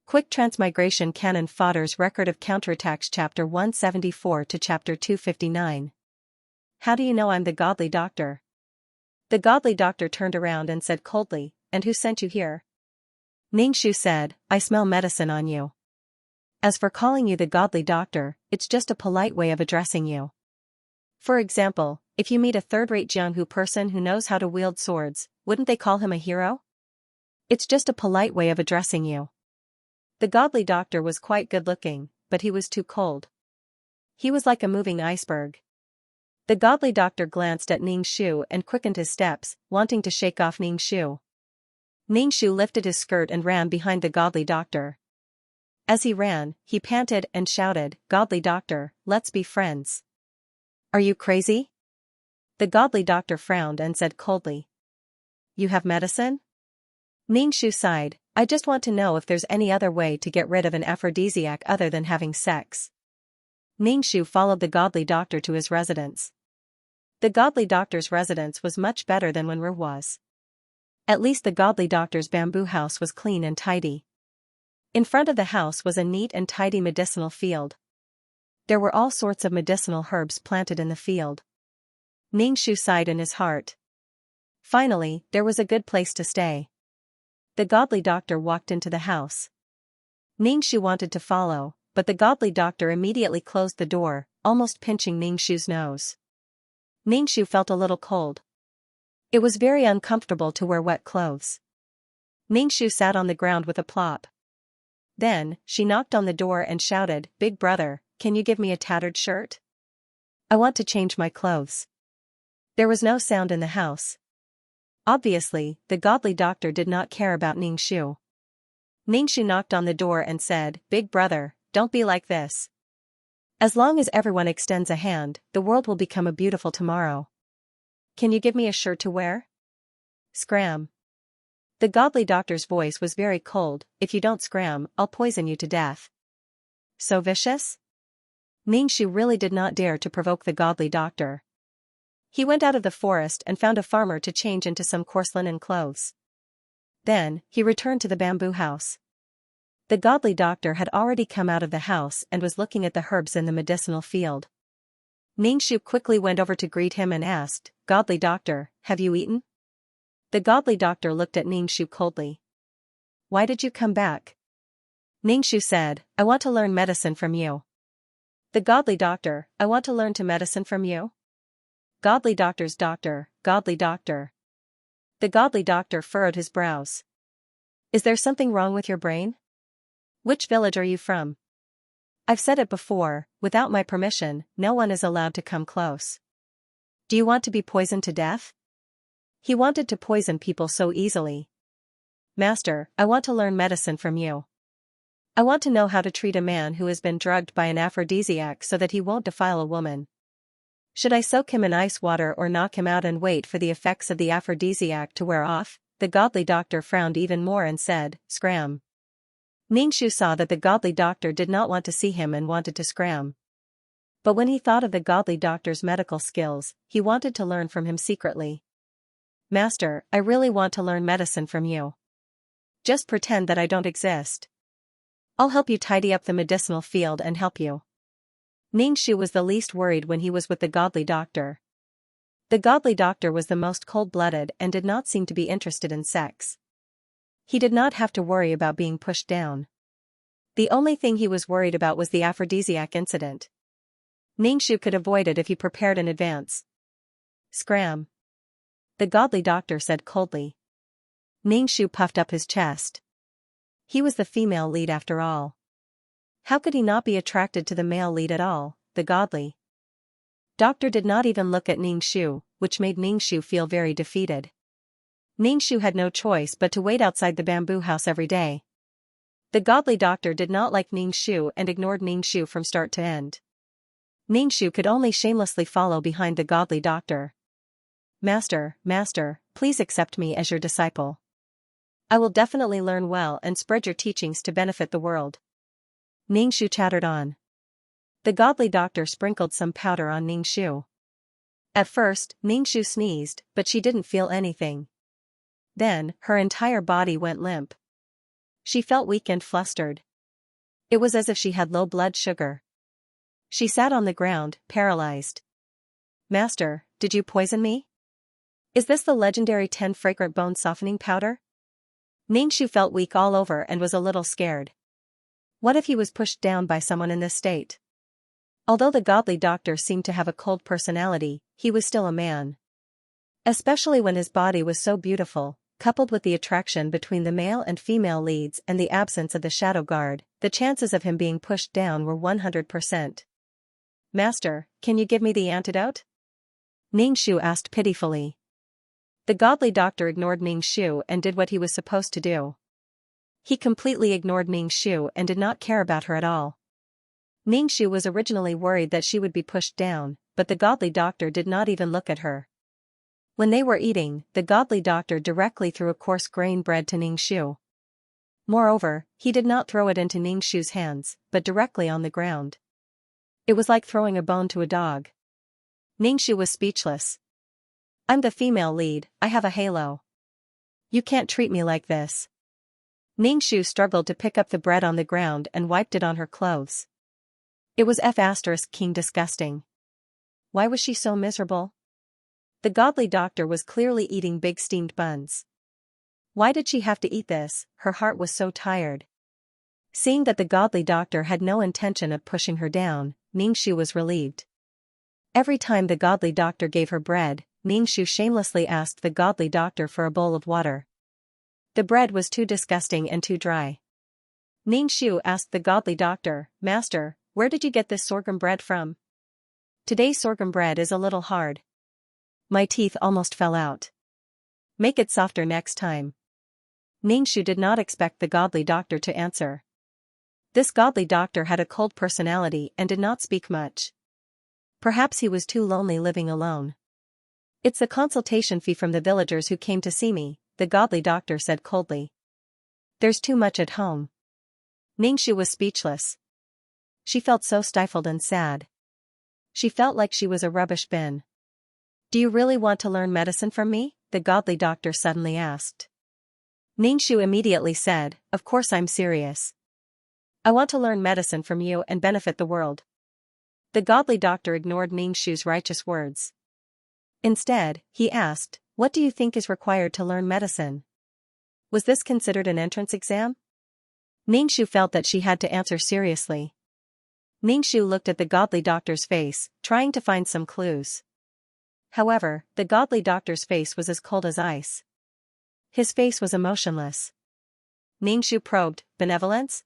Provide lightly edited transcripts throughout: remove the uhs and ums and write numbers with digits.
Quick Transmigration Canon Fodder's Record of Counterattacks Chapter 174 to Chapter 259. How do you know I'm the godly doctor? The godly doctor turned around and said coldly, and who sent you here? Xianxia said, I smell medicine on you. As for calling you the godly doctor, it's just a polite way of addressing you. For example, if you meet a third-rate Jianghu person who knows how to wield swords, wouldn't they call him a hero? It's just a polite way of addressing you. The godly doctor was quite good-looking, but he was too cold. He was like a moving iceberg. The godly doctor glanced at Xianxia and quickened his steps, wanting to shake off Xianxia. Xianxia lifted his skirt and ran behind the godly doctor. As he ran, he panted and shouted, Godly doctor, let's be friends. Are you crazy? The godly doctor frowned and said coldly. You have medicine? Xianxia sighed, I just want to know if there's any other way to get rid of an aphrodisiac other than having sex. Xianxia followed the godly doctor to his residence. The godly doctor's residence was much better than when Ru was. At least the godly doctor's bamboo house was clean and tidy. In front of the house was a neat and tidy medicinal field. There were all sorts of medicinal herbs planted in the field. Xianxia sighed in his heart. Finally, there was a good place to stay. The godly doctor walked into the house. Xianxia wanted to follow, but the godly doctor immediately closed the door, almost pinching Xianxia's nose. Xianxia felt a little cold. It was very uncomfortable to wear wet clothes. Xianxia sat on the ground with a plop. Then, she knocked on the door and shouted, Big brother, can you give me a tattered shirt? I want to change my clothes. There was no sound in the house. Obviously, the godly doctor did not care about Xianxia. Xianxia knocked on the door and said, Big brother, don't be like this. As long as everyone extends a hand, the world will become a beautiful tomorrow. Can you give me a shirt to wear? Scram. The godly doctor's voice was very cold, if you don't scram, I'll poison you to death. So vicious? Xianxia really did not dare to provoke the godly doctor. He went out of the forest and found a farmer to change into some coarse linen clothes. Then, he returned to the bamboo house. The godly doctor had already come out of the house and was looking at the herbs in the medicinal field. Xianxia quickly went over to greet him and asked, Godly doctor, have you eaten? The godly doctor looked at Xianxia coldly. Why did you come back? Xianxia said, I want to learn medicine from you. The godly doctor, I want to learn to medicine from you? Godly doctor's doctor, godly doctor. The godly doctor furrowed his brows. Is there something wrong with your brain? Which village are you from? I've said it before, without my permission, no one is allowed to come close. Do you want to be poisoned to death? He wanted to poison people so easily. Master, I want to learn medicine from you. I want to know how to treat a man who has been drugged by an aphrodisiac so that he won't defile a woman. Should I soak him in ice water or knock him out and wait for the effects of the aphrodisiac to wear off? The godly doctor frowned even more and said, Scram. Xianxia saw that the godly doctor did not want to see him and wanted to scram. But when he thought of the godly doctor's medical skills, he wanted to learn from him secretly. Master, I really want to learn medicine from you. Just pretend that I don't exist. I'll help you tidy up the medicinal field and help you. Xianxia was the least worried when he was with the godly doctor. The godly doctor was the most cold-blooded and did not seem to be interested in sex. He did not have to worry about being pushed down. The only thing he was worried about was the aphrodisiac incident. Xianxia could avoid it if he prepared in advance. Scram. The godly doctor said coldly. Xianxia puffed up his chest. He was the female lead after all. How could he not be attracted to the male lead at all, the godly doctor did not even look at Xianxia, which made Xianxia feel very defeated. Xianxia had no choice but to wait outside the bamboo house every day. The godly doctor did not like Xianxia and ignored Xianxia from start to end. Xianxia could only shamelessly follow behind the godly doctor. Master, master, please accept me as your disciple. I will definitely learn well and spread your teachings to benefit the world. Xianxia chattered on. The godly doctor sprinkled some powder on Xianxia. At first, Xianxia sneezed, but she didn't feel anything. Then, her entire body went limp. She felt weak and flustered. It was as if she had low blood sugar. She sat on the ground, paralyzed. Master, did you poison me? Is this the legendary 10 fragrant bone softening powder? Ningxu felt weak all over and was a little scared. What if he was pushed down by someone in this state? Although the godly doctor seemed to have a cold personality, he was still a man. Especially when his body was so beautiful, coupled with the attraction between the male and female leads and the absence of the shadow guard, the chances of him being pushed down were 100%. Master, can you give me the antidote? Ningxu asked pitifully. The godly doctor ignored Ningxu and did what he was supposed to do. He completely ignored Ningxu and did not care about her at all. Ningxu was originally worried that she would be pushed down, but the godly doctor did not even look at her. When they were eating, the godly doctor directly threw a coarse grain bread to Ningxu. Moreover, he did not throw it into Ningxu's hands, but directly on the ground. It was like throwing a bone to a dog. Ningxu was speechless. I'm the female lead, I have a halo. You can't treat me like this. Ningxu struggled to pick up the bread on the ground and wiped it on her clothes. It was King disgusting. Why was she so miserable? The godly doctor was clearly eating big steamed buns. Why did she have to eat this? Her heart was so tired. Seeing that the godly doctor had no intention of pushing her down, Ningxu was relieved. Every time the godly doctor gave her bread, Ningxu shamelessly asked the godly doctor for a bowl of water. The bread was too disgusting and too dry. Ningxu asked the godly doctor, Master, where did you get this sorghum bread from? Today's sorghum bread is a little hard. My teeth almost fell out. Make it softer next time. Ningxu did not expect the godly doctor to answer. This godly doctor had a cold personality and did not speak much. Perhaps he was too lonely living alone. It's the consultation fee from the villagers who came to see me, the godly doctor said coldly. There's too much at home. Ningxu was speechless. She felt so stifled and sad. She felt like she was a rubbish bin. Do you really want to learn medicine from me? The godly doctor suddenly asked. Ningxu immediately said, Of course I'm serious. I want to learn medicine from you and benefit the world. The godly doctor ignored Ningxu's righteous words. Instead, he asked, What do you think is required to learn medicine? Was this considered an entrance exam? Ningxu felt that she had to answer seriously. Ningxu looked at the godly doctor's face, trying to find some clues. However, the godly doctor's face was as cold as ice. His face was emotionless. Ningxu probed, Benevolence?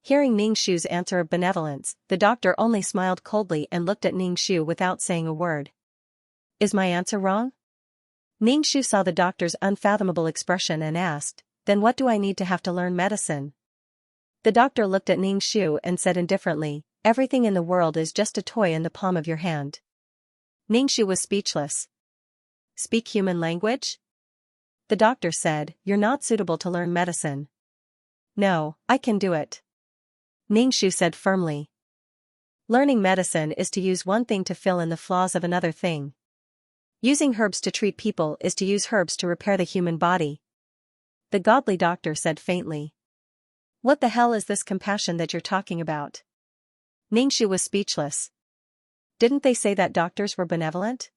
Hearing Ningxu's answer of benevolence, the doctor only smiled coldly and looked at Ningxu without saying a word. Is my answer wrong? Ningxu saw the doctor's unfathomable expression and asked, Then what do I need to have to learn medicine? The doctor looked at Ningxu and said indifferently, Everything in the world is just a toy in the palm of your hand. Ningxu was speechless. Speak human language? The doctor said, You're not suitable to learn medicine. No, I can do it. Ningxu said firmly. Learning medicine is to use one thing to fill in the flaws of another thing. Using herbs to treat people is to use herbs to repair the human body. The godly doctor said faintly. What the hell is this compassion that you're talking about? Ningxu was speechless. Didn't they say that doctors were benevolent?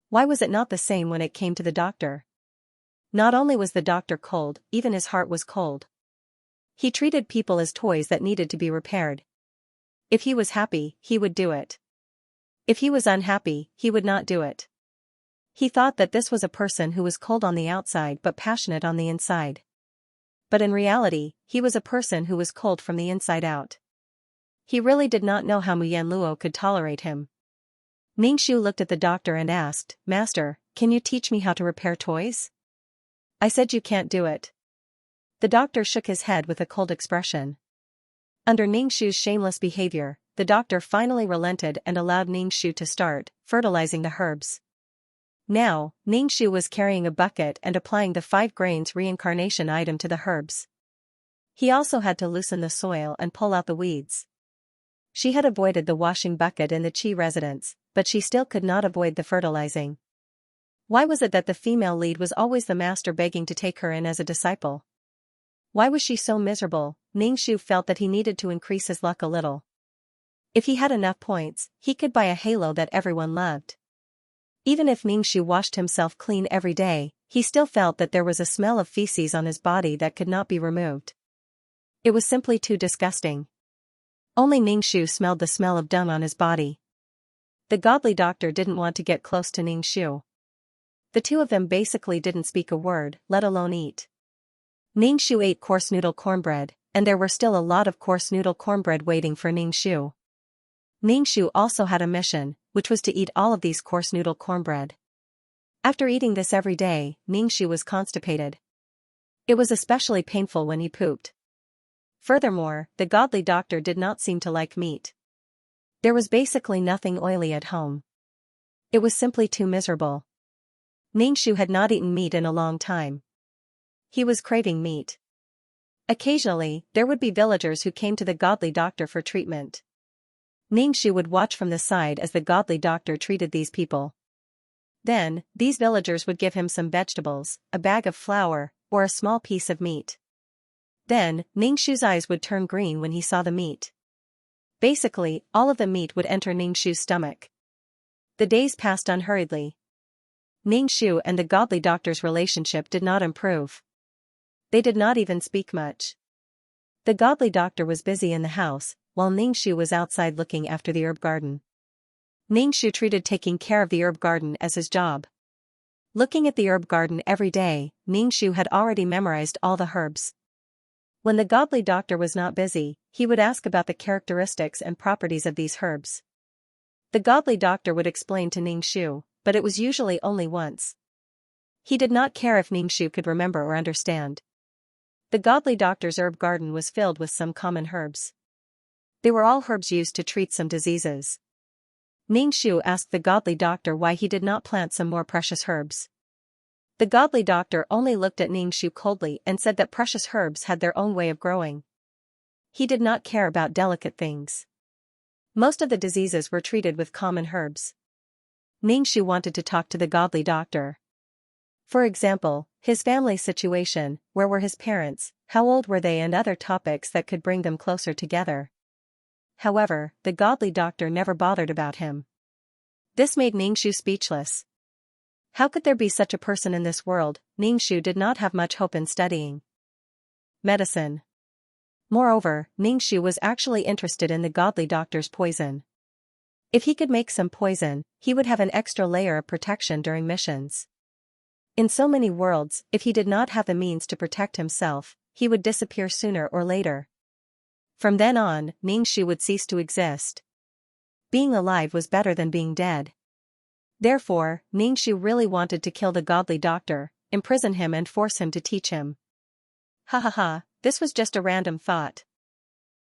Why was it not the same when it came to the doctor? Not only was the doctor cold, even his heart was cold. He treated people as toys that needed to be repaired. If he was happy, he would do it. If he was unhappy, he would not do it. He thought that this was a person who was cold on the outside but passionate on the inside. But in reality, he was a person who was cold from the inside out. He really did not know how Mu Yanluo could tolerate him. Ningxu looked at the doctor and asked, Master, can you teach me how to repair toys? I said you can't do it. The doctor shook his head with a cold expression. Under Ningxu's shameless behavior, the doctor finally relented and allowed Ningxu to start fertilizing the herbs. Now, Ningxu was carrying a bucket and applying the 5 grains reincarnation item to the herbs. He also had to loosen the soil and pull out the weeds. She had avoided the washing bucket in the Qi residence, but she still could not avoid the fertilizing. Why was it that the female lead was always the master begging to take her in as a disciple? Why was she so miserable? Ningxu felt that he needed to increase his luck a little. If he had enough points, he could buy a halo that everyone loved. Even if Ningxu washed himself clean every day, he still felt that there was a smell of feces on his body that could not be removed. It was simply too disgusting. Only Ningxu smelled the smell of dung on his body. The godly doctor didn't want to get close to Ningxu. The two of them basically didn't speak a word, let alone eat. Ningxu ate coarse noodle cornbread, and there were still a lot of coarse noodle cornbread waiting for Ningxu. Ningxu also had a mission, which was to eat all of these coarse noodle cornbread. After eating this every day, Ningxu was constipated. It was especially painful when he pooped. Furthermore, the godly doctor did not seem to like meat. There was basically nothing oily at home. It was simply too miserable. Ningxu had not eaten meat in a long time. He was craving meat. Occasionally, there would be villagers who came to the godly doctor for treatment. Ningxu would watch from the side as the godly doctor treated these people. Then, these villagers would give him some vegetables, a bag of flour, or a small piece of meat. Then, Ningxu's eyes would turn green when he saw the meat. Basically, all of the meat would enter Ningxu's stomach. The days passed unhurriedly. Ningxu and the godly doctor's relationship did not improve. They did not even speak much. The godly doctor was busy in the house, while Ningxu was outside looking after the herb garden. Ningxu treated taking care of the herb garden as his job. Looking at the herb garden every day, Ningxu had already memorized all the herbs. When the godly doctor was not busy, he would ask about the characteristics and properties of these herbs. The godly doctor would explain to Ningxu, but it was usually only once. He did not care if Ningxu could remember or understand. The godly doctor's herb garden was filled with some common herbs. They were all herbs used to treat some diseases. Ningxu asked the godly doctor why he did not plant some more precious herbs. The godly doctor only looked at Ningxu coldly and said that precious herbs had their own way of growing. He did not care about delicate things. Most of the diseases were treated with common herbs. Ningxu wanted to talk to the godly doctor. For example, his family situation, where were his parents, how old were they, and other topics that could bring them closer together. However, the godly doctor never bothered about him. This made Ningxu speechless. How could there be such a person in this world? Ningxu did not have much hope in studying medicine. Moreover, Ningxu was actually interested in the godly doctor's poison. If he could make some poison, he would have an extra layer of protection during missions. In so many worlds, if he did not have the means to protect himself, he would disappear sooner or later. From then on, Ningxu would cease to exist. Being alive was better than being dead. Therefore, Ningxu really wanted to kill the godly doctor, imprison him and force him to teach him. Ha ha ha, this was just a random thought.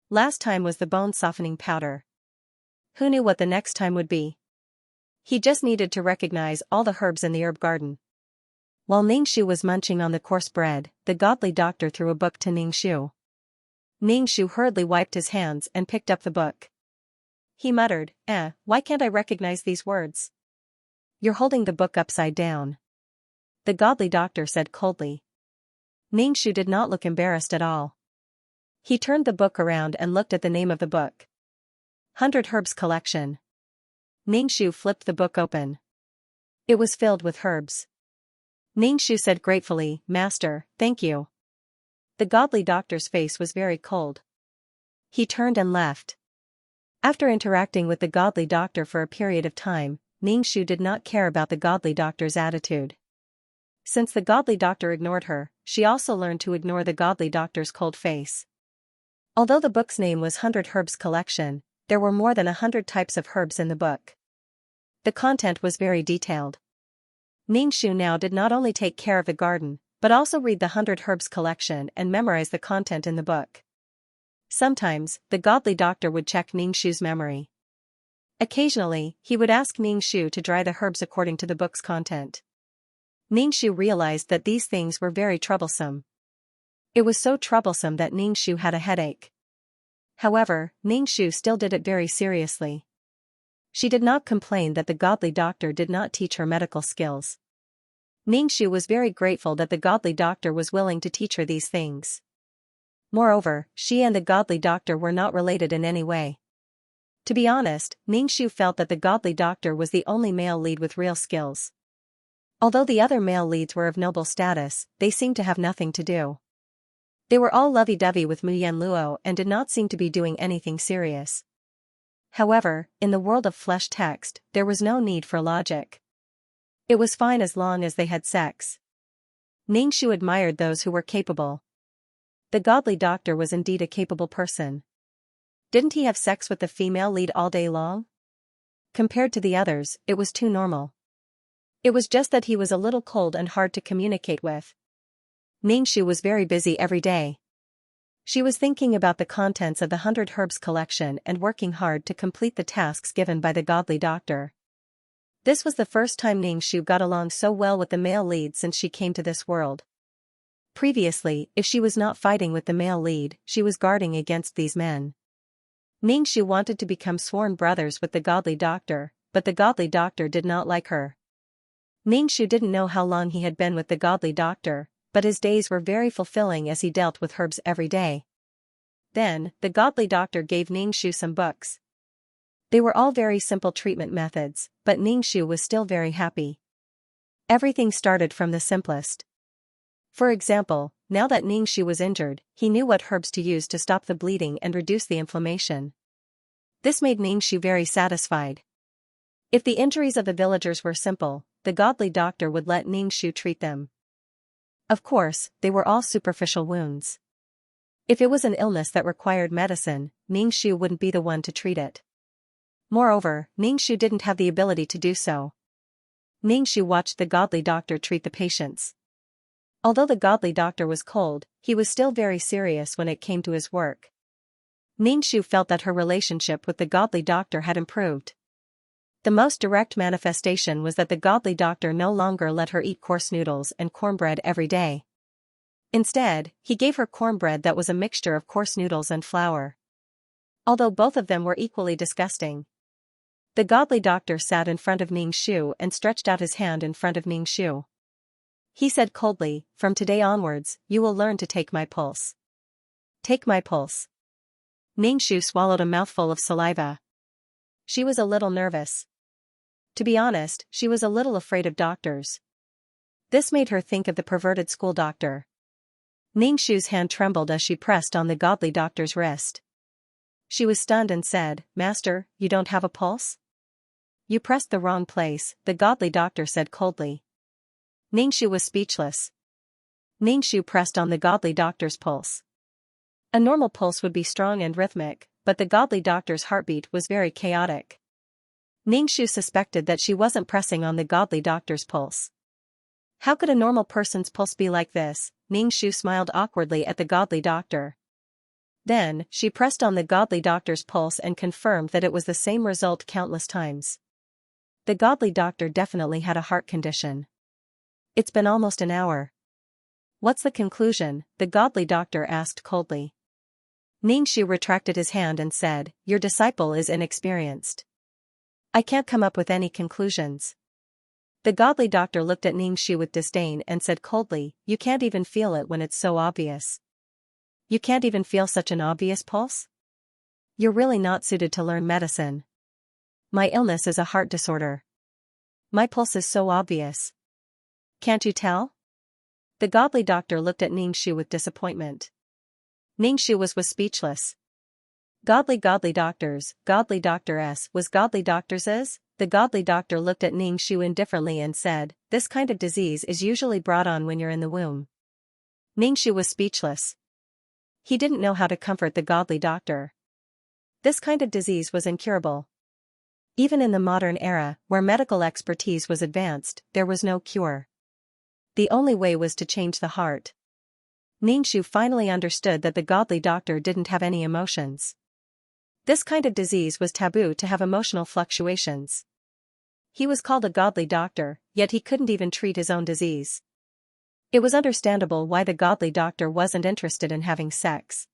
Last time was the bone softening powder. Who knew what the next time would be? He just needed to recognize all the herbs in the herb garden. While Ningxu was munching on the coarse bread, the godly doctor threw a book to Ningxu. Ningxu hurriedly wiped his hands and picked up the book. He muttered, why can't I recognize these words? You're holding the book upside down. The godly doctor said coldly. Ningxu did not look embarrassed at all. He turned the book around and looked at the name of the book. 100 Herbs Collection. Ningxu flipped the book open. It was filled with herbs. Ningxu said gratefully, Master, thank you. The godly doctor's face was very cold. He turned and left. After interacting with the godly doctor for a period of time, Ningxu did not care about the godly doctor's attitude. Since the godly doctor ignored her, she also learned to ignore the godly doctor's cold face. Although the book's name was 100 Herbs Collection, there were more than 100 types of herbs in the book. The content was very detailed. Ningxu now did not only take care of the garden, but also read the 100 Herbs Collection and memorize the content in the book. Sometimes, the godly doctor would check Ningxu's memory. Occasionally, he would ask Ningxu to dry the herbs according to the book's content. Ningxu realized that these things were very troublesome. It was so troublesome that Ningxu had a headache. However, Ningxu still did it very seriously. She did not complain that the godly doctor did not teach her medical skills. Ningxu was very grateful that the godly doctor was willing to teach her these things. Moreover, she and the godly doctor were not related in any way. To be honest, Ningxu felt that the godly doctor was the only male lead with real skills. Although the other male leads were of noble status, they seemed to have nothing to do. They were all lovey-dovey with Mu Yanluo and did not seem to be doing anything serious. However, in the world of flesh text, there was no need for logic. It was fine as long as they had sex. Ningxu admired those who were capable. The godly doctor was indeed a capable person. Didn't he have sex with the female lead all day long? Compared to the others, it was too normal. It was just that he was a little cold and hard to communicate with. Ningxu was very busy every day. She was thinking about the contents of the 100 Herbs collection and working hard to complete the tasks given by the godly doctor. This was the first time Ningxu got along so well with the male lead since she came to this world. Previously, if she was not fighting with the male lead, she was guarding against these men. Ningxu wanted to become sworn brothers with the godly doctor, but the godly doctor did not like her. Ningxu didn't know how long he had been with the godly doctor, but his days were very fulfilling as he dealt with herbs every day. Then, the godly doctor gave Ningxu some books. They were all very simple treatment methods, but Ningxu was still very happy. Everything started from the simplest. For example, now that Ningxu was injured, he knew what herbs to use to stop the bleeding and reduce the inflammation. This made Ningxu very satisfied. If the injuries of the villagers were simple, the godly doctor would let Ningxu treat them. Of course, they were all superficial wounds. If it was an illness that required medicine, Ningxu wouldn't be the one to treat it. Moreover, Ningxu didn't have the ability to do so. Ningxu watched the godly doctor treat the patients. Although the godly doctor was cold, he was still very serious when it came to his work. Ningxu felt that her relationship with the godly doctor had improved. The most direct manifestation was that the godly doctor no longer let her eat coarse noodles and cornbread every day. Instead, he gave her cornbread that was a mixture of coarse noodles and flour. Although both of them were equally disgusting. The godly doctor sat in front of Ningxu and stretched out his hand in front of Ningxu. He said coldly, "From today onwards, you will learn to take my pulse." Take my pulse. Ningxu swallowed a mouthful of saliva. She was a little nervous. To be honest, she was a little afraid of doctors. This made her think of the perverted school doctor. Ningxu's hand trembled as she pressed on the godly doctor's wrist. She was stunned and said, "Master, you don't have a pulse?" "You pressed the wrong place," the godly doctor said coldly. Ningxu was speechless. Ningxu pressed on the godly doctor's pulse. A normal pulse would be strong and rhythmic, but the godly doctor's heartbeat was very chaotic. Ningxu suspected that she wasn't pressing on the godly doctor's pulse. How could a normal person's pulse be like this? Ningxu smiled awkwardly at the godly doctor. Then, she pressed on the godly doctor's pulse and confirmed that it was the same result countless times. The godly doctor definitely had a heart condition. "It's been almost an hour. What's the conclusion?" the godly doctor asked coldly. Ningxu retracted his hand and said, "Your disciple is inexperienced. I can't come up with any conclusions." The godly doctor looked at Ningxu with disdain and said coldly, "You can't even feel it when it's so obvious. You can't even feel such an obvious pulse? You're really not suited to learn medicine. My illness is a heart disorder. My pulse is so obvious. Can't you tell?" The godly doctor looked at Ningxu with disappointment. Ningxu was speechless. Godly doctors, godly doctoress was godly doctors'? The godly doctor looked at Ningxu indifferently and said, "This kind of disease is usually brought on when you're in the womb." Ningxu was speechless. He didn't know how to comfort the godly doctor. This kind of disease was incurable. Even in the modern era, where medical expertise was advanced, there was no cure. The only way was to change the heart. Ningxu finally understood that the godly doctor didn't have any emotions. This kind of disease was taboo to have emotional fluctuations. He was called a godly doctor, yet he couldn't even treat his own disease. It was understandable why the godly doctor wasn't interested in having sex.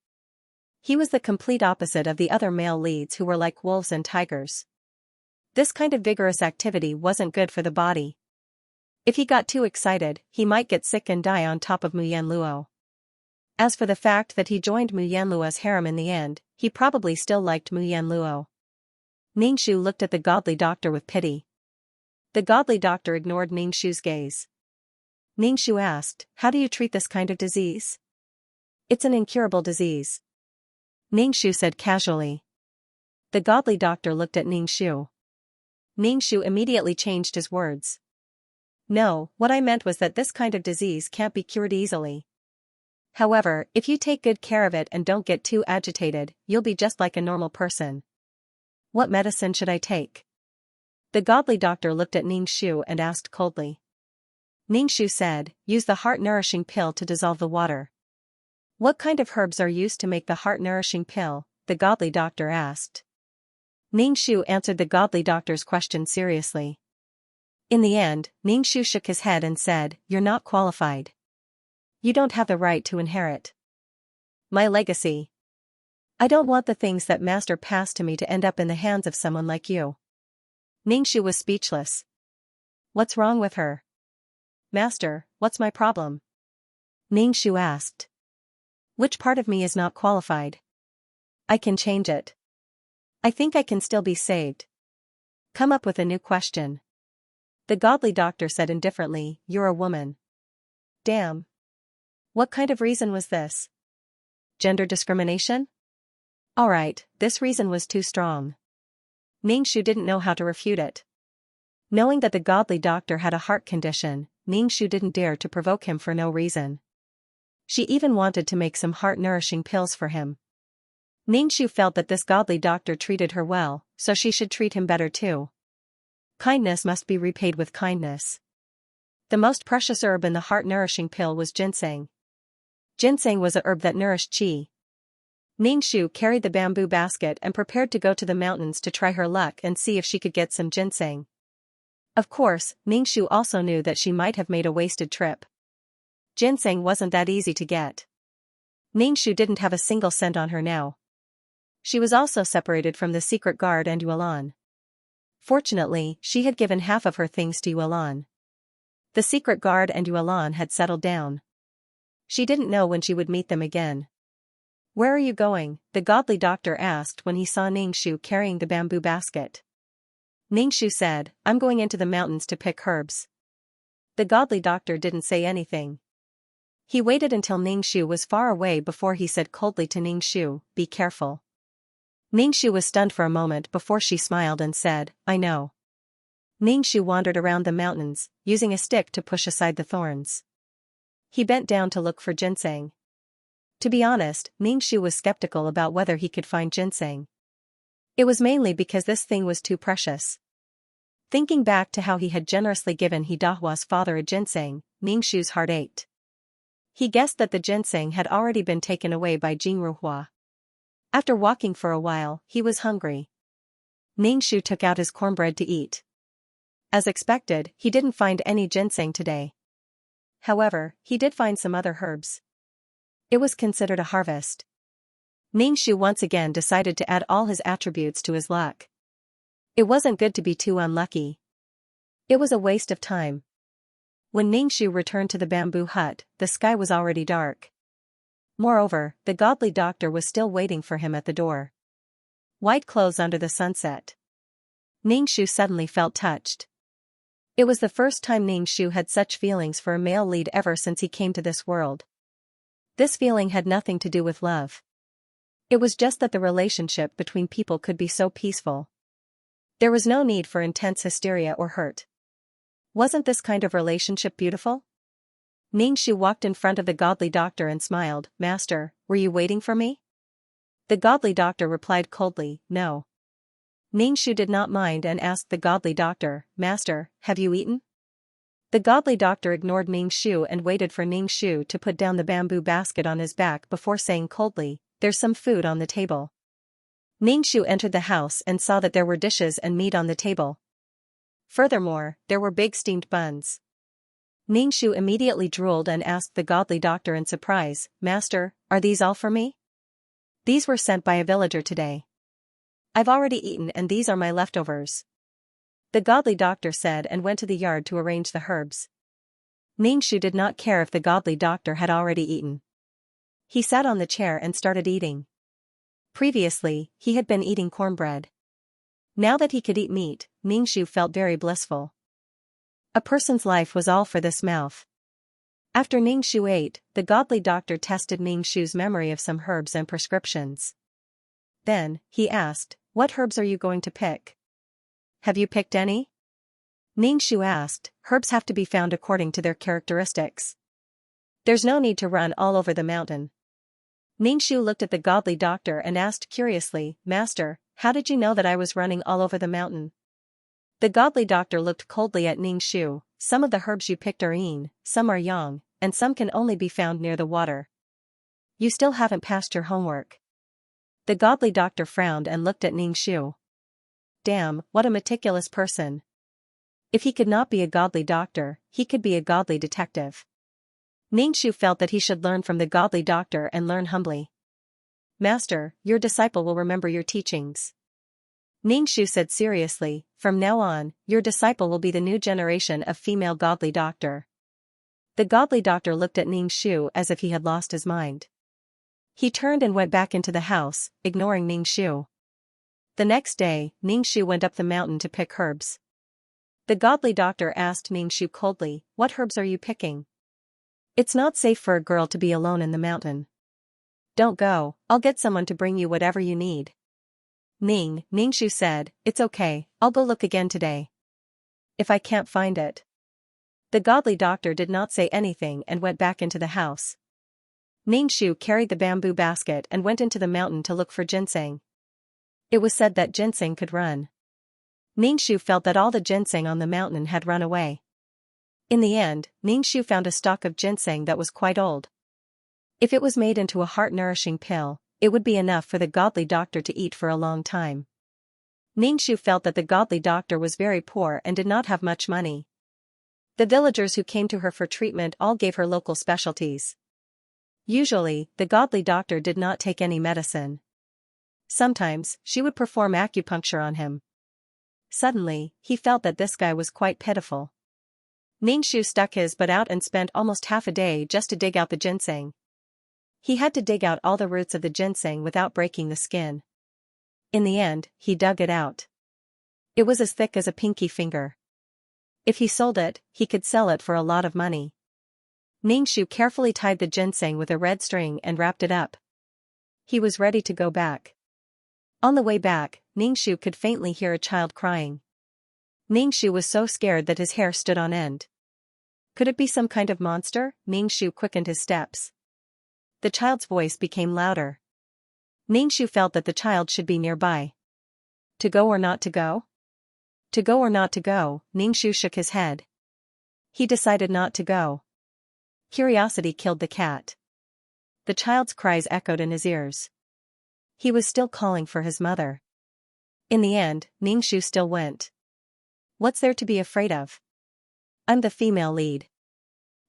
He was the complete opposite of the other male leads who were like wolves and tigers. This kind of vigorous activity wasn't good for the body. If he got too excited, he might get sick and die on top of Mu Yanluo. As for the fact that he joined Mu Yanluo's harem in the end, he probably still liked Mu Yanluo. Ningxu looked at the godly doctor with pity. The godly doctor ignored Ningxu's gaze. Ningxu asked, "How do you treat this kind of disease?" "It's an incurable disease," Ningxu said casually. The godly doctor looked at Ningxu. Ningxu immediately changed his words. "No, what I meant was that this kind of disease can't be cured easily. However, if you take good care of it and don't get too agitated, you'll be just like a normal person." "What medicine should I take?" The godly doctor looked at Ningxu and asked coldly. Ningxu said, "Use the heart-nourishing pill to dissolve the water." "What kind of herbs are used to make the heart-nourishing pill?" the godly doctor asked. Ningxu answered the godly doctor's question seriously. In the end, Ningxu shook his head and said, "You're not qualified. You don't have the right to inherit my legacy. I don't want the things that Master passed to me to end up in the hands of someone like you." Ningxu was speechless. "What's wrong with her?" "Master, what's my problem?" Ningxu asked. "Which part of me is not qualified? I can change it. I think I can still be saved. Come up with a new question." The godly doctor said indifferently, "You're a woman." "Damn. What kind of reason was this? Gender discrimination?" Alright, this reason was too strong. Ningxu didn't know how to refute it. Knowing that the godly doctor had a heart condition, Ningxu didn't dare to provoke him for no reason. She even wanted to make some heart-nourishing pills for him. Ningxu felt that this godly doctor treated her well, so she should treat him better too. Kindness must be repaid with kindness. The most precious herb in the heart-nourishing pill was ginseng. Ginseng was a herb that nourished qi. Ningxu carried the bamboo basket and prepared to go to the mountains to try her luck and see if she could get some ginseng. Of course, Ningxu also knew that she might have made a wasted trip. Ginseng wasn't that easy to get. Ningxu didn't have a single cent on her now. She was also separated from the secret guard and Yuelan. Fortunately, she had given half of her things to Yuelan. The secret guard and Yuelan had settled down. She didn't know when she would meet them again. "Where are you going?" the godly doctor asked when he saw Ningxu carrying the bamboo basket. Ningxu said, "I'm going into the mountains to pick herbs." The godly doctor didn't say anything. He waited until Ningxu was far away before he said coldly to Ningxu, "Be careful." Ningxu was stunned for a moment before she smiled and said, "I know." Ningxu wandered around the mountains, using a stick to push aside the thorns. He bent down to look for ginseng. To be honest, Ningxu was skeptical about whether he could find ginseng. It was mainly because this thing was too precious. Thinking back to how he had generously given Hidahua's father a ginseng, Ningxu's heart ached. He guessed that the ginseng had already been taken away by Jingruhua. After walking for a while, he was hungry. Ningxu took out his cornbread to eat. As expected, he didn't find any ginseng today. However, he did find some other herbs. It was considered a harvest. Ningxu once again decided to add all his attributes to his luck. It wasn't good to be too unlucky. It was a waste of time. When Ningxu returned to the bamboo hut, the sky was already dark. Moreover, the godly doctor was still waiting for him at the door. White clothes under the sunset. Ningxu suddenly felt touched. It was the first time Ningxu had such feelings for a male lead ever since he came to this world. This feeling had nothing to do with love. It was just that the relationship between people could be so peaceful. There was no need for intense hysteria or hurt. Wasn't this kind of relationship beautiful? Ningxu walked in front of the godly doctor and smiled. "Master, were you waiting for me?" The godly doctor replied coldly, "No." Ningxu did not mind and asked the godly doctor, "Master, have you eaten?" The godly doctor ignored Ningxu and waited for Ningxu to put down the bamboo basket on his back before saying coldly, "There's some food on the table." Ningxu entered the house and saw that there were dishes and meat on the table. Furthermore, there were big steamed buns. Ningxu immediately drooled and asked the godly doctor in surprise, "Master, are these all for me?" "These were sent by a villager today. I've already eaten and these are my leftovers," the godly doctor said and went to the yard to arrange the herbs. Ningxu did not care if the godly doctor had already eaten. He sat on the chair and started eating. Previously, he had been eating cornbread. Now that he could eat meat, Ningxu felt very blissful. A person's life was all for this mouth. After Ningxu ate, the godly doctor tested Ningxu's memory of some herbs and prescriptions. Then, he asked, "What herbs are you going to pick? Have you picked any?" Ningxu asked, "Herbs have to be found according to their characteristics. There's no need to run all over the mountain." Ningxu looked at the godly doctor and asked curiously, "Master, how did you know that I was running all over the mountain?" The godly doctor looked coldly at Ningxu. "Some of the herbs you picked are yin, some are yang, and some can only be found near the water. You still haven't passed your homework." The godly doctor frowned and looked at Ningxu. Damn, what a meticulous person. If he could not be a godly doctor, he could be a godly detective. Ningxu felt that he should learn from the godly doctor and learn humbly. "Master, your disciple will remember your teachings." Ningxu said seriously, "From now on, your disciple will be the new generation of female godly doctor." The godly doctor looked at Ningxu as if he had lost his mind. He turned and went back into the house, ignoring Ningxu. The next day, Ningxu went up the mountain to pick herbs. The godly doctor asked Ningxu coldly, "What herbs are you picking? It's not safe for a girl to be alone in the mountain. Don't go, I'll get someone to bring you whatever you need." Ningxu said, "It's okay, I'll go look again today. If I can't find it." The godly doctor did not say anything and went back into the house. Ningxu carried the bamboo basket and went into the mountain to look for ginseng. It was said that ginseng could run. Ningxu felt that all the ginseng on the mountain had run away. In the end, Ningxu found a stalk of ginseng that was quite old. If it was made into a heart-nourishing pill, it would be enough for the godly doctor to eat for a long time. Ningxu felt that the godly doctor was very poor and did not have much money. The villagers who came to her for treatment all gave her local specialties. Usually, the godly doctor did not take any medicine. Sometimes, she would perform acupuncture on him. Suddenly, he felt that this guy was quite pitiful. Ningxu stuck his butt out and spent almost half a day just to dig out the ginseng. He had to dig out all the roots of the ginseng without breaking the skin. In the end, he dug it out. It was as thick as a pinky finger. If he sold it, he could sell it for a lot of money. Ningxu carefully tied the ginseng with a red string and wrapped it up. He was ready to go back. On the way back, Ningxu could faintly hear a child crying. Ningxu was so scared that his hair stood on end. Could it be some kind of monster? Ningxu quickened his steps. The child's voice became louder. Ningxu felt that the child should be nearby. To go or not to go? To go or not to go? Ningxu shook his head. He decided not to go. Curiosity killed the cat. The child's cries echoed in his ears. He was still calling for his mother. In the end, Ningxu still went. What's there to be afraid of? I'm the female lead.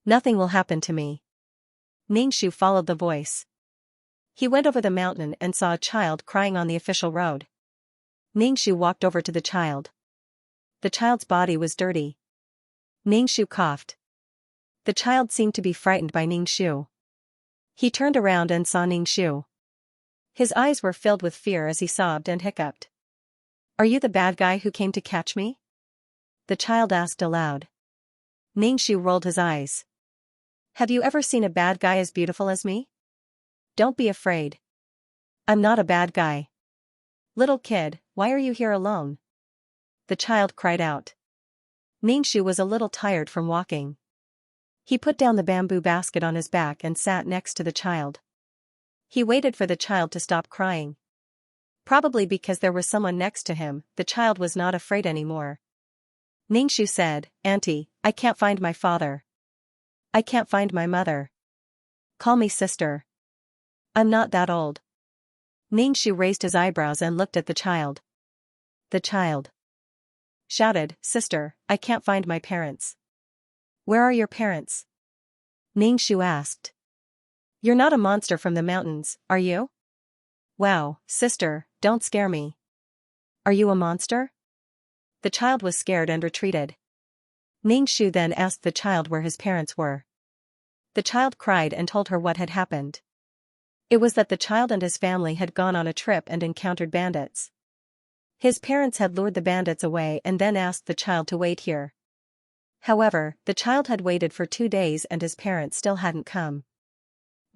Nothing will happen to me. Ningxu followed the voice. He went over the mountain and saw a child crying on the official road. Ningxu walked over to the child. The child's body was dirty. Ningxu coughed. The child seemed to be frightened by Ningxu. He turned around and saw Ningxu. His eyes were filled with fear as he sobbed and hiccuped. "Are you the bad guy who came to catch me?" the child asked aloud. Ningxu rolled his eyes. "Have you ever seen a bad guy as beautiful as me? Don't be afraid. I'm not a bad guy." "Little kid, why are you here alone?" the child cried out. Ningxu was a little tired from walking. He put down the bamboo basket on his back and sat next to the child. He waited for the child to stop crying. Probably because there was someone next to him, the child was not afraid anymore. Ningxu said, "Auntie, I can't find my father. I can't find my mother. Call me sister. I'm not that old." Ningxu raised his eyebrows and looked at the child. The child shouted, "Sister, I can't find my parents." "Where are your parents?" Ningxu asked. "You're not a monster from the mountains, are you?" "Wow, sister, don't scare me. Are you a monster?" The child was scared and retreated. Ningxu then asked the child where his parents were. The child cried and told her what had happened. It was that the child and his family had gone on a trip and encountered bandits. His parents had lured the bandits away and then asked the child to wait here. However, the child had waited for 2 days and his parents still hadn't come.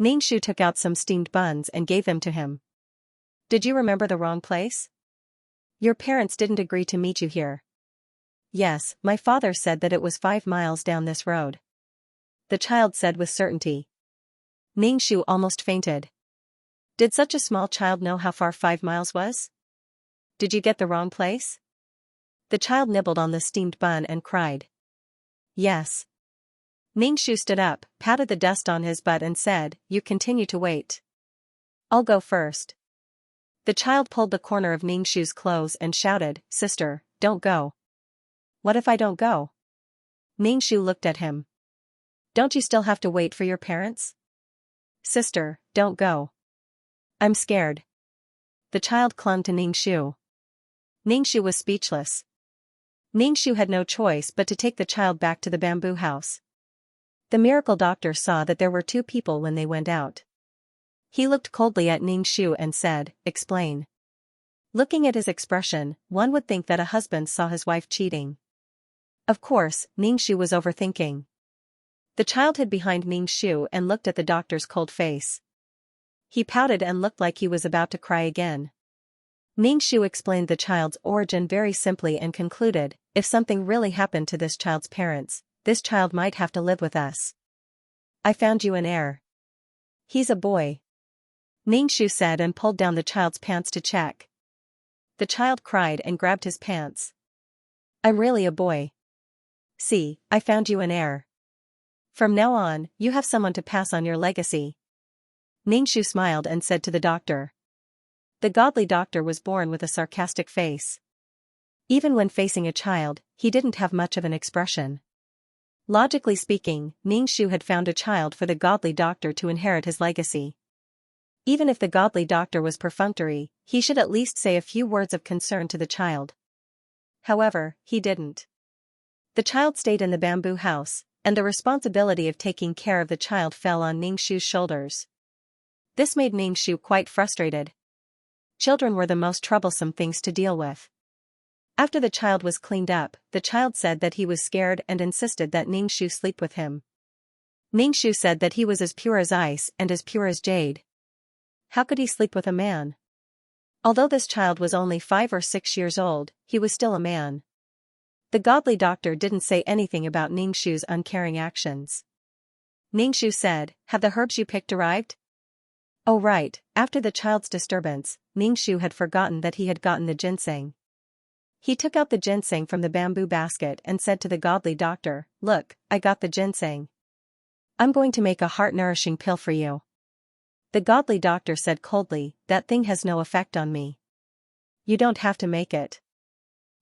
Xianxia took out some steamed buns and gave them to him. Did you remember the wrong place? Your parents didn't agree to meet you here. Yes, my father said that it was 5 miles down this road. The child said with certainty. Xianxia almost fainted. Did such a small child know how far 5 miles was? Did you get the wrong place? The child nibbled on the steamed bun and cried. Yes. Xianxia stood up, patted the dust on his butt and said, you continue to wait. I'll go first. The child pulled the corner of Xianxia's clothes and shouted, Sister, don't go. What if I don't go? Xianxia looked at him. Don't you still have to wait for your parents? Sister, don't go. I'm scared. The child clung to Xianxia. Xianxia was speechless. Xianxia had no choice but to take the child back to the bamboo house. The miracle doctor saw that there were 2 people when they went out. He looked coldly at Xianxia and said, Explain. Looking at his expression, one would think that a husband saw his wife cheating. Of course, Xianxia was overthinking. The child hid behind Xianxia and looked at the doctor's cold face. He pouted and looked like he was about to cry again. Xianxia explained the child's origin very simply and concluded, if something really happened to this child's parents, this child might have to live with us. I found you an heir. He's a boy. Xianxia said and pulled down the child's pants to check. The child cried and grabbed his pants. I'm really a boy. See, I found you an heir. From now on, you have someone to pass on your legacy. Xianxia smiled and said to the doctor. The godly doctor was born with a sarcastic face. Even when facing a child, he didn't have much of an expression. Logically speaking, Xianxia had found a child for the godly doctor to inherit his legacy. Even if the godly doctor was perfunctory, he should at least say a few words of concern to the child. However, he didn't. The child stayed in the bamboo house, and the responsibility of taking care of the child fell on Xianxia's shoulders. This made Xianxia quite frustrated. Children were the most troublesome things to deal with. After the child was cleaned up, the child said that he was scared and insisted that Xianxia sleep with him. Xianxia said that he was as pure as ice and as pure as jade. How could he sleep with a man? Although this child was only 5 or 6 years old, he was still a man. The godly doctor didn't say anything about Xianxia's uncaring actions. Xianxia said, Have the herbs you picked arrived? Oh right, after the child's disturbance, Xianxia had forgotten that he had gotten the ginseng. He took out the ginseng from the bamboo basket and said to the godly doctor, Look, I got the ginseng. I'm going to make a heart-nourishing pill for you. The godly doctor said coldly, That thing has no effect on me. You don't have to make it.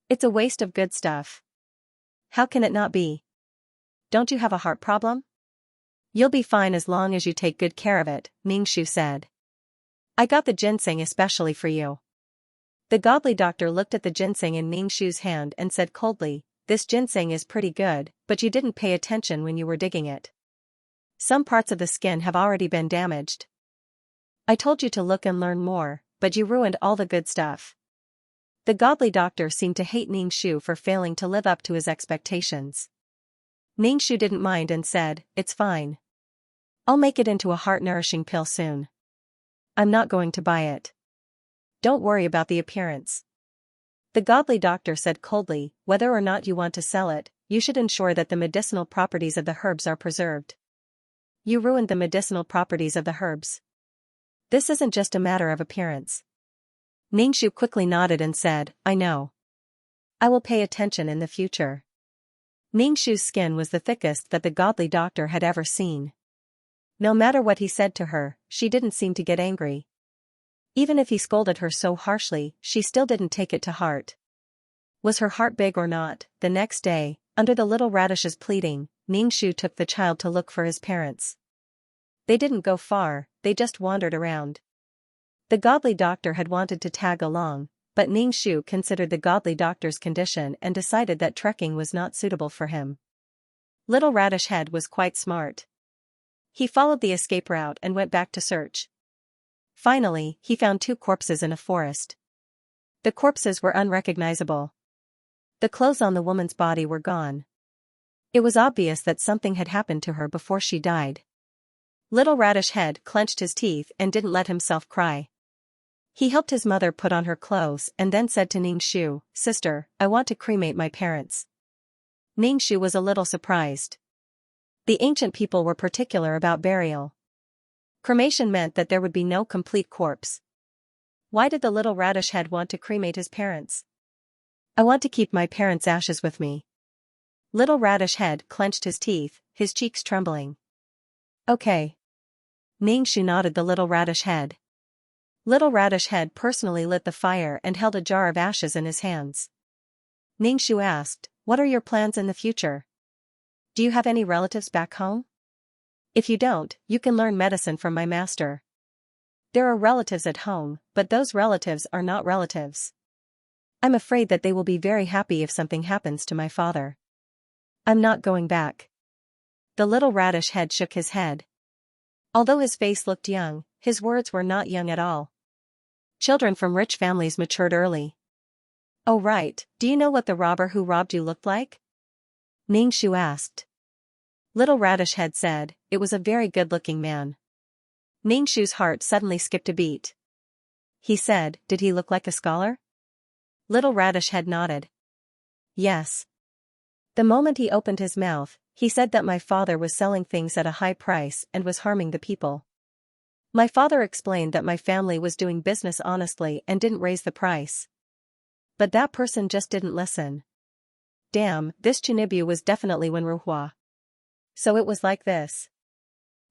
It's a waste of good stuff. How can it not be? Don't you have a heart problem? You'll be fine as long as you take good care of it, Xianxia said. I got the ginseng especially for you. The godly doctor looked at the ginseng in Xianxia's hand and said coldly, This ginseng is pretty good, but you didn't pay attention when you were digging it. Some parts of the skin have already been damaged. I told you to look and learn more, but you ruined all the good stuff. The godly doctor seemed to hate Xianxia for failing to live up to his expectations. Xianxia didn't mind and said, It's fine. I'll make it into a heart-nourishing pill soon. I'm not going to buy it. Don't worry about the appearance. The godly doctor said coldly, Whether or not you want to sell it, you should ensure that the medicinal properties of the herbs are preserved. You ruined the medicinal properties of the herbs. This isn't just a matter of appearance. Xianxia quickly nodded and said, I know. I will pay attention in the future. Xianxia's skin was the thickest that the godly doctor had ever seen. No matter what he said to her, she didn't seem to get angry. Even if he scolded her so harshly, she still didn't take it to heart. Was her heart big or not? The next day, under the little radish's pleading, Xianxia took the child to look for his parents. They didn't go far, they just wandered around. The godly doctor had wanted to tag along, but Xianxia considered the godly doctor's condition and decided that trekking was not suitable for him. Little Radish Head was quite smart. He followed the escape route and went back to search. Finally, he found 2 corpses in a forest. The corpses were unrecognizable. The clothes on the woman's body were gone. It was obvious that something had happened to her before she died. Little Radish Head clenched his teeth and didn't let himself cry. He helped his mother put on her clothes and then said to Xianxia, "Sister, I want to cremate my parents." Xianxia was a little surprised. The ancient people were particular about burial. Cremation meant that there would be no complete corpse. Why did the little Radish Head want to cremate his parents? "I want to keep my parents' ashes with me." Little Radish Head clenched his teeth, his cheeks trembling. "Okay." Xianxia nodded the little Radish Head. Little Radish Head personally lit the fire and held a jar of ashes in his hands. Xianxia asked, "What are your plans in the future? Do you have any relatives back home? If you don't, you can learn medicine from my master. There are relatives at home, but those relatives are not relatives. I'm afraid that they will be very happy if something happens to my father. I'm not going back." The little Radish Head shook his head. Although his face looked young, his words were not young at all. Children from rich families matured early. "Oh right, do you know what the robber who robbed you looked like?" Xianxia asked. Little Radish Head said, "It was a very good-looking man." Xianxia's heart suddenly skipped a beat. He said, "Did he look like a scholar?" Little Radish Head nodded. "Yes." The moment he opened his mouth, he said that my father was selling things at a high price and was harming the people. My father explained that my family was doing business honestly and didn't raise the price. But that person just didn't listen. Damn, this Chunibu was definitely Wenruhua. So it was like this.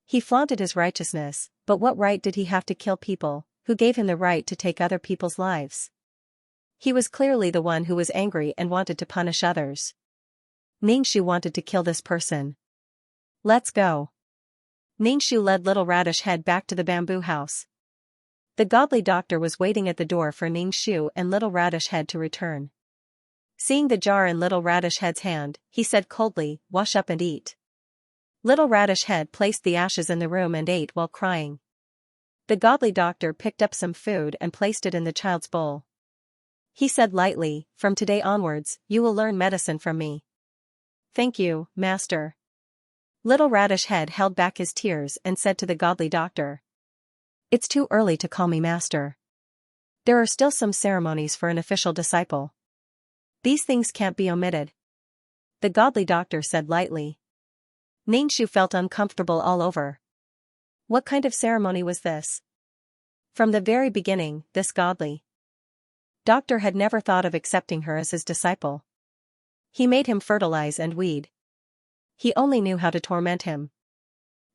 He flaunted his righteousness, but what right did he have to kill people? Who gave him the right to take other people's lives? He was clearly the one who was angry and wanted to punish others. Xianxia wanted to kill this person. "Let's go." Xianxia led Little Radish Head back to the bamboo house. The godly doctor was waiting at the door for Xianxia and Little Radish Head to return. Seeing the jar in Little Radish Head's hand, he said coldly, "Wash up and eat." Little Radish Head placed the ashes in the room and ate while crying. The godly doctor picked up some food and placed it in the child's bowl. He said lightly, "From today onwards, you will learn medicine from me." "Thank you, master." Little Radish Head held back his tears and said to the godly doctor, "It's too early to call me master. There are still some ceremonies for an official disciple. These things can't be omitted." The godly doctor said lightly. Xianxia felt uncomfortable all over. What kind of ceremony was this? From the very beginning, this godly doctor had never thought of accepting her as his disciple. He made him fertilize and weed. He only knew how to torment him.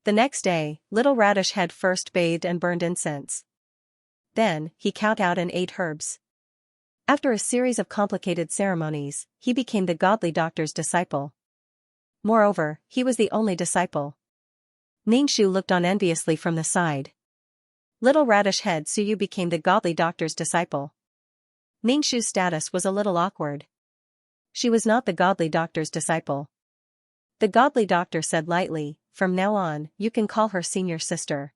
The next day, Little Radish Head first bathed and burned incense. Then, he kowed out and ate herbs. After a series of complicated ceremonies, he became the godly doctor's disciple. Moreover, he was the only disciple. Xianxia looked on enviously from the side. Little Radish Head Suyu became the godly doctor's disciple. Xianxia's status was a little awkward. She was not the godly doctor's disciple. The godly doctor said lightly, "From now on, you can call her senior sister.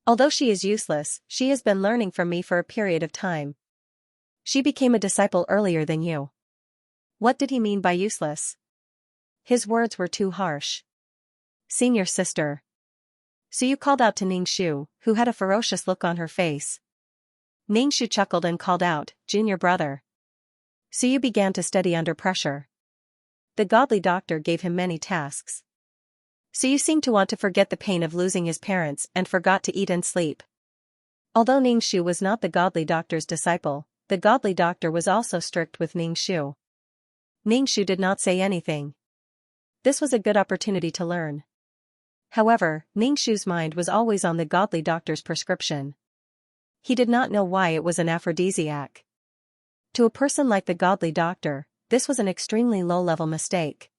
Although she is useless, she has been learning from me for a period of time. She became a disciple earlier than you." What did he mean by useless? His words were too harsh. Senior sister. Suyu called out to Xianxia, who had a ferocious look on her face. Xianxia chuckled and called out, "Junior brother." Suyu began to study under pressure. The godly doctor gave him many tasks. Suyu seemed to want to forget the pain of losing his parents and forgot to eat and sleep. Although Xianxia was not the godly doctor's disciple, the godly doctor was also strict with Xianxia. Xianxia did not say anything. This was a good opportunity to learn. However, Xianxia's mind was always on the godly doctor's prescription. He did not know why it was an aphrodisiac. To a person like the godly doctor, this was an extremely low-level mistake.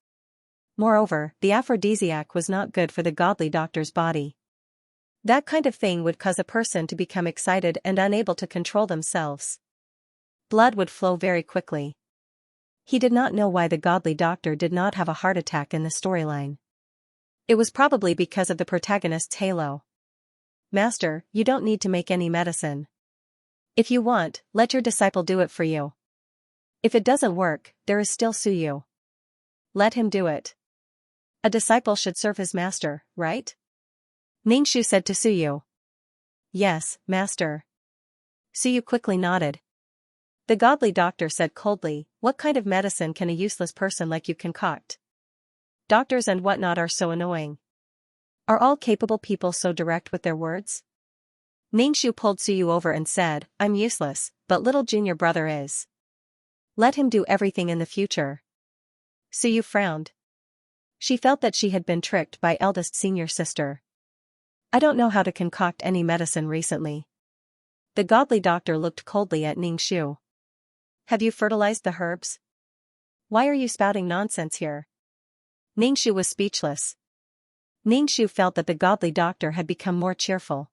Moreover, the aphrodisiac was not good for the godly doctor's body. That kind of thing would cause a person to become excited and unable to control themselves. Blood would flow very quickly. He did not know why the godly doctor did not have a heart attack in the storyline. It was probably because of the protagonist's halo. Master, you don't need to make any medicine. If you want, let your disciple do it for you. If it doesn't work, there is still Suyu. Let him do it. A disciple should serve his master, right? Ningxu said to Suyu. Yes, master. Suyu quickly nodded. The godly doctor said coldly, what kind of medicine can a useless person like you concoct? Doctors and whatnot are so annoying. Are all capable people so direct with their words? Ningxu pulled Suyu over and said, I'm useless, but little junior brother is. Let him do everything in the future. Suyu frowned. She felt that she had been tricked by eldest senior sister. I don't know how to concoct any medicine recently. The godly doctor looked coldly at Ningxu. Have you fertilized the herbs? Why are you spouting nonsense here? Ningxu was speechless. Ningxu felt that the godly doctor had become more cheerful.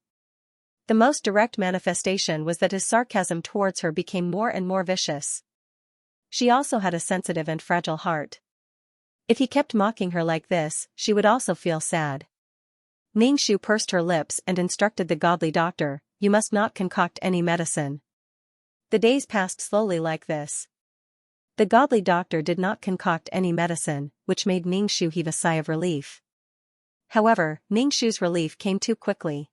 The most direct manifestation was that his sarcasm towards her became more and more vicious. She also had a sensitive and fragile heart. If he kept mocking her like this, she would also feel sad. Ningxu pursed her lips and instructed the godly doctor, you must not concoct any medicine. The days passed slowly like this. The godly doctor did not concoct any medicine, which made Ningxu heave a sigh of relief. However, Ningxu's relief came too quickly.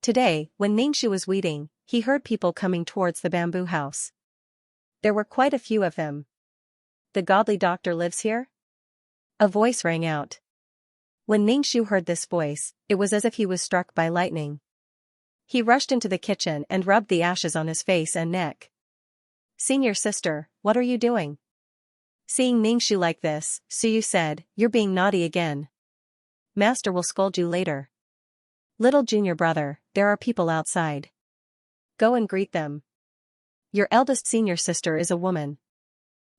Today, when Ningxu was weeding, he heard people coming towards the bamboo house. There were quite a few of them. The godly doctor lives here? A voice rang out. When Ningxu heard this voice, it was as if he was struck by lightning. He rushed into the kitchen and rubbed the ashes on his face and neck. Senior sister, what are you doing? Seeing Ningxu like this, Suyu said, you're being naughty again. Master will scold you later. Little junior brother, there are people outside. Go and greet them. Your eldest senior sister is a woman.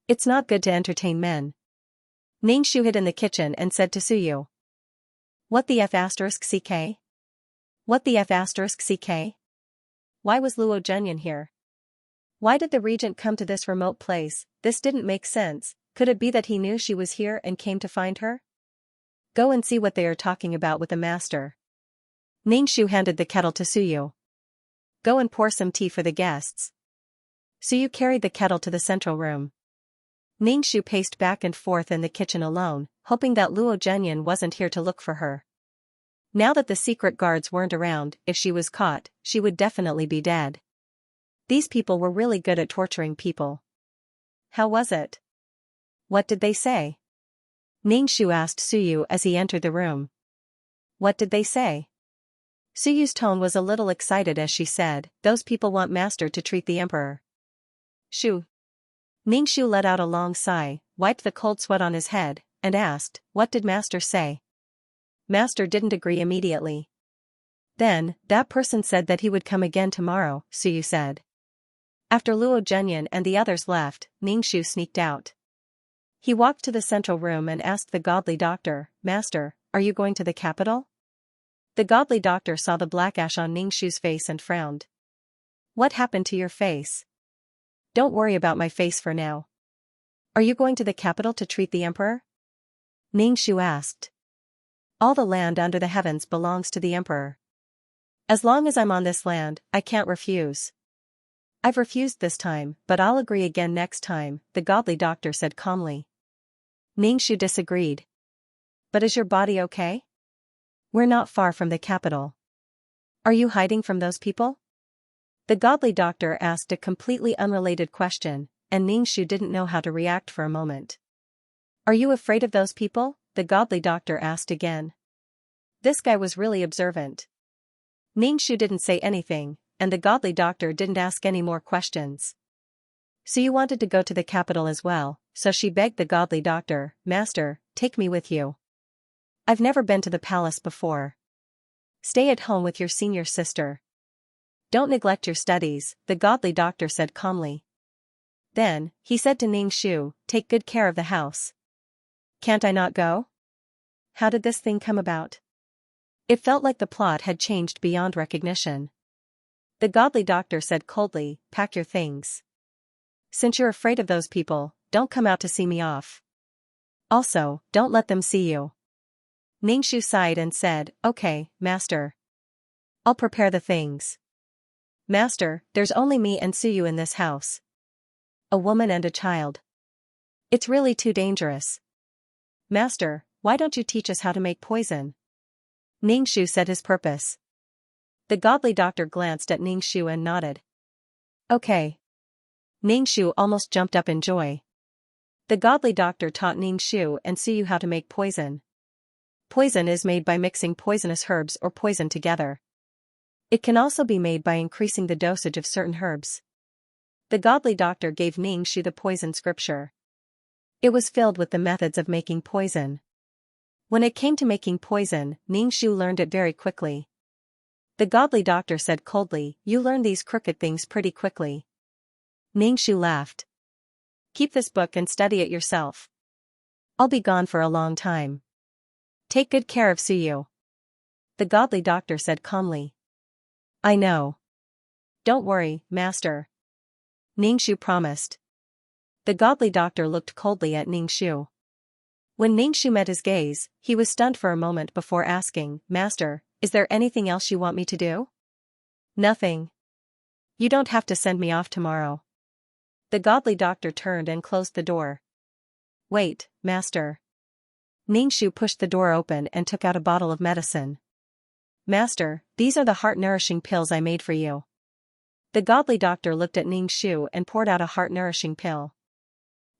It's not good to entertain men. Ningxu hid in the kitchen and said to Suyu. What the F asterisk CK? What the F asterisk CK? Why was Luo Zhenyan here? Why did the regent come to this remote place? This didn't make sense. Could it be that he knew she was here and came to find her? Go and see what they are talking about with the master. Ningxu handed the kettle to Suyu. Go and pour some tea for the guests. Suyu carried the kettle to the central room. Ningxu paced back and forth in the kitchen alone, hoping that Luo Zhenyan wasn't here to look for her. Now that the secret guards weren't around, if she was caught, she would definitely be dead. These people were really good at torturing people. How was it? What did they say? Ningxu asked Suyu as he entered the room. What did they say? Suyu's tone was a little excited as she said, those people want master to treat the emperor. Shu. Ningxu let out a long sigh, wiped the cold sweat on his head, and asked, what did master say? Master didn't agree immediately. Then, that person said that he would come again tomorrow, Suyu said. After Luo Zhenyan and the others left, Ningxu sneaked out. He walked to the central room and asked the godly doctor, Master, are you going to the capital? The godly doctor saw the black ash on Ningxu's face and frowned. What happened to your face? Don't worry about my face for now. Are you going to the capital to treat the emperor? Ningxu asked. All the land under the heavens belongs to the emperor. As long as I'm on this land, I can't refuse. I've refused this time, but I'll agree again next time, the godly doctor said calmly. Ningxu disagreed. But is your body okay? We're not far from the capital. Are you hiding from those people? The godly doctor asked a completely unrelated question, and Ningxu didn't know how to react for a moment. Are you afraid of those people? The godly doctor asked again. This guy was really observant. Ningxu didn't say anything, and the godly doctor didn't ask any more questions. So you wanted to go to the capital as well, so she begged the godly doctor, Master, take me with you. I've never been to the palace before. Stay at home with your senior sister. Don't neglect your studies, the godly doctor said calmly. Then, he said to Ningxu, take good care of the house. Can't I not go? How did this thing come about? It felt like the plot had changed beyond recognition. The godly doctor said coldly, pack your things. Since you're afraid of those people, don't come out to see me off. Also, don't let them see you. Ningxu sighed and said, okay, master. I'll prepare the things. Master, there's only me and Suyu in this house. A woman and a child. It's really too dangerous. Master, why don't you teach us how to make poison? Ningxu said his purpose. The godly doctor glanced at Ningxu and nodded. Okay. Ningxu almost jumped up in joy. The godly doctor taught Ningxu and Suyu how to make poison. Poison is made by mixing poisonous herbs or poison together. It can also be made by increasing the dosage of certain herbs. The godly doctor gave Ningxu the poison scripture. It was filled with the methods of making poison. When it came to making poison, Ningxu learned it very quickly. The godly doctor said coldly, "You learn these crooked things pretty quickly." Ningxu laughed. "Keep this book and study it yourself. I'll be gone for a long time. Take good care of Suyu." The godly doctor said calmly. "I know. Don't worry, master." Ningxu promised. The godly doctor looked coldly at Ningxu. When Ningxu met his gaze, he was stunned for a moment before asking, "Master, is there anything else you want me to do?" "Nothing. You don't have to send me off tomorrow." The godly doctor turned and closed the door. "Wait, master." Ningxu pushed the door open and took out a bottle of medicine. "Master, these are the heart-nourishing pills I made for you." The godly doctor looked at Ningxu and poured out a heart-nourishing pill.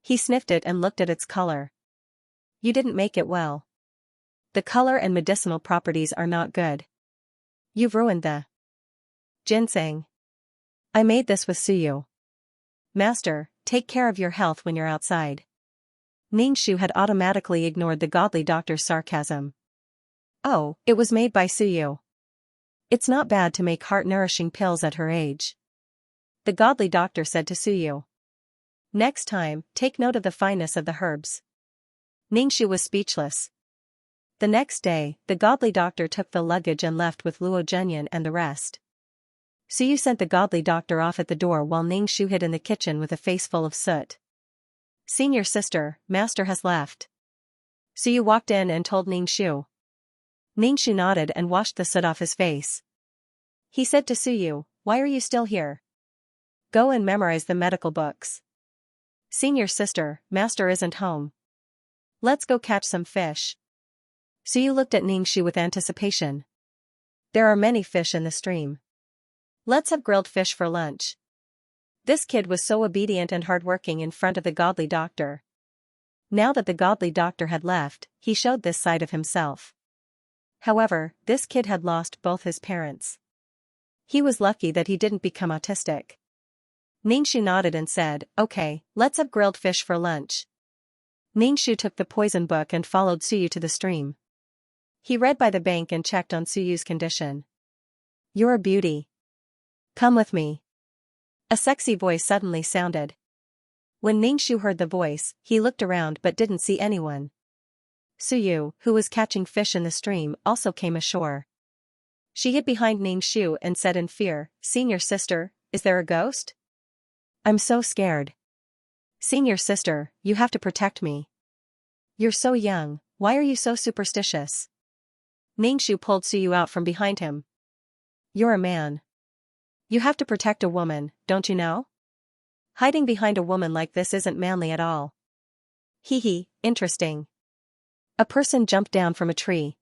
He sniffed it and looked at its color. "You didn't make it well. The color and medicinal properties are not good. You've ruined the ginseng. I made this with Suyu. Master, take care of your health when you're outside." Ningxu had automatically ignored the godly doctor's sarcasm. "Oh, it was made by Suyu. It's not bad to make heart-nourishing pills at her age." The godly doctor said to Suyu. "Next time, take note of the fineness of the herbs." Ningxu was speechless. The next day, the godly doctor took the luggage and left with Luo Zhenyan and the rest. Suyu sent the godly doctor off at the door while Ningxu hid in the kitchen with a face full of soot. "Senior sister, master has left." Suyu walked in and told Ningxu. Ningxu nodded and washed the soot off his face. He said to Suyu, "Why are you still here? Go and memorize the medical books." "Senior sister, master isn't home. Let's go catch some fish." Suyu looked at Ningxu with anticipation. "There are many fish in the stream. Let's have grilled fish for lunch." This kid was so obedient and hardworking in front of the godly doctor. Now that the godly doctor had left, he showed this side of himself. However, this kid had lost both his parents. He was lucky that he didn't become autistic. Ningxu nodded and said, "Okay, let's have grilled fish for lunch." Ningxu took the poison book and followed Suyu to the stream. He read by the bank and checked on Suyu's condition. "You're a beauty. Come with me." A sexy voice suddenly sounded. When Ningxu heard the voice, he looked around but didn't see anyone. Suyu, who was catching fish in the stream, also came ashore. She hid behind Ningxu and said in fear, "Senior sister, is there a ghost? I'm so scared." "Senior sister, you have to protect me. You're so young, why are you so superstitious?" Ningxu pulled Suyu out from behind him. "You're a man. You have to protect a woman, don't you know? Hiding behind a woman like this isn't manly at all." "Hee, interesting." A person jumped down from a tree.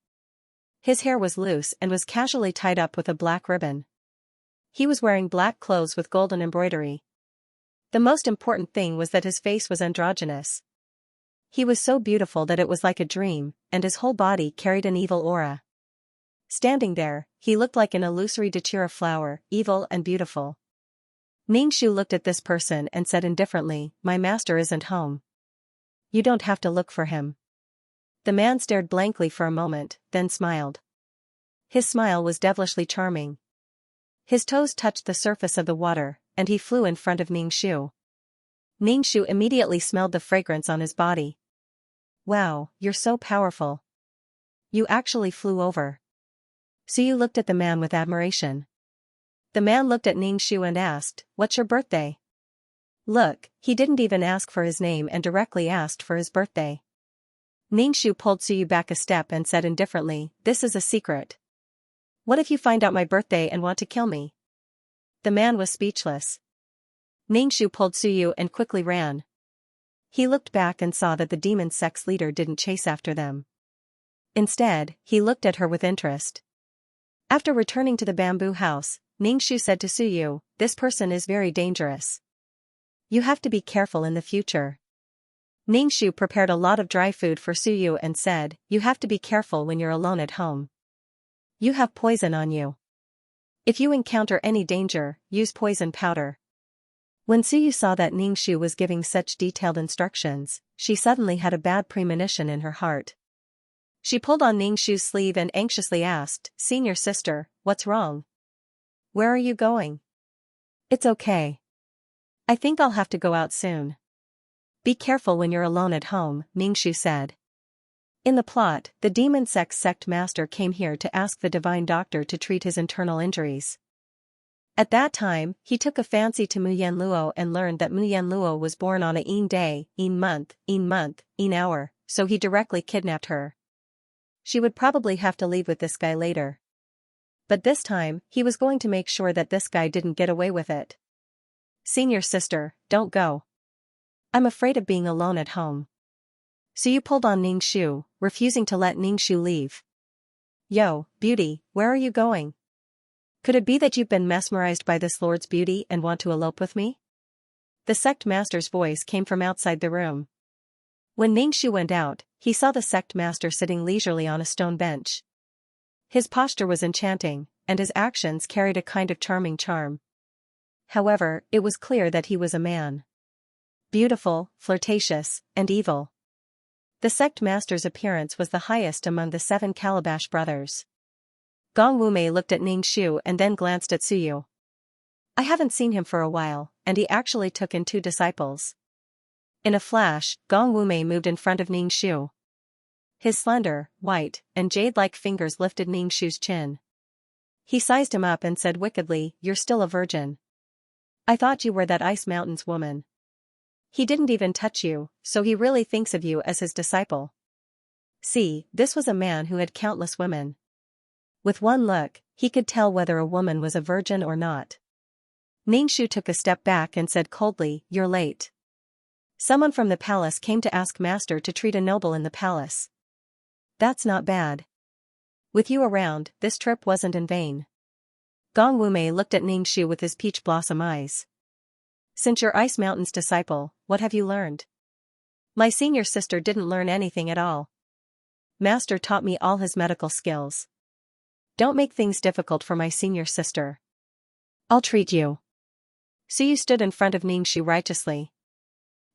His hair was loose and was casually tied up with a black ribbon. He was wearing black clothes with golden embroidery. The most important thing was that his face was androgynous. He was so beautiful that it was like a dream, and his whole body carried an evil aura. Standing there, he looked like an illusory datura flower, evil and beautiful. Ningxu looked at this person and said indifferently, "My master isn't home. You don't have to look for him." The man stared blankly for a moment, then smiled. His smile was devilishly charming. His toes touched the surface of the water, and he flew in front of Ningxu. Ningxu immediately smelled the fragrance on his body. "Wow, you're so powerful. You actually flew over." Suyu looked at the man with admiration. The man looked at Ningxu and asked, "What's your birthday?" Look, he didn't even ask for his name and directly asked for his birthday. Ningxu pulled Suyu back a step and said indifferently, "This is a secret." What if you find out my birthday and want to kill me? The man was speechless. Ningshu pulled Suyu and quickly ran. He looked back and saw that the demon sex leader didn't chase after them. Instead, he looked at her with interest. After returning to the bamboo house, Ningshu said to Suyu, "This person is very dangerous. You have to be careful in the future." Ningshu prepared a lot of dry food for Suyu and said, "You have to be careful when you're alone at home. You have poison on you. If you encounter any danger, use poison powder." When Suyu saw that Ningshu was giving such detailed instructions, she suddenly had a bad premonition in her heart. She pulled on Ningshu's sleeve and anxiously asked, "Senior sister, what's wrong? Where are you going?" "It's okay. I think I'll have to go out soon." "Be careful when you're alone at home," Ningshu said. In the plot, the demon sex sect master came here to ask the divine doctor to treat his internal injuries. At that time, he took a fancy to Mu Yanluo and learned that Mu Yanluo was born on a Yin day, Yin month, Yin hour, so he directly kidnapped her. She would probably have to leave with this guy later. But this time, he was going to make sure that this guy didn't get away with it. "Senior sister, don't go. I'm afraid of being alone at home." Suyu pulled on Ningshu, refusing to let Ningshu leave. "Yo, beauty, where are you going? Could it be that you've been mesmerized by this lord's beauty and want to elope with me?" The sect master's voice came from outside the room. When Ningshu went out, he saw the sect master sitting leisurely on a stone bench. His posture was enchanting, and his actions carried a kind of charming charm. However, it was clear that he was a man. Beautiful, flirtatious, and evil. The sect master's appearance was the highest among the 7 Calabash brothers. Gong Wumei looked at Ningshu and then glanced at Suyu. I haven't seen him for a while, and he actually took in 2 disciples. In a flash, Gong Wumei moved in front of Ningshu. His slender, white, and jade-like fingers lifted Ningshu's chin. He sized him up and said wickedly, "You're still a virgin. I thought you were that Ice Mountain's woman. He didn't even touch you, so he really thinks of you as his disciple." See, this was a man who had countless women. With one look, he could tell whether a woman was a virgin or not. Ningshu took a step back and said coldly, "You're late. Someone from the palace came to ask Master to treat a noble in the palace. That's not bad. With you around, this trip wasn't in vain." Gong Wumei looked at Ningshu with his peach blossom eyes. "Since you're Ice Mountain's disciple, what have you learned?" "My senior sister didn't learn anything at all. Master taught me all his medical skills. Don't make things difficult for my senior sister. I'll treat you." Suyu stood in front of Ningshu righteously.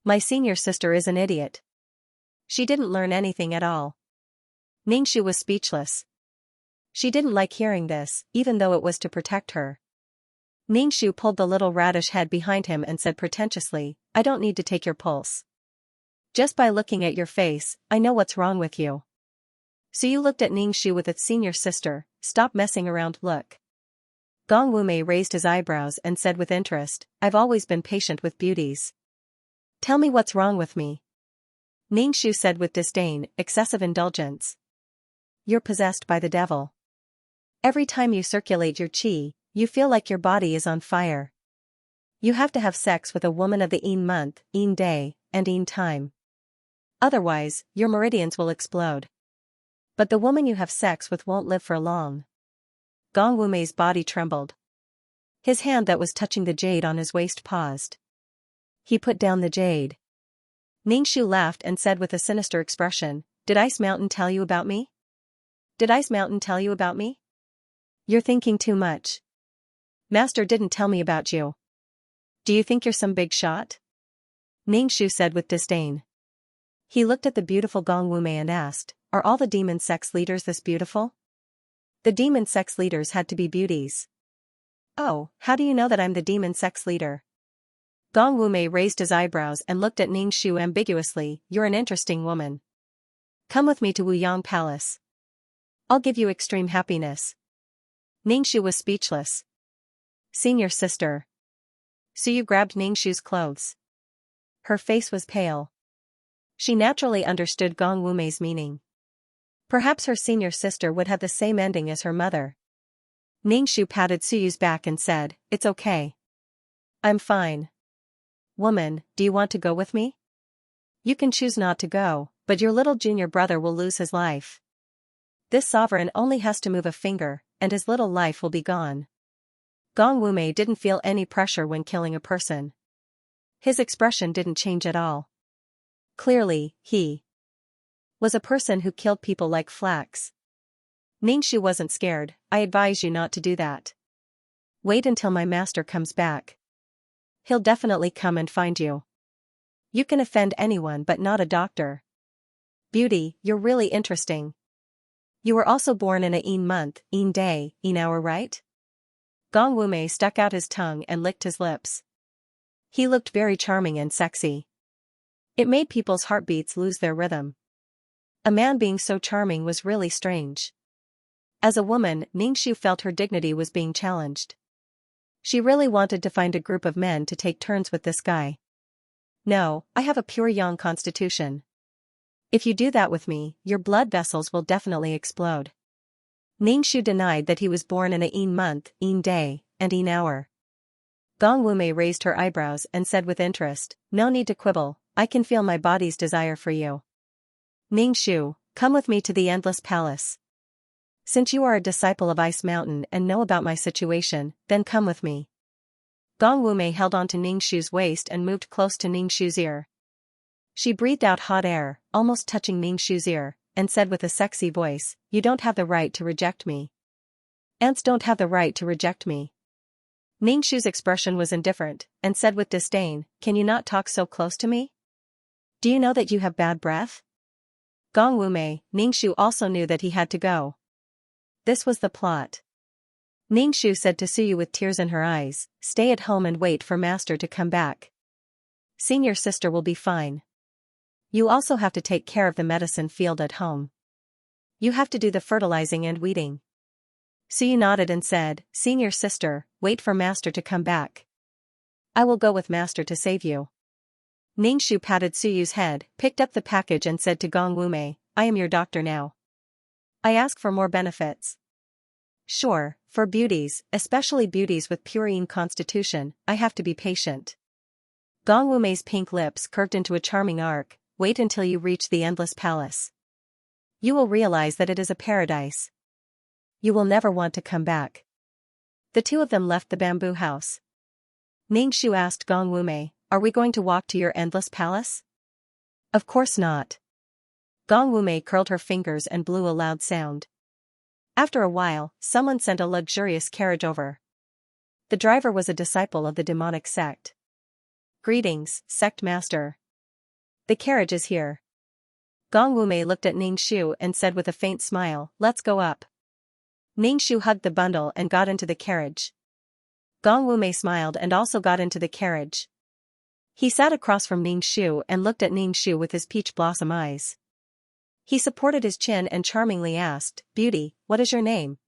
"My senior sister is an idiot. She didn't learn anything at all." Ningshu was speechless. She didn't like hearing this, even though it was to protect her. Ningshu pulled the little radish head behind him and said pretentiously, "I don't need to take your pulse. Just by looking at your face, I know what's wrong with you." Suyu looked at Ningshu with its senior sister, "Stop messing around, look." Gong Wumei raised his eyebrows and said with interest, "I've always been patient with beauties. Tell me what's wrong with me." Ningshu said with disdain, "Excessive indulgence. You're possessed by the devil. Every time you circulate your qi, you feel like your body is on fire. You have to have sex with a woman of the Yin month, Yin day, and Yin time. Otherwise, your meridians will explode. But the woman you have sex with won't live for long." Gong Wumei's body trembled. His hand that was touching the jade on his waist paused. He put down the jade. Ningshu laughed and said with a sinister expression, "Did Ice Mountain tell you about me? Did Ice Mountain tell you about me? You're thinking too much. Master didn't tell me about you. Do you think you're some big shot?" Ningshu said with disdain. He looked at the beautiful Gong Wumei and asked, "Are all the demon sex leaders this beautiful?" The demon sex leaders had to be beauties. "Oh, how do you know that I'm the demon sex leader?" Gong Wumei raised his eyebrows and looked at Ningshu ambiguously, "You're an interesting woman. Come with me to Wuyang Palace. I'll give you extreme happiness." Ningshu was speechless. "Senior sister." Suyu grabbed Ningshu's clothes. Her face was pale. She naturally understood Gong Wumei's meaning. Perhaps her senior sister would have the same ending as her mother. Ningshu patted Suyu's back and said, "It's okay. I'm fine. Woman, do you want to go with me? You can choose not to go, but your little junior brother will lose his life. This sovereign only has to move a finger, and his little life will be gone." Gong Wumei didn't feel any pressure when killing a person. His expression didn't change at all. Clearly, he was a person who killed people like flax. Ningshu wasn't scared. "I advise you not to do that. Wait until my master comes back. He'll definitely come and find you. You can offend anyone but not a doctor. Beauty, you're really interesting. You were also born in a Een month, Een day, Een hour, right?" Gong Wumei stuck out his tongue and licked his lips. He looked very charming and sexy. It made people's heartbeats lose their rhythm. A man being so charming was really strange. As a woman, Ningshu felt her dignity was being challenged. She really wanted to find a group of men to take turns with this guy. "No, I have a pure yang constitution. If you do that with me, your blood vessels will definitely explode." Ningshu denied that he was born in a Een month, Een day, and Een hour. Gong Wumei raised her eyebrows and said with interest, "No need to quibble, I can feel my body's desire for you. Ningshu, come with me to the Endless Palace. Since you are a disciple of Ice Mountain and know about my situation, then come with me." Gong Wumei held on to Ningshu's waist and moved close to Ningshu's ear. She breathed out hot air, almost touching Ningshu's ear, and said with a sexy voice, "You don't have the right to reject me. Ants don't have the right to reject me." Ningshu's expression was indifferent, and said with disdain, "Can you not talk so close to me? Do you know that you have bad breath?" Gong Wumei, Ningshu also knew that he had to go. This was the plot. Ningshu said to Suyu with tears in her eyes, "Stay at home and wait for master to come back. Senior sister will be fine. You also have to take care of the medicine field at home. You have to do the fertilizing and weeding." Suyu nodded and said, "Senior sister, wait for master to come back. I will go with master to save you." Ningshu patted Suyu's head, picked up the package and said to Gong Wumei, "I am your doctor now. I ask for more benefits." "Sure, for beauties, especially beauties with purine constitution, I have to be patient." Gong Wumei's pink lips curved into a charming arc. "Wait until you reach the Endless Palace. You will realize that it is a paradise. You will never want to come back." The two of them left the bamboo house. Ningshu asked Gong Wumei, "Are we going to walk to your Endless Palace?" "Of course not." Gong Wumei curled her fingers and blew a loud sound. After a while, someone sent a luxurious carriage over. The driver was a disciple of the demonic sect. "Greetings, sect master. The carriage is here." Gong Wumei looked at Ningshu and said with a faint smile, "Let's go up." Ningshu hugged the bundle and got into the carriage. Gong Wumei smiled and also got into the carriage. He sat across from Ningshu and looked at Ningshu with his peach blossom eyes. He supported his chin and charmingly asked, "Beauty, what is your name?"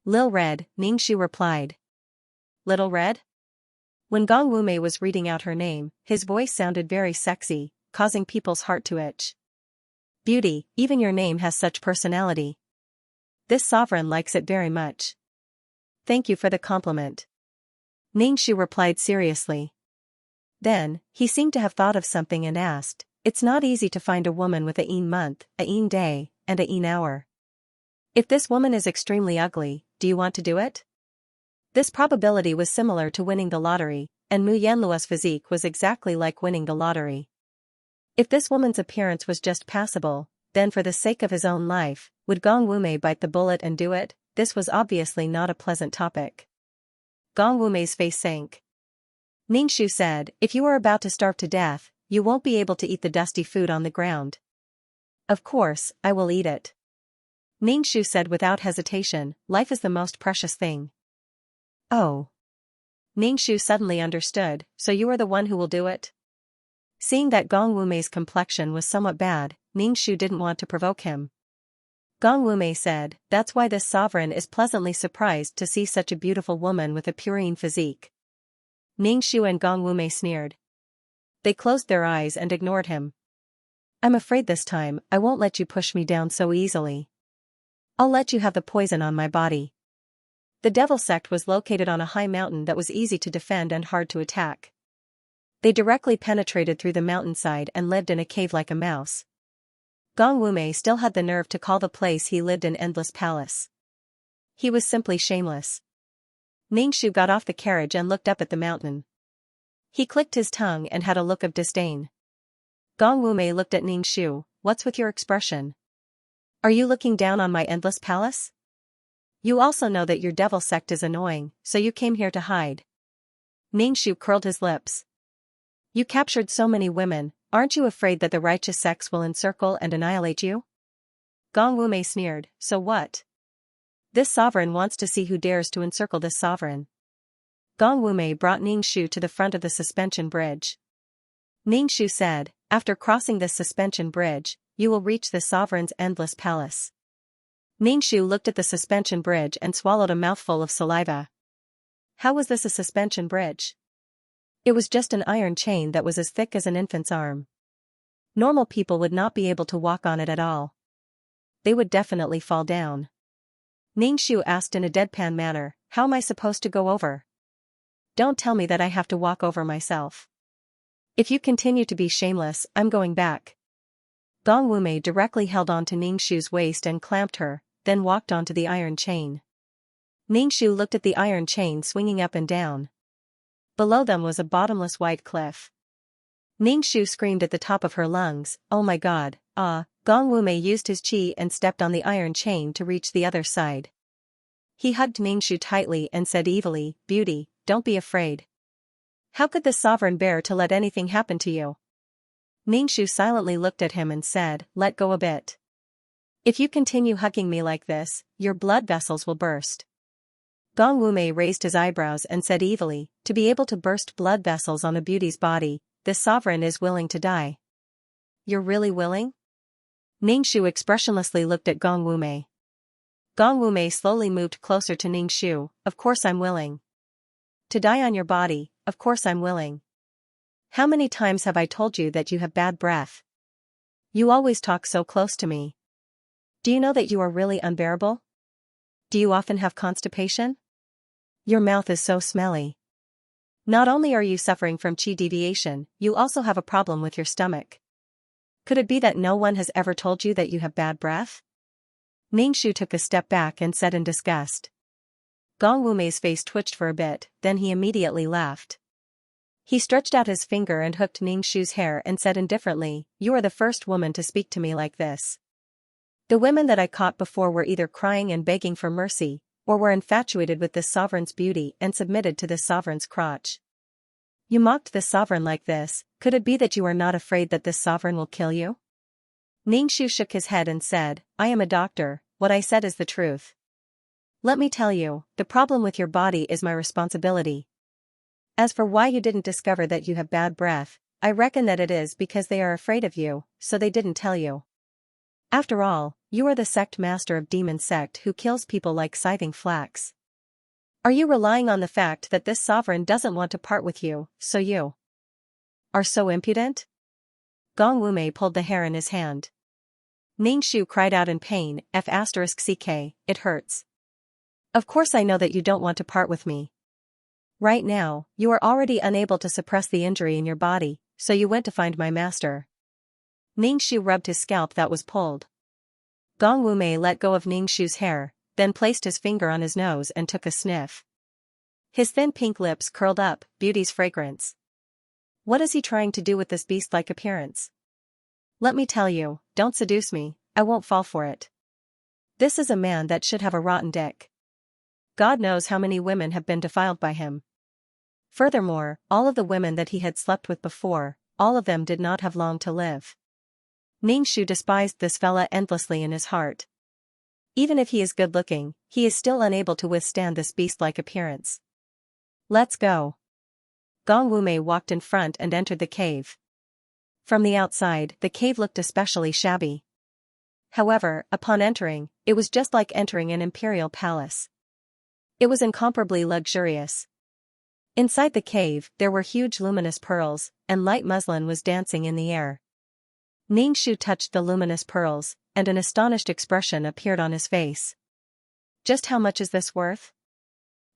"Lil Red," Ningshu replied. "Little Red?" When Gong Wumei was reading out her name, his voice sounded very sexy, causing people's heart to itch. "Beauty, even your name has such personality. This sovereign likes it very much." "Thank you for the compliment," Ningshu replied seriously. Then, he seemed to have thought of something and asked, "It's not easy to find a woman with a Een month, a Een day, and a Een hour. If this woman is extremely ugly, do you want to do it?" This probability was similar to winning the lottery, and Mu Yanlua's physique was exactly like winning the lottery. If this woman's appearance was just passable, then for the sake of his own life, would Gong Wumei bite the bullet and do it? This was obviously not a pleasant topic. Gong Wumei's face sank. Ningshu said, "If you are about to starve to death, you won't be able to eat the dusty food on the ground." "Of course, I will eat it." Ningshu said without hesitation, "Life is the most precious thing." "Oh." Ningshu suddenly understood, "So you are the one who will do it?" Seeing that Gong Wumei's complexion was somewhat bad, Ningshu didn't want to provoke him. Gong Wumei said, "That's why this sovereign is pleasantly surprised to see such a beautiful woman with a purine physique." Ningshu and Gong Wumei sneered. They closed their eyes and ignored him. "I'm afraid this time, I won't let you push me down so easily. I'll let you have the poison on my body." The devil sect was located on a high mountain that was easy to defend and hard to attack. They directly penetrated through the mountainside and lived in a cave like a mouse. Gong Wumei still had the nerve to call the place he lived an endless palace. He was simply shameless. Ningxu got off the carriage and looked up at the mountain. He clicked his tongue and had a look of disdain. Gong Wumei looked at Ningxu. What's with your expression? Are you looking down on my endless palace? You also know that your devil sect is annoying, so you came here to hide. Ningxu curled his lips. You captured so many women, aren't you afraid that the righteous sects will encircle and annihilate you? Gong Wumei sneered, so what? This sovereign wants to see who dares to encircle this sovereign. Gong Wumei brought Ningxu to the front of the suspension bridge. Ningxu said, after crossing this suspension bridge, you will reach the sovereign's endless palace. Ningxu looked at the suspension bridge and swallowed a mouthful of saliva. How was this a suspension bridge? It was just an iron chain that was as thick as an infant's arm. Normal people would not be able to walk on it at all. They would definitely fall down. Ningxu asked in a deadpan manner, how am I supposed to go over? Don't tell me that I have to walk over myself. If you continue to be shameless, I'm going back. Gong Wumei directly held on to Ningxu's waist and clamped her, then walked onto the iron chain. Ningxu looked at the iron chain swinging up and down. Below them was a bottomless white cliff. Ningxu screamed at the top of her lungs, oh my god, ah! Gong Wumei used his qi and stepped on the iron chain to reach the other side. He hugged Ningxu tightly and said evilly, beauty, don't be afraid. How could the sovereign bear to let anything happen to you? Ningxu silently looked at him and said, let go a bit. If you continue hugging me like this, your blood vessels will burst. Gong Wumei raised his eyebrows and said evilly, to be able to burst blood vessels on a beauty's body, this sovereign is willing to die. You're really willing? Ningxu expressionlessly looked at Gong Wumei. Gong Wumei slowly moved closer to Ningxu, of course I'm willing. To die on your body, of course I'm willing. How many times have I told you that you have bad breath? You always talk so close to me. Do you know that you are really unbearable? Do you often have constipation? Your mouth is so smelly. Not only are you suffering from qi deviation, you also have a problem with your stomach. Could it be that no one has ever told you that you have bad breath? Ningxu took a step back and said in disgust. Gong Wumei's face twitched for a bit, then he immediately laughed. He stretched out his finger and hooked Ningxu's hair and said indifferently, you are the first woman to speak to me like this. The women that I caught before were either crying and begging for mercy, or were infatuated with this sovereign's beauty and submitted to this sovereign's crotch. You mocked this sovereign like this, could it be that you are not afraid that this sovereign will kill you? Ningxu shook his head and said, I am a doctor, what I said is the truth. Let me tell you, the problem with your body is my responsibility. As for why you didn't discover that you have bad breath, I reckon that it is because they are afraid of you, so they didn't tell you. After all, you are the sect master of demon sect who kills people like scything flax. Are you relying on the fact that this sovereign doesn't want to part with you, so you are so impudent? Gong Wumei pulled the hair in his hand. Ningxu cried out in pain, F***ck, it hurts. Of course I know that you don't want to part with me. Right now, you are already unable to suppress the injury in your body, so you went to find my master. Ningxu rubbed his scalp that was pulled. Gong Wumei let go of Ningxu's hair, then placed his finger on his nose and took a sniff. His thin pink lips curled up, beauty's fragrance. What is he trying to do with this beast-like appearance? Let me tell you, don't seduce me, I won't fall for it. This is a man that should have a rotten dick. God knows how many women have been defiled by him. Furthermore, all of the women that he had slept with before, all of them did not have long to live. Ningxu despised this fella endlessly in his heart. Even if he is good-looking, he is still unable to withstand this beast-like appearance. Let's go. Gong Wumei walked in front and entered the cave. From the outside, the cave looked especially shabby. However, upon entering, it was just like entering an imperial palace. It was incomparably luxurious. Inside the cave, there were huge luminous pearls, and light muslin was dancing in the air. Ningxu touched the luminous pearls, and an astonished expression appeared on his face. Just how much is this worth?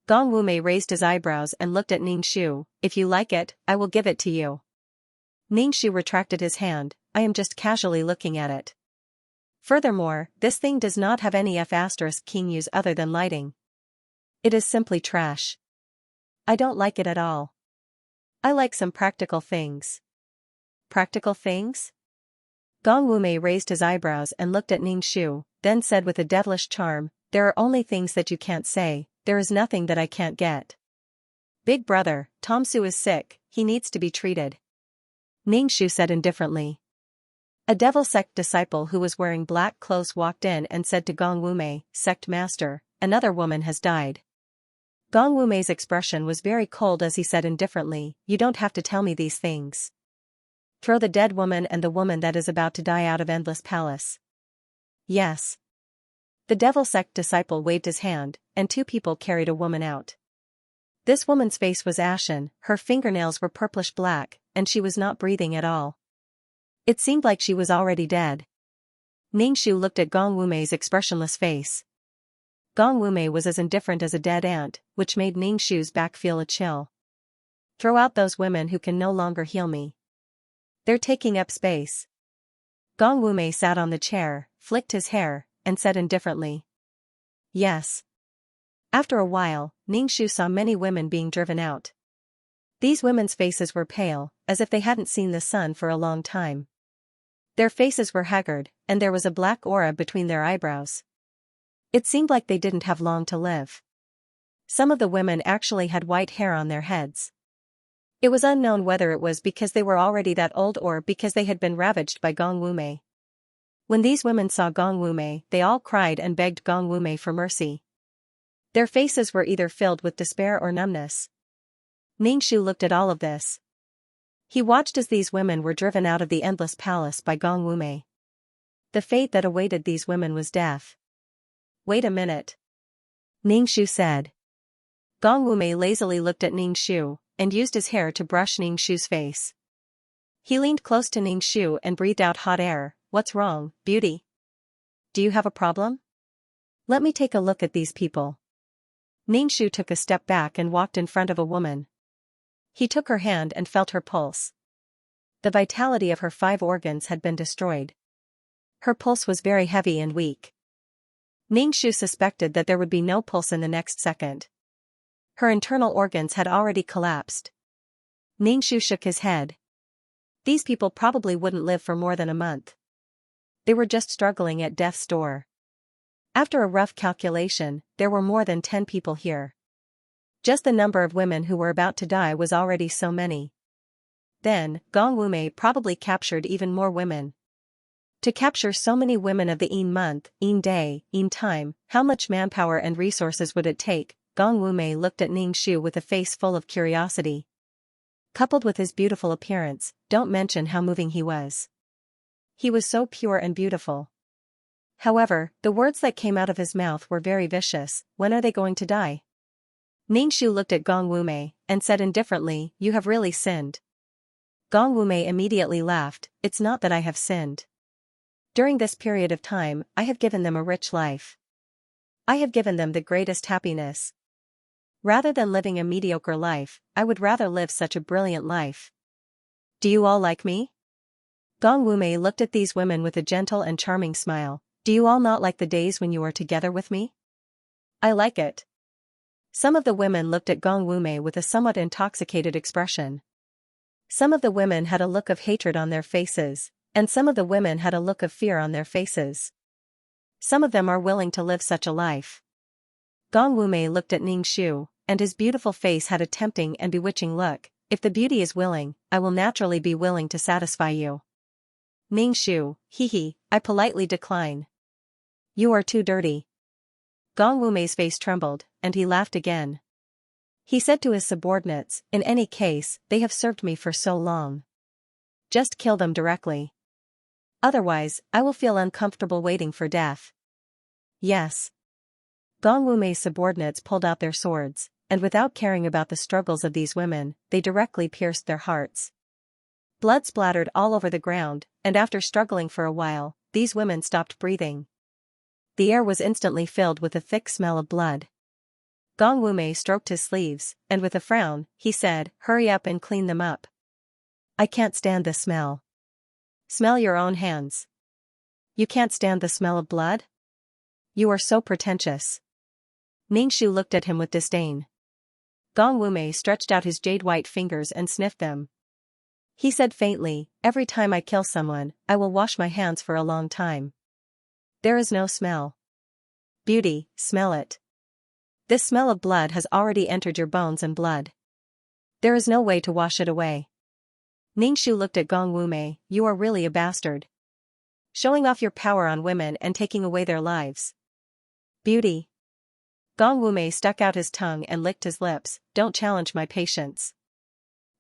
Gong Wumei raised his eyebrows and looked at Ningxu. If you like it, I will give it to you. Ningxu retracted his hand. I am just casually looking at it. Furthermore, this thing does not have any F*king use other than lighting. It is simply trash. I don't like it at all. I like some practical things. Practical things? Gong Wumei raised his eyebrows and looked at Ningxu, then said with a devilish charm, there are only things that you can't say, there is nothing that I can't get. Big brother, Tomsu is sick, he needs to be treated. Ningxu said indifferently. A devil sect disciple who was wearing black clothes walked in and said to Gong Wumei, Sect Master, another woman has died. Gong Wumei's expression was very cold as he said indifferently, you don't have to tell me these things. Throw the dead woman and the woman that is about to die out of Endless Palace. Yes. The devil sect disciple waved his hand, and two people carried a woman out. This woman's face was ashen, her fingernails were purplish black, and she was not breathing at all. It seemed like she was already dead. Ningxu looked at Gong Wumei's expressionless face. Gong Wumei was as indifferent as a dead ant, which made Ningxu's back feel a chill. Throw out those women who can no longer heal me. They're taking up space. Gong Wumei sat on the chair, flicked his hair, and said indifferently. Yes. After a while, Ningxu saw many women being driven out. These women's faces were pale, as if they hadn't seen the sun for a long time. Their faces were haggard, and there was a black aura between their eyebrows. It seemed like they didn't have long to live. Some of the women actually had white hair on their heads. It was unknown whether it was because they were already that old or because they had been ravaged by Gong Wumei. When these women saw Gong Wumei, they all cried and begged Gong Wumei for mercy. Their faces were either filled with despair or numbness. Ningxu looked at all of this. He watched as these women were driven out of the Endless Palace by Gong Wumei. The fate that awaited these women was death. Wait a minute. Ningxu said. Gong Wumei lazily looked at Ningxu, and used his hair to brush Ningxu's face. He leaned close to Ningxu and breathed out hot air. What's wrong, beauty? Do you have a problem? Let me take a look at these people. Ningxu took a step back and walked in front of a woman. He took her hand and felt her pulse. The vitality of her 5 organs had been destroyed. Her pulse was very heavy and weak. Ningxu suspected that there would be no pulse in the next second. Her internal organs had already collapsed. Ningxu shook his head. These people probably wouldn't live for more than a month. They were just struggling at death's door. After a rough calculation, there were more than 10 people here. Just the number of women who were about to die was already so many. Then, Gong Wumei probably captured even more women. To capture so many women of the month, day, time, how much manpower and resources would it take? Gong Wumei looked at Ningxu with a face full of curiosity. Coupled with his beautiful appearance, don't mention how moving he was. He was so pure and beautiful. However, the words that came out of his mouth were very vicious. When are they going to die? Ningxu looked at Gong Wumei, and said indifferently, you have really sinned. Gong Wumei immediately laughed, it's not that I have sinned. During this period of time, I have given them a rich life. I have given them the greatest happiness. Rather than living a mediocre life, I would rather live such a brilliant life. Do you all like me? Gong Wumei looked at these women with a gentle and charming smile. Do you all not like the days when you are together with me? I like it. Some of the women looked at Gong Wumei with a somewhat intoxicated expression. Some of the women had a look of hatred on their faces, and some of the women had a look of fear on their faces. Some of them are willing to live such a life. Gong Wumei looked at Ningxu, and his beautiful face had a tempting and bewitching look. If the beauty is willing, I will naturally be willing to satisfy you. Ningxu, hee, I politely decline. You are too dirty. Gong Wumei's face trembled, and he laughed again. He said to his subordinates, in any case, they have served me for so long. Just kill them directly. Otherwise, I will feel uncomfortable waiting for death. Yes. Gong Wumei's subordinates pulled out their swords, and without caring about the struggles of these women, they directly pierced their hearts. Blood splattered all over the ground, and after struggling for a while, these women stopped breathing. The air was instantly filled with a thick smell of blood. Gong Wumei stroked his sleeves, and with a frown, he said, "Hurry up and clean them up. I can't stand the smell." "Smell your own hands. You can't stand the smell of blood? You are so pretentious." Ningxu looked at him with disdain. Gong Wumei stretched out his jade-white fingers and sniffed them. He said faintly, "Every time I kill someone, I will wash my hands for a long time. There is no smell. Beauty, smell it. This smell of blood has already entered your bones and blood. There is no way to wash it away." Ningxu looked at Gong Wumei. "You are really a bastard. Showing off your power on women and taking away their lives. Beauty." Gong Wumei stuck out his tongue and licked his lips. "Don't challenge my patience.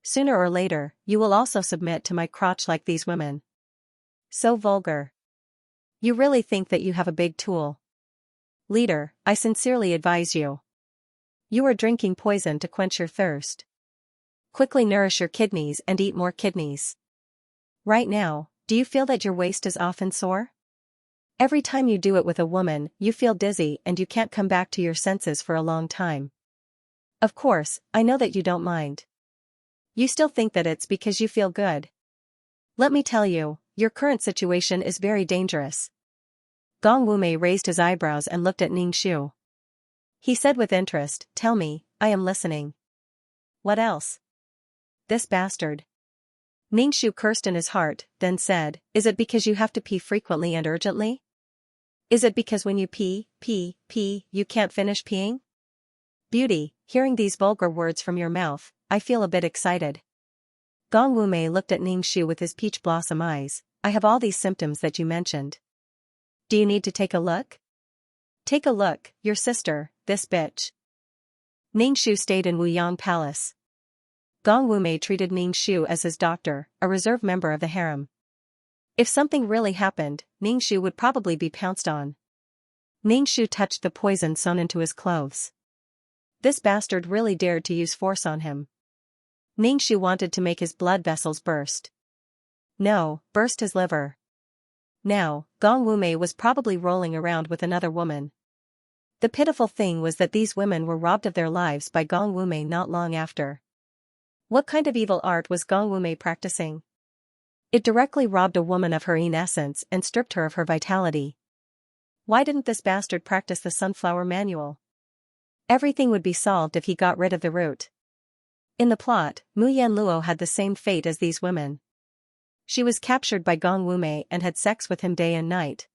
Sooner or later, you will also submit to my crotch like these women. So vulgar. You really think that you have a big tool? Leader, I sincerely advise you. You are drinking poison to quench your thirst. Quickly nourish your kidneys and eat more kidneys. Right now, do you feel that your waist is often sore? Every time you do it with a woman, you feel dizzy and you can't come back to your senses for a long time. Of course, I know that you don't mind. You still think that it's because you feel good. Let me tell you, your current situation is very dangerous." Gong Wumei raised his eyebrows and looked at Ningxu. He said with interest, "Tell me, I am listening. What else?" "This bastard." Ningxu cursed in his heart, then said, "Is it because you have to pee frequently and urgently? Is it because when you pee, you can't finish peeing? Beauty, hearing these vulgar words from your mouth, I feel a bit excited." Gong Wumei looked at Ningxu with his peach blossom eyes. "I have all these symptoms that you mentioned. Do you need to take a look?" "Take a look, your sister, this bitch." Ningxu stayed in Wuyang Palace. Gong Wumei treated Ningxu as his doctor, a reserve member of the harem. If something really happened, Ningxu would probably be pounced on. Ningxu touched the poison sewn into his clothes. This bastard really dared to use force on him. Ningxu wanted to make his blood vessels burst. No, burst his liver. Now, Gong Wumei was probably rolling around with another woman. The pitiful thing was that these women were robbed of their lives by Gong Wumei not long after. What kind of evil art was Gong Wumei practicing? It directly robbed a woman of her essence and stripped her of her vitality. Why didn't this bastard practice the sunflower manual? Everything would be solved if he got rid of the root. In the plot, Mu Yanluo had the same fate as these women. She was captured by Gong Wumei and had sex with him day and night.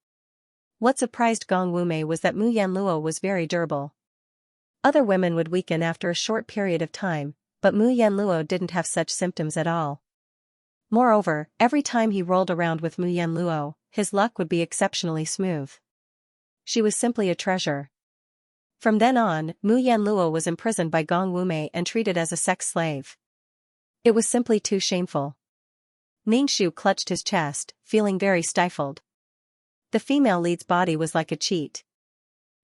What surprised Gong Wumei was that Mu Yanluo was very durable. Other women would weaken after a short period of time, but Mu Yanluo didn't have such symptoms at all. Moreover, every time he rolled around with Mu Yanluo, his luck would be exceptionally smooth. She was simply a treasure. From then on, Mu Yanluo was imprisoned by Gong Wumei and treated as a sex slave. It was simply too shameful. Ningxu clutched his chest, feeling very stifled. The female lead's body was like a cheat.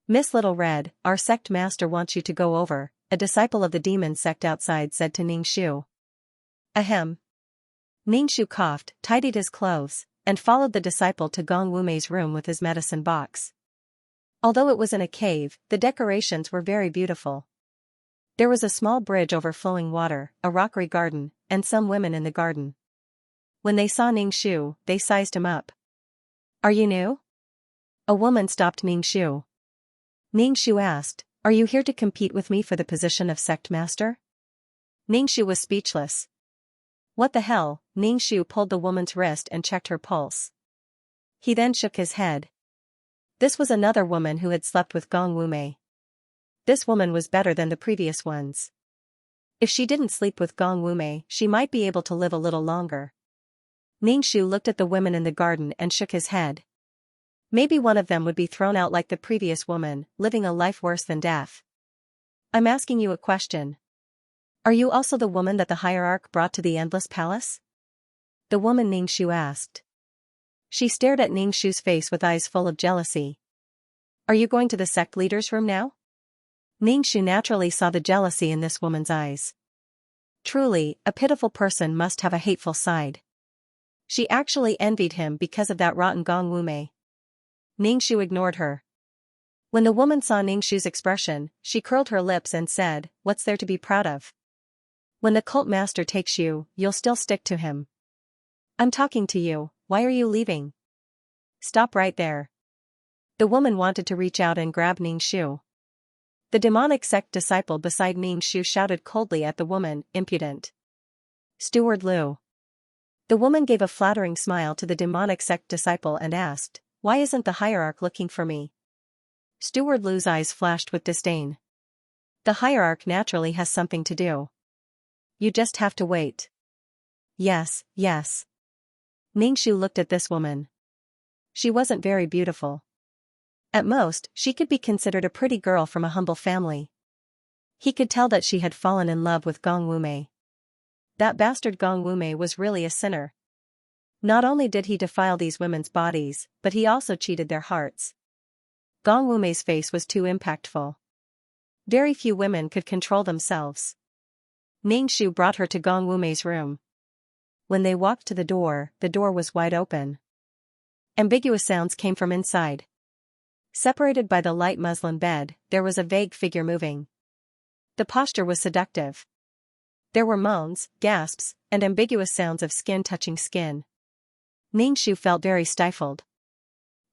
"Miss Little Red, our sect master wants you to go over," a disciple of the demon sect outside said to Ningxu. Ahem. Ningxu coughed, tidied his clothes, and followed the disciple to Gong Wumei's room with his medicine box. Although it was in a cave, the decorations were very beautiful. There was a small bridge over flowing water, a rockery garden, and some women in the garden. When they saw Ningxu, they sized him up. "Are you new?" A woman stopped Ningxu. Ningxu asked, "Are you here to compete with me for the position of sect master?" Ningxu was speechless. What the hell? Ningxu pulled the woman's wrist and checked her pulse. He then shook his head. This was another woman who had slept with Gong Wumei. This woman was better than the previous ones. If she didn't sleep with Gong Wumei, she might be able to live a little longer. Ningxu looked at the women in the garden and shook his head. Maybe one of them would be thrown out like the previous woman, living a life worse than death. "I'm asking you a question. Are you also the woman that the hierarch brought to the Endless Palace?" The woman Ningxu asked. She stared at Ningxu's face with eyes full of jealousy. "Are you going to the sect leader's room now?" Ningxu naturally saw the jealousy in this woman's eyes. Truly, a pitiful person must have a hateful side. She actually envied him because of that rotten Gong Wumei. Ningxu ignored her. When the woman saw Ningshu's expression, she curled her lips and said, "What's there to be proud of? When the cult master takes you, you'll still stick to him. I'm talking to you, why are you leaving? Stop right there." The woman wanted to reach out and grab Ningshu. The demonic sect disciple beside Ningshu shouted coldly at the woman, "Impudent. Steward Lu." The woman gave a flattering smile to the demonic sect disciple and asked, "Why isn't the hierarch looking for me?" Steward Lu's eyes flashed with disdain. "The hierarch naturally has something to do. You just have to wait." "Yes, yes." Ningshu looked at this woman. She wasn't very beautiful. At most, she could be considered a pretty girl from a humble family. He could tell that she had fallen in love with Gong Wumei. That bastard Gong Wumei was really a sinner. Not only did he defile these women's bodies, but he also cheated their hearts. Gong Wumei's face was too impactful. Very few women could control themselves. Ningshu brought her to Gong Wumei's room. When they walked to the door was wide open. Ambiguous sounds came from inside. Separated by the light muslin bed, there was a vague figure moving. The posture was seductive. There were moans, gasps, and ambiguous sounds of skin touching skin. Ningshu felt very stifled.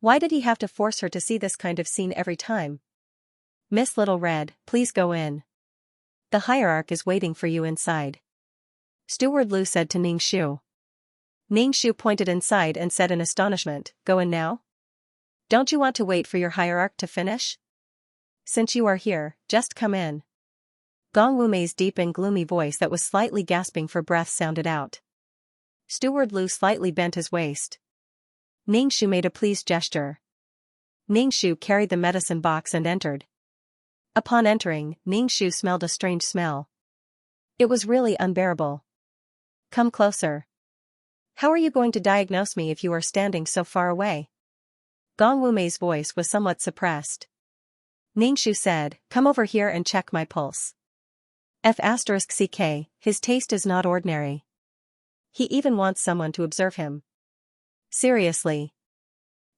Why did he have to force her to see this kind of scene every time? "Miss Little Red, please go in. The hierarch is waiting for you inside," Steward Lu said to Ningshu. Ningshu pointed inside and said in astonishment, "Go in now? Don't you want to wait for your hierarch to finish? Since you are here, just come in." Gong Wumei's deep and gloomy voice that was slightly gasping for breath sounded out. Steward Lu slightly bent his waist. Ningshu made a pleased gesture. Ningshu carried the medicine box and entered. Upon entering, Ningshu smelled a strange smell. It was really unbearable. "Come closer. How are you going to diagnose me if you are standing so far away?" Gong Wumei's voice was somewhat suppressed. Ningshu said, "Come over here and check my pulse." F***ck, his taste is not ordinary. He even wants someone to observe him. Seriously.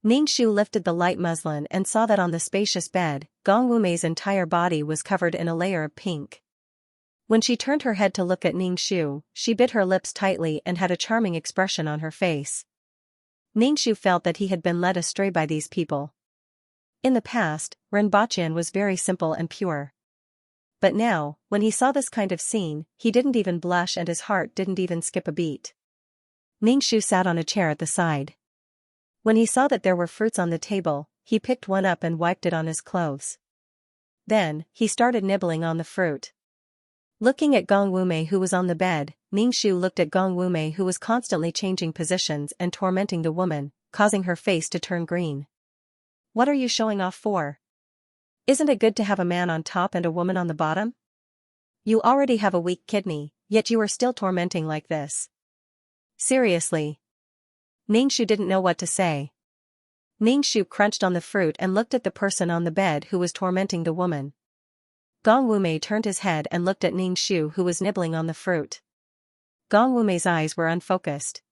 Ningshu lifted the light muslin and saw that on the spacious bed, Gong Wumei's entire body was covered in a layer of pink. When she turned her head to look at Ningshu, she bit her lips tightly and had a charming expression on her face. Ningshu felt that he had been led astray by these people. In the past, Renbachian was very simple and pure. But now, when he saw this kind of scene, he didn't even blush and his heart didn't even skip a beat. Ningshu sat on a chair at the side. When he saw that there were fruits on the table, he picked one up and wiped it on his clothes. Then, he started nibbling on the fruit. Looking at Gong Wumei who was on the bed, Ningshu looked at Gong Wumei who was constantly changing positions and tormenting the woman, causing her face to turn green. "What are you showing off for? Isn't it good to have a man on top and a woman on the bottom? You already have a weak kidney, yet you are still tormenting like this. Seriously." Ningshu didn't know what to say. Ningshu crunched on the fruit and looked at the person on the bed who was tormenting the woman. Gong Wumei turned his head and looked at Ningshu who was nibbling on the fruit. Gong Wumei's eyes were unfocused.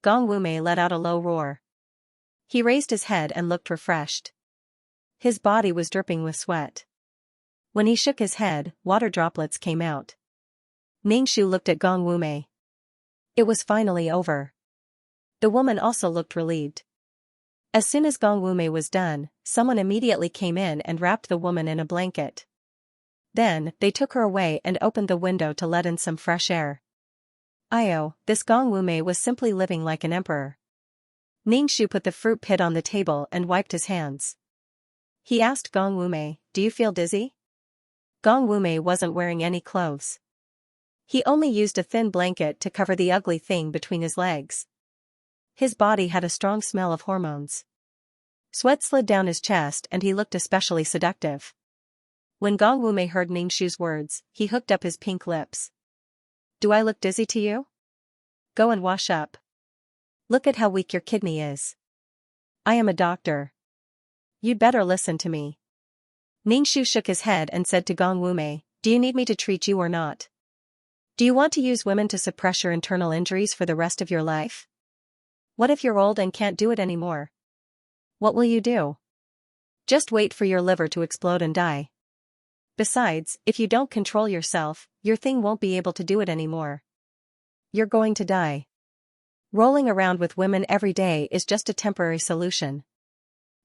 Gong Wumei let out a low roar. He raised his head and looked refreshed. His body was dripping with sweat. When he shook his head, water droplets came out. Ningshu looked at Gong Wumei. It was finally over. The woman also looked relieved. As soon as Gong Wumei was done, someone immediately came in and wrapped the woman in a blanket. Then, they took her away and opened the window to let in some fresh air. This Gong Wumei was simply living like an emperor. Ningshu put the fruit pit on the table and wiped his hands. He asked Gong Wumei, "Do you feel dizzy?" Gong Wumei wasn't wearing any clothes. He only used a thin blanket to cover the ugly thing between his legs. His body had a strong smell of hormones. Sweat slid down his chest and he looked especially seductive. When Gong Wumei heard Ningshu's words, he hooked up his pink lips. "Do I look dizzy to you? Go and wash up. Look at how weak your kidney is. I am a doctor. You'd better listen to me." Ningshu shook his head and said to Gong Wumei, "Do you need me to treat you or not? Do you want to use women to suppress your internal injuries for the rest of your life? What if you're old and can't do it anymore? What will you do?" Just wait for your liver to explode and die. Besides, if you don't control yourself, your thing won't be able to do it anymore. You're going to die. Rolling around with women every day is just a temporary solution.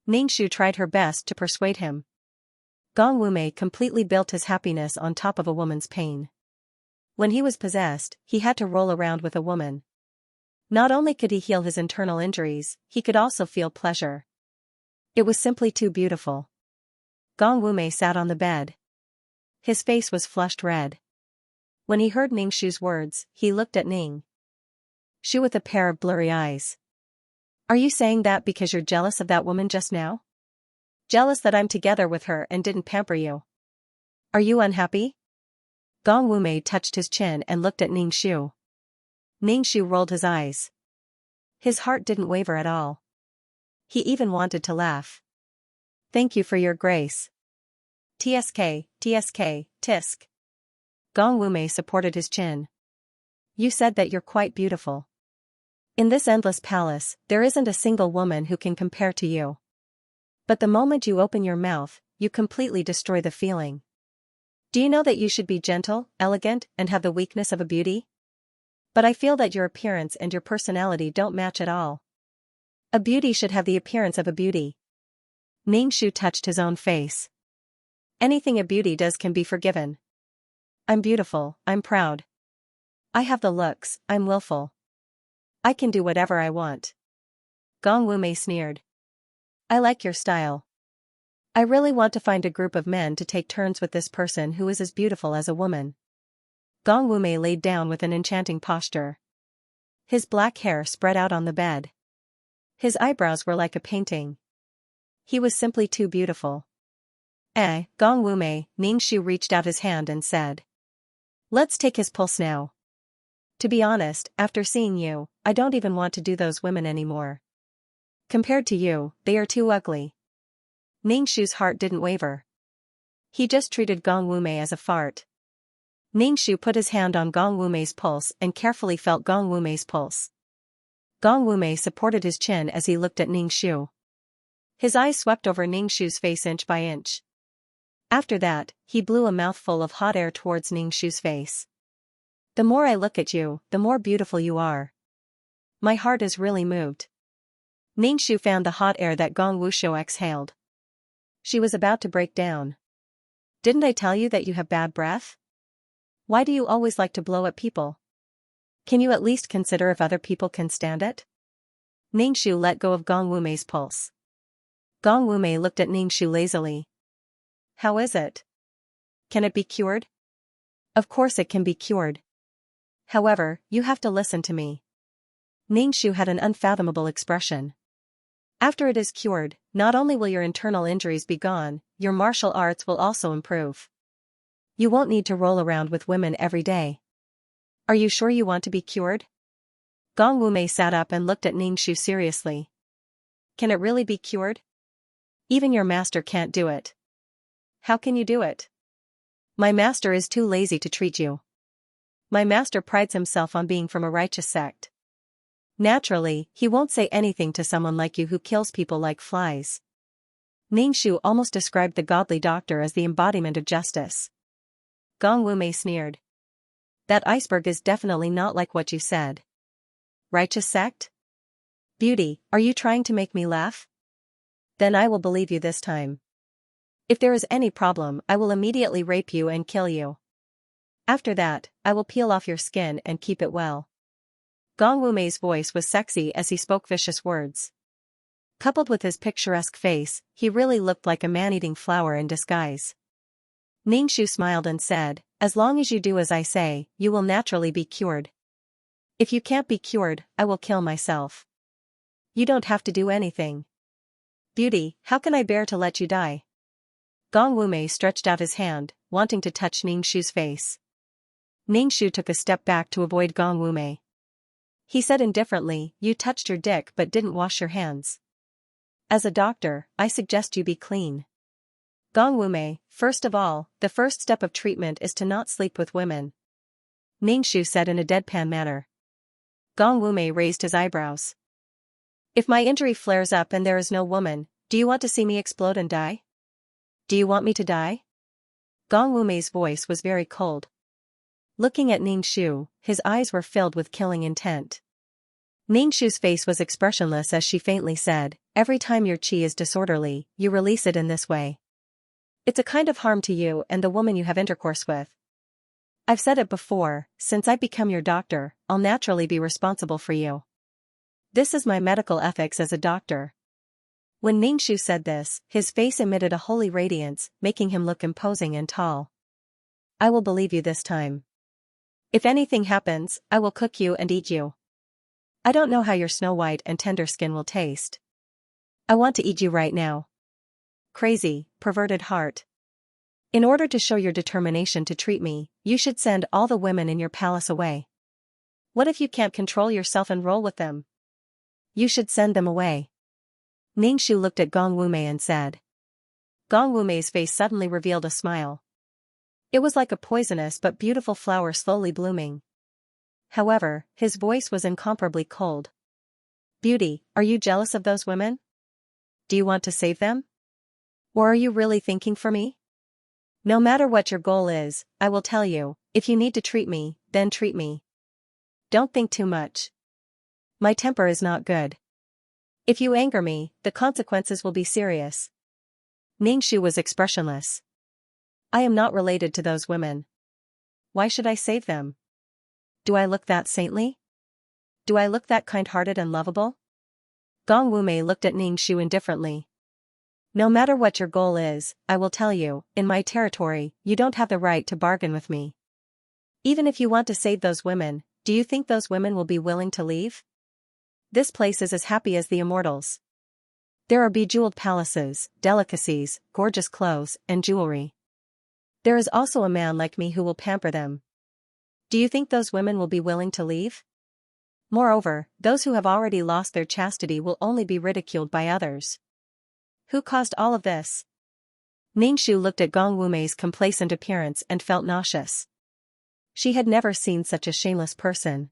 Ningxu tried her best to persuade him. Gong Wumei completely built his happiness on top of a woman's pain. When he was possessed, he had to roll around with a woman. Not only could he heal his internal injuries, he could also feel pleasure. It was simply too beautiful. Gong Wumei sat on the bed. His face was flushed red. When he heard Ningxu's words, he looked at Ning Shu with a pair of blurry eyes. Are you saying that because you're jealous of that woman just now? Jealous that I'm together with her and didn't pamper you? Are you unhappy? Gong Wumei touched his chin and looked at Ningxu. Ningxu rolled his eyes. His heart didn't waver at all. He even wanted to laugh. Thank you for your grace. TSK, TSK, tisk. Gong Wumei supported his chin. You said that you're quite beautiful. In this endless palace, there isn't a single woman who can compare to you. But the moment you open your mouth, you completely destroy the feeling. Do you know that you should be gentle, elegant, and have the weakness of a beauty? But I feel that your appearance and your personality don't match at all. A beauty should have the appearance of a beauty. Ningxu touched his own face. Anything a beauty does can be forgiven. I'm beautiful, I'm proud. I have the looks, I'm willful. I can do whatever I want. Gong Wumei sneered. I like your style. I really want to find a group of men to take turns with this person who is as beautiful as a woman. Gong Wumei laid down with an enchanting posture. His black hair spread out on the bed. His eyebrows were like a painting. He was simply too beautiful. Gong Wumei, Ningxu reached out his hand and said. Let's take his pulse now. To be honest, after seeing you, I don't even want to do those women anymore. Compared to you, they are too ugly. Ningxu's heart didn't waver. He just treated Gong Wumei as a fart. Ningxu put his hand on Gong Wumei's pulse and carefully felt Gong Wumei's pulse. Gong Wumei supported his chin as he looked at Ningxu. His eyes swept over Ningxu's face inch by inch. After that, he blew a mouthful of hot air towards Ningxu's face. The more I look at you, the more beautiful you are. My heart is really moved. Ningxu fanned the hot air that Gong Wuxiu exhaled. She was about to break down. Didn't I tell you that you have bad breath? Why do you always like to blow at people? Can you at least consider if other people can stand it? Ningxu let go of Gong Wumei's pulse. Gong Wumei looked at Ningxu lazily. How is it? Can it be cured? Of course it can be cured. However, you have to listen to me. Ningxu had an unfathomable expression. After it is cured, not only will your internal injuries be gone, your martial arts will also improve. You won't need to roll around with women every day. Are you sure you want to be cured? Gong Wumei sat up and looked at Ningxu seriously. Can it really be cured? Even your master can't do it. How can you do it? My master is too lazy to treat you. My master prides himself on being from a righteous sect. Naturally, he won't say anything to someone like you who kills people like flies. Ningxu almost described the godly doctor as the embodiment of justice. Gong Wumei sneered. That iceberg is definitely not like what you said. Righteous sect? Beauty, are you trying to make me laugh? Then I will believe you this time. If there is any problem, I will immediately rape you and kill you. After that, I will peel off your skin and keep it well. Gong Wumei's voice was sexy as he spoke vicious words. Coupled with his picturesque face, he really looked like a man-eating flower in disguise. Ningxu smiled and said, as long as you do as I say, you will naturally be cured. If you can't be cured, I will kill myself. You don't have to do anything. Beauty, how can I bear to let you die? Gong Wumei stretched out his hand, wanting to touch Ningxu's face. Ningxu took a step back to avoid Gong Wumei. He said indifferently, you touched your dick but didn't wash your hands. As a doctor, I suggest you be clean. Gong Wumei, first of all, the first step of treatment is to not sleep with women. Ningxu said in a deadpan manner. Gong Wumei raised his eyebrows. If my injury flares up and there is no woman, Do you want to see me explode and die? Do you want me to die? Gong Wumei's voice was very cold. Looking at Ning Shu, his eyes were filled with killing intent. Ning Shu's face was expressionless as she faintly said, every time your qi is disorderly, you release it in this way. It's a kind of harm to you and the woman you have intercourse with. I've said it before, since I become your doctor, I'll naturally be responsible for you. This is my medical ethics as a doctor. When Ning Shu said this, his face emitted a holy radiance, making him look imposing and tall. I will believe you this time. If anything happens, I will cook you and eat you. I don't know how your snow white and tender skin will taste. I want to eat you right now. Crazy, perverted heart. In order to show your determination to treat me, you should send all the women in your palace away. What if you can't control yourself and roll with them? You should send them away. Ning Shu looked at Gong Wumei and said. Gong Wumei's face suddenly revealed a smile. It was like a poisonous but beautiful flower slowly blooming. However, his voice was incomparably cold. Beauty, are you jealous of those women? Do you want to save them? Or are you really thinking for me? No matter what your goal is, I will tell you, if you need to treat me, then treat me. Don't think too much. My temper is not good. If you anger me, the consequences will be serious. Ning Shu was expressionless. I am not related to those women. Why should I save them? Do I look that saintly? Do I look that kind-hearted and lovable? Gong Wumei looked at Ning Shu indifferently. No matter what your goal is, I will tell you, in my territory, you don't have the right to bargain with me. Even if you want to save those women, do you think those women will be willing to leave? This place is as happy as the immortals. There are bejeweled palaces, delicacies, gorgeous clothes, and jewelry. There is also a man like me who will pamper them. Do you think those women will be willing to leave? Moreover, those who have already lost their chastity will only be ridiculed by others. Who caused all of this? Ning Shu looked at Gong Wumei's complacent appearance and felt nauseous. She had never seen such a shameless person.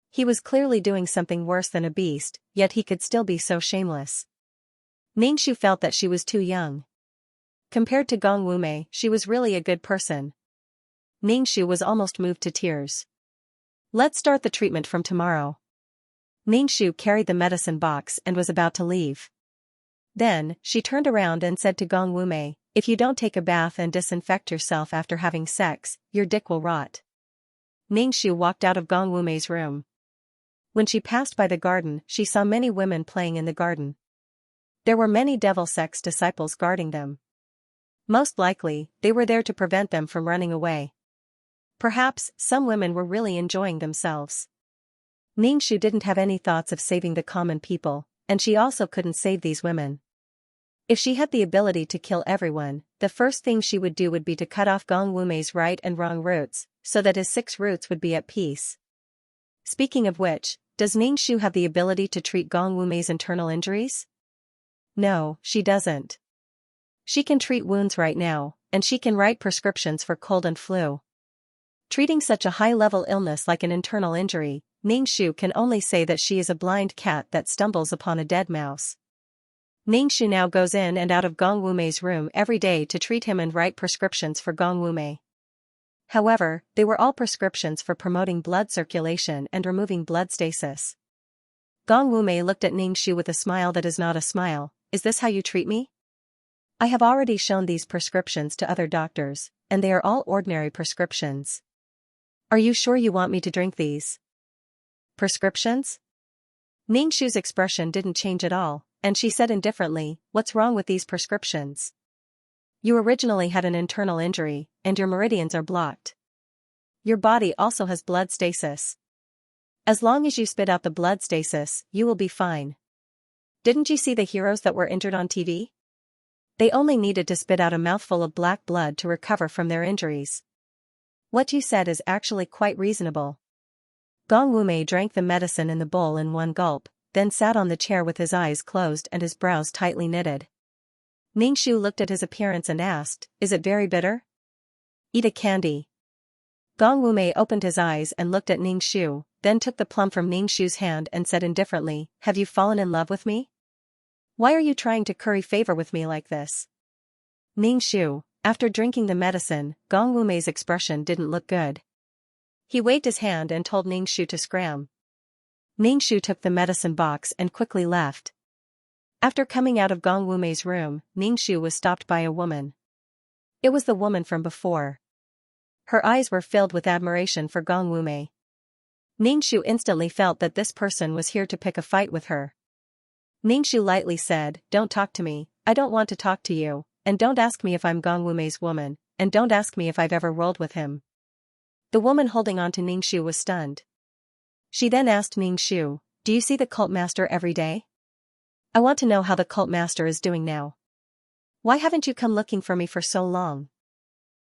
He was clearly doing something worse than a beast, yet he could still be so shameless. Ning Shu felt that she was too young. Compared to Gong Wumei, she was really a good person. Ning Shu was almost moved to tears. Let's start the treatment from tomorrow. Ning Shu carried the medicine box and was about to leave. Then, she turned around and said to Gong Wumei, if you don't take a bath and disinfect yourself after having sex, your dick will rot. Ning Shu walked out of Gong Wumei's room. When she passed by the garden, she saw many women playing in the garden. There were many devil sex disciples guarding them. Most likely, they were there to prevent them from running away. Perhaps, some women were really enjoying themselves. Ning Shu didn't have any thoughts of saving the common people, and she also couldn't save these women. If she had the ability to kill everyone, the first thing she would do would be to cut off Gong Wumei's right and wrong roots, so that his 6 roots would be at peace. Speaking of which, does Ning Shu have the ability to treat Gong Wumei's internal injuries? No, she doesn't. She can treat wounds right now, and she can write prescriptions for cold and flu. Treating such a high-level illness like an internal injury, Ning Shu can only say that she is a blind cat that stumbles upon a dead mouse. Ning Shu now goes in and out of Gong Wumei's room every day to treat him and write prescriptions for Gong Wumei. However, they were all prescriptions for promoting blood circulation and removing blood stasis. Gong Wumei looked at Ning Shu with a smile that is not a smile. Is this how you treat me? I have already shown these prescriptions to other doctors, and they are all ordinary prescriptions. Are you sure you want me to drink these prescriptions? Ning Shu's expression didn't change at all, and she said indifferently, what's wrong with these prescriptions? You originally had an internal injury, and your meridians are blocked. Your body also has blood stasis. As long as you spit out the blood stasis, you will be fine. Didn't you see the heroes that were injured on TV? They only needed to spit out a mouthful of black blood to recover from their injuries. What you said is actually quite reasonable. Gong Wumei drank the medicine in the bowl in one gulp, then sat on the chair with his eyes closed and his brows tightly knitted. Ning Shu looked at his appearance and asked, is it very bitter? Eat a candy. Gong Wumei opened his eyes and looked at Ning Shu, then took the plum from Ning Shu's hand and said indifferently, have you fallen in love with me? Why are you trying to curry favor with me like this? Ningxu, after drinking the medicine, Gong Wumei's expression didn't look good. He waved his hand and told Ningxu to scram. Ningxu took the medicine box and quickly left. After coming out of Gong Wumei's room, Ningxu was stopped by a woman. It was the woman from before. Her eyes were filled with admiration for Gong Wumei. Ningxu instantly felt that this person was here to pick a fight with her. Ningxu lightly said, "Don't talk to me, I don't want to talk to you, and don't ask me if I'm Gong Wumei's woman, and don't ask me if I've ever rolled with him." The woman holding on to Ningxu was stunned. She then asked Ningxu, "Do you see the cult master every day? I want to know how the cult master is doing now. Why haven't you come looking for me for so long?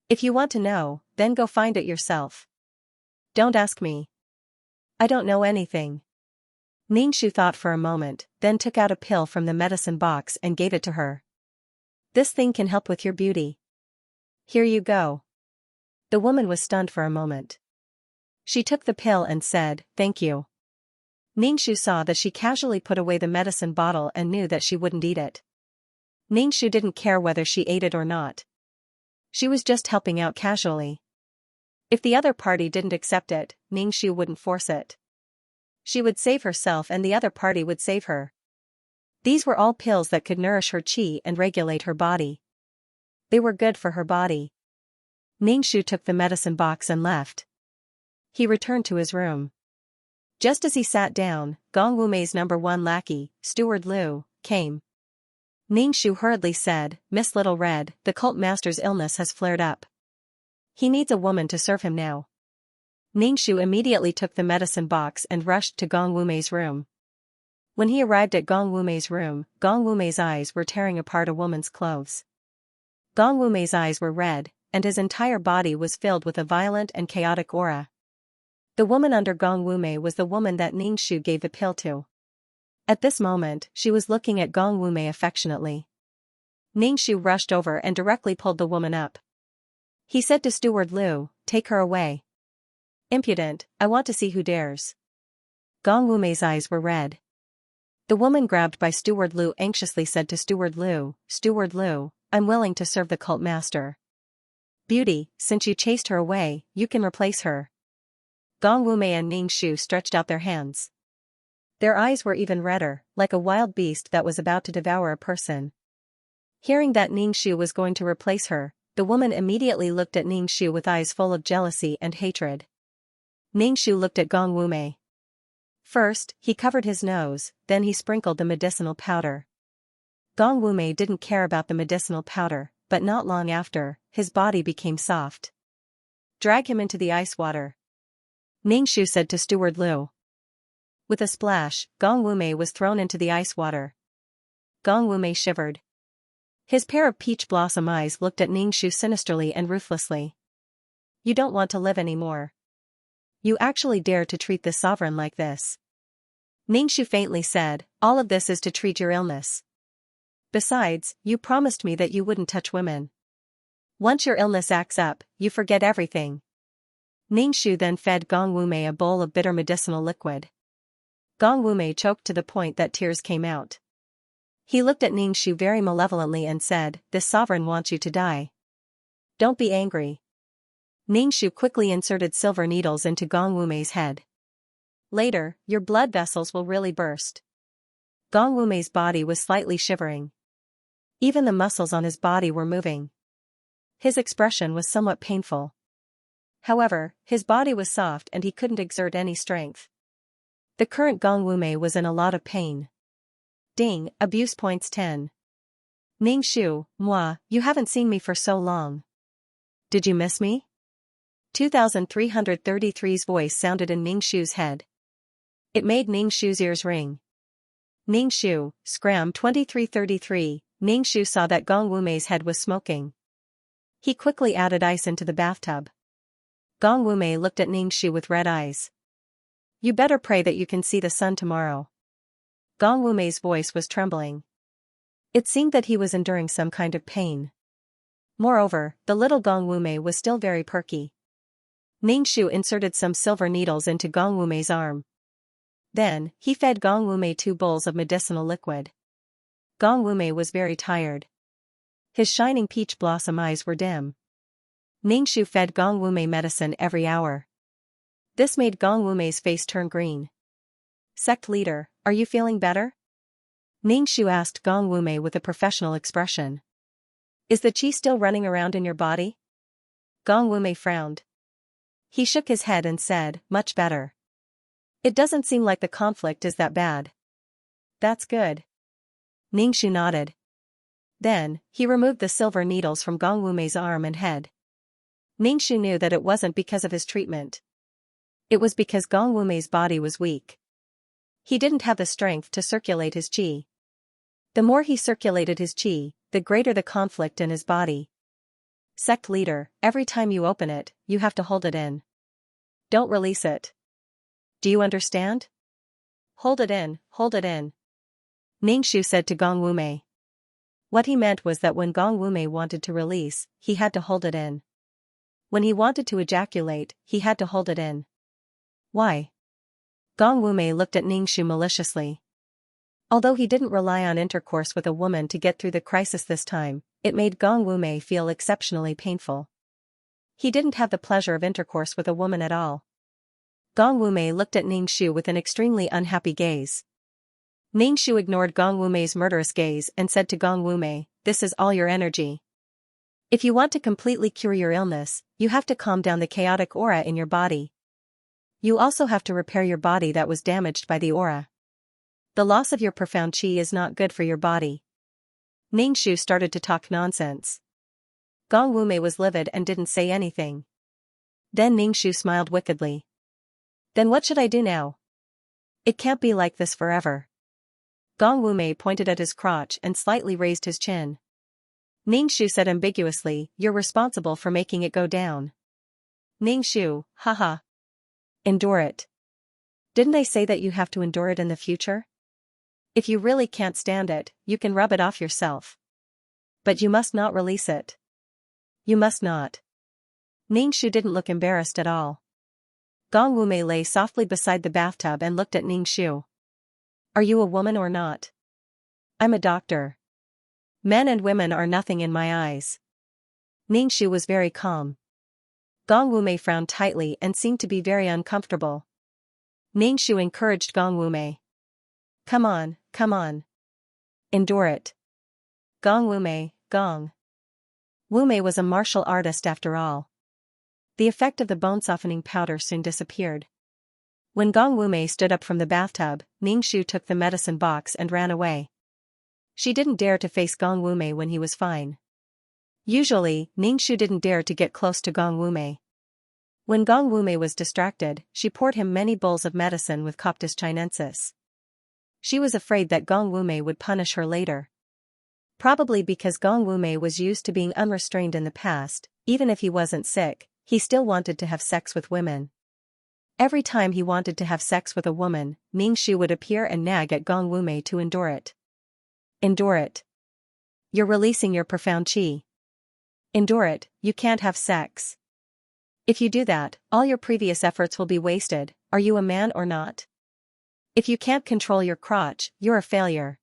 If you want to know, then go find it yourself. Don't ask me. I don't know anything." Ningxu thought for a moment, then took out a pill from the medicine box and gave it to her. "This thing can help with your beauty. Here you go." The woman was stunned for a moment. She took the pill and said, "Thank you." Ningxu saw that she casually put away the medicine bottle and knew that she wouldn't eat it. Ningxu didn't care whether she ate it or not. She was just helping out casually. If the other party didn't accept it, Ningxu wouldn't force it. She would save herself and the other party would save her. These were all pills that could nourish her qi and regulate her body. They were good for her body. Ningxu took the medicine box and left. He returned to his room. Just as he sat down, Gong Wumei's #1 lackey, Steward Liu, came. Ningxu hurriedly said, "Miss Little Red, the cult master's illness has flared up. He needs a woman to serve him now." Ningxu immediately took the medicine box and rushed to Gong Wumei's room. When he arrived at Gong Wumei's room, Gong Wumei's eyes were tearing apart a woman's clothes. Gong Wumei's eyes were red, and his entire body was filled with a violent and chaotic aura. The woman under Gong Wumei was the woman that Ningxu gave the pill to. At this moment, she was looking at Gong Wumei affectionately. Ningxu rushed over and directly pulled the woman up. He said to Steward Liu, "Take her away. Impudent, I want to see who dares." Gong Wumei's eyes were red. The woman grabbed by Steward Liu anxiously said to Steward Liu, "Steward Liu, I'm willing to serve the cult master. Beauty, since you chased her away, you can replace her." Gong Wumei and Ningxu stretched out their hands. Their eyes were even redder, like a wild beast that was about to devour a person. Hearing that Ningxu was going to replace her, the woman immediately looked at Ningxu with eyes full of jealousy and hatred. Ningxu looked at Gong Wumei. First, he covered his nose, then he sprinkled the medicinal powder. Gong Wumei didn't care about the medicinal powder, but not long after, his body became soft. "Drag him into the ice water," Ningxu said to Steward Liu. With a splash, Gong Wumei was thrown into the ice water. Gong Wumei shivered. His pair of peach blossom eyes looked at Ningxu sinisterly and ruthlessly. "You don't want to live anymore. You actually dare to treat this sovereign like this." Ningxu faintly said, "All of this is to treat your illness. Besides, you promised me that you wouldn't touch women. Once your illness acts up, you forget everything." Ningxu then fed Gong Wumei a bowl of bitter medicinal liquid. Gong Wumei choked to the point that tears came out. He looked at Ningxu very malevolently and said, "This sovereign wants you to die. Don't be angry." Ningxu quickly inserted silver needles into Gong Wumei's head. "Later, your blood vessels will really burst." Gong Wumei's body was slightly shivering. Even the muscles on his body were moving. His expression was somewhat painful. However, his body was soft and he couldn't exert any strength. The current Gong Wumei was in a lot of pain. Ding, abuse points 10. Ningxu, moi, you haven't seen me for so long. Did you miss me? 2333's voice sounded in Ningxu's head. It made Ningxu's ears ring. Ningxu, scram 2333, Ningxu saw that Gong Wumei's head was smoking. He quickly added ice into the bathtub. Gong Wumei looked at Ningxu with red eyes. "You better pray that you can see the sun tomorrow." Gong Wumei's voice was trembling. It seemed that he was enduring some kind of pain. Moreover, the little Gong Wumei was still very perky. Ningxu inserted some silver needles into Gong Wumei's arm. Then, he fed Gong Wumei 2 bowls of medicinal liquid. Gong Wumei was very tired. His shining peach blossom eyes were dim. Ningxu fed Gong Wumei medicine every hour. This made Gong Wumei's face turn green. Sect leader, are you feeling better? Ningxu asked Gong Wumei with a professional expression. Is the qi still running around in your body? Gong Wumei frowned. He shook his head and said, much better. It doesn't seem like the conflict is that bad. That's good. Ningxu nodded. Then, he removed the silver needles from Gong Wumei's arm and head. Ningxu knew that it wasn't because of his treatment. It was because Gong Wumei's body was weak. He didn't have the strength to circulate his qi. The more he circulated his qi, the greater the conflict in his body. Sect leader, every time you open it, you have to hold it in. Don't release it. Do you understand? Hold it in, hold it in. Ningxu said to Gong Wumei. What he meant was that when Gong Wumei wanted to release, he had to hold it in. When he wanted to ejaculate, he had to hold it in. Why? Gong Wumei looked at Ningxu maliciously. Although he didn't rely on intercourse with a woman to get through the crisis this time, it made Gong Wumei feel exceptionally painful. He didn't have the pleasure of intercourse with a woman at all. Gong Wumei looked at Ningxu with an extremely unhappy gaze. Ningxu ignored Gong Wumei's murderous gaze and said to Gong Wumei, this is all your energy. If you want to completely cure your illness, you have to calm down the chaotic aura in your body. You also have to repair your body that was damaged by the aura. The loss of your profound qi is not good for your body. Ningxu started to talk nonsense. Gong Wumei was livid and didn't say anything. Then Ningxu smiled wickedly. Then what should I do now? It can't be like this forever. Gong Wumei pointed at his crotch and slightly raised his chin. Ningxu said ambiguously, you're responsible for making it go down. Ningxu, haha. Endure it. Didn't I say that you have to endure it in the future? If you really can't stand it, you can rub it off yourself. But you must not release it. You must not. Ningxu didn't look embarrassed at all. Gong Wumei lay softly beside the bathtub and looked at Ningxu. Are you a woman or not? I'm a doctor. Men and women are nothing in my eyes. Ningxu was very calm. Gong Wumei frowned tightly and seemed to be very uncomfortable. Ningxu encouraged Gong Wumei. Come on, come on. Endure it. Gong Wumei, Gong. Wumei was a martial artist after all. The effect of the bone-softening powder soon disappeared. When Gong Wumei stood up from the bathtub, Ningxu took the medicine box and ran away. She didn't dare to face Gong Wumei when he was fine. Usually, Ningxu didn't dare to get close to Gong Wumei. When Gong Wumei was distracted, she poured him many bowls of medicine with Coptis chinensis. She was afraid that Gong Wumei would punish her later. Probably because Gong Wumei was used to being unrestrained in the past, even if he wasn't sick, he still wanted to have sex with women. Every time he wanted to have sex with a woman, Ningxu would appear and nag at Gong Wumei to endure it. Endure it. You're releasing your profound qi. Endure it, you can't have sex. If you do that, all your previous efforts will be wasted, are you a man or not? If you can't control your crotch, you're a failure.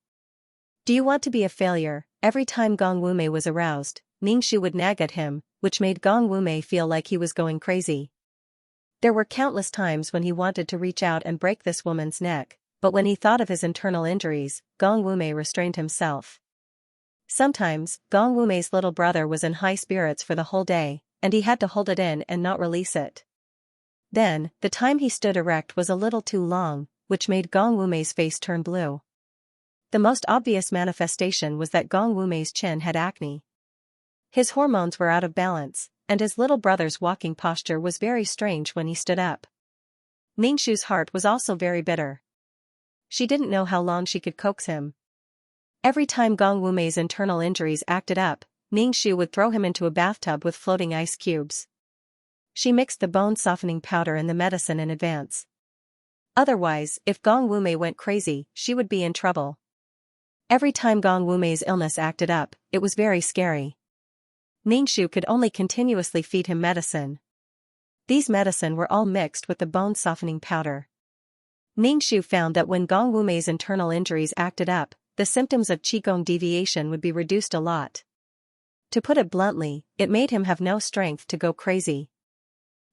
Do you want to be a failure? Every time Gong Wumei was aroused, Ningxu would nag at him, which made Gong Wumei feel like he was going crazy. There were countless times when he wanted to reach out and break this woman's neck, but when he thought of his internal injuries, Gong Wumei restrained himself. Sometimes, Gong Wumei's little brother was in high spirits for the whole day, and he had to hold it in and not release it. Then, the time he stood erect was a little too long, which made Gong Wumei's face turn blue. The most obvious manifestation was that Gong Wumei's chin had acne. His hormones were out of balance, and his little brother's walking posture was very strange when he stood up. Ningxu's heart was also very bitter. She didn't know how long she could coax him. Every time Gong Wumei's internal injuries acted up, Ningxu would throw him into a bathtub with floating ice cubes. She mixed the bone-softening powder and the medicine in advance. Otherwise, if Gong Wumei went crazy, she would be in trouble. Every time Gong Wumei's illness acted up, it was very scary. Ningxu could only continuously feed him medicine. These medicine were all mixed with the bone-softening powder. Ningxu found that when Gong Wumei's internal injuries acted up, the symptoms of qigong deviation would be reduced a lot. To put it bluntly, it made him have no strength to go crazy.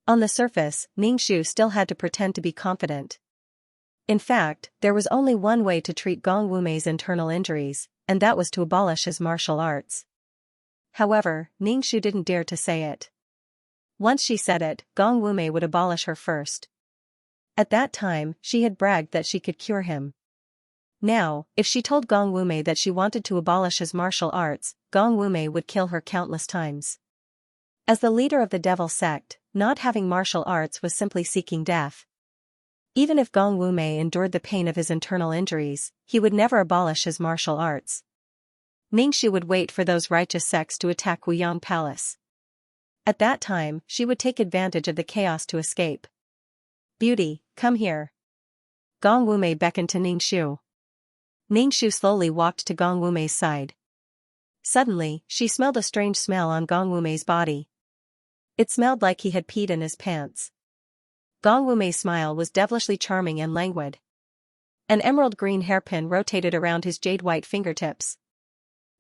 On the surface, Ningxu still had to pretend to be confident. In fact, there was only one way to treat Gong Wumei's internal injuries, and that was to abolish his martial arts. However, Ningxu didn't dare to say it. Once she said it, Gong Wumei would abolish her first. At that time, she had bragged that she could cure him. Now, if she told Gong Wumei that she wanted to abolish his martial arts, Gong Wumei would kill her countless times. As the leader of the devil sect, not having martial arts was simply seeking death. Even if Gong Wumei endured the pain of his internal injuries, he would never abolish his martial arts. Ningxu would wait for those righteous sects to attack Wuyang Palace. At that time, she would take advantage of the chaos to escape. "Beauty, come here." Gong Wumei beckoned to Ningxu. Ningxu slowly walked to Gong Wumei's side. Suddenly, she smelled a strange smell on Gong Wumei's body. It smelled like he had peed in his pants. Gong Wumei's smile was devilishly charming and languid. An emerald green hairpin rotated around his jade-white fingertips.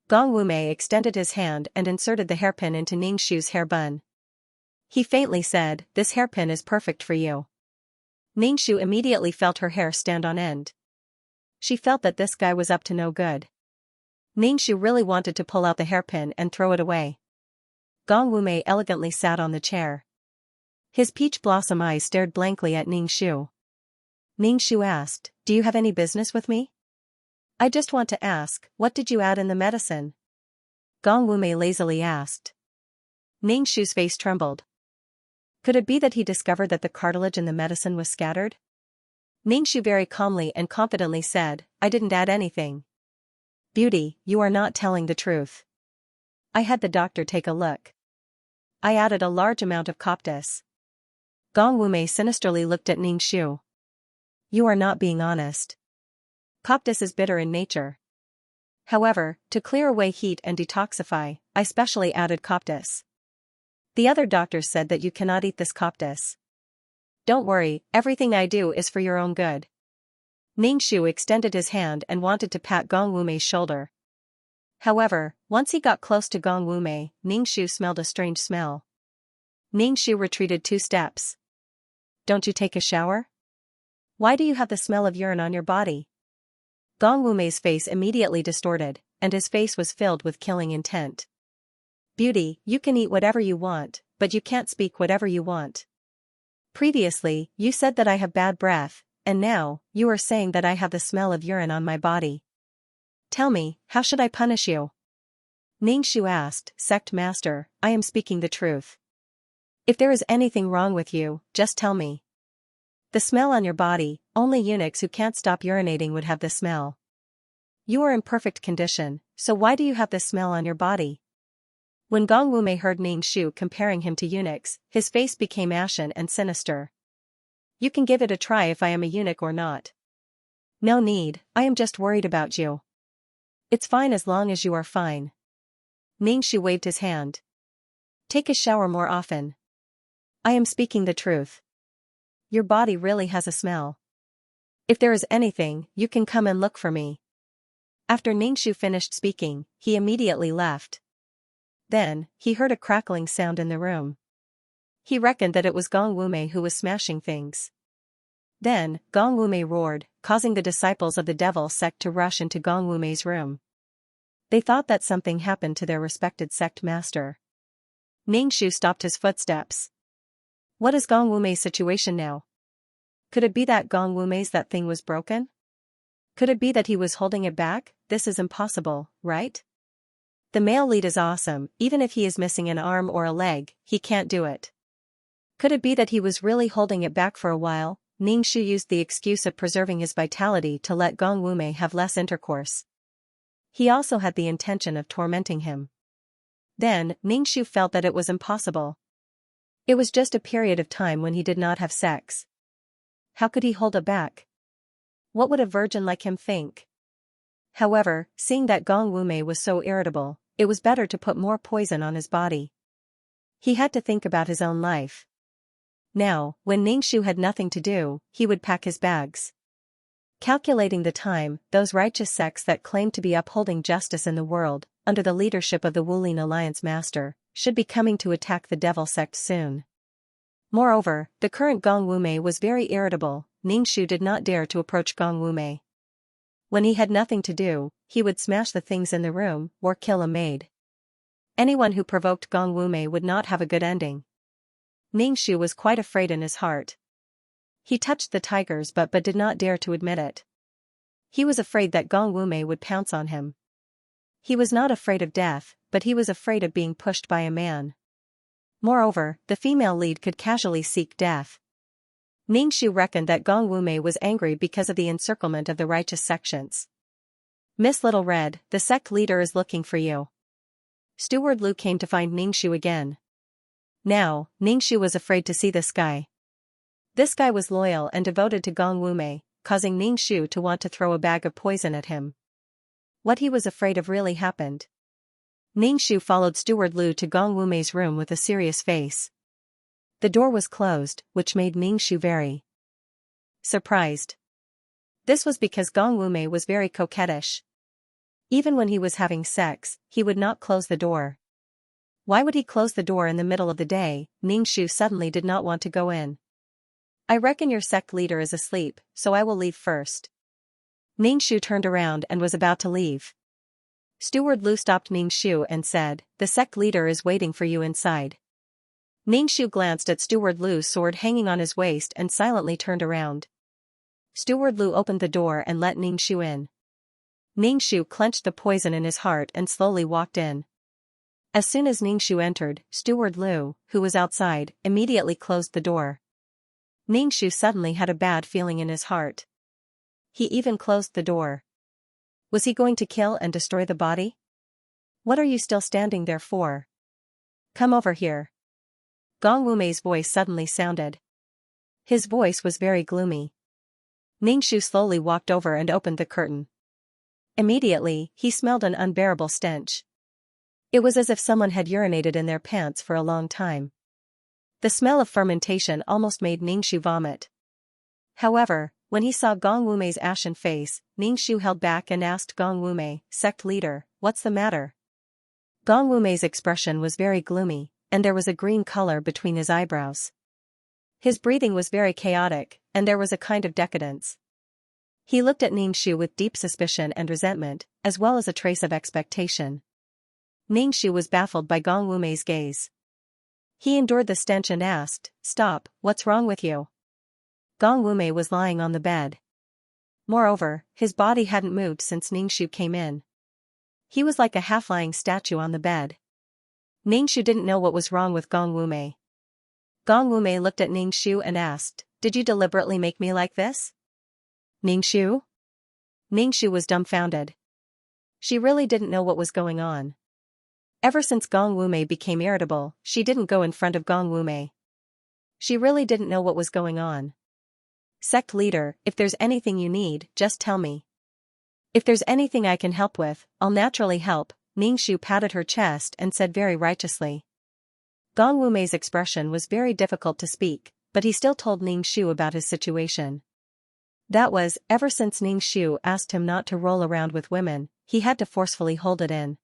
Gong Wumei extended his hand and inserted the hairpin into Ningxu's hair bun. He faintly said, "This hairpin is perfect for you." Ningxu immediately felt her hair stand on end. She felt that this guy was up to no good. Ningxu really wanted to pull out the hairpin and throw it away. Gong Wumei elegantly sat on the chair. His peach blossom eyes stared blankly at Ningxu. Ningxu asked, "Do you have any business with me?" "I just want to ask, what did you add in the medicine?" Gong Wumei lazily asked. Ningxu's face trembled. Could it be that he discovered that the cartilage in the medicine was scattered? Ningxu very calmly and confidently said, "I didn't add anything." "Beauty, you are not telling the truth." "I had the doctor take a look. I added a large amount of coptis." Gong Wumei sinisterly looked at Ningxu. "You are not being honest. Coptis is bitter in nature. However, to clear away heat and detoxify, I specially added coptis. The other doctors said that you cannot eat this coptis. Don't worry, everything I do is for your own good." Ningxu extended his hand and wanted to pat Gong Wumei's shoulder. However, once he got close to Gong Wumei, Ningxu smelled a strange smell. Ningxu retreated 2 steps. "Don't you take a shower? Why do you have the smell of urine on your body?" Gong Wumei's face immediately distorted, and his face was filled with killing intent. "Beauty, you can eat whatever you want, but you can't speak whatever you want. Previously, you said that I have bad breath, and now, you are saying that I have the smell of urine on my body. Tell me, how should I punish you?" Ningxu asked, "Sect Master, I am speaking the truth. If there is anything wrong with you, just tell me. The smell on your body, only eunuchs who can't stop urinating would have the smell. You are in perfect condition, so why do you have the smell on your body?" When Gong Wumei heard Ningxu comparing him to eunuchs, his face became ashen and sinister. "You can give it a try if I am a eunuch or not." "No need, I am just worried about you." "It's fine as long as you are fine." Ningxu waved his hand. "Take a shower more often. I am speaking the truth. Your body really has a smell. If there is anything, you can come and look for me." After Ningxu finished speaking, he immediately left. Then, he heard a crackling sound in the room. He reckoned that it was Gong Wumei who was smashing things. Then, Gong Wumei roared, causing the disciples of the devil sect to rush into Gong Wumei's room. They thought that something happened to their respected sect master. Ningxu stopped his footsteps. What is Gong Wumei's situation now? Could it be that Gong Wumei's that thing was broken? Could it be that he was holding it back? This is impossible, right? The male lead is awesome, even if he is missing an arm or a leg, he can't do it. Could it be that he was really holding it back for a while? Ningxu used the excuse of preserving his vitality to let Gong Wumei have less intercourse. He also had the intention of tormenting him. Then, Ningxu felt that it was impossible. It was just a period of time when he did not have sex. How could he hold it back? What would a virgin like him think? However, seeing that Gong Wumei was so irritable, it was better to put more poison on his body. He had to think about his own life. Now, when Ningxu had nothing to do, he would pack his bags. Calculating the time, those righteous sects that claim to be upholding justice in the world, under the leadership of the Wulin Alliance Master, should be coming to attack the Devil sect soon. Moreover, the current Gong Wumei was very irritable. Ningxu did not dare to approach Gong Wumei. When he had nothing to do, he would smash the things in the room, or kill a maid. Anyone who provoked Gong Wumei would not have a good ending. Ningxu was quite afraid in his heart. He touched the tigers but did not dare to admit it. He was afraid that Gong Wumei would pounce on him. He was not afraid of death, but he was afraid of being pushed by a man. Moreover, the female lead could casually seek death. Ningxu reckoned that Gong Wumei was angry because of the encirclement of the righteous sections. Miss Little Red, the sect leader is looking for you. Steward Lu came to find Ningxu again. Now, Ningxu was afraid to see this guy. This guy was loyal and devoted to Gong Wumei, causing Ningxu to want to throw a bag of poison at him. What he was afraid of really happened. Ningxu followed Steward Lu to Gong Wumei's room with a serious face. The door was closed, which made Ningxu very surprised. This was because Gong Wumei was very coquettish. Even when he was having sex, he would not close the door. Why would he close the door in the middle of the day? Ningxu suddenly did not want to go in. I reckon your sect leader is asleep, so I will leave first. Ningxu turned around and was about to leave. Steward Lu stopped Ningxu and said, "The sect leader is waiting for you inside." Ningxu glanced at Steward Lu's sword hanging on his waist and silently turned around. Steward Lu opened the door and let Ningxu in. Ningxu clenched the poison in his heart and slowly walked in. As soon as Ningxu entered, Steward Lu, who was outside, immediately closed the door. Ningxu suddenly had a bad feeling in his heart. He even closed the door. Was he going to kill and destroy the body? What are you still standing there for? Come over here. Gong Wumei's voice suddenly sounded. His voice was very gloomy. Ningxu slowly walked over and opened the curtain. Immediately, he smelled an unbearable stench. It was as if someone had urinated in their pants for a long time. The smell of fermentation almost made Ningxu vomit. However, when he saw Gong Wumei's ashen face, Ningxu held back and asked Gong Wumei, "Sect leader, what's the matter?" Gong Wumei's expression was very gloomy, and there was a green color between his eyebrows. His breathing was very chaotic, and there was a kind of decadence. He looked at Ningxu with deep suspicion and resentment, as well as a trace of expectation. Ningxu was baffled by Gong Wumei's gaze. He endured the stench and asked, "Stop, what's wrong with you?" Gong Wumei was lying on the bed. Moreover, his body hadn't moved since Ningxu came in. He was like a half-lying statue on the bed. Ningxu didn't know what was wrong with Gong Wumei. Gong Wumei looked at Ningxu and asked, "Did you deliberately make me like this?" Ningxu? Ningxu was dumbfounded. She really didn't know what was going on. Ever since Gong Wumei became irritable, she didn't go in front of Gong Wumei. She really didn't know what was going on. "Sect leader, if there's anything you need, just tell me. If there's anything I can help with, I'll naturally help," Ningxu patted her chest and said very righteously. Gong Wumei's expression was very difficult to speak, but he still told Ningxu about his situation. That was, ever since Ningxu asked him not to roll around with women, he had to forcefully hold it in.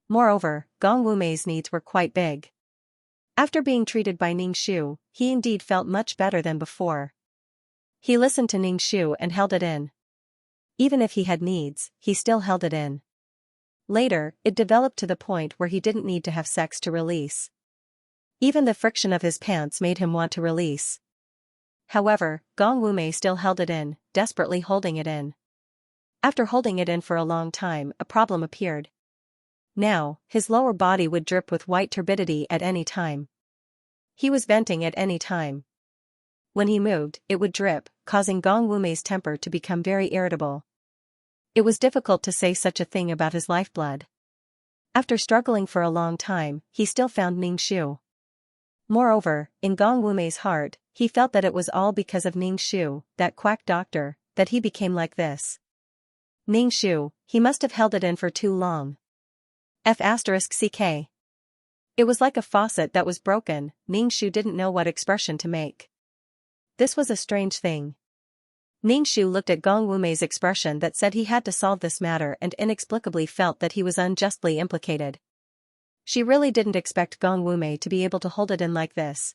Moreover, Gong Wumei's needs were quite big. After being treated by Ningxu, he indeed felt much better than before. He listened to Ningxu and held it in. Even if he had needs, he still held it in. Later, it developed to the point where he didn't need to have sex to release. Even the friction of his pants made him want to release. However, Gong Wumei still held it in, desperately holding it in. After holding it in for a long time, a problem appeared. Now, his lower body would drip with white turbidity at any time. He was venting at any time. When he moved, it would drip, causing Gong Wumei's temper to become very irritable. It was difficult to say such a thing about his lifeblood. After struggling for a long time, he still found Ningxu. Moreover, in Gong Wumei's heart, he felt that it was all because of Ningxu, that quack doctor, that he became like this. Ningxu, he must have held it in for too long. F***ck. It was like a faucet that was broken. Ningxu didn't know what expression to make. This was a strange thing. Ningxu looked at Gong Wumei's expression that said he had to solve this matter and inexplicably felt that he was unjustly implicated. She really didn't expect Gong Wumei to be able to hold it in like this.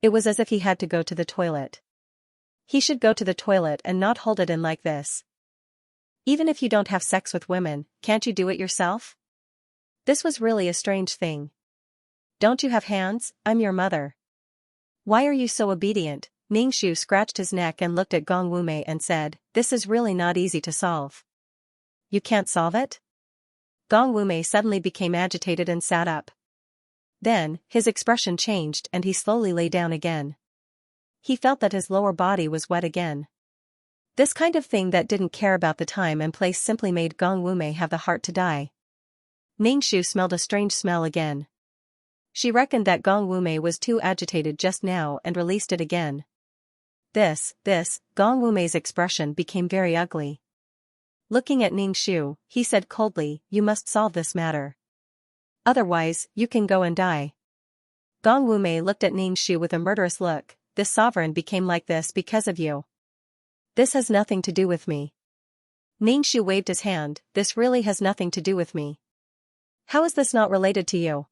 It was as if he had to go to the toilet. He should go to the toilet and not hold it in like this. Even if you don't have sex with women, can't you do it yourself? This was really a strange thing. Don't you have hands? I'm your mother. Why are you so obedient? Ningxu scratched his neck and looked at Gong Wumei and said, this is really not easy to solve. You can't solve it? Gong Wumei suddenly became agitated and sat up. Then, his expression changed and he slowly lay down again. He felt that his lower body was wet again. This kind of thing that didn't care about the time and place simply made Gong Wumei have the heart to die. Ningxu smelled a strange smell again. She reckoned that Gong Wumei was too agitated just now and released it again. Gong Wumei's expression became very ugly. Looking at Ningxu, he said coldly, you must solve this matter. Otherwise, you can go and die. Gong Wumei looked at Ningxu with a murderous look, this sovereign became like this because of you. This has nothing to do with me. Ningxu waved his hand, this really has nothing to do with me. How is this not related to you?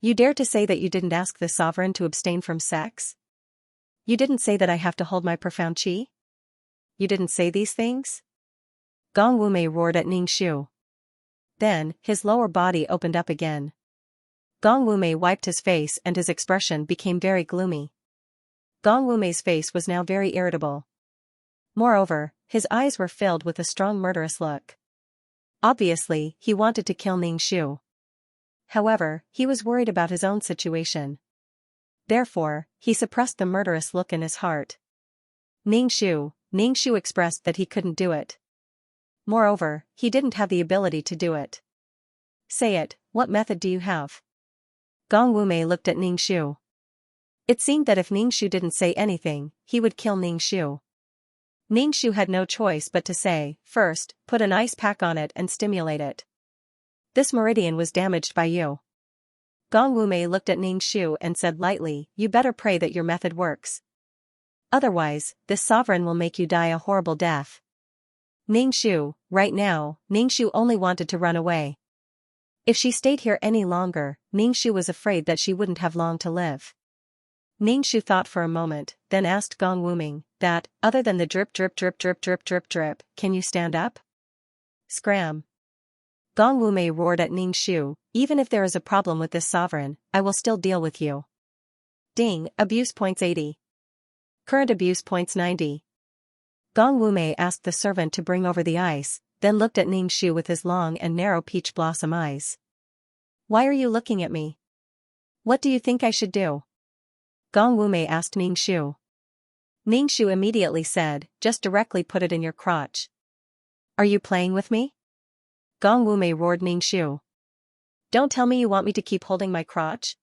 You dare to say that you didn't ask the sovereign to abstain from sex? You didn't say that I have to hold my profound qi? You didn't say these things? Gong Wumei roared at Ningxu. Then, his lower body opened up again. Gong Wumei wiped his face and his expression became very gloomy. Gong Wumei's face was now very irritable. Moreover, his eyes were filled with a strong murderous look. Obviously, he wanted to kill Ningxu. However, he was worried about his own situation. Therefore, he suppressed the murderous look in his heart. Ningxu expressed that he couldn't do it. Moreover, he didn't have the ability to do it. Say it, what method do you have? Gong Wumei looked at Ningxu. It seemed that if Ningxu didn't say anything, he would kill Ningxu. Ningxu had no choice but to say, first, put an ice pack on it and stimulate it. This meridian was damaged by you. Gong Wumei looked at Ningxu and said lightly, you better pray that your method works. Otherwise, this sovereign will make you die a horrible death. Ningxu, right now, Ningxu only wanted to run away. If she stayed here any longer, Ningxu was afraid that she wouldn't have long to live. Ningxu thought for a moment, then asked Gong Wumei, that, other than the drip, can you stand up? Scram. Gong Wumei roared at Ningxu, even if there is a problem with this sovereign, I will still deal with you. Ding, abuse points 80. Current abuse points 90. Gong Wumei asked the servant to bring over the ice, then looked at Ningxu with his long and narrow peach blossom eyes. Why are you looking at me? What do you think I should do? Gong Wumei asked Ningxu. Ningxu immediately said, just directly put it in your crotch. Are you playing with me? Gong Wumei roared Ningxu. Don't tell me you want me to keep holding my crotch?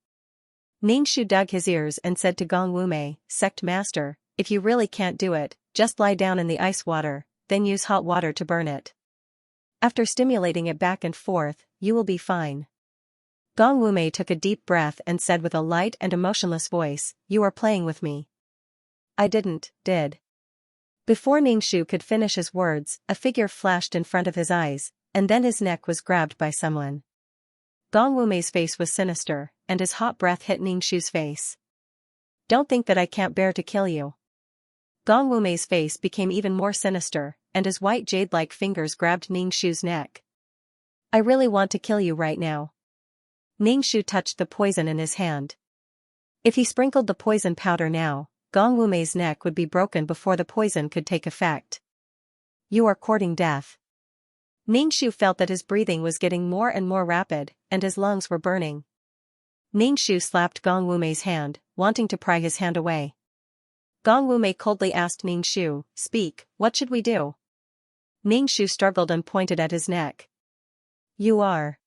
Ningxu dug his ears and said to Gong Wumei, Sect Master, if you really can't do it, just lie down in the ice water, then use hot water to burn it. After stimulating it back and forth, you will be fine. Gong Wumei took a deep breath and said with a light and emotionless voice, you are playing with me. I did. Before Ningxu could finish his words, a figure flashed in front of his eyes, and then his neck was grabbed by someone. Gong Wumei's face was sinister, and his hot breath hit Ningxu's face. Don't think that I can't bear to kill you. Gong Wumei's face became even more sinister, and his white jade-like fingers grabbed Ningxu's neck. I really want to kill you right now. Ningxu touched the poison in his hand. If he sprinkled the poison powder now, Gong Wumei's neck would be broken before the poison could take effect. You are courting death. Ningxu felt that his breathing was getting more and more rapid, and his lungs were burning. Ningxu slapped Gong Wumei's hand, wanting to pry his hand away. Gong Wumei coldly asked Ningxu, speak, what should we do? Ningxu struggled and pointed at his neck. You are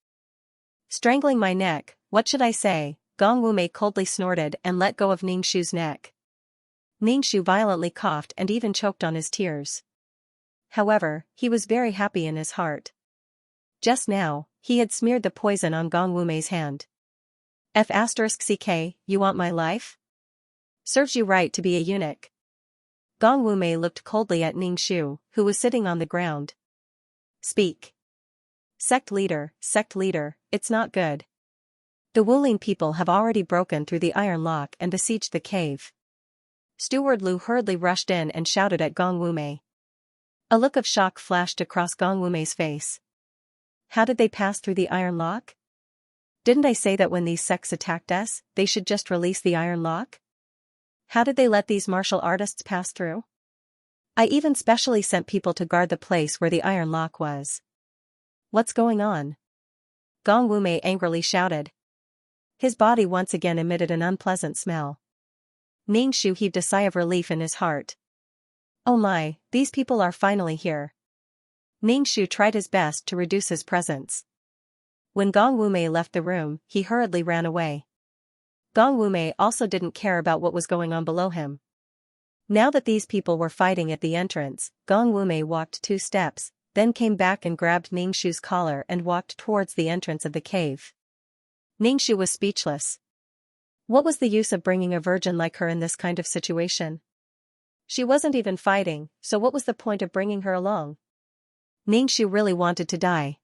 strangling my neck, what should I say? Gong Wumei coldly snorted and let go of Ningxu's neck. Ningxu violently coughed and even choked on his tears. However, he was very happy in his heart. Just now, he had smeared the poison on Gong Wumei's hand. F***ck, you want my life? Serves you right to be a eunuch. Gong Wumei looked coldly at Ning Shu, who was sitting on the ground. Speak. Sect leader, it's not good. The Wuling people have already broken through the iron lock and besieged the cave. Steward Lu hurriedly rushed in and shouted at Gong Wumei. A look of shock flashed across Gong Wumei's face. How did they pass through the iron lock? Didn't I say that when these sects attacked us, they should just release the iron lock? How did they let these martial artists pass through? I even specially sent people to guard the place where the iron lock was. What's going on? Gong Wumei angrily shouted. His body once again emitted an unpleasant smell. Ning Shu heaved a sigh of relief in his heart. Oh my, these people are finally here. Ning Shu tried his best to reduce his presence. When Gong Wumei left the room, he hurriedly ran away. Gong Wumei also didn't care about what was going on below him. Now that these people were fighting at the entrance, Gong Wumei walked 2 steps, then came back and grabbed Ning Shu's collar and walked towards the entrance of the cave. Ning Shu was speechless. What was the use of bringing a virgin like her in this kind of situation? She wasn't even fighting, so what was the point of bringing her along? Ning Shu really wanted to die.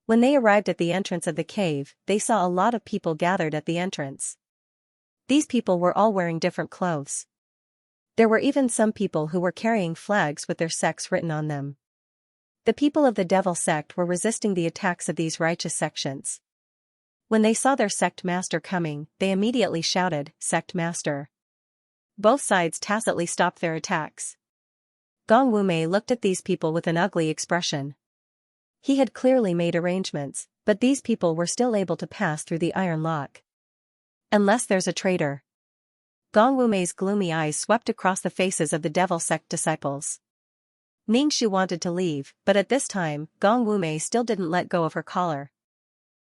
When they arrived at the entrance of the cave, they saw a lot of people gathered at the entrance. These people were all wearing different clothes. There were even some people who were carrying flags with their sects written on them. The people of the Devil sect were resisting the attacks of these righteous sections. When they saw their sect master coming, they immediately shouted, "Sect master." Both sides tacitly stopped their attacks. Gong Wumei looked at these people with an ugly expression. He had clearly made arrangements, but these people were still able to pass through the iron lock. Unless there's a traitor. Gong Wumei's gloomy eyes swept across the faces of the Devil sect disciples. Ning Shu wanted to leave, but at this time, Gong Wumei still didn't let go of her collar.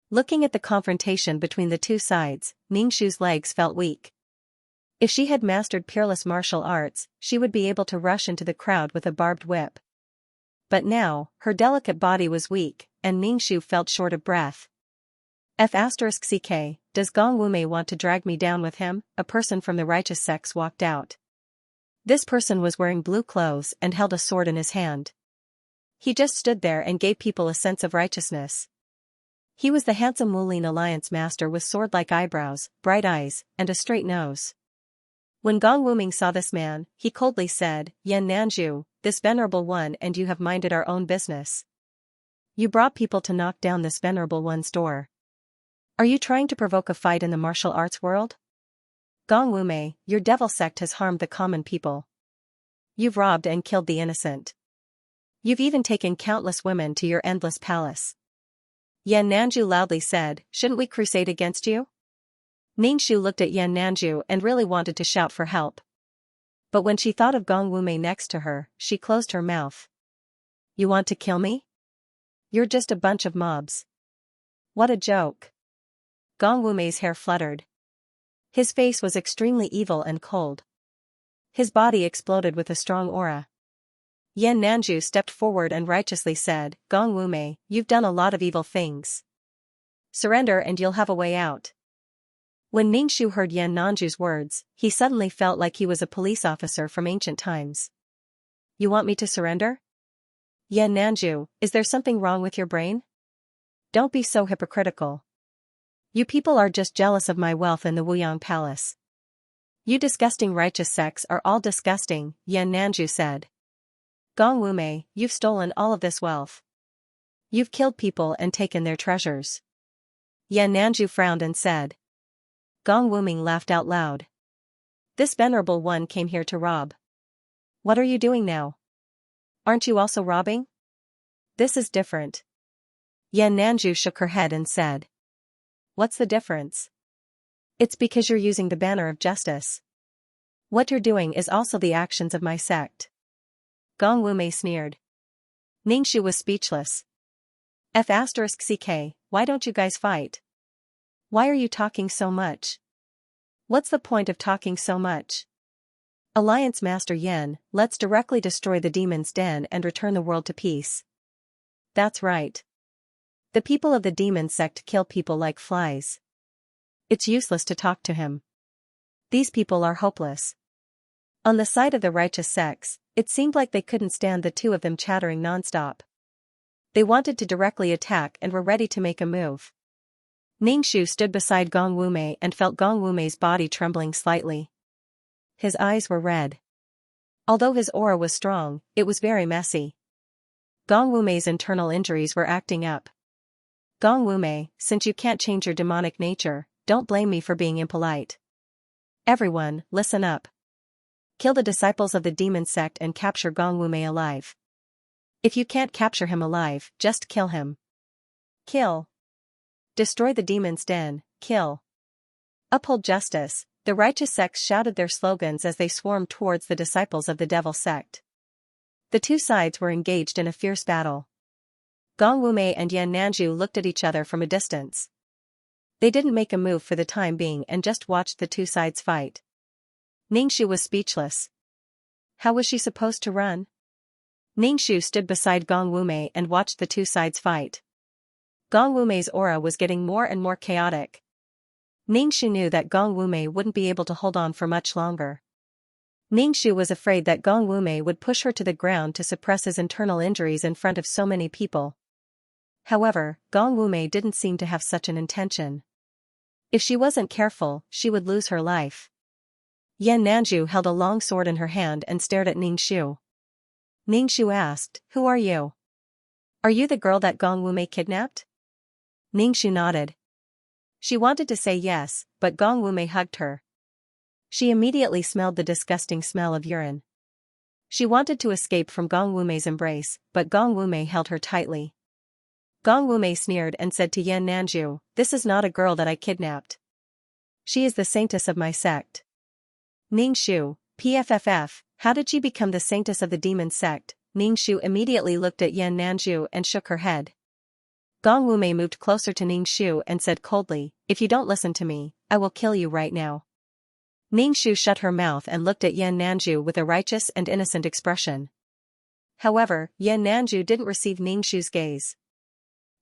Looking at the confrontation between the two sides, Ning Shu's legs felt weak. If she had mastered peerless martial arts, she would be able to rush into the crowd with a barbed whip. But now, her delicate body was weak, and Ning Shu felt short of breath. F***ck, does Gong Wumei want to drag me down with him? A person from the righteous sects walked out. This person was wearing blue clothes and held a sword in his hand. He just stood there and gave people a sense of righteousness. He was the handsome Wuling Alliance master with sword-like eyebrows, bright eyes, and a straight nose. When Gong Wumei saw this man, he coldly said, "Yan Nanju, this venerable one, and you have minded our own business. You brought people to knock down this venerable one's door. Are you trying to provoke a fight in the martial arts world? Gong Wumei, your devil sect has harmed the common people. You've robbed and killed the innocent. You've even taken countless women to your endless palace." Yan Nanju loudly said, "Shouldn't we crusade against you?" Ning Shu looked at Yan Nanju and really wanted to shout for help. But when she thought of Gong Wumei next to her, she closed her mouth. You want to kill me? You're just a bunch of mobs. What a joke. Gong Wumei's hair fluttered. His face was extremely evil and cold. His body exploded with a strong aura. Yan Nanju stepped forward and righteously said, "Gong Wumei, you've done a lot of evil things. Surrender and you'll have a way out." When Ning Shu heard Yan Nanju's words, he suddenly felt like he was a police officer from ancient times. You want me to surrender? Yan Nanju, is there something wrong with your brain? Don't be so hypocritical. You people are just jealous of my wealth in the Wuyang Palace. You disgusting righteous sects are all disgusting, Yan Nanju said. Gong Wumei, you've stolen all of this wealth. You've killed people and taken their treasures. Yan Nanju frowned and said. Gong Wumei laughed out loud. This venerable one came here to rob. What are you doing now? Aren't you also robbing? This is different. Yan Nanju shook her head and said. What's the difference? It's because you're using the banner of justice. What you're doing is also the actions of my sect. Gong Wumei sneered. Ning Shu was speechless. F***ck, why don't you guys fight? Why are you talking so much? What's the point of talking so much? Alliance Master Yan, let's directly destroy the demon's den and return the world to peace. That's right. The people of the demon sect kill people like flies. It's useless to talk to him. These people are hopeless. On the side of the righteous sects, it seemed like they couldn't stand the two of them chattering nonstop. They wanted to directly attack and were ready to make a move. Ningxu stood beside Gong Wumei and felt Gong Wumei's body trembling slightly. His eyes were red. Although his aura was strong, it was very messy. Gong Wumei's internal injuries were acting up. Gong Wumei, since you can't change your demonic nature, don't blame me for being impolite. Everyone, listen up. Kill the disciples of the demon sect and capture Gong Wumei alive. If you can't capture him alive, just kill him. Kill. Destroy the demon's den, kill. Uphold justice. The righteous sects shouted their slogans as they swarmed towards the disciples of the devil sect. The two sides were engaged in a fierce battle. Gong Wumei and Yan Nanju looked at each other from a distance. They didn't make a move for the time being and just watched the two sides fight. Ningxu was speechless. How was she supposed to run? Ningxu stood beside Gong Wumei and watched the two sides fight. Gong Wumei's aura was getting more and more chaotic. Ningxu knew that Gong Wumei wouldn't be able to hold on for much longer. Ningxu was afraid that Gong Wumei would push her to the ground to suppress his internal injuries in front of so many people. However, Gong Wumei didn't seem to have such an intention. If she wasn't careful, she would lose her life. Yan Nanju held a long sword in her hand and stared at Ningxu. Ningxu asked, "Who are you? Are you the girl that Gong Wumei kidnapped?" Ningxu nodded. She wanted to say yes, but Gong Wumei hugged her. She immediately smelled the disgusting smell of urine. She wanted to escape from Gong Wumei's embrace, but Gong Wumei held her tightly. Gong Wumei sneered and said to Yan Nanju, "This is not a girl that I kidnapped. She is the saintess of my sect." Ningxu, PFFF, how did she become the saintess of the demon sect? Ningxu immediately looked at Yan Nanju and shook her head. Gong Wumei moved closer to Ningxu and said coldly, "If you don't listen to me, I will kill you right now." Ningxu shut her mouth and looked at Yan Nanju with a righteous and innocent expression. However, Yan Nanju didn't receive Ningxu's gaze.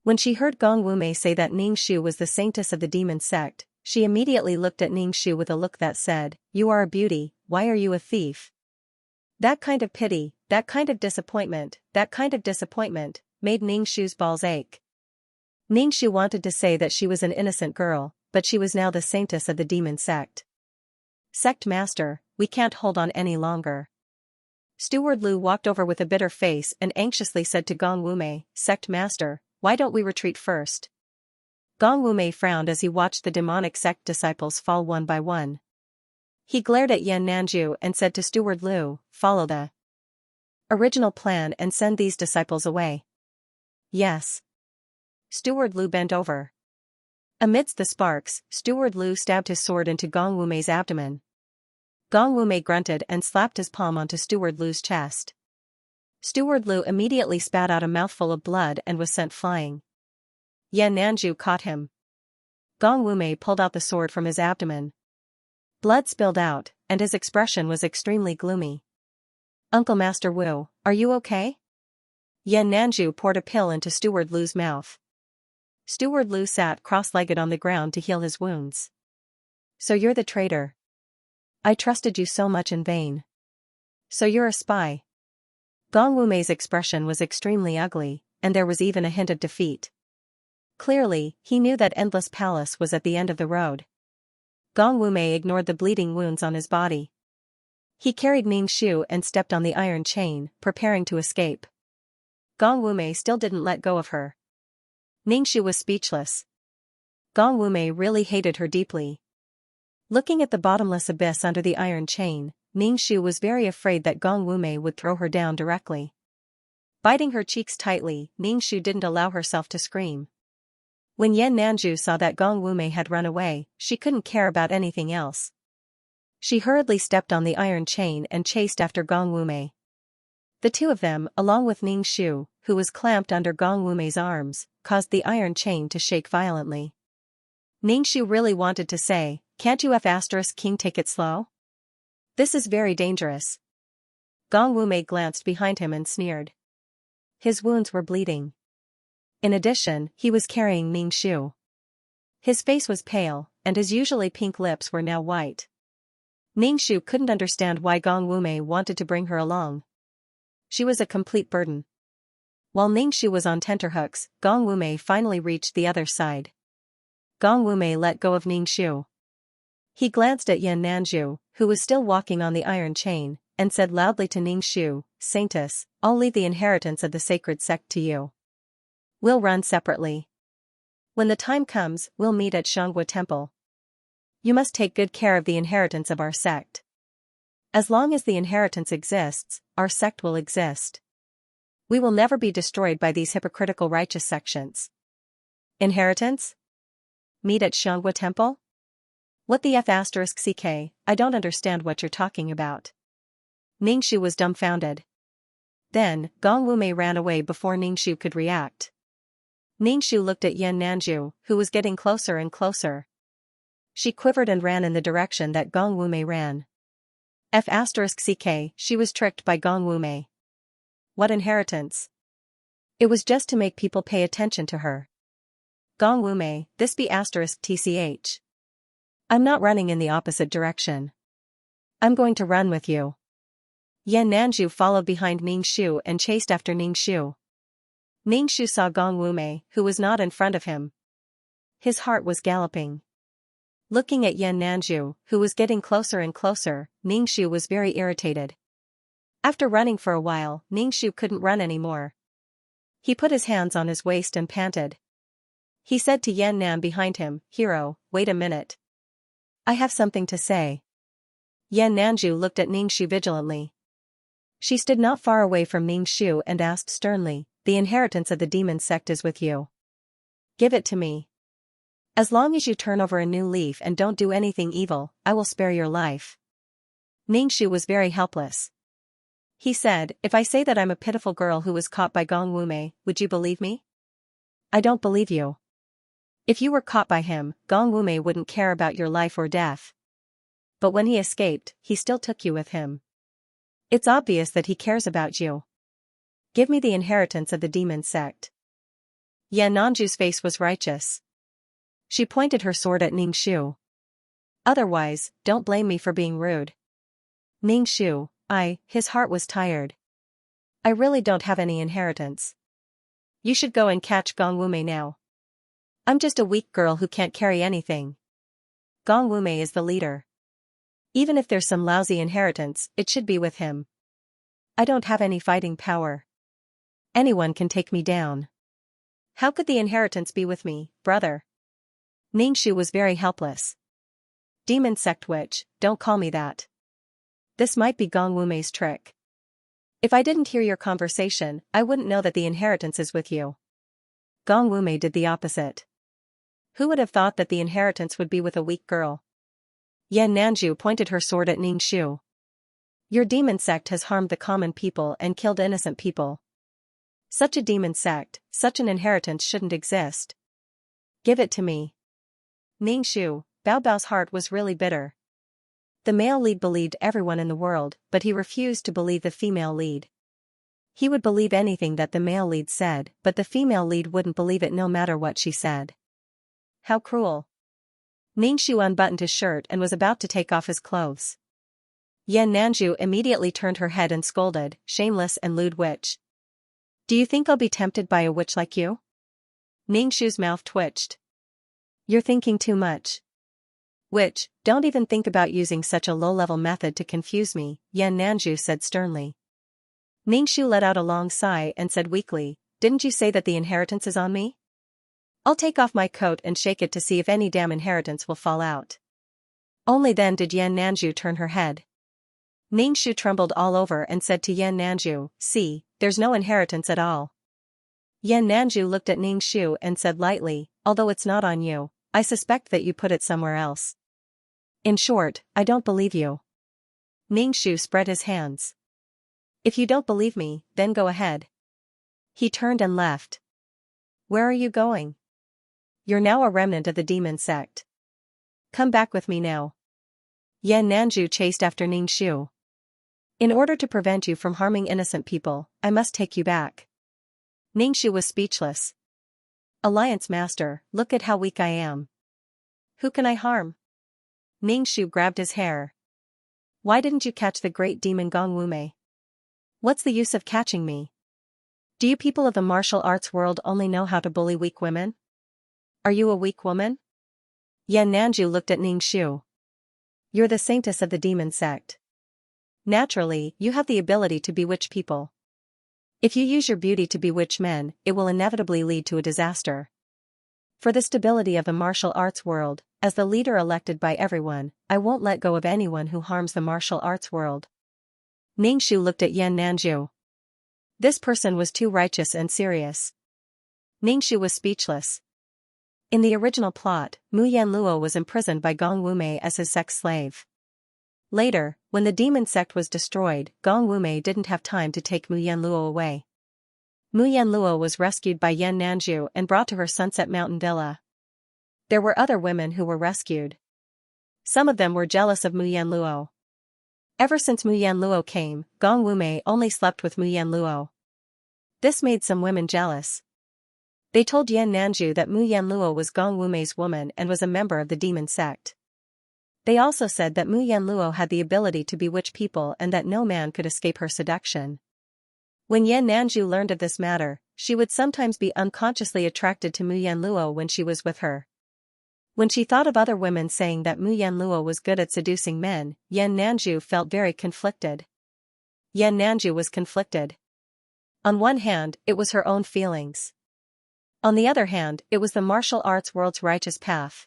When she heard Gong Wumei say that Ningxu was the saintess of the demon sect, she immediately looked at Ningxu with a look that said, "You are a beauty, why are you a thief?" That kind of pity, that kind of disappointment, made Ningxu's balls ache. Ningxu wanted to say that she was an innocent girl, but she was now the saintess of the demon sect. "Sect master, we can't hold on any longer." Steward Lu walked over with a bitter face and anxiously said to Gong Wumei, "Sect master, why don't we retreat first?" Gong Wumei frowned as he watched the demonic sect disciples fall one by one. He glared at Yan Nanju and said to Steward Lu, "Follow the original plan and send these disciples away." "Yes." Steward Lu bent over. Amidst the sparks, Steward Lu stabbed his sword into Gong Wumei's abdomen. Gong Wumei grunted and slapped his palm onto Steward Lu's chest. Steward Lu immediately spat out a mouthful of blood and was sent flying. Yan Nanju caught him. Gong Wumei pulled out the sword from his abdomen. Blood spilled out, and his expression was extremely gloomy. "Uncle Master Wu, are you okay?" Yan Nanju poured a pill into Steward Lu's mouth. Steward Lu sat cross-legged on the ground to heal his wounds. "So you're the traitor. I trusted you so much in vain. So you're a spy." Gong Wumei's expression was extremely ugly, and there was even a hint of defeat. Clearly, he knew that Endless Palace was at the end of the road. Gong Wumei ignored the bleeding wounds on his body. He carried Ningxu and stepped on the iron chain, preparing to escape. Gong Wumei still didn't let go of her. Ningxu was speechless. Gong Wumei really hated her deeply. Looking at the bottomless abyss under the iron chain, Ningxu was very afraid that Gong Wumei would throw her down directly. Biting her cheeks tightly, Ningxu didn't allow herself to scream. When Yan Nanju saw that Gong Wumei had run away, she couldn't care about anything else. She hurriedly stepped on the iron chain and chased after Gong Wumei. The two of them, along with Ningxu, who was clamped under Gong Wumei's arms, caused the iron chain to shake violently. Ningxu really wanted to say, "Can't you King take it slow? This is very dangerous." Gong Wumei glanced behind him and sneered. His wounds were bleeding. In addition, he was carrying Ningxu. His face was pale, and his usually pink lips were now white. Ningxu couldn't understand why Gong Wumei wanted to bring her along. She was a complete burden. While Ningxu was on tenterhooks, Gong Wumei finally reached the other side. Gong Wumei let go of Ningxu. He glanced at Yan Nanzhu, who was still walking on the iron chain, and said loudly to Ningxu, "Saintess, I'll leave the inheritance of the sacred sect to you. We'll run separately. When the time comes, we'll meet at Xianxia Temple. You must take good care of the inheritance of our sect. As long as the inheritance exists, our sect will exist. We will never be destroyed by these hypocritical righteous sections." Inheritance? Meet at Xianxia Temple? What the f***ck, I don't understand what you're talking about. Ningxu was dumbfounded. Then, Gong Wumei ran away before Ningxu could react. Ningxu looked at Yan Nanzhu, who was getting closer and closer. She quivered and ran in the direction that Gong Wumei ran. F***ck, she was tricked by Gong Wumei. What inheritance? It was just to make people pay attention to her. Gong Wumei, this be *tch. I'm not running in the opposite direction. I'm going to run with you. Yan Nanzhu followed behind Ningxu and chased after Ningxu. Ningxu saw Gong Wumei, who was not in front of him. His heart was galloping. Looking at Yan Nanzhu, who was getting closer and closer, Ningxu was very irritated. After running for a while, Ningxu couldn't run anymore. He put his hands on his waist and panted. He said to Yan Nan behind him, "Hero, wait a minute. I have something to say." Yan Nanzhu looked at Ningxu vigilantly. She stood not far away from Ningxu and asked sternly, "The inheritance of the demon sect is with you. Give it to me. As long as you turn over a new leaf and don't do anything evil, I will spare your life." Ningxu was very helpless. He said, "If I say that I'm a pitiful girl who was caught by Gong Wumei, would you believe me?" "I don't believe you. If you were caught by him, Gong Wumei wouldn't care about your life or death. But when he escaped, he still took you with him. It's obvious that he cares about you. Give me the inheritance of the demon sect." Yan Nanzhu's face was righteous. She pointed her sword at Ningxu. "Otherwise, don't blame me for being rude." Ningxu, his heart was tired. "I really don't have any inheritance. You should go and catch Gong Wumei now. I'm just a weak girl who can't carry anything. Gong Wumei is the leader. Even if there's some lousy inheritance, it should be with him. I don't have any fighting power. Anyone can take me down. How could the inheritance be with me, brother?" Ningxu was very helpless. "Demon sect witch, don't call me that. This might be Gong Wumei's trick. If I didn't hear your conversation, I wouldn't know that the inheritance is with you." Gong Wumei did the opposite. Who would have thought that the inheritance would be with a weak girl? Yan Nanzhu pointed her sword at Ningxu. "Your demon sect has harmed the common people and killed innocent people. Such a demon sect, such an inheritance shouldn't exist. Give it to me." Ningxu, Baobao's heart was really bitter. The male lead believed everyone in the world, but he refused to believe the female lead. He would believe anything that the male lead said, but the female lead wouldn't believe it no matter what she said. How cruel. Ningxu unbuttoned his shirt and was about to take off his clothes. Yan Nanzhu immediately turned her head and scolded, "Shameless and lewd witch. Do you think I'll be tempted by a witch like you?" Ningxu's mouth twitched. "You're thinking too much. Witch, don't even think about using such a low-level method to confuse me," Yan Nanzhu said sternly. Ningxu let out a long sigh and said weakly, "Didn't you say that the inheritance is on me? I'll take off my coat and shake it to see if any damn inheritance will fall out." Only then did Yan Nanzhu turn her head. Ningxu trembled all over and said to Yan Nanzhu, "See, there's no inheritance at all." Yan Nanzhu looked at Ningxu and said lightly, "Although it's not on you, I suspect that you put it somewhere else. In short, I don't believe you." Ningxu spread his hands. "If you don't believe me, then go ahead." He turned and left. "Where are you going?" "You're now a remnant of the demon sect. Come back with me now." Yan Nanzhu chased after Ningxu. "In order to prevent you from harming innocent people, I must take you back." Ningxu was speechless. "Alliance Master, look at how weak I am. Who can I harm?" Ningxu grabbed his hair. Why didn't you catch the great demon Gong Wumei? What's the use of catching me? Do you people of the martial arts world only know how to bully weak women? Are you a weak woman? Yan Nanju looked at Ning Shu. You're the saintess of the demon sect. Naturally, you have the ability to bewitch people. If you use your beauty to bewitch men, it will inevitably lead to a disaster. For the stability of the martial arts world, as the leader elected by everyone, I won't let go of anyone who harms the martial arts world. Ning Shu looked at Yan Nanju. This person was too righteous and serious. Ning Shu was speechless. In the original plot, Mu Yanluo was imprisoned by Gong Wumei as his sex slave. Later, when the demon sect was destroyed, Gong Wumei didn't have time to take Mu Yanluo away. Mu Yanluo was rescued by Yan Nanju and brought to her Sunset Mountain villa. There were other women who were rescued. Some of them were jealous of Mu Yanluo. Ever since Mu Yanluo came, Gong Wumei only slept with Mu Yanluo. This made some women jealous. They told Yan Nanju that Mu Yanluo was Gong Wumei's woman and was a member of the demon sect. They also said that Mu Yanluo had the ability to bewitch people and that no man could escape her seduction. When Yan Nanju learned of this matter, she would sometimes be unconsciously attracted to Mu Yanluo when she was with her. When she thought of other women saying that Mu Yanluo was good at seducing men, Yan Nanju felt very conflicted. Yan Nanju was conflicted. On one hand, it was her own feelings. On the other hand, it was the martial arts world's righteous path.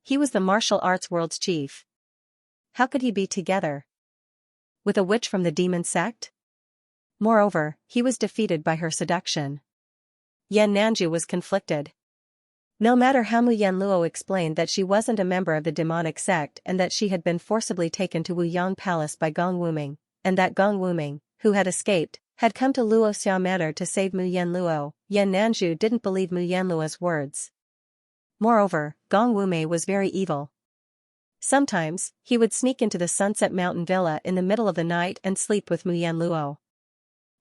He was the martial arts world's chief. How could he be together with a witch from the demon sect? Moreover, he was defeated by her seduction. Yan Nanju was conflicted. No matter how Mu Yanluo explained that she wasn't a member of the demonic sect and that she had been forcibly taken to Wuyang Palace by Gong Wuming, and that Gong Wuming, who had escaped, had come to Luo Xiao Manor to save Mu Yanluo, Yan Nanju didn't believe Mu Yanluo's words. Moreover, Gong Wumei was very evil. Sometimes, he would sneak into the Sunset Mountain villa in the middle of the night and sleep with Mu Yanluo.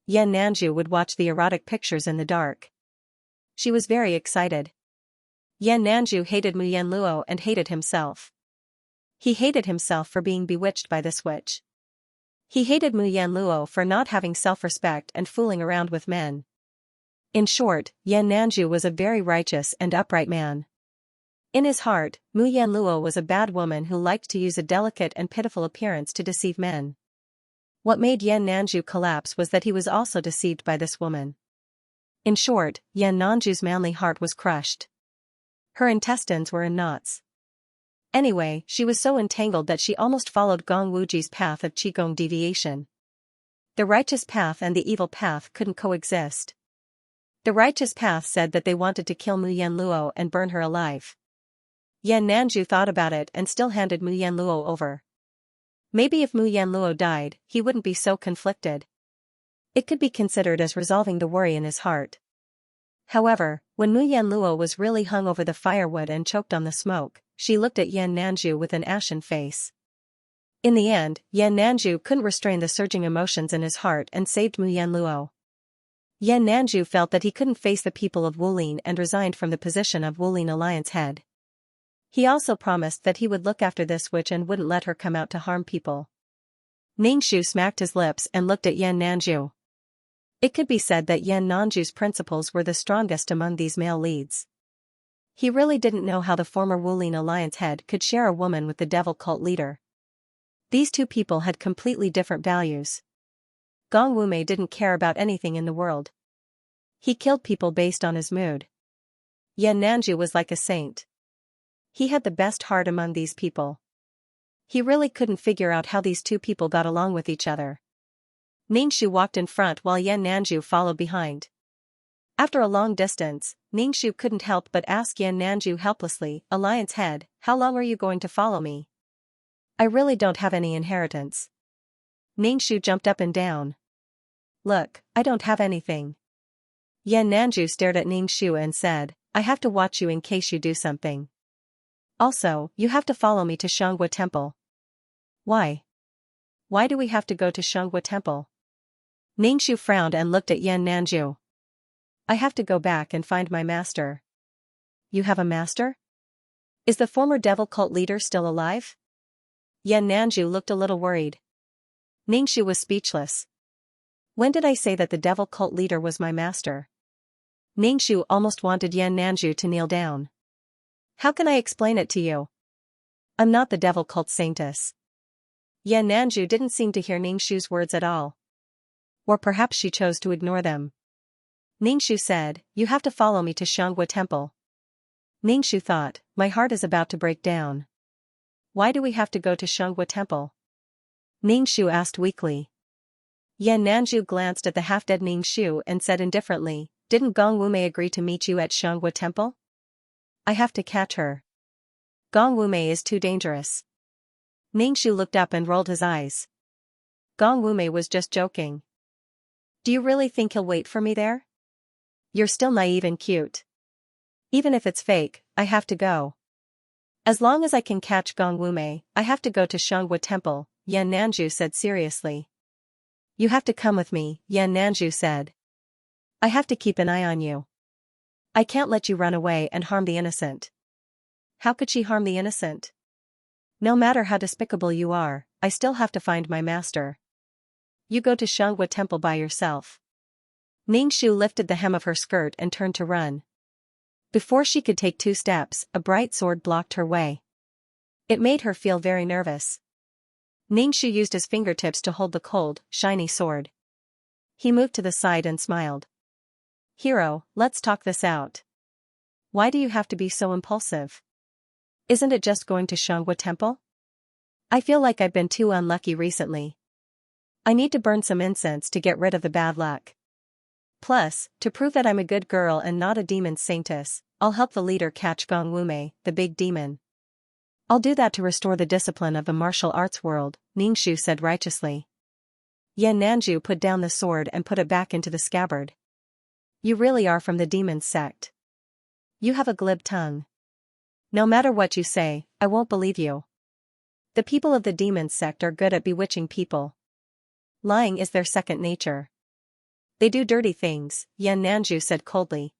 Yan Nanju would watch the erotic pictures in the dark. She was very excited. Yan Nanju hated Mu Yanluo and hated himself. He hated himself for being bewitched by this witch. He hated Mu Yanluo for not having self-respect and fooling around with men. In short, Yan Nanju was a very righteous and upright man. In his heart, Mu Yanluo was a bad woman who liked to use a delicate and pitiful appearance to deceive men. What made Yan Nanju collapse was that he was also deceived by this woman. In short, Yan Nanju's manly heart was crushed. Her intestines were in knots. Anyway, she was so entangled that she almost followed Gong Wuji's path of Qigong deviation. The righteous path and the evil path couldn't coexist. The righteous path said that they wanted to kill Mu Yanluo and burn her alive. Yan Nanju thought about it and still handed Mu Yanluo over. Maybe if Mu Yanluo died, he wouldn't be so conflicted. It could be considered as resolving the worry in his heart. However, when Mu Yanluo was really hung over the firewood and choked on the smoke, she looked at Yan Nanju with an ashen face. In the end, Yan Nanju couldn't restrain the surging emotions in his heart and saved Mu Yanluo. Yan Nanju felt that he couldn't face the people of Wulin and resigned from the position of Wulin Alliance head. He also promised that he would look after this witch and wouldn't let her come out to harm people. Ningshu smacked his lips and looked at Yan Nanju. It could be said that Yan Nanju's principles were the strongest among these male leads. He really didn't know how the former Wulin Alliance head could share a woman with the devil cult leader. These two people had completely different values. Gong Wumei didn't care about anything in the world. He killed people based on his mood. Yan Nanju was like a saint. He had the best heart among these people. He really couldn't figure out how these two people got along with each other. Ningshu walked in front while Yan Nanju followed behind. After a long distance, Ningshu couldn't help but ask Yan Nanju helplessly, "Alliance head, how long are you going to follow me? I really don't have any inheritance." Ningshu jumped up and down. "Look, I don't have anything." Yan Nanju stared at Ningshu and said, "I have to watch you in case you do something. Also, you have to follow me to Xianxia Temple." "Why? Why do we have to go to Xianxia Temple?" Ningshu frowned and looked at Yan Nanju. "I have to go back and find my master." "You have a master? Is the former devil cult leader still alive?" Yan Nanju looked a little worried. Ningxu was speechless. When did I say that the devil cult leader was my master? Ningxu almost wanted Yan Nanju to kneel down. How can I explain it to you? I'm not the devil cult saintess. Yan Nanju didn't seem to hear Ningxu's words at all. Or perhaps she chose to ignore them. Ningxu said, you have to follow me to Xianxia temple. Ningxu thought, my heart is about to break down. Why do we have to go to Xianxia temple? Ningxu asked weakly. Yan Nanju glanced at the half-dead Ningxu and said indifferently, didn't Gong Wumei agree to meet you at Xianxia temple? I have to catch her. Gong Wumei is too dangerous. Ningxu looked up and rolled his eyes. Gong Wumei was just joking. Do you really think he'll wait for me there? You're still naive and cute. Even if it's fake, I have to go. As long as I can catch Gong Wumei, I have to go to Xianxia temple, Yan Nanju said seriously. You have to come with me, Yan Nanju said. I have to keep an eye on you. I can't let you run away and harm the innocent. How could she harm the innocent? No matter how despicable you are, I still have to find my master. You go to Xianxia temple by yourself. Ningxu lifted the hem of her skirt and turned to run. Before she could take 2 steps, a bright sword blocked her way. It made her feel very nervous. Ningxu used his fingertips to hold the cold, shiny sword. He moved to the side and smiled. Hero, let's talk this out. Why do you have to be so impulsive? Isn't it just going to Xianxia temple? I feel like I've been too unlucky recently. I need to burn some incense to get rid of the bad luck. Plus, to prove that I'm a good girl and not a demon saintess, I'll help the leader catch Gong Wumei, the big demon. I'll do that to restore the discipline of the martial arts world, Ningxu said righteously. Yan Nanju put down the sword and put it back into the scabbard. You really are from the demon's sect. You have a glib tongue. No matter what you say, I won't believe you. The people of the demon's sect are good at bewitching people. Lying is their second nature. They do dirty things, Yan Nanju said coldly.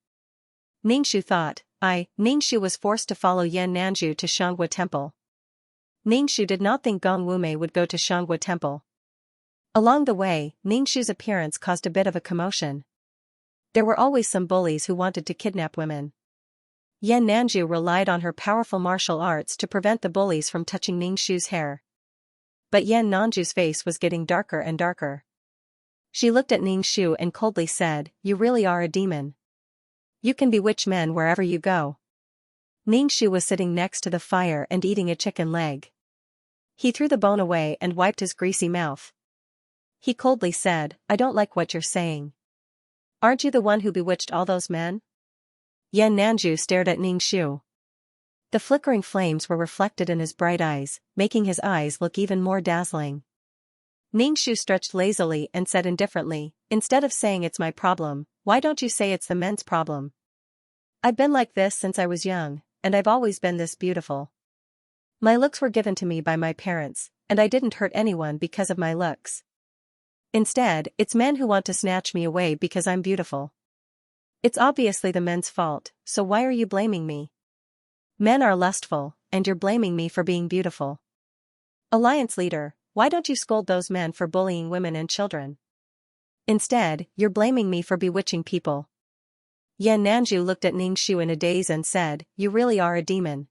Ningxu thought, Ningxu was forced to follow Yan Nanju to Xianxia temple. Ningxu did not think Gong Wumei would go to Xianxia temple. Along the way, Ningxu's appearance caused a bit of a commotion. There were always some bullies who wanted to kidnap women. Yan Nanju relied on her powerful martial arts to prevent the bullies from touching Ningxu's hair. But Yan Nanju's face was getting darker and darker. She looked at Ningxu and coldly said, you really are a demon. You can bewitch men wherever you go. Ningxu was sitting next to the fire and eating a chicken leg. He threw the bone away and wiped his greasy mouth. He coldly said, I don't like what you're saying. Aren't you the one who bewitched all those men? Yan Nanju stared at Ningxu. The flickering flames were reflected in his bright eyes, making his eyes look even more dazzling. Ningxu stretched lazily and said indifferently, instead of saying it's my problem, why don't you say it's the men's problem? I've been like this since I was young, and I've always been this beautiful. My looks were given to me by my parents, and I didn't hurt anyone because of my looks. Instead, it's men who want to snatch me away because I'm beautiful. It's obviously the men's fault, so why are you blaming me? Men are lustful, and you're blaming me for being beautiful. Alliance leader, why don't you scold those men for bullying women and children? Instead, you're blaming me for bewitching people. Yan Nanju looked at Ningxu in a daze and said, you really are a demon.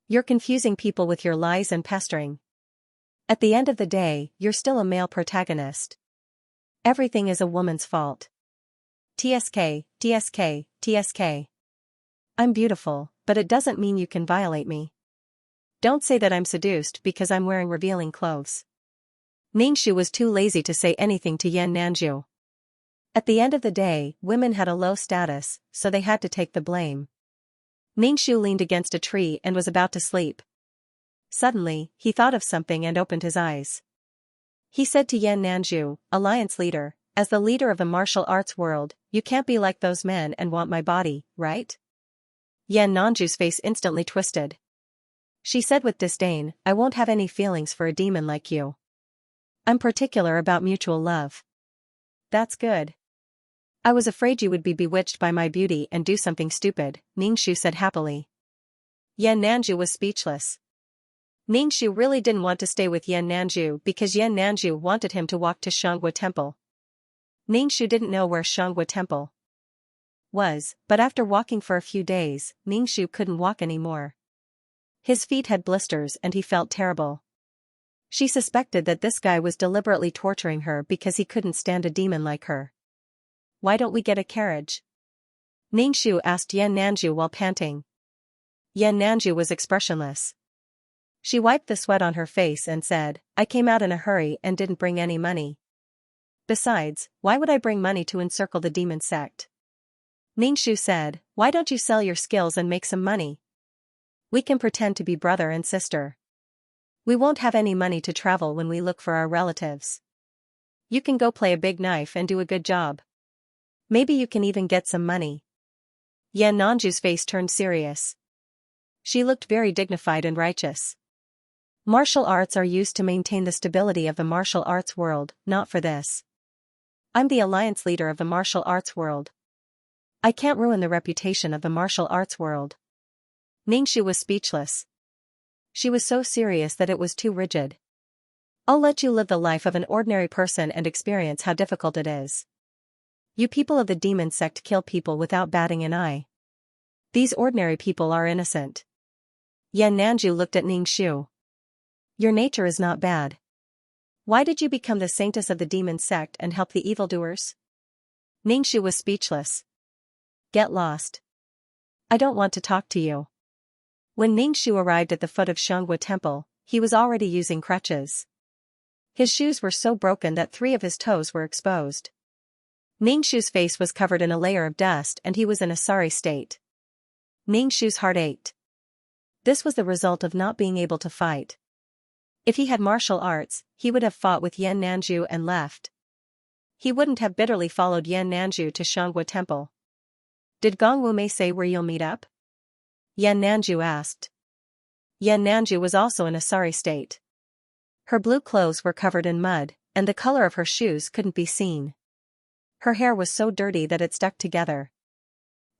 You're confusing people with your lies and pestering. At the end of the day, you're still a male protagonist. Everything is a woman's fault. TSK, TSK, TSK. I'm beautiful, but it doesn't mean you can violate me. Don't say that I'm seduced because I'm wearing revealing clothes. Ningxu was too lazy to say anything to Yan Nanju. At the end of the day, women had a low status, so they had to take the blame. Ningxu leaned against a tree and was about to sleep. Suddenly, he thought of something and opened his eyes. He said to Yan Nanju, Alliance leader, as the leader of the martial arts world, you can't be like those men and want my body, right? Yan Nanju's face instantly twisted. She said with disdain, I won't have any feelings for a demon like you. I'm particular about mutual love. That's good. I was afraid you would be bewitched by my beauty and do something stupid, Ningxu said happily. Yan Nanju was speechless. Ningxu really didn't want to stay with Yan Nanju because Yan Nanju wanted him to walk to Xianxia Temple. Ningxu didn't know where Xianxia Temple was, but after walking for a few days, Ningxu couldn't walk anymore. His feet had blisters and he felt terrible. She suspected that this guy was deliberately torturing her because he couldn't stand a demon like her. Why don't we get a carriage? Ningxu asked Yan Nanju while panting. Yan Nanju was expressionless. She wiped the sweat on her face and said, I came out in a hurry and didn't bring any money. Besides, why would I bring money to encircle the demon sect? Ningxu said, why don't you sell your skills and make some money? We can pretend to be brother and sister. We won't have any money to travel when we look for our relatives. You can go play a big knife and do a good job. Maybe you can even get some money. Yan Nanju's face turned serious. She looked very dignified and righteous. Martial arts are used to maintain the stability of the martial arts world, not for this. I'm the alliance leader of the martial arts world. I can't ruin the reputation of the martial arts world. Ningxu was speechless. She was so serious that it was too rigid. I'll let you live the life of an ordinary person and experience how difficult it is. You people of the demon sect kill people without batting an eye. These ordinary people are innocent. Yan Nanju looked at Ningxu. Your nature is not bad. Why did you become the saintess of the demon sect and help the evildoers? Ningxu was speechless. Get lost. I don't want to talk to you. When Ningxu arrived at the foot of Xianxia Temple, he was already using crutches. His shoes were so broken that 3 of his toes were exposed. Ningxu's face was covered in a layer of dust and he was in a sorry state. Ningxu's heart ached. This was the result of not being able to fight. If he had martial arts, he would have fought with Yan Nanju and left. He wouldn't have bitterly followed Yan Nanju to Xianxia Temple. Did Gong Wumei say where you'll meet up? Yan Nanju asked. Yan Nanju was also in a sorry state. Her blue clothes were covered in mud, and the color of her shoes couldn't be seen. Her hair was so dirty that it stuck together.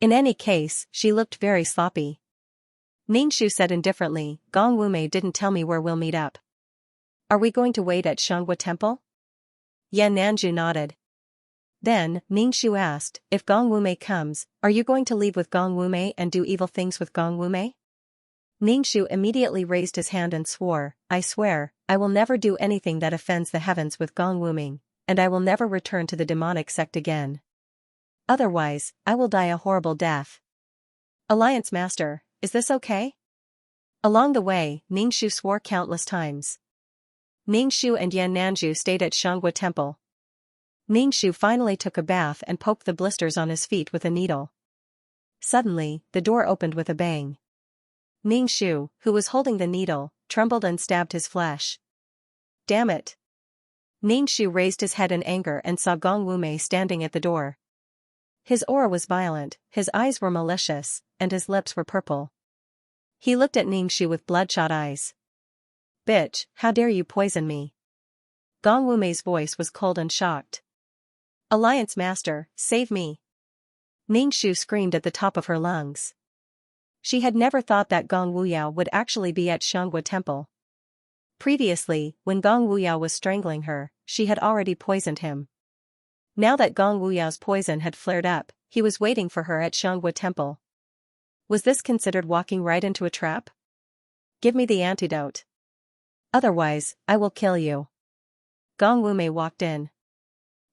In any case, she looked very sloppy. Ningxu said indifferently, Gong Wumei didn't tell me where we'll meet up. Are we going to wait at Xianxia Temple? Yan Nanju nodded. Then, Ningxu asked, if Gong Wumei comes, are you going to leave with Gong Wumei and do evil things with Gong Wumei? Ningxu immediately raised his hand and swore, I swear, I will never do anything that offends the heavens with Gong Wumei, and I will never return to the demonic sect again. Otherwise, I will die a horrible death. Alliance Master, is this okay? Along the way, Ningxu swore countless times. Ningxu and Yan Nanju stayed at Xianxia Temple. Ningxu finally took a bath and poked the blisters on his feet with a needle. Suddenly, the door opened with a bang. Ningxu, who was holding the needle, trembled and stabbed his flesh. Damn it! Ningxu raised his head in anger and saw Gong Wumei standing at the door. His aura was violent, his eyes were malicious, and his lips were purple. He looked at Ningxu with bloodshot eyes. Bitch, how dare you poison me? Gong Wumei's voice was cold and shocked. Alliance Master, save me! Ningxu screamed at the top of her lungs. She had never thought that Gong Wuyao would actually be at Xianxia Temple. Previously, when Gong Wuyao was strangling her, she had already poisoned him. Now that Gong Wuyao's poison had flared up, he was waiting for her at Xianxia Temple. Was this considered walking right into a trap? Give me the antidote. Otherwise, I will kill you. Gong Wumei walked in.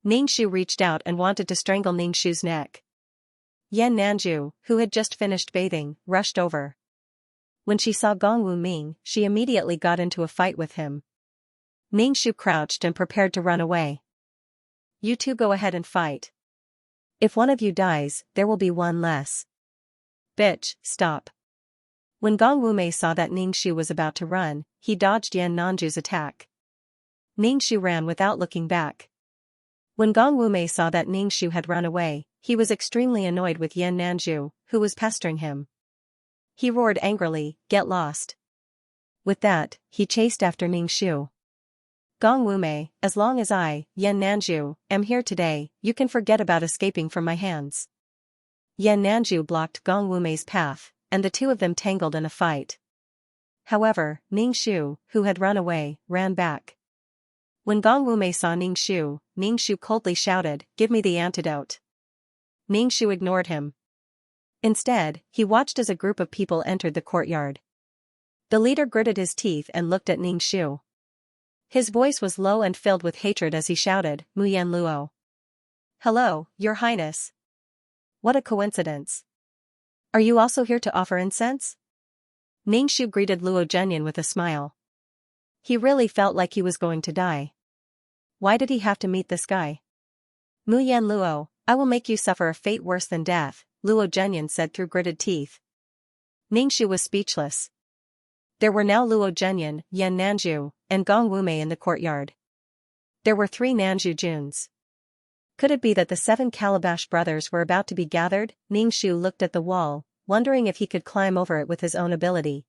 Ningxu reached out and wanted to strangle Ningxu's neck. Yan Nanju, who had just finished bathing, rushed over. When she saw Gong Wumei, she immediately got into a fight with him. Ningxu crouched and prepared to run away. You two go ahead and fight. If one of you dies, there will be one less. Bitch, stop. When Gong Wumei saw that Ningxu was about to run, he dodged Yan Nanju's attack. Ningxu ran without looking back. When Gong Wumei saw that Ningxu had run away, he was extremely annoyed with Yan Nanju, who was pestering him. He roared angrily, get lost. With that, he chased after Ningxu. Gong Wumei, as long as I, Yan Nanju, am here today, you can forget about escaping from my hands. Yan Nanju blocked Gong Wumei's path, and the two of them tangled in a fight. However, Ning Shu, who had run away, ran back. When Gong Wumei saw Ning Shu coldly shouted, "Give me the antidote." Ning Shu ignored him. Instead, he watched as a group of people entered the courtyard. The leader gritted his teeth and looked at Ning Shu. His voice was low and filled with hatred as he shouted, "Mu Yan Luo." "Hello, Your Highness. What a coincidence. Are you also here to offer incense?" Ning Shu greeted Luo Zhenyan with a smile. He really felt like he was going to die. Why did he have to meet this guy? "Mu Yan Luo, I will make you suffer a fate worse than death," Luo Zhenyan said through gritted teeth. Ning Shu was speechless. There were now Luo Zhenyan, Yan Nanju, and Gong Wumei in the courtyard. There were 3 Nanju Juns. Could it be that the 7 Calabash brothers were about to be gathered? Ning Shu looked at the wall, wondering if he could climb over it with his own ability.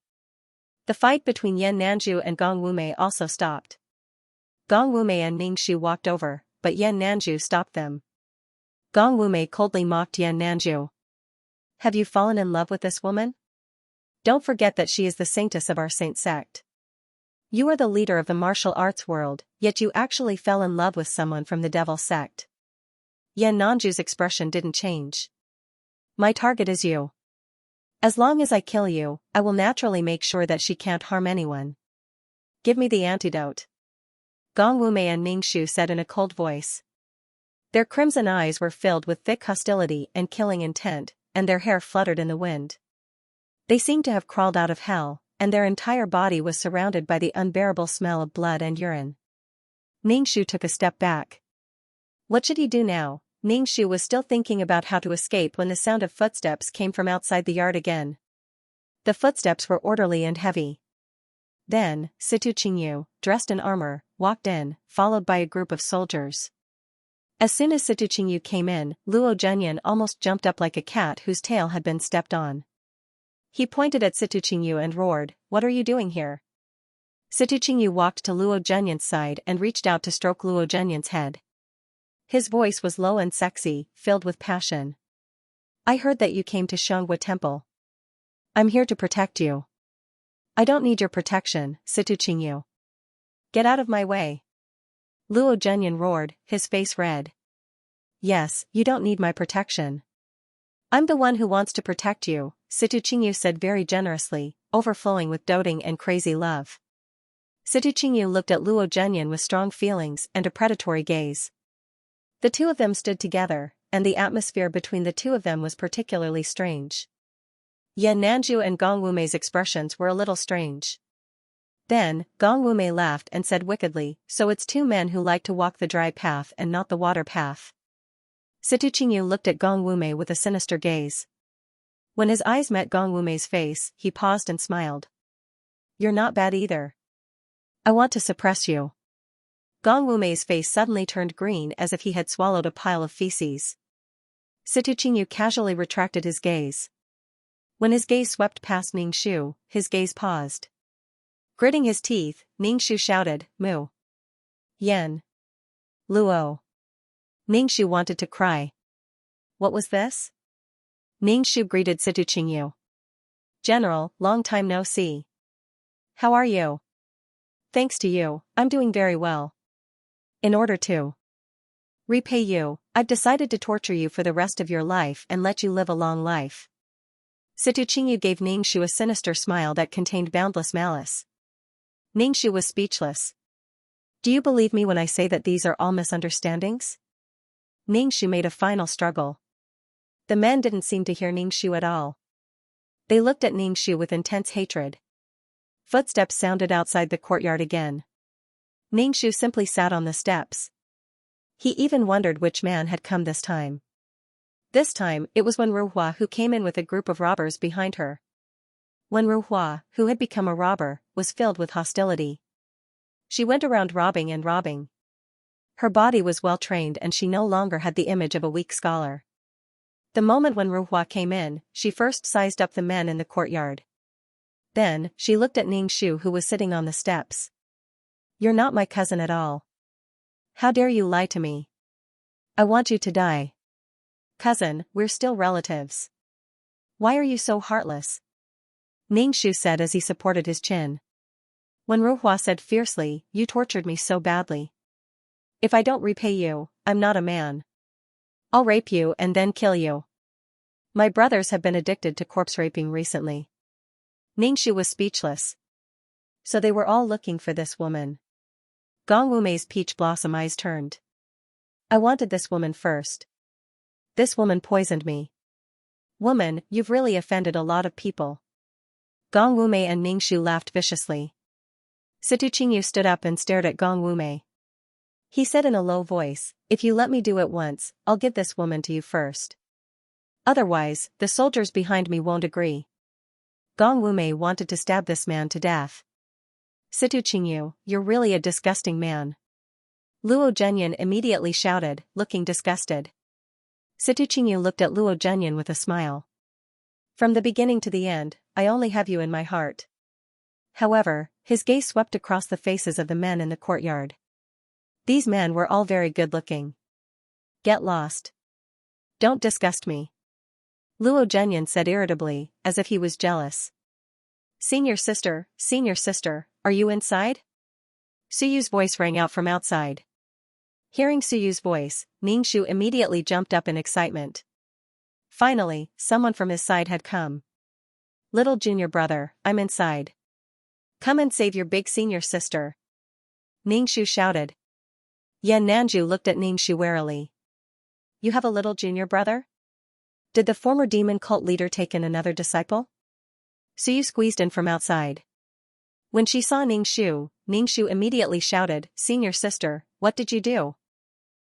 The fight between Yan Nanju and Gong Wumei also stopped. Gong Wumei and Ning Shu walked over, but Yan Nanju stopped them. Gong Wumei coldly mocked Yan Nanju. "Have you fallen in love with this woman? Don't forget that she is the saintess of our saint sect. You are the leader of the martial arts world, yet you actually fell in love with someone from the devil sect." Yan Nanju's expression didn't change. "My target is you. As long as I kill you, I will naturally make sure that she can't harm anyone. Give me the antidote," Gong Wumei and Ning Shu said in a cold voice. Their crimson eyes were filled with thick hostility and killing intent, and their hair fluttered in the wind. They seemed to have crawled out of hell, and their entire body was surrounded by the unbearable smell of blood and urine. Ning Shu took a step back. What should he do now? Ning Shu was still thinking about how to escape when the sound of footsteps came from outside the yard again. The footsteps were orderly and heavy. Then, Situ Qingyu, dressed in armor, walked in, followed by a group of soldiers. As soon as Situ Qingyu came in, Luo Zhenyan almost jumped up like a cat whose tail had been stepped on. He pointed at Situ Qingyu and roared, "What are you doing here?" Situ Qingyu walked to Luo Zhenyan's side and reached out to stroke Luo Zhenyan's head. His voice was low and sexy, filled with passion. "I heard that you came to Xianxia Temple. I'm here to protect you." "I don't need your protection, Situ Qingyu. Get out of my way." Luo Zhenyan roared, his face red. "Yes, you don't need my protection. I'm the one who wants to protect you," Situ Qingyu said very generously, overflowing with doting and crazy love. Situ Qingyu looked at Luo Zhenyan with strong feelings and a predatory gaze. The two of them stood together, and the atmosphere between the two of them was particularly strange. Yan Nanju and Gong Wumei's expressions were a little strange. Then, Gong Wumei laughed and said wickedly, "So it's 2 men who like to walk the dry path and not the water path." Situ Qingyu looked at Gong Wumei with a sinister gaze. When his eyes met Gong Wumei's face, he paused and smiled. "You're not bad either. I want to suppress you." Gong Wumei's face suddenly turned green as if he had swallowed a pile of feces. Situ Qingyu casually retracted his gaze. When his gaze swept past Ning Shu, his gaze paused. Gritting his teeth, Ning Shu shouted, "Mu Yan Luo." Ning Shu wanted to cry. What was this? Ning Shu greeted Situ Qingyu. "General, long time no see. How are you?" "Thanks to you, I'm doing very well. In order to repay you, I've decided to torture you for the rest of your life and let you live a long life." Situ Qingyu gave Ning Shu a sinister smile that contained boundless malice. Ning Shu was speechless. "Do you believe me when I say that these are all misunderstandings?" Ning Shu made a final struggle. The men didn't seem to hear Ning Shu at all. They looked at Ning Shu with intense hatred. Footsteps sounded outside the courtyard again. Ning Shu simply sat on the steps. He even wondered which man had come this time. This time, it was Wen Ruhua who came in with a group of robbers behind her. Wen Ruhua, who had become a robber, was filled with hostility. She went around robbing and robbing. Her body was well trained and she no longer had the image of a weak scholar. The moment Wen Ruhua came in, she first sized up the men in the courtyard. Then, she looked at Ning Shu who was sitting on the steps. "You're not my cousin at all. How dare you lie to me? I want you to die." "Cousin, we're still relatives. Why are you so heartless?" Ningxu said as he supported his chin. When Ruhua said fiercely, you tortured me so badly. If I don't repay you, I'm not a man. I'll rape you and then kill you. My brothers have been addicted to corpse raping recently. Ningxu was speechless. So they were all looking for this woman. Gong Wumei's peach blossom eyes turned. I wanted this woman first. This woman poisoned me. Woman, you've really offended a lot of people. Gong Wumei and Ningxu laughed viciously. Situ Qingyu stood up and stared at Gong Wumei. He said in a low voice, if you let me do it once, I'll give this woman to you first. Otherwise, the soldiers behind me won't agree. Gong Wumei wanted to stab this man to death. Situ Qingyu, you're really a disgusting man. Luo Zhenyan immediately shouted, looking disgusted. Situ Qingyu looked at Luo Zhenyan with a smile. From the beginning to the end, I only have you in my heart. However, his gaze swept across the faces of the men in the courtyard. These men were all very good-looking. Get lost. Don't disgust me. Luo Zhenyan said irritably, as if he was jealous. Senior sister, are you inside? Suyu's voice rang out from outside. Hearing Suyu's voice, Ningxu immediately jumped up in excitement. Finally, someone from his side had come. Little junior brother, I'm inside. Come and save your big senior sister. Ningxu shouted. Yan Nanju looked at Ningxu warily. You have a little junior brother? Did the former demon cult leader take in another disciple? Suyu squeezed in from outside. When she saw Ningxu, Ningxu immediately shouted, Senior sister, what did you do?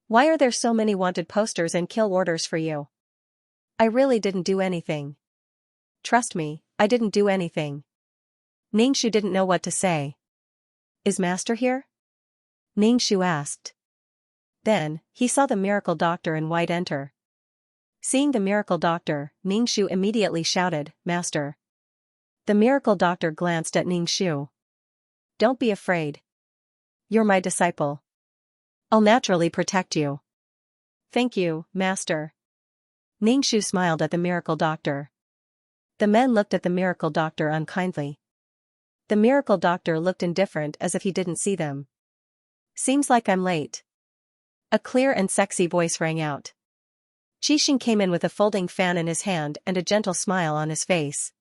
Why are there so many wanted posters and kill orders for you? I really didn't do anything. Trust me, I didn't do anything. Ningxu didn't know what to say. Is Master here? Ningxu asked. Then, he saw the miracle doctor in white enter. Seeing the miracle doctor, Ningxu immediately shouted, Master. The miracle doctor glanced at Ningxu. Don't be afraid. You're my disciple. I'll naturally protect you. Thank you, Master. Ningxu smiled at the miracle doctor. The men looked at the miracle doctor unkindly. The miracle doctor looked indifferent as if he didn't see them. Seems like I'm late. A clear and sexy voice rang out. Qixing came in with a folding fan in his hand and a gentle smile on his face.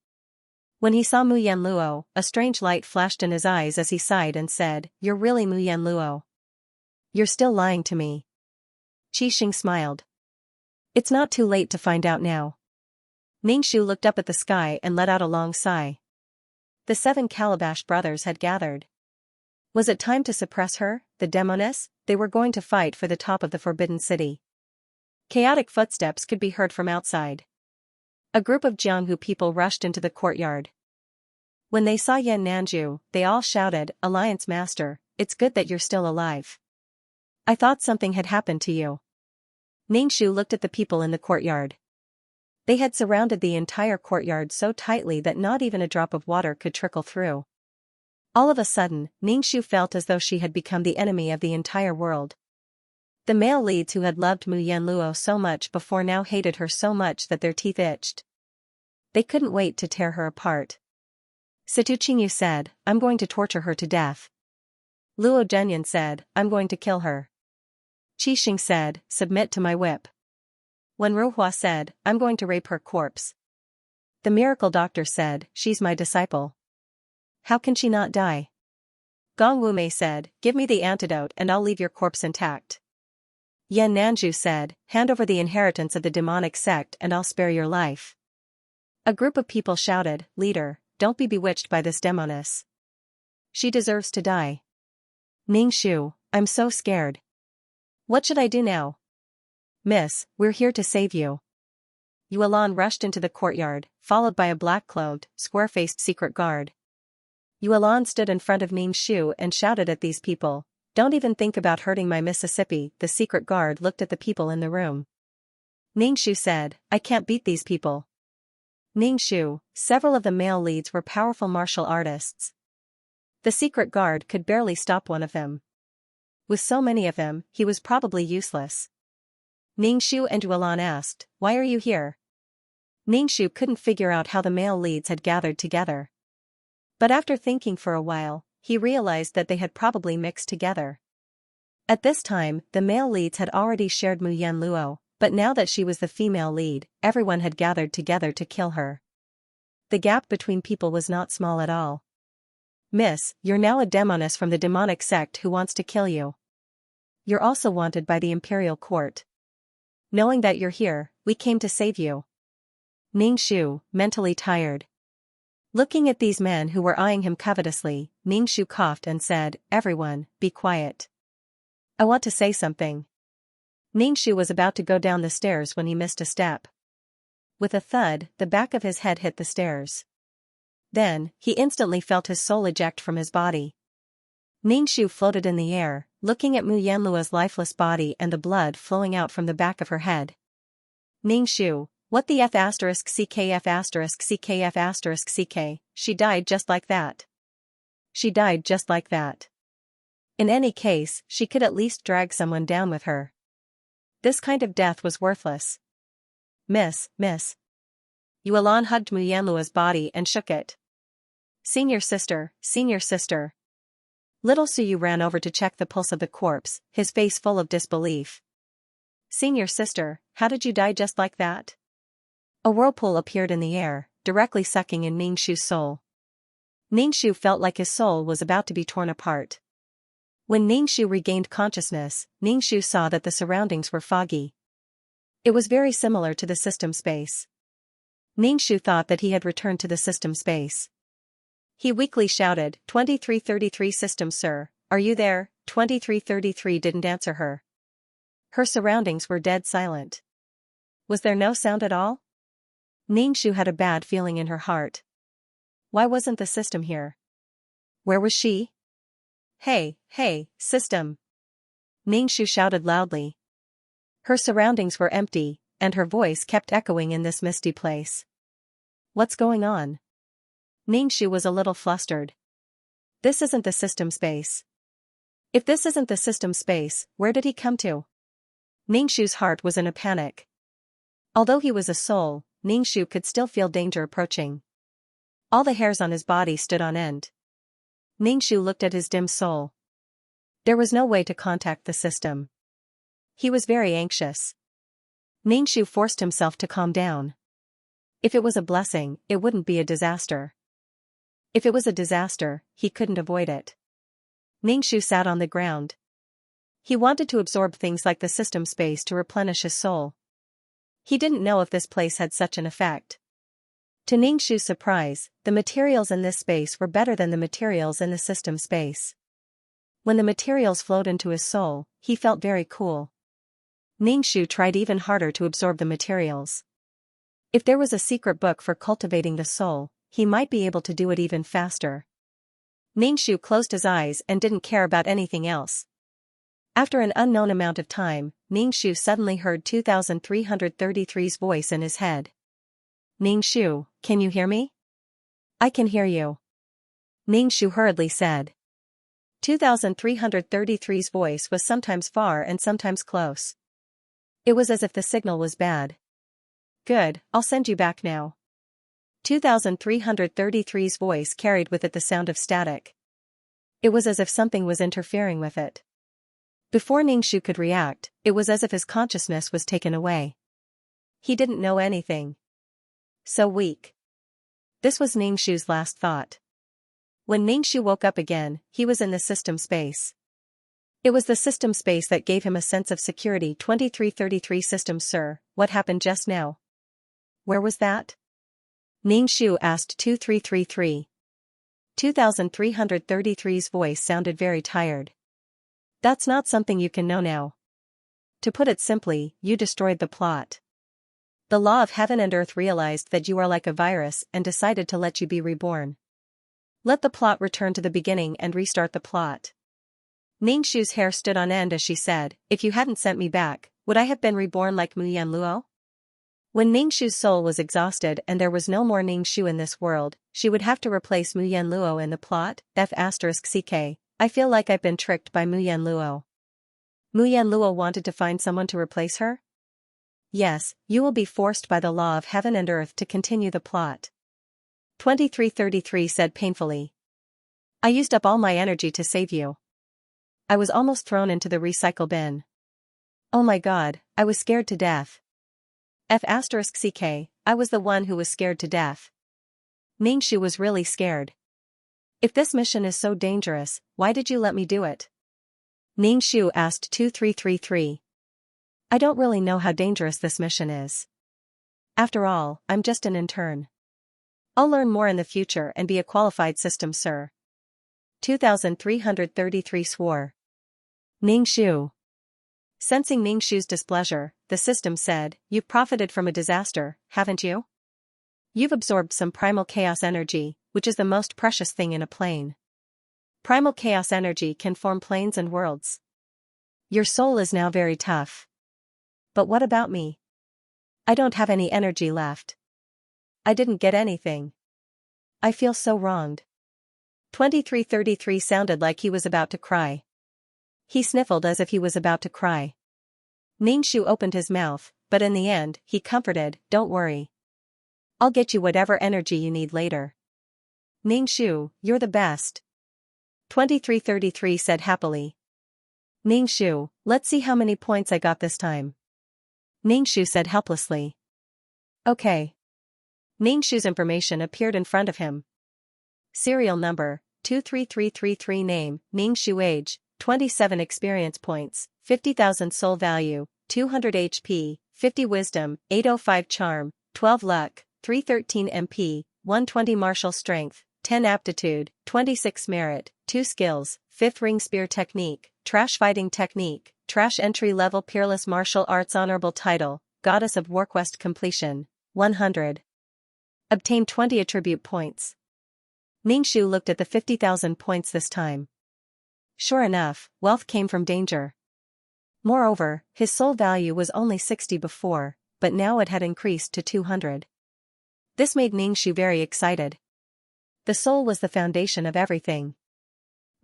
When he saw Mu Yan Luo, a strange light flashed in his eyes as he sighed and said, You're really Mu Yan Luo. You're still lying to me. Qixing smiled. It's not too late to find out now. Ningxu looked up at the sky and let out a long sigh. The 7 Calabash brothers had gathered. Was it time to suppress her, the demoness? They were going to fight for the top of the Forbidden City. Chaotic footsteps could be heard from outside. A group of Jianghu people rushed into the courtyard. When they saw Yan Nanju, they all shouted, Alliance Master, it's good that you're still alive. I thought something had happened to you. Ningxu looked at the people in the courtyard. They had surrounded the entire courtyard so tightly that not even a drop of water could trickle through. All of a sudden, Ningxu felt as though she had become the enemy of the entire world. The male leads who had loved Mu Yan Luo so much before now hated her so much that their teeth itched. They couldn't wait to tear her apart. Situ Qingyu said, I'm going to torture her to death. Luo Zhenyan said, I'm going to kill her. Qixing said, submit to my whip. When Ruhua said, I'm going to rape her corpse. The miracle doctor said, she's my disciple. How can she not die? Gong Wumei said, give me the antidote and I'll leave your corpse intact. Yan Nanju said, hand over the inheritance of the demonic sect and I'll spare your life. A group of people shouted, Leader, don't be bewitched by this demoness. She deserves to die. Ningxu, I'm so scared. What should I do now? Miss, we're here to save you. Yuelan rushed into the courtyard, followed by a black-clothed, square-faced secret guard. Yuelan stood in front of Ningxu and shouted at these people, Don't even think about hurting my Mississippi. The secret guard looked at the people in the room. Ningxu said, I can't beat these people. Ningxu, several of the male leads were powerful martial artists. The secret guard could barely stop one of them. With so many of them, he was probably useless. Ningxu and Yuelan asked, Why are you here? Ningxu couldn't figure out how the male leads had gathered together. But after thinking for a while, he realized that they had probably mixed together. At this time, the male leads had already shared Mu Yanluo, but now that she was the female lead, everyone had gathered together to kill her. The gap between people was not small at all. "Miss, you're now a demoness from the demonic sect who wants to kill you. You're also wanted by the imperial court. Knowing that you're here, we came to save you." Ningxu, mentally tired. Looking at these men who were eyeing him covetously, Ningxu coughed and said, "Everyone, be quiet. I want to say something." Ningxu was about to go down the stairs when he missed a step. With a thud, the back of his head hit the stairs. Then, he instantly felt his soul eject from his body. Ningxu floated in the air, looking at Mu Yanluo's lifeless body and the blood flowing out from the back of her head. "Ningxu, what the f***ck***ck***ck? She died just like that. She died just like that. In any case, she could at least drag someone down with her. This kind of death was worthless. Miss. Yuan hugged Mu Yanluo's body and shook it. Senior sister. Little Suyu ran over to check the pulse of the corpse, his face full of disbelief. "Senior sister, how did you die just like that?" A whirlpool appeared in the air, directly sucking in Ningxu's soul. Ningxu felt like his soul was about to be torn apart. When Ningxu regained consciousness, Ningxu saw that the surroundings were foggy. It was very similar to the system space. Ningxu thought that he had returned to the system space. He weakly shouted, 2333 system sir, are you there? 2333 didn't answer her. Her surroundings were dead silent. Was there no sound at all? Ningxu had a bad feeling in her heart. Why wasn't the system here? Where was she? Hey, system! Ningxu shouted loudly. Her surroundings were empty, and her voice kept echoing in this misty place. What's going on? Ningxu was a little flustered. This isn't the system space. If this isn't the system space, where did he come to? Ningxu's heart was in a panic. Although he was a soul, Ningxu could still feel danger approaching. All the hairs on his body stood on end. Ningxu looked at his dim soul. There was no way to contact the system. He was very anxious. Ningxu forced himself to calm down. If it was a blessing, it wouldn't be a disaster. If it was a disaster, he couldn't avoid it. Ningxu sat on the ground. He wanted to absorb things like the system space to replenish his soul. He didn't know if this place had such an effect. To Ningxu's surprise, the materials in this space were better than the materials in the system space. When the materials flowed into his soul, he felt very cool. Ningxu tried even harder to absorb the materials. If there was a secret book for cultivating the soul, he might be able to do it even faster. Ningxu closed his eyes and didn't care about anything else. After an unknown amount of time, Ningxu suddenly heard 2333's voice in his head. Ningxu, can you hear me? I can hear you. Ningxu hurriedly said. 2333's voice was sometimes far and sometimes close. It was as if the signal was bad. Good, I'll send you back now. 2333's voice carried with it the sound of static. It was as if something was interfering with it. Before Ningxu could react, it was as if his consciousness was taken away. He didn't know anything. So weak. This was Ningxu's last thought. When Ningxu woke up again, he was in the system space. It was the system space that gave him a sense of security. 2333 system sir, what happened just now? Where was that? Ningxu asked 2333. 2333's voice sounded very tired. That's not something you can know now. To put it simply, you destroyed the plot. The law of heaven and earth realized that you are like a virus and decided to let you be reborn. Let the plot return to the beginning and restart the plot. Ningxu's hair stood on end as she said, if you hadn't sent me back, would I have been reborn like Mu Yanluo? When Ningxu's soul was exhausted and there was no more Ningxu in this world, she would have to replace Mu Yanluo in the plot. F***ck, I feel like I've been tricked by Mu Yanluo. Mu Yanluo wanted to find someone to replace her? Yes, you will be forced by the law of heaven and earth to continue the plot. 2333 said painfully. I used up all my energy to save you. I was almost thrown into the recycle bin. Oh my god, I was scared to death. F*CK, I was the one who was scared to death. Ningxu was really scared. If this mission is so dangerous, why did you let me do it? Ningxu asked 2333. I don't really know how dangerous this mission is. After all, I'm just an intern. I'll learn more in the future and be a qualified system sir. 2333 swore. Ningxu. Sensing Ningxu's displeasure, the system said, you've profited from a disaster, haven't you? You've absorbed some primal chaos energy, which is the most precious thing in a plane. Primal chaos energy can form planes and worlds. Your soul is now very tough. But what about me? I don't have any energy left. I didn't get anything. I feel so wronged. 2333 sounded like he was about to cry. He sniffled as if he was about to cry. Ningxu opened his mouth, but in the end, he comforted, don't worry. I'll get you whatever energy you need later. Ningxu, you're the best. 2333 said happily. Ningxu, let's see how many points I got this time. Ningxu said helplessly. Okay. Ningxu's information appeared in front of him. Serial number, 23333 name, Ningxu age, 27 experience points, 50,000 soul value, 200 HP, 50 wisdom, 805 charm, 12 luck, 313 MP, 120 martial strength, 10 aptitude, 26 merit, 2 skills, 5th ring spear technique, trash fighting technique, trash entry level peerless martial arts honorable title, goddess of warquest completion, 100. Obtain 20 attribute points. Ningxu looked at the 50,000 points this time. Sure enough, wealth came from danger. Moreover, his soul value was only 60 before, but now it had increased to 200. This made Ningxu very excited. The soul was the foundation of everything.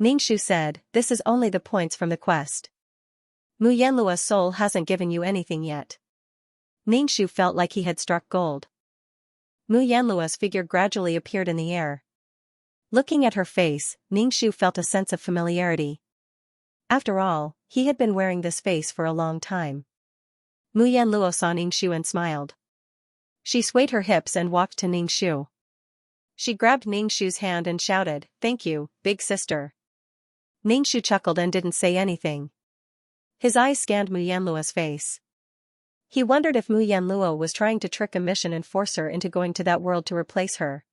Ningxu said, this is only the points from the quest. Mu Yanlua's soul hasn't given you anything yet. Ningxu felt like he had struck gold. Mu Yanlua's figure gradually appeared in the air. Looking at her face, Ningxu felt a sense of familiarity. After all, he had been wearing this face for a long time. Mu Yanluo saw Ningxu and smiled. She swayed her hips and walked to Ningxu. She grabbed Ningxu's hand and shouted, thank you, big sister. Ningxu chuckled and didn't say anything. His eyes scanned Mu Yanluo's face. He wondered if Mu Yanluo was trying to trick a mission enforcer into going to that world to replace her.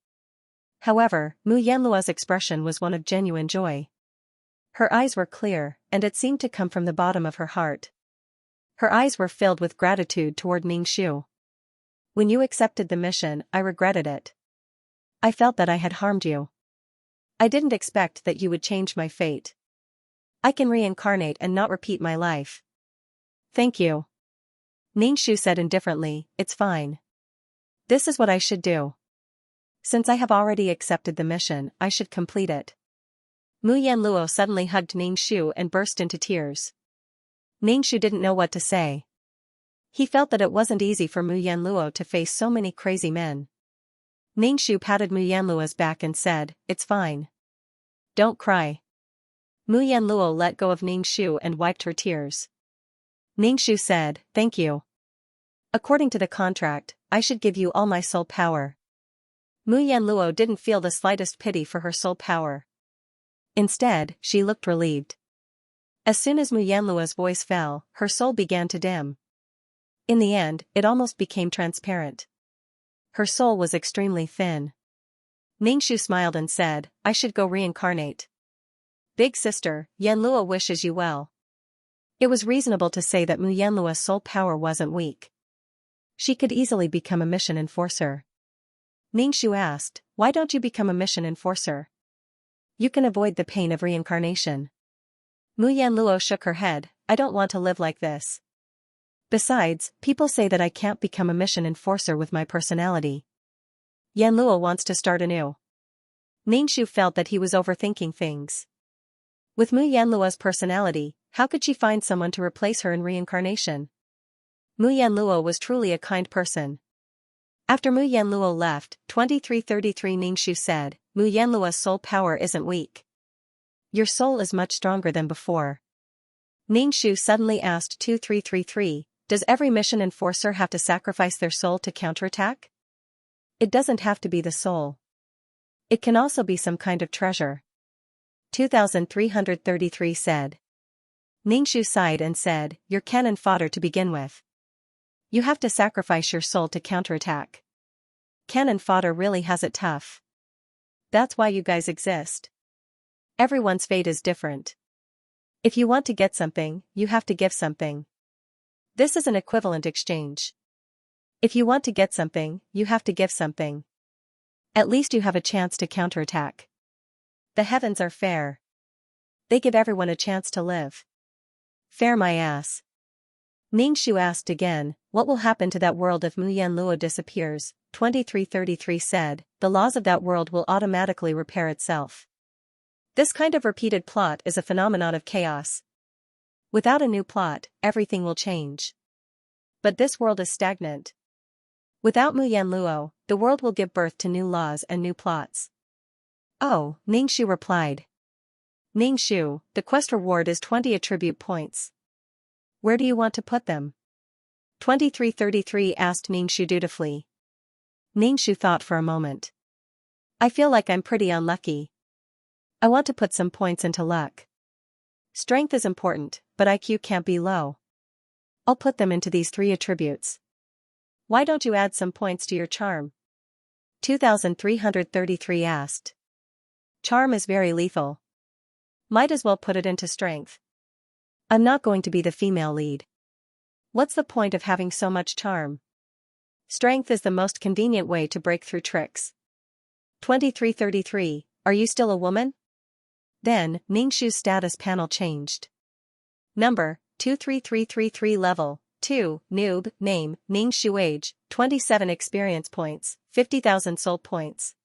However, Mu Yanluo's expression was one of genuine joy. Her eyes were clear, and it seemed to come from the bottom of her heart. Her eyes were filled with gratitude toward Ningxu. When you accepted the mission, I regretted it. I felt that I had harmed you. I didn't expect that you would change my fate. I can reincarnate and not repeat my life. Thank you. Ningxu said indifferently, it's fine. This is what I should do. Since I have already accepted the mission, I should complete it. Mu Yanluo suddenly hugged Ningxu and burst into tears. Ningxu didn't know what to say. He felt that it wasn't easy for Mu Yanluo to face so many crazy men. Ningxu patted Mu Yanluo's back and said, it's fine. Don't cry. Mu Yanluo let go of Ningxu and wiped her tears. Ningxu said, thank you. According to the contract, I should give you all my soul power. Mu Yanluo didn't feel the slightest pity for her soul power. Instead, she looked relieved. As soon as Mu Yanluo's voice fell, her soul began to dim. In the end, it almost became transparent. Her soul was extremely thin. Ningxu smiled and said, I should go reincarnate. Big sister, Yanluo wishes you well. It was reasonable to say that Mu Yanluo's soul power wasn't weak. She could easily become a mission enforcer. Ningxu asked, why don't you become a mission enforcer? You can avoid the pain of reincarnation. Mu Yanluo shook her head, I don't want to live like this. Besides, people say that I can't become a mission enforcer with my personality. Yanluo wants to start anew. Ningxu felt that he was overthinking things. With Mu Yanluo's personality, how could she find someone to replace her in reincarnation? Mu Yanluo was truly a kind person. After Mu Yanluo left, 2333 Ningxu said, Mu Yanluo's soul power isn't weak. Your soul is much stronger than before. Ningxu suddenly asked 2333, does every mission enforcer have to sacrifice their soul to counterattack? It doesn't have to be the soul. It can also be some kind of treasure. 2333 said. Ningxu sighed and said, you're cannon fodder to begin with. You have to sacrifice your soul to counterattack. Cannon fodder really has it tough. That's why you guys exist. Everyone's fate is different. If you want to get something, you have to give something. This is an equivalent exchange. If you want to get something, you have to give something. At least you have a chance to counterattack. The heavens are fair. They give everyone a chance to live. Fair my ass. Ningxu asked again, what will happen to that world if Mu Yanluo disappears? 2333 said, the laws of that world will automatically repair itself. This kind of repeated plot is a phenomenon of chaos. Without a new plot, everything will change. But this world is stagnant. Without Mu Yanluo, the world will give birth to new laws and new plots. Oh, Ningxu replied. Ningxu, the quest reward is 20 attribute points. Where do you want to put them? 2333 asked Ningxu dutifully. Ningxu thought for a moment. I feel like I'm pretty unlucky. I want to put some points into luck. Strength is important, but IQ can't be low. I'll put them into these 3 attributes. Why don't you add some points to your charm? 2333 asked. Charm is very lethal. Might as well put it into strength. I'm not going to be the female lead. What's the point of having so much charm? Strength is the most convenient way to break through tricks. 2333, are you still a woman? Then, Ningxu's status panel changed. Number, 23333 level, 2, noob, name, Ningxu age, 27 experience points, 50,000 soul points.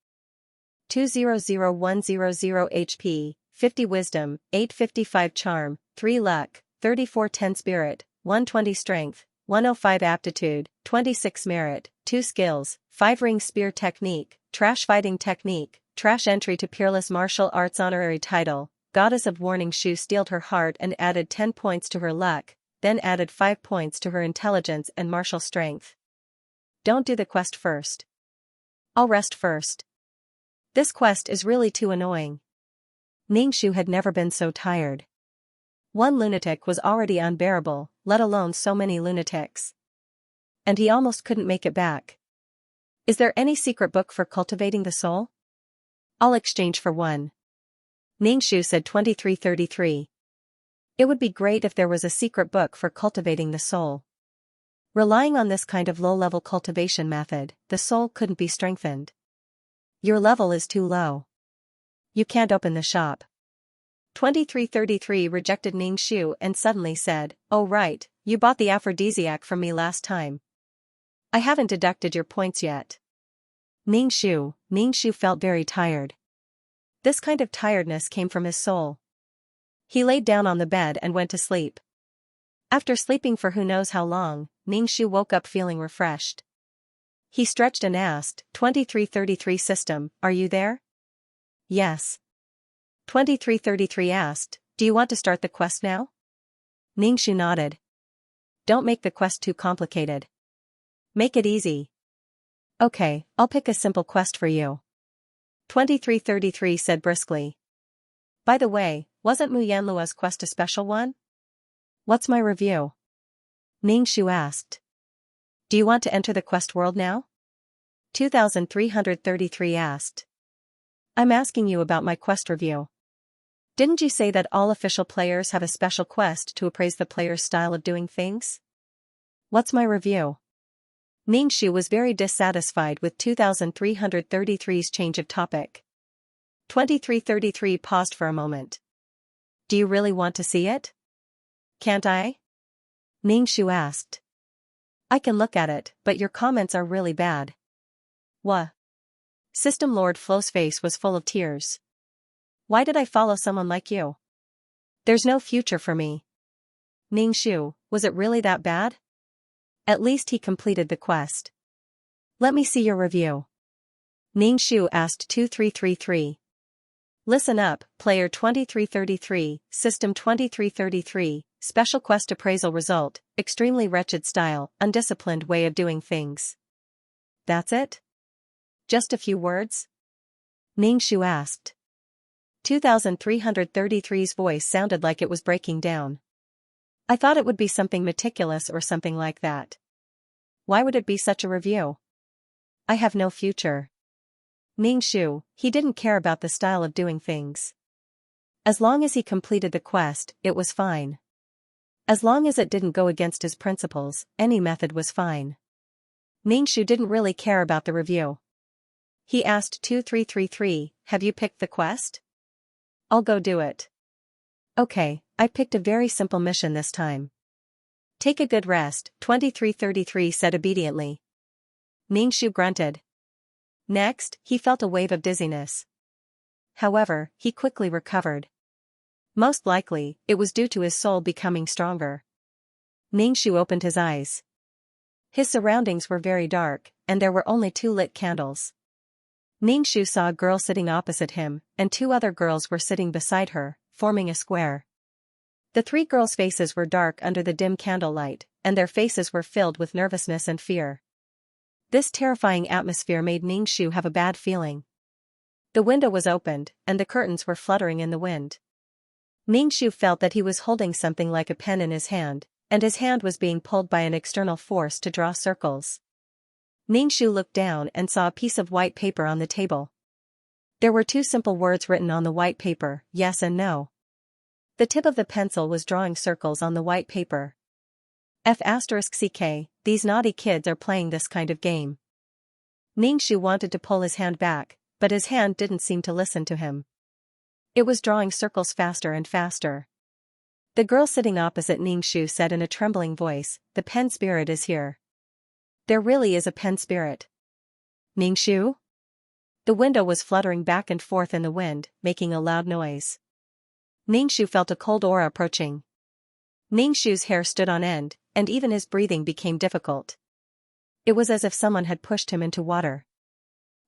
200100 HP, 50 wisdom, 855 charm, 3 luck, 3410 spirit, 120 strength, 105 aptitude, 26 merit, 2 skills, 5 ring spear technique, trash fighting technique, trash entry to peerless martial arts honorary title, goddess of warning. Shu steeled her heart and added 10 points to her luck, then added 5 points to her intelligence and martial strength. Don't do the quest first. I'll rest first. This quest is really too annoying. Ningxu had never been so tired. One lunatic was already unbearable, let alone so many lunatics. And he almost couldn't make it back. Is there any secret book for cultivating the soul? I'll exchange for one. Ningxu said 2333. It would be great if there was a secret book for cultivating the soul. Relying on this kind of low-level cultivation method, the soul couldn't be strengthened. Your level is too low. You can't open the shop. 2333 rejected Ningxu and suddenly said, oh right, you bought the aphrodisiac from me last time. I haven't deducted your points yet. Ningxu felt very tired. This kind of tiredness came from his soul. He laid down on the bed and went to sleep. After sleeping for who knows how long, Ningxu woke up feeling refreshed. He stretched and asked, 2333 system, are you there? Yes. 2333 asked, do you want to start the quest now? Ningxu nodded. Don't make the quest too complicated. Make it easy. Okay, I'll pick a simple quest for you. 2333 said briskly. By the way, wasn't Mu Yanluo's quest a special one? What's my review? Ningxu asked. Do you want to enter the quest world now? 2333 asked. I'm asking you about my quest review. Didn't you say that all official players have a special quest to appraise the player's style of doing things? What's my review? Ningxu was very dissatisfied with 2333's change of topic. 2333 paused for a moment. Do you really want to see it? Can't I? Ningxu asked. I can look at it, but your comments are really bad. What? System Lord Flo's face was full of tears. Why did I follow someone like you? There's no future for me. Ningxu, was it really that bad? At least he completed the quest. Let me see your review. Ningxu asked 2333. Listen up, player 2333, system 2333, special quest appraisal result, extremely wretched style, undisciplined way of doing things. That's it? Just a few words? Ningxu asked. 2333's voice sounded like it was breaking down. I thought it would be something meticulous or something like that. Why would it be such a review? I have no future. Ningxu, he didn't care about the style of doing things. As long as he completed the quest, it was fine. As long as it didn't go against his principles, any method was fine. Ningxu didn't really care about the review. He asked 2333, have you picked the quest? I'll go do it. Okay, I picked a very simple mission this time. Take a good rest, 2333 said obediently. Ningxu grunted. Next, he felt a wave of dizziness. However, he quickly recovered. Most likely, it was due to his soul becoming stronger. Ningxu opened his eyes. His surroundings were very dark, and there were only 2 lit candles. Ningxu saw a girl sitting opposite him, and 2 other girls were sitting beside her, forming a square. The 3 girls' faces were dark under the dim candlelight, and their faces were filled with nervousness and fear. This terrifying atmosphere made Ningxu have a bad feeling. The window was opened, and the curtains were fluttering in the wind. Ningxu felt that he was holding something like a pen in his hand, and his hand was being pulled by an external force to draw circles. Ningxu looked down and saw a piece of white paper on the table. There were 2 simple words written on the white paper, yes and no. The tip of the pencil was drawing circles on the white paper. F*ck, these naughty kids are playing this kind of game. Ningxu wanted to pull his hand back, but his hand didn't seem to listen to him. It was drawing circles faster and faster. The girl sitting opposite Ningxu said in a trembling voice, the pen spirit is here. There really is a pen spirit. Ningxu? The window was fluttering back and forth in the wind, making a loud noise. Ningxu felt a cold aura approaching. Ningxu's hair stood on end, and even his breathing became difficult. It was as if someone had pushed him into water.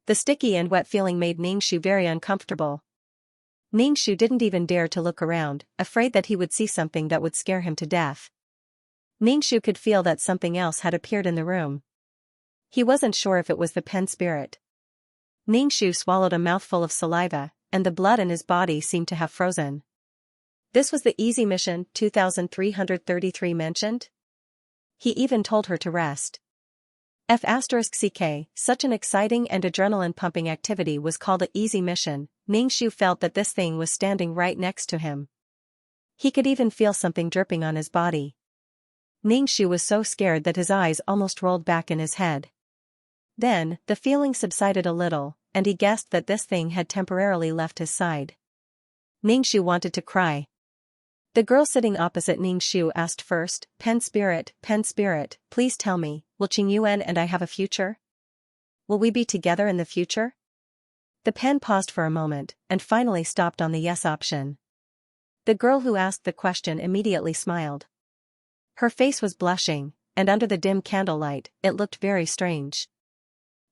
The sticky and wet feeling made Ningxu very uncomfortable. Ningxu didn't even dare to look around, afraid that he would see something that would scare him to death. Ningxu could feel that something else had appeared in the room. He wasn't sure if it was the pen spirit. Ningxu swallowed a mouthful of saliva, and the blood in his body seemed to have frozen. This was the easy mission 2333 mentioned? He even told her to rest. F*ck, such an exciting and adrenaline-pumping activity was called an easy mission. Ningxu felt that this thing was standing right next to him. He could even feel something dripping on his body. Ningxu was so scared that his eyes almost rolled back in his head. Then, the feeling subsided a little, and he guessed that this thing had temporarily left his side. Ningxu wanted to cry. The girl sitting opposite Ningxu asked first, pen spirit, please tell me, will Qingyuan and I have a future? Will we be together in the future? The pen paused for a moment, and finally stopped on the yes option. The girl who asked the question immediately smiled. Her face was blushing, and under the dim candlelight, it looked very strange.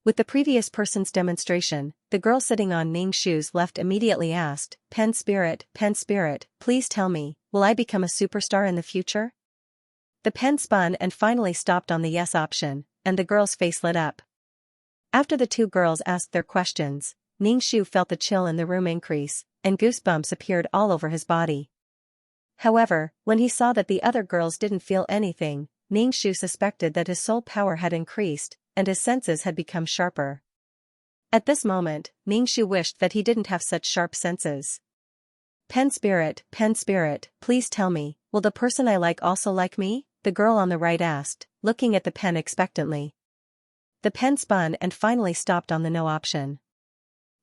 With the previous person's demonstration, the girl sitting on Ningxu's left immediately asked, pen spirit, please tell me, will I become a superstar in the future? The pen spun and finally stopped on the yes option, and the girl's face lit up. After the 2 girls asked their questions, Ningxu felt the chill in the room increase, and goosebumps appeared all over his body. However, when he saw that the other girls didn't feel anything, Ningxu suspected that his soul power had increased, and his senses had become sharper. At this moment, Ningxu wished that he didn't have such sharp senses. Pen spirit, please tell me, will the person I like also like me? The girl on the right asked, looking at the pen expectantly. The pen spun and finally stopped on the no option.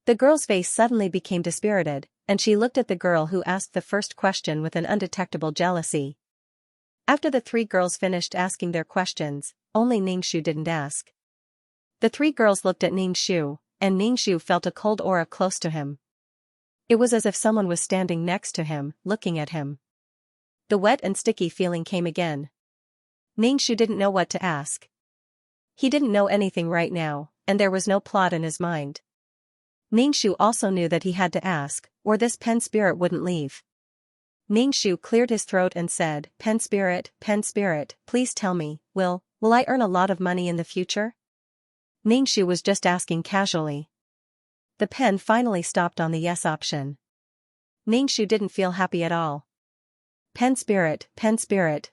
The girl's face suddenly became dispirited, and she looked at the girl who asked the first question with an undetectable jealousy. After the 3 girls finished asking their questions, only Ningxu didn't ask. The 3 girls looked at Ningxu, and Ningxu felt a cold aura close to him. It was as if someone was standing next to him, looking at him. The wet and sticky feeling came again. Ningshu didn't know what to ask. He didn't know anything right now, and there was no plot in his mind. Ningshu also knew that he had to ask, or this pen spirit wouldn't leave. Ningshu cleared his throat and said, pen spirit, please tell me, will I earn a lot of money in the future? Ningshu was just asking casually. The pen finally stopped on the yes option. Ningshu didn't feel happy at all. Pen spirit,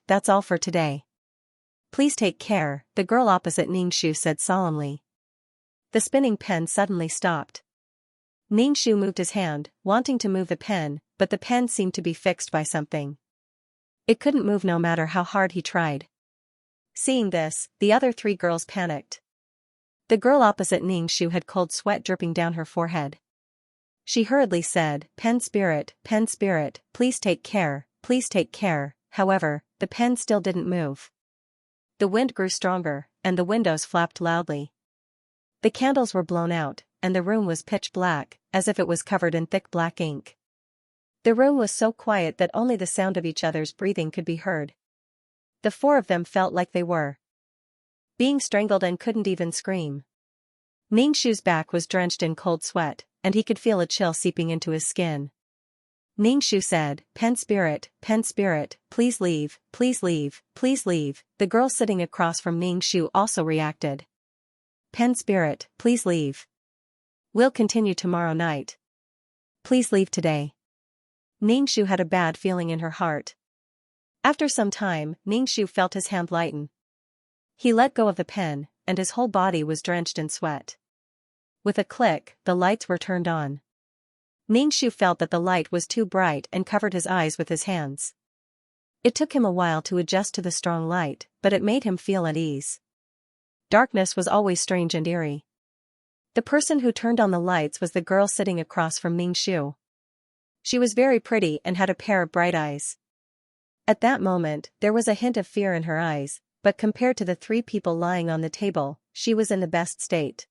that's all for today. Please take care, the girl opposite Ningshu said solemnly. The spinning pen suddenly stopped. Ningshu moved his hand, wanting to move the pen, but the pen seemed to be fixed by something. It couldn't move no matter how hard he tried. Seeing this, the other three girls panicked. The girl opposite Ningshu had cold sweat dripping down her forehead. She hurriedly said, pen spirit, please take care, however, the pen still didn't move. The wind grew stronger, and the windows flapped loudly. The candles were blown out, and the room was pitch black, as if it was covered in thick black ink. The room was so quiet that only the sound of each other's breathing could be heard. The four of them felt like they were being strangled and couldn't even scream. Ningshu's back was drenched in cold sweat, and he could feel a chill seeping into his skin. Ningshu said, pen spirit, please leave. The girl sitting across from Ningshu also reacted. Pen spirit, please leave. We'll continue tomorrow night. Please leave today. Ningshu had a bad feeling in her heart. After some time, Ningshu felt his hand lighten. He let go of the pen, and his whole body was drenched in sweat. With a click, the lights were turned on. Ningshu felt that the light was too bright and covered his eyes with his hands. It took him a while to adjust to the strong light, but it made him feel at ease. Darkness was always strange and eerie. The person who turned on the lights was the girl sitting across from Ningshu. She was very pretty and had a pair of bright eyes. At that moment, there was a hint of fear in her eyes, but compared to the three people lying on the table, she was in the best state.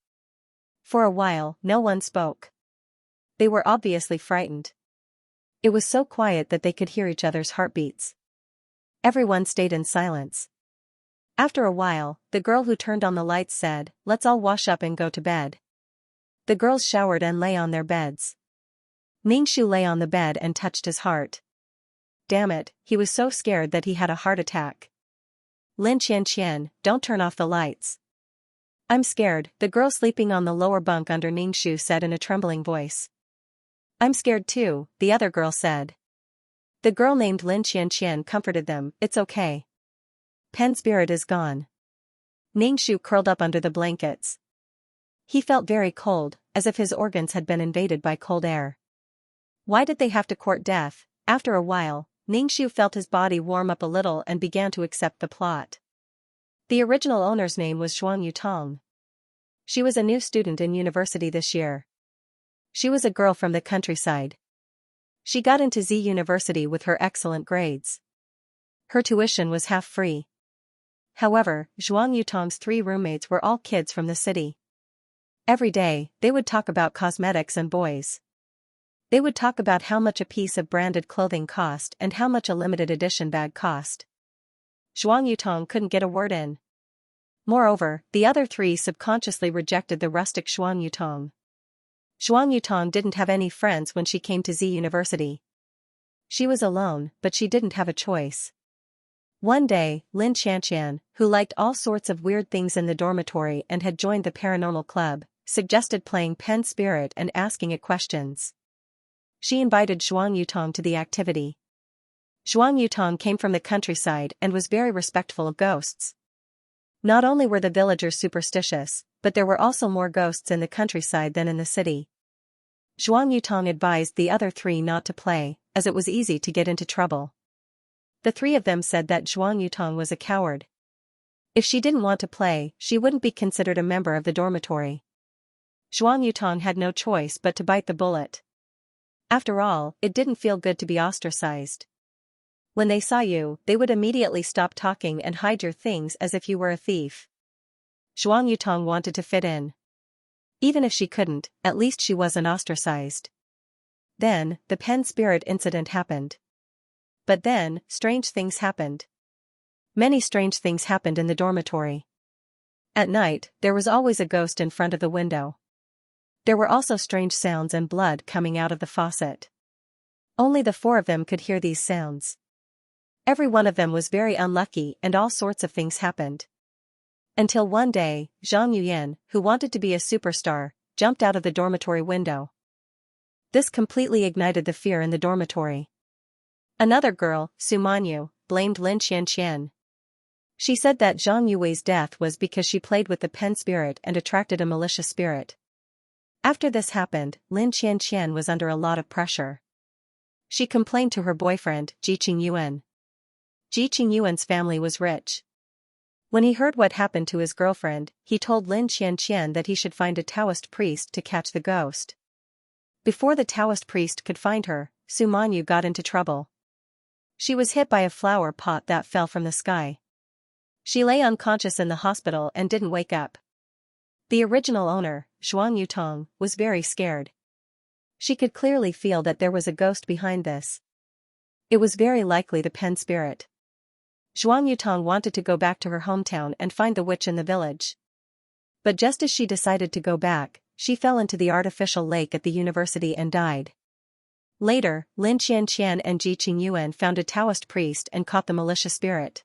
For a while, no one spoke. They were obviously frightened. It was so quiet that they could hear each other's heartbeats. Everyone stayed in silence. After a while, the girl who turned on the lights said, let's all wash up and go to bed. The girls showered and lay on their beds. Ningshu lay on the bed and touched his heart. Damn it, he was so scared that he had a heart attack. Xianxia, don't turn off the lights. I'm scared, the girl sleeping on the lower bunk under Ningshu said in a trembling voice. I'm scared too, the other girl said. The girl named Xianxia comforted them, it's okay. Pen spirit is gone. Ningshu curled up under the blankets. He felt very cold, as if his organs had been invaded by cold air. Why did they have to court death? After a while, Ningshu felt his body warm up a little and began to accept the plot. The original owner's name was Xianxia. She was a new student in university this year. She was a girl from the countryside. She got into Z University with her excellent grades. Her tuition was half free. However, Xianxia's three roommates were all kids from the city. Every day, they would talk about cosmetics and boys. They would talk about how much a piece of branded clothing cost and how much a limited edition bag cost. Xianxia couldn't get a word in. Moreover, the other three subconsciously rejected the rustic Xianxia. Xianxia didn't have any friends when she came to Z University. She was alone, but she didn't have a choice. One day, Xianxia, who liked all sorts of weird things in the dormitory and had joined the paranormal club, suggested playing pen spirit and asking it questions. She invited Xianxia to the activity. Xianxia came from the countryside and was very respectful of ghosts. Not only were the villagers superstitious, but there were also more ghosts in the countryside than in the city. Xianxia advised the other three not to play, as it was easy to get into trouble. The three of them said that Xianxia was a coward. If she didn't want to play, she wouldn't be considered a member of the dormitory. Xianxia had no choice but to bite the bullet. After all, it didn't feel good to be ostracized. When they saw you, they would immediately stop talking and hide your things as if you were a thief. Xianxia wanted to fit in. Even if she couldn't, at least she wasn't ostracized. Then, the pen spirit incident happened. But then, strange things happened. Many strange things happened in the dormitory. At night, there was always a ghost in front of the window. There were also strange sounds and blood coming out of the faucet. Only the four of them could hear these sounds. Every one of them was very unlucky and all sorts of things happened. Until one day, Zhang Yuyan, who wanted to be a superstar, jumped out of the dormitory window. This completely ignited the fear in the dormitory. Another girl, Su Manyu, blamed Lin Xianxian. She said that Zhang Yui's death was because she played with the pen spirit and attracted a malicious spirit. After this happened, Lin Xianxian was under a lot of pressure. She complained to her boyfriend, Ji Qingyuan. Ji Qingyuan's family was rich. When he heard what happened to his girlfriend, he told Lin Xianxian that he should find a Taoist priest to catch the ghost. Before the Taoist priest could find her, Su Manyu got into trouble. She was hit by a flower pot that fell from the sky. She lay unconscious in the hospital and didn't wake up. The original owner, Zhuang Yutong, was very scared. She could clearly feel that there was a ghost behind this. It was very likely the pen spirit. Zhuang Yutong wanted to go back to her hometown and find the witch in the village. But just as she decided to go back, she fell into the artificial lake at the university and died. Later, Lin Xianxian and Ji Qingyuan found a Taoist priest and caught the malicious spirit.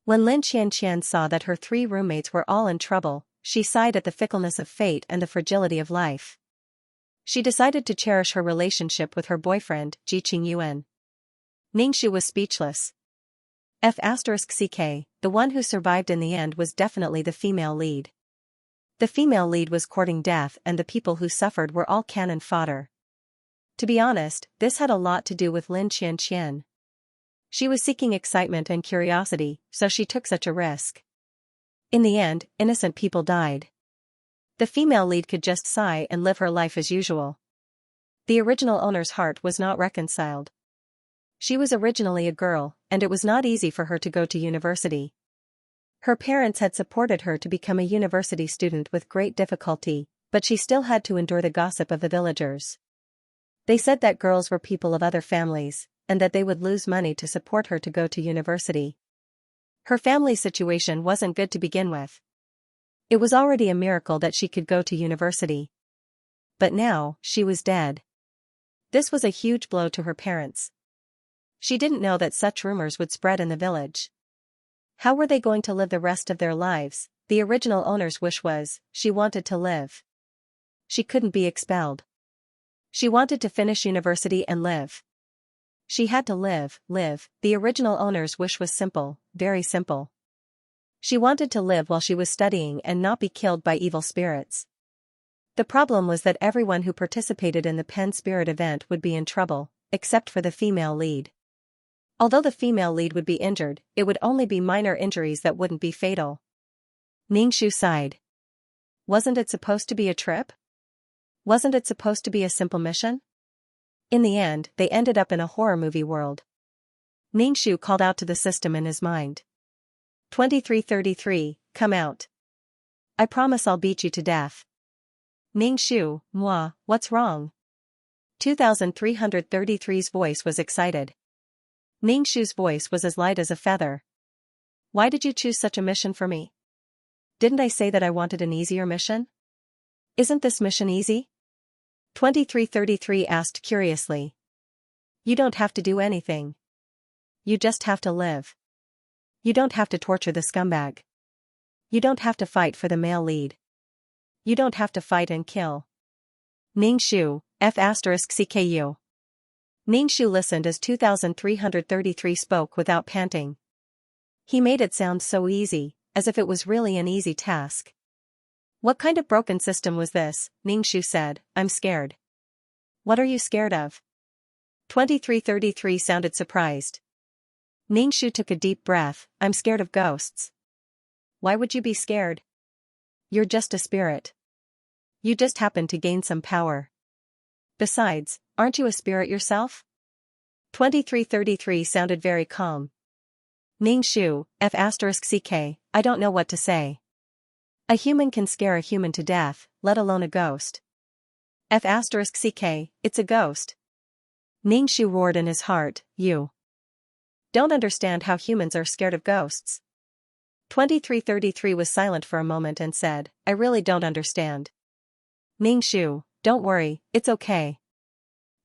When Lin Xianxian saw that her 3 roommates were all in trouble, she sighed at the fickleness of fate and the fragility of life. She decided to cherish her relationship with her boyfriend, Ji Qingyuan. Ningxu was speechless. F***ck, the one who survived in the end was definitely the female lead. The female lead was courting death and the people who suffered were all cannon fodder. To be honest, this had a lot to do with Lin Xianxian. She was seeking excitement and curiosity, so she took such a risk. In the end, innocent people died. The female lead could just sigh and live her life as usual. The original owner's heart was not reconciled. She was originally a girl, and it was not easy for her to go to university. Her parents had supported her to become a university student with great difficulty, but she still had to endure the gossip of the villagers. They said that girls were people of other families, and that they would lose money to support her to go to university. Her family's situation wasn't good to begin with. It was already a miracle that she could go to university. But now, she was dead. This was a huge blow to her parents. She didn't know that such rumors would spread in the village. How were they going to live the rest of their lives? The original owner's wish was, she wanted to live. She couldn't be expelled. She wanted to finish university and live. She had to live. The original owner's wish was simple, very simple. She wanted to live while she was studying and not be killed by evil spirits. The problem was that everyone who participated in the pen spirit event would be in trouble, except for the female lead. Although the female lead would be injured, it would only be minor injuries that wouldn't be fatal. Ningxu sighed. Wasn't it supposed to be a trip? Wasn't it supposed to be a simple mission? In the end, they ended up in a horror movie world. Ningxu called out to the system in his mind. 2333, come out. I promise I'll beat you to death. Ningxu, moi, what's wrong? 2333's voice was excited. Ningxu's voice was as light as a feather. Why did you choose such a mission for me? Didn't I say that I wanted an easier mission? Isn't this mission easy? 2333 asked curiously. You don't have to do anything. You just have to live. You don't have to torture the scumbag. You don't have to fight for the male lead. You don't have to fight and kill. Ningxu, F***cku. Ningxu listened as 2333 spoke without panting. He made it sound so easy, as if it was really an easy task. What kind of broken system was this? Ningxu said, I'm scared. What are you scared of? 2333 sounded surprised. Ningxu took a deep breath, I'm scared of ghosts. Why would you be scared? You're just a spirit. You just happen to gain some power. Besides, aren't you a spirit yourself? 2333 sounded very calm. Ningxu, F***ck, I don't know what to say. A human can scare a human to death, let alone a ghost. F***ck, it's a ghost. Ningxu roared in his heart, you. Don't understand how humans are scared of ghosts. 2333 was silent for a moment and said, I really don't understand. Ningshu, don't worry, it's okay.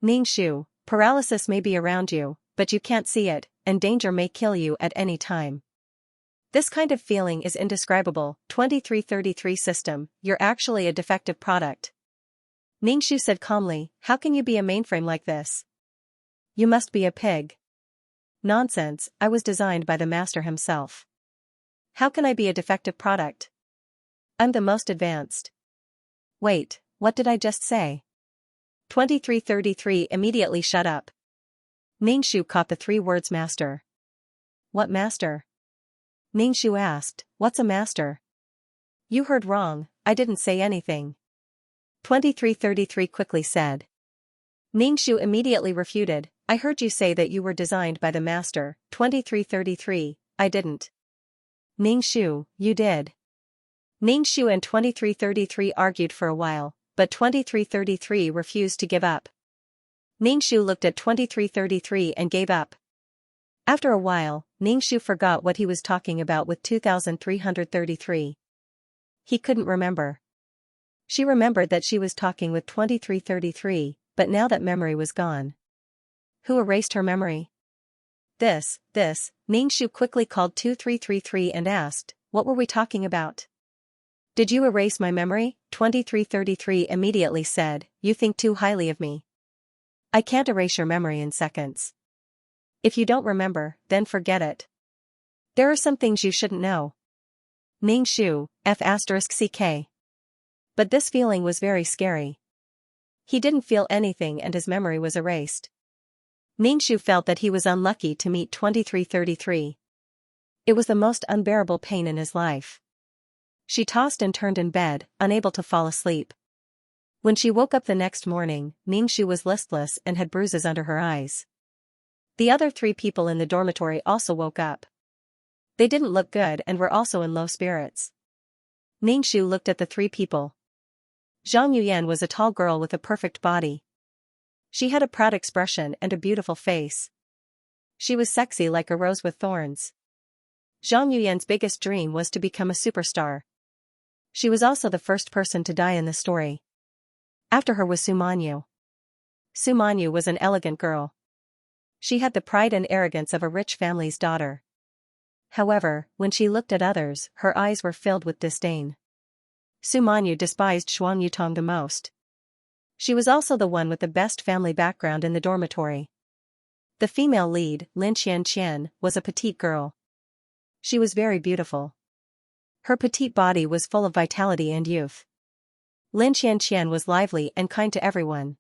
Ningshu, paralysis may be around you, but you can't see it, and danger may kill you at any time. This kind of feeling is indescribable. 2333 system, you're actually a defective product. Ningshu said calmly, how can you be a mainframe like this? You must be a pig. Nonsense, I was designed by the master himself. How can I be a defective product? I'm the most advanced. Wait, what did I just say? 2333 immediately shut up. Ningshu caught the 3 words master. What master? Ningshu asked, what's a master? You heard wrong, I didn't say anything. 2333 quickly said. Ningshu immediately refuted, I heard you say that you were designed by the master. 2333, I didn't. Ningshu, you did. Ningshu and 2333 argued for a while, but 2333 refused to give up. Ningshu looked at 2333 and gave up. After a while, Ningshu forgot what he was talking about with 2333. He couldn't remember. She remembered that she was talking with 2333, but now that memory was gone. Who erased her memory? This, Ningshu quickly called 2333 and asked, what were we talking about? Did you erase my memory? 2333 immediately said, you think too highly of me. I can't erase your memory in seconds. If you don't remember, then forget it. There are some things you shouldn't know. Ningshu, F*ck. But this feeling was very scary. He didn't feel anything and his memory was erased. Ningshu felt that he was unlucky to meet 2333. It was the most unbearable pain in his life. She tossed and turned in bed, unable to fall asleep. When she woke up the next morning, Ningshu was listless and had bruises under her eyes. The other 3 people in the dormitory also woke up. They didn't look good and were also in low spirits. Ningshu looked at the 3 people. Zhang Yuyan was a tall girl with a perfect body. She had a proud expression and a beautiful face. She was sexy like a rose with thorns. Zhang Yuyan's biggest dream was to become a superstar. She was also the first person to die in the story. After her was Sumanyu. Sumanyu was an elegant girl. She had the pride and arrogance of a rich family's daughter. However, when she looked at others, her eyes were filled with disdain. Sumanyu despised Xuan Yutong the most. She was also the one with the best family background in the dormitory. The female lead, Lin Xianxia, was a petite girl. She was very beautiful. Her petite body was full of vitality and youth. Lin Xianxia was lively and kind to everyone.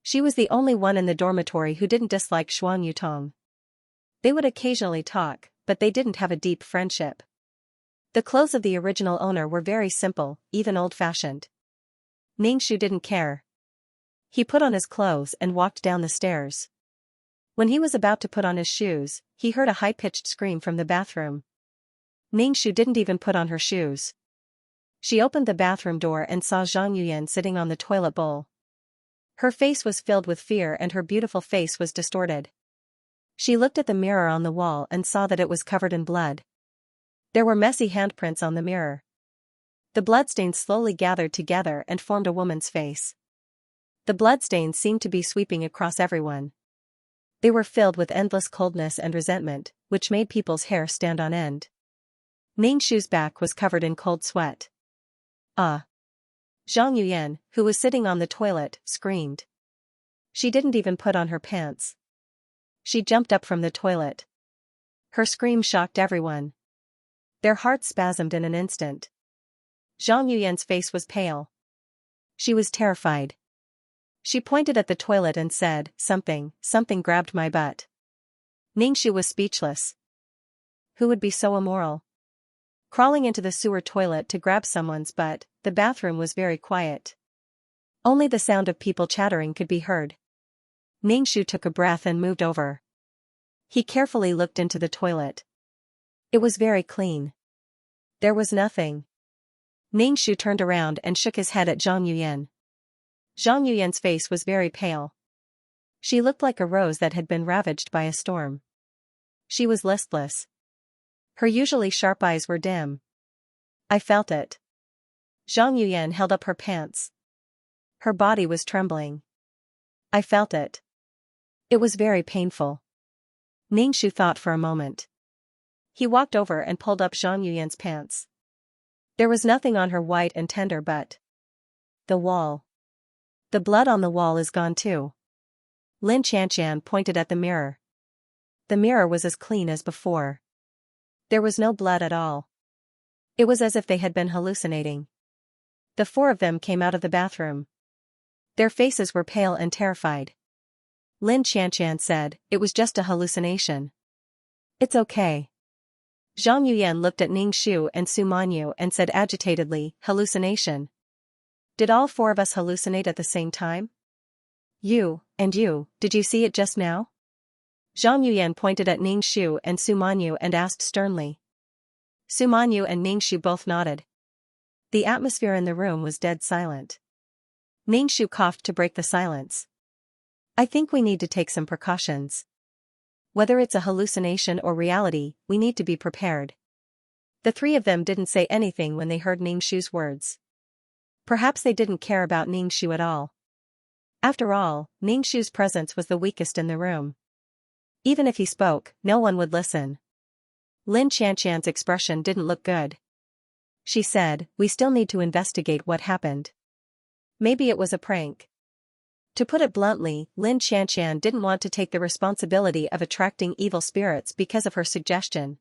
She was the only one in the dormitory who didn't dislike Xuan Yutong. They would occasionally talk, but they didn't have a deep friendship. The clothes of the original owner were very simple, even old-fashioned. Ningshu didn't care. He put on his clothes and walked down the stairs. When he was about to put on his shoes, he heard a high-pitched scream from the bathroom. Ningshu didn't even put on her shoes. She opened the bathroom door and saw Zhang Yuyan sitting on the toilet bowl. Her face was filled with fear and her beautiful face was distorted. She looked at the mirror on the wall and saw that it was covered in blood. There were messy handprints on the mirror. The bloodstains slowly gathered together and formed a woman's face. The bloodstains seemed to be sweeping across everyone. They were filled with endless coldness and resentment, which made people's hair stand on end. Ningshu's back was covered in cold sweat. Ah! Zhang Yuyan, who was sitting on the toilet, screamed. She didn't even put on her pants. She jumped up from the toilet. Her scream shocked everyone. Their hearts spasmed in an instant. Zhang Yuyan's face was pale. She was terrified. She pointed at the toilet and said, something grabbed my butt. Ningshu was speechless. Who would be so immoral? Crawling into the sewer toilet to grab someone's butt, the bathroom was very quiet. Only the sound of people chattering could be heard. Ningshu took a breath and moved over. He carefully looked into the toilet. It was very clean. There was nothing. Ningshu turned around and shook his head at Zhang Yuyan. Zhang Yuyan's face was very pale. She looked like a rose that had been ravaged by a storm. She was listless. Her usually sharp eyes were dim. I felt it. Zhang Yuyan held up her pants. Her body was trembling. I felt it. It was very painful. Ningxu thought for a moment. He walked over and pulled up Zhang Yuyan's pants. There was nothing on her white and tender but the wall. The blood on the wall is gone too. Lin Xianxia pointed at the mirror. The mirror was as clean as before. There was no blood at all. It was as if they had been hallucinating. The four of them came out of the bathroom. Their faces were pale and terrified. Lin Xianxia said, "It was just a hallucination. It's okay." Zhang Yuyan looked at Ningxu and Su Manyu and said agitatedly, "Hallucination? Did all four of us hallucinate at the same time? You, and you, did you see it just now?" Zhang Yuyan pointed at Ningxu and Su Manyu and asked sternly. Su Manyu and Ningxu both nodded. The atmosphere in the room was dead silent. Ningxu coughed to break the silence. "I think we need to take some precautions. Whether it's a hallucination or reality, we need to be prepared." The three of them didn't say anything when they heard Ningxu's words. Perhaps they didn't care about Ningxu at all. After all, Ningxu's presence was the weakest in the room. Even if he spoke, no one would listen. Lin Xianxia's expression didn't look good. She said, "We still need to investigate what happened. Maybe it was a prank." To put it bluntly, Lin Xianxia didn't want to take the responsibility of attracting evil spirits because of her suggestion.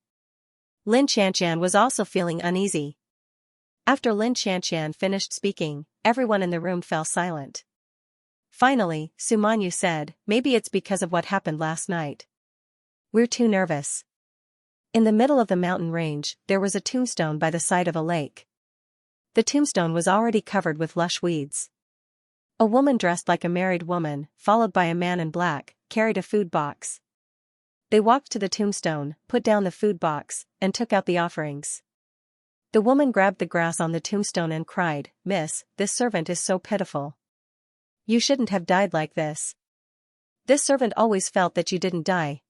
Lin Xianxia was also feeling uneasy. After Lin Xianxia finished speaking, everyone in the room fell silent. Finally, Su Manyu said, "Maybe it's because of what happened last night. We're too nervous." In the middle of the mountain range, there was a tombstone by the side of a lake. The tombstone was already covered with lush weeds. A woman dressed like a married woman, followed by a man in black, carried a food box. They walked to the tombstone, put down the food box, and took out the offerings. The woman grabbed the grass on the tombstone and cried, "Miss, this servant is so pitiful. You shouldn't have died like this. This servant always felt that you didn't die.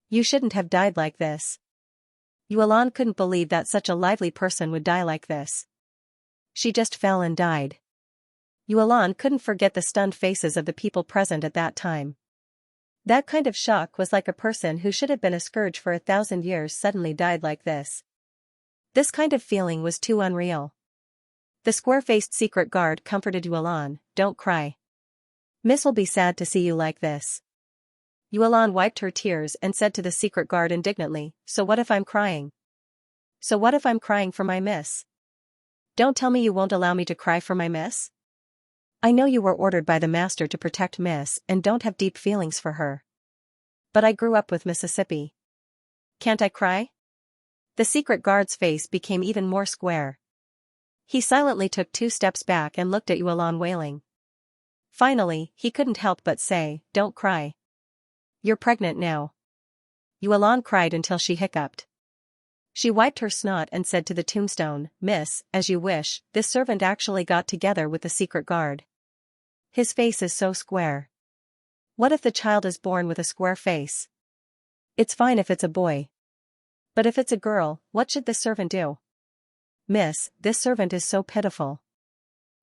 You shouldn't have died like this." Yuelan couldn't believe that such a lively person would die like this. She just fell and died. Yuelan couldn't forget the stunned faces of the people present at that time. That kind of shock was like a person who should have been a scourge for 1,000 years suddenly died like this. This kind of feeling was too unreal. The square-faced secret guard comforted Yuelan, "Don't cry. Miss will be sad to see you like this." Yuelan wiped her tears and said to the secret guard indignantly, "So what if I'm crying? So what if I'm crying for my miss? Don't tell me you won't allow me to cry for my miss? I know you were ordered by the master to protect Miss and don't have deep feelings for her. But I grew up with Mississippi. Can't I cry?" The secret guard's face became even more square. He silently took 2 steps back and looked at Yuelan wailing. Finally, he couldn't help but say, "Don't cry. You're pregnant now." Yuelan cried until she hiccuped. She wiped her snot and said to the tombstone, "Miss, as you wish." This servant actually got together with the secret guard. His face is so square. What if the child is born with a square face? It's fine if it's a boy. But if it's a girl, what should this servant do? "Miss, this servant is so pitiful."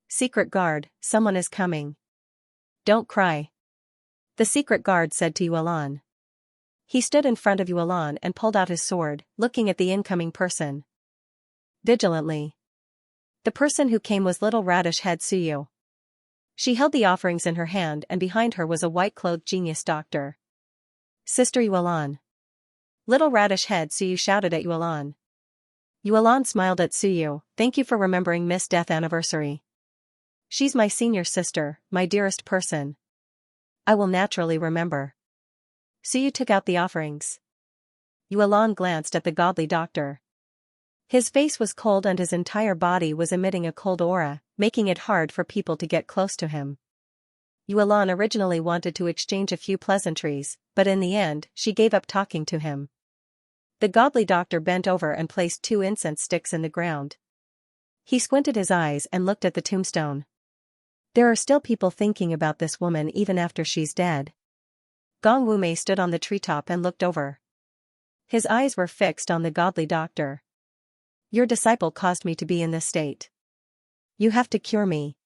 "Secret guard, someone is coming. Don't cry." The secret guard said to Yuelan. He stood in front of Yuelan and pulled out his sword, looking at the incoming person vigilantly. The person who came was little radish-head Suyu. She held the offerings in her hand and behind her was a white-clothed genius doctor. "Sister Yuelan." Little radish-head Suyu shouted at Yuelan. Yuelan smiled at Suyu, "Thank you for remembering Miss' death anniversary. She's my senior sister, my dearest person. I will naturally remember." Suyu took out the offerings. Yuelan glanced at the godly doctor. His face was cold and his entire body was emitting a cold aura, making it hard for people to get close to him. Yuelan originally wanted to exchange a few pleasantries, but in the end, she gave up talking to him. The godly doctor bent over and placed 2 incense sticks in the ground. He squinted his eyes and looked at the tombstone. There are still people thinking about this woman even after she's dead. Gong Wumei stood on the treetop and looked over. His eyes were fixed on the godly doctor. Your disciple caused me to be in this state. You have to cure me.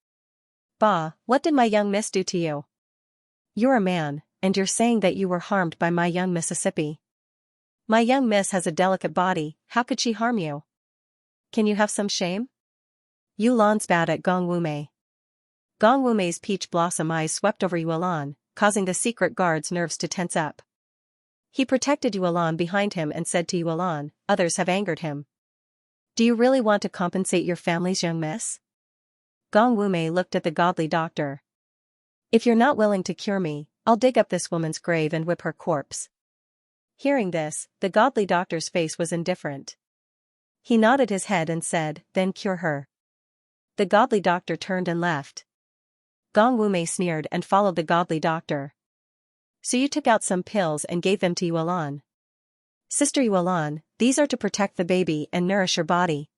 Bah, what did my young miss do to you? You're a man, and you're saying that you were harmed by my young Mississippi. My young miss has a delicate body, how could she harm you? Can you have some shame? Yulan spat at Gong Wumei. Gong Wumei's peach blossom eyes swept over Yulan, causing the secret guard's nerves to tense up. He protected Yulan behind him and said to Yulan, others have angered him. Do you really want to compensate your family's young miss? Gong Wumei looked at the godly doctor. If you're not willing to cure me, I'll dig up this woman's grave and whip her corpse. Hearing this, the godly doctor's face was indifferent. He nodded his head and said, then cure her. The godly doctor turned and left. Gong Wumei sneered and followed the godly doctor. So you took out some pills and gave them to Yulan. Sister Yulan, these are to protect the baby and nourish your body.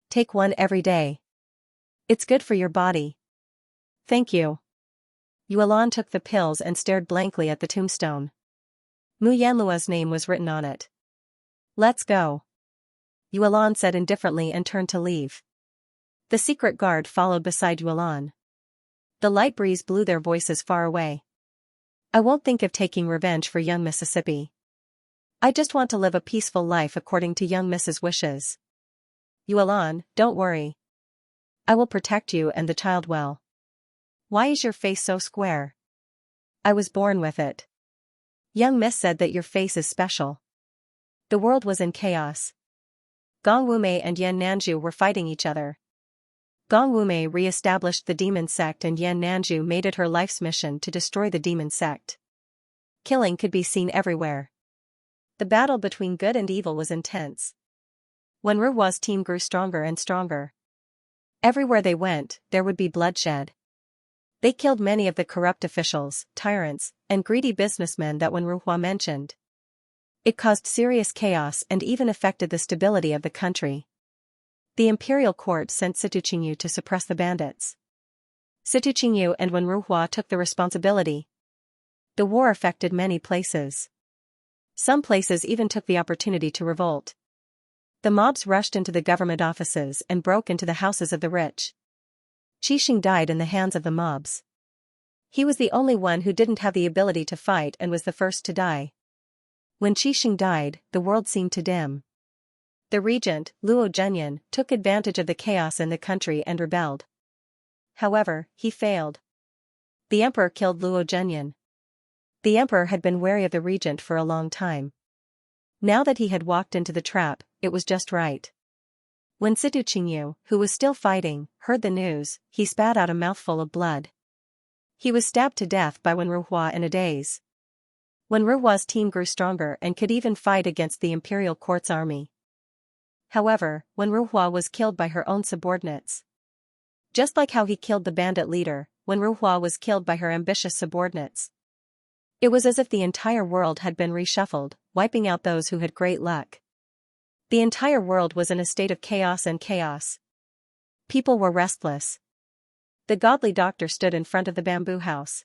Take one every day. It's good for your body. Thank you. Yulan took the pills and stared blankly at the tombstone. Mu Yanlua's name was written on it. Let's go. Yulan said indifferently and turned to leave. The secret guard followed beside Yulan. The light breeze blew their voices far away. I won't think of taking revenge for young Mississippi. I just want to live a peaceful life according to young Miss's wishes. Yulan, don't worry. I will protect you and the child well. Why is your face so square? I was born with it. Young Miss said that your face is special. The world was in chaos. Gong Wumei and Yan Nanju were fighting each other. Gong Wumei re-established the demon sect and Yan Nanju made it her life's mission to destroy the demon sect. Killing could be seen everywhere. The battle between good and evil was intense. When Ruhua's team grew stronger and stronger. Everywhere they went, there would be bloodshed. They killed many of the corrupt officials, tyrants, and greedy businessmen that when Ruhua mentioned. It caused serious chaos and even affected the stability of the country. The imperial court sent Situqingyu to suppress the bandits. Situqingyu and Wen Ruhua took the responsibility. The war affected many places. Some places even took the opportunity to revolt. The mobs rushed into the government offices and broke into the houses of the rich. Qixing died in the hands of the mobs. He was the only one who didn't have the ability to fight and was the first to die. When Qixing died, the world seemed to dim. The regent, Luo Zhenyan, took advantage of the chaos in the country and rebelled. However, he failed. The emperor killed Luo Zhenyan. The emperor had been wary of the regent for a long time. Now that he had walked into the trap, it was just right. When Situqingyu, who was still fighting, heard the news, he spat out a mouthful of blood. He was stabbed to death by Wen Ruhua in a daze. Wen Ruhua's team grew stronger and could even fight against the imperial court's army. However, Wen Ruhua was killed by her own subordinates. Just like how he killed the bandit leader, Wen Ruhua was killed by her ambitious subordinates. It was as if the entire world had been reshuffled, wiping out those who had great luck. The entire world was in a state of chaos and chaos. People were restless. The godly doctor stood in front of the bamboo house.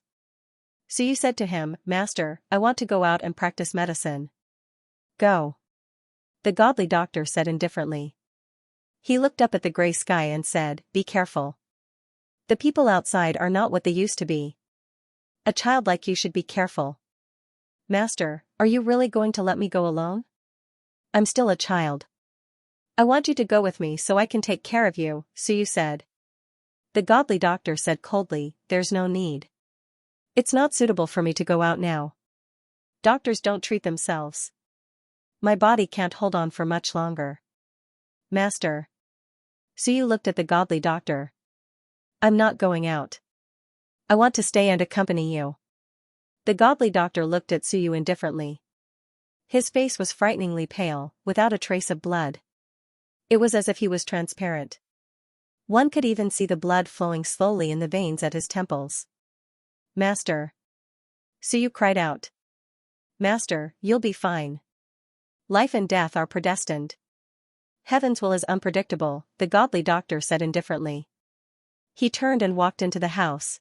Suyu said to him, Master, I want to go out and practice medicine. Go. The godly doctor said indifferently. He looked up at the gray sky and said, Be careful. The people outside are not what they used to be. A child like you should be careful. Master, are you really going to let me go alone? I'm still a child. I want you to go with me so I can take care of you, Suyu said. The godly doctor said coldly, There's no need. It's not suitable for me to go out now. Doctors don't treat themselves. My body can't hold on for much longer. Master. Suyu looked at the godly doctor. I'm not going out. I want to stay and accompany you. The godly doctor looked at Suyu indifferently. His face was frighteningly pale, without a trace of blood. It was as if he was transparent. One could even see the blood flowing slowly in the veins at his temples. Master. Suyu cried out. Master, you'll be fine. Life and death are predestined. Heaven's will is unpredictable, the godly doctor said indifferently. He turned and walked into the house.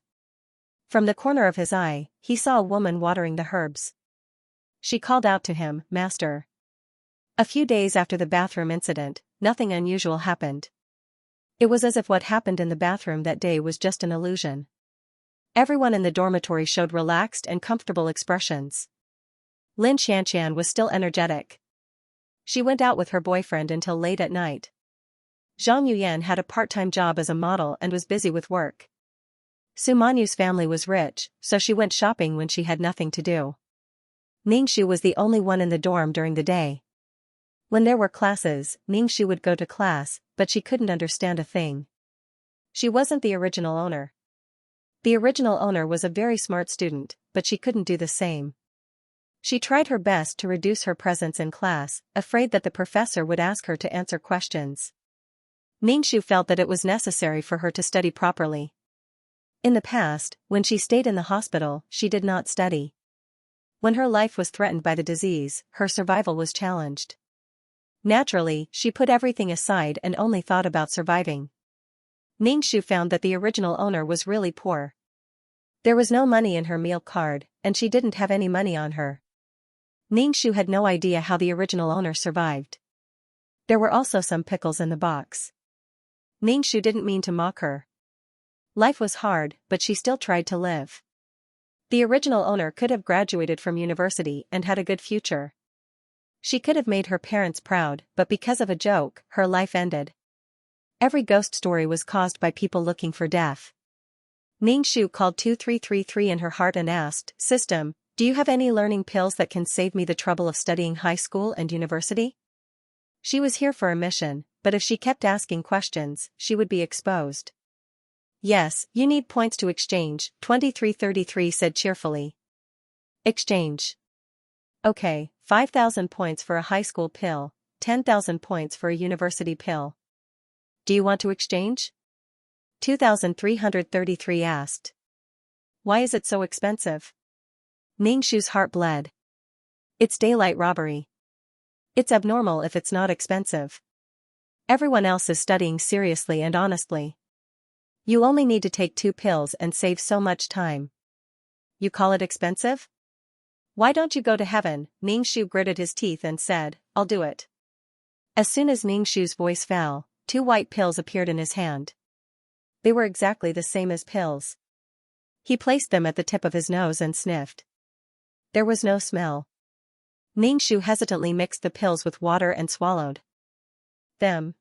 From the corner of his eye, he saw a woman watering the herbs. She called out to him, Master. A few days after the bathroom incident, nothing unusual happened. It was as if what happened in the bathroom that day was just an illusion. Everyone in the dormitory showed relaxed and comfortable expressions. Lin Xianxia was still energetic. She went out with her boyfriend until late at night. Zhang Yuyan had a part-time job as a model and was busy with work. Su Manyu's family was rich, so she went shopping when she had nothing to do. Ningxu was the only one in the dorm during the day. When there were classes, Ningxu would go to class, but she couldn't understand a thing. She wasn't the original owner. The original owner was a very smart student, but she couldn't do the same. She tried her best to reduce her presence in class, afraid that the professor would ask her to answer questions. Ningxu felt that it was necessary for her to study properly. In the past, when she stayed in the hospital, she did not study. When her life was threatened by the disease, her survival was challenged. Naturally, she put everything aside and only thought about surviving. Ningxu found that the original owner was really poor. There was no money in her meal card, and she didn't have any money on her. Ningxu had no idea how the original owner survived. There were also some pickles in the box. Ningxu didn't mean to mock her. Life was hard, but she still tried to live. The original owner could have graduated from university and had a good future. She could have made her parents proud, but because of a joke, her life ended. Every ghost story was caused by people looking for death. Ningxu called 2333 in her heart and asked, "System, do you have any learning pills that can save me the trouble of studying high school and university?" She was here for a mission, but if she kept asking questions, she would be exposed. "Yes, you need points to exchange," 2333 said cheerfully. "Exchange. Okay, 5,000 points for a high school pill, 10,000 points for a university pill. Do you want to exchange?" 2333 asked. "Why is it so expensive?" Ningxu's heart bled. "It's daylight robbery. It's abnormal if it's not expensive. Everyone else is studying seriously and honestly. You only need to take 2 pills and save so much time. You call it expensive? Why don't you go to heaven?" Ningxu gritted his teeth and said, "I'll do it." As soon as Ningxu's voice fell, 2 white pills appeared in his hand. They were exactly the same as pills. He placed them at the tip of his nose and sniffed. There was no smell. Ningxu hesitantly mixed the pills with water and swallowed them.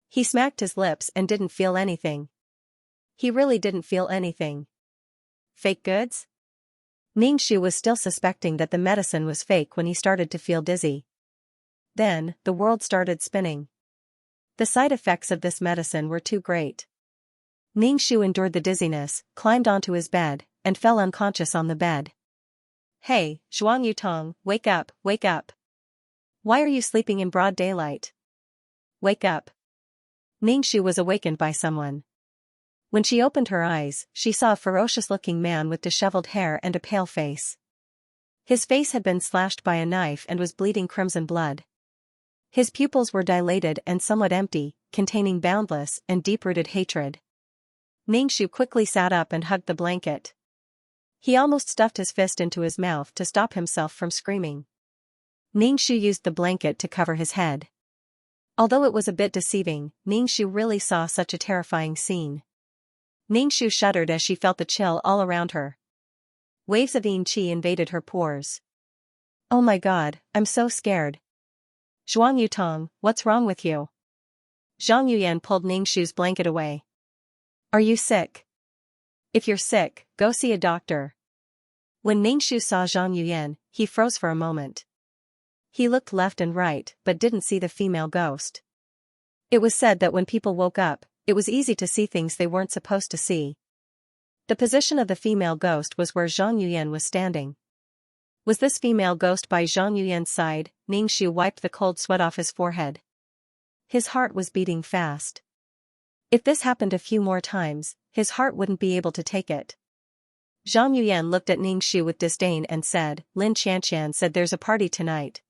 He smacked his lips and didn't feel anything. He really didn't feel anything. Fake goods? Ningxu was still suspecting that the medicine was fake when he started to feel dizzy. Then, the world started spinning. The side effects of this medicine were too great. Ningxu endured the dizziness, climbed onto his bed, and fell unconscious on the bed. "Hey, Zhuang Yutong, wake up, wake up. Why are you sleeping in broad daylight? Wake up." Ningxu was awakened by someone. When she opened her eyes, she saw a ferocious-looking man with disheveled hair and a pale face. His face had been slashed by a knife and was bleeding crimson blood. His pupils were dilated and somewhat empty, containing boundless and deep-rooted hatred. Ningxu quickly sat up and hugged the blanket. He almost stuffed his fist into his mouth to stop himself from screaming. Ningxu used the blanket to cover his head. Although it was a bit deceiving, Ningxu really saw such a terrifying scene. Ningxu shuddered as she felt the chill all around her. Waves of yin qi invaded her pores. "Oh my god, I'm so scared. Zhuang Yutong, what's wrong with you?" Zhang Yuyan pulled Ningxu's blanket away. "Are you sick? If you're sick, go see a doctor." When Ningxu saw Zhang Yuyan, he froze for a moment. He looked left and right but didn't see the female ghost. It was said that when people woke up, it was easy to see things they weren't supposed to see. The position of the female ghost was where Zhang Yuyan was standing. Was this female ghost by Zhang Yuyan's side? Ningxu wiped the cold sweat off his forehead. His heart was beating fast. If this happened a few more times, his heart wouldn't be able to take it. Zhang Yuyan looked at Ningxu with disdain and said, "Lin Xianxia said there's a party tonight.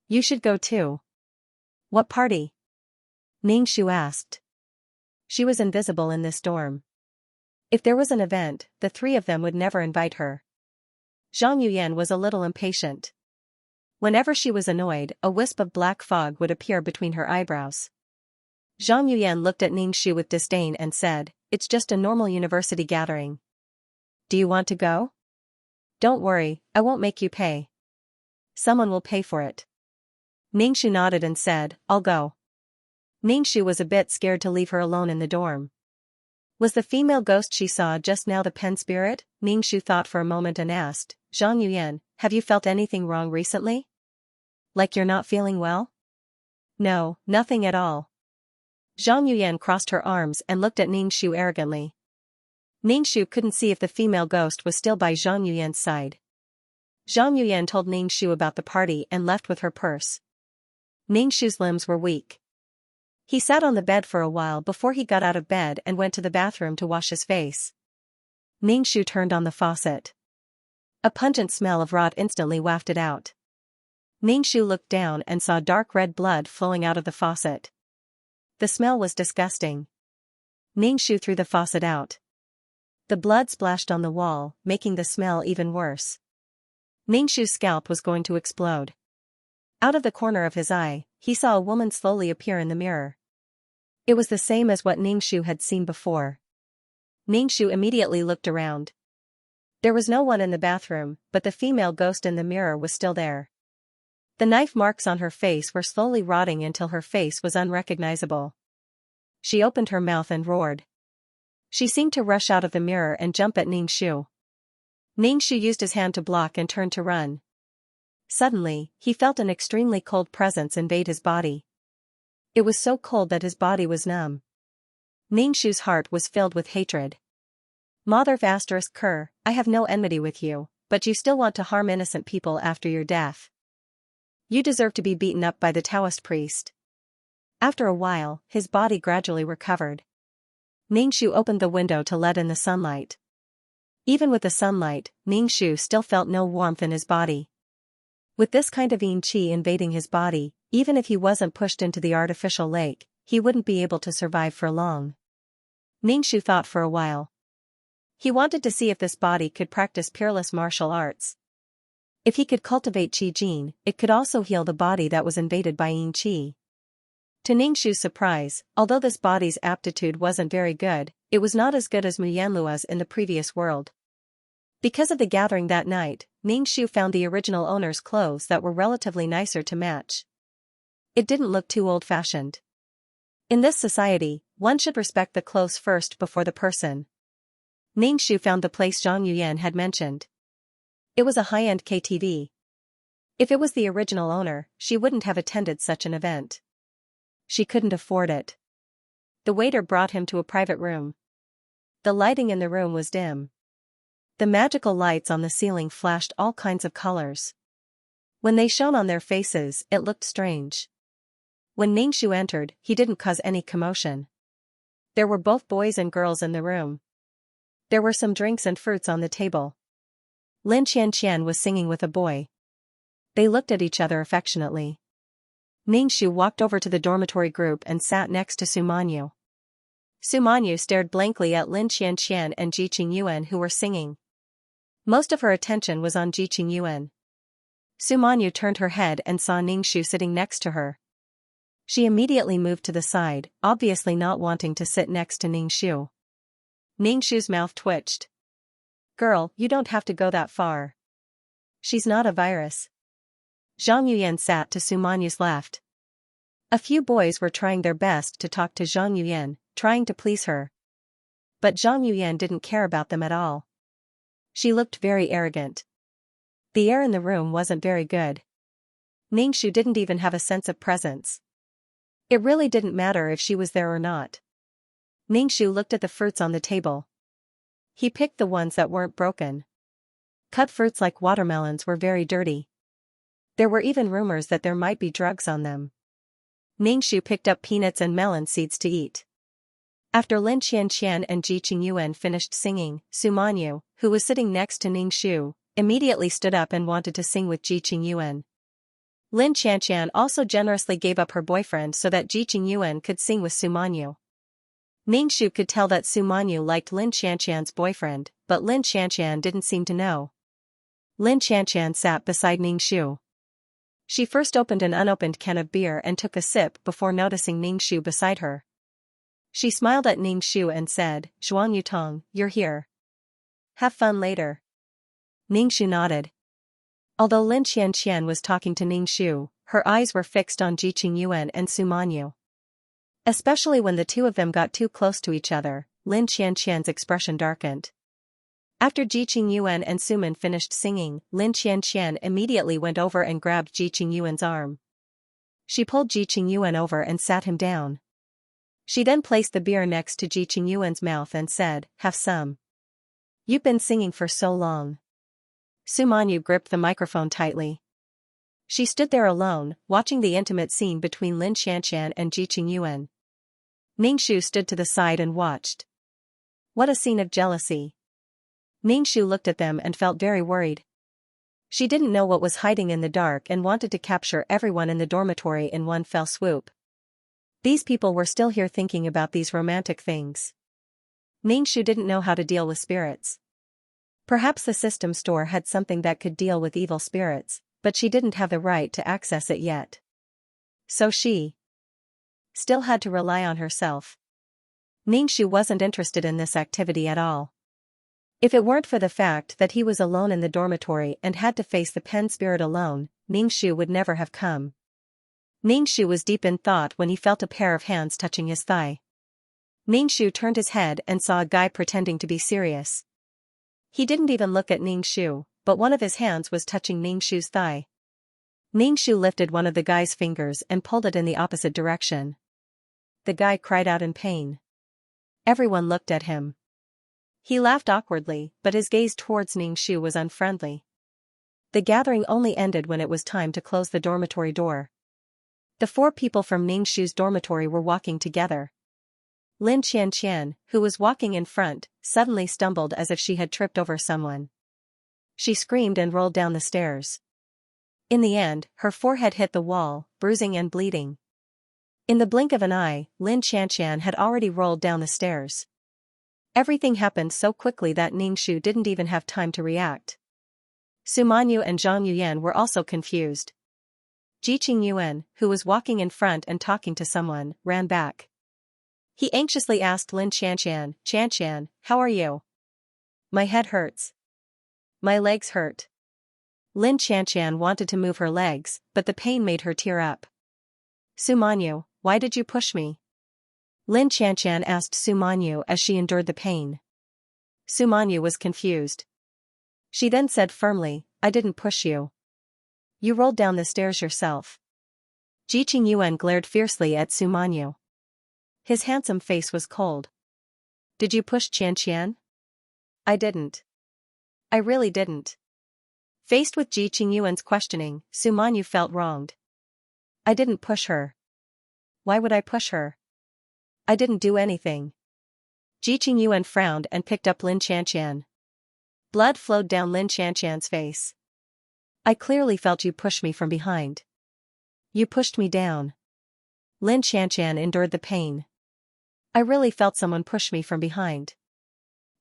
You should go too." "What party?" Ningxu asked. She was invisible in this dorm. If there was an event, the 3 of them would never invite her. Zhang Yuyan was a little impatient. Whenever she was annoyed, a wisp of black fog would appear between her eyebrows. Zhang Yuyan looked at Ningxu with disdain and said, "It's just a normal university gathering. Do you want to go?" "Don't worry, I won't make you pay. Someone will pay for it." Ningxu nodded and said, "I'll go." Ningxu was a bit scared to leave her alone in the dorm. Was the female ghost she saw just now the pen spirit? Ningxu thought for a moment and asked, "Zhang Yuyan, have you felt anything wrong recently? Like you're not feeling well?" "No, nothing at all." Zhang Yuyan crossed her arms and looked at Ningxu arrogantly. Ningxu couldn't see if the female ghost was still by Zhang Yuyan's side. Zhang Yuyan told Ningxu about the party and left with her purse. Ningxu's limbs were weak. He sat on the bed for a while before he got out of bed and went to the bathroom to wash his face. Ningxu turned on the faucet. A pungent smell of rot instantly wafted out. Ningxu looked down and saw dark red blood flowing out of the faucet. The smell was disgusting. Ningxu threw the faucet out. The blood splashed on the wall, making the smell even worse. Ningxu's scalp was going to explode. Out of the corner of his eye, he saw a woman slowly appear in the mirror. It was the same as what Ningxu had seen before. Ningxu immediately looked around. There was no one in the bathroom, but the female ghost in the mirror was still there. The knife marks on her face were slowly rotting until her face was unrecognizable. She opened her mouth and roared. She seemed to rush out of the mirror and jump at Ningxu. Ningxu used his hand to block and turned to run. Suddenly, he felt an extremely cold presence invade his body. It was so cold that his body was numb. Ningxu's heart was filled with hatred. Mother *Ker, I have no enmity with you, but you still want to harm innocent people after your death. You deserve to be beaten up by the Taoist priest. After a while, his body gradually recovered. Ningxu opened the window to let in the sunlight. Even with the sunlight, Ningxu still felt no warmth in his body. With this kind of yin qi invading his body, even if he wasn't pushed into the artificial lake, he wouldn't be able to survive for long. Ningxu thought for a while. He wanted to see if this body could practice peerless martial arts. If he could cultivate qi jin, it could also heal the body that was invaded by yin qi. To Ningxu's surprise, although this body's aptitude wasn't very good, it was not as good as Mu Yanlua's in the previous world. Because of the gathering that night, Ningxu found the original owner's clothes that were relatively nicer to match. It didn't look too old-fashioned. In this society, one should respect the clothes first before the person. Ningxu found the place Zhang Yuyan had mentioned. It was a high-end KTV. If it was the original owner, she wouldn't have attended such an event. She couldn't afford it. The waiter brought him to a private room. The lighting in the room was dim. The magical lights on the ceiling flashed all kinds of colors. When they shone on their faces, it looked strange. When Ningxu entered, he didn't cause any commotion. There were both boys and girls in the room. There were some drinks and fruits on the table. Lin Xianxia was singing with a boy. They looked at each other affectionately. Ningxu walked over to the dormitory group and sat next to Sumanyu. Sumanyu stared blankly at Lin Xianxia and Ji Qingyuan who were singing. Most of her attention was on Ji Qingyuan. Sumanyu turned her head and saw Ningxu sitting next to her. She immediately moved to the side, obviously not wanting to sit next to Ningxu. Ningxu's mouth twitched. "Girl, you don't have to go that far. She's not a virus." Zhang Yuyan sat to Sumanyu's left. A few boys were trying their best to talk to Zhang Yuyan, trying to please her. But Zhang Yuyan didn't care about them at all. She looked very arrogant. The air in the room wasn't very good. Ningxu didn't even have a sense of presence. It really didn't matter if she was there or not. Ningxu looked at the fruits on the table. He picked the ones that weren't broken. Cut fruits like watermelons were very dirty. There were even rumors that there might be drugs on them. Ningxu picked up peanuts and melon seeds to eat. After Lin Xianxian and Ji Qingyuan finished singing, Sumanyu, who was sitting next to Ningxu, immediately stood up and wanted to sing with Ji Qingyuan. Lin Xianxian also generously gave up her boyfriend so that Ji Qingyuan could sing with Sumanyu. Ningxu could tell that Sumanyu liked Lin Xianxian's boyfriend, but Lin Xianxian didn't seem to know. Lin Xianxian sat beside Ningxu. She first opened an unopened can of beer and took a sip before noticing Ningxu beside her. She smiled at Ningxu and said, "Zhuang Yutong, you're here. Have fun later." Ningxu nodded. Although Lin Xianxian was talking to Ningxu, her eyes were fixed on Jiqing Yuan and Su Manyu. Especially when the two of them got too close to each other, Lin Xianxian's expression darkened. After Jiqing Yuan and Suman finished singing, Lin Xianxian immediately went over and grabbed Jiqing Yuan's arm. She pulled Jiqing Yuan over and sat him down. She then placed the beer next to Jiqing Yuan's mouth and said, "Have some. You've been singing for so long." Su Manyu gripped the microphone tightly. She stood there alone, watching the intimate scene between Lin Xianxian and Jiqing Yuan. Ningxu stood to the side and watched. What a scene of jealousy. Ningxu looked at them and felt very worried. She didn't know what was hiding in the dark and wanted to capture everyone in the dormitory in one fell swoop. These people were still here thinking about these romantic things. Ningxu didn't know how to deal with spirits. Perhaps the system store had something that could deal with evil spirits, but she didn't have the right to access it yet. So she still had to rely on herself. Ningxu wasn't interested in this activity at all. If it weren't for the fact that he was alone in the dormitory and had to face the pen spirit alone, Ningxu would never have come. Ningxu was deep in thought when he felt a pair of hands touching his thigh. Ningxu turned his head and saw a guy pretending to be serious. He didn't even look at Ningxu, but one of his hands was touching Ningxu's thigh. Ningxu lifted one of the guy's fingers and pulled it in the opposite direction. The guy cried out in pain. Everyone looked at him. He laughed awkwardly, but his gaze towards Ningxu was unfriendly. The gathering only ended when it was time to close the dormitory door. The four people from Ningxu's dormitory were walking together. Lin Qianqian, who was walking in front, suddenly stumbled as if she had tripped over someone. She screamed and rolled down the stairs. In the end, her forehead hit the wall, bruising and bleeding. In the blink of an eye, Lin Qianqian had already rolled down the stairs. Everything happened so quickly that Ningxu didn't even have time to react. Su Manyu and Zhang Yuyan were also confused. Jiqing Yuan, who was walking in front and talking to someone, ran back. He anxiously asked Lin Qianqian, "Qianqian, how are you?" "My head hurts. My legs hurt." Lin Qianqian wanted to move her legs, but the pain made her tear up. "Su Manyu, why did you push me?" Lin Qianqian asked Su Manyu as she endured the pain. Su Manyu was confused. She then said firmly, "I didn't push you. You rolled down the stairs yourself." Jiqing Yuan glared fiercely at Su Manyu. His handsome face was cold. "Did you push Qianqian?" "I didn't. I really didn't." Faced with Jiqing Yuan's questioning, Su Manyu felt wronged. "I didn't push her. Why would I push her? I didn't do anything." Jiqing Yuan frowned and picked up Lin Qianqian. Blood flowed down Lin Qianqian's face. "I clearly felt you push me from behind. You pushed me down." Lin Qianqian endured the pain. "I really felt someone push me from behind."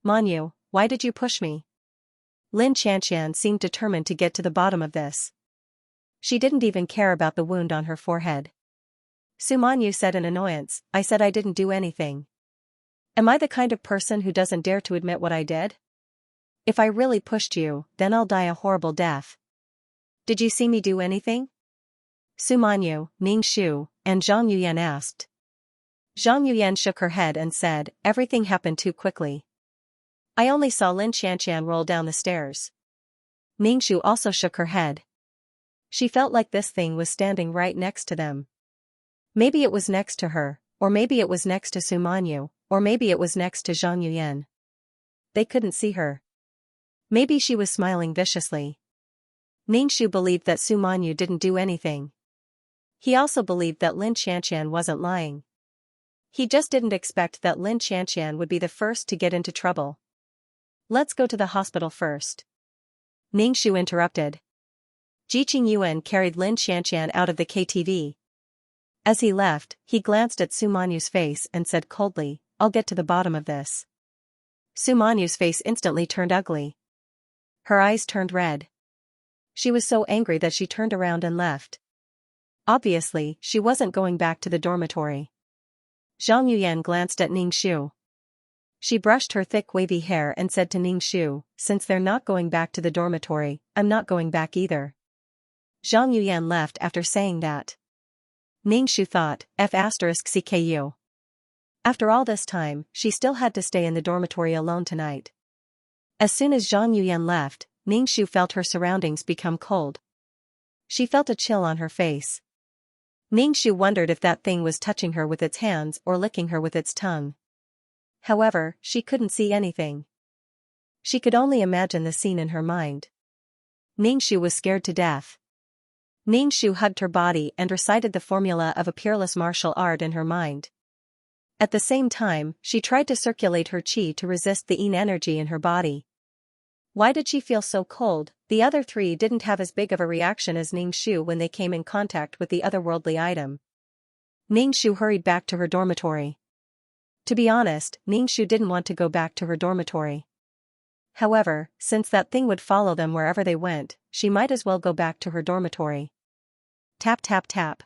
"Manyu, why did you push me?" Lin Qianqian seemed determined to get to the bottom of this. She didn't even care about the wound on her forehead. Su Manyu said in annoyance, "I said I didn't do anything. Am I the kind of person who doesn't dare to admit what I did? If I really pushed you, then I'll die a horrible death. Did you see me do anything?" Su Manyu, Ningxu, and Zhang Yuyan asked. Zhang Yuyan shook her head and said, "Everything happened too quickly. I only saw Lin Qianqian roll down the stairs." Ningxu also shook her head. She felt like this thing was standing right next to them. Maybe it was next to her, or maybe it was next to Su Manyu, or maybe it was next to Zhang Yuyan. They couldn't see her. Maybe she was smiling viciously. Ningxu believed that Su Manyu didn't do anything. He also believed that Lin Qianqian wasn't lying. He just didn't expect that Lin Qianqian would be the first to get into trouble. "Let's go to the hospital first." Ningxu interrupted. Jiqing Yuan carried Lin Qianqian out of the KTV. As he left, he glanced at Su Manyu's face and said coldly, "I'll get to the bottom of this." Su Manyu's face instantly turned ugly. Her eyes turned red. She was so angry that she turned around and left. Obviously, she wasn't going back to the dormitory. Zhang Yuyan glanced at Ning Shu. She brushed her thick wavy hair and said to Ning Shu, "Since they're not going back to the dormitory, I'm not going back either." Zhang Yuyan left after saying that. Ning Shu thought, F***CKU. After all this time, she still had to stay in the dormitory alone tonight. As soon as Zhang Yuyan left, Ning Shu felt her surroundings become cold. She felt a chill on her face. Ning Shu wondered if that thing was touching her with its hands or licking her with its tongue. However, she couldn't see anything. She could only imagine the scene in her mind. Ning Shu was scared to death. Ning Shu hugged her body and recited the formula of a peerless martial art in her mind. At the same time, she tried to circulate her qi to resist the yin energy in her body. Why did she feel so cold? The other three didn't have as big of a reaction as Ning Shu when they came in contact with the otherworldly item. Ning Shu hurried back to her dormitory. To be honest, Ning Shu didn't want to go back to her dormitory. However, since that thing would follow them wherever they went, she might as well go back to her dormitory. Tap tap tap.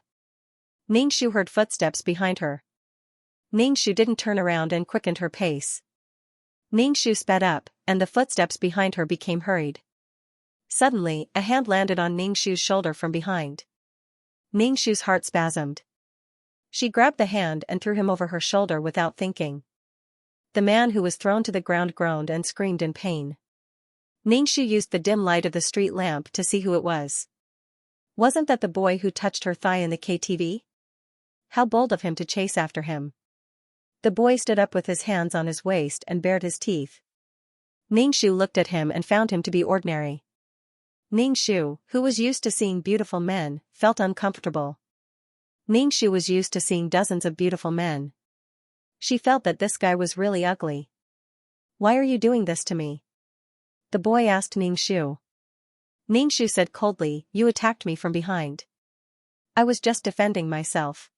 Ning Shu heard footsteps behind her. Ning Shu didn't turn around and quickened her pace. Ning Shu sped up, and the footsteps behind her became hurried. Suddenly, a hand landed on Ning Shu's shoulder from behind. Ning Shu's heart spasmed. She grabbed the hand and threw him over her shoulder without thinking. The man who was thrown to the ground groaned and screamed in pain. Ning Shu used the dim light of the street lamp to see who it was. Wasn't that the boy who touched her thigh in the KTV? How bold of him to chase after him. The boy stood up with his hands on his waist and bared his teeth. Ning Shu looked at him and found him to be ordinary. Ning Shu, who was used to seeing beautiful men, felt uncomfortable. Ning Shu was used to seeing dozens of beautiful men. She felt that this guy was really ugly. "Why are you doing this to me?" the boy asked Ning Shu. Ning Shu said coldly, "You attacked me from behind. I was just defending myself."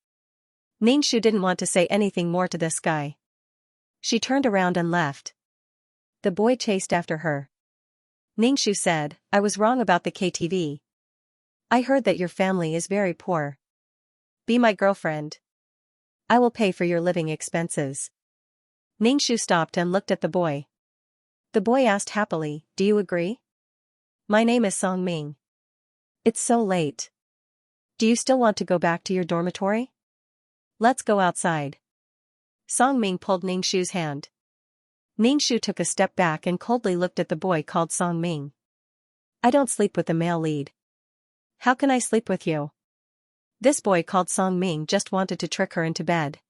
Ning Shu didn't want to say anything more to this guy. She turned around and left. The boy chased after her. Ning Shu said, "I was wrong about the KTV. I heard that your family is very poor. Be my girlfriend. I will pay for your living expenses." Ning Shu stopped and looked at the boy. The boy asked happily, "Do you agree? My name is Song Ming. It's so late. Do you still want to go back to your dormitory? Let's go outside." Song Ming pulled Ning Shu's hand. Ning Shu took a step back and coldly looked at the boy called Song Ming. "I don't sleep with the male lead. How can I sleep with you?" This boy called Song Ming just wanted to trick her into bed.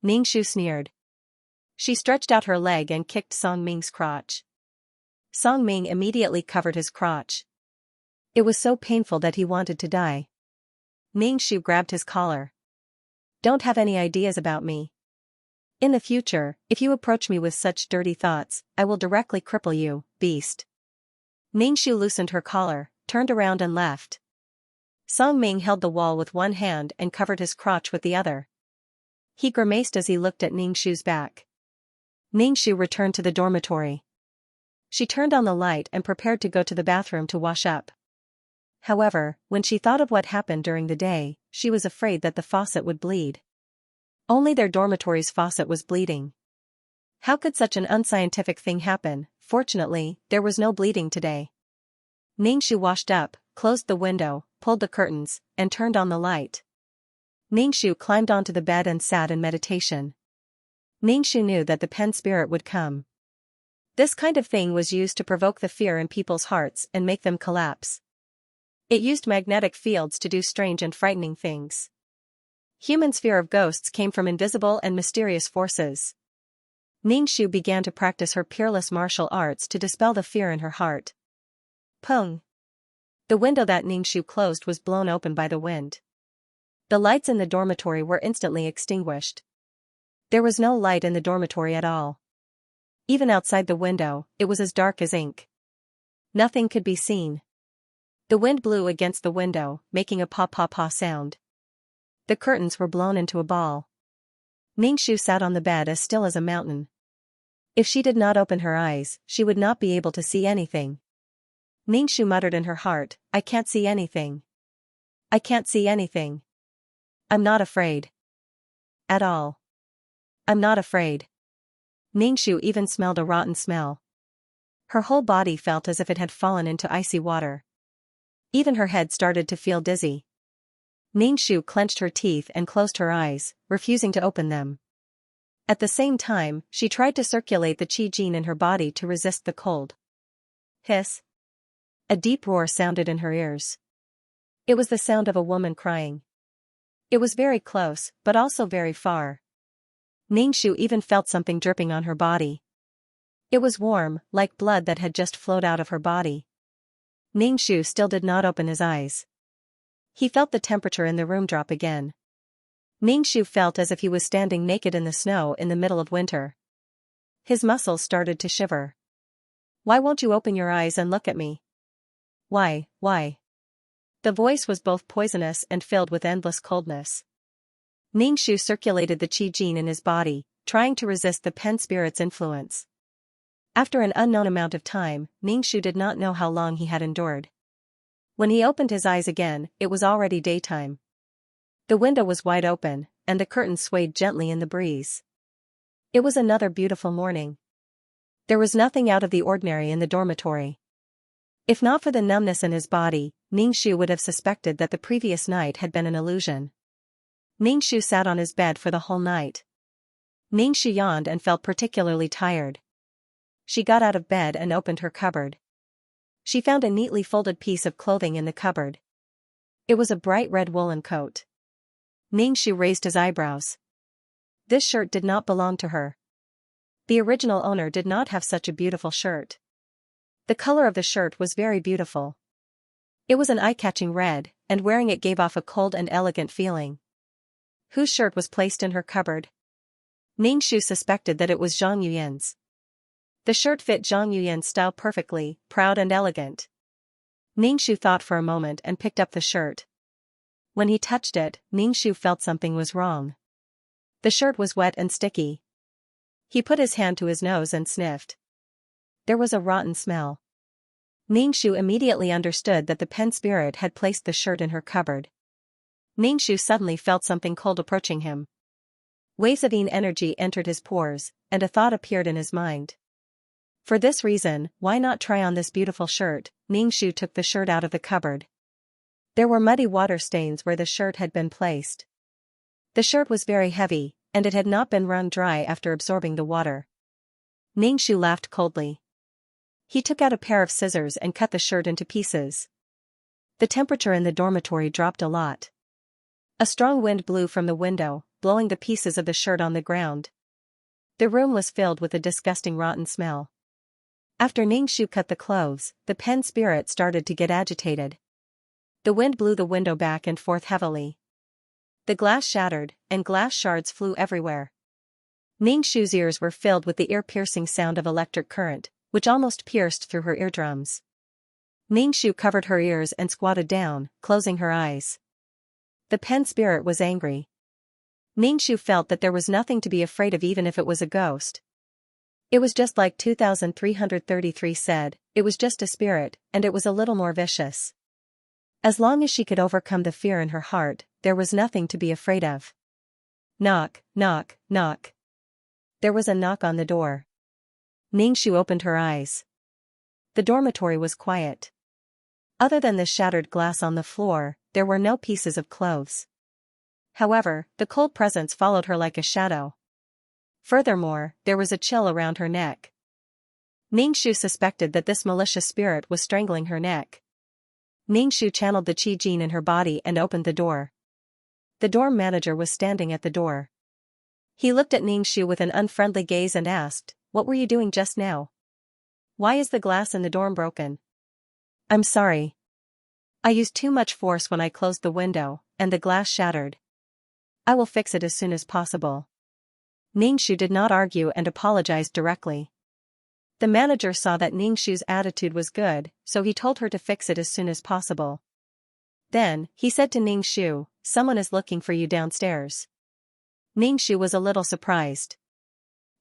Ning Shu sneered. She stretched out her leg and kicked Song Ming's crotch. Song Ming immediately covered his crotch. It was so painful that he wanted to die. Ning Shu grabbed his collar. "Don't have any ideas about me. In the future, if you approach me with such dirty thoughts, I will directly cripple you, beast." Ning Shu loosened her collar, turned around and left. Song Ming held the wall with one hand and covered his crotch with the other. He grimaced as he looked at Ning Shu's back. Ning Shu returned to the dormitory. She turned on the light and prepared to go to the bathroom to wash up. However, when she thought of what happened during the day, she was afraid that the faucet would bleed. Only their dormitory's faucet was bleeding. How could such an unscientific thing happen? Fortunately, there was no bleeding today. Ning Shu washed up, closed the window, pulled the curtains, and turned on the light. Ning Shu climbed onto the bed and sat in meditation. Ning Shu knew that the pen spirit would come. This kind of thing was used to provoke the fear in people's hearts and make them collapse. It used magnetic fields to do strange and frightening things. Humans' fear of ghosts came from invisible and mysterious forces. Ning Shu began to practice her peerless martial arts to dispel the fear in her heart. Pung! The window that Ning Shu closed was blown open by the wind. The lights in the dormitory were instantly extinguished. There was no light in the dormitory at all. Even outside the window, it was as dark as ink. Nothing could be seen. The wind blew against the window, making a pa-pa-pa sound. The curtains were blown into a ball. Ning Shu sat on the bed as still as a mountain. If she did not open her eyes, she would not be able to see anything. Ningxu muttered in her heart, I can't see anything. I can't see anything. I'm not afraid. At all. I'm not afraid. Ningxu even smelled a rotten smell. Her whole body felt as if it had fallen into icy water. Even her head started to feel dizzy. Ningxu clenched her teeth and closed her eyes, refusing to open them. At the same time, she tried to circulate the qi gene in her body to resist the cold. Hiss. A deep roar sounded in her ears. It was the sound of a woman crying. It was very close, but also very far. Ningxu even felt something dripping on her body. It was warm, like blood that had just flowed out of her body. Ningxu still did not open his eyes. He felt the temperature in the room drop again. Ningxu felt as if he was standing naked in the snow in the middle of winter. His muscles started to shiver. Why won't you open your eyes and look at me? Why? The voice was both poisonous and filled with endless coldness. Ningxu circulated the qi gene in his body, trying to resist the pen spirit's influence. After an unknown amount of time, Ningxu did not know how long he had endured. When he opened his eyes again, it was already daytime. The window was wide open, and the curtains swayed gently in the breeze. It was another beautiful morning. There was nothing out of the ordinary in the dormitory. If not for the numbness in his body, Ningxu would have suspected that the previous night had been an illusion. Ningxu sat on his bed for the whole night. Ningxu yawned and felt particularly tired. She got out of bed and opened her cupboard. She found a neatly folded piece of clothing in the cupboard. It was a bright red woolen coat. Ningxu raised his eyebrows. This shirt did not belong to her. The original owner did not have such a beautiful shirt. The color of the shirt was very beautiful. It was an eye-catching red, and wearing it gave off a cold and elegant feeling. Whose shirt was placed in her cupboard? Ningxu suspected that it was Zhang Yuyan's. The shirt fit Zhang Yuyan's style perfectly, proud and elegant. Ningxu thought for a moment and picked up the shirt. When he touched it, Ningxu felt something was wrong. The shirt was wet and sticky. He put his hand to his nose and sniffed. There was a rotten smell. Ningxu immediately understood that the pen spirit had placed the shirt in her cupboard. Ningxu suddenly felt something cold approaching him. Waves of yin energy entered his pores, and a thought appeared in his mind. For this reason, why not try on this beautiful shirt? Ningxu took the shirt out of the cupboard. There were muddy water stains where the shirt had been placed. The shirt was very heavy, and it had not been wrung dry after absorbing the water. Ningxu laughed coldly. He took out a pair of scissors and cut the shirt into pieces. The temperature in the dormitory dropped a lot. A strong wind blew from the window, blowing the pieces of the shirt on the ground. The room was filled with a disgusting rotten smell. After Ningxu cut the clothes, the pen spirit started to get agitated. The wind blew the window back and forth heavily. The glass shattered, and glass shards flew everywhere. Ningxu's ears were filled with the ear-piercing sound of electric current, which almost pierced through her eardrums. Ningxu covered her ears and squatted down, closing her eyes. The pen spirit was angry. Ningxu felt that there was nothing to be afraid of even if it was a ghost. It was just like 2333 said, it was just a spirit, and it was a little more vicious. As long as she could overcome the fear in her heart, there was nothing to be afraid of. Knock, knock, knock. There was a knock on the door. Ningxu opened her eyes. The dormitory was quiet. Other than the shattered glass on the floor, there were no pieces of clothes. However, the cold presence followed her like a shadow. Furthermore, there was a chill around her neck. Ningxu suspected that this malicious spirit was strangling her neck. Ningxu channeled the qi gene in her body and opened the door. The dorm manager was standing at the door. He looked at Ningxu with an unfriendly gaze and asked, "What were you doing just now? Why is the glass in the dorm broken?" "I'm sorry. I used too much force when I closed the window, and the glass shattered. I will fix it as soon as possible." Ningxu did not argue and apologized directly. The manager saw that Ningxu's attitude was good, so he told her to fix it as soon as possible. Then, he said to Ningxu, "Someone is looking for you downstairs." Ningxu was a little surprised.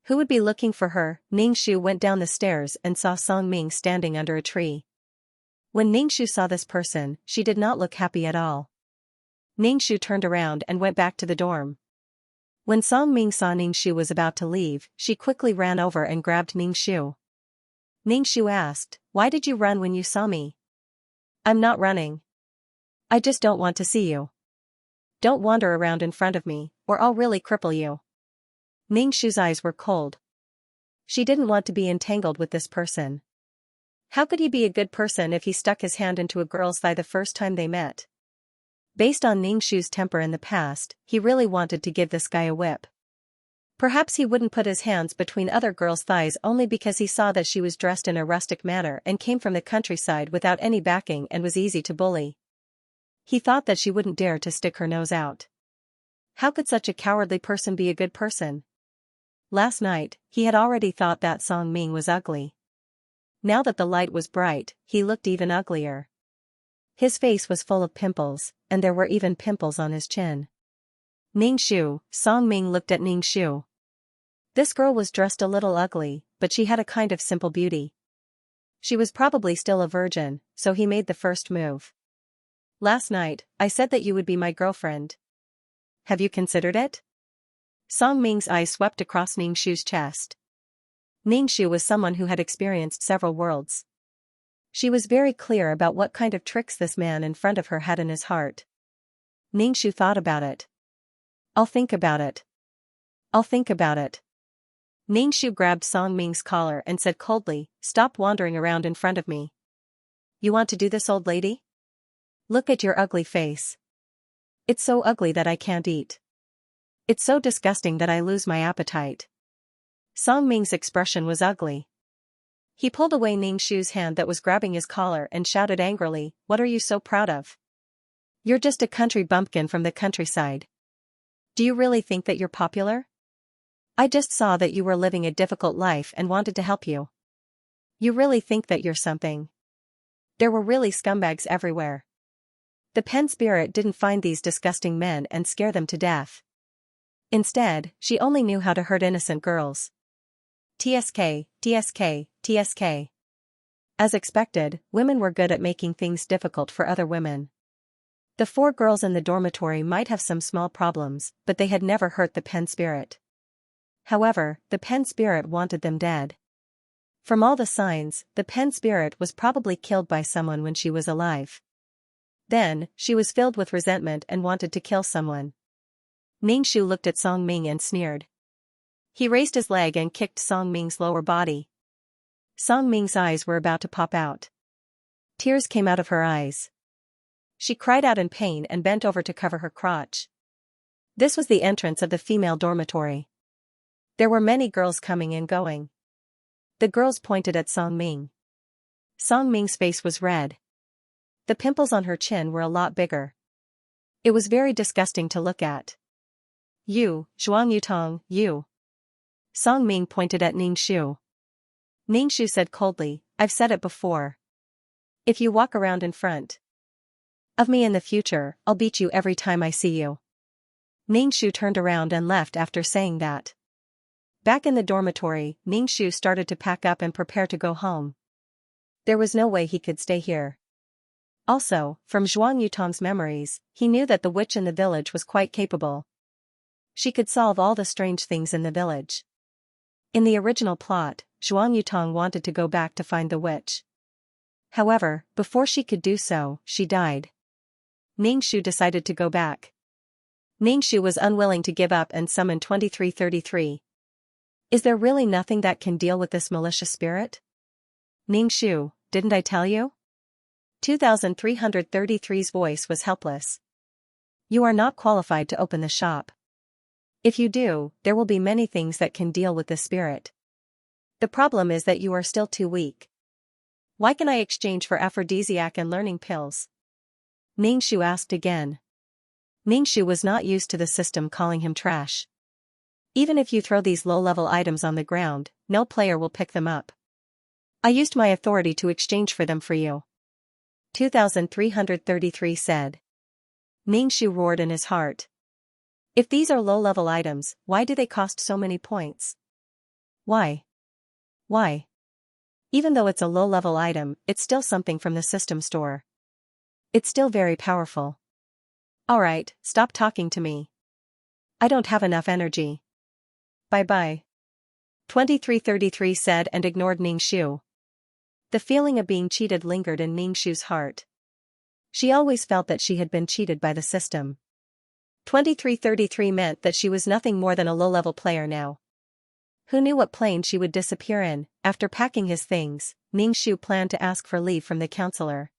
Who would be looking for her? Ningxu went down the stairs and saw Song Ming standing under a tree. When Ningxu saw this person, she did not look happy at all. Ningxu turned around and went back to the dorm. When Song Ming saw Ningxu was about to leave, she quickly ran over and grabbed Ningxu. Ningxu asked, "Why did you run when you saw me?" "I'm not running. I just don't want to see you. Don't wander around in front of me, or I'll really cripple you." Ningxu's eyes were cold. She didn't want to be entangled with this person. How could he be a good person if he stuck his hand into a girl's thigh the first time they met? Based on Ningxu's temper in the past, he really wanted to give this guy a whip. Perhaps he wouldn't put his hands between other girls' thighs only because he saw that she was dressed in a rustic manner and came from the countryside without any backing and was easy to bully. He thought that she wouldn't dare to stick her nose out. How could such a cowardly person be a good person? Last night, he had already thought that Song Ming was ugly. Now that the light was bright, he looked even uglier. His face was full of pimples, and there were even pimples on his chin. Ningxu, Song Ming looked at Ningxu. This girl was dressed a little ugly, but she had a kind of simple beauty. She was probably still a virgin, so he made the first move. "Last night, I said that you would be my girlfriend. Have you considered it?" Song Ming's eyes swept across Ningxu's chest. Ningxu was someone who had experienced several worlds. She was very clear about what kind of tricks this man in front of her had in his heart. Ningxu thought about it. "I'll think about it. I'll think about it." Ningxu grabbed Song Ming's collar and said coldly, "Stop wandering around in front of me. You want to do this, old lady? Look at your ugly face. It's so ugly that I can't eat. It's so disgusting that I lose my appetite." Song Ming's expression was ugly. He pulled away Ningxu's hand that was grabbing his collar and shouted angrily, "What are you so proud of? You're just a country bumpkin from the countryside. Do you really think that you're popular? I just saw that you were living a difficult life and wanted to help you. You really think that you're something?" There were really scumbags everywhere. The pen spirit didn't find these disgusting men and scare them to death. Instead, she only knew how to hurt innocent girls. TSK, TSK, TSK. As expected, women were good at making things difficult for other women. The 4 girls in the dormitory might have some small problems, but they had never hurt the pen spirit. However, the pen spirit wanted them dead. From all the signs, the pen spirit was probably killed by someone when she was alive. Then, she was filled with resentment and wanted to kill someone. Ningxu looked at Song Ming and sneered. He raised his leg and kicked Song Ming's lower body. Song Ming's eyes were about to pop out. Tears came out of her eyes. She cried out in pain and bent over to cover her crotch. This was the entrance of the female dormitory. There were many girls coming and going. The girls pointed at Song Ming. Song Ming's face was red. The pimples on her chin were a lot bigger. It was very disgusting to look at. "You, Zhuang Yutong, you." Song Ming pointed at Ningxu. Ningxu said coldly, "I've said it before. If you walk around in front of me in the future, I'll beat you every time I see you." Ningxu turned around and left after saying that. Back in the dormitory, Ningxu started to pack up and prepare to go home. There was no way he could stay here. Also, from Zhuang Yutong's memories, he knew that the witch in the village was quite capable. She could solve all the strange things in the village. In the original plot, Zhuang Yutong wanted to go back to find the witch. However, before she could do so, she died. Ningxu decided to go back. Ningxu was unwilling to give up and summoned 2333. Is there really nothing that can deal with this malicious spirit? Ningxu, didn't I tell you? 2333's voice was helpless. You are not qualified to open the shop. If you do, there will be many things that can deal with this spirit. The problem is that you are still too weak. Why can I exchange for aphrodisiac and learning pills? Ningxu asked again. Ningxu was not used to the system calling him trash. Even if you throw these low-level items on the ground, no player will pick them up. I used my authority to exchange for them for you. 2333 said. Ningxu roared in his heart. If these are low-level items, why do they cost so many points? Why? Why? Even though it's a low-level item, it's still something from the system store. It's still very powerful. Alright, stop talking to me. I don't have enough energy. Bye-bye. 2333 said and ignored Ningxiu. The feeling of being cheated lingered in Ningxiu's heart. She always felt that she had been cheated by the system. 2333 meant that she was nothing more than a low-level player now. Who knew what plane she would disappear in? After packing his things, Ningxiu planned to ask for leave from the counselor.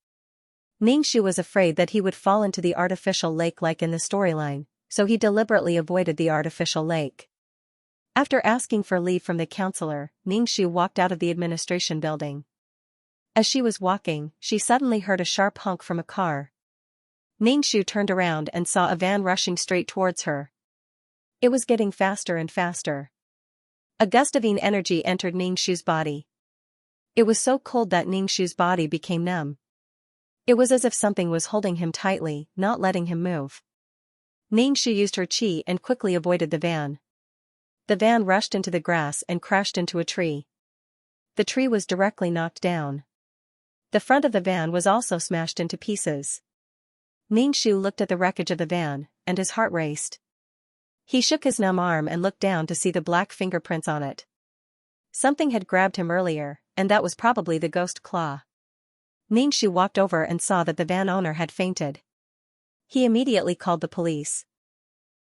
Ningxiu was afraid that he would fall into the artificial lake like in the storyline, so he deliberately avoided the artificial lake. After asking for leave from the counselor, Ningxiu walked out of the administration building. As she was walking, she suddenly heard a sharp honk from a car. Ningxiu turned around and saw a van rushing straight towards her. It was getting faster and faster. A gust of energy entered Ningxiu's body. It was so cold that Ningxiu's body became numb. It was as if something was holding him tightly, not letting him move. Ningxiu used her qi and quickly avoided the van. The van rushed into the grass and crashed into a tree. The tree was directly knocked down. The front of the van was also smashed into pieces. Ningxiu looked at the wreckage of the van, and his heart raced. He shook his numb arm and looked down to see the black fingerprints on it. Something had grabbed him earlier, and that was probably the ghost claw. Ningxiu walked over and saw that the van owner had fainted. He immediately called the police.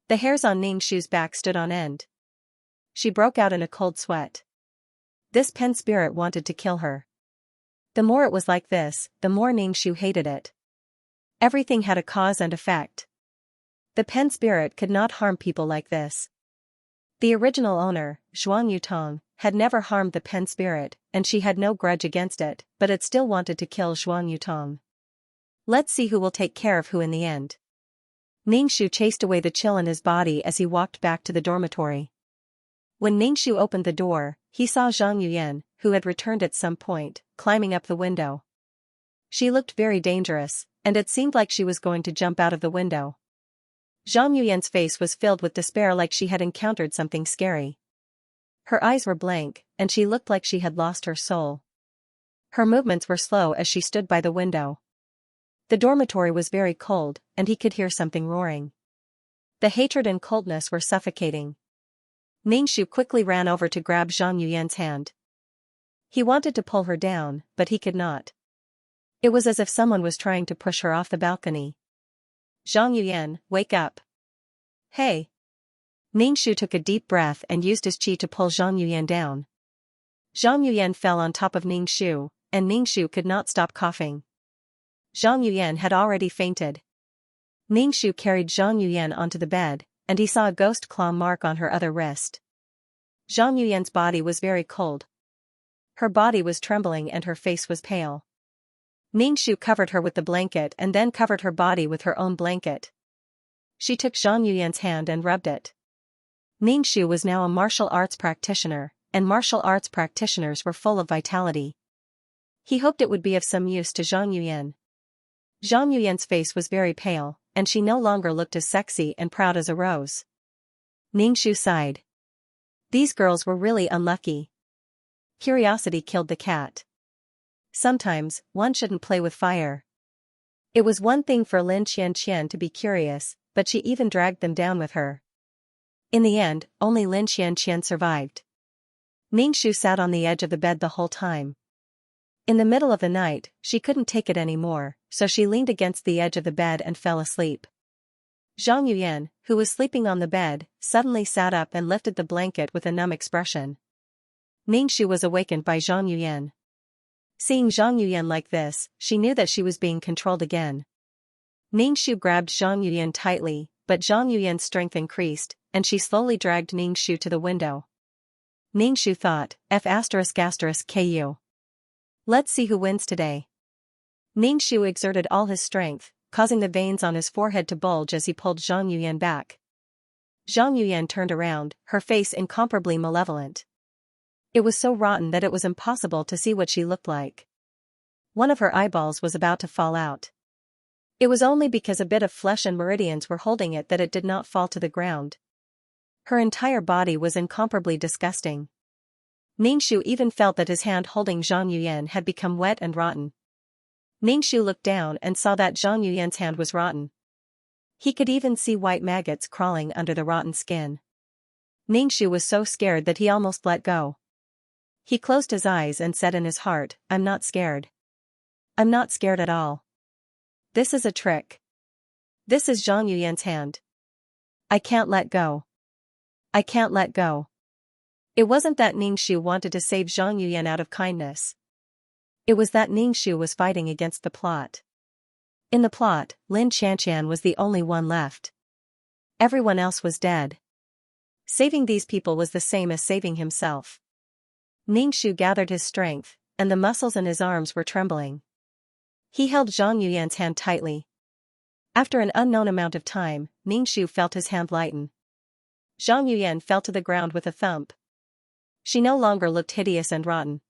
The hairs on Ningxiu's back stood on end. She broke out in a cold sweat. This pen spirit wanted to kill her. The more it was like this, the more Ningxiu hated it. Everything had a cause and effect. The pen spirit could not harm people like this. The original owner, Zhuang Yutong, had never harmed the pen spirit, and she had no grudge against it, but it still wanted to kill Zhuang Yutong. Let's see who will take care of who in the end. Ningxiu chased away the chill in his body as he walked back to the dormitory. When Ningxiu opened the door, he saw Zhang Yuyan, who had returned at some point, climbing up the window. She looked very dangerous, and it seemed like she was going to jump out of the window. Zhang Yuyan's face was filled with despair like she had encountered something scary. Her eyes were blank, and she looked like she had lost her soul. Her movements were slow as she stood by the window. The dormitory was very cold, and he could hear something roaring. The hatred and coldness were suffocating. Ningxiu quickly ran over to grab Zhang Yuyan's hand. He wanted to pull her down, but he could not. It was as if someone was trying to push her off the balcony. Zhang Yuyan, wake up. Hey. Ningxiu took a deep breath and used his qi to pull Zhang Yuyan down. Zhang Yuyan fell on top of Ningxiu, and Ningxiu could not stop coughing. Zhang Yuyan had already fainted. Ningxiu carried Zhang Yuyan onto the bed, and he saw a ghost claw mark on her other wrist. Zhang Yuyan's body was very cold. Her body was trembling and her face was pale. Ningxiu covered her with the blanket and then covered her body with her own blanket. She took Zhang Yuyan's hand and rubbed it. Ningxiu was now a martial arts practitioner, and martial arts practitioners were full of vitality. He hoped it would be of some use to Zhang Yuyan. Zhang Yuyan's face was very pale, and she no longer looked as sexy and proud as a rose. Ningxiu sighed. These girls were really unlucky. Curiosity killed the cat. Sometimes, one shouldn't play with fire. It was one thing for Lin Xianxia to be curious, but she even dragged them down with her. In the end, only Lin Xianxia survived. Ningxiu sat on the edge of the bed the whole time. In the middle of the night, she couldn't take it anymore, so she leaned against the edge of the bed and fell asleep. Zhang Yuyan, who was sleeping on the bed, suddenly sat up and lifted the blanket with a numb expression. Ningxiu was awakened by Zhang Yuyan. Seeing Zhang Yuyan like this, she knew that she was being controlled again. Ningxiu grabbed Zhang Yuyan tightly, but Zhang Yuyan's strength increased, and she slowly dragged Ningxiu to the window. Ningxiu thought, F***ku. Let's see who wins today. Ningxiu exerted all his strength, causing the veins on his forehead to bulge as he pulled Zhang Yuyan back. Zhang Yuyan turned around, her face incomparably malevolent. It was so rotten that it was impossible to see what she looked like. One of her eyeballs was about to fall out. It was only because a bit of flesh and meridians were holding it that it did not fall to the ground. Her entire body was incomparably disgusting. Ningshu even felt that his hand holding Zhang Yuyan had become wet and rotten. Ningshu looked down and saw that Zhang Yuyan's hand was rotten. He could even see white maggots crawling under the rotten skin. Ningshu was so scared that he almost let go. He closed his eyes and said in his heart, "I'm not scared. I'm not scared at all. This is a trick. This is Zhang Yuyan's hand. I can't let go. I can't let go." It wasn't that Ningshu wanted to save Zhang Yuyan out of kindness. It was that Ningshu was fighting against the plot. In the plot, Lin Xianxia was the only one left. Everyone else was dead. Saving these people was the same as saving himself. Ningshu gathered his strength, and the muscles in his arms were trembling. He held Zhang Yuyan's hand tightly. After an unknown amount of time, Ningshu felt his hand lighten. Zhang Yuyan fell to the ground with a thump. She no longer looked hideous and rotten.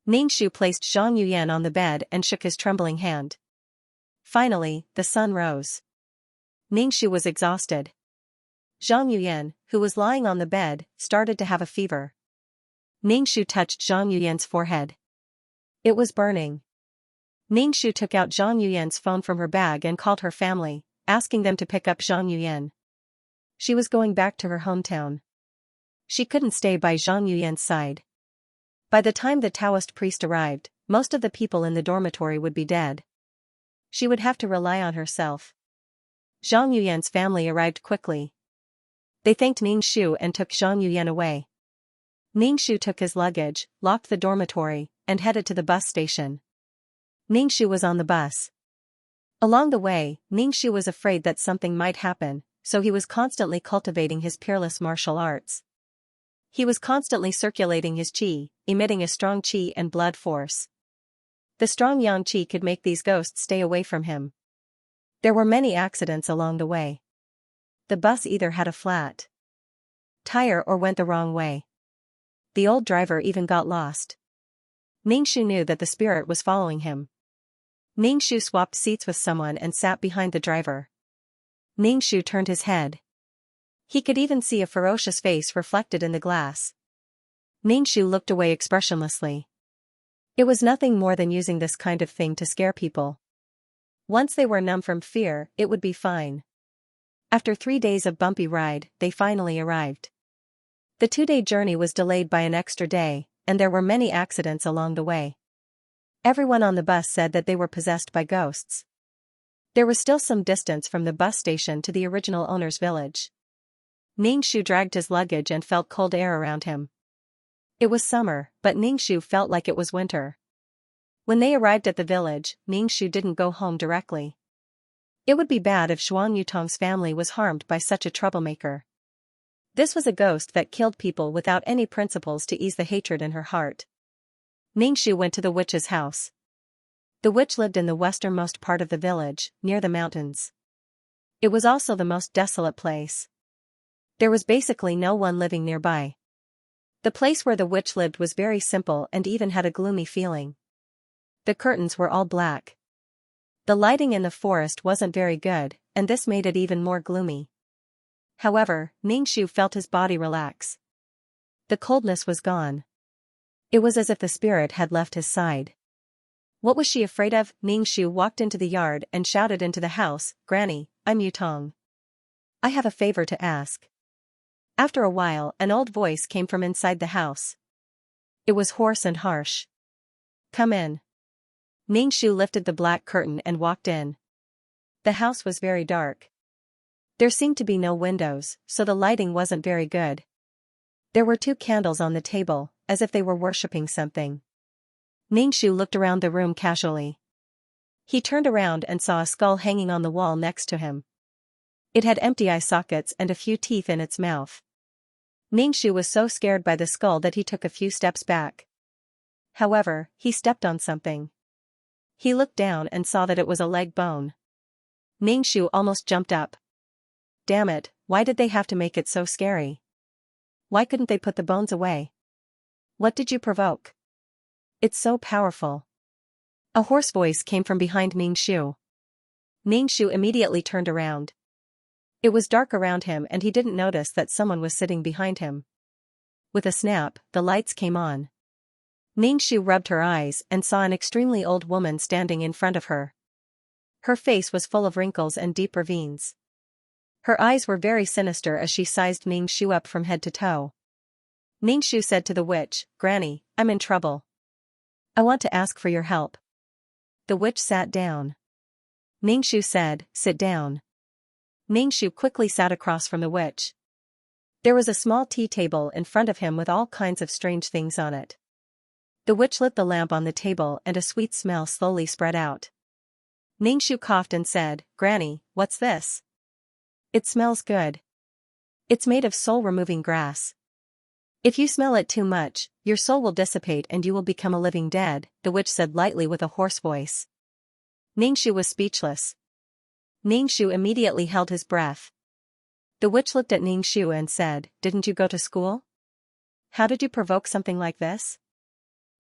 Ningshu placed Zhang Yuyan on the bed and shook his trembling hand. Finally, the sun rose. Ningshu was exhausted. Zhang Yuyan, who was lying on the bed, started to have a fever. Ningshu touched Zhang Yuyan's forehead. It was burning. Ningshu took out Zhang Yuyan's phone from her bag and called her family, asking them to pick up Zhang Yuyan. She was going back to her hometown. She couldn't stay by Zhang Yuyan's side. By the time the Taoist priest arrived, most of the people in the dormitory would be dead. She would have to rely on herself. Zhang Yuyan's family arrived quickly. They thanked Ningshu and took Zhang Yuyan away. Ningshu took his luggage, locked the dormitory, and headed to the bus station. Ningshu was on the bus. Along the way, Ningshu was afraid that something might happen, so he was constantly cultivating his peerless martial arts. He was constantly circulating his qi, emitting a strong qi and blood force. The strong yang qi could make these ghosts stay away from him. There were many accidents along the way. The bus either had a flat tire or went the wrong way. The old driver even got lost. Ningshu knew that the spirit was following him. Ningshu swapped seats with someone and sat behind the driver. Ningshu turned his head. He could even see a ferocious face reflected in the glass. Ningshu looked away expressionlessly. It was nothing more than using this kind of thing to scare people. Once they were numb from fear, it would be fine. After 3 days of bumpy ride, they finally arrived. The 2-day journey was delayed by an extra day, and there were many accidents along the way. Everyone on the bus said that they were possessed by ghosts. There was still some distance from the bus station to the original owner's village. Ningshu dragged his luggage and felt cold air around him. It was summer, but Ningshu felt like it was winter. When they arrived at the village, Ningshu didn't go home directly. It would be bad if Xuan Yutong's family was harmed by such a troublemaker. This was a ghost that killed people without any principles to ease the hatred in her heart. Ningshu went to the witch's house. The witch lived in the westernmost part of the village, near the mountains. It was also the most desolate place. There was basically no one living nearby. The place where the witch lived was very simple and even had a gloomy feeling. The curtains were all black. The lighting in the forest wasn't very good, and this made it even more gloomy. However, Ningshu felt his body relax. The coldness was gone. It was as if the spirit had left his side. What was she afraid of? Ningshu walked into the yard and shouted into the house, "Granny, I'm Yutong. I have a favor to ask." After a while, an old voice came from inside the house. It was hoarse and harsh. "Come in." Ningshu lifted the black curtain and walked in. The house was very dark. There seemed to be no windows, so the lighting wasn't very good. There were 2 candles on the table, as if they were worshipping something. Ningshu looked around the room casually. He turned around and saw a skull hanging on the wall next to him. It had empty eye sockets and a few teeth in its mouth. Ningshu was so scared by the skull that he took a few steps back. However, he stepped on something. He looked down and saw that it was a leg bone. Ningshu almost jumped up. Damn it, why did they have to make it so scary? Why couldn't they put the bones away? What did you provoke? It's so powerful. A hoarse voice came from behind Ningshu. Ningshu immediately turned around. It was dark around him and he didn't notice that someone was sitting behind him. With a snap, the lights came on. Ningxu rubbed her eyes and saw an extremely old woman standing in front of her. Her face was full of wrinkles and deep ravines. Her eyes were very sinister as she sized Ningxu up from head to toe. Ningxu said to the witch, "Granny, I'm in trouble. I want to ask for your help." The witch sat down. Ningxu said, "Sit down." Ningxu quickly sat across from the witch. There was a small tea table in front of him with all kinds of strange things on it. The witch lit the lamp on the table and a sweet smell slowly spread out. Ningxu coughed and said, "Granny, what's this?" "It smells good. It's made of soul-removing grass. If you smell it too much, your soul will dissipate and you will become a living dead," the witch said lightly with a hoarse voice. Ningxu was speechless. Ningxu immediately held his breath. The witch looked at Ningxu and said, "Didn't you go to school? How did you provoke something like this?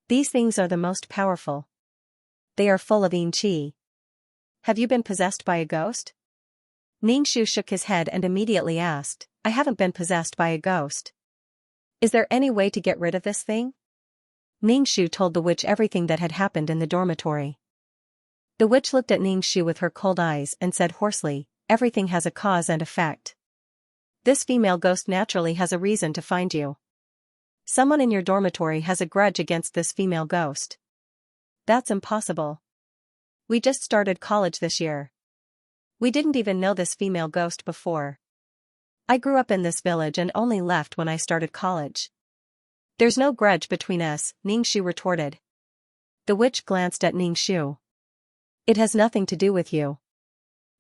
These things are the most powerful. They are full of yin qi. Have you been possessed by a ghost?" Ningxu shook his head and immediately asked, "I haven't been possessed by a ghost. Is there any way to get rid of this thing?" Ningxu told the witch everything that had happened in the dormitory. The witch looked at Ningxu with her cold eyes and said hoarsely, "Everything has a cause and effect. This female ghost naturally has a reason to find you. Someone in your dormitory has a grudge against this female ghost." "That's impossible. We just started college this year. We didn't even know this female ghost before. I grew up in this village and only left when I started college. There's no grudge between us," Ningxu retorted. The witch glanced at Ningxu. "It has nothing to do with you.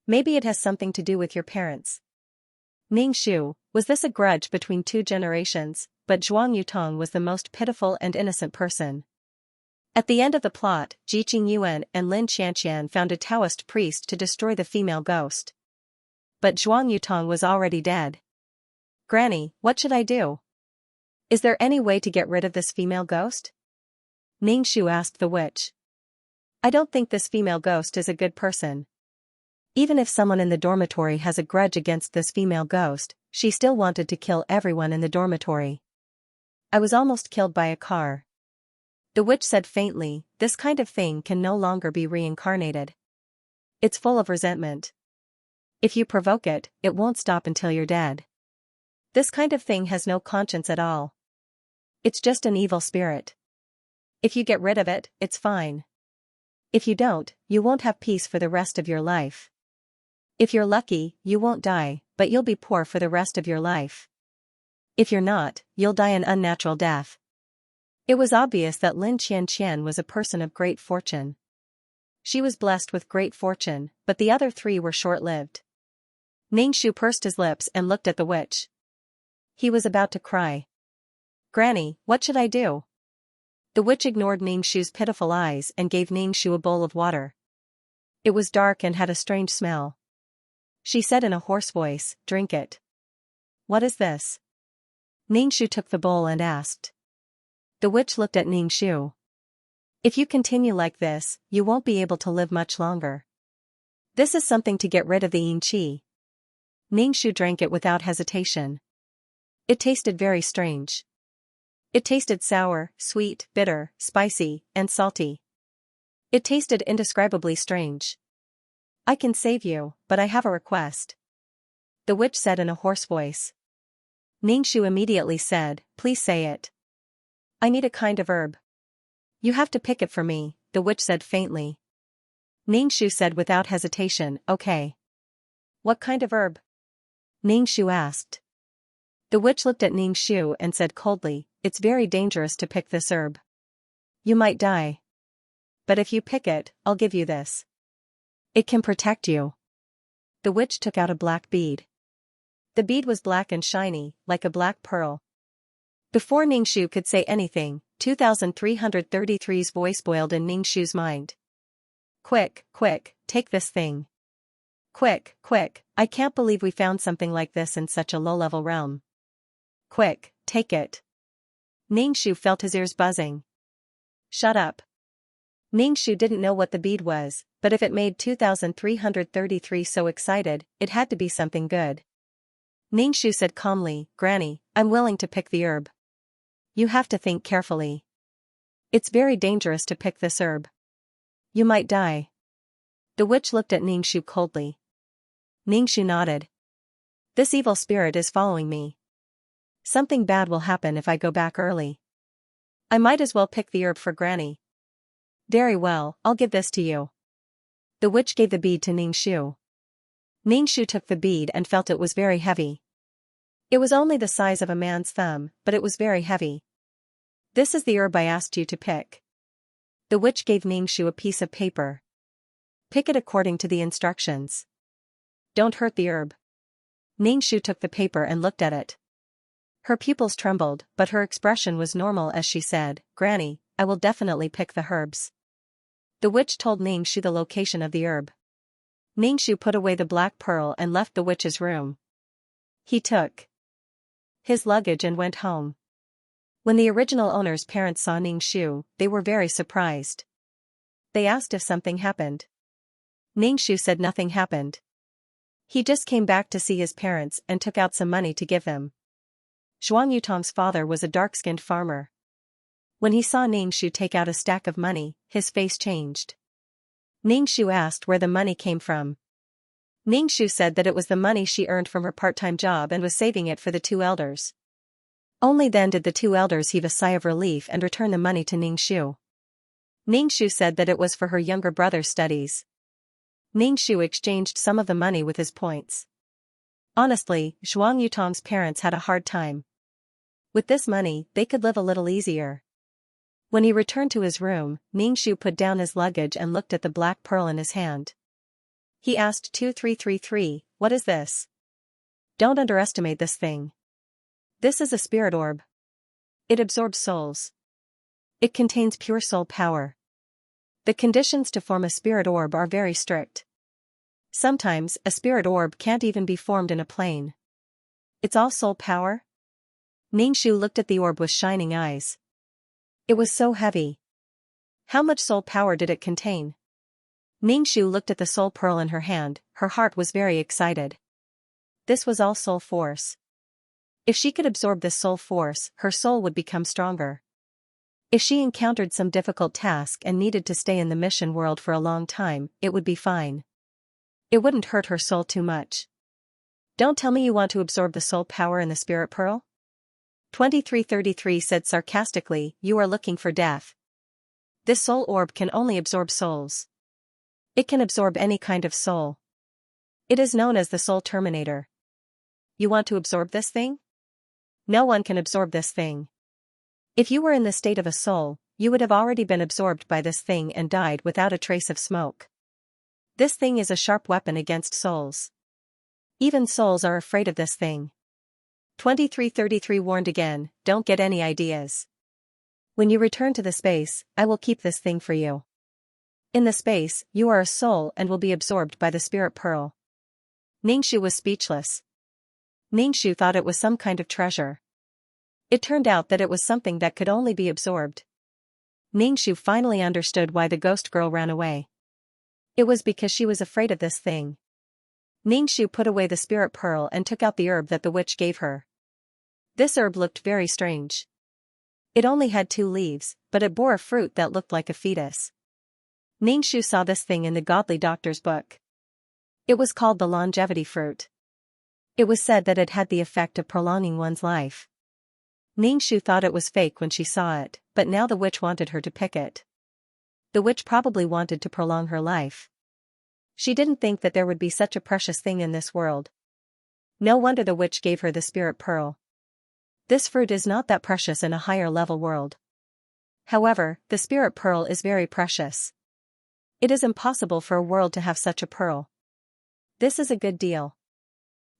Maybe it has something to do with your parents." Ningxu, was this a grudge between two generations? But Zhuang Yutong was the most pitiful and innocent person. At the end of the plot, Ji Qingyuan and Lin Xianxia found a Taoist priest to destroy the female ghost. But Zhuang Yutong was already dead. "Granny, what should I do? Is there any way to get rid of this female ghost?" Ningxu asked the witch. "I don't think this female ghost is a good person. Even if someone in the dormitory has a grudge against this female ghost, she still wanted to kill everyone in the dormitory. I was almost killed by a car." The witch said faintly, "This kind of thing can no longer be reincarnated. It's full of resentment. If you provoke it, it won't stop until you're dead. This kind of thing has no conscience at all. It's just an evil spirit. If you get rid of it, it's fine. If you don't, you won't have peace for the rest of your life. If you're lucky, you won't die, but you'll be poor for the rest of your life. If you're not, you'll die an unnatural death." It was obvious that Lin Qianqian was a person of great fortune. She was blessed with great fortune, but the other three were short-lived. Ningxu pursed his lips and looked at the witch. He was about to cry. "Granny, what should I do?" The witch ignored Ningxu's pitiful eyes and gave Ningxu a bowl of water. It was dark and had a strange smell. She said in a hoarse voice, "Drink it." "What is this?" Ningxu took the bowl and asked. The witch looked at Ningxu. "If you continue like this, you won't be able to live much longer. This is something to get rid of the yin qi." Ningxu drank it without hesitation. It tasted very strange. It tasted sour, sweet, bitter, spicy, and salty. It tasted indescribably strange. "I can save you, but I have a request," the witch said in a hoarse voice. Ningxu immediately said, "Please say it." "I need a kind of herb. You have to pick it for me," the witch said faintly. Ningxu said without hesitation, "Okay." "What kind of herb?" Ningxu asked. The witch looked at Ningxu and said coldly, "It's very dangerous to pick this herb. You might die. But if you pick it, I'll give you this. It can protect you." The witch took out a black bead. The bead was black and shiny, like a black pearl. Before Ningxu could say anything, 2333's voice boiled in Ningxu's mind. "Quick, quick, take this thing. Quick, quick, I can't believe we found something like this in such a low-level realm. Quick, take it." Ningxu felt his ears buzzing. "Shut up." Ningxu didn't know what the bead was, but if it made 2333 so excited, it had to be something good. Ningxu said calmly, "Granny, I'm willing to pick the herb. You have to think carefully. It's very dangerous to pick this herb. You might die. The witch looked at Ningxu coldly. Ningxu nodded. This evil spirit is following me. Something bad will happen if I go back early. I might as well pick the herb for Granny. Very well, I'll give this to you. The witch gave the bead to Ningxu. Ningxu took the bead and felt it was very heavy. It was only the size of a man's thumb, but it was very heavy. This is the herb I asked you to pick. The witch gave Ningxu a piece of paper. Pick it according to the instructions. Don't hurt the herb. Ningxu took the paper and looked at it. Her pupils trembled, but her expression was normal as she said, Granny, I will definitely pick the herbs. The witch told Ningxu the location of the herb. Ningxu put away the black pearl and left the witch's room. He took his luggage and went home. When the original owner's parents saw Ningxu, they were very surprised. They asked if something happened. Ningxu said nothing happened. He just came back to see his parents and took out some money to give them. Zhuang Yutong's father was a dark-skinned farmer. When he saw Ningxu take out a stack of money, his face changed. Ningxu asked where the money came from. Ningxu said that it was the money she earned from her part-time job and was saving it for the two elders. Only then did the two elders heave a sigh of relief and return the money to Ningxu. Ningxu said that it was for her younger brother's studies. Ningxu exchanged some of the money with his points. Honestly, Zhuang Yutong's parents had a hard time. With this money, they could live a little easier. When he returned to his room, Ningxu put down his luggage and looked at the black pearl in his hand. He asked 2333, what is this? Don't underestimate this thing. This is a spirit orb. It absorbs souls. It contains pure soul power. The conditions to form a spirit orb are very strict. Sometimes, a spirit orb can't even be formed in a plane. It's all soul power? Ningxu looked at the orb with shining eyes. It was so heavy. How much soul power did it contain? Ningxu looked at the soul pearl in her hand, her heart was very excited. This was all soul force. If she could absorb this soul force, her soul would become stronger. If she encountered some difficult task and needed to stay in the mission world for a long time, it would be fine. It wouldn't hurt her soul too much. Don't tell me you want to absorb the soul power in the spirit pearl? 2333 said sarcastically, you are looking for death. This soul orb can only absorb souls. It can absorb any kind of soul. It is known as the soul terminator. You want to absorb this thing? No one can absorb this thing. If you were in the state of a soul, you would have already been absorbed by this thing and died without a trace of smoke. This thing is a sharp weapon against souls. Even souls are afraid of this thing. 2333 warned again, don't get any ideas. When you return to the space, I will keep this thing for you. In the space, you are a soul and will be absorbed by the spirit pearl. Ningxu was speechless. Ningxu thought it was some kind of treasure. It turned out that it was something that could only be absorbed. Ningxu finally understood why the ghost girl ran away. It was because she was afraid of this thing. Ningxu put away the spirit pearl and took out the herb that the witch gave her. This herb looked very strange. It only had 2 leaves, but it bore a fruit that looked like a fetus. Ningxu saw this thing in the godly doctor's book. It was called the longevity fruit. It was said that it had the effect of prolonging one's life. Ningxu thought it was fake when she saw it, but now the witch wanted her to pick it. The witch probably wanted to prolong her life. She didn't think that there would be such a precious thing in this world. No wonder the witch gave her the spirit pearl. This fruit is not that precious in a higher level world. However, the spirit pearl is very precious. It is impossible for a world to have such a pearl. This is a good deal.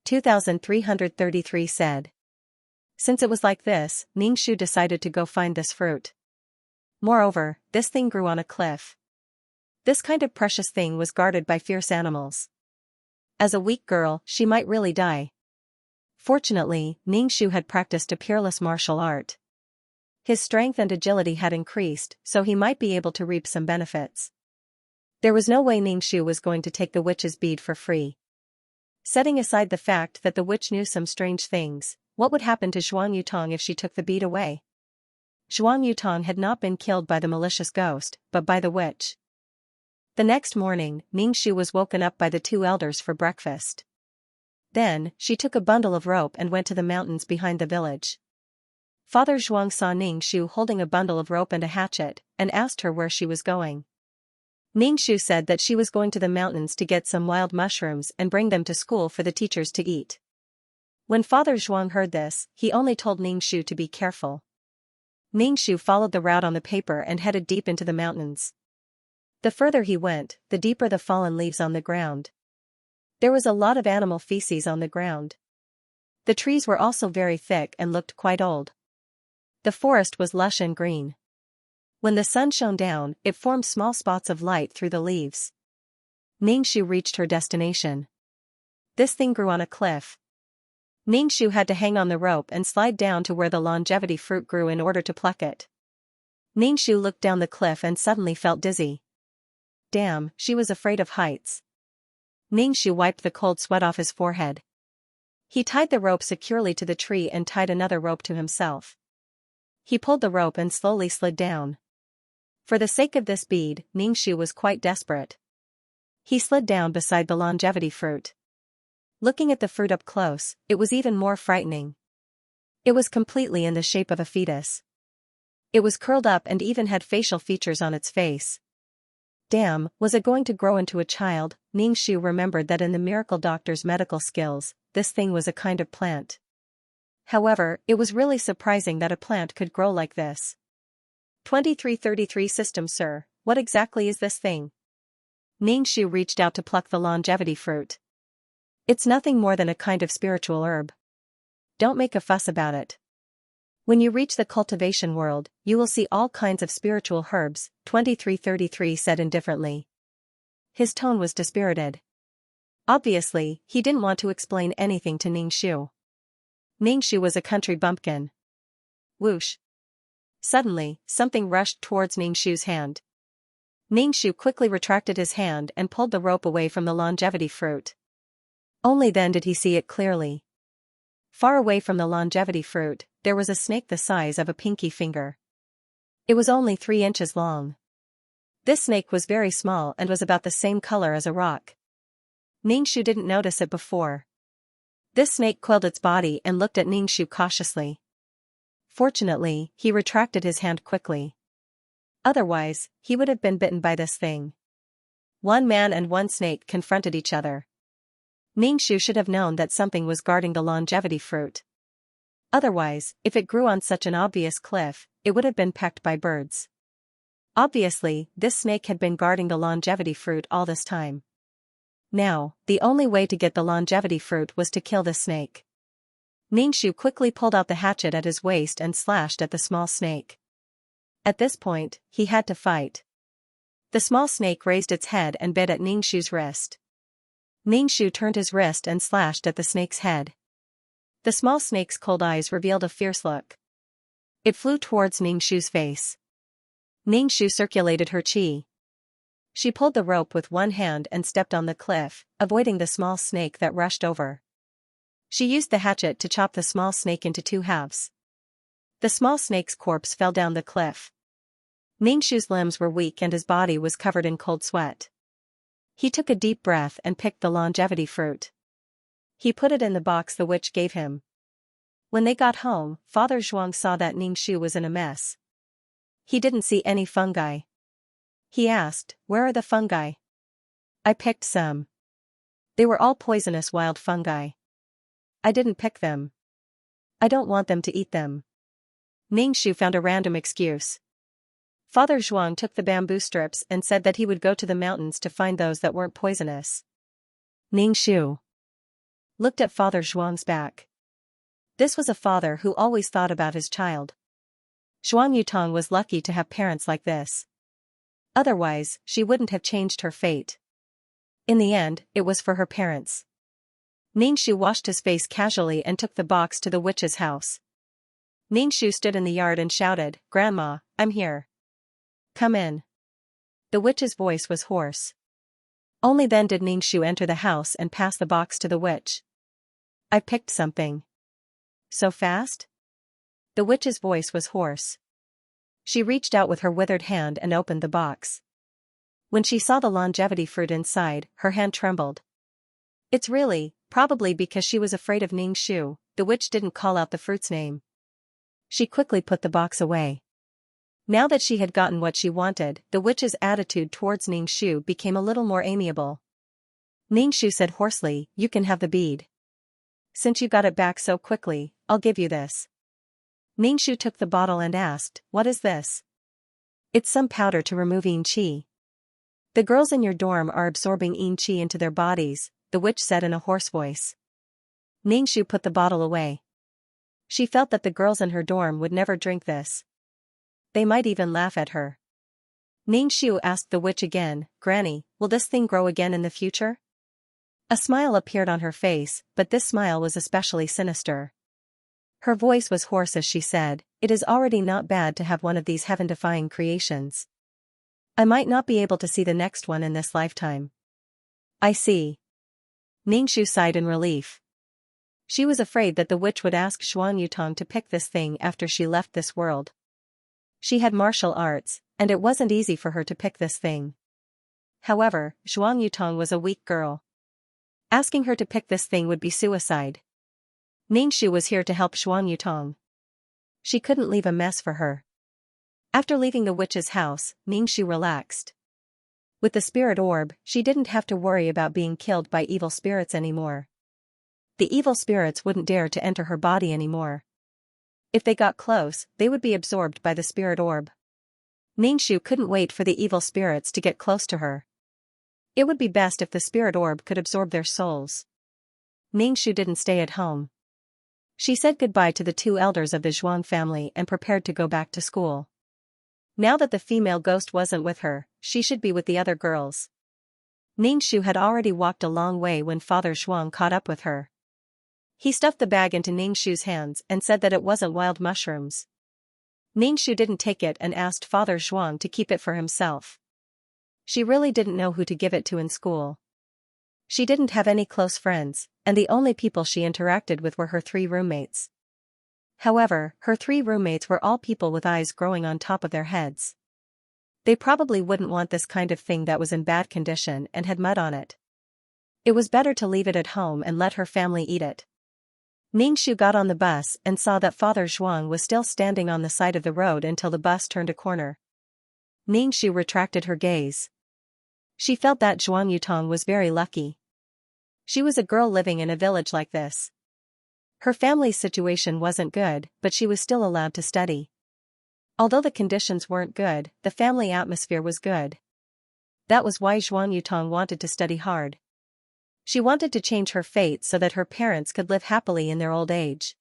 2333 said. Since it was like this, Ningxu decided to go find this fruit. Moreover, this thing grew on a cliff. This kind of precious thing was guarded by fierce animals. As a weak girl, she might really die. Fortunately, Ningxu had practiced a peerless martial art. His strength and agility had increased, so he might be able to reap some benefits. There was no way Ningxu was going to take the witch's bead for free. Setting aside the fact that the witch knew some strange things, what would happen to Zhuang Yutong if she took the bead away? Zhuang Yutong had not been killed by the malicious ghost, but by the witch. The next morning, Ningxu was woken up by the two elders for breakfast. Then, she took a bundle of rope and went to the mountains behind the village. Father Zhuang saw Ningxu holding a bundle of rope and a hatchet, and asked her where she was going. Ningxu said that she was going to the mountains to get some wild mushrooms and bring them to school for the teachers to eat. When Father Zhuang heard this, he only told Ningxu to be careful. Ningxu followed the route on the paper and headed deep into the mountains. The further he went, the deeper the fallen leaves on the ground. There was a lot of animal feces on the ground. The trees were also very thick and looked quite old. The forest was lush and green. When the sun shone down, it formed small spots of light through the leaves. Ningxu reached her destination. This thing grew on a cliff. Ningxu had to hang on the rope and slide down to where the longevity fruit grew in order to pluck it. Ningxu looked down the cliff and suddenly felt dizzy. Damn, she was afraid of heights. Ningxu wiped the cold sweat off his forehead. He tied the rope securely to the tree and tied another rope to himself. He pulled the rope and slowly slid down. For the sake of this bead, Ningxu was quite desperate. He slid down beside the longevity fruit. Looking at the fruit up close, it was even more frightening. It was completely in the shape of a fetus. It was curled up and even had facial features on its face. Damn, was it going to grow into a child? Ningxu remembered that in the miracle doctor's medical skills, this thing was a kind of plant. However, it was really surprising that a plant could grow like this. 2333 System, sir, what exactly is this thing? Ningxu reached out to pluck the longevity fruit. It's nothing more than a kind of spiritual herb. Don't make a fuss about it. When you reach the cultivation world, you will see all kinds of spiritual herbs, 2333 said indifferently. His tone was dispirited. Obviously, he didn't want to explain anything to Ningxu. Ningxu was a country bumpkin. Whoosh. Suddenly, something rushed towards Ningxu's hand. Ningxu quickly retracted his hand and pulled the rope away from the longevity fruit. Only then did he see it clearly. Far away from the longevity fruit, there was a snake the size of a pinky finger. It was only 3 inches long. This snake was very small and was about the same color as a rock. Ningxu didn't notice it before. This snake coiled its body and looked at Ningxu cautiously. Fortunately, he retracted his hand quickly. Otherwise, he would have been bitten by this thing. One man and one snake confronted each other. Ningxu should have known that something was guarding the longevity fruit. Otherwise, if it grew on such an obvious cliff, it would have been pecked by birds. Obviously, this snake had been guarding the longevity fruit all this time. Now, the only way to get the longevity fruit was to kill the snake. Ningxu quickly pulled out the hatchet at his waist and slashed at the small snake. At this point, he had to fight. The small snake raised its head and bit at Ningxu's wrist. Ningxu turned his wrist and slashed at the snake's head. The small snake's cold eyes revealed a fierce look. It flew towards Ningxu's face. Ningxu circulated her qi. She pulled the rope with one hand and stepped on the cliff, avoiding the small snake that rushed over. She used the hatchet to chop the small snake into 2 halves. The small snake's corpse fell down the cliff. Ningxu's limbs were weak and his body was covered in cold sweat. He took a deep breath and picked the longevity fruit. He put it in the box the witch gave him. When they got home, Father Zhuang saw that Ningxu was in a mess. He didn't see any fungi. He asked, "Where are the fungi?" "I picked some. They were all poisonous wild fungi. I didn't pick them. I don't want them to eat them." Ningxu found a random excuse. Father Zhuang took the bamboo strips and said that he would go to the mountains to find those that weren't poisonous. Ningxu looked at Father Zhuang's back. This was a father who always thought about his child. Zhuang Yutong was lucky to have parents like this. Otherwise, she wouldn't have changed her fate. In the end, it was for her parents. Ningxu washed his face casually and took the box to the witch's house. Ningxu stood in the yard and shouted, "Grandma, I'm here. Come in." The witch's voice was hoarse. Only then did Ningxu enter the house and pass the box to the witch. "I picked something." "So fast?" The witch's voice was hoarse. She reached out with her withered hand and opened the box. When she saw the longevity fruit inside, her hand trembled. It's really, probably because she was afraid of Ningxu, the witch didn't call out the fruit's name. She quickly put the box away. Now that she had gotten what she wanted, the witch's attitude towards Ningxu became a little more amiable. Ningxu said hoarsely, "You can have the bead. Since you got it back so quickly, I'll give you this." Ningxu took the bottle and asked, "What is this?" "It's some powder to remove yin qi. The girls in your dorm are absorbing yin qi into their bodies," the witch said in a hoarse voice. Ningxu put the bottle away. She felt that the girls in her dorm would never drink this. They might even laugh at her. Ningxu asked the witch again, "Granny, will this thing grow again in the future?" A smile appeared on her face, but this smile was especially sinister. Her voice was hoarse as she said, "It is already not bad to have one of these heaven-defying creations. I might not be able to see the next one in this lifetime." "I see." Ningxu sighed in relief. She was afraid that the witch would ask Zhuang Yutong to pick this thing after she left this world. She had martial arts, and it wasn't easy for her to pick this thing. However, Zhuang Yutong was a weak girl. Asking her to pick this thing would be suicide. Ningxu was here to help Zhuang Yutong. She couldn't leave a mess for her. After leaving the witch's house, Ningxu relaxed. With the spirit orb, she didn't have to worry about being killed by evil spirits anymore. The evil spirits wouldn't dare to enter her body anymore. If they got close, they would be absorbed by the spirit orb. Ningxu couldn't wait for the evil spirits to get close to her. It would be best if the spirit orb could absorb their souls. Ningxu didn't stay at home. She said goodbye to the two elders of the Zhuang family and prepared to go back to school. Now that the female ghost wasn't with her, she should be with the other girls. Ningxu had already walked a long way when Father Zhuang caught up with her. He stuffed the bag into Ningxu's hands and said that it wasn't wild mushrooms. Ningxu didn't take it and asked Father Zhuang to keep it for himself. She really didn't know who to give it to in school. She didn't have any close friends, and the only people she interacted with were her 3 roommates. However, her 3 roommates were all people with eyes growing on top of their heads. They probably wouldn't want this kind of thing that was in bad condition and had mud on it. It was better to leave it at home and let her family eat it. Ningxu got on the bus and saw that Father Zhuang was still standing on the side of the road until the bus turned a corner. Ningxu retracted her gaze. She felt that Zhuang Yutong was very lucky. She was a girl living in a village like this. Her family's situation wasn't good, but she was still allowed to study. Although the conditions weren't good, the family atmosphere was good. That was why Zhuang Yutong wanted to study hard. She wanted to change her fate so that her parents could live happily in their old age.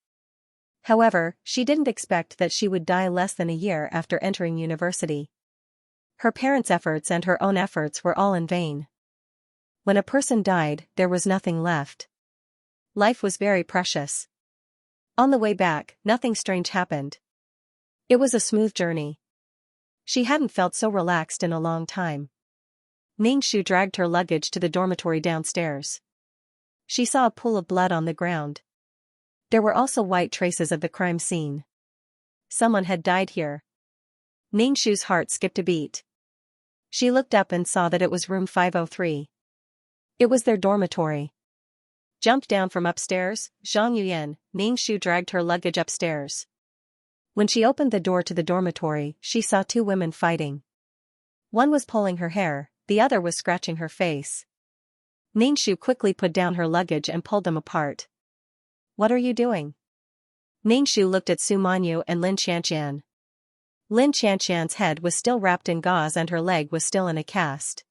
However, she didn't expect that she would die less than a year after entering university. Her parents' efforts and her own efforts were all in vain. When a person died, there was nothing left. Life was very precious. On the way back, nothing strange happened. It was a smooth journey. She hadn't felt so relaxed in a long time. Ningxu dragged her luggage to the dormitory downstairs. She saw a pool of blood on the ground. There were also white traces of the crime scene. Someone had died here. Ningxu's heart skipped a beat. She looked up and saw that it was room 503. It was their dormitory. Jumped down from upstairs, Zhang Yuyan, Ningxu dragged her luggage upstairs. When she opened the door to the dormitory, she saw 2 women fighting. One was pulling her hair, the other was scratching her face. Ningxu quickly put down her luggage and pulled them apart. "What are you doing?" Ningxu looked at Su Manyu and Lin Xianxian. Lin Xianxian's head was still wrapped in gauze and her leg was still in a cast.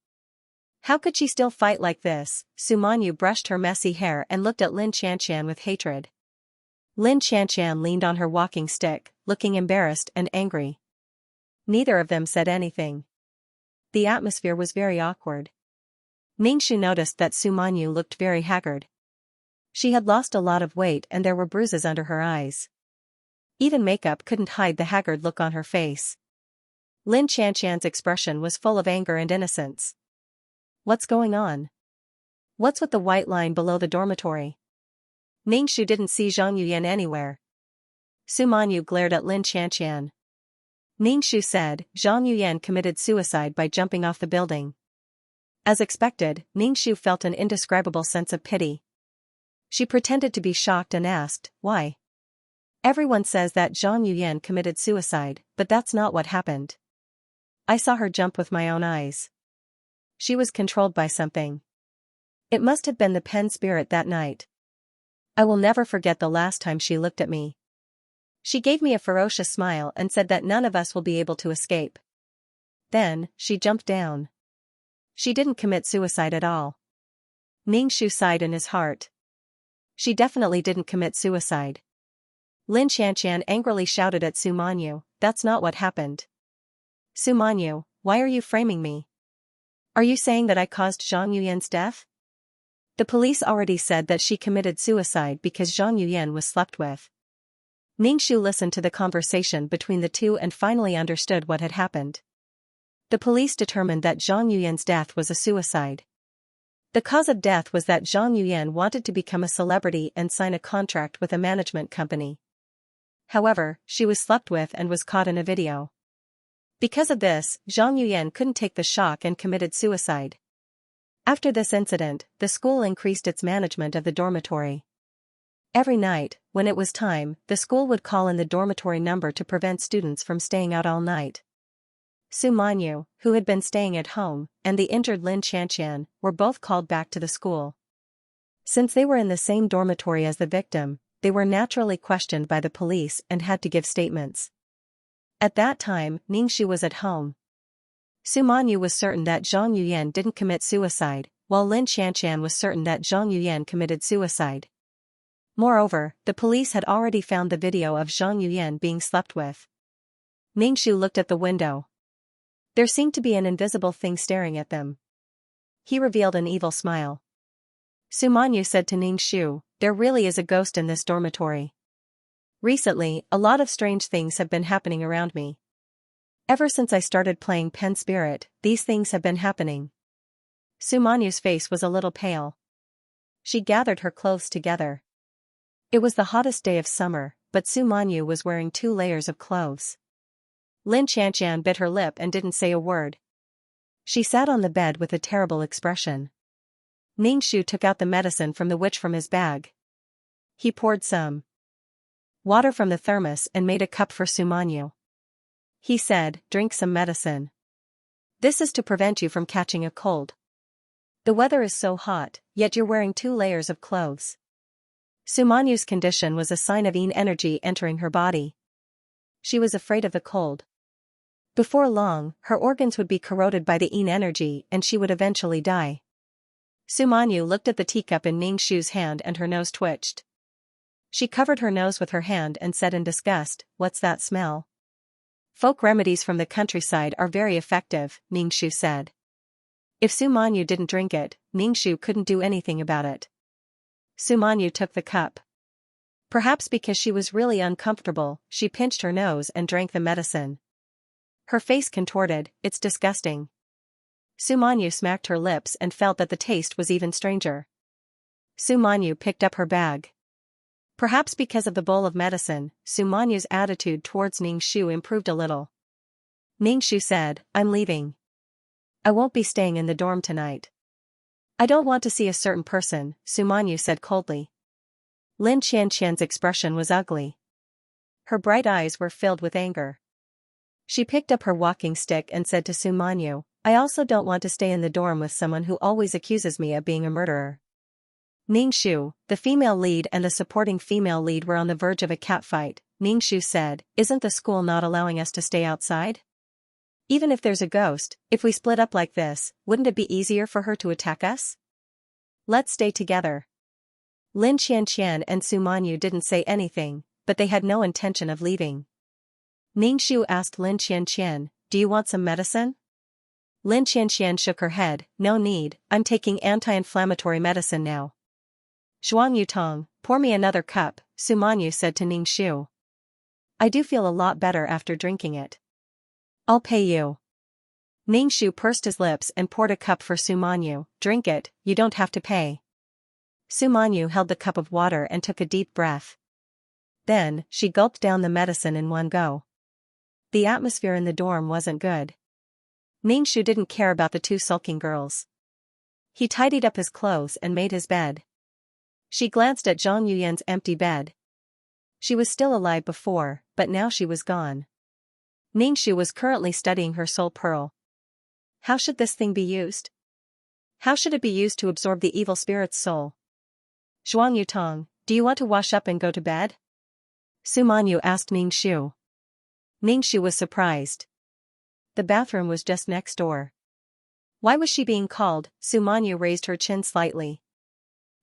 How could she still fight like this? Su Manyu brushed her messy hair and looked at Lin Xianxian with hatred. Lin Xianxian leaned on her walking stick, looking embarrassed and angry. Neither of them said anything. The atmosphere was very awkward. Ningxu noticed that Su Manyu looked very haggard. She had lost a lot of weight and there were bruises under her eyes. Even makeup couldn't hide the haggard look on her face. Lin Xianxian's expression was full of anger and innocence. What's going on? What's with the white line below the dormitory? Ningxu didn't see Zhang Yuyan anywhere. Su Manyu glared at Lin Xianxian. Ningxu said, Zhang Yuyan committed suicide by jumping off the building. As expected, Ningxu felt an indescribable sense of pity. She pretended to be shocked and asked, why? Everyone says that Zhang Yuyan committed suicide, but that's not what happened. I saw her jump with my own eyes. She was controlled by something. It must have been the pen spirit that night. I will never forget the last time she looked at me. She gave me a ferocious smile and said that none of us will be able to escape. Then, she jumped down. She didn't commit suicide at all. Ningxu sighed in his heart. She definitely didn't commit suicide. Lin Xianxian angrily shouted at Su Manyu, that's not what happened. Su Manyu, why are you framing me? Are you saying that I caused Zhang Yuyan's death? The police already said that she committed suicide because Zhang Yuyan was slept with. Ningxu listened to the conversation between the two and finally understood what had happened. The police determined that Zhang Yuyan's death was a suicide. The cause of death was that Zhang Yuyan wanted to become a celebrity and sign a contract with a management company. However, she was slept with and was caught in a video. Because of this, Zhang Yuyan couldn't take the shock and committed suicide. After this incident, the school increased its management of the dormitory. Every night, when it was time, the school would call in the dormitory number to prevent students from staying out all night. Su Manyu, who had been staying at home, and the injured Lin Xianxian, were both called back to the school. Since they were in the same dormitory as the victim, they were naturally questioned by the police and had to give statements. At that time, Ningxu was at home. Su Manyu was certain that Zhang Yuyan didn't commit suicide, while Lin Xianxian was certain that Zhang Yuyan committed suicide. Moreover, the police had already found the video of Zhang Yuyan being slept with. Ningxu looked at the window. There seemed to be an invisible thing staring at them. He revealed an evil smile. Su Manyu said to Ningxu, there really is a ghost in this dormitory. Recently, a lot of strange things have been happening around me. Ever since I started playing Pen Spirit, these things have been happening. Su Manyu's face was a little pale. She gathered her clothes together. It was the hottest day of summer, but Su Manyu was wearing 2 layers of clothes. Lin Xianxian bit her lip and didn't say a word. She sat on the bed with a terrible expression. Ningxu took out the medicine from the witch from his bag. He poured some water from the thermos and made a cup for Su Manyu. He said, drink some medicine. This is to prevent you from catching a cold. The weather is so hot, yet you're wearing 2 layers of clothes. Su Manyu's condition was a sign of yin energy entering her body. She was afraid of the cold. Before long, her organs would be corroded by the yin energy and she would eventually die. Su Manyu looked at the teacup in Ningxu's hand and her nose twitched. She covered her nose with her hand and said in disgust, what's that smell? Folk remedies from the countryside are very effective, Ningxu said. If Su Manyu didn't drink it, Ningxu couldn't do anything about it. Su Manyu took the cup. Perhaps because she was really uncomfortable, she pinched her nose and drank the medicine. Her face contorted, it's disgusting. Su Manyu smacked her lips and felt that the taste was even stranger. Su Manyu picked up her bag. Perhaps because of the bowl of medicine, Su Manyu's attitude towards Ningxu improved a little. Ningxu said, I'm leaving. I won't be staying in the dorm tonight. I don't want to see a certain person, Su Manyu said coldly. Lin Xianxian's expression was ugly. Her bright eyes were filled with anger. She picked up her walking stick and said to Su Manyu, I also don't want to stay in the dorm with someone who always accuses me of being a murderer. Ningxu, the female lead and the supporting female lead were on the verge of a catfight. Ningxu said, isn't the school not allowing us to stay outside? Even if there's a ghost, if we split up like this, wouldn't it be easier for her to attack us? Let's stay together. Lin Xianxian and Su Manyu didn't say anything, but they had no intention of leaving. Ningxu asked Lin Xianxian, do you want some medicine? Lin Xianxian shook her head, no need, I'm taking anti-inflammatory medicine now. Zhuang Yutong, pour me another cup, Su Manyu said to Ningxu. I do feel a lot better after drinking it. I'll pay you. Ningxu pursed his lips and poured a cup for Su Manyu, drink it, you don't have to pay. Su Manyu held the cup of water and took a deep breath. Then, she gulped down the medicine in one go. The atmosphere in the dorm wasn't good. Ningxu didn't care about the two sulking girls. He tidied up his clothes and made his bed. She glanced at Zhang Yuyan's empty bed. She was still alive before, but now she was gone. Ningxu was currently studying her soul pearl. How should this thing be used? How should it be used to absorb the evil spirit's soul? Zhuang Yutong, do you want to wash up and go to bed? Su Manyu asked Ningxu. Ningxu was surprised. The bathroom was just next door. Why was she being called? Su Manyu raised her chin slightly.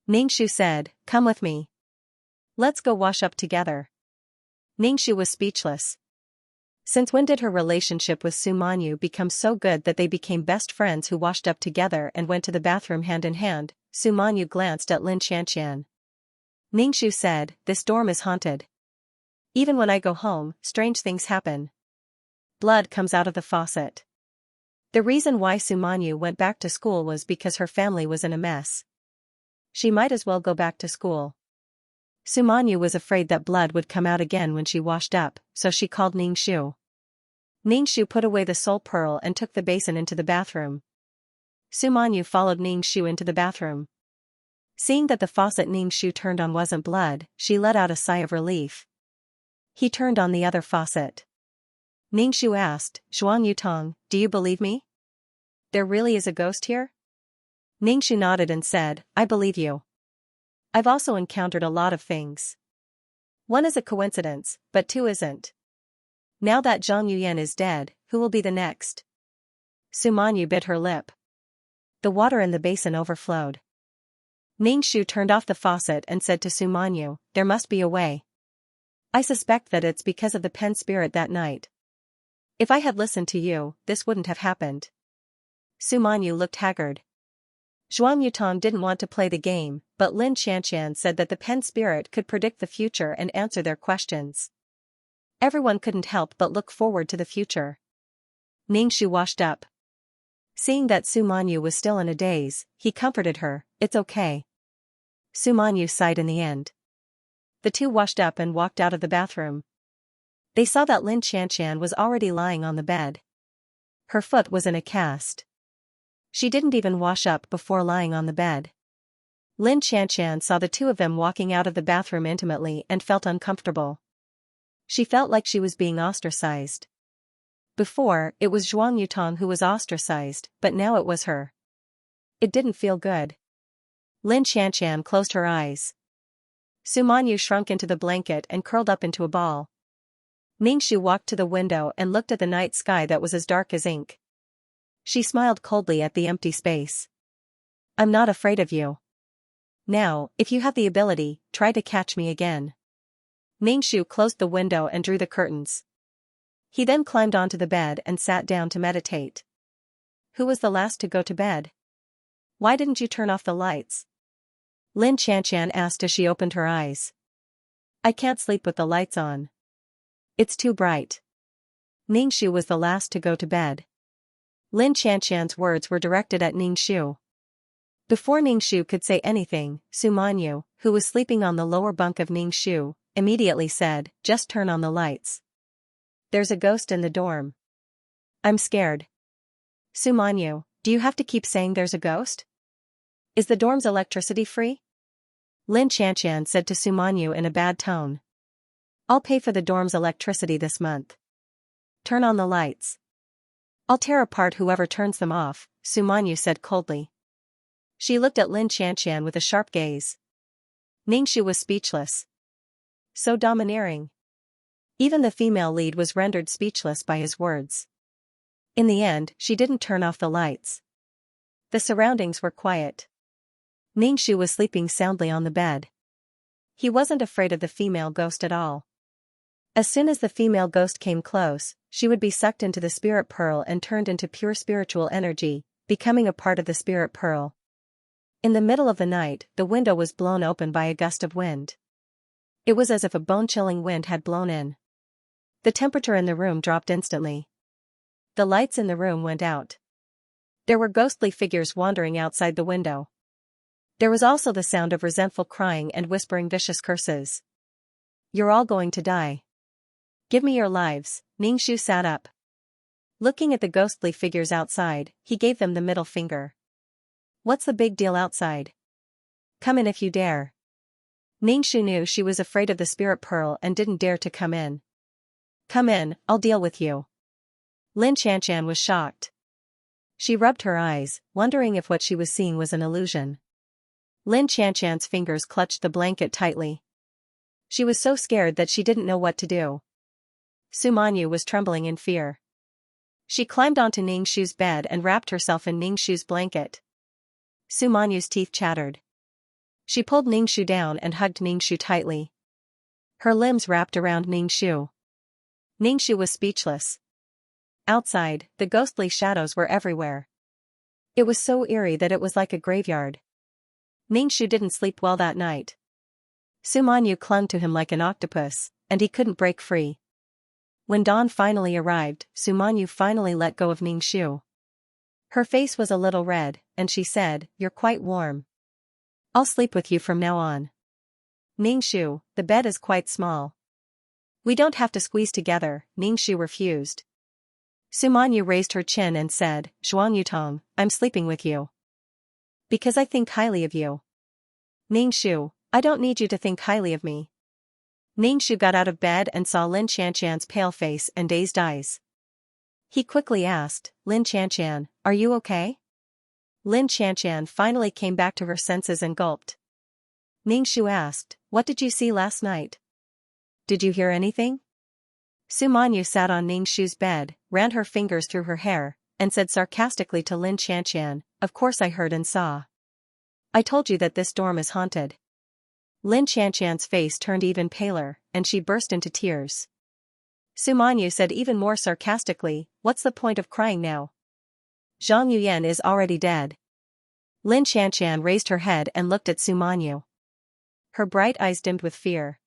Ningxu said, come with me. Let's go wash up together. Ningxu was speechless. Since when did her relationship with Su Manyu become so good that they became best friends who washed up together and went to the bathroom hand in hand? Su Manyu glanced at Lin Xianxian. Ningxu said, this dorm is haunted. Even when I go home, strange things happen. Blood comes out of the faucet. The reason why Su Manyu went back to school was because her family was in a mess. She might as well go back to school. Su Manyu was afraid that blood would come out again when she washed up, so she called Ningxu. Ningxu put away the soul pearl and took the basin into the bathroom. Su Manyu followed Ningxu into the bathroom. Seeing that the faucet Ningxu turned on wasn't blood, she let out a sigh of relief. He turned on the other faucet. Ningxu asked, Zhuang Yutong, do you believe me? There really is a ghost here? Ningxu nodded and said, I believe you. I've also encountered a lot of things. One is a coincidence, but two isn't. Now that Zhang Yuyan is dead, who will be the next? Su Manyu bit her lip. The water in the basin overflowed. Ningxu turned off the faucet and said to Su Manyu, there must be a way. I suspect that it's because of the pen spirit that night. If I had listened to you, this wouldn't have happened. Su Manyu looked haggard. Zhuang Yutong didn't want to play the game, but Lin Xianxian said that the pen spirit could predict the future and answer their questions. Everyone couldn't help but look forward to the future. Ningxu washed up. Seeing that Su Manyu was still in a daze, he comforted her, it's okay. Su Manyu sighed in the end. The two washed up and walked out of the bathroom. They saw that Lin Xianxian was already lying on the bed. Her foot was in a cast. She didn't even wash up before lying on the bed. Lin Xianxian saw the two of them walking out of the bathroom intimately and felt uncomfortable. She felt like she was being ostracized. Before, it was Zhuang Yutong who was ostracized, but now it was her. It didn't feel good. Lin Xianxian closed her eyes. Su Manyu shrunk into the blanket and curled up into a ball. Ningxu walked to the window and looked at the night sky that was as dark as ink. She smiled coldly at the empty space. I'm not afraid of you. Now, if you have the ability, try to catch me again. Ningxu closed the window and drew the curtains. He then climbed onto the bed and sat down to meditate. Who was the last to go to bed? Why didn't you turn off the lights? Lin Xianxian asked as she opened her eyes. I can't sleep with the lights on. It's too bright. Ningxu was the last to go to bed. Lin Xianxian's words were directed at Ningxu. Before Ningxu could say anything, Su Manyu, who was sleeping on the lower bunk of Ningxu, immediately said, just turn on the lights. There's a ghost in the dorm. I'm scared. Su Manyu, do you have to keep saying there's a ghost? Is the dorm's electricity free? Lin Xianxian said to Su Manyu in a bad tone. I'll pay for the dorm's electricity this month. Turn on the lights. I'll tear apart whoever turns them off, Su Manyu said coldly. She looked at Lin Xianxian with a sharp gaze. Ningxu was speechless. So domineering. Even the female lead was rendered speechless by his words. In the end, she didn't turn off the lights. The surroundings were quiet. Ningxu was sleeping soundly on the bed. He wasn't afraid of the female ghost at all. As soon as the female ghost came close, she would be sucked into the spirit pearl and turned into pure spiritual energy, becoming a part of the spirit pearl. In the middle of the night, the window was blown open by a gust of wind. It was as if a bone-chilling wind had blown in. The temperature in the room dropped instantly. The lights in the room went out. There were ghostly figures wandering outside the window. There was also the sound of resentful crying and whispering vicious curses. You're all going to die. Give me your lives. Ningxu sat up. Looking at the ghostly figures outside, he gave them the middle finger. What's the big deal outside? Come in if you dare. Ningxu knew she was afraid of the spirit pearl and didn't dare to come in. Come in, I'll deal with you. Lin Xianxia was shocked. She rubbed her eyes, wondering if what she was seeing was an illusion. Lin Xianxia's fingers clutched the blanket tightly. She was so scared that she didn't know what to do. Su Manyu was trembling in fear. She climbed onto Ningxu's bed and wrapped herself in Ningxu's blanket. Su Manyu's teeth chattered. She pulled Ningxu down and hugged Ningxu tightly. Her limbs wrapped around Ningxu. Ningxu was speechless. Outside, the ghostly shadows were everywhere. It was so eerie that it was like a graveyard. Ningxu didn't sleep well that night. Su Manyu clung to him like an octopus, and he couldn't break free. When dawn finally arrived, Su Manyu finally let go of Ningxu. Her face was a little red, and she said, "You're quite warm. I'll sleep with you from now on." Ningxu, the bed is quite small. We don't have to squeeze together, Ningxu refused. Su Manyu raised her chin and said, Zhuang Yutong, I'm sleeping with you. Because I think highly of you. Ningxu, I don't need you to think highly of me. Ningxu got out of bed and saw Lin Xianxian's pale face and dazed eyes. He quickly asked, Lin Xianxian, are you okay? Lin Xianxian finally came back to her senses and gulped. Ningxu asked, what did you see last night? Did you hear anything? Su Manyu sat on Ningxu's bed, ran her fingers through her hair, and said sarcastically to Lin Xianxian, of course I heard and saw. I told you that this dorm is haunted. Lin Xianxian's face turned even paler, and she burst into tears. Su Manyu said even more sarcastically, what's the point of crying now? Zhang Yuyan is already dead. Lin Xianxian raised her head and looked at Su Manyu. Her bright eyes dimmed with fear.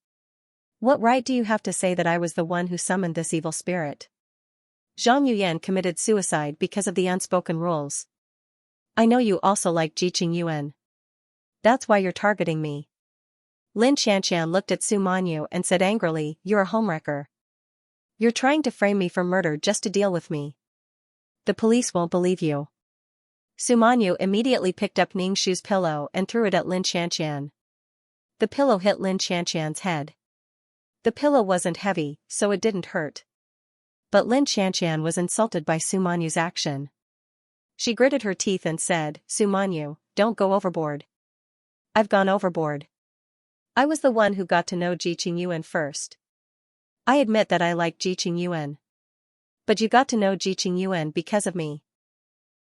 What right do you have to say that I was the one who summoned this evil spirit? Zhang Yuyan committed suicide because of the unspoken rules. I know you also like Jiqing Yuan. That's why you're targeting me. Lin Xianxian looked at Su Manyu and said angrily, you're a homewrecker. You're trying to frame me for murder just to deal with me. The police won't believe you. Su Manyu immediately picked up Ningxu's pillow and threw it at Lin Xianxian. The pillow hit Lin Xianxian's head. The pillow wasn't heavy, so it didn't hurt. But Lin Xianxian was insulted by Su Manyu's action. She gritted her teeth and said, Su Manyu, don't go overboard. I've gone overboard. I was the one who got to know Jiqing Yuan first. I admit that I like Jiqing Yuan. But you got to know Jiqing Yuan because of me.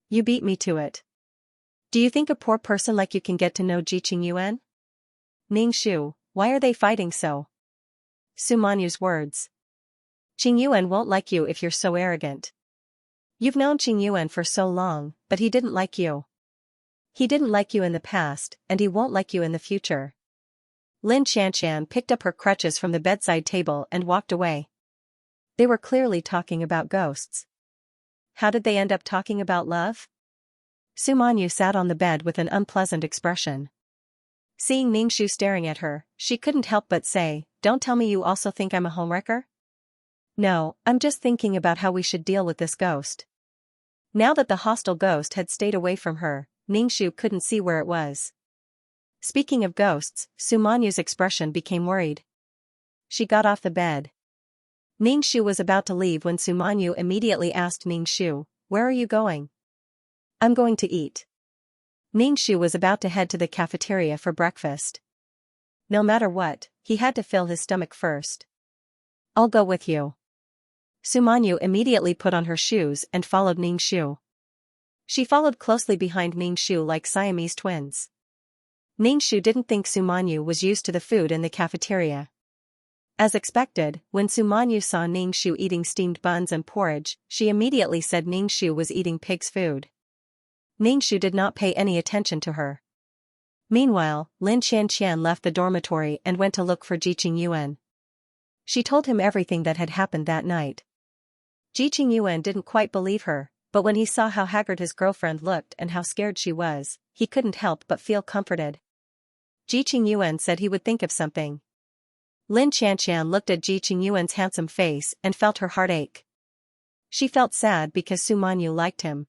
You beat me to it. Do you think a poor person like you can get to know Jiqing Yuan? Ningxu, why are they fighting so? Su Manyu's words. Qing Yuan won't like you if you're so arrogant. You've known Qing Yuan for so long, but he didn't like you. He didn't like you in the past, and he won't like you in the future. Lin Xianxian picked up her crutches from the bedside table and walked away. They were clearly talking about ghosts. How did they end up talking about love? Su Manyu sat on the bed with an unpleasant expression. Seeing Ningxu staring at her, she couldn't help but say, don't tell me you also think I'm a homewrecker? No, I'm just thinking about how we should deal with this ghost. Now that the hostile ghost had stayed away from her, Ningxu couldn't see where it was. Speaking of ghosts, Su Manyu's expression became worried. She got off the bed. Ningxu was about to leave when Su Manyu immediately asked Ningxu, where are you going? I'm going to eat. Ningxu was about to head to the cafeteria for breakfast. No matter what, he had to fill his stomach first. I'll go with you. Su Manyu immediately put on her shoes and followed Ningxu. She followed closely behind Ningxu like Siamese twins. Ningxu didn't think Su Manyu was used to the food in the cafeteria. As expected, when Su Manyu saw Ningxu eating steamed buns and porridge, she immediately said Ningxu was eating pig's food. Ningxu did not pay any attention to her. Meanwhile, Lin Xianxian left the dormitory and went to look for Jiqing Yuan. She told him everything that had happened that night. Jiqing Yuan didn't quite believe her, but when he saw how haggard his girlfriend looked and how scared she was, he couldn't help but feel comforted. Jiqing Yuan said he would think of something. Lin Xianxia looked at Ji Qingyuan's handsome face and felt her heart ache. She felt sad because Su Manyu liked him.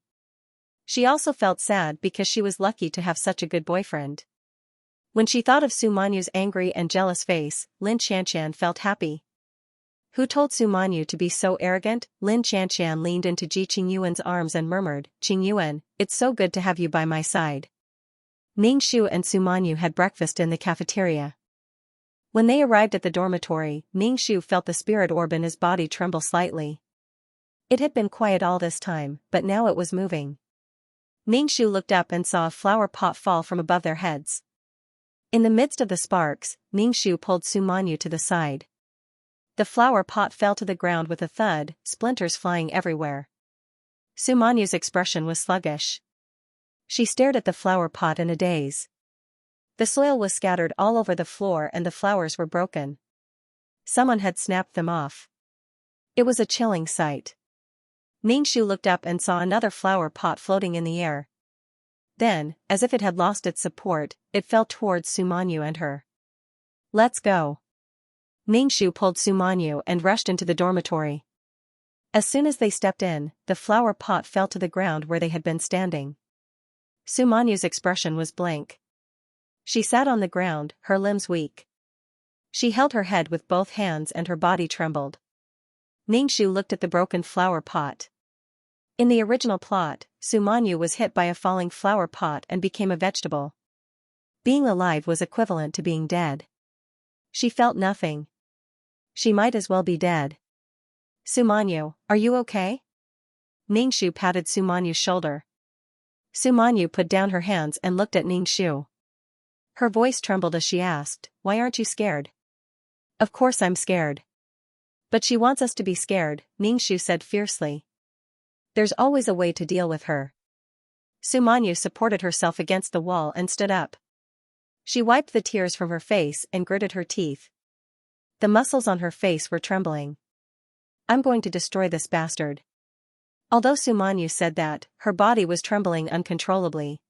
She also felt sad because she was lucky to have such a good boyfriend. When she thought of Su Manyu's angry and jealous face, Lin Xianxia felt happy. Who told Su Manyu to be so arrogant? Lin Xianxia leaned into Ji Qingyuan's arms and murmured, Qingyuan, it's so good to have you by my side. Ningxu and Su Manyu had breakfast in the cafeteria. When they arrived at the dormitory, Ningxu felt the spirit orb in his body tremble slightly. It had been quiet all this time, but now it was moving. Ningxu looked up and saw a flower pot fall from above their heads. In the midst of the sparks, Ningxu pulled Su Manyu to the side. The flower pot fell to the ground with a thud, splinters flying everywhere. Su Manyu's expression was sluggish. She stared at the flower pot in a daze. The soil was scattered all over the floor and the flowers were broken. Someone had snapped them off. It was a chilling sight. Ningxu looked up and saw another flower pot floating in the air. Then, as if it had lost its support, it fell towards Su Manyu and her. Let's go. Ningxu pulled Su Manyu and rushed into the dormitory. As soon as they stepped in, the flower pot fell to the ground where they had been standing. Su Manyu's expression was blank. She sat on the ground, her limbs weak. She held her head with both hands and her body trembled. Ningxu looked at the broken flower pot. In the original plot, Su Manyu was hit by a falling flower pot and became a vegetable. Being alive was equivalent to being dead. She felt nothing. She might as well be dead. Su Manyu, are you okay? Ningxu patted Su Manyu's shoulder. Su Manyu put down her hands and looked at Ningxu. Her voice trembled as she asked, why aren't you scared? Of course I'm scared. But she wants us to be scared, Ningxu said fiercely. There's always a way to deal with her. Su Manyu supported herself against the wall and stood up. She wiped the tears from her face and gritted her teeth. The muscles on her face were trembling. I'm going to destroy this bastard. Although Su Manyu said that, her body was trembling uncontrollably.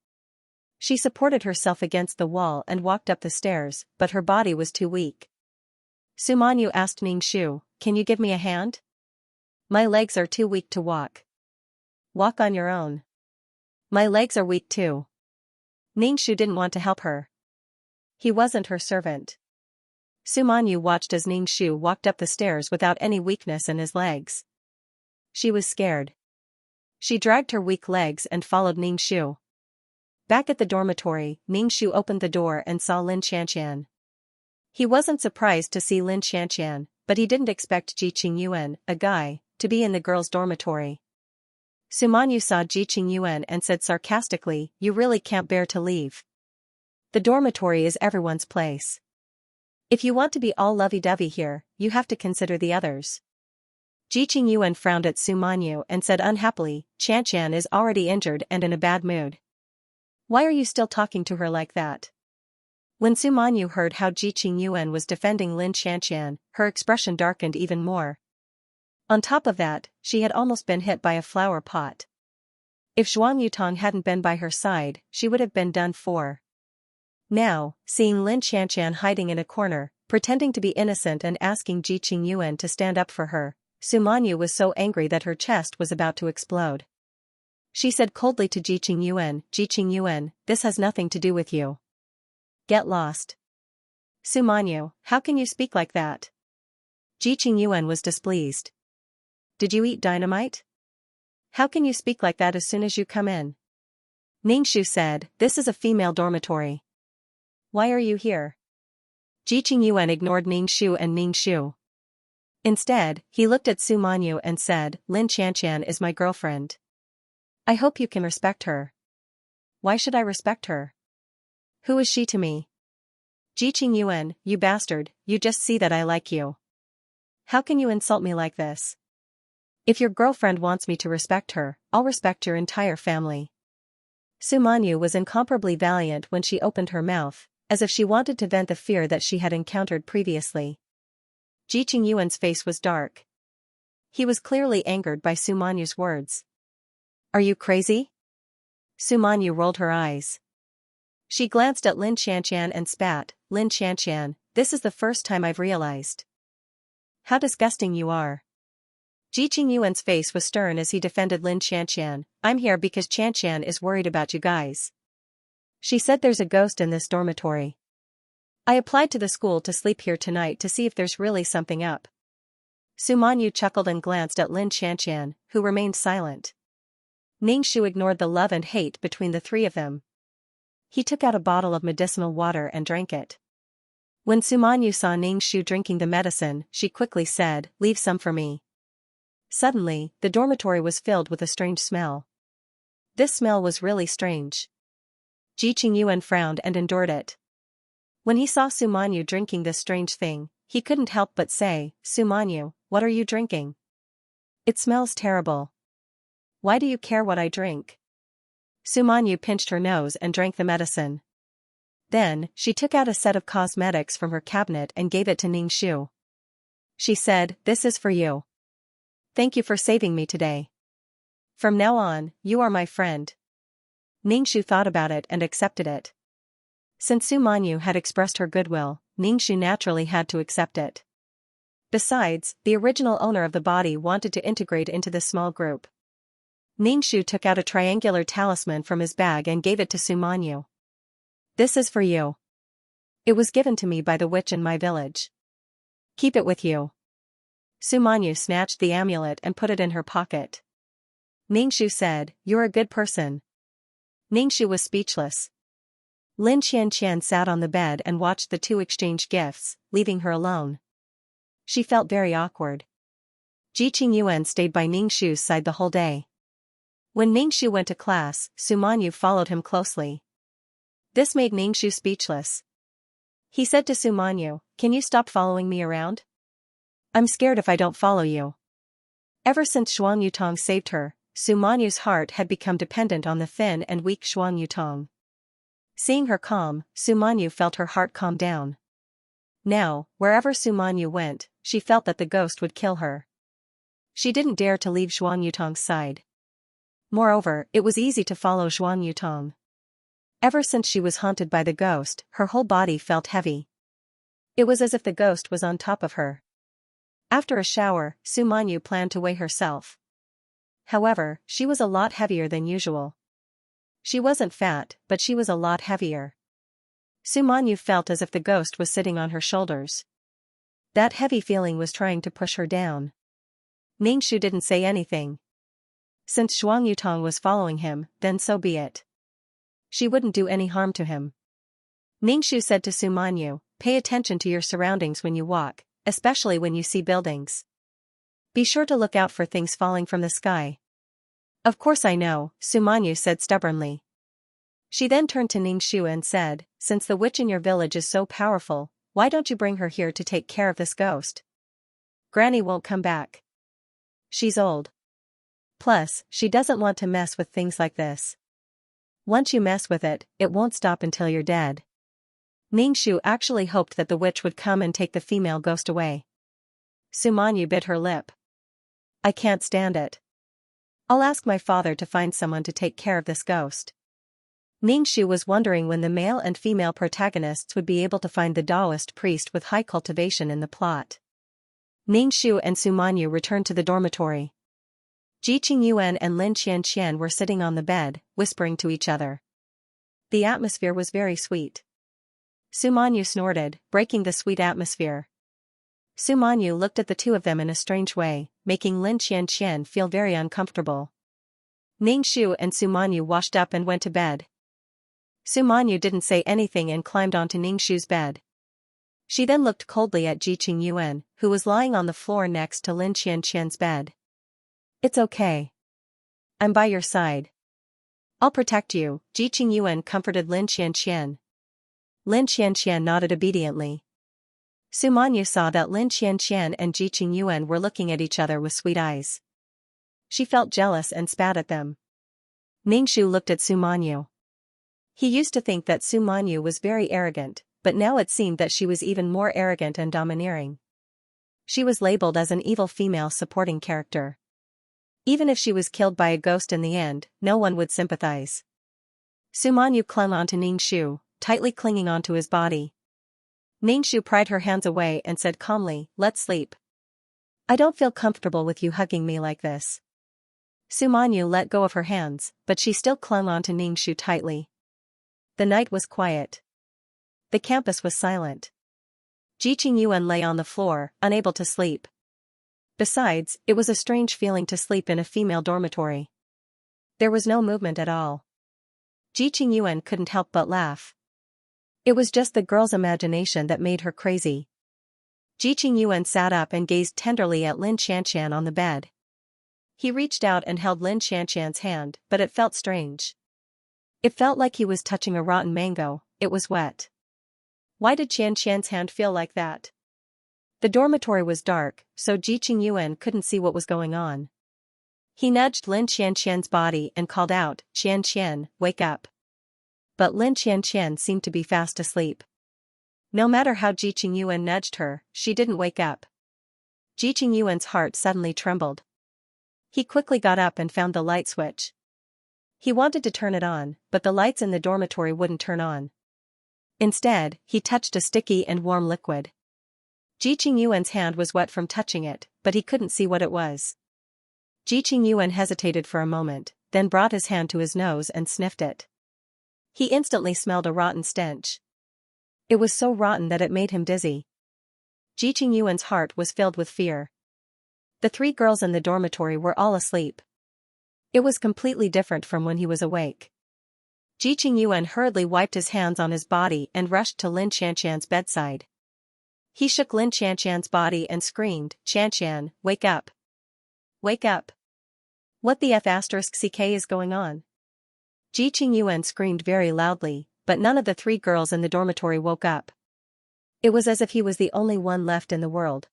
She supported herself against the wall and walked up the stairs, but her body was too weak. Su Manyu asked Ningxu, can you give me a hand? My legs are too weak to walk. Walk on your own. My legs are weak too. Ningxu didn't want to help her. He wasn't her servant. Su Manyu watched as Ningxu walked up the stairs without any weakness in his legs. She was scared. She dragged her weak legs and followed Ningxu. Back at the dormitory, Ningxu opened the door and saw Lin Xianxia. He wasn't surprised to see Lin Xianxia, but he didn't expect Ji Qingyuan, a guy, to be in the girls' dormitory. Su Manyu saw Ji Qingyuan and said sarcastically, you really can't bear to leave. The dormitory is everyone's place. If you want to be all lovey-dovey here, you have to consider the others. Ji Qingyuan frowned at Su Manyu and said unhappily, Xianxia is already injured and in a bad mood. Why are you still talking to her like that? When Su Manyu heard how Ji Qingyuan was defending Lin Xianxia, her expression darkened even more. On top of that, she had almost been hit by a flower pot. If Zhuang Yutong hadn't been by her side, she would have been done for. Now, seeing Lin Xianxia hiding in a corner, pretending to be innocent and asking Ji Qingyuan to stand up for her, Su Manyu was so angry that her chest was about to explode. She said coldly to Ji Qingyuan, this has nothing to do with you. Get lost. Su Manyu, how can you speak like that? Ji Qingyuan was displeased. Did you eat dynamite? How can you speak like that as soon as you come in? Ningxu said, this is a female dormitory. Why are you here? Ji Qingyuan ignored Ningxu and Ningxu. Instead, he looked at Su Manyu and said, Lin Xianxia is my girlfriend. I hope you can respect her. Why should I respect her? Who is she to me? Ji Qingyuan, you bastard, you just see that I like you. How can you insult me like this? If your girlfriend wants me to respect her, I'll respect your entire family. Su Manyu was incomparably valiant when she opened her mouth, as if she wanted to vent the fear that she had encountered previously. Ji Qingyuan's face was dark. He was clearly angered by Su Manyu's words. Are you crazy? Su Manyu rolled her eyes. She glanced at Lin Xianxia and spat, Lin Xianxia, this is the first time I've realized how disgusting you are. Ji Qingyuan's face was stern as he defended Lin Xianxian. I'm here because Xianxian is worried about you guys. She said there's a ghost in this dormitory. I applied to the school to sleep here tonight to see if there's really something up. Su Manyu chuckled and glanced at Lin Xianxian, who remained silent. Ningxu ignored the love and hate between the three of them. He took out a bottle of medicinal water and drank it. When Su Manyu saw Ningxu drinking the medicine, she quickly said, "Leave some for me." Suddenly, the dormitory was filled with a strange smell. This smell was really strange. Ji Qingyuan frowned and endured it. When he saw Su Manyu drinking this strange thing, he couldn't help but say, "Su Manyu, what are you drinking? It smells terrible. Why do you care what I drink?" Su Manyu pinched her nose and drank the medicine. Then, she took out a set of cosmetics from her cabinet and gave it to Ningxu. She said, "This is for you. Thank you for saving me today. From now on, you are my friend." Ningxu thought about it and accepted it. Since Su Manyu had expressed her goodwill, Ningxu naturally had to accept it. Besides, the original owner of the body wanted to integrate into this small group. Ningxu took out a triangular talisman from his bag and gave it to Su Manyu. "This is for you. It was given to me by the witch in my village. Keep it with you." Su Manyu snatched the amulet and put it in her pocket. Ningxu said, "You're a good person." Ningxu was speechless. Lin Xianxian sat on the bed and watched the two exchange gifts, leaving her alone. She felt very awkward. Ji Qingyuan stayed by Ningxu's side the whole day. When Ningxu went to class, Su Manyu followed him closely. This made Ningxu speechless. He said to Su Manyu, "Can you stop following me around? I'm scared if I don't follow you." Ever since Zhuang Yutong saved her, Su Manyu's heart had become dependent on the thin and weak Zhuang Yutong. Seeing her calm, Su Manyu felt her heart calm down. Now, wherever Su Manyu went, she felt that the ghost would kill her. She didn't dare to leave Zhuang Yutong's side. Moreover, it was easy to follow Zhuang Yutong. Ever since she was haunted by the ghost, her whole body felt heavy. It was as if the ghost was on top of her. After a shower, Su Manyu planned to weigh herself. However, she was a lot heavier than usual. She wasn't fat, but she was a lot heavier. Su Manyu felt as if the ghost was sitting on her shoulders. That heavy feeling was trying to push her down. Ningxu didn't say anything. Since Zhuang Yutong was following him, then so be it. She wouldn't do any harm to him. Ningxu said to Su Manyu, "Pay attention to your surroundings when you walk, especially when you see buildings. Be sure to look out for things falling from the sky." "Of course I know," Su Manyu said stubbornly. She then turned to Ningxu and said, "Since the witch in your village is so powerful, why don't you bring her here to take care of this ghost? Granny won't come back. She's old. Plus, she doesn't want to mess with things like this. Once you mess with it, it won't stop until you're dead." Ningxu actually hoped that the witch would come and take the female ghost away. Su Manyu bit her lip. "I can't stand it. I'll ask my father to find someone to take care of this ghost." Ningxu was wondering when the male and female protagonists would be able to find the Taoist priest with high cultivation in the plot. Ningxu and Su Manyu returned to the dormitory. Ji Qingyuan and Lin Xianxian were sitting on the bed, whispering to each other. The atmosphere was very sweet. Su Manyu snorted, breaking the sweet atmosphere. Su Manyu looked at the two of them in a strange way, making Lin Xianxian feel very uncomfortable. Ningxu and Su Manyu washed up and went to bed. Su Manyu didn't say anything and climbed onto Ningxu's bed. She then looked coldly at Ji Qingyuan, who was lying on the floor next to Lin Xianxian's bed. "It's okay. I'm by your side. I'll protect you," Ji Qingyuan comforted Lin Xianxian. Lin Xianxian nodded obediently. Su Manyu saw that Lin Xianxian and Ji Qingyuan were looking at each other with sweet eyes. She felt jealous and spat at them. Ningxu looked at Su Manyu. He used to think that Su Manyu was very arrogant, but now it seemed that she was even more arrogant and domineering. She was labeled as an evil female supporting character. Even if she was killed by a ghost in the end, no one would sympathize. Su Manyu clung onto Ningxu, tightly clinging onto his body. Ningshu pried her hands away and said calmly, let's sleep. I don't feel comfortable with you hugging me like this. Sumanyu let go of her hands, but she still clung onto Ningshu tightly. The night was quiet. The campus was silent. Ji Qingyuan lay on the floor, unable to sleep. Besides, it was a strange feeling to sleep in a female dormitory. There was no movement at all. Ji Qingyuan couldn't help but laugh. It was just the girl's imagination that made her crazy. Ji Qingyuan sat up and gazed tenderly at Lin Xianxian on the bed. He reached out and held Lin Xianxian's hand, but it felt strange. It felt like he was touching a rotten mango. It was wet. Why did Xianxian's hand feel like that? The dormitory was dark, so Ji Qingyuan couldn't see what was going on. He nudged Lin Xianxian's body and called out, Xianxian, wake up. But Lin Xianxian seemed to be fast asleep. No matter how Ji Qingyuan nudged her, she didn't wake up. Ji Qingyuan's heart suddenly trembled. He quickly got up and found the light switch. He wanted to turn it on, but the lights in the dormitory wouldn't turn on. Instead, he touched a sticky and warm liquid. Ji Qingyuan's hand was wet from touching it, but he couldn't see what it was. Ji Qingyuan hesitated for a moment, then brought his hand to his nose and sniffed it. He instantly smelled a rotten stench. It was so rotten that it made him dizzy. Ji Qingyuan's heart was filled with fear. The 3 girls in the dormitory were all asleep. It was completely different from when he was awake. Ji Qingyuan hurriedly wiped his hands on his body and rushed to Lin Xianxian's bedside. He shook Lin Xianxian's body and screamed, Xianxian, wake up. Wake up. What the F***ck is going on? Ji Qingyuan screamed very loudly, but none of the 3 girls in the dormitory woke up. It was as if he was the only one left in the world.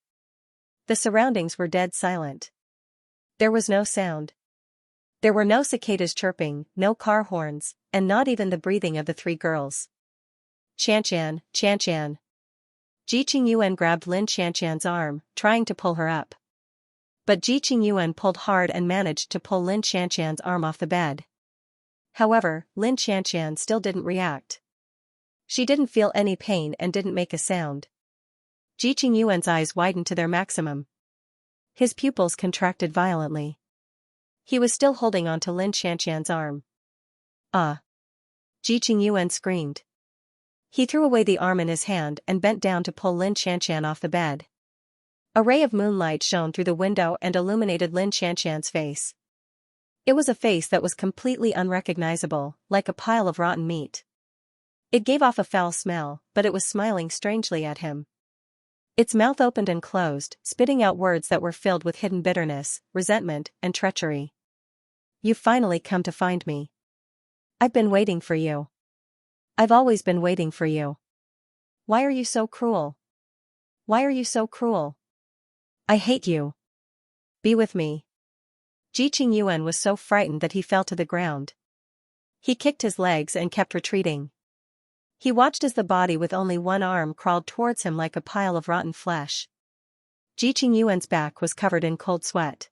The surroundings were dead silent. There was no sound. There were no cicadas chirping, no car horns, and not even the breathing of the 3 girls. Xianxian, Xianxian. Ji Qingyuan grabbed Lin Xianxian's arm, trying to pull her up. But Ji Qingyuan pulled hard and managed to pull Lin Xianxian's arm off the bed. However, Lin Xianxian still didn't react. She didn't feel any pain and didn't make a sound. Ji Qingyuan's eyes widened to their maximum. His pupils contracted violently. He was still holding on to Lin Xianxian's arm. Ji Qingyuan screamed. He threw away the arm in his hand and bent down to pull Lin Xianxian off the bed. A ray of moonlight shone through the window and illuminated Lin Xianxian's face. It was a face that was completely unrecognizable, like a pile of rotten meat. It gave off a foul smell, but it was smiling strangely at him. Its mouth opened and closed, spitting out words that were filled with hidden bitterness, resentment, and treachery. You've finally come to find me. I've been waiting for you. I've always been waiting for you. Why are you so cruel? Why are you so cruel? I hate you. Be with me. Ji Qingyuan was so frightened that he fell to the ground. He kicked his legs and kept retreating. He watched as the body with only one arm crawled towards him like a pile of rotten flesh. Ji Qingyuan's back was covered in cold sweat.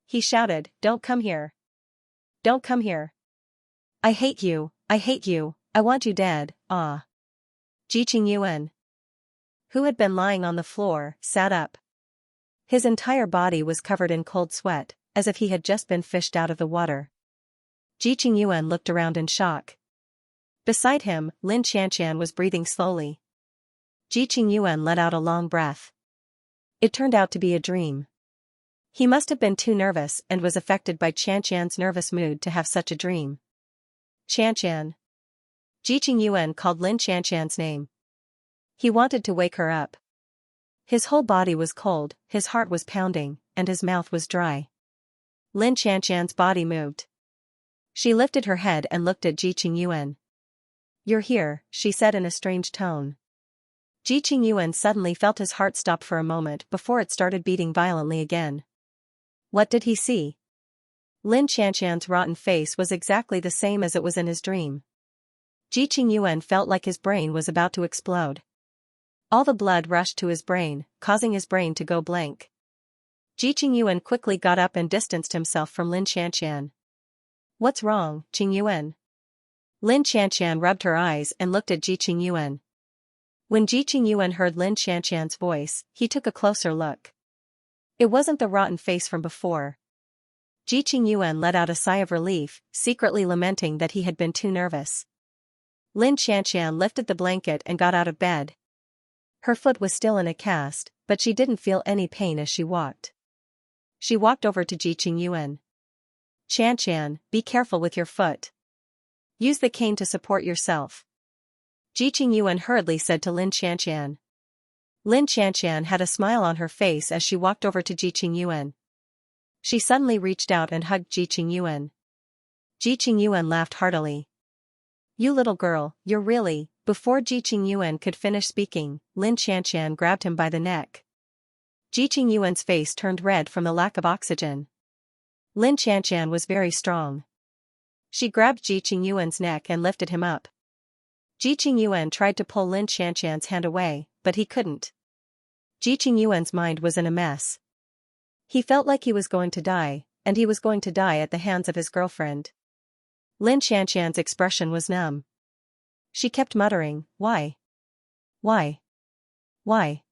He shouted, Don't come here. Don't come here. I hate you, I hate you, I want you dead, ah. Ji Qingyuan, who had been lying on the floor, sat up. His entire body was covered in cold sweat, as if he had just been fished out of the water. Ji Qingyuan looked around in shock. Beside him, Lin Xianxian was breathing slowly. Ji Qingyuan let out a long breath. It turned out to be a dream. He must have been too nervous and was affected by Xianxian's nervous mood to have such a dream. Xianxian. Ji Qingyuan called Lin Xianxian's name. He wanted to wake her up. His whole body was cold, his heart was pounding, and his mouth was dry. Lin Xianxian's body moved. She lifted her head and looked at Ji Qingyuan. You're here, she said in a strange tone. Ji Qingyuan suddenly felt his heart stop for a moment before it started beating violently again. What did he see? Lin Xianxian's rotten face was exactly the same as it was in his dream. Ji Qingyuan felt like his brain was about to explode. All the blood rushed to his brain, causing his brain to go blank. Ji Qingyuan quickly got up and distanced himself from Lin Xianxian. What's wrong, Qingyuan? Lin Xianxian rubbed her eyes and looked at Ji Qingyuan. When Ji Qingyuan heard Lin Xianxian's voice, he took a closer look. It wasn't the rotten face from before. Ji Qingyuan let out a sigh of relief, secretly lamenting that he had been too nervous. Lin Xianxian lifted the blanket and got out of bed. Her foot was still in a cast, but she didn't feel any pain as she walked. She walked over to Ji Qingyuan. "Xianxian, be careful with your foot. Use the cane to support yourself," Ji Qingyuan hurriedly said to Lin Xianxian. Lin Xianxian had a smile on her face as she walked over to Ji Qingyuan. She suddenly reached out and hugged Ji Qingyuan. Ji Qingyuan laughed heartily. "You little girl, you're really..." Before Ji Qingyuan could finish speaking, Lin Xianxian grabbed him by the neck. Ji Qingyuan's face turned red from the lack of oxygen. Lin Xianxian was very strong. She grabbed Ji Qingyuan's neck and lifted him up. Ji Qingyuan tried to pull Lin Xianxian's hand away, but he couldn't. Ji Qingyuan's mind was in a mess. He felt like he was going to die, and he was going to die at the hands of his girlfriend. Lin Xianxian's expression was numb. She kept muttering, "Why? Why? Why?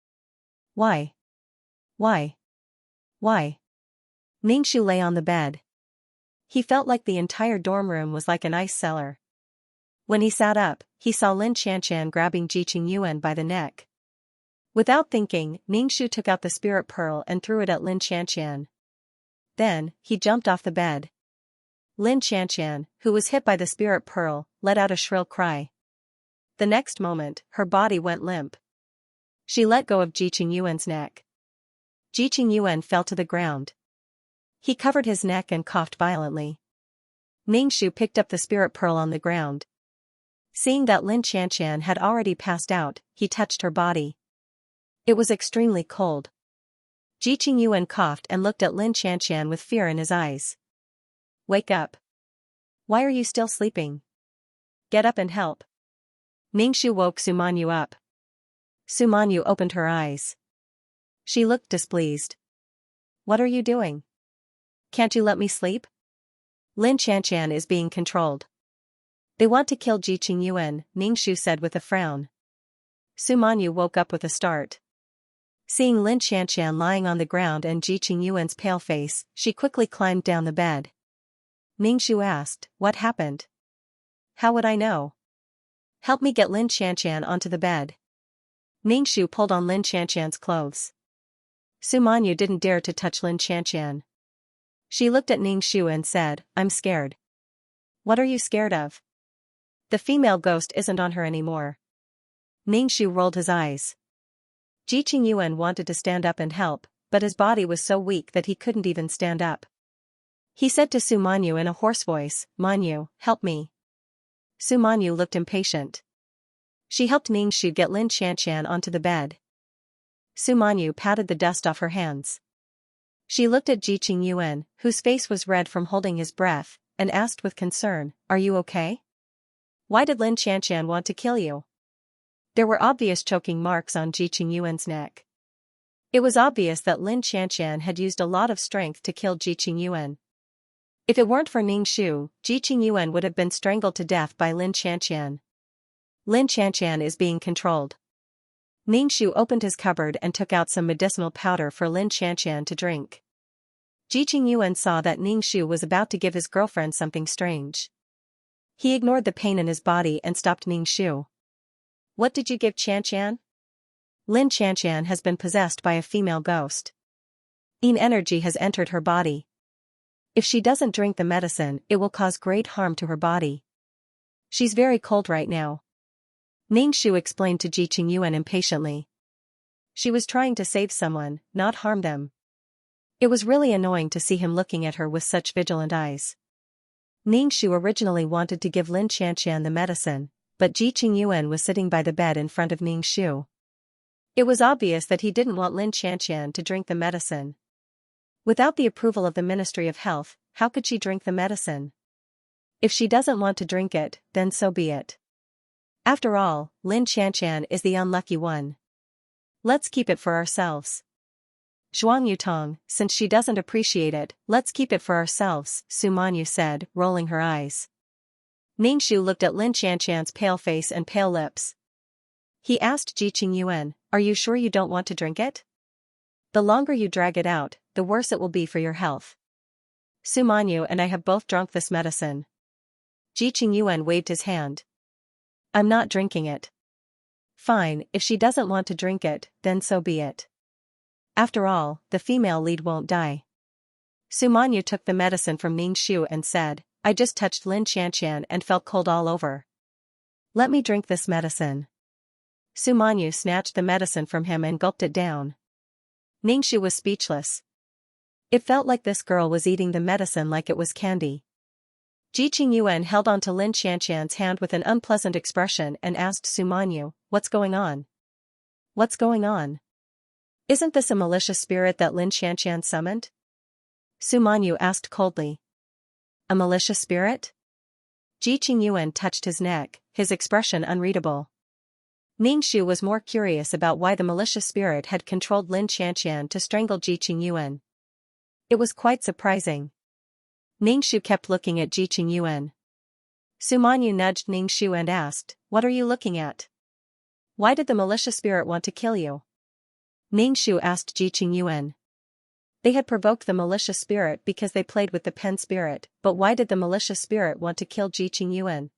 Why? Why? Why?" Ningxu lay on the bed. He felt like the entire dorm room was like an ice cellar. When he sat up, he saw Lin Xianxian grabbing Ji Qingyuan by the neck. Without thinking, Ningxu took out the spirit pearl and threw it at Lin Xianxian. Then, he jumped off the bed. Lin Xianxian, who was hit by the spirit pearl, let out a shrill cry. The next moment, her body went limp. She let go of Ji Qingyuan's neck. Ji Qingyuan fell to the ground. He covered his neck and coughed violently. Ningxu picked up the spirit pearl on the ground. Seeing that Lin Xianxian had already passed out, he touched her body. It was extremely cold. Ji Qingyuan coughed and looked at Lin Xianxian with fear in his eyes. "Wake up. Why are you still sleeping? Get up and help." Ningxu woke Sumanyu up. Sumanyu opened her eyes. She looked displeased. "What are you doing? Can't you let me sleep?" "Lin Xianxian is being controlled. They want to kill Ji Qingyuan," Ningxu said with a frown. Sumanyu woke up with a start. Seeing Lin Xianxian lying on the ground and Ji Qingyuan's pale face, she quickly climbed down the bed. Ningxu asked, "What happened?" "How would I know? Help me get Lin Xianxian onto the bed." Ningxu pulled on Lin Xianxian's clothes. Sumanyu didn't dare to touch Lin Xianxian. She looked at Ningxu and said, "I'm scared." "What are you scared of? The female ghost isn't on her anymore." Ningxu rolled his eyes. Ji Qingyuan wanted to stand up and help, but his body was so weak that he couldn't even stand up. He said to Sumanyu in a hoarse voice, "Manyu, help me." Sumanyu looked impatient. She helped Ningxu get Lin Xianxian onto the bed. Sumanyu patted the dust off her hands. She looked at Ji Qingyuan, whose face was red from holding his breath, and asked with concern, "Are you okay? Why did Lin Xianxian want to kill you?" There were obvious choking marks on Ji Qingyuan's neck. It was obvious that Lin Xianxian had used a lot of strength to kill Ji Qingyuan. If it weren't for Ningxu, Ji Qingyuan would have been strangled to death by Lin Xianxian. Lin Xianxian is being controlled. Ningxu opened his cupboard and took out some medicinal powder for Lin Xianxian to drink. Ji Qingyuan saw that Ningxu was about to give his girlfriend something strange. He ignored the pain in his body and stopped Ningxu. "What did you give Xianxian?" "Lin Xianxian has been possessed by a female ghost. Yin energy has entered her body. If she doesn't drink the medicine, it will cause great harm to her body. She's very cold right now," Ningxu explained to Ji Qingyuan impatiently. She was trying to save someone, not harm them. It was really annoying to see him looking at her with such vigilant eyes. Ningxu originally wanted to give Lin Xianxian the medicine, but Ji Qingyuan was sitting by the bed in front of Ningxu. It was obvious that he didn't want Lin Xianxian to drink the medicine. Without the approval of the Ministry of Health, how could she drink the medicine? If she doesn't want to drink it, then so be it. After all, Lin Xianxian is the unlucky one. Let's keep it for ourselves. Zhuang Yutong, since she doesn't appreciate it, let's keep it for ourselves, Sumanyu said, rolling her eyes. Ningxu looked at Lin Xianxian's pale face and pale lips. He asked Ji Qingyuan, "Are you sure you don't want to drink it? The longer you drag it out, the worse it will be for your health. Su Manyu and I have both drunk this medicine." Ji Qingyuan waved his hand. "I'm not drinking it." "Fine, if she doesn't want to drink it, then so be it. After all, the female lead won't die." Su Manyu took the medicine from Ning Shu and said, "I just touched Lin Xianxian and felt cold all over. Let me drink this medicine." Su Manyu snatched the medicine from him and gulped it down. Ning Shu was speechless. It felt like this girl was eating the medicine like it was candy. Ji Qingyuan held on to Lin Xianxian's hand with an unpleasant expression and asked Su Manyu, "What's going on? What's going on? Isn't this a malicious spirit that Lin Xianxian summoned?" Su Manyu asked coldly. "A malicious spirit?" Ji Qingyuan touched his neck, his expression unreadable. Ning Shu was more curious about why the malicious spirit had controlled Lin Xianxian to strangle Ji Qingyuan. It was quite surprising. Ning Shu kept looking at Ji Qingyuan. Su Manyu nudged Ning Shu and asked, "What are you looking at? Why did the malicious spirit want to kill you?" Ning Shu asked Ji Qingyuan. They had provoked the malicious spirit because they played with the pen spirit, but why did the malicious spirit want to kill Ji Qingyuan?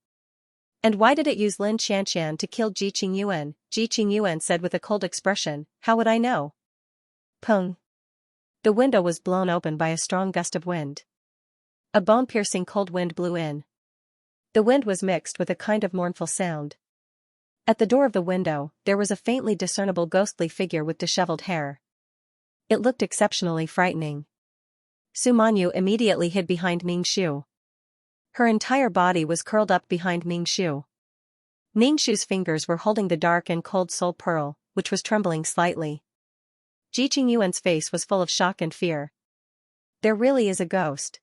And why did it use Lin Xianxian to kill Ji Qingyuan? Ji Qingyuan said with a cold expression, "How would I know?" Pung. The window was blown open by a strong gust of wind. A bone-piercing cold wind blew in. The wind was mixed with a kind of mournful sound. At the door of the window, there was a faintly discernible ghostly figure with disheveled hair. It looked exceptionally frightening. Su Manyu immediately hid behind Ning Shu. Her entire body was curled up behind Ning Shu. Ning Shu's fingers were holding the dark and cold soul pearl, which was trembling slightly. Ji Qingyuan's face was full of shock and fear. There really is a ghost.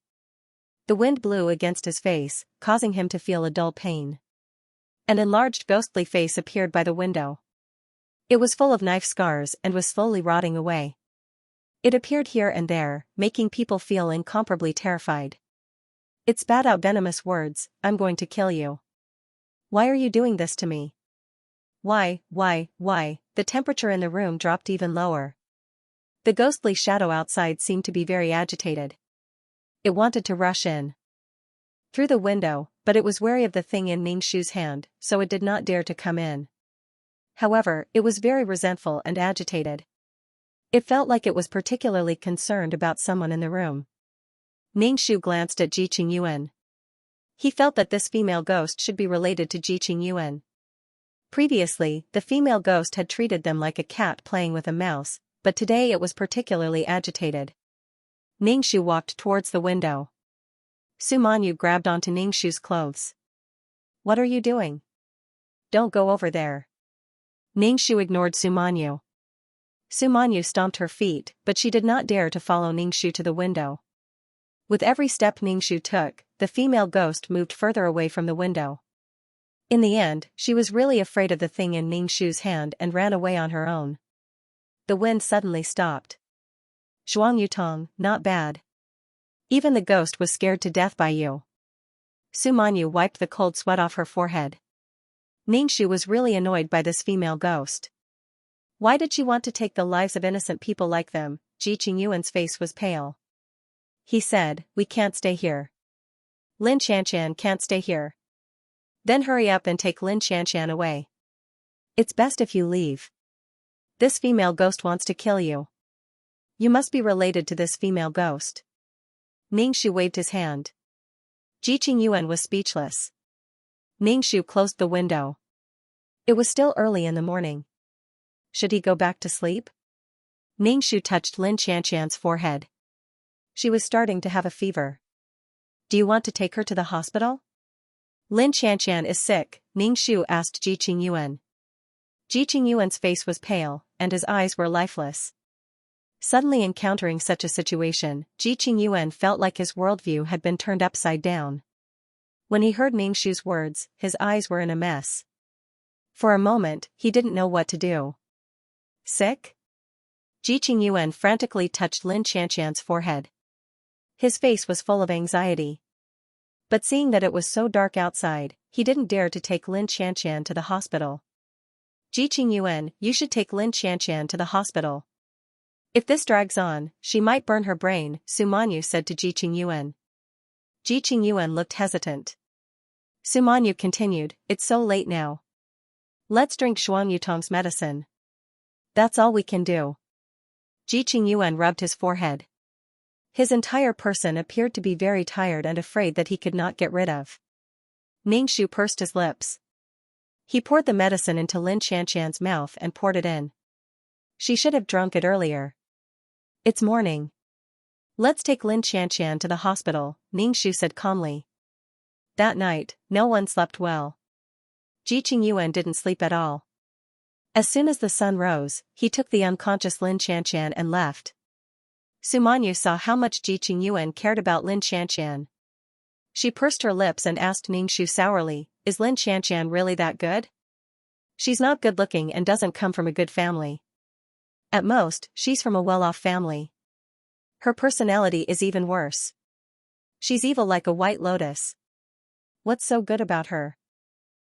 The wind blew against his face, causing him to feel a dull pain. An enlarged ghostly face appeared by the window. It was full of knife scars and was slowly rotting away. It appeared here and there, making people feel incomparably terrified. It spat out venomous words, "I'm going to kill you. Why are you doing this to me? Why? The temperature in the room dropped even lower. The ghostly shadow outside seemed to be very agitated. It wanted to rush in through the window, but it was wary of the thing in Ning Shu's hand, so it did not dare to come in. However, it was very resentful and agitated. It felt like it was particularly concerned about someone in the room. Ning Shu glanced at Ji Qingyuan. He felt that this female ghost should be related to Ji Qingyuan. Previously, the female ghost had treated them like a cat playing with a mouse, but today it was particularly agitated. Ning Shu walked towards the window. Su Manyu grabbed onto Ning Shu's clothes. "What are you doing? Don't go over there." Ning Shu ignored Su Manyu. Su Manyu stomped her feet, but she did not dare to follow Ning Shu to the window. With every step Ning Shu took, the female ghost moved further away from the window. In the end, she was really afraid of the thing in Ning Shu's hand and ran away on her own. The wind suddenly stopped. "Zhuang Yutong, not bad. Even the ghost was scared to death by you." Su Manyu wiped the cold sweat off her forehead. Ning Shu was really annoyed by this female ghost. Why did she want to take the lives of innocent people like them? Ji Qingyuan's face was pale. He said, "We can't stay here. Lin Xianxian can't stay here." "Then hurry up and take Lin Xianxian away. It's best if you leave. This female ghost wants to kill you. You must be related to this female ghost." Ning Shu waved his hand. Ji Qingyuan was speechless. Ning Shu closed the window. It was still early in the morning. Should he go back to sleep? Ning Shu touched Lin Xianxian's forehead. She was starting to have a fever. "Do you want to take her to the hospital?" "Lin Xianxian is sick," Ning Shu asked Ji Qingyuan. Ji Qingyuan's face was pale, and his eyes were lifeless. Suddenly encountering such a situation, Ji Qingyuan felt like his worldview had been turned upside down. When he heard Ning Shu's words, his eyes were in a mess. For a moment, he didn't know what to do. "Sick?" Ji Qingyuan frantically touched Lin Xianxian's forehead. His face was full of anxiety. But seeing that it was so dark outside, he didn't dare to take Lin Xianxian to the hospital. Yuan, you should take Lin Xianxian to the hospital. If this drags on, she might burn her brain, Su Manyu said to Yuan. Yuan looked hesitant. Su Manyu continued, it's so late now. Let's drink Shuang Yutong's medicine. That's all we can do. Yuan rubbed his forehead. His entire person appeared to be very tired and afraid that he could not get rid of. Ningxu pursed his lips. He poured the medicine into Lin Xianxian's mouth and poured it in. She should have drunk it earlier. It's morning. Let's take Lin Xianxian to the hospital, Ningxu said calmly. That night, no one slept well. Yuan didn't sleep at all. As soon as the sun rose, he took the unconscious Lin Xianxian and left. Su Manyu saw how much Yuan cared about Lin Xianxian. She pursed her lips and asked Ningxu sourly, is Lin Xianxian really that good? She's not good looking and doesn't come from a good family. At most, she's from a well-off family. Her personality is even worse. She's evil like a white lotus. What's so good about her?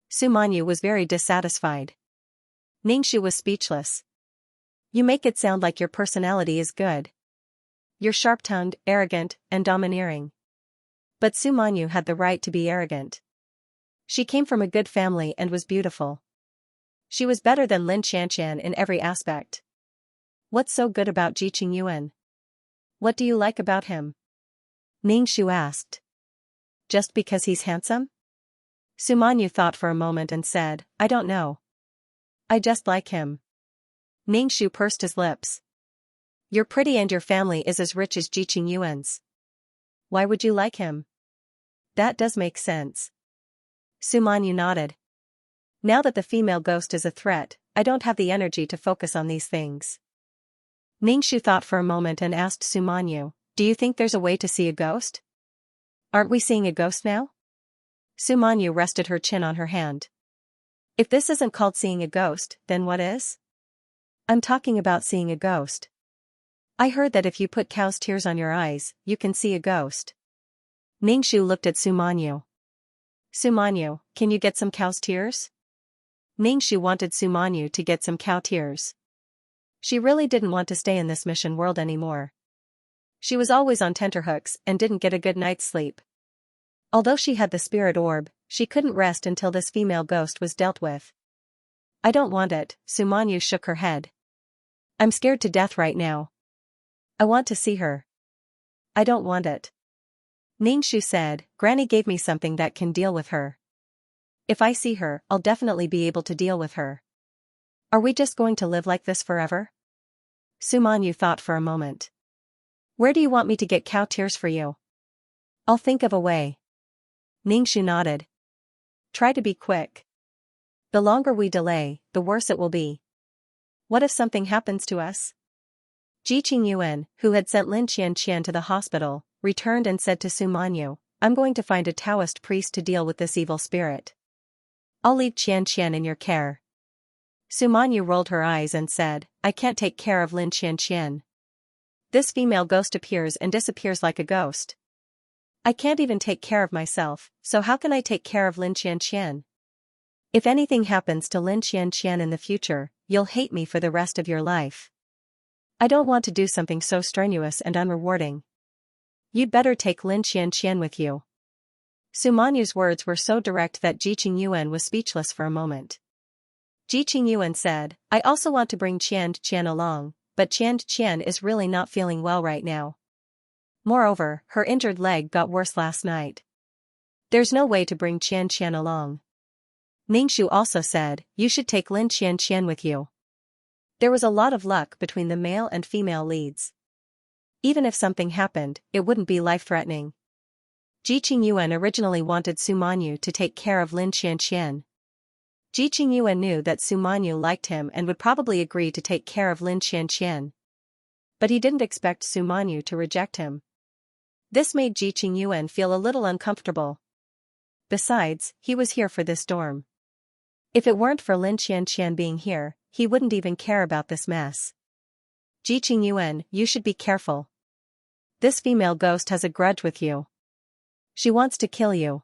Su Manyu was very dissatisfied. Ningxu was speechless. You make it sound like your personality is good. You're sharp-tongued, arrogant, and domineering. But Su Manyu had the right to be arrogant. She came from a good family and was beautiful. She was better than Lin Xianxian in every aspect. What's so good about Yuan? What do you like about him? Ningxu asked. Just because he's handsome? Su Manyu thought for a moment and said, I don't know. I just like him. Ningxu pursed his lips. You're pretty and your family is as rich as Yuan's. Why would you like him? That does make sense. Su Manyu nodded. Now that the female ghost is a threat, I don't have the energy to focus on these things. Ningxu thought for a moment and asked Su Manyu, do you think there's a way to see a ghost? Aren't we seeing a ghost now? Su Manyu rested her chin on her hand. If this isn't called seeing a ghost, then what is? I'm talking about seeing a ghost. I heard that if you put cow's tears on your eyes, you can see a ghost. Ningxu looked at Su Manyu. Su Manyu, can you get some cow's tears? Ningxu wanted Su Manyu to get some cow tears. She really didn't want to stay in this mission world anymore. She was always on tenterhooks and didn't get a good night's sleep. Although she had the spirit orb, she couldn't rest until this female ghost was dealt with. I don't want it, Su Manyu shook her head. I'm scared to death right now. I want to see her. I don't want it. Ningxu said, Granny gave me something that can deal with her. If I see her, I'll definitely be able to deal with her. Are we just going to live like this forever? Su Manyu thought for a moment. Where do you want me to get cow tears for you? I'll think of a way. Ningxu nodded. Try to be quick. The longer we delay, the worse it will be. What if something happens to us? Yuan, who had sent Lin Xianxian to the hospital, returned and said to Su Manyu, I'm going to find a Taoist priest to deal with this evil spirit. I'll leave Xianxian in your care. Su Manyu rolled her eyes and said, I can't take care of Lin Xianxian. This female ghost appears and disappears like a ghost. I can't even take care of myself, so how can I take care of Lin Xianxian? If anything happens to Lin Xianxian in the future, you'll hate me for the rest of your life. I don't want to do something so strenuous and unrewarding. You'd better take Lin Xianxian with you. Su Manyu's words were so direct that Yuan was speechless for a moment. Yuan said, I also want to bring Qian along, but Qian is really not feeling well right now. Moreover, her injured leg got worse last night. There's no way to bring Qian along. Ningxu also said, you should take Lin Xianxian with you. There was a lot of luck between the male and female leads. Even if something happened, it wouldn't be life-threatening. Yuan originally wanted Su Manyu to take care of Lin Xianxian. Yuan knew that Su Manyu liked him and would probably agree to take care of Lin Xianxian. But he didn't expect Su Manyu to reject him. This made Yuan feel a little uncomfortable. Besides, he was here for this dorm. If it weren't for Lin Xianxian being here, he wouldn't even care about this mess. Yuan, you should be careful. This female ghost has a grudge with you. She wants to kill you.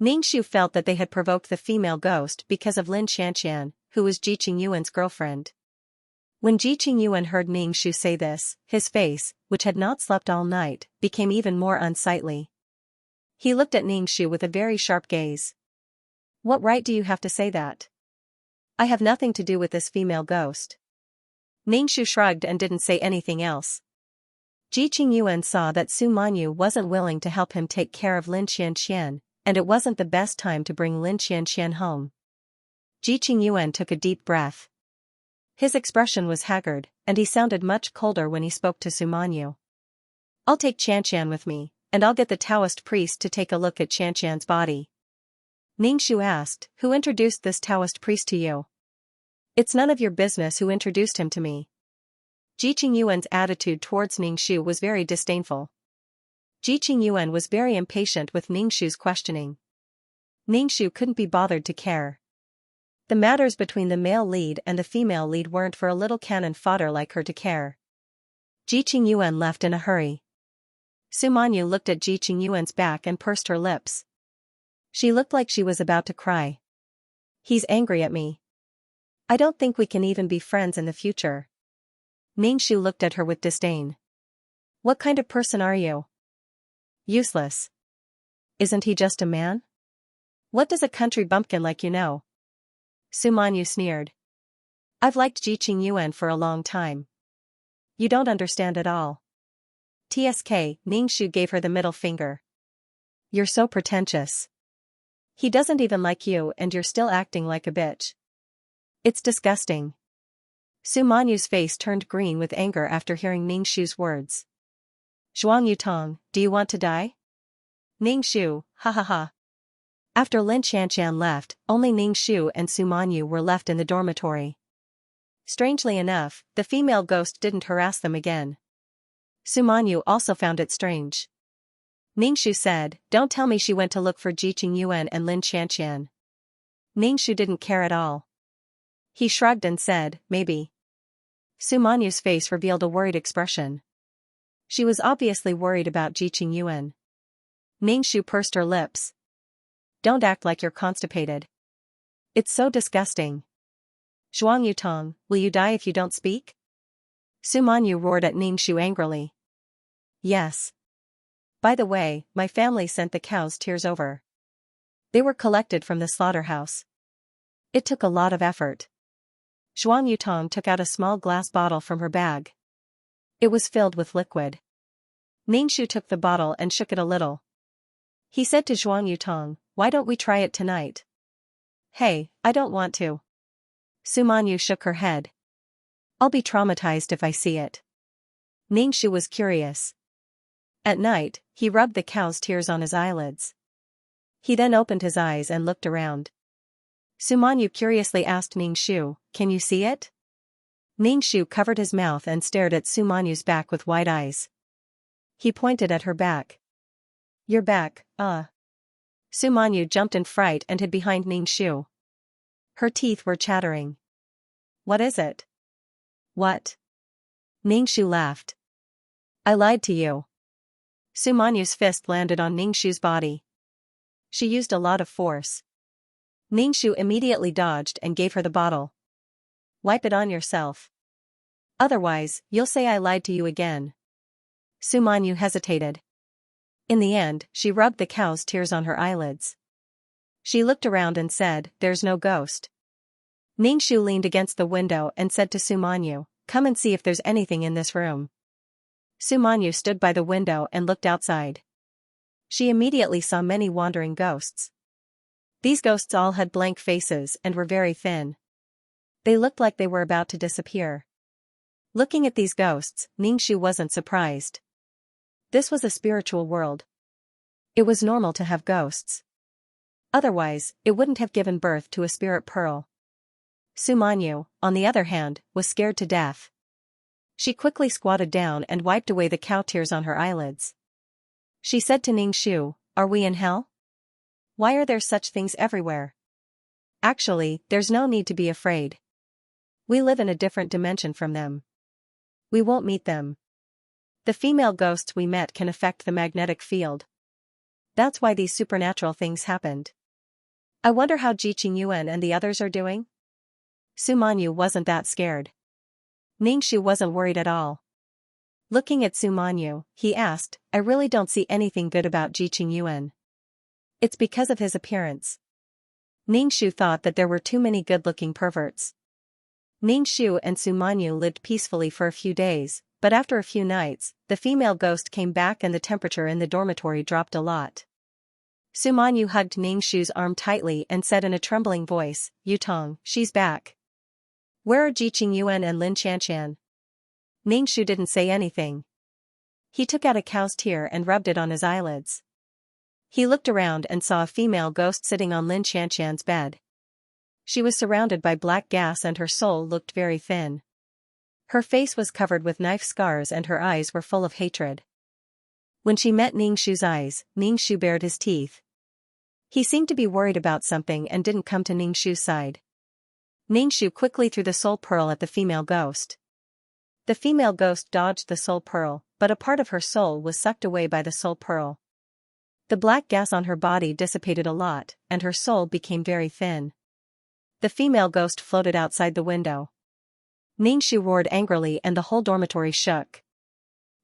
Ningxu felt that they had provoked the female ghost because of Lin Xianxian, who was Ji Qingyuan's girlfriend. When Ji Qingyuan heard Ning Shu say this, his face, which had not slept all night, became even more unsightly. He looked at Ning Shu with a very sharp gaze. What right do you have to say that? I have nothing to do with this female ghost. Ning Shu shrugged and didn't say anything else. Ji Qingyuan saw that Su Manyu wasn't willing to help him take care of Lin Xianxian, and it wasn't the best time to bring Lin Xianxian home. Ji Qingyuan took a deep breath. His expression was haggard, and he sounded much colder when he spoke to Su Manyu. I'll take Xianxian with me, and I'll get the Taoist priest to take a look at Xianxian's body. Ning Shu asked, who introduced this Taoist priest to you? It's none of your business who introduced him to me. Ji Qingyuan's attitude towards Ning Shu was very disdainful. Ji Qingyuan was very impatient with Ning Shu's questioning. Ning Shu couldn't be bothered to care. The matters between the male lead and the female lead weren't for a little cannon fodder like her to care. Ji Qingyuan left in a hurry. Su Manyu looked at Ji Qingyuan's back and pursed her lips. She looked like she was about to cry. He's angry at me. I don't think we can even be friends in the future. Ning Shu looked at her with disdain. What kind of person are you? Useless. Isn't he just a man? What does a country bumpkin like you know? Su Manyu sneered. I've liked Ji Qingyuan for a long time. You don't understand at all. TSK, Ning Shu gave her the middle finger. You're so pretentious. He doesn't even like you and you're still acting like a bitch. It's disgusting. Su Manyu's face turned green with anger after hearing Ning Shu's words. Zhuang Yutong, do you want to die? Ning Shu, ha ha ha. After Lin Xianxian left, only Ning Shu and Su Manyu were left in the dormitory. Strangely enough, the female ghost didn't harass them again. Su Manyu also found it strange. Ning Shu said, don't tell me she went to look for Ji Qingyuan and Lin Xianxian. Ning Shu didn't care at all. He shrugged and said, maybe. Su Manyu's face revealed a worried expression. She was obviously worried about Ji Qingyuan. Ning Shu pursed her lips. Don't act like you're constipated. It's so disgusting. Zhuang Yutong, will you die if you don't speak? Su Manyu roared at Ning Shu angrily. Yes. By the way, my family sent the cow's tears over. They were collected from the slaughterhouse. It took a lot of effort. Zhuang Yutong took out a small glass bottle from her bag. It was filled with liquid. Ning Shu took the bottle and shook it a little. He said to Zhuang Yutong, why don't we try it tonight? Hey, I don't want to. Su Manyu shook her head. I'll be traumatized if I see it. Ning Shu was curious. At night, he rubbed the cow's tears on his eyelids. He then opened his eyes and looked around. Su Manyu curiously asked Ning Shu, can you see it? Ning Shu covered his mouth and stared at Su Manyu's back with wide eyes. He pointed at her back. Your back, Su Manyu jumped in fright and hid behind Ning Shu. Her teeth were chattering. What is it? What? Ning Shu laughed. I lied to you. Su Manyu's fist landed on Ning Shu's body. She used a lot of force. Ning Shu immediately dodged and gave her the bottle. Wipe it on yourself. Otherwise, you'll say I lied to you again. Su Manyu hesitated. In the end, she rubbed the cow's tears on her eyelids. She looked around and said, there's no ghost. Ning Shu leaned against the window and said to Su Manyu, come and see if there's anything in this room. Su Manyu stood by the window and looked outside. She immediately saw many wandering ghosts. These ghosts all had blank faces and were very thin. They looked like they were about to disappear. Looking at these ghosts, Ning Shu wasn't surprised. This was a spiritual world. It was normal to have ghosts. Otherwise, it wouldn't have given birth to a spirit pearl. Su Manyu, on the other hand, was scared to death. She quickly squatted down and wiped away the cow tears on her eyelids. She said to Ning Shu, are we in hell? Why are there such things everywhere? Actually, there's no need to be afraid. We live in a different dimension from them. We won't meet them. The female ghosts we met can affect the magnetic field. That's why these supernatural things happened. I wonder how Ji Qingyuan and the others are doing? Su Manyu wasn't that scared. Ningxu wasn't worried at all. Looking at Su Manyu, he asked, I really don't see anything good about Jiqing Yuan. It's because of his appearance. Ningxu thought that there were too many good-looking perverts. Ningxu and Su Manyu lived peacefully for a few days, but after a few nights, the female ghost came back and the temperature in the dormitory dropped a lot. Su Manyu hugged Ningxu's arm tightly and said in a trembling voice, Yutong, she's back. Where are Jiqing Yuan and Lin Xianxian? Ningxu didn't say anything. He took out a cow's tear and rubbed it on his eyelids. He looked around and saw a female ghost sitting on Lin Xianxian's bed. She was surrounded by black gas and her soul looked very thin. Her face was covered with knife scars and her eyes were full of hatred. When she met Ningxu's eyes, Ningxu bared his teeth. He seemed to be worried about something and didn't come to Ningxu's side. Ningxu quickly threw the soul pearl at the female ghost. The female ghost dodged the soul pearl, but a part of her soul was sucked away by the soul pearl. The black gas on her body dissipated a lot, and her soul became very thin. The female ghost floated outside the window. Ningxu roared angrily and the whole dormitory shook.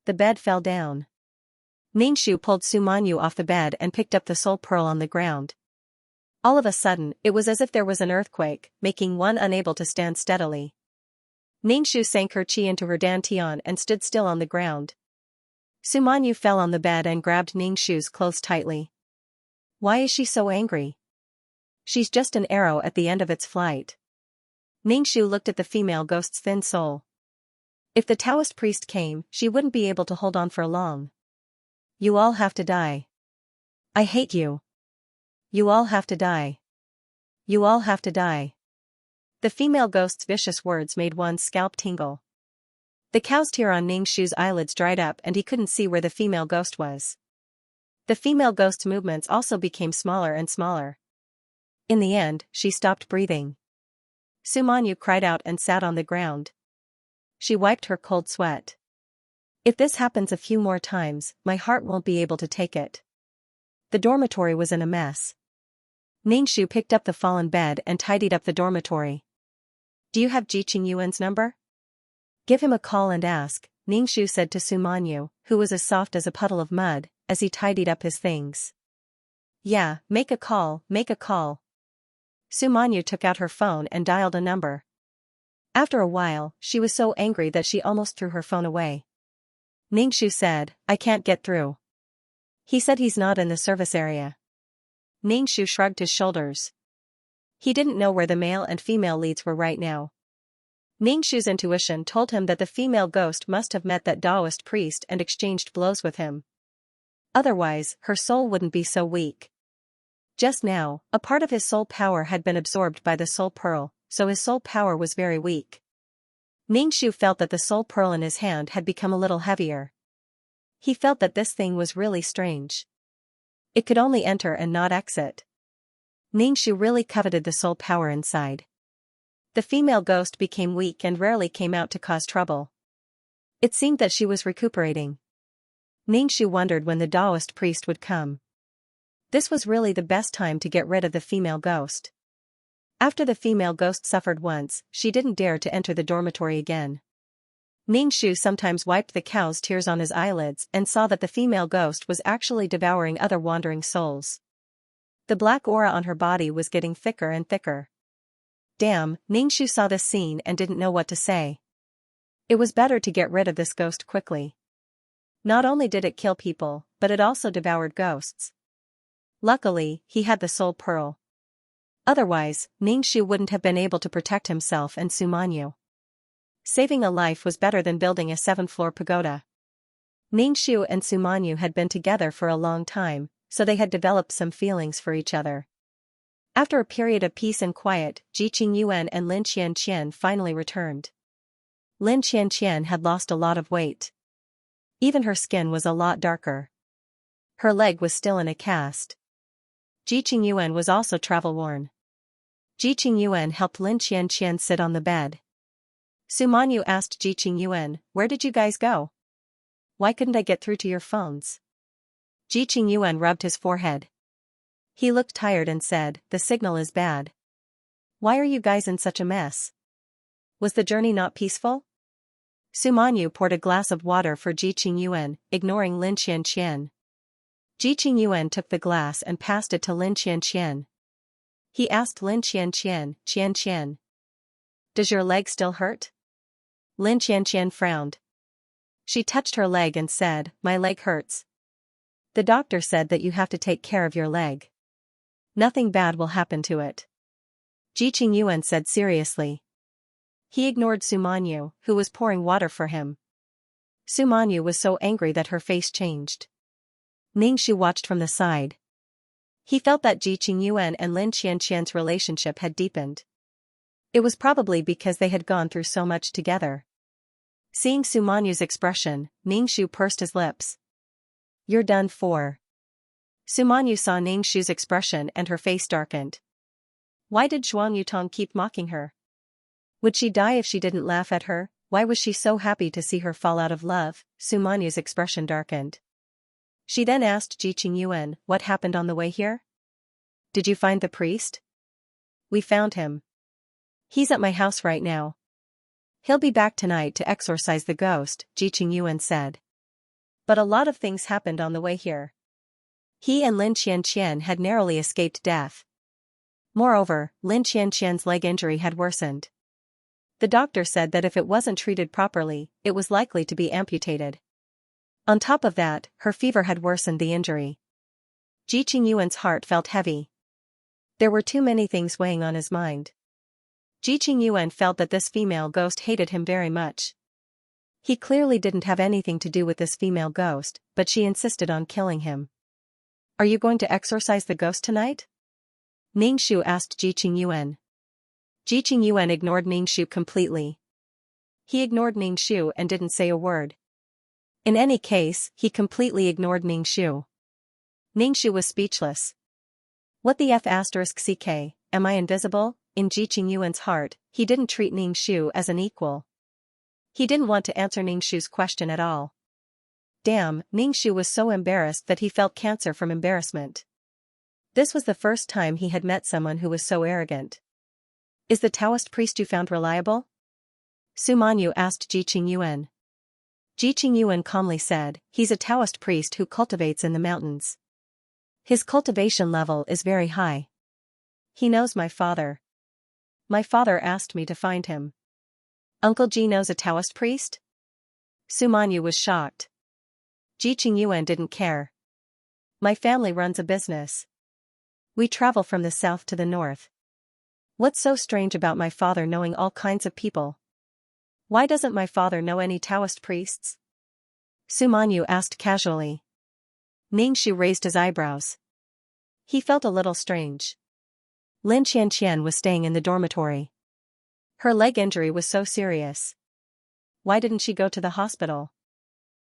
The bed fell down. Ningxu pulled Su Manyu off the bed and picked up the soul pearl on the ground. All of a sudden, it was as if there was an earthquake, making one unable to stand steadily. Ningxu sank her chi into her dantian and stood still on the ground. Su Manyu fell on the bed and grabbed Ningxu's clothes tightly. Why is she so angry? She's just an arrow at the end of its flight. Ningxu looked at the female ghost's thin soul. If the Taoist priest came, she wouldn't be able to hold on for long. You all have to die. I hate you. You all have to die. You all have to die. The female ghost's vicious words made one's scalp tingle. The cow's tear on Ningxu's eyelids dried up and he couldn't see where the female ghost was. The female ghost's movements also became smaller and smaller. In the end, she stopped breathing. Su Manyu cried out and sat on the ground. She wiped her cold sweat. If this happens a few more times, my heart won't be able to take it. The dormitory was in a mess. Ningxu picked up the fallen bed and tidied up the dormitory. Do you have Jiqing Yuan's number? Give him a call and ask, Ningxu said to Su Manyu, who was as soft as a puddle of mud, as he tidied up his things. Yeah, make a call, make a call. Su Manyu took out her phone and dialed a number. After a while, she was so angry that she almost threw her phone away. Ningxu said, I can't get through. He said he's not in the service area. Ningxu shrugged his shoulders. He didn't know where the male and female leads were right now. Ningxu's intuition told him that the female ghost must have met that Taoist priest and exchanged blows with him. Otherwise, her soul wouldn't be so weak. Just now, a part of his soul power had been absorbed by the soul pearl, so his soul power was very weak. Ningxu felt that the soul pearl in his hand had become a little heavier. He felt that this thing was really strange. It could only enter and not exit. Ningxu really coveted the soul power inside. The female ghost became weak and rarely came out to cause trouble. It seemed that she was recuperating. Ningxu wondered when the Taoist priest would come. This was really the best time to get rid of the female ghost. After the female ghost suffered once, she didn't dare to enter the dormitory again. Ningxu sometimes wiped the cow's tears on his eyelids and saw that the female ghost was actually devouring other wandering souls. The black aura on her body was getting thicker and thicker. Damn, Ningxu saw this scene and didn't know what to say. It was better to get rid of this ghost quickly. Not only did it kill people, but it also devoured ghosts. Luckily, he had the soul pearl. Otherwise, Ningxu wouldn't have been able to protect himself and Su Manyu. Saving a life was better than building a 7-floor pagoda. Ningxu and Su Manyu had been together for a long time, so they had developed some feelings for each other. After a period of peace and quiet, Jiqing Yuan and Lin Xianxian finally returned. Lin Xianxian had lost a lot of weight. Even her skin was a lot darker. Her leg was still in a cast. Jiqing Yuan was also travel-worn. Jiqing Yuan helped Lin Xianxian sit on the bed. Su Manyu asked Jiqing Yuan, where did you guys go? Why couldn't I get through to your phones? Jiqing Yuan rubbed his forehead. He looked tired and said, the signal is bad. Why are you guys in such a mess? Was the journey not peaceful? Su Manyu poured a glass of water for Ji Qingyuan, ignoring Lin Xianxian. Ji Qingyuan took the glass and passed it to Lin Xianxian. He asked Lin Xianxian, "Does your leg still hurt?" Lin Xianxian frowned. She touched her leg and said, "My leg hurts. The doctor said that you have to take care of your leg. Nothing bad will happen to it." Ji Qingyuan said seriously. He ignored Su Manyu, who was pouring water for him. Su Manyu was so angry that her face changed. Ningxu watched from the side. He felt that Ji Qingyuan and Lin Xianxian's relationship had deepened. It was probably because they had gone through so much together. Seeing Su Manyu's expression, Ningxu pursed his lips. "You're done for." Su Manyu saw Ningxu's expression and her face darkened. Why did Zhuang Yutong keep mocking her? Would she die if she didn't laugh at her? Why was she so happy to see her fall out of love? Su Manyu's expression darkened. She then asked Ji Qingyuan, "What happened on the way here? Did you find the priest?" "We found him. He's at my house right now. He'll be back tonight to exorcise the ghost," Ji Qingyuan said. But a lot of things happened on the way here. He and Lin Xianxian had narrowly escaped death. Moreover, Lin Xianxian's leg injury had worsened. The doctor said that if it wasn't treated properly, it was likely to be amputated. On top of that, her fever had worsened the injury. Ji Qingyuan's heart felt heavy. There were too many things weighing on his mind. Ji Qingyuan felt that this female ghost hated him very much. He clearly didn't have anything to do with this female ghost, but she insisted on killing him. "Are you going to exorcise the ghost tonight?" Ningxu asked Ji Qingyuan. Ji Qingyuan ignored Ningxu completely. He ignored Ningxu and didn't say a word. In any case, he completely ignored Ningxu. Ningxu was speechless. What the F*** CK, am I invisible? In Ji Qingyuan's heart, he didn't treat Ningxu as an equal. He didn't want to answer Ningxu's question at all. Damn, Ningxu was so embarrassed that he felt cancer from embarrassment. This was the first time he had met someone who was so arrogant. "Is the Taoist priest you found reliable?" Su Manyu asked Ji Qingyuan. Ji Qingyuan calmly said, "He's a Taoist priest who cultivates in the mountains. His cultivation level is very high. He knows my father. My father asked me to find him." "Uncle Ji knows a Taoist priest?" Su Manyu was shocked. Ji Qingyuan didn't care. "My family runs a business. We travel from the south to the north. What's so strange about my father knowing all kinds of people? Why doesn't my father know any Taoist priests?" Su Manyu asked casually. Ningxu raised his eyebrows. He felt a little strange. Lin Xianxian was staying in the dormitory. Her leg injury was so serious. Why didn't she go to the hospital?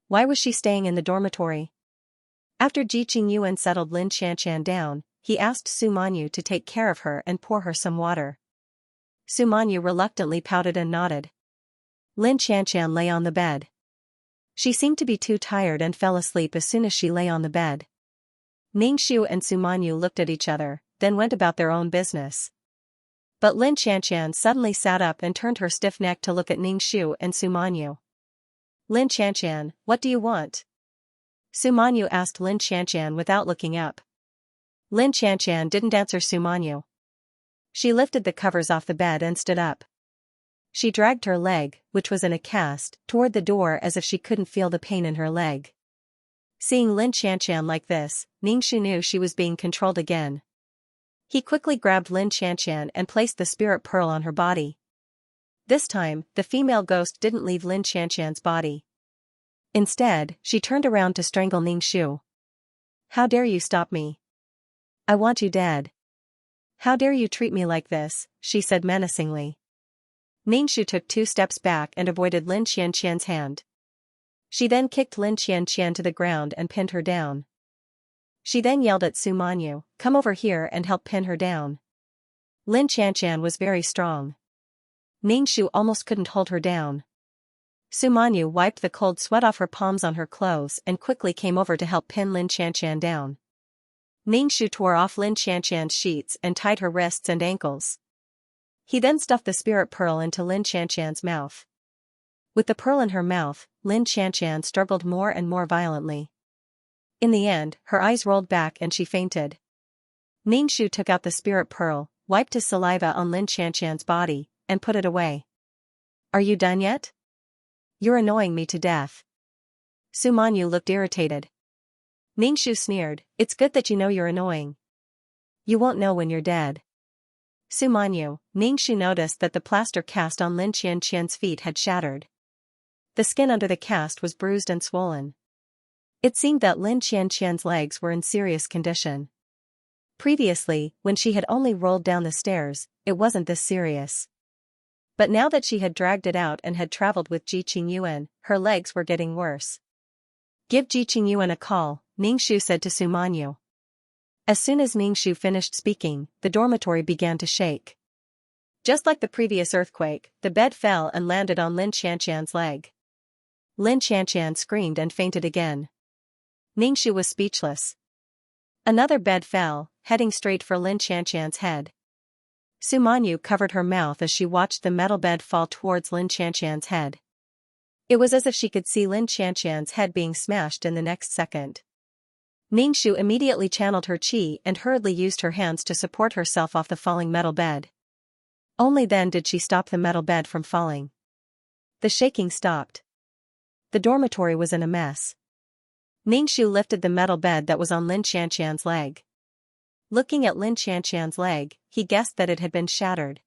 Why was she staying in the dormitory? After Ji Qingyuan settled Lin Xianxian down, he asked Su Manyu to take care of her and pour her some water. Su Manyu reluctantly pouted and nodded. Lin Xianxian lay on the bed. She seemed to be too tired and fell asleep as soon as she lay on the bed. Ningxu and Su Manyu looked at each other, then went about their own business. But Lin Xianxian suddenly sat up and turned her stiff neck to look at Ningxu and Su Manyu. "Lin Xianxian, what do you want?" Su Manyu asked Lin Xianxian without looking up. Lin Xianxian didn't answer Su Manyu. She lifted the covers off the bed and stood up. She dragged her leg, which was in a cast, toward the door as if she couldn't feel the pain in her leg. Seeing Lin Xianxian like this, Ningxu knew she was being controlled again. He quickly grabbed Lin Xianxian and placed the spirit pearl on her body. This time, the female ghost didn't leave Lin Xianxian's body. Instead, she turned around to strangle Ningxu. "How dare you stop me? I want you dead. How dare you treat me like this," she said menacingly. Ningxu took 2 steps back and avoided Lin Xianxian's hand. She then kicked Lin Xianxian to the ground and pinned her down. She then yelled at Su Manyu, "Come over here and help pin her down." Lin Xianxian was very strong. Ningxu almost couldn't hold her down. Su Manyu wiped the cold sweat off her palms on her clothes and quickly came over to help pin Lin Xianxian down. Ningxu tore off Lin Xianxian's sheets and tied her wrists and ankles. He then stuffed the spirit pearl into Lin Xianxian's mouth. With the pearl in her mouth, Lin Xianxian struggled more and more violently. In the end, her eyes rolled back and she fainted. Ningshu took out the spirit pearl, wiped his saliva on Lin Xianxian's body, and put it away. Are you done yet? You're annoying me to death. Su Manyu looked irritated. Ningshu sneered, it's good that you know you're annoying. You won't know when you're dead. Su Manyu, Ningshu noticed that the plaster cast on Lin Xianxian's feet had shattered. The skin under the cast was bruised and swollen. It seemed that Lin Xianxian's legs were in serious condition. Previously, when she had only rolled down the stairs, it wasn't this serious. But now that she had dragged it out and had traveled with Ji Qingyuan, her legs were getting worse. Give Ji Qingyuan a call, Ningshu said to Su Manyu. As soon as Ningshu finished speaking, the dormitory began to shake. Just like the previous earthquake, the bed fell and landed on Lin Xianxian's leg. Lin Xianxian screamed and fainted again. Ningshu was speechless. Another bed fell, heading straight for Lin Xianxian's head. Su Manyu covered her mouth as she watched the metal bed fall towards Lin Xianxian's head. It was as if she could see Lin Xianxian's head being smashed in the next second. Ningshu immediately channeled her qi and hurriedly used her hands to support herself off the falling metal bed. Only then did she stop the metal bed from falling. The shaking stopped. The dormitory was in a mess. Ningshu lifted the metal bed that was on Lin Xianxian's leg. Looking at Lin Xianxian's leg, he guessed that it had been shattered.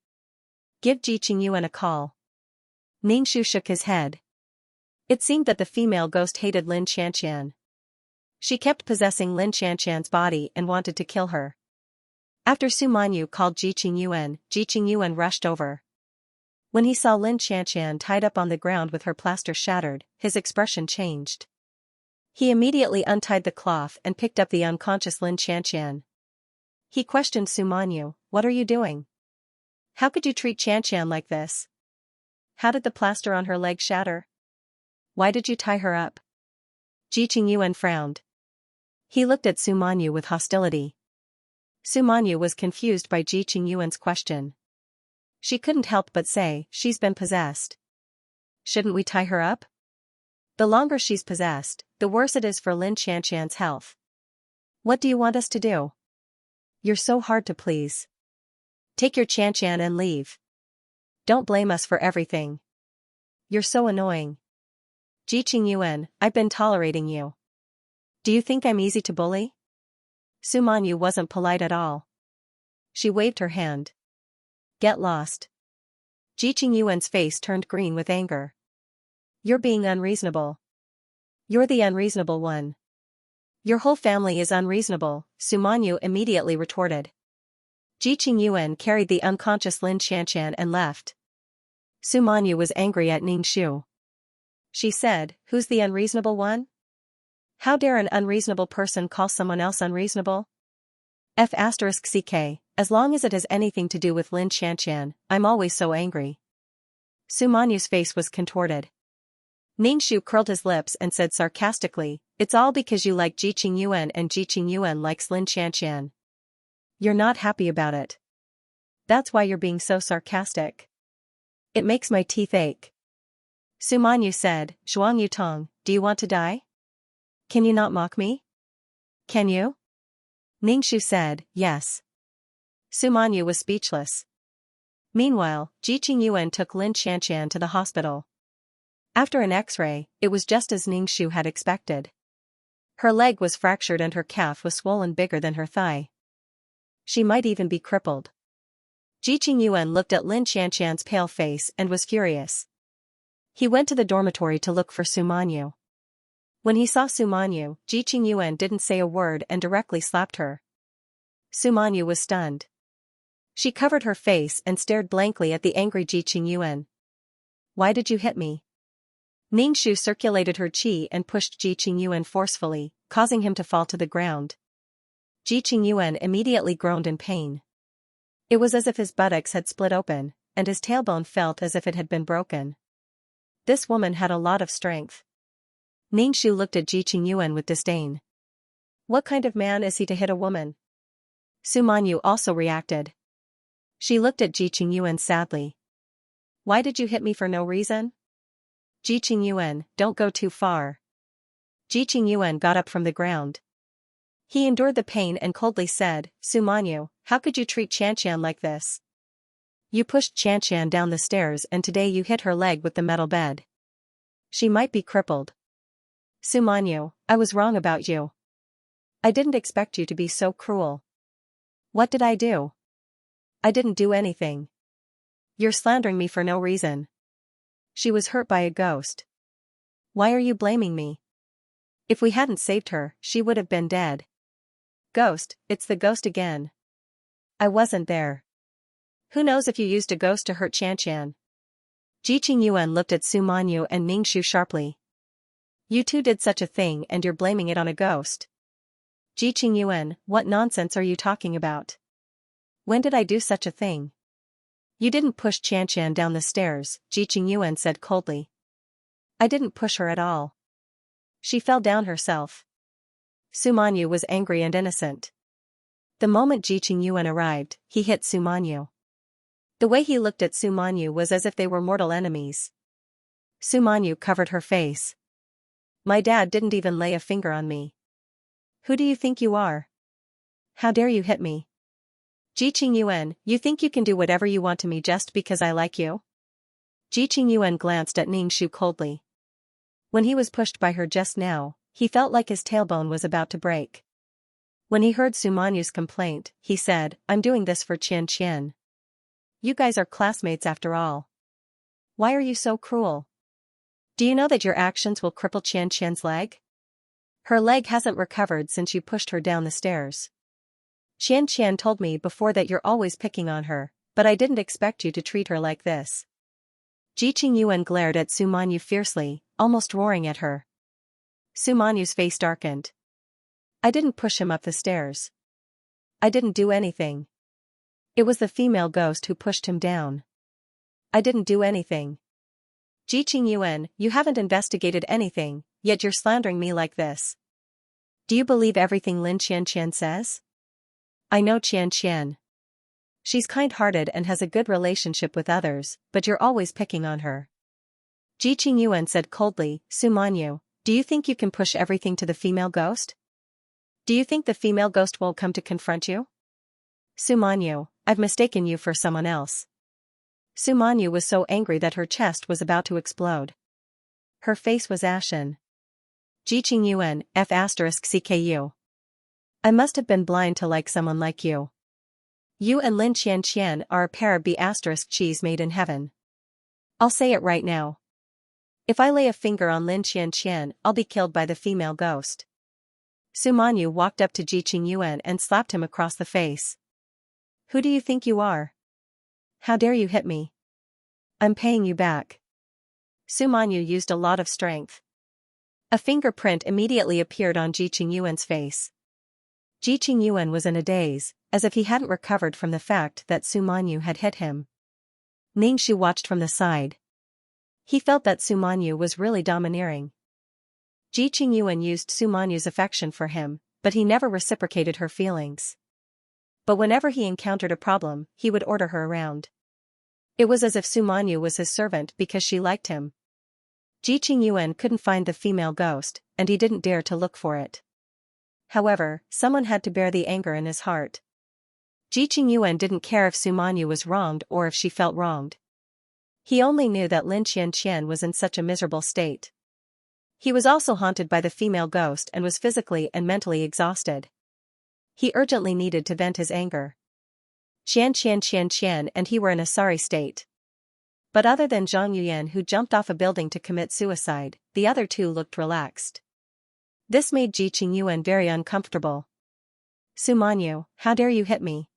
Give Ji Qingyuan a call. Ningshu shook his head. It seemed that the female ghost hated Lin Xianxian. She kept possessing Lin Xianxian's body and wanted to kill her. After Su Manyu called Ji Qingyuan rushed over. When he saw Lin Xianxian tied up on the ground with her plaster shattered, his expression changed. He immediately untied the cloth and picked up the unconscious Lin Xianxian. He questioned Su Manyu, what are you doing? How could you treat Xianxian like this? How did the plaster on her leg shatter? Why did you tie her up? Ji Qingyuan frowned. He looked at Su Manyu with hostility. Su Manyu was confused by Ji Qingyuan's question. She couldn't help but say, she's been possessed. Shouldn't we tie her up? The longer she's possessed, the worse it is for Lin Xianxian's health. What do you want us to do? You're so hard to please. Take your Xianxian and leave. Don't blame us for everything. You're so annoying. Ji Qingyuan, I've been tolerating you. Do you think I'm easy to bully? Su Manyu wasn't polite at all. She waved her hand. Get lost. Ji Qingyuan's face turned green with anger. You're being unreasonable. You're the unreasonable one. Your whole family is unreasonable, Su Manyu immediately retorted. Ji Qingyuan carried the unconscious Lin Xianxian and left. Su Manyu was angry at Ningshu. She said, who's the unreasonable one? How dare an unreasonable person call someone else unreasonable? *CK, as long as it has anything to do with Lin Xianxian, I'm always so angry. Su Manyu's face was contorted. Ningshu curled his lips and said sarcastically, it's all because you like Ji Qingyuan and Ji Qingyuan likes Lin Xianxian. You're not happy about it. That's why you're being so sarcastic. It makes my teeth ache. Su Manyu said, Zhuang Yutong, do you want to die? Can you not mock me? Can you? Ningshu said, yes. Su Manyu was speechless. Meanwhile, Ji Qingyuan took Lin Xianxian to the hospital. After an X-ray, it was just as Ningshu had expected. Her leg was fractured and her calf was swollen bigger than her thigh. She might even be crippled. Ji Qingyuan looked at Lin Xianxian's pale face and was furious. He went to the dormitory to look for Su Manyu. When he saw Su Manyu, Ji Qingyuan didn't say a word and directly slapped her. Su Manyu was stunned. She covered her face and stared blankly at the angry Ji Qingyuan. Why did you hit me? Ningshu circulated her qi and pushed Ji Qingyuan forcefully, causing him to fall to the ground. Ji Qingyuan immediately groaned in pain. It was as if his buttocks had split open, and his tailbone felt as if it had been broken. This woman had a lot of strength. Ningshu looked at Ji Qingyuan with disdain. What kind of man is he to hit a woman? Su Manyu also reacted. She looked at Ji Qingyuan sadly. Why did you hit me for no reason? Ji Qingyuan, don't go too far. Ji Qingyuan got up from the ground. He endured the pain and coldly said, Su Manyu, how could you treat Xianxia like this? You pushed Xianxia down the stairs and today you hit her leg with the metal bed. She might be crippled. Su Manyu, I was wrong about you. I didn't expect you to be so cruel. What did I do? I didn't do anything. You're slandering me for no reason. She was hurt by a ghost. Why are you blaming me? If we hadn't saved her, she would have been dead. Ghost, it's the ghost again. I wasn't there. Who knows if you used a ghost to hurt Xianxian? Ji Qingyuan looked at Su Manyu and Ningxu sharply. You two did such a thing and you're blaming it on a ghost. Ji Qingyuan, what nonsense are you talking about? When did I do such a thing? You didn't push Xianxian down the stairs, Ji Qingyuan said coldly. I didn't push her at all. She fell down herself. Su Manyu was angry and innocent. The moment Ji Qingyuan arrived, he hit Su Manyu. The way he looked at Su Manyu was as if they were mortal enemies. Su Manyu covered her face. My dad didn't even lay a finger on me. Who do you think you are? How dare you hit me? Ji Qingyuan, you think you can do whatever you want to me just because I like you? Ji Qingyuan glanced at Ningxu coldly. When he was pushed by her just now, he felt like his tailbone was about to break. When he heard Su Manyu's complaint, he said, I'm doing this for Qian. You guys are classmates after all. Why are you so cruel? Do you know that your actions will cripple Qian's leg? Her leg hasn't recovered since you pushed her down the stairs. Qian told me before that you're always picking on her, but I didn't expect you to treat her like this. Ji Qingyuan glared at Su Manyu fiercely, almost roaring at her. Su Manyu's face darkened. I didn't push him up the stairs. I didn't do anything. It was the female ghost who pushed him down. I didn't do anything. Ji Qingyuan, you haven't investigated anything, yet you're slandering me like this. Do you believe everything Lin Qian says? I know Qian. She's kind-hearted and has a good relationship with others, but you're always picking on her. Ji Qingyuan said coldly, Su Manyu, do you think you can push everything to the female ghost? Do you think the female ghost will come to confront you? Su Manyu, I've mistaken you for someone else. Su Manyu was so angry that her chest was about to explode. Her face was ashen. Ji Qingyuan, F*CKU. I must have been blind to like someone like you. You and Lin Qian are a pair of B*cheese made in heaven. I'll say it right now. If I lay a finger on Lin Qian, I'll be killed by the female ghost. Su Manyu walked up to Ji Qingyuan and slapped him across the face. Who do you think you are? How dare you hit me? I'm paying you back. Su Manyu used a lot of strength. A fingerprint immediately appeared on Ji Qingyuan's face. Ji Qingyuan was in a daze, as if he hadn't recovered from the fact that Su Manyu had hit him. Ningxu watched from the side. He felt that Su Manyu was really domineering. Ji Qingyuan used Su Manyu's affection for him, but he never reciprocated her feelings. But whenever he encountered a problem, he would order her around. It was as if Su Manyu was his servant because she liked him. Ji Qingyuan couldn't find the female ghost, and he didn't dare to look for it. However, someone had to bear the anger in his heart. Ji Qingyuan didn't care if Su Manyu was wronged or if she felt wronged. He only knew that Lin Qian was in such a miserable state. He was also haunted by the female ghost and was physically and mentally exhausted. He urgently needed to vent his anger. Xian and he were in a sorry state. But other than Zhang Yuyan, who jumped off a building to commit suicide, the other two looked relaxed. This made Ji Qingyuan very uncomfortable. Su Manyu, how dare you hit me?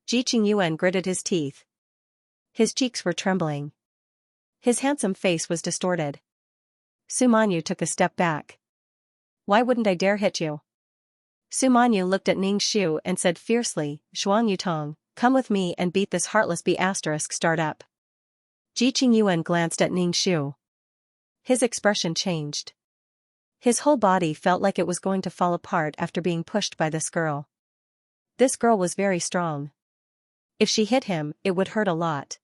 Ji Qingyuan gritted his teeth. His cheeks were trembling. His handsome face was distorted. Su Manyu took a step back. Why wouldn't I dare hit you? Su Manyu looked at Ningxu and said fiercely, Zhuang Yutong, come with me and beat this heartless B*startup. Ji Qingyuan glanced at Ningxu. His expression changed. His whole body felt like it was going to fall apart after being pushed by this girl. This girl was very strong. If she hit him, it would hurt a lot.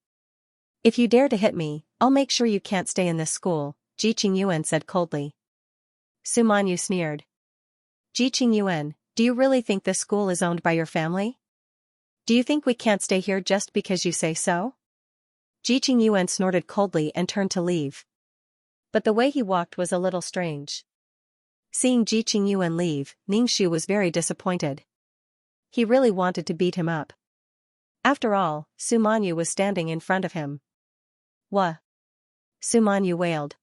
If you dare to hit me, I'll make sure you can't stay in this school, Ji Qingyuan said coldly. Su Manyu sneered. Ji Qingyuan, do you really think this school is owned by your family? Do you think we can't stay here just because you say so? Ji Qingyuan snorted coldly and turned to leave. But the way he walked was a little strange. Seeing Ji Qingyuan leave, Ningxu was very disappointed. He really wanted to beat him up. After all, Su Manyu was standing in front of him. Wha? Su Manyu wailed.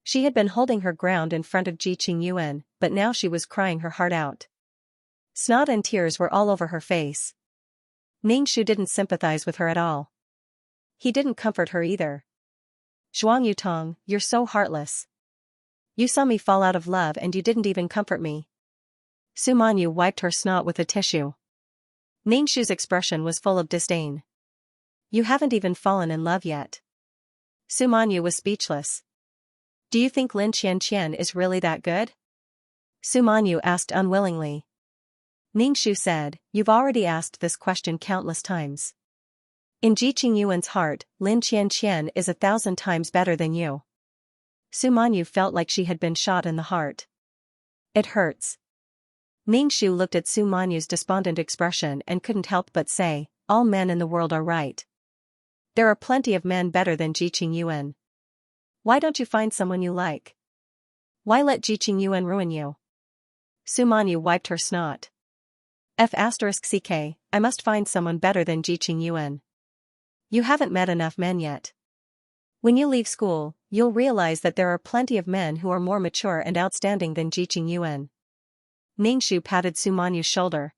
She had been holding her ground in front of Ji Qingyuan, but now she was crying her heart out. Snot and tears were all over her face. Ningxu didn't sympathize with her at all. He didn't comfort her either. Zhuang Yutong, you're so heartless. You saw me fall out of love and you didn't even comfort me. Su Manyu wiped her snot with a tissue. Ningxu's expression was full of disdain. You haven't even fallen in love yet. Su Manyu was speechless. Do you think Lin Qianqian is really that good? Su Manyu asked unwillingly. Ningxu said, you've already asked this question countless times. In Ji Qingyuan's heart, Lin Qianqian is 1,000 times better than you. Su Manyu felt like she had been shot in the heart. It hurts. Ningxu looked at Su Manyu's despondent expression and couldn't help but say, all men in the world are right. There are plenty of men better than Ji Qingyuan. Why don't you find someone you like? Why let Ji Qingyuan ruin you? Su Manyu wiped her snot. F***ck, I must find someone better than Ji Qingyuan. You haven't met enough men yet. When you leave school, you'll realize that there are plenty of men who are more mature and outstanding than Ji Qingyuan. Ningxu patted Su Manyu's shoulder.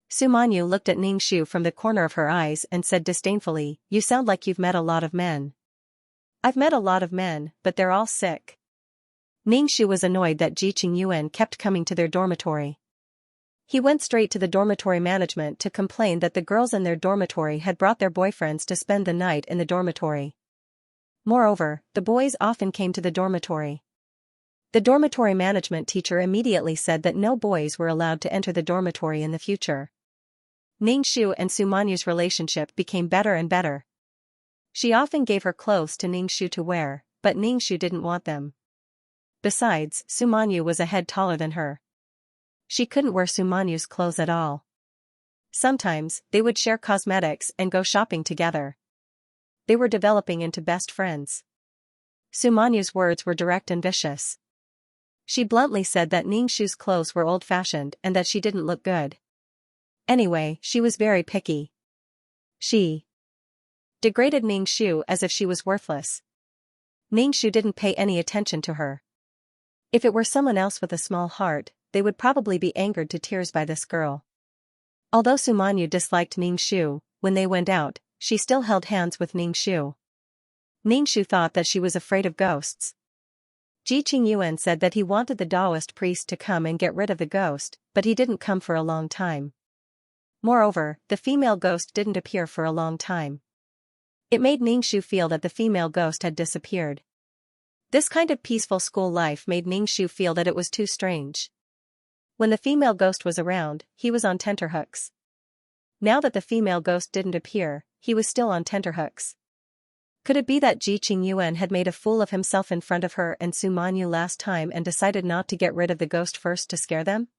Su Manyu looked at Ningxu from the corner of her eyes and said disdainfully, you sound like you've met a lot of men. I've met a lot of men, but they're all sick. Ningxu was annoyed that Ji Qingyuan kept coming to their dormitory. He went straight to the dormitory management to complain that the girls in their dormitory had brought their boyfriends to spend the night in the dormitory. Moreover, the boys often came to the dormitory. The dormitory management teacher immediately said that no boys were allowed to enter the dormitory in the future. Ningxu and Su Manyu's relationship became better and better. She often gave her clothes to Ningxu to wear, but Ningxu didn't want them. Besides, Su Manyu was a head taller than her. She couldn't wear Su Manyu's clothes at all. Sometimes, they would share cosmetics and go shopping together. They were developing into best friends. Su Manyu's words were direct and vicious. She bluntly said that Ningxu's clothes were old-fashioned and that she didn't look good. Anyway, she was very picky. She degraded Ningxu as if she was worthless. Ningxu didn't pay any attention to her. If it were someone else with a small heart, they would probably be angered to tears by this girl. Although Su Manyu disliked Ningxu, when they went out, she still held hands with Ningxu. Ningxu thought that she was afraid of ghosts. Ji Qingyuan said that he wanted the Taoist priest to come and get rid of the ghost, but he didn't come for a long time. Moreover, the female ghost didn't appear for a long time. It made Ningxu feel that the female ghost had disappeared. This kind of peaceful school life made Ningxu feel that it was too strange. When the female ghost was around, he was on tenterhooks. Now that the female ghost didn't appear, he was still on tenterhooks. Could it be that Ji Qingyuan had made a fool of himself in front of her and Su Manyu last time and decided not to get rid of the ghost first to scare them?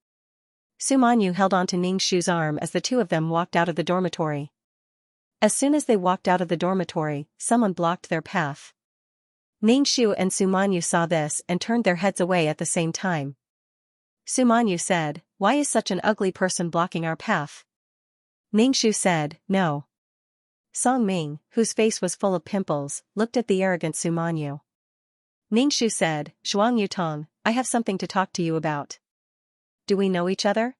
Su Manyu held on to Ningxu's arm as the two of them walked out of the dormitory. As soon as they walked out of the dormitory, someone blocked their path. Ningxu and Su Manyu saw this and turned their heads away at the same time. Su Manyu said, "Why is such an ugly person blocking our path?" Ningxu said, "No." Song Ming, whose face was full of pimples, looked at the arrogant Su Manyu. Ningxu said, "Zhuang Yutong, I have something to talk to you about." "Do we know each other?"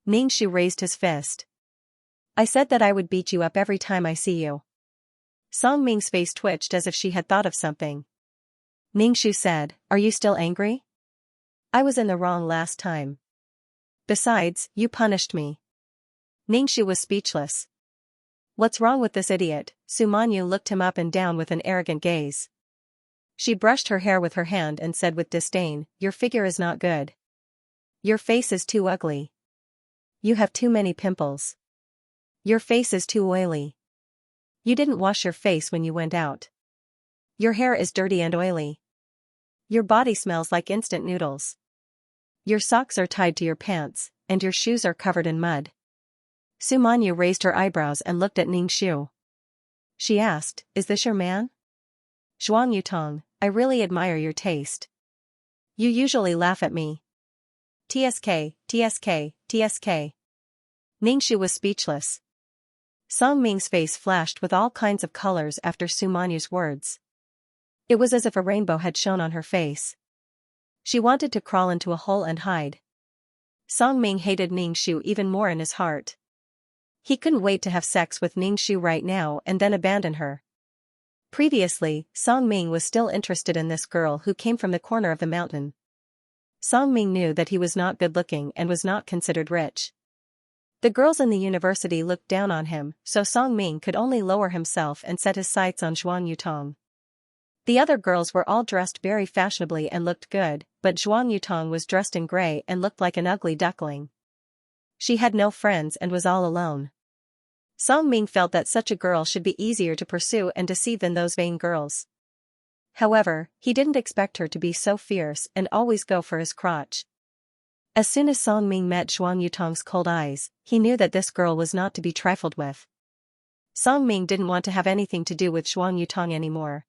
Ningxu raised his fist. "I said that I would beat you up every time I see you." Song Ming's face twitched as if she had thought of something. Ningxu said, "Are you still angry?" "I was in the wrong last time. Besides, you punished me." Ningxu was speechless. "What's wrong with this idiot?" Su Manyu looked him up and down with an arrogant gaze. She brushed her hair with her hand and said with disdain, "Your figure is not good. Your face is too ugly. You have too many pimples. Your face is too oily. You didn't wash your face when you went out. Your hair is dirty and oily. Your body smells like instant noodles. Your socks are tied to your pants, and your shoes are covered in mud. Su Manyu raised her eyebrows and looked at Ningxu. She asked, "Is this your man?" "Zhuang Yutong, I really admire your taste. You usually laugh at me." "TSK, TSK, TSK." Ningxu was speechless. Song Ming's face flashed with all kinds of colors after Su Manyu's words. It was as if a rainbow had shone on her face. She wanted to crawl into a hole and hide. Song Ming hated Ningxu even more in his heart. He couldn't wait to have sex with Ningxu right now and then abandon her. Previously, Song Ming was still interested in this girl who came from the corner of the mountain. Song Ming knew that he was not good-looking and was not considered rich. The girls in the university looked down on him, so Song Ming could only lower himself and set his sights on Zhuang Yutong. The other girls were all dressed very fashionably and looked good, but Zhuang Yutong was dressed in gray and looked like an ugly duckling. She had no friends and was all alone. Song Ming felt that such a girl should be easier to pursue and deceive than those vain girls. However, he didn't expect her to be so fierce and always go for his crotch. As soon as Song Ming met Zhuang Yutong's cold eyes, he knew that this girl was not to be trifled with. Song Ming didn't want to have anything to do with Zhuang Yutong anymore.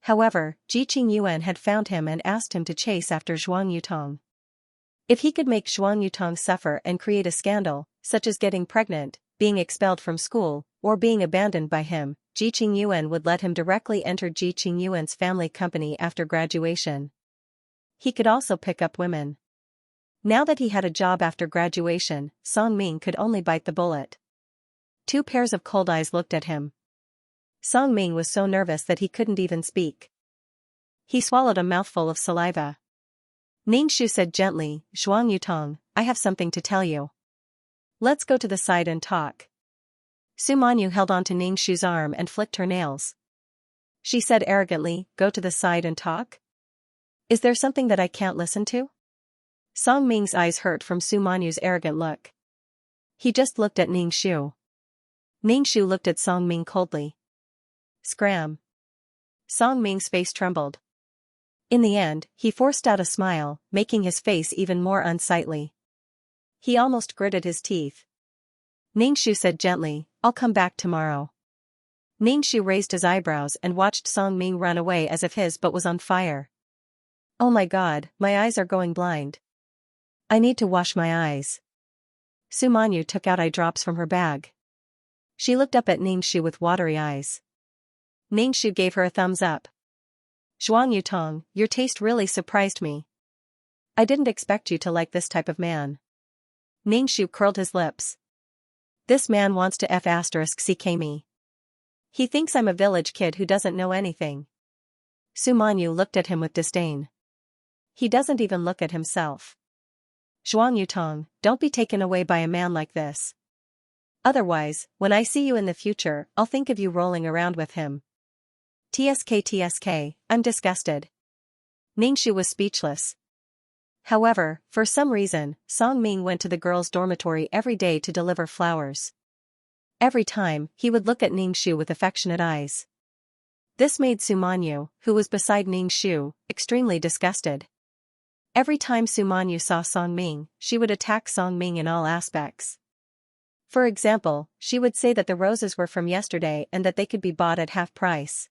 However, Ji Qingyuan had found him and asked him to chase after Zhuang Yutong. If he could make Zhuang Yutong suffer and create a scandal, such as getting pregnant, being expelled from school, or being abandoned by him, Ji Qingyuan would let him directly enter Ji Qingyuan's family company after graduation. He could also pick up women. Now that he had a job after graduation, Song Ming could only bite the bullet. Two pairs of cold eyes looked at him. Song Ming was so nervous that he couldn't even speak. He swallowed a mouthful of saliva. Ningxu said gently, "Zhuang Yutong, I have something to tell you. Let's go to the side and talk." Su Manyu held on to Ningxu's arm and flicked her nails. She said arrogantly, "Go to the side and talk? Is there something that I can't listen to?" Song Ming's eyes hurt from Su Manyu's arrogant look. He just looked at Ningxu. Ningxu looked at Song Ming coldly. Scram. Song Ming's face trembled. In the end, he forced out a smile, making his face even more unsightly. He almost gritted his teeth. Ningxu said gently, "I'll come back tomorrow." Ningxu raised his eyebrows and watched Song Ming run away as if his butt was on fire. "Oh my god, my eyes are going blind. I need to wash my eyes." Su Manyu took out eye drops from her bag. She looked up at Ningxu with watery eyes. Ningxu gave her a thumbs up. "Zhuang Yutong, your taste really surprised me. I didn't expect you to like this type of man." Ningxu curled his lips. "This man wants to *CK me. He thinks I'm a village kid who doesn't know anything." Su Manyu looked at him with disdain. He doesn't even look at himself. "Zhuang Yutong, don't be taken away by a man like this. Otherwise, when I see you in the future, I'll think of you rolling around with him." TSK, I'm disgusted." Ningxu was speechless. However, for some reason, Song Ming went to the girls' dormitory every day to deliver flowers. Every time, he would look at Ningxu with affectionate eyes. This made Su Manyu, who was beside Ningxu, extremely disgusted. Every time Su Manyu saw Song Ming, she would attack Song Ming in all aspects. For example, she would say that the roses were from yesterday and that they could be bought at half price.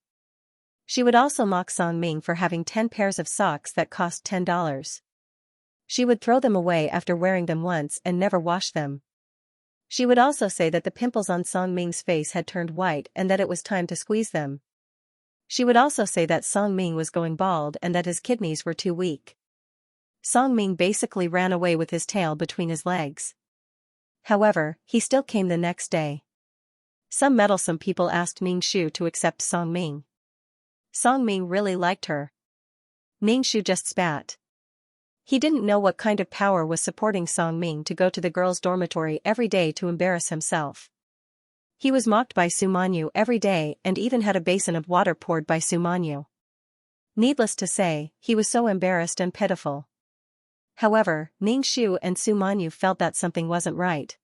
She would also mock Song Ming for having 10 pairs of socks that cost $10. She would throw them away after wearing them once and never wash them. She would also say that the pimples on Song Ming's face had turned white and that it was time to squeeze them. She would also say that Song Ming was going bald and that his kidneys were too weak. Song Ming basically ran away with his tail between his legs. However, he still came the next day. Some meddlesome people asked Ningxu to accept Song Ming. Song Ming really liked her. Ningxu just spat. He didn't know what kind of power was supporting Song Ming to go to the girls' dormitory every day to embarrass himself. He was mocked by Su Manyu every day and even had a basin of water poured by Su Manyu. Needless to say, he was so embarrassed and pitiful. However, Ningxu and Su Manyu felt that something wasn't right.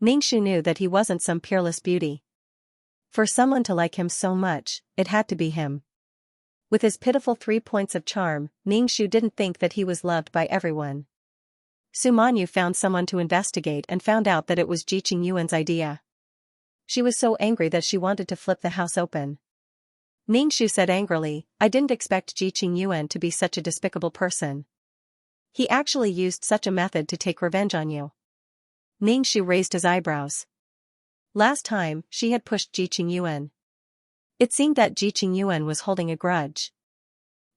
Ningxu knew that he wasn't some peerless beauty. For someone to like him so much, it had to be him. With his pitiful 3 points of charm, Ningxu didn't think that he was loved by everyone. Sumanyu found someone to investigate and found out that it was Ji Qingyuan's idea. She was so angry that she wanted to flip the house open. Ningxu said angrily, "I didn't expect Ji Qingyuan to be such a despicable person. He actually used such a method to take revenge on you." Ningxu raised his eyebrows. Last time, she had pushed Ji Qingyuan. It seemed that Ji Qingyuan was holding a grudge.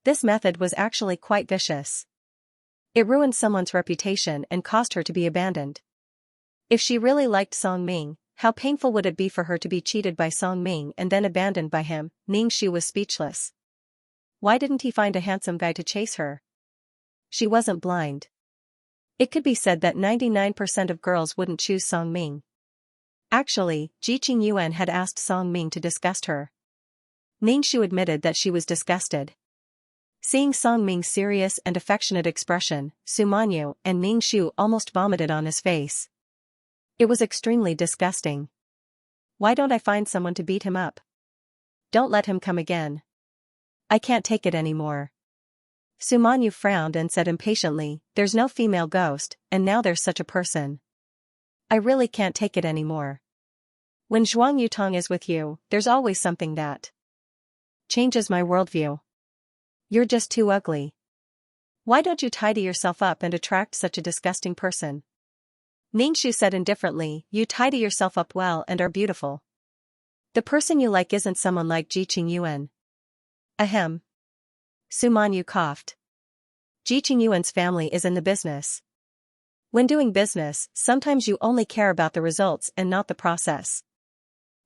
This method was actually quite vicious. It ruined someone's reputation and caused her to be abandoned. If she really liked Song Ming, how painful would it be for her to be cheated by Song Ming and then abandoned by him? Ningxu was speechless. Why didn't he find a handsome guy to chase her? She wasn't blind. It could be said that 99% of girls wouldn't choose Song Ming. Actually, Ji Qingyuan had asked Song Ming to disgust her. Ningxu admitted that she was disgusted. Seeing Song Ming's serious and affectionate expression, Sumanyu and Ningxu almost vomited on his face. It was extremely disgusting. Why don't I find someone to beat him up? Don't let him come again. I can't take it anymore. Sumanyu frowned and said impatiently, "There's no female ghost, and now there's such a person. I really can't take it anymore. When Zhuang Yutong is with you, there's always something that changes my worldview. You're just too ugly. Why don't you tidy yourself up and attract such a disgusting person?" Ningxu said indifferently, "You tidy yourself up well and are beautiful. The person you like isn't someone like Ji Qingyuan." Ahem. Sumanyu coughed. Ji Qingyuan's family is in the business. When doing business, sometimes you only care about the results and not the process.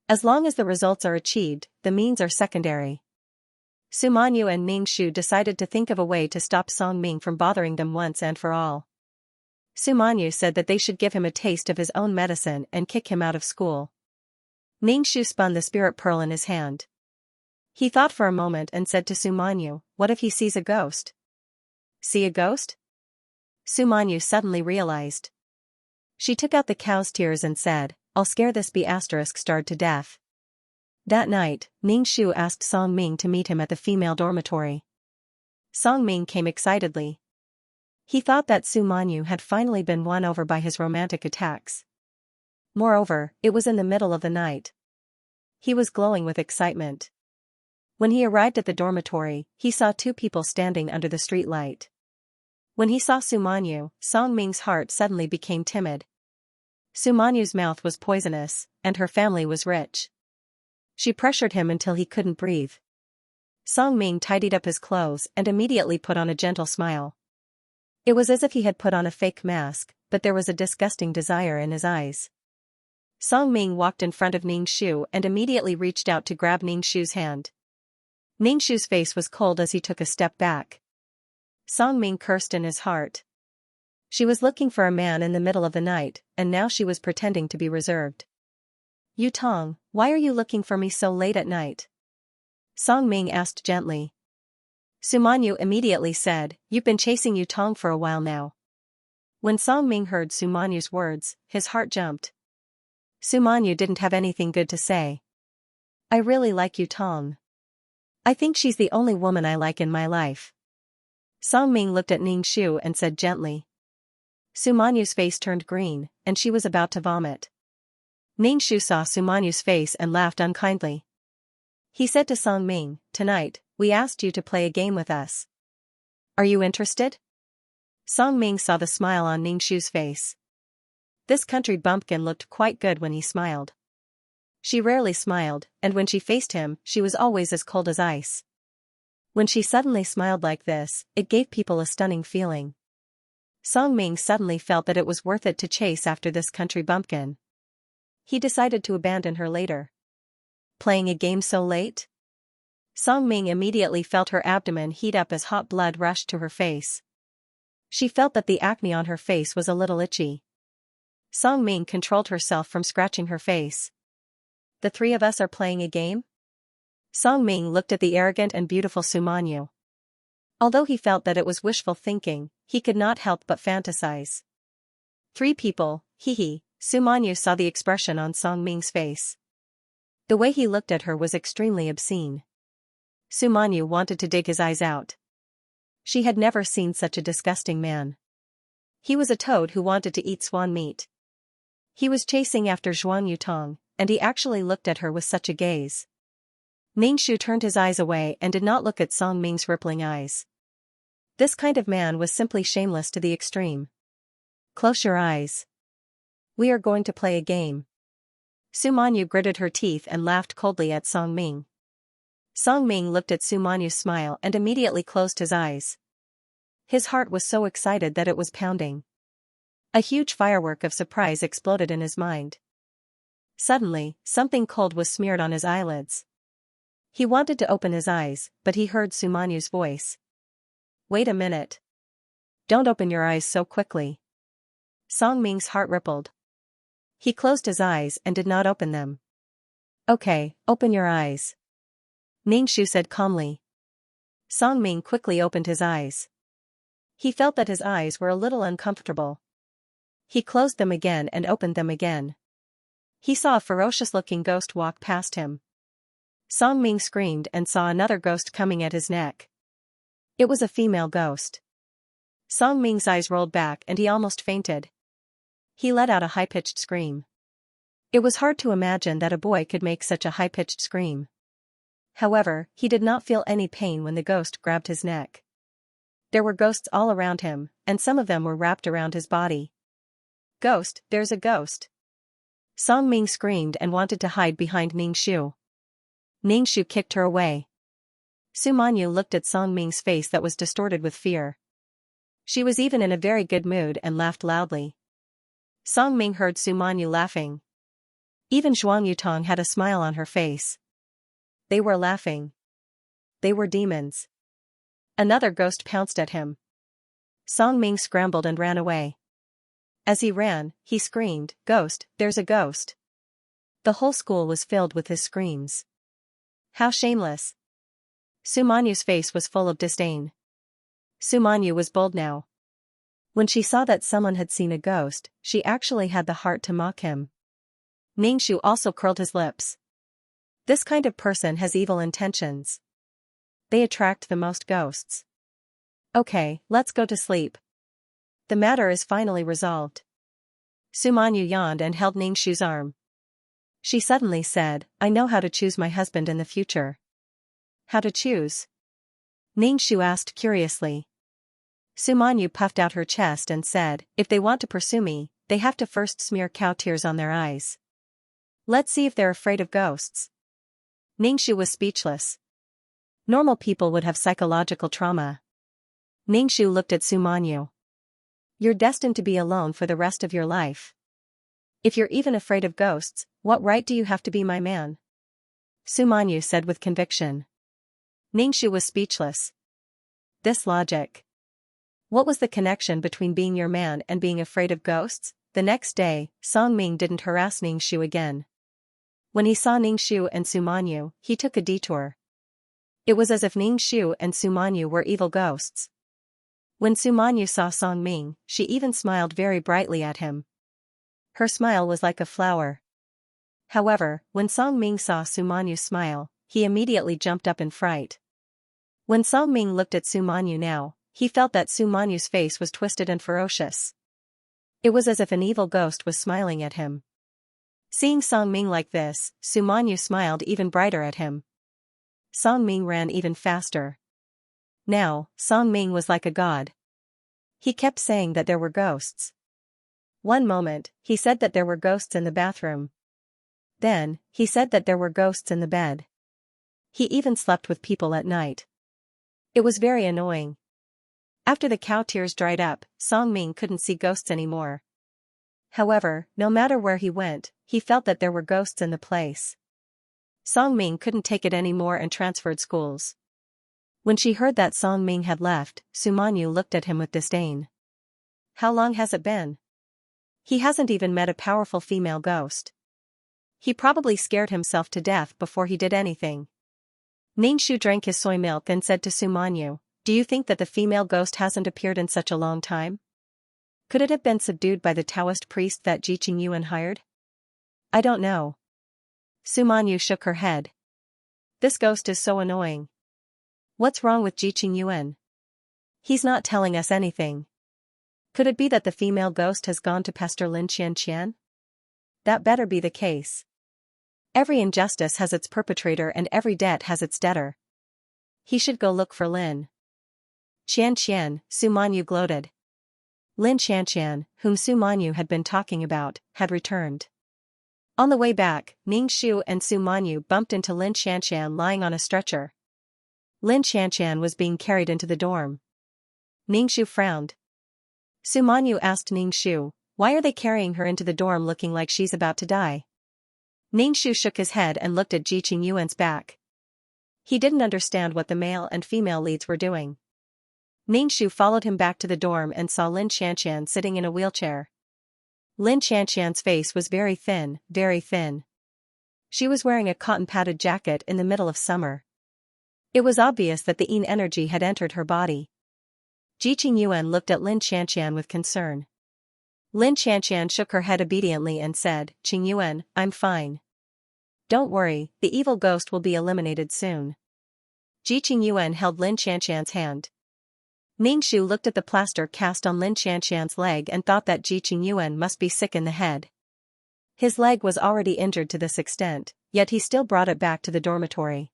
As long as the results are achieved, the means are secondary. Sumanyu and Ningxu decided to think of a way to stop Song Ming from bothering them once and for all. Sumanyu said that they should give him a taste of his own medicine and kick him out of school. Ningxu spun the spirit pearl in his hand. He thought for a moment and said to Sumanyu, "What if he sees a ghost?" See a ghost? Sumanyu suddenly realized. She took out the cow's tears and said, "I'll scare this B****starred to death." That night, Ningxu asked Song Ming to meet him at the female dormitory. Song Ming came excitedly. He thought that Sumanyu had finally been won over by his romantic attacks. Moreover, it was in the middle of the night. He was glowing with excitement. When he arrived at the dormitory, he saw 2 people standing under the street light. When he saw Sumanyu, Song Ming's heart suddenly became timid. Sumanyu's mouth was poisonous, and her family was rich. She pressured him until he couldn't breathe. Song Ming tidied up his clothes and immediately put on a gentle smile. It was as if he had put on a fake mask, but there was a disgusting desire in his eyes. Song Ming walked in front of Ningxu and immediately reached out to grab Ningxu's hand. Ningxu's face was cold as he took a step back. Song Ming cursed in his heart. She was looking for a man in the middle of the night, and now she was pretending to be reserved. "Yutong, why are you looking for me so late at night?" Song Ming asked gently. Sumanyu immediately said, "You've been chasing Yutong for a while now." When Song Ming heard Sumanyu's words, his heart jumped. Sumanyu didn't have anything good to say. "I really like Yutong. I think she's the only woman I like in my life." Song Ming looked at Ningxu and said gently. Sumanyu's face turned green, and she was about to vomit. Ningxu saw Sumanyu's face and laughed unkindly. He said to Song Ming, "Tonight, we asked you to play a game with us. Are you interested?" Song Ming saw the smile on Ningxu's face. This country bumpkin looked quite good when he smiled. She rarely smiled, and when she faced him, she was always as cold as ice. When she suddenly smiled like this, it gave people a stunning feeling. Song Ming suddenly felt that it was worth it to chase after this country bumpkin. He decided to abandon her later. Playing a game so late? Song Ming immediately felt her abdomen heat up as hot blood rushed to her face. She felt that the acne on her face was a little itchy. Song Ming controlled herself from scratching her face. "The 3 of us are playing a game?" Song Ming looked at the arrogant and beautiful Sumanyu. Although he felt that it was wishful thinking, he could not help but fantasize. 3 people, hee hee, Su Manyu saw the expression on Song Ming's face. The way he looked at her was extremely obscene. Su Manyu wanted to dig his eyes out. She had never seen such a disgusting man. He was a toad who wanted to eat swan meat. He was chasing after Zhuang Yutong, and he actually looked at her with such a gaze. Ningxu turned his eyes away and did not look at Song Ming's rippling eyes. This kind of man was simply shameless to the extreme. Close your eyes. We are going to play a game. Su Manyu gritted her teeth and laughed coldly at Song Ming. Song Ming looked at Su Manyu's smile and immediately closed his eyes. His heart was so excited that it was pounding. A huge firework of surprise exploded in his mind. Suddenly, something cold was smeared on his eyelids. He wanted to open his eyes, but he heard Su Manyu's voice. Wait a minute. Don't open your eyes so quickly. Song Ming's heart rippled. He closed his eyes and did not open them. Okay, open your eyes. Ningxu said calmly. Song Ming quickly opened his eyes. He felt that his eyes were a little uncomfortable. He closed them again and opened them again. He saw a ferocious-looking ghost walk past him. Song Ming screamed and saw another ghost coming at his neck. It was a female ghost. Song Ming's eyes rolled back and he almost fainted. He let out a high-pitched scream. It was hard to imagine that a boy could make such a high-pitched scream. However, he did not feel any pain when the ghost grabbed his neck. There were ghosts all around him, and some of them were wrapped around his body. Ghost, there's a ghost. Song Ming screamed and wanted to hide behind Ningxu. Ningxu kicked her away. Su Manyu looked at Song Ming's face that was distorted with fear. She was even in a very good mood and laughed loudly. Song Ming heard Su Manyu laughing. Even Zhuang Yutong had a smile on her face. They were laughing. They were demons. Another ghost pounced at him. Song Ming scrambled and ran away. As he ran, he screamed, "Ghost, there's a ghost." The whole school was filled with his screams. How shameless. Su Manyu's face was full of disdain. Su Manyu was bold now. When she saw that someone had seen a ghost, she actually had the heart to mock him. Ningxu also curled his lips. This kind of person has evil intentions. They attract the most ghosts. Okay, let's go to sleep. The matter is finally resolved. Su Manyu yawned and held Ningxu's arm. She suddenly said, I know how to choose my husband in the future. How to choose? Ningxu asked curiously. Su Manyu puffed out her chest and said, if they want to pursue me, they have to first smear cow tears on their eyes. Let's see if they're afraid of ghosts. Ningxu was speechless. Normal people would have psychological trauma. Ningxu looked at Su Manyu. You're destined to be alone for the rest of your life. If you're even afraid of ghosts, what right do you have to be my man? Su Manyu said with conviction. Ningxu was speechless. This logic. What was the connection between being your man and being afraid of ghosts? The next day, Song Ming didn't harass Ningxu again. When he saw Ningxu and Su Manyu, he took a detour. It was as if Ningxu and Su Manyu were evil ghosts. When Su Manyu saw Song Ming, she even smiled very brightly at him. Her smile was like a flower. However, when Song Ming saw Su Manyu's smile, he immediately jumped up in fright. When Song Ming looked at Su Manyu now, he felt that Su Manyu's face was twisted and ferocious. It was as if an evil ghost was smiling at him. Seeing Song Ming like this, Su Manyu smiled even brighter at him. Song Ming ran even faster. Now, Song Ming was like a god. He kept saying that there were ghosts. One moment, he said that there were ghosts in the bathroom. Then, he said that there were ghosts in the bed. He even slept with people at night. It was very annoying. After the cow tears dried up, Song Ming couldn't see ghosts anymore. However, no matter where he went, he felt that there were ghosts in the place. Song Ming couldn't take it anymore and transferred schools. When she heard that Song Ming had left, Su Manyu looked at him with disdain. How long has it been? He hasn't even met a powerful female ghost. He probably scared himself to death before he did anything. Ningxu drank his soy milk and said to Su Manyu, do you think that the female ghost hasn't appeared in such a long time? Could it have been subdued by the Taoist priest that Ji Qingyuan hired? I don't know. Su Manyu shook her head. This ghost is so annoying. What's wrong with Ji Qingyuan? He's not telling us anything. Could it be that the female ghost has gone to pester Lin Xianxian? That better be the case. Every injustice has its perpetrator and every debt has its debtor. He should go look for Lin Xianxian, Su Manyu gloated. Lin Xianxian, whom Su Manyu had been talking about, had returned. On the way back, Ning Shu and Su Manyu bumped into Lin Xianxian lying on a stretcher. Lin Xianxian was being carried into the dorm. Ning Shu frowned. Su Manyu asked Ning Shu, why are they carrying her into the dorm looking like she's about to die? Ning Shu shook his head and looked at Ji Qingyuan's back. He didn't understand what the male and female leads were doing. Ning Shu followed him back to the dorm and saw Lin Xianxian sitting in a wheelchair. Lin Xianxian's face was very thin, very thin. She was wearing a cotton-padded jacket in the middle of summer. It was obvious that the yin energy had entered her body. Ji Qingyuan looked at Lin Xianxian with concern. Lin Xianxian shook her head obediently and said, Qingyuan, I'm fine. Don't worry, the evil ghost will be eliminated soon. Ji Qingyuan held Lin Xianxian's hand. Ning Shu looked at the plaster cast on Lin Xianxian's leg and thought that Ji Qingyuan must be sick in the head. His leg was already injured to this extent, yet he still brought it back to the dormitory.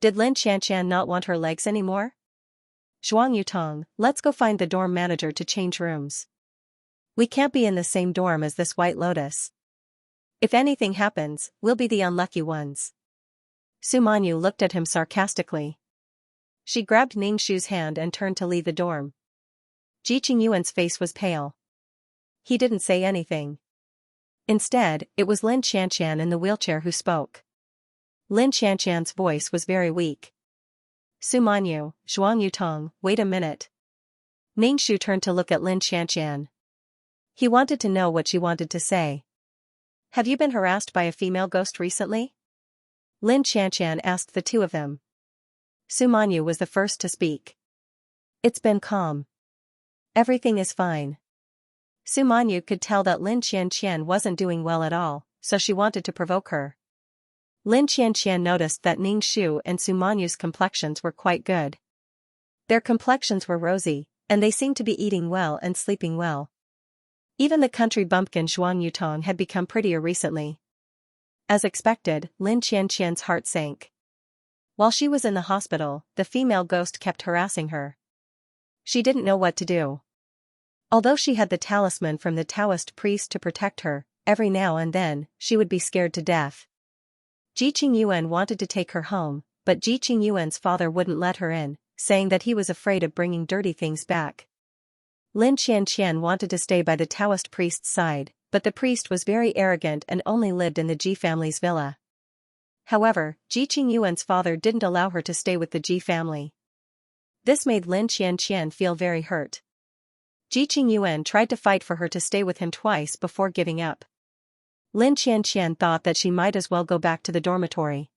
Did Lin Xianxian not want her legs anymore? Zhuang Yutong, let's go find the dorm manager to change rooms. We can't be in the same dorm as this White Lotus. If anything happens, we'll be the unlucky ones. Su Manyu looked at him sarcastically. She grabbed Ning Shu's hand and turned to leave the dorm. Ji Qingyuan's face was pale. He didn't say anything. Instead, it was Lin Xianxian in the wheelchair who spoke. Lin Xianxian's voice was very weak. Su Manyu, Zhuang Yutong, wait a minute. Ning Shu turned to look at Lin Xianxian. He wanted to know what she wanted to say. Have you been harassed by a female ghost recently? Lin Xianxian asked the two of them. Su Manyu was the first to speak. It's been calm. Everything is fine. Su Manyu could tell that Lin Xianxian wasn't doing well at all, so she wanted to provoke her. Lin Xianxian noticed that Ning Shu and Su Manyu's complexions were quite good. Their complexions were rosy, and they seemed to be eating well and sleeping well. Even the country bumpkin Zhuang Yutong had become prettier recently. As expected, Lin Xianxian's heart sank. While she was in the hospital, the female ghost kept harassing her. She didn't know what to do. Although she had the talisman from the Taoist priest to protect her, every now and then, she would be scared to death. Ji Qingyuan wanted to take her home, but Ji Qingyuan's father wouldn't let her in, saying that he was afraid of bringing dirty things back. Lin Xianxian wanted to stay by the Taoist priest's side, but the priest was very arrogant and only lived in the Ji family's villa. However, Ji Qingyuan's father didn't allow her to stay with the Ji family. This made Lin Xianxian feel very hurt. Ji Qingyuan tried to fight for her to stay with him twice before giving up. Lin Xianxian thought that she might as well go back to the dormitory.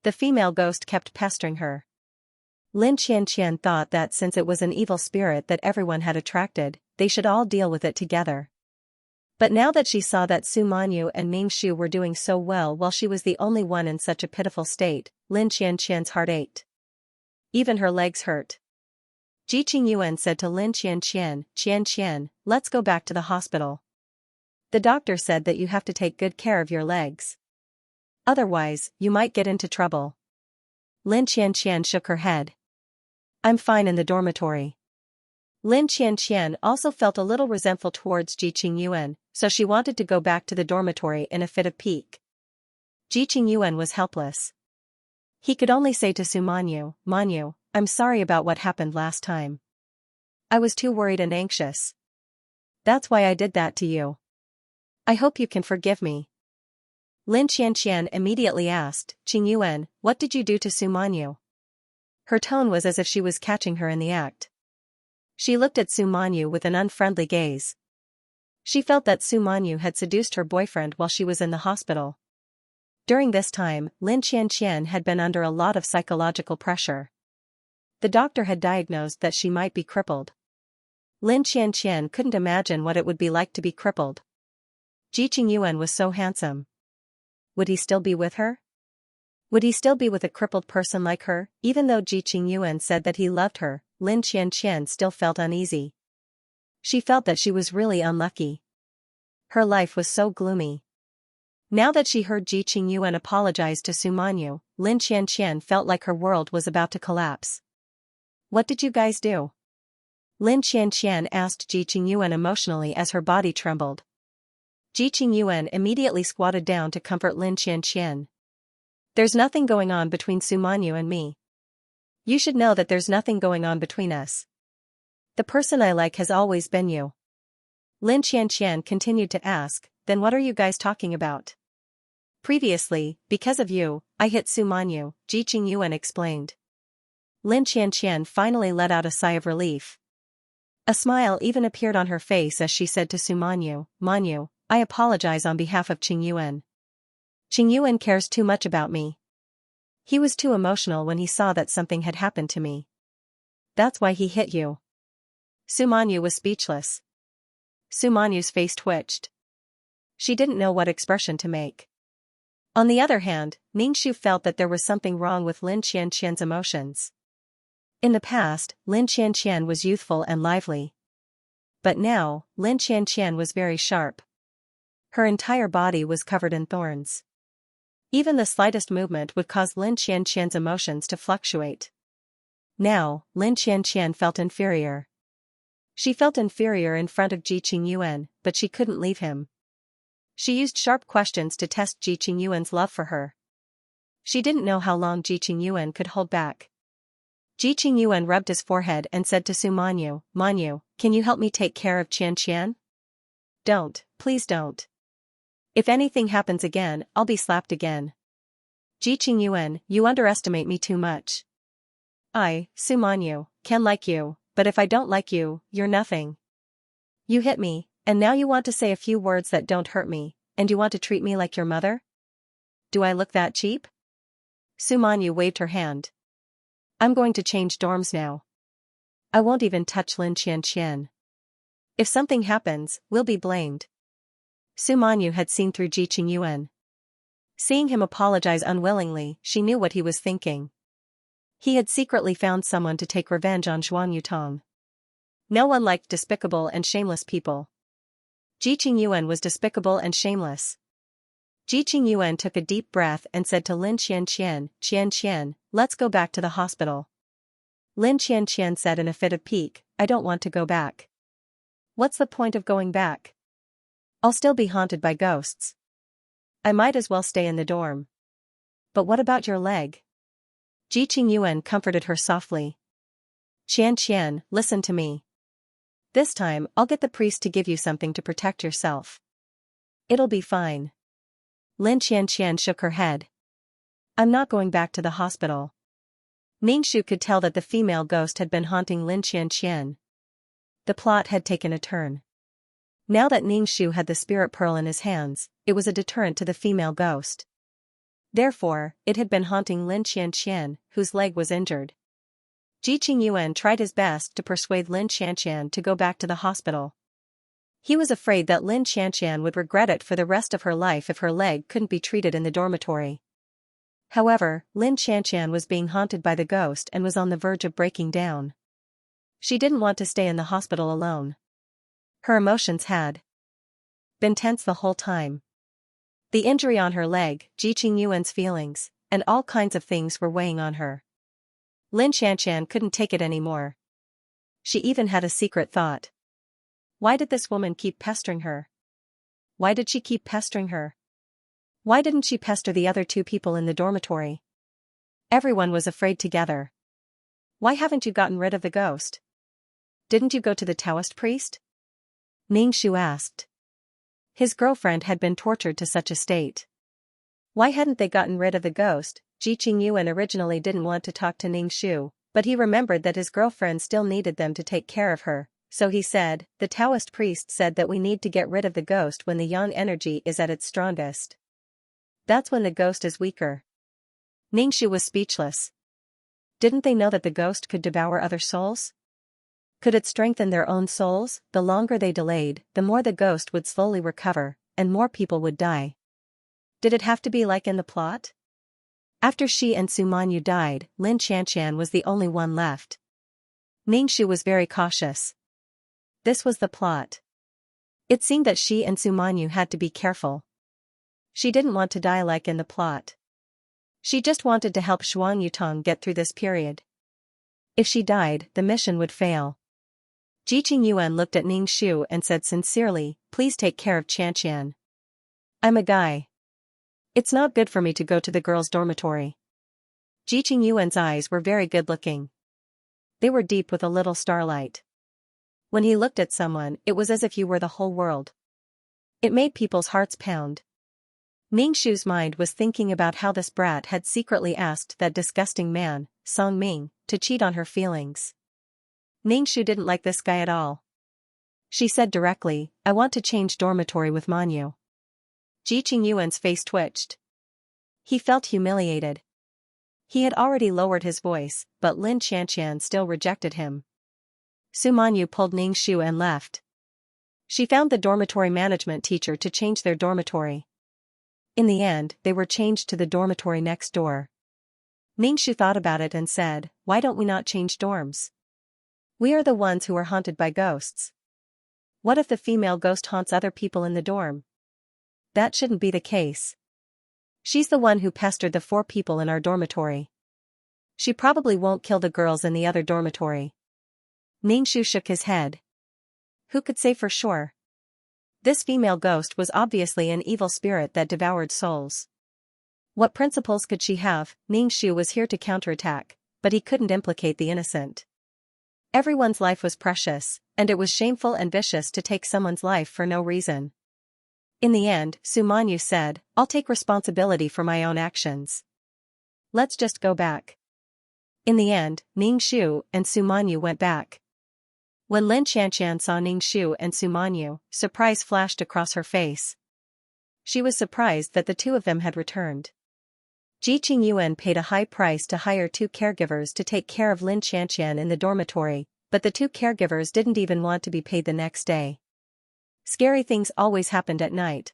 The female ghost kept pestering her. Lin Xianxian thought that since it was an evil spirit that everyone had attracted, they should all deal with it together. But now that she saw that Su Manyu and Ning Shu were doing so well while she was the only one in such a pitiful state, Lin Xianxian's heart ached. Even her legs hurt. Ji Qingyuan said to Lin Xianxian, Xianxian, let's go back to the hospital. The doctor said that you have to take good care of your legs. Otherwise, you might get into trouble. Lin Xianxian shook her head. I'm fine in the dormitory. Lin Xianxian also felt a little resentful towards Ji Qingyuan, so she wanted to go back to the dormitory in a fit of pique. Ji Qingyuan was helpless. He could only say to Su Manyu, Manyu, I'm sorry about what happened last time. I was too worried and anxious. That's why I did that to you. I hope you can forgive me. Lin Xianxian immediately asked, Qingyuan, what did you do to Su Manyu? Her tone was as if she was catching her in the act. She looked at Su Manyu with an unfriendly gaze. She felt that Su Manyu had seduced her boyfriend while she was in the hospital. During this time, Lin Xianxian had been under a lot of psychological pressure. The doctor had diagnosed that she might be crippled. Lin Xianxian couldn't imagine what it would be like to be crippled. Ji Qingyuan was so handsome. Would he still be with her? Would he still be with a crippled person like her? Even though Ji Qingyuan said that he loved her, Lin Xianxian still felt uneasy. She felt that she was really unlucky. Her life was so gloomy. Now that she heard Ji Qingyuan apologize to Su Manyu, Lin Xianxian felt like her world was about to collapse. What did you guys do? Lin Xianxian asked Ji Qingyuan emotionally as her body trembled. Ji Qingyuan immediately squatted down to comfort Lin Xianxian. There's nothing going on between Su Manyu and me. You should know that there's nothing going on between us. The person I like has always been you. Lin Xianxian continued to ask, then what are you guys talking about? Previously, because of you, I hit Su Manyu, Ji Qingyuan explained. Lin Xianxian finally let out a sigh of relief. A smile even appeared on her face as she said to Su Manyu, Manyu, I apologize on behalf of Qingyuan. Qingyuan cares too much about me. He was too emotional when he saw that something had happened to me. That's why he hit you. Su Manyu was speechless. Su Manyu's face twitched. She didn't know what expression to make. On the other hand, Ningxu felt that there was something wrong with Lin Xianxian's emotions. In the past, Lin Xianxian was youthful and lively. But now, Lin Xianxian was very sharp. Her entire body was covered in thorns. Even the slightest movement would cause Lin Xianxian's emotions to fluctuate. Now, Lin Xianxian felt inferior. She felt inferior in front of Ji Qingyuan, but she couldn't leave him. She used sharp questions to test Ji Qingyuan's love for her. She didn't know how long Ji Qingyuan could hold back. Ji Qingyuan rubbed his forehead and said to Su Manyu, Manyu, can you help me take care of Xianxian? Don't, please don't. If anything happens again, I'll be slapped again. Ji Qingyuan, you underestimate me too much. I, Su Manyu, can like you, but if I don't like you, you're nothing. You hit me, and now you want to say a few words that don't hurt me, and you want to treat me like your mother? Do I look that cheap? Su Manyu waved her hand. I'm going to change dorms now. I won't even touch Lin Xianxian. If something happens, we'll be blamed. Su Manyu had seen through Ji Qingyuan. Seeing him apologize unwillingly, she knew what he was thinking. He had secretly found someone to take revenge on Zhuang Yutong. No one liked despicable and shameless people. Ji Qingyuan was despicable and shameless. Ji Qingyuan took a deep breath and said to Lin Xianxian, Xianxian, let's go back to the hospital. Lin Xianxian said in a fit of pique, I don't want to go back. What's the point of going back? I'll still be haunted by ghosts. I might as well stay in the dorm. But what about your leg? Ji Qingyuan comforted her softly. Xianxian, listen to me. This time, I'll get the priest to give you something to protect yourself. It'll be fine. Lin Xianxian shook her head. I'm not going back to the hospital. Ningxu could tell that the female ghost had been haunting Lin Xianxian. The plot had taken a turn. Now that Ningxu had the spirit pearl in his hands, it was a deterrent to the female ghost. Therefore, it had been haunting Lin Xianxian, whose leg was injured. Ji Qingyuan tried his best to persuade Lin Xianxian to go back to the hospital. He was afraid that Lin Xianxian would regret it for the rest of her life if her leg couldn't be treated in the dormitory. However, Lin Xianxian was being haunted by the ghost and was on the verge of breaking down. She didn't want to stay in the hospital alone. Her emotions had been tense the whole time. The injury on her leg, Ji Qingyuan's feelings, and all kinds of things were weighing on her. Lin Xianxian couldn't take it anymore. She even had a secret thought. Why did this woman keep pestering her? Why did she keep pestering her? Why didn't she pester the other two people in the dormitory? Everyone was afraid together. Why haven't you gotten rid of the ghost? Didn't you go to the Taoist priest? Ningxu asked. His girlfriend had been tortured to such a state. Why hadn't they gotten rid of the ghost? Ji Qingyuan originally didn't want to talk to Ningxu, but he remembered that his girlfriend still needed them to take care of her, so he said, the Taoist priest said that we need to get rid of the ghost when the yang energy is at its strongest. That's when the ghost is weaker. Ningxu was speechless. Didn't they know that the ghost could devour other souls? Could it strengthen their own souls? The longer they delayed, the more the ghost would slowly recover, and more people would die. Did it have to be like in the plot? After Shi and Su Manyu died, Lin Xianxian was the only one left. Ningxu was very cautious. This was the plot. It seemed that Shi and Su Manyu had to be careful. She didn't want to die like in the plot. She just wanted to help Shuang Yutong get through this period. If she died, the mission would fail. Jiqing Yuan looked at Ningxu and said sincerely, "Please take care of Qianqian. I'm a guy. It's not good for me to go to the girls' dormitory." Jiqing Yuan's eyes were very good-looking. They were deep with a little starlight. When he looked at someone, it was as if you were the whole world. It made people's hearts pound. Ningxu's mind was thinking about how this brat had secretly asked that disgusting man, Song Ming, to cheat on her feelings. Ningxu didn't like this guy at all. She said directly, "I want to change dormitory with Manyu." Jiqing Yuan's face twitched. He felt humiliated. He had already lowered his voice, but Lin Qianqian still rejected him. Su Manyu pulled Ningxu and left. She found the dormitory management teacher to change their dormitory. In the end, they were changed to the dormitory next door. Ningxu thought about it and said, "Why don't we not change dorms? We are the ones who are haunted by ghosts. What if the female ghost haunts other people in the dorm? That shouldn't be the case. She's the one who pestered the 4 people in our dormitory. She probably won't kill the girls in the other dormitory." Ningxu shook his head. Who could say for sure? This female ghost was obviously an evil spirit that devoured souls. What principles could she have? Ningxu was here to counterattack, but he couldn't implicate the innocent. Everyone's life was precious, and it was shameful and vicious to take someone's life for no reason. In the end, Su Manyu said, "I'll take responsibility for my own actions. Let's just go back." In the end, Ningxu and Su Manyu went back. When Lin Qianqian saw Ningxu and Su Manyu, surprise flashed across her face. She was surprised that the 2 of them had returned. Jiqing Yuan paid a high price to hire 2 caregivers to take care of Lin Qianqian in the dormitory, but the 2 caregivers didn't even want to be paid the next day. Scary things always happened at night.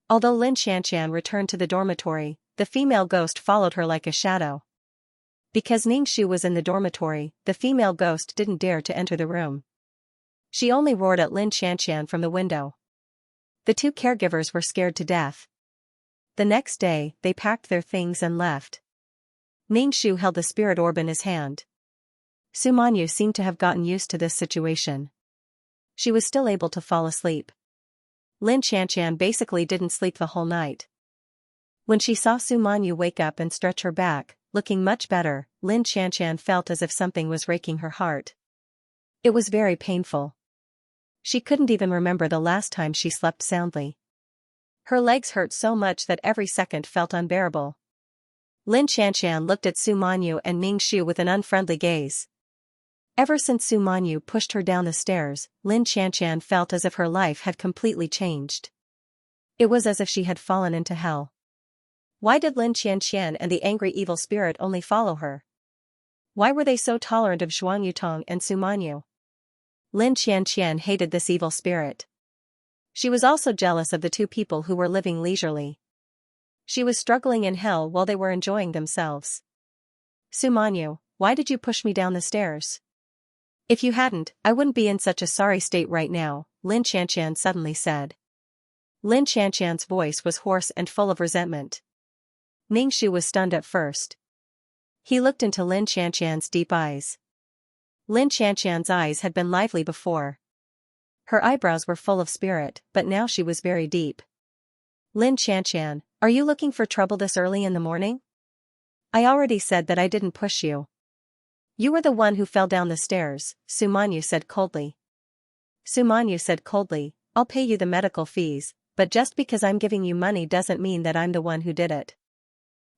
Although Lin Qianqian returned to the dormitory, the female ghost followed her like a shadow. Because Ningxu was in the dormitory, the female ghost didn't dare to enter the room. She only roared at Lin Qianqian from the window. The 2 caregivers were scared to death. The next day, they packed their things and left. Ningxu held the spirit orb in his hand. Su Manyu seemed to have gotten used to this situation. She was still able to fall asleep. Lin Qianqian basically didn't sleep the whole night. When she saw Su Manyu wake up and stretch her back, looking much better, Lin Qianqian felt as if something was raking her heart. It was very painful. She couldn't even remember the last time she slept soundly. Her legs hurt so much that every second felt unbearable. Lin Qianqian looked at Su Manyu and Ningxu with an unfriendly gaze. Ever since Su Manyu pushed her down the stairs, Lin Qianqian felt as if her life had completely changed. It was as if she had fallen into hell. Why did Lin Qianqian and the angry evil spirit only follow her? Why were they so tolerant of Shuang Yutong and Su Manyu? Lin Qianqian hated this evil spirit. She was also jealous of the 2 people who were living leisurely. She was struggling in hell while they were enjoying themselves. "Su Manyu, why did you push me down the stairs? If you hadn't, I wouldn't be in such a sorry state right now," Lin Qianqian suddenly said. Lin Qianqian's voice was hoarse and full of resentment. Ningxu was stunned at first. He looked into Lin Qianqian's deep eyes. Lin Qianqian's eyes had been lively before. Her eyebrows were full of spirit, but now she was very deep. "Lin Qianqian, are you looking for trouble this early in the morning? I already said that I didn't push you. You were the one who fell down the stairs," Su Manyu said coldly. Su Manyu said coldly, "I'll pay you the medical fees, but just because I'm giving you money doesn't mean that I'm the one who did it.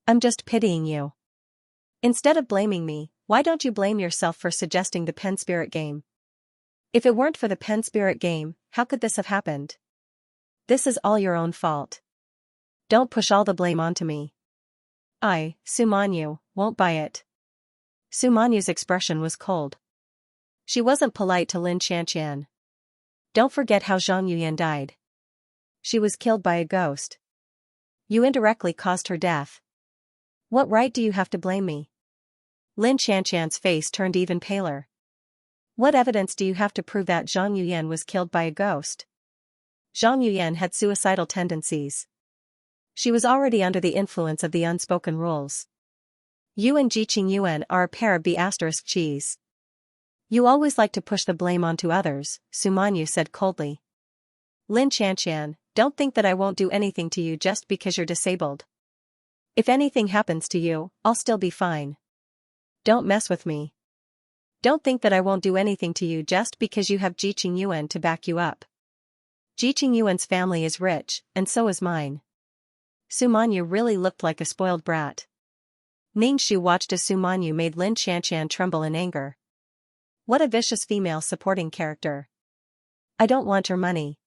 I'm just pitying you. Instead of blaming me, why don't you blame yourself for suggesting the pen spirit game? If it weren't for the pen spirit game, how could this have happened? This is all your own fault. Don't push all the blame onto me. I, Su Manyu, won't buy it." Su Manyu's expression was cold. She wasn't polite to Lin Xianxian. Don't forget how Zhang Yuyan died. She was killed by a ghost. You indirectly caused her death. What right do you have to blame me? Lin Xianxian's face turned even paler. What evidence do you have to prove that Zhang Yuyan was killed by a ghost? Zhang Yuyan had suicidal tendencies. She was already under the influence of the unspoken rules. You and Jiqing Yuan are a pair of B***cheese. You always like to push the blame onto others, Sumanyu said coldly. Lin Xianxian, don't think that I won't do anything to you just because you're disabled. If anything happens to you, I'll still be fine. Don't mess with me. Don't think that I won't do anything to you just because you have Jiqing Yuan to back you up. Jiqing Yuan's family is rich, and so is mine. Sumanyu really looked like a spoiled brat. Ningxu watched as Sumanyu made Lin Xianxian tremble in anger. What a vicious female supporting character. I don't want your money.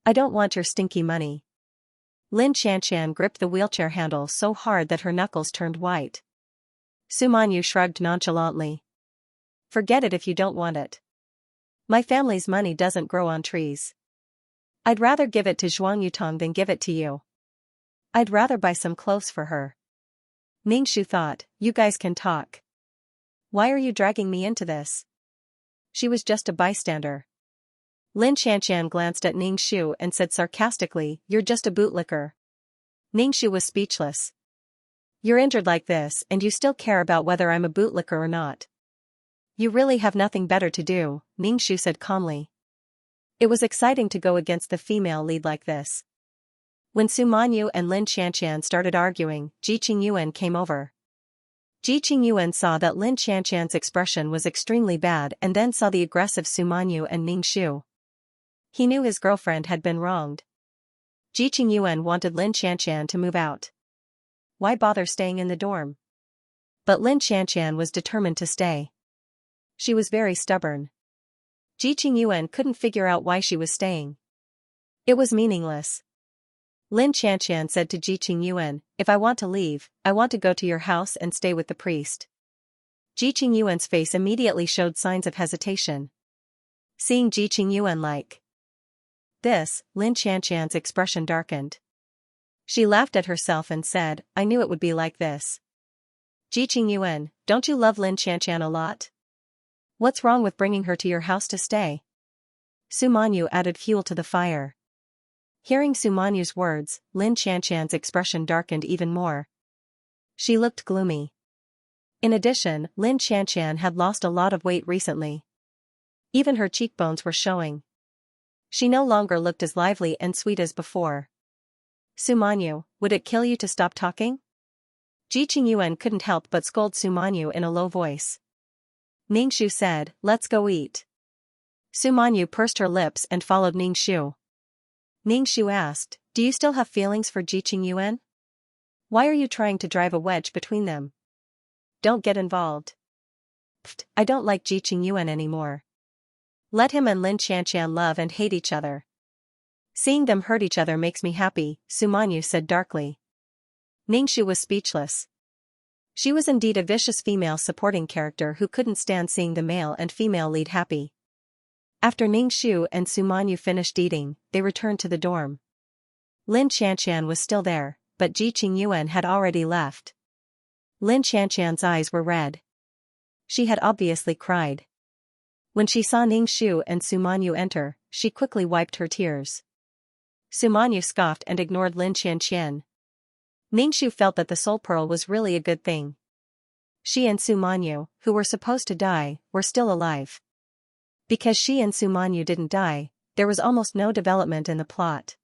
I don't want your stinky money. Lin Xianxian gripped the wheelchair handle so hard that her knuckles turned white. Sumanyu shrugged nonchalantly. Forget it if you don't want it. My family's money doesn't grow on trees. I'd rather give it to Zhuang Yutong than give it to you. I'd rather buy some clothes for her. Ningxu thought, you guys can talk. Why are you dragging me into this? She was just a bystander. Lin Xianxian glanced at Ningxu and said sarcastically, you're just a bootlicker. Ningxu was speechless. You're injured like this and you still care about whether I'm a bootlicker or not. You really have nothing better to do, Ningxu said calmly. It was exciting to go against the female lead like this. When Sumanyu and Lin Xianxian started arguing, Jiqing Yuan came over. Jiqing Yuan saw that Lin Xianxian's expression was extremely bad and then saw the aggressive Sumanyu and Ningxu. He knew his girlfriend had been wronged. Jiqing Yuan wanted Lin Xianxian to move out. Why bother staying in the dorm? But Lin Xianxian was determined to stay. She was very stubborn. Jiqing Yuan couldn't figure out why she was staying. It was meaningless. Lin Xianxian said to Jiqing Yuan, if I want to leave, I want to go to your house and stay with the priest. Jiqing Yuan's face immediately showed signs of hesitation. Seeing Jiqing Yuan like this, Lin Xianxian's expression darkened. She laughed at herself and said, I knew it would be like this. Jiqing Yuan, don't you love Lin Xianxian a lot? What's wrong with bringing her to your house to stay? Sumanyu added fuel to the fire. Hearing Sumanyu's words, Lin Xianxian's expression darkened even more. She looked gloomy. In addition, Lin Xianxian had lost a lot of weight recently. Even her cheekbones were showing. She no longer looked as lively and sweet as before. Sumanyu, would it kill you to stop talking? Jiqing Yuan couldn't help but scold Sumanyu in a low voice. Ningxu said, let's go eat. Sumanyu pursed her lips and followed Ningxu. Ningxu asked, do you still have feelings for Jiqing Yuan? Why are you trying to drive a wedge between them? Don't get involved. Pfft, I don't like Jiqing Yuan anymore. Let him and Lin Xianxian love and hate each other. Seeing them hurt each other makes me happy, Sumanyu said darkly. Ningxu was speechless. She was indeed a vicious female supporting character who couldn't stand seeing the male and female lead happy. After Ningxu and Sumanyu finished eating, they returned to the dorm. Lin Xianxian was still there, but Jiqing Yuan had already left. Lin Xianxian's eyes were red. She had obviously cried. When she saw Ningxu and Sumanyu enter, she quickly wiped her tears. Sumanyu scoffed and ignored Lin Xianxian. Ningxu felt that the soul pearl was really a good thing. She and Sumanyu, who were supposed to die, were still alive. Because she and Sumanyu didn't die, there was almost no development in the plot.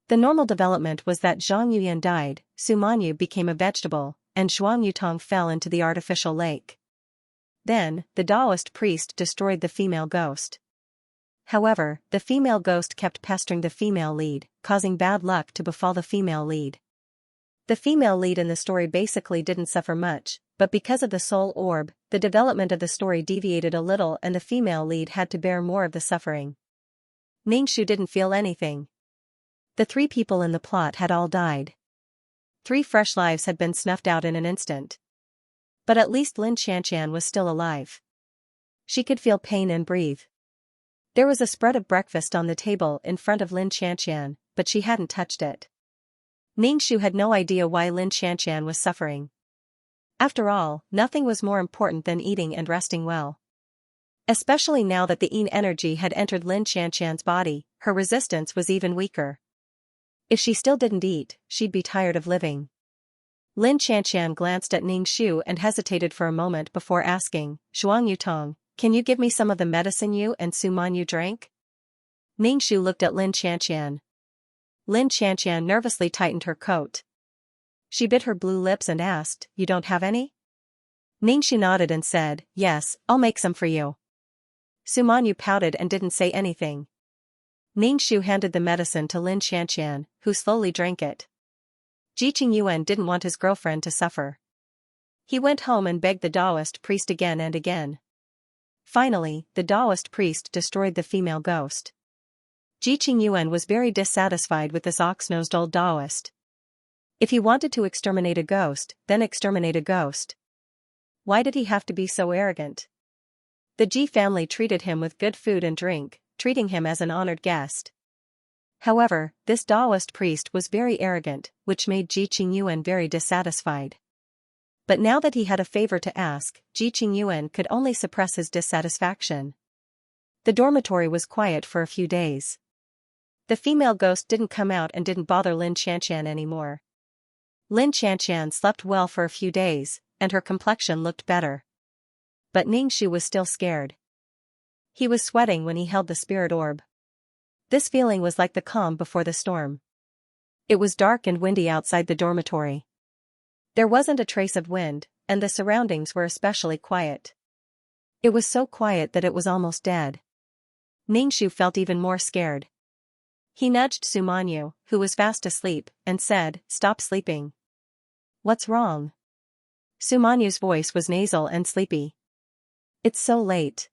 The normal development was that Zhang Yuyan died, Sumanyu became a vegetable, and Zhuang Yutong fell into the artificial lake. Then, the Taoist priest destroyed the female ghost. However, the female ghost kept pestering the female lead, causing bad luck to befall the female lead. The female lead in the story basically didn't suffer much, but because of the soul orb, the development of the story deviated a little and the female lead had to bear more of the suffering. Ningxu didn't feel anything. The 3 people in the plot had all died. 3 fresh lives had been snuffed out in an instant. But at least Lin Xianxian was still alive. She could feel pain and breathe. There was a spread of breakfast on the table in front of Lin Xianxian, but she hadn't touched it. Ningxu had no idea why Lin Xianxian was suffering. After all, nothing was more important than eating and resting well. Especially now that the yin energy had entered Lin Xianxian's body, her resistance was even weaker. If she still didn't eat, she'd be tired of living. Lin Xianxian glanced at Ningxu and hesitated for a moment before asking, "Shuang Yutong, can you give me some of the medicine you and Su Manyu drank?" Ningxu looked at Lin Xianxian. Lin Xianxian nervously tightened her coat. She bit her blue lips and asked, "You don't have any?" Ningxu nodded and said, "Yes, I'll make some for you." Su Manyu pouted and didn't say anything. Ningxu handed the medicine to Lin Xianxian, who slowly drank it. Jiqing Yuan didn't want his girlfriend to suffer. He went home and begged the Taoist priest again and again. Finally, the Taoist priest destroyed the female ghost. Jiqing Yuan was very dissatisfied with this ox-nosed old Taoist. If he wanted to exterminate a ghost, then exterminate a ghost. Why did he have to be so arrogant? The Ji family treated him with good food and drink, treating him as an honored guest. However, this Taoist priest was very arrogant, which made Jiqing Yuan very dissatisfied. But now that he had a favor to ask, Jiqing Yuan could only suppress his dissatisfaction. The dormitory was quiet for a few days. The female ghost didn't come out and didn't bother Lin Xianxian anymore. Lin Xianxian slept well for a few days, and her complexion looked better. But Ningxu was still scared. He was sweating when he held the spirit orb. This feeling was like the calm before the storm. It was dark and windy outside the dormitory. There wasn't a trace of wind, and the surroundings were especially quiet. It was so quiet that it was almost dead. Ningxu felt even more scared. He nudged Su Manyu, who was fast asleep, and said, "Stop sleeping." "What's wrong?" Su Manyu's voice was nasal and sleepy. "It's so late.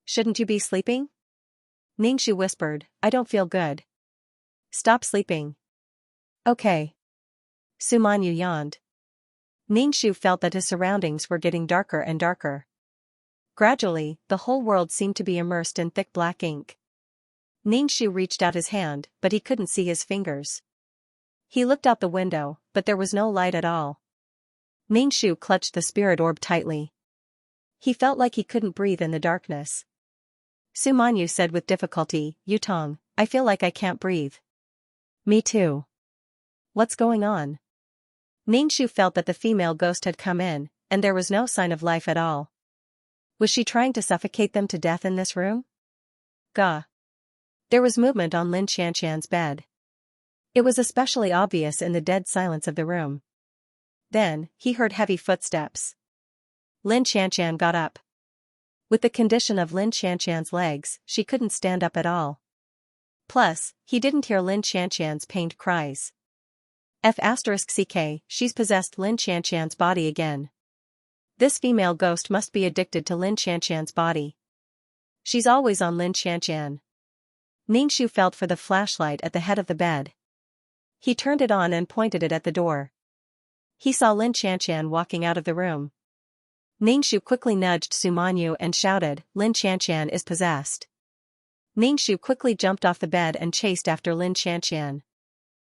Shouldn't you be sleeping?" Ningxu whispered, "I don't feel good." "Stop sleeping." "Okay." Su Manyu yawned. Ningxu felt that his surroundings were getting darker and darker. Gradually, the whole world seemed to be immersed in thick black ink. Ningxu reached out his hand, but he couldn't see his fingers. He looked out the window, but there was no light at all. Ningxu clutched the spirit orb tightly. He felt like he couldn't breathe in the darkness. Su Manyu said with difficulty, "Yutong, I feel like I can't breathe." "Me too." "What's going on?" Ningxu felt that the female ghost had come in, and there was no sign of life at all. Was she trying to suffocate them to death in this room? Gah. There was movement on Lin Xianxian's bed. It was especially obvious in the dead silence of the room. Then, he heard heavy footsteps. Lin Xianxian got up. With the condition of Lin Xianxian's legs, she couldn't stand up at all. Plus, he didn't hear Lin Xianxian's pained cries. F*ck, she's possessed Lin Xianxian's body again. This female ghost must be addicted to Lin Xianxian's body. She's always on Lin Xianxian. Ningxu felt for the flashlight at the head of the bed. He turned it on and pointed it at the door. He saw Lin Xianxian walking out of the room. Ningxu quickly nudged Su Manyu and shouted, "Lin Xianxian is possessed." Ningxu quickly jumped off the bed and chased after Lin Xianxian.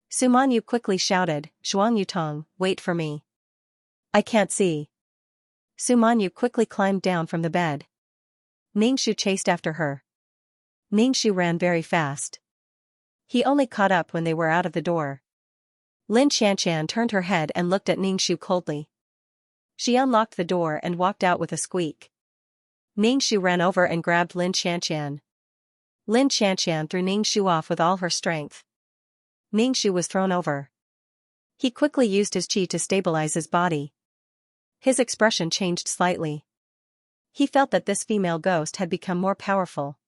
Su Manyu quickly shouted, "Shuang Yutong, wait for me. I can't see." Su Manyu quickly climbed down from the bed. Ningxu chased after her. Ningxu ran very fast. He only caught up when they were out of the door. Lin Xianxian turned her head and looked at Ningxu coldly. She unlocked the door and walked out with a squeak. Ningxu ran over and grabbed Lin Xianxian. Lin Xianxian threw Ningxu off with all her strength. Ningxu was thrown over. He quickly used his qi to stabilize his body. His expression changed slightly. He felt that this female ghost had become more powerful.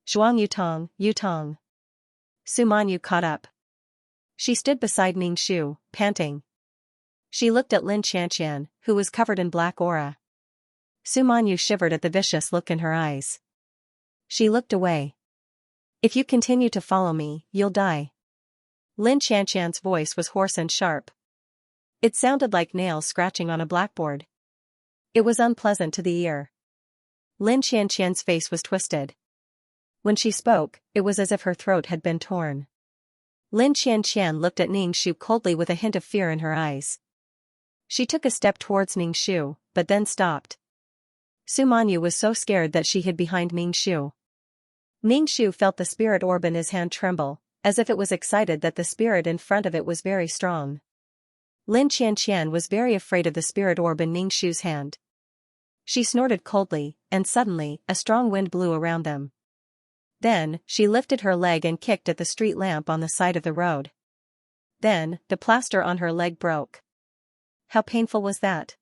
"Shuang Yutong, Yutong." Su Manyu caught up. She stood beside Ningxu, panting. She looked at Lin Xianxian, who was covered in black aura. Su Manyu shivered at the vicious look in her eyes. She looked away. "If you continue to follow me, you'll die." Lin Xianxian's voice was hoarse and sharp. It sounded like nails scratching on a blackboard. It was unpleasant to the ear. Lin Xianxian's face was twisted. When she spoke, it was as if her throat had been torn. Lin Xianxian looked at Ningxu coldly with a hint of fear in her eyes. She took a step towards Ningxu, but then stopped. Su Manyu was so scared that she hid behind Ningxu. Ningxu felt the spirit orb in his hand tremble, as if it was excited that the spirit in front of it was very strong. Lin Xianxian was very afraid of the spirit orb in Ningxu's hand. She snorted coldly, and suddenly, a strong wind blew around them. Then, she lifted her leg and kicked at the street lamp on the side of the road. Then, the plaster on her leg broke. How painful was that?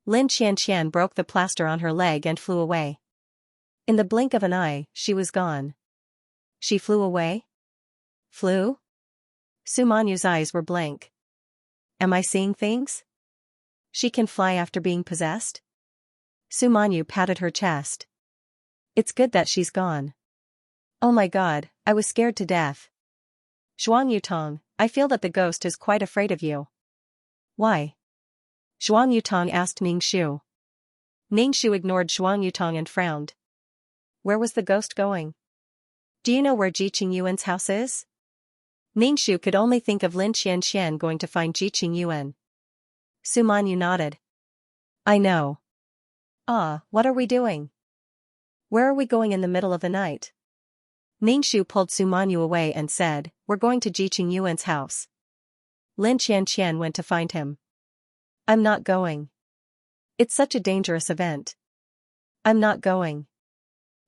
Lin Xianxian broke the plaster on her leg and flew away. In the blink of an eye, she was gone. She flew away? Flew? Su Manyu's eyes were blank. Am I seeing things? She can fly after being possessed? Su Manyu patted her chest. It's good that she's gone. Oh my god, I was scared to death. Zhuang Yutong, I feel that the ghost is quite afraid of you. Why? Zhuang Yutong asked Ningxu. Ningxu ignored Zhuang Yutong and frowned. Where was the ghost going? Do you know where Ji Qingyuan's house is? Ningxu could only think of Lin Xianxian going to find Ji Qingyuan. Su Manyu nodded. I know. Ah, what are we doing? Where are we going in the middle of the night? Ningxu pulled Su Manyu away and said, We're going to Ji Qingyuan's house. Lin Xianxian went to find him. I'm not going. It's such a dangerous event. I'm not going.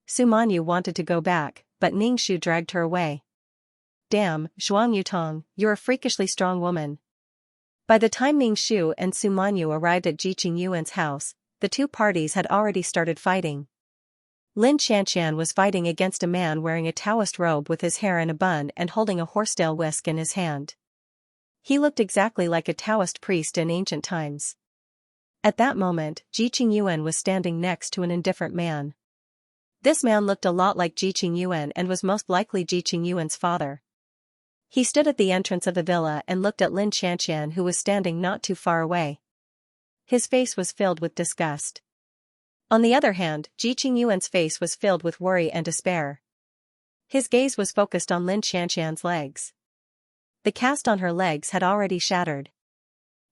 Su Manyu wanted to go back, but Ningxu dragged her away. Damn, Zhuang Yutong, you're a freakishly strong woman. By the time Ningxu and Su Manyu arrived at Ji Qingyuan's house, the two parties had already started fighting. Lin Xianxian was fighting against a man wearing a Taoist robe with his hair in a bun and holding a horsetail whisk in his hand. He looked exactly like a Taoist priest in ancient times. At that moment, Ji Qingyuan was standing next to an indifferent man. This man looked a lot like Ji Qingyuan and was most likely Ji Qingyuan's father. He stood at the entrance of the villa and looked at Lin Xianxian, who was standing not too far away. His face was filled with disgust. On the other hand, Ji Qingyuan's face was filled with worry and despair. His gaze was focused on Lin Xianxian's legs. The cast on her legs had already shattered.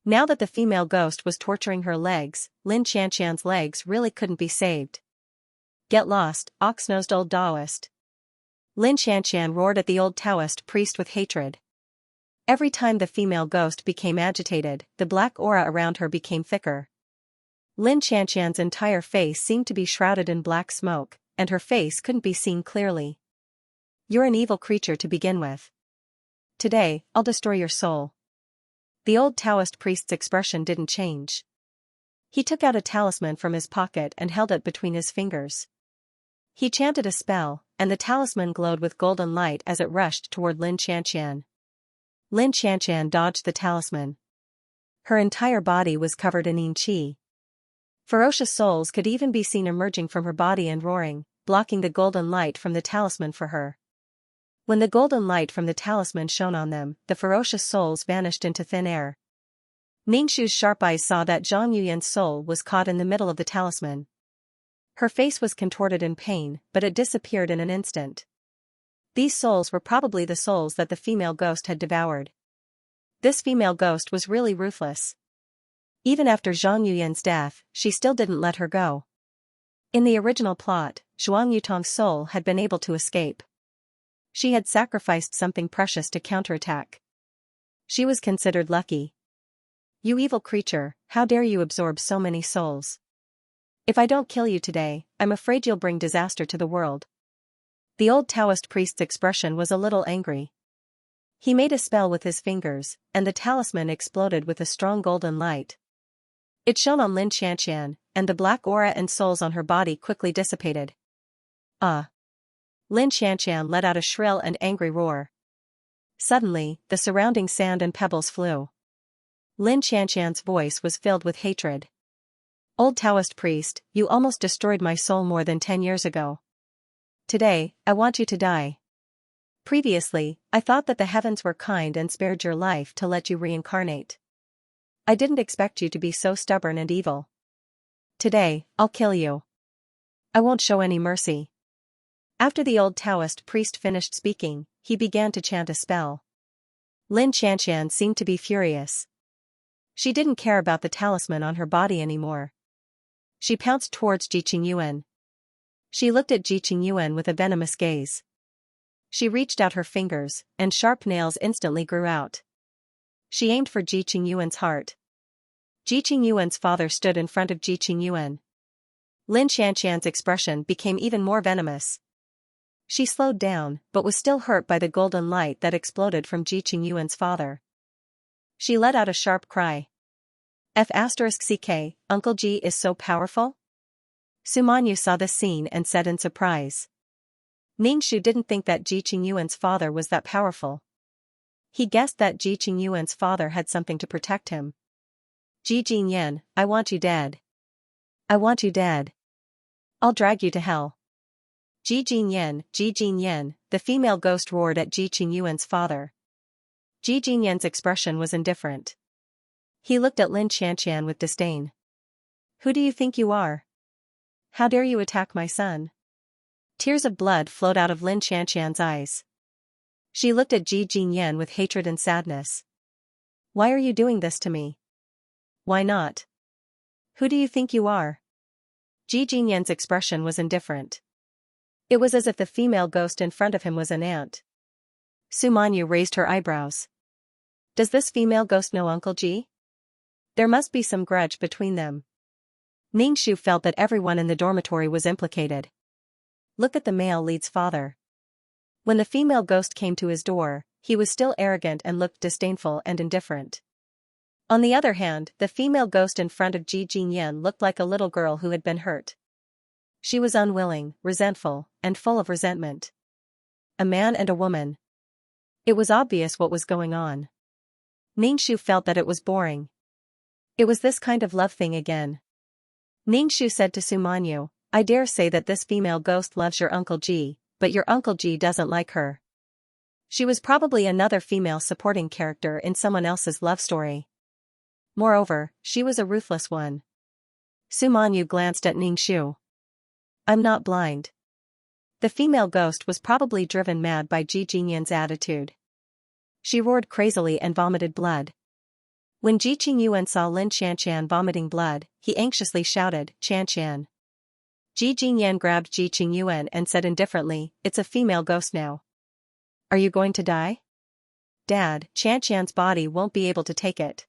Now that the female ghost was torturing her legs, Lin Xianxian's legs really couldn't be saved. Get lost, ox-nosed old Taoist. Lin Xianxian roared at the old Taoist priest with hatred. Every time the female ghost became agitated, the black aura around her became thicker. Lin Xianxian's entire face seemed to be shrouded in black smoke, and her face couldn't be seen clearly. You're an evil creature to begin with. Today, I'll destroy your soul. The old Taoist priest's expression didn't change. He took out a talisman from his pocket and held it between his fingers. He chanted a spell, and the talisman glowed with golden light as it rushed toward Lin Xianxian. Lin Xianxian dodged the talisman. Her entire body was covered in yin qi. Ferocious souls could even be seen emerging from her body and roaring, blocking the golden light from the talisman for her. When the golden light from the talisman shone on them, the ferocious souls vanished into thin air. Ningxu's sharp eyes saw that Zhang Yuyan's soul was caught in the middle of the talisman. Her face was contorted in pain, but it disappeared in an instant. These souls were probably the souls that the female ghost had devoured. This female ghost was really ruthless. Even after Zhang Yuyan's death, she still didn't let her go. In the original plot, Zhuang Yutong's soul had been able to escape. She had sacrificed something precious to counterattack. She was considered lucky. You evil creature, how dare you absorb so many souls? If I don't kill you today, I'm afraid you'll bring disaster to the world. The old Taoist priest's expression was a little angry. He made a spell with his fingers, and the talisman exploded with a strong golden light. It shone on Lin Xianxian, and the black aura and souls on her body quickly dissipated. Ah! Lin Xianxian let out a shrill and angry roar. Suddenly, the surrounding sand and pebbles flew. Lin Xianxian's voice was filled with hatred. Old Taoist priest, you almost destroyed my soul more than 10 years ago. Today, I want you to die. Previously, I thought that the heavens were kind and spared your life to let you reincarnate. I didn't expect you to be so stubborn and evil. Today, I'll kill you. I won't show any mercy. After the old Taoist priest finished speaking, he began to chant a spell. Lin Xianxia seemed to be furious. She didn't care about the talisman on her body anymore. She pounced towards Ji Qingyuan. She looked at Ji Qingyuan with a venomous gaze. She reached out her fingers, and sharp nails instantly grew out. She aimed for Ji Qingyuan's heart. Ji Qingyuan's father stood in front of Ji Qingyuan. Lin Xianxian's expression became even more venomous. She slowed down, but was still hurt by the golden light that exploded from Ji Qingyuan's father. She let out a sharp cry. F***ck, Uncle Ji is so powerful? Sumanyu saw this scene and said in surprise. Ningxu didn't think that Ji Qingyuan's father was that powerful. He guessed that Ji Qingyuan's father had something to protect him. Ji Jinyan, I want you dead. I want you dead. I'll drag you to hell. Ji Jinyan, the female ghost roared at Ji Qingyuan's father. Ji Jinyan's expression was indifferent. He looked at Lin Xianxian with disdain. Who do you think you are? How dare you attack my son? Tears of blood flowed out of Lin Xianxian's eyes. She looked at Ji Jinyan with hatred and sadness. Why are you doing this to me? Why not? Who do you think you are? Ji Jinyan's expression was indifferent. It was as if the female ghost in front of him was an ant. Sumanyu raised her eyebrows. Does this female ghost know Uncle Ji? There must be some grudge between them. Ningxu felt that everyone in the dormitory was implicated. Look at the male lead's father. When the female ghost came to his door, he was still arrogant and looked disdainful and indifferent. On the other hand, the female ghost in front of Ji Jinyan looked like a little girl who had been hurt. She was unwilling, resentful, and full of resentment. A man and a woman. It was obvious what was going on. Ningxu felt that it was boring. It was this kind of love thing again. Ningxu said to Sumanyu, I dare say that this female ghost loves your Uncle Ji, but your Uncle Ji doesn't like her. She was probably another female supporting character in someone else's love story. Moreover, she was a ruthless one. Sumanyu glanced at Ningxu. I'm not blind. The female ghost was probably driven mad by Ji Jinyan's attitude. She roared crazily and vomited blood. When Ji Qingyuan saw Lin Xianxian vomiting blood, he anxiously shouted, Xianxian. Ji Jinyan grabbed Ji Qingyuan and said indifferently, it's a female ghost now. Are you going to die? Dad, Xianxian's body won't be able to take it.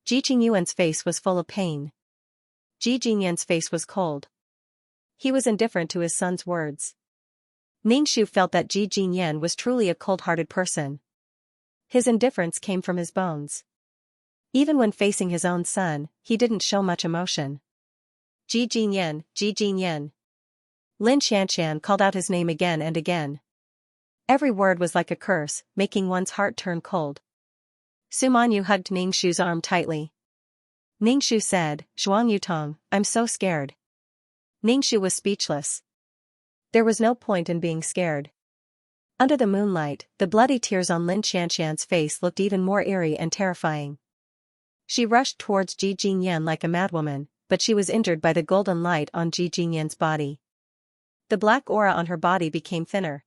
Ji Qingyuan's face was full of pain. Ji Jinyan's face was cold. He was indifferent to his son's words. Ningxu felt that Ji Jinyan was truly a cold-hearted person. His indifference came from his bones. Even when facing his own son, he didn't show much emotion. Ji Jinyan, Ji Jinyan. Lin Xianxian called out his name again and again. Every word was like a curse, making one's heart turn cold. Sumanyu hugged Ningxu's arm tightly. Ningxu said, Zhuang Yutong, I'm so scared. Ningxu was speechless. There was no point in being scared. Under the moonlight, the bloody tears on Lin Xianxian's face looked even more eerie and terrifying. She rushed towards Ji Jinyan like a madwoman, but she was injured by the golden light on Ji Jinyan's body. The black aura on her body became thinner.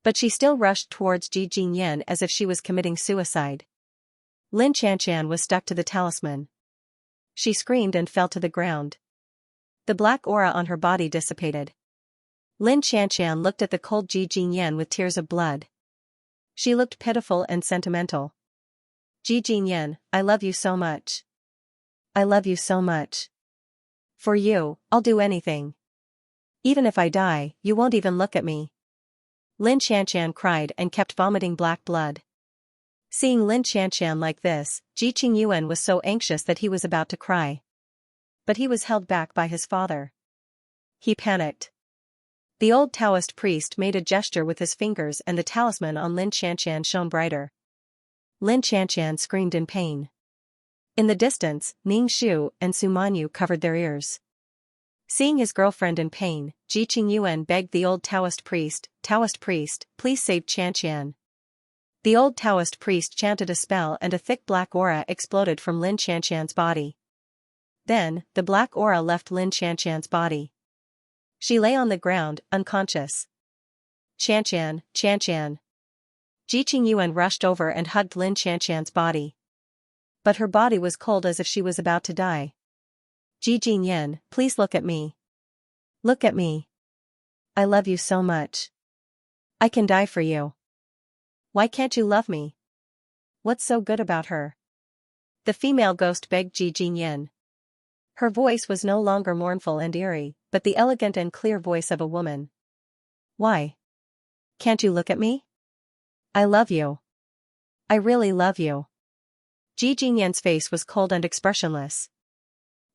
But she still rushed towards Ji Jinyan as if she was committing suicide. Lin Xianxian was stuck to the talisman. She screamed and fell to the ground. The black aura on her body dissipated. Lin Xianxian looked at the cold Ji Jinyan with tears of blood. She looked pitiful and sentimental. Ji Jinyan, I love you so much. I love you so much. For you, I'll do anything. Even if I die, you won't even look at me. Lin Xianxian cried and kept vomiting black blood. Seeing Lin Xianxian like this, Ji Qingyuan was so anxious that he was about to cry. But he was held back by his father. He panicked. The old Taoist priest made a gesture with his fingers and the talisman on Lin Xianxian shone brighter. Lin Xianxian screamed in pain. In the distance, Ningxu and Sumanyu covered their ears. Seeing his girlfriend in pain, Ji Qingyuan begged the old Taoist priest, please save Xianxian. The old Taoist priest chanted a spell and a thick black aura exploded from Lin Xianxian's body. Then, the black aura left Lin Xianxian's body. She lay on the ground, unconscious. Xianxian, Xianxian. Ji Qingyuan rushed over and hugged Lin Xianxian's body. But her body was cold as if she was about to die. Ji Jinyan, please look at me. Look at me. I love you so much. I can die for you. Why can't you love me? What's so good about her? The female ghost begged Ji Jinyan. Her voice was no longer mournful and eerie, but the elegant and clear voice of a woman. Why? Can't you look at me? I love you. I really love you. Ji Jinyan's face was cold and expressionless.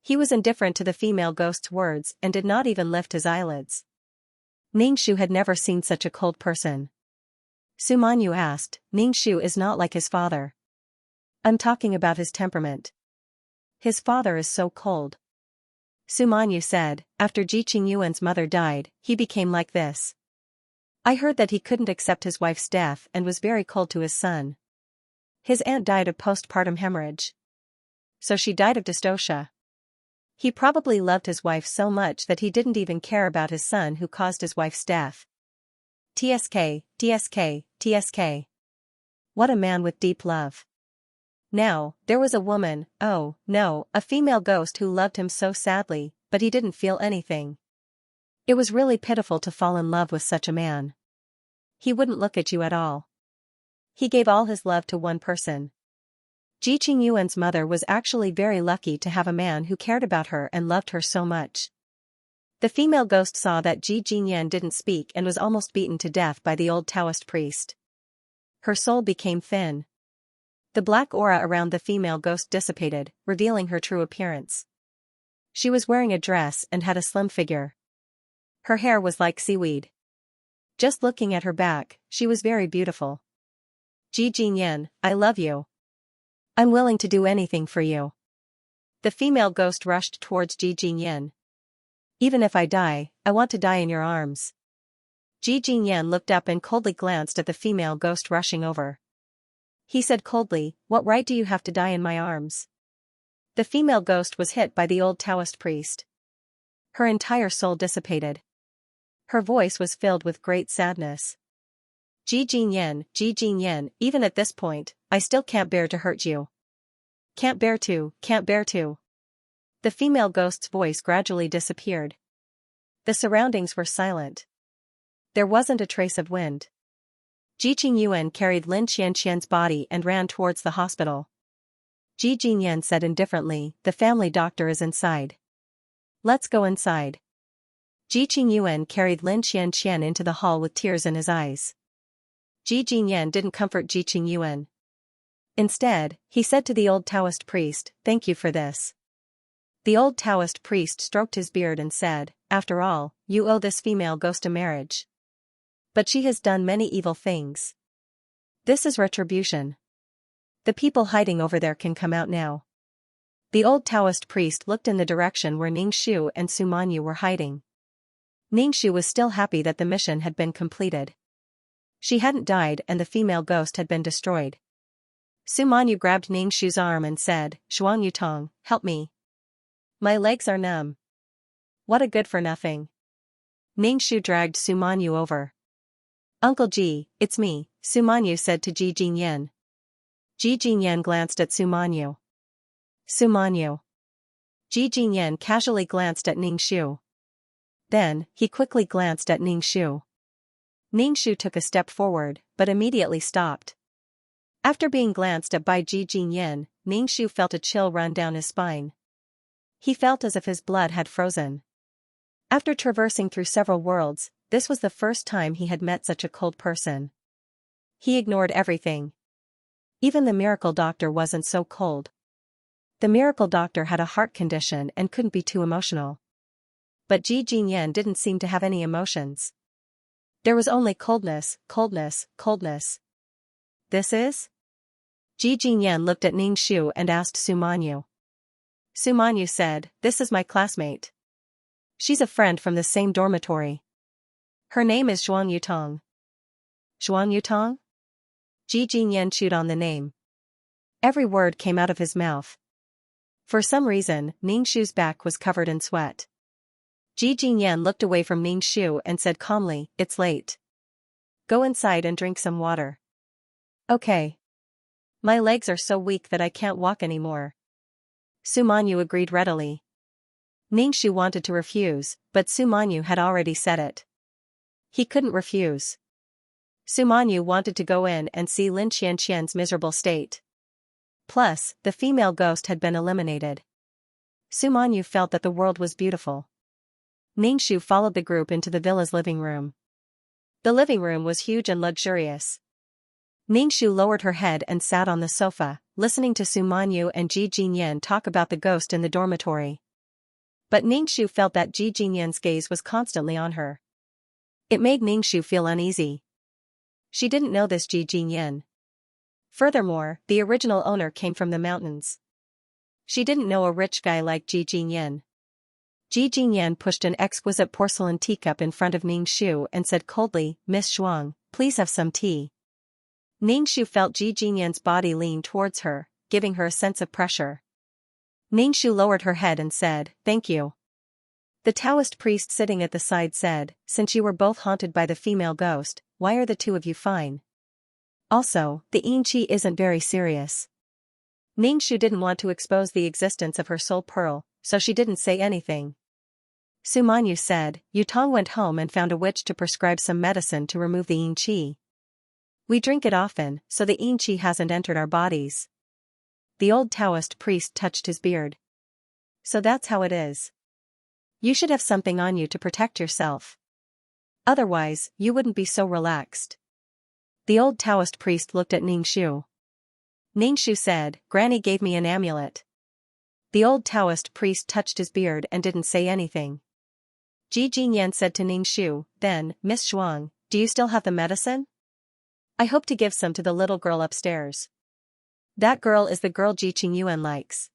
He was indifferent to the female ghost's words and did not even lift his eyelids. Ningxu had never seen such a cold person. Su Manyu asked, Ningxu is not like his father. I'm talking about his temperament. His father is so cold. Su Manyu said, after Ji Qingyuan's mother died, he became like this. I heard that he couldn't accept his wife's death and was very cold to his son. His aunt died of postpartum hemorrhage. So she died of dystocia. He probably loved his wife so much that he didn't even care about his son who caused his wife's death. TSK, TSK, TSK. What a man with deep love. Now, there was a woman, oh, no, a female ghost who loved him so sadly, but he didn't feel anything. It was really pitiful to fall in love with such a man. He wouldn't look at you at all. He gave all his love to one person. Ji Qingyuan's mother was actually very lucky to have a man who cared about her and loved her so much. The female ghost saw that Ji Jinyan didn't speak and was almost beaten to death by the old Taoist priest. Her soul became thin. The black aura around the female ghost dissipated, revealing her true appearance. She was wearing a dress and had a slim figure. Her hair was like seaweed. Just looking at her back, she was very beautiful. Ji Jinyan, I love you. I'm willing to do anything for you. The female ghost rushed towards Ji Jinyan. Even if I die, I want to die in your arms. Ji Jinyan looked up and coldly glanced at the female ghost rushing over. He said coldly, what right do you have to die in my arms? The female ghost was hit by the old Taoist priest. Her entire soul dissipated. Her voice was filled with great sadness. Ji Jinyan, even at this point, I still can't bear to hurt you. Can't bear to. The female ghost's voice gradually disappeared. The surroundings were silent. There wasn't a trace of wind. Ji Qingyuan carried Lin Xianxian's body and ran towards the hospital. Ji Jinyan said indifferently, the family doctor is inside. Let's go inside. Ji Qingyuan carried Lin Xianxian into the hall with tears in his eyes. Ji Jinyan didn't comfort Ji Qingyuan. Instead, he said to the old Taoist priest, thank you for this. The old Taoist priest stroked his beard and said, after all, you owe this female ghost a marriage. But she has done many evil things. This is retribution. The people hiding over there can come out now. The old Taoist priest looked in the direction where Ningxu and Su Manyu were hiding. Ningxu was still happy that the mission had been completed. She hadn't died and the female ghost had been destroyed. Su Manyu grabbed Ningxu's arm and said, Shuang Yutong, help me. My legs are numb. What a good-for-nothing. Ningxu dragged Su Manyu over. Uncle Ji, it's me, Su Manyu said to Ji Jinyan. Ji Jinyan glanced at Su Manyu. Su Manyu. Ji Jinyan casually glanced at Ningxu. Then, he quickly glanced at Ningxu. Ningxu took a step forward, but immediately stopped. After being glanced at by Ji Jinyan, Ningxu felt a chill run down his spine. He felt as if his blood had frozen. After traversing through several worlds, this was the first time he had met such a cold person. He ignored everything. Even the miracle doctor wasn't so cold. The miracle doctor had a heart condition and couldn't be too emotional. But Ji Jinyan didn't seem to have any emotions. There was only coldness. This is? Ji Jinyan looked at Ningxu and asked Su Manyu. Su Manyu said, this is my classmate. She's a friend from the same dormitory. Her name is Zhuang Yutong. Zhuang Yutong? Ji Jinyan chewed on the name. Every word came out of his mouth. For some reason, Ningxu's back was covered in sweat. Ji Jinyan looked away from Ning Shu and said calmly, "It's late. Go inside and drink some water." "Okay. My legs are so weak that I can't walk anymore." Su Manyu agreed readily. Ning Shu wanted to refuse, but Su Manyu had already said it. He couldn't refuse. Su Manyu wanted to go in and see Lin Xianxian's miserable state. Plus, the female ghost had been eliminated. Su Manyu felt that the world was beautiful. Ning Shu followed the group into the villa's living room. The living room was huge and luxurious. Ning Shu lowered her head and sat on the sofa, listening to Su Manyu and Ji Jinyan talk about the ghost in the dormitory. But Ning Shu felt that Ji Jinyan's gaze was constantly on her. It made Ning Shu feel uneasy. She didn't know this Ji Jinyan. Furthermore, the original owner came from the mountains. She didn't know a rich guy like Ji Jinyan. Ji Jinyan pushed an exquisite porcelain teacup in front of Ning Shu and said coldly, "Miss Shuang, please have some tea." Ning Shu felt Ji Jinyan's body lean towards her, giving her a sense of pressure. Ning Shu lowered her head and said, "Thank you." The Taoist priest sitting at the side said, "Since you were both haunted by the female ghost, why are the two of you fine? Also, the Yin-Chi isn't very serious." Ning Shu didn't want to expose the existence of her soul pearl, so she didn't say anything. Su Manyu said, "Yutong went home and found a witch to prescribe some medicine to remove the Yin-Chi. We drink it often, so the Yin-Chi hasn't entered our bodies." The old Taoist priest touched his beard. "So that's how it is. You should have something on you to protect yourself. Otherwise, you wouldn't be so relaxed." The old Taoist priest looked at Ning Shu. Ning Shu said, "Granny gave me an amulet." The old Taoist priest touched his beard and didn't say anything. Ji Jinyan said to Ning Shu, then, "Miss Shuang, do you still have the medicine? I hope to give some to the little girl upstairs." "That girl is the girl Ji Qingyuan likes."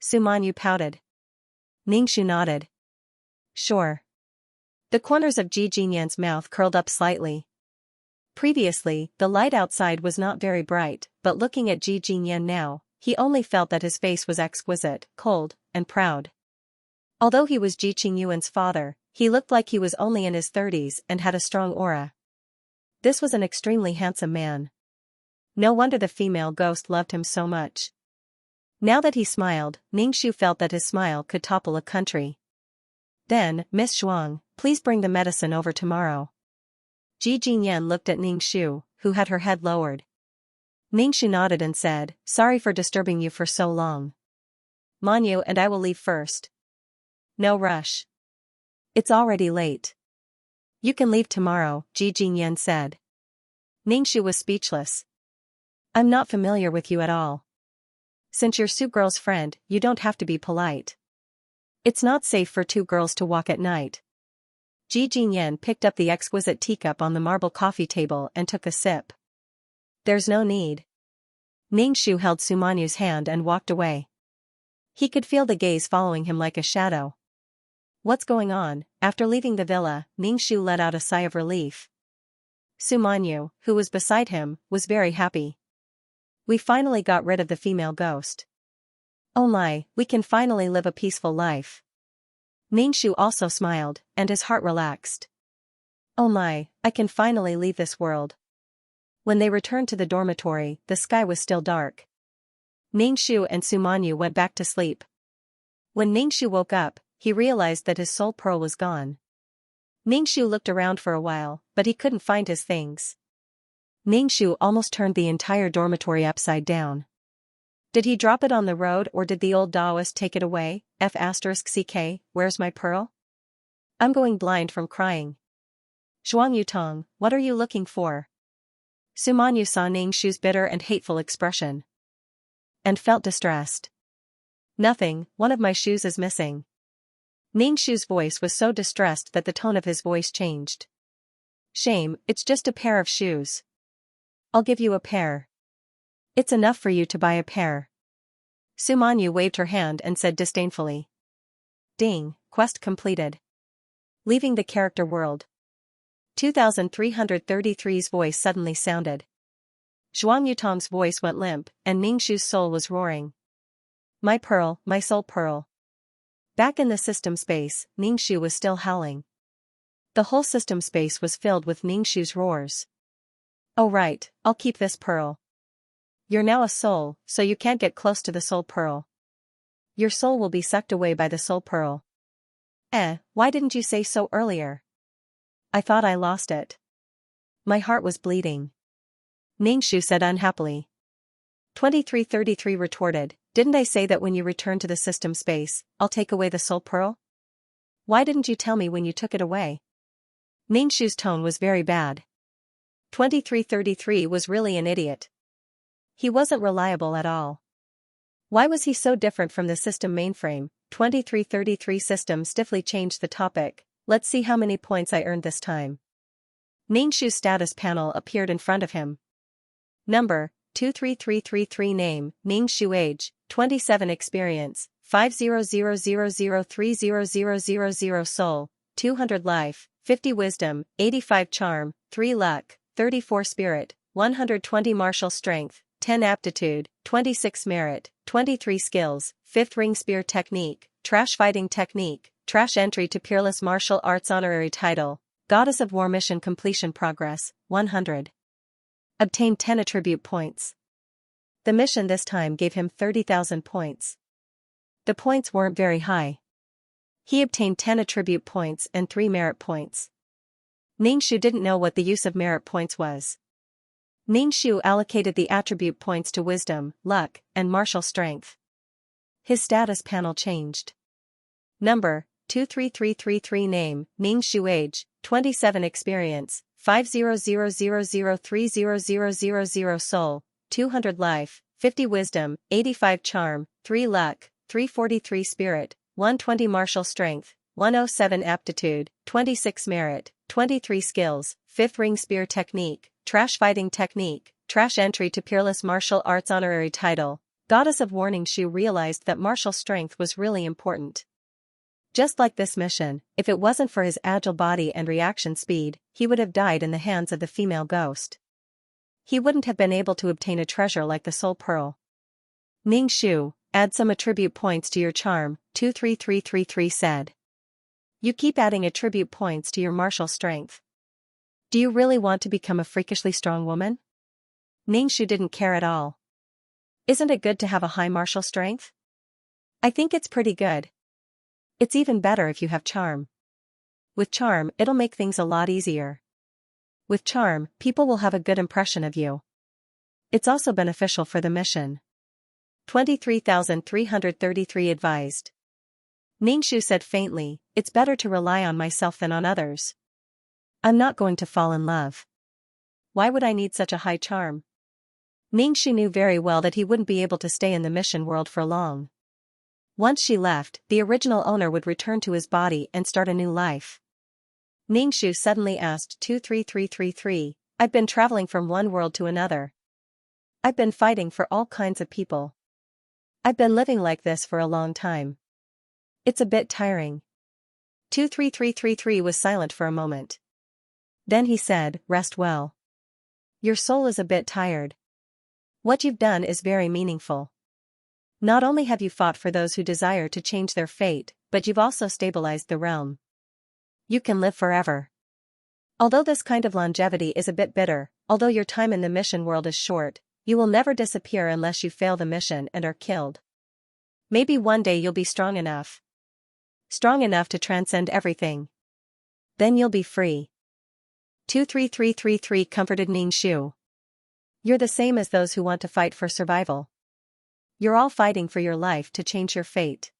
Su Manyu pouted. Ning Shu nodded. "Sure." The corners of Ji Jinyan's mouth curled up slightly. Previously, the light outside was not very bright, but looking at Ji Jinyan now, he only felt that his face was exquisite, cold, and proud. Although he was Ji Qingyuan's father, he looked like he was only in his 30s and had a strong aura. This was an extremely handsome man. No wonder the female ghost loved him so much. Now that he smiled, Ning Shu felt that his smile could topple a country. "Then, Miss Shuang, please bring the medicine over tomorrow." Ji Jinyan looked at Ning Shu, who had her head lowered. Ning Shu nodded and said, "Sorry for disturbing you for so long. Manyu and I will leave first." "No rush. It's already late. You can leave tomorrow," Ji Jinyan said. Ning Shu was speechless. "I'm not familiar with you at all. Since you're Su Girl's friend, you don't have to be polite. It's not safe for two girls to walk at night." Ji Jinyan picked up the exquisite teacup on the marble coffee table and took a sip. "There's no need." Ning Shu held Su Manyu's hand and walked away. He could feel the gaze following him like a shadow. What's going on? After leaving the villa, Ning Shu let out a sigh of relief. Su Manyu, who was beside him, was very happy. "We finally got rid of the female ghost. Oh my, we can finally live a peaceful life." Ning Shu also smiled, and his heart relaxed. "Oh my, I can finally leave this world." When they returned to the dormitory, the sky was still dark. Ning Shu and Su Manyu went back to sleep. When Ning Shu woke up, he realized that his soul pearl was gone. Ning Shu looked around for a while, but he couldn't find his things. Ning Shu almost turned the entire dormitory upside down. Did he drop it on the road or did the old Taoist take it away? F***ck, where's my pearl? I'm going blind from crying. Zhuang Yutong, what are you looking for? Su Manyu saw Ning Shu's bitter and hateful expression. And felt distressed. Nothing, one of my shoes is missing. Ning Shu's voice was so distressed that the tone of his voice changed. Shame, it's just a pair of shoes. I'll give you a pair. It's enough for you to buy a pair. Su Manyu waved her hand and said disdainfully. Ding, quest completed. Leaving the character world. 2333's voice suddenly sounded. Zhuang Yutong's voice went limp, and Ning Shu's soul was roaring. My pearl, my soul pearl. Back in the system space, Xianxia was still howling. The whole system space was filled with Xianxia's roars. Oh right, I'll keep this pearl. You're now a soul, so you can't get close to the soul pearl. Your soul will be sucked away by the soul pearl. Why didn't you say so earlier? I thought I lost it. My heart was bleeding. Xianxia said unhappily. 2333 retorted, didn't I say that when you return to the system space, I'll take away the soul pearl? Why didn't you tell me when you took it away? Xianxia's tone was very bad. 2333 was really an idiot. He wasn't reliable at all. Why was he so different from the system mainframe? 2333 system stiffly changed the topic. Let's see how many points I earned this time. Xianxia's status panel appeared in front of him. Number, 23333 name, Xianxia age, 27 experience, 50000300000 soul, 200 life, 50 wisdom, 85 charm, 3 luck, 34 spirit, 120 martial strength, 10 aptitude, 26 merit, 23 skills, 5th ring spear technique, trash fighting technique, trash entry to peerless martial arts honorary title, goddess of war mission completion progress, 100. Obtained 10 attribute points. The mission this time gave him 30,000 points. The points weren't very high. He obtained 10 attribute points and 3 merit points. Xianxia didn't know what the use of merit points was. Xianxia allocated the attribute points to wisdom, luck, and martial strength. His status panel changed. Number, 23333 name, Xianxia age, 27 experience, 50000300000 soul, 200 life, 50 wisdom, 85 charm, 3 luck, 343 spirit, 120 martial strength, 107 aptitude, 26 merit, 23 skills, 5th ring spear technique, trash fighting technique, trash entry to peerless martial arts honorary title, goddess of warning. She realized that martial strength was really important. Just like this mission, if it wasn't for his agile body and reaction speed, he would have died in the hands of the female ghost. He wouldn't have been able to obtain a treasure like the soul pearl. Xianxia, add some attribute points to your charm, 23333 said. You keep adding attribute points to your martial strength. Do you really want to become a freakishly strong woman? Xianxia didn't care at all. Isn't it good to have a high martial strength? I think it's pretty good. It's even better if you have charm. With charm, it'll make things a lot easier. With charm, people will have a good impression of you. It's also beneficial for the mission. 23,333 advised. Xianxia said faintly, it's better to rely on myself than on others. I'm not going to fall in love. Why would I need such a high charm? Xianxia knew very well that he wouldn't be able to stay in the mission world for long. Once she left, the original owner would return to his body and start a new life. Xianxia suddenly asked 23333, I've been traveling from one world to another. I've been fighting for all kinds of people. I've been living like this for a long time. It's a bit tiring. 23333 was silent for a moment. Then he said, rest well. Your soul is a bit tired. What you've done is very meaningful. Not only have you fought for those who desire to change their fate, but you've also stabilized the realm. You can live forever. Although this kind of longevity is a bit bitter, although your time in the mission world is short, you will never disappear unless you fail the mission and are killed. Maybe one day you'll be strong enough. Strong enough to transcend everything. Then you'll be free. 23333 comforted Xianxia. You're the same as those who want to fight for survival. You're all fighting for your life to change your fate.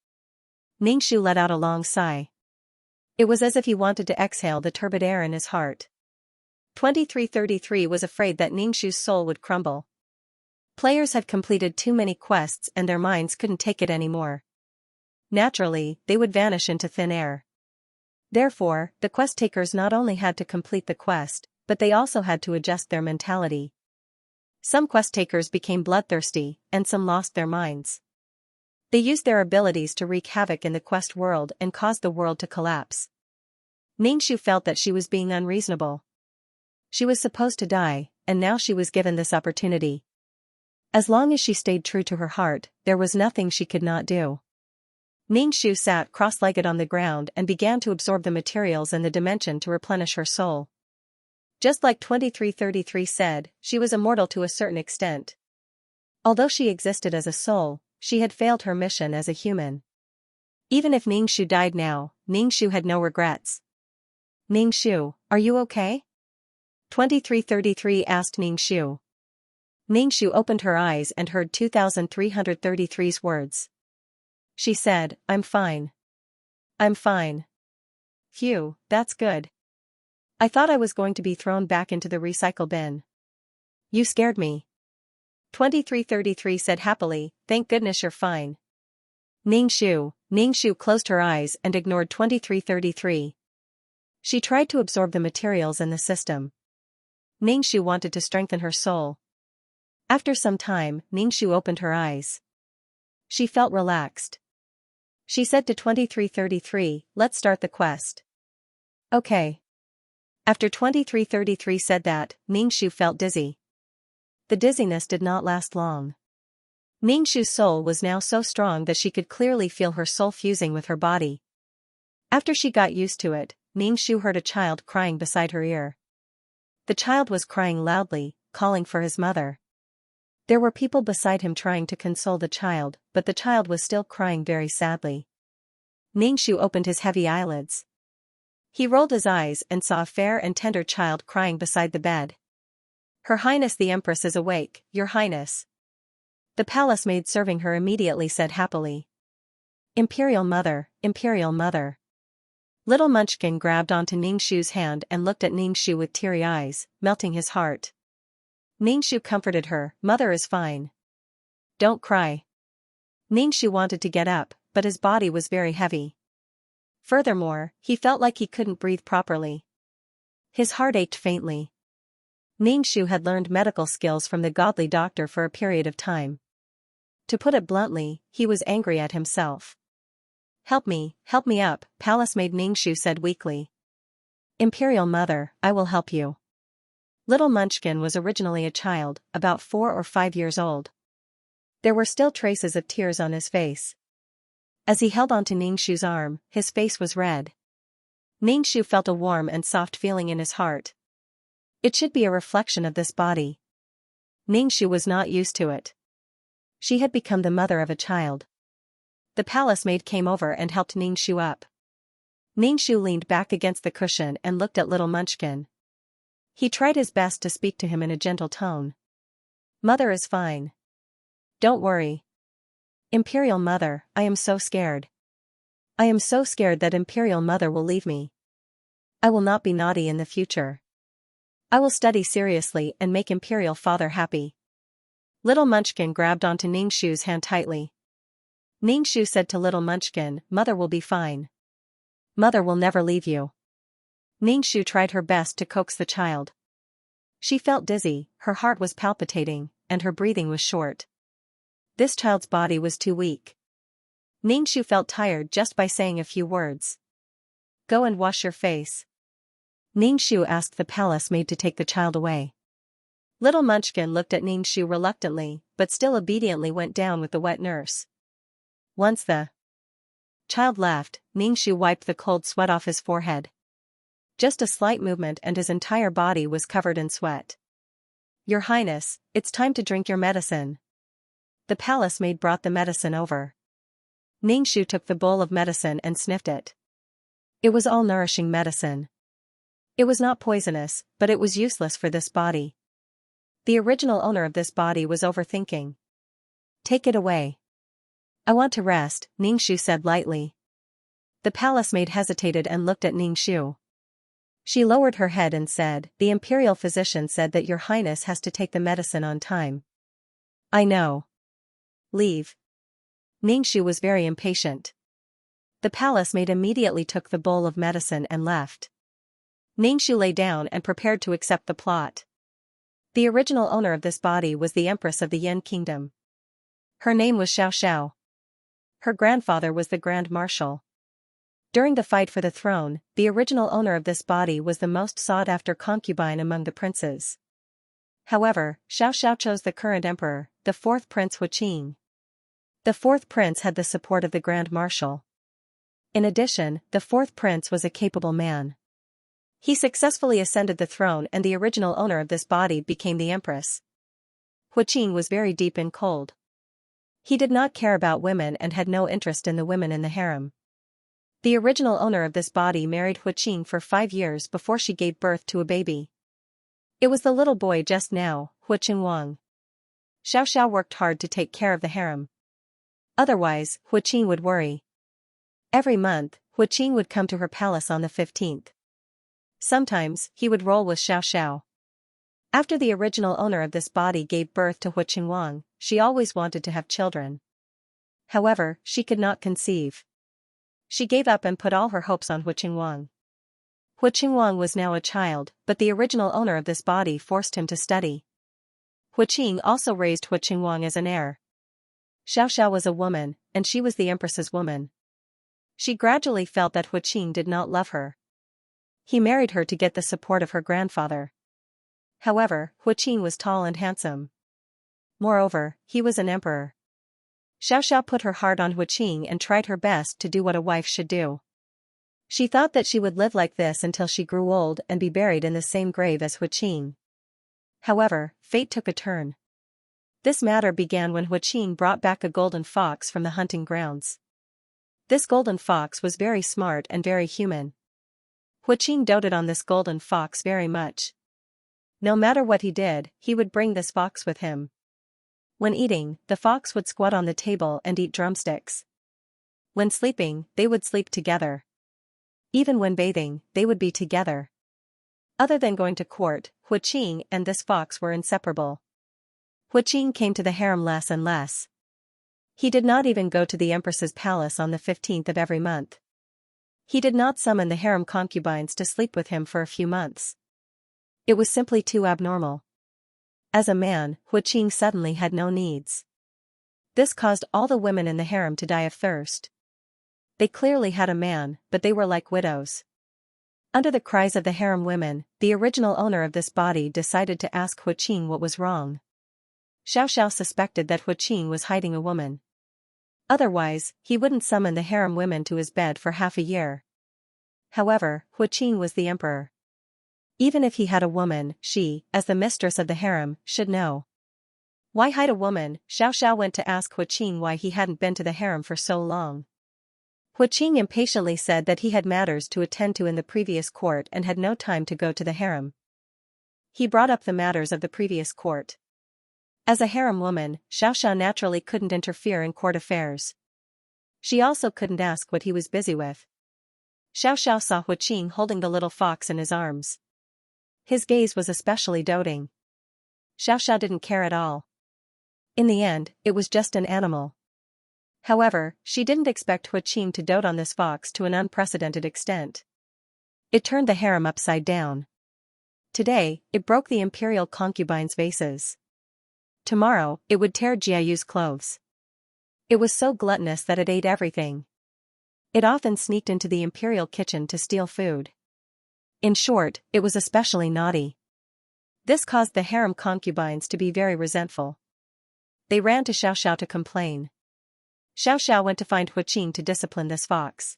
Xianxia let out a long sigh. It was as if he wanted to exhale the turbid air in his heart. 2333 was afraid that Xianxia's soul would crumble. Players had completed too many quests and their minds couldn't take it anymore. Naturally, they would vanish into thin air. Therefore, the quest takers not only had to complete the quest, but they also had to adjust their mentality. Some quest takers became bloodthirsty, and some lost their minds. They used their abilities to wreak havoc in the quest world and caused the world to collapse. Xianxia felt that she was being unreasonable. She was supposed to die, and now she was given this opportunity. As long as she stayed true to her heart, there was nothing she could not do. Ningxu sat cross-legged on the ground and began to absorb the materials in the dimension to replenish her soul. Just like 2333 said, she was immortal to a certain extent. Although she existed as a soul, she had failed her mission as a human. Even if Ningxu died now, Ningxu had no regrets. Ningxu, are you okay? 2333 asked Ningxu. Ningxu opened her eyes and heard 2333's words. She said, I'm fine. I'm fine. Phew, that's good. I thought I was going to be thrown back into the recycle bin. You scared me. 2333 said happily, thank goodness you're fine. Ningxu closed her eyes and ignored 2333. She tried to absorb the materials in the system. Ningxu wanted to strengthen her soul. After some time, Ningxu opened her eyes. She felt relaxed. She said to 2333, let's start the quest. Okay. After 2333 said that, Ningxu felt dizzy. The dizziness did not last long. Ningxu's soul was now so strong that she could clearly feel her soul fusing with her body. After she got used to it, Ningxu heard a child crying beside her ear. The child was crying loudly, calling for his mother. There were people beside him trying to console the child, but the child was still crying very sadly. Ningxu opened his heavy eyelids. He rolled his eyes and saw a fair and tender child crying beside the bed. Her Highness the Empress is awake, Your Highness. The palace maid serving her immediately said happily. Imperial Mother, Imperial Mother. Little Munchkin grabbed onto Ningxu's hand and looked at Ningxu with teary eyes, melting his heart. Ningxu comforted her, Mother is fine. Don't cry. Ningxu wanted to get up, but his body was very heavy. Furthermore, he felt like he couldn't breathe properly. His heart ached faintly. Ningxu had learned medical skills from the godly doctor for a period of time. To put it bluntly, he was angry at himself. Help me up, Palace Maid Ningxu said weakly. Imperial Mother, I will help you. Little Munchkin was originally a child, about 4 or 5 years old. There were still traces of tears on his face. As he held onto Ningxu's arm, his face was red. Ningxu felt a warm and soft feeling in his heart. It should be a reflection of this body. Ningxu was not used to it. She had become the mother of a child. The palace maid came over and helped Ningxu up. Ningxu leaned back against the cushion and looked at little Munchkin. He tried his best to speak to him in a gentle tone. Mother is fine. Don't worry. Imperial Mother, I am so scared. I am so scared that Imperial Mother will leave me. I will not be naughty in the future. I will study seriously and make Imperial Father happy. Little Munchkin grabbed onto Ningxu's hand tightly. Ningxu said to little Munchkin, Mother will be fine. Mother will never leave you. Ningxu tried her best to coax the child. She felt dizzy, her heart was palpitating, and her breathing was short. This child's body was too weak. Ningxu felt tired just by saying a few words. Go and wash your face. Ningxu asked the palace maid to take the child away. Little Munchkin looked at Ningxu reluctantly, but still obediently went down with the wet nurse. Once the child left, Ningxu wiped the cold sweat off his forehead. Just a slight movement and his entire body was covered in sweat. Your Highness, it's time to drink your medicine. The palace maid brought the medicine over. Ningxu took the bowl of medicine and sniffed it. It was all nourishing medicine. It was not poisonous, but it was useless for this body. The original owner of this body was overthinking. Take it away. I want to rest, Ningxu said lightly. The palace maid hesitated and looked at Ningxu. She lowered her head and said, The imperial physician said that Your Highness has to take the medicine on time. I know. Leave. Ningxu was very impatient. The palace maid immediately took the bowl of medicine and left. Ningxu lay down and prepared to accept the plot. The original owner of this body was the Empress of the Yin Kingdom. Her name was Xiao. Her grandfather was the Grand Marshal. During the fight for the throne, the original owner of this body was the most sought-after concubine among the princes. However, Xiao chose the current emperor, the 4th Prince Huaqing. The fourth prince had the support of the Grand Marshal. In addition, the fourth prince was a capable man. He successfully ascended the throne and the original owner of this body became the empress. Huqing was very deep and cold. He did not care about women and had no interest in the women in the harem. The original owner of this body married Huqing for 5 years before she gave birth to a baby. It was the little boy just now, Huqing Wang. Xiaoxiao worked hard to take care of the harem. Otherwise, Huqing would worry. Every month, Huqing would come to her palace on the 15th. Sometimes, he would roll with Xiaoxiao. After the original owner of this body gave birth to Huqing Wang, she always wanted to have children. However, she could not conceive. She gave up and put all her hopes on Huqing Wang. Huqing Wang was now a child, but the original owner of this body forced him to study. Huqing also raised Huqing Wang as an heir. Xiaoxiao was a woman, and she was the empress's woman. She gradually felt that Huqing did not love her. He married her to get the support of her grandfather. However, Huqing was tall and handsome. Moreover, he was an emperor. Xiaoxiao put her heart on Huqing and tried her best to do what a wife should do. She thought that she would live like this until she grew old and be buried in the same grave as Huqing. However, fate took a turn. This matter began when Huqing brought back a golden fox from the hunting grounds. This golden fox was very smart and very human. Huqing doted on this golden fox very much. No matter what he did, he would bring this fox with him. When eating, the fox would squat on the table and eat drumsticks. When sleeping, they would sleep together. Even when bathing, they would be together. Other than going to court, Huqing and this fox were inseparable. Huqing came to the harem less and less. He did not even go to the empress's palace on the 15th of every month. He did not summon the harem concubines to sleep with him for a few months. It was simply too abnormal. As a man, Huqing suddenly had no needs. This caused all the women in the harem to die of thirst. They clearly had a man, but they were like widows. Under the cries of the harem women, the original owner of this body decided to ask Huqing what was wrong. Xiaoxiao suspected that Huqing was hiding a woman. Otherwise, he wouldn't summon the harem women to his bed for half a year. However, Huqing was the emperor. Even if he had a woman, she, as the mistress of the harem, should know. Why hide a woman? Xiaoxiao went to ask Huqing why he hadn't been to the harem for so long. Huqing impatiently said that he had matters to attend to in the previous court and had no time to go to the harem. He brought up the matters of the previous court. As a harem woman, Xiaoxiao naturally couldn't interfere in court affairs. She also couldn't ask what he was busy with. Xiaoxiao saw Huqing holding the little fox in his arms. His gaze was especially doting. Xiaoxiao didn't care at all. In the end, it was just an animal. However, she didn't expect Huqing to dote on this fox to an unprecedented extent. It turned the harem upside down. Today, it broke the imperial concubines' vases. Tomorrow, it would tear Jiayu's clothes. It was so gluttonous that it ate everything. It often sneaked into the imperial kitchen to steal food. In short, it was especially naughty. This caused the harem concubines to be very resentful. They ran to Xiaoxiao to complain. Xiaoxiao went to find Huqing to discipline this fox.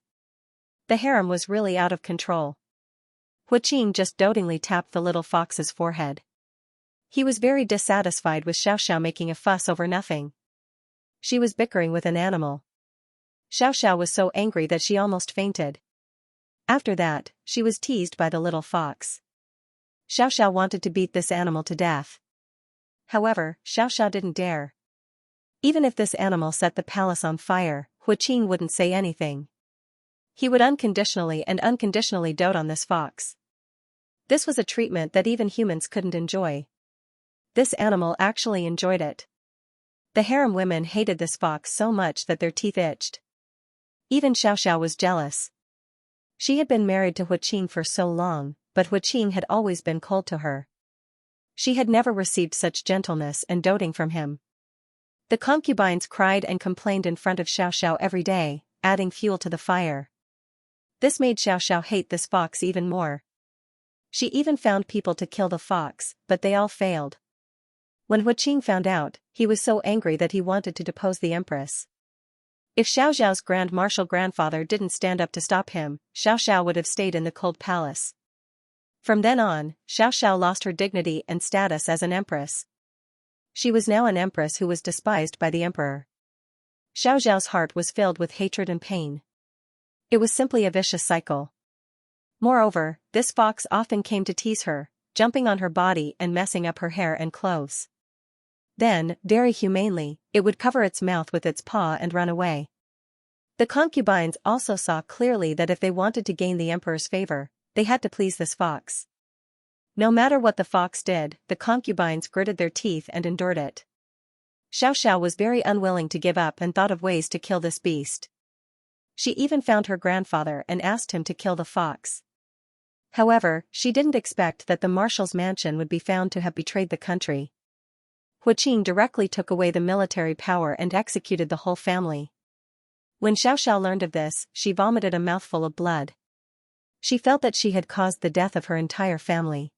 The harem was really out of control. Huqing just dotingly tapped the little fox's forehead. He was very dissatisfied with Xiaoxiao making a fuss over nothing. She was bickering with an animal. Xiaoxiao was so angry that she almost fainted. After that, she was teased by the little fox. Xiaoxiao wanted to beat this animal to death. However, Xiaoxiao didn't dare. Even if this animal set the palace on fire, Huqing wouldn't say anything. He would unconditionally dote on this fox. This was a treatment that even humans couldn't enjoy. This animal actually enjoyed it. The harem women hated this fox so much that their teeth itched. Even Xiaoxiao was jealous. She had been married to Huqing for so long, but Huqing had always been cold to her. She had never received such gentleness and doting from him. The concubines cried and complained in front of Xiaoxiao every day, adding fuel to the fire. This made Xiaoxiao hate this fox even more. She even found people to kill the fox, but they all failed. When Huqing found out, he was so angry that he wanted to depose the empress. If Xiaoxiao's Grand Marshal grandfather didn't stand up to stop him, Xiaoxiao would have stayed in the cold palace. From then on, Xiaoxiao lost her dignity and status as an empress. She was now an empress who was despised by the emperor. Xiaoxiao's heart was filled with hatred and pain. It was simply a vicious cycle. Moreover, this fox often came to tease her, jumping on her body and messing up her hair and clothes. Then, very humanely, it would cover its mouth with its paw and run away. The concubines also saw clearly that if they wanted to gain the emperor's favor, they had to please this fox. No matter what the fox did, the concubines gritted their teeth and endured it. Xiaoxiao was very unwilling to give up and thought of ways to kill this beast. She even found her grandfather and asked him to kill the fox. However, she didn't expect that the marshal's mansion would be found to have betrayed the country. Huaqing directly took away the military power and executed the whole family. When Xiaoxiao learned of this, she vomited a mouthful of blood. She felt that she had caused the death of her entire family.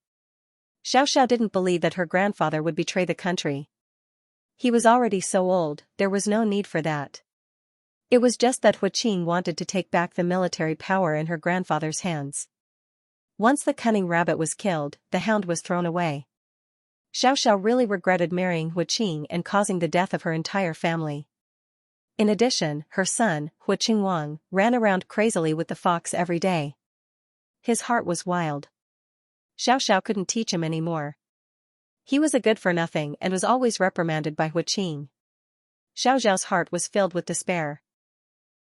Xiaoxiao didn't believe that her grandfather would betray the country. He was already so old, there was no need for that. It was just that Huaqing wanted to take back the military power in her grandfather's hands. Once the cunning rabbit was killed, the hound was thrown away. Xiaoxiao really regretted marrying Huaqing and causing the death of her entire family. In addition, her son, Huaqing, ran around crazily with the fox every day. His heart was wild. Xiaoxiao couldn't teach him anymore. He was a good-for-nothing and was always reprimanded by Huaqing. Xiaoxiao's heart was filled with despair.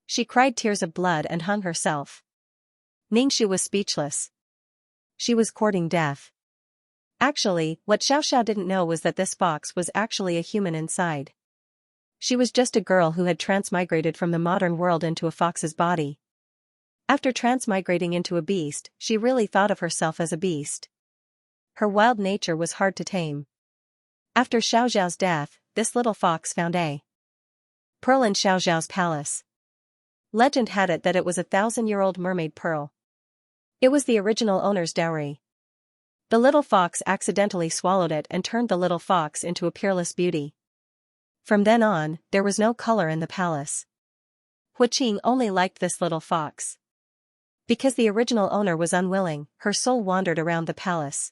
She cried tears of blood and hung herself. Ningxu was speechless. She was courting death. Actually, what Xiaoxiao didn't know was that this fox was actually a human inside. She was just a girl who had transmigrated from the modern world into a fox's body. After transmigrating into a beast, she really thought of herself as a beast. Her wild nature was hard to tame. After Xiaoxiao's death, this little fox found a pearl in Xiaoxiao's palace. Legend had it that it was a 1,000-year-old mermaid pearl. It was the original owner's dowry. The little fox accidentally swallowed it and turned the little fox into a peerless beauty. From then on, there was no color in the palace. Huaqing only liked this little fox. Because the original owner was unwilling, her soul wandered around the palace.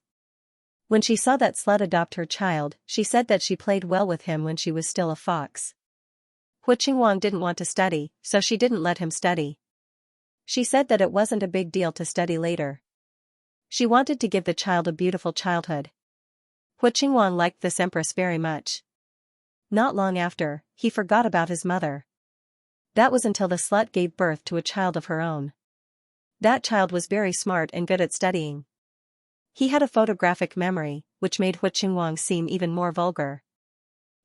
When she saw that slut adopt her child, she said that she played well with him when she was still a fox. Huaqing didn't want to study, so she didn't let him study. She said that it wasn't a big deal to study later. She wanted to give the child a beautiful childhood. Huaqing liked this empress very much. Not long after, he forgot about his mother. That was until the slut gave birth to a child of her own. That child was very smart and good at studying. He had a photographic memory, which made Huaqing seem even more vulgar.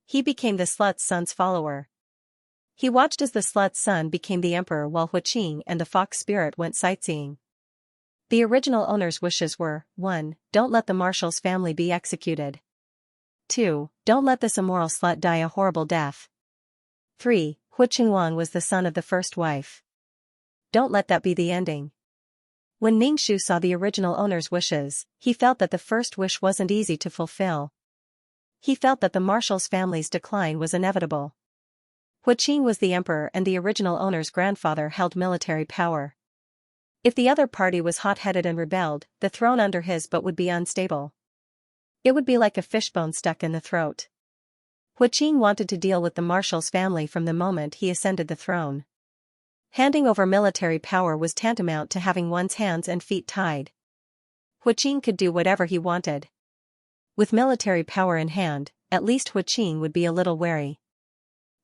He became the slut's son's follower. He watched as the slut's son became the emperor while Huaqing and the fox spirit went sightseeing. The original owner's wishes were, 1. Don't let the marshal's family be executed. 2. Don't let this immoral slut die a horrible death. 3. Huaqing was the son of the first wife. Don't let that be the ending. When Ningxu saw the original owner's wishes, he felt that the first wish wasn't easy to fulfill. He felt that the marshal's family's decline was inevitable. Huaqing was the emperor and the original owner's grandfather held military power. If the other party was hot-headed and rebelled, the throne under his but would be unstable. It would be like a fishbone stuck in the throat. Huaqing wanted to deal with the marshal's family from the moment he ascended the throne. Handing over military power was tantamount to having one's hands and feet tied. Huaqing could do whatever he wanted. With military power in hand, at least Huaqing would be a little wary.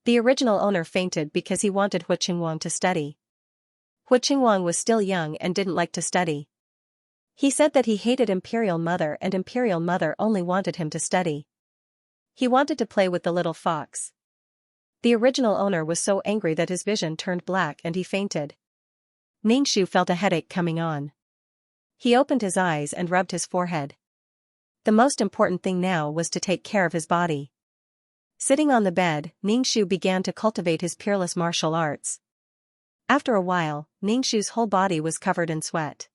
The original owner fainted because he wanted Huaqing to study. Huaqing was still young and didn't like to study. He said that he hated Imperial Mother and Imperial Mother only wanted him to study. He wanted to play with the little fox. The original owner was so angry that his vision turned black and he fainted. Ningxu felt a headache coming on. He opened his eyes and rubbed his forehead. The most important thing now was to take care of his body. Sitting on the bed, Ningxu began to cultivate his peerless martial arts. After a while, Ningxu's whole body was covered in sweat.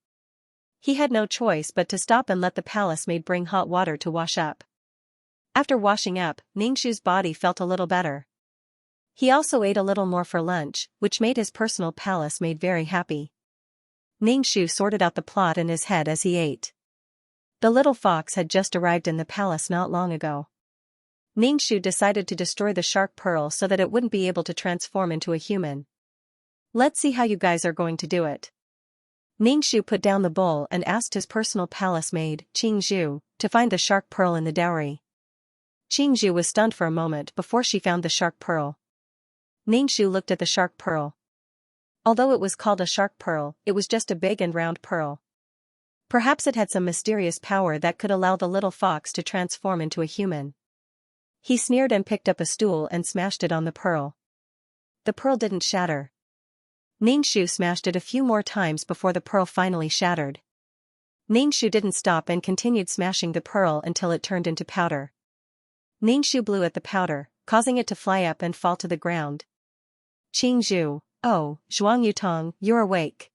He had no choice but to stop and let the palace maid bring hot water to wash up. After washing up, Ningxu's body felt a little better. He also ate a little more for lunch, which made his personal palace maid very happy. Ningxu sorted out the plot in his head as he ate. The little fox had just arrived in the palace not long ago. Ningxu decided to destroy the shark pearl so that it wouldn't be able to transform into a human. Let's see how you guys are going to do it. Ningxu put down the bowl and asked his personal palace maid, Qingzhu, to find the shark pearl in the dowry. Qingzhu was stunned for a moment before she found the shark pearl. Ningxu looked at the shark pearl. Although it was called a shark pearl, it was just a big and round pearl. Perhaps it had some mysterious power that could allow the little fox to transform into a human. He sneered and picked up a stool and smashed it on the pearl. The pearl didn't shatter. Ningxu smashed it a few more times before the pearl finally shattered. Ningxu didn't stop and continued smashing the pearl until it turned into powder. Ningxu blew at the powder, causing it to fly up and fall to the ground. Qingzhu, oh, Zhuang Yutong, you're awake.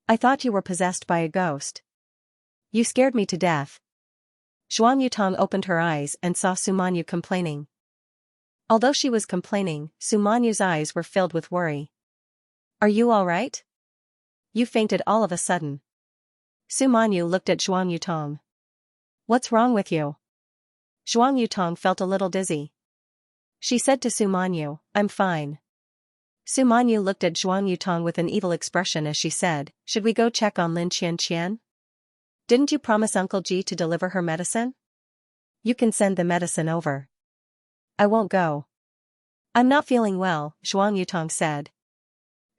I thought you were possessed by a ghost. You scared me to death. Zhuang Yutong opened her eyes and saw Sumanyu complaining. Although she was complaining, Sumanyu's eyes were filled with worry. Are you all right? You fainted all of a sudden. Sumanyu looked at Zhuang Yutong. What's wrong with you? Zhuang Yutong felt a little dizzy. She said to Sumanyu, I'm fine. Sumanyu looked at Zhuang Yutong with an evil expression as she said, should we go check on Lin Qianqian? Didn't you promise Uncle Ji to deliver her medicine? You can send the medicine over. I won't go. I'm not feeling well, Zhuang Yutong said.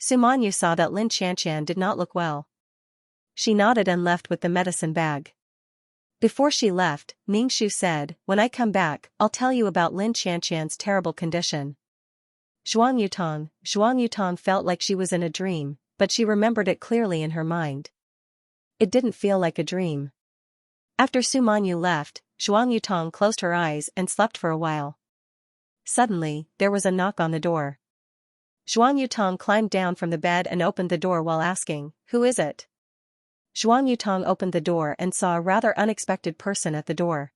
Sumanyu saw that Lin Qianqian did not look well. She nodded and left with the medicine bag. Before she left, Ningxu said, when I come back, I'll tell you about Lin Qianqian's terrible condition. Zhuang Yutong felt like she was in a dream, but she remembered it clearly in her mind. It didn't feel like a dream. After Sumanyu left, Zhuang Yutong closed her eyes and slept for a while. Suddenly, there was a knock on the door. Zhuang Yutong climbed down from the bed and opened the door while asking, who is it? Zhuang Yutong opened the door and saw a rather unexpected person at the door.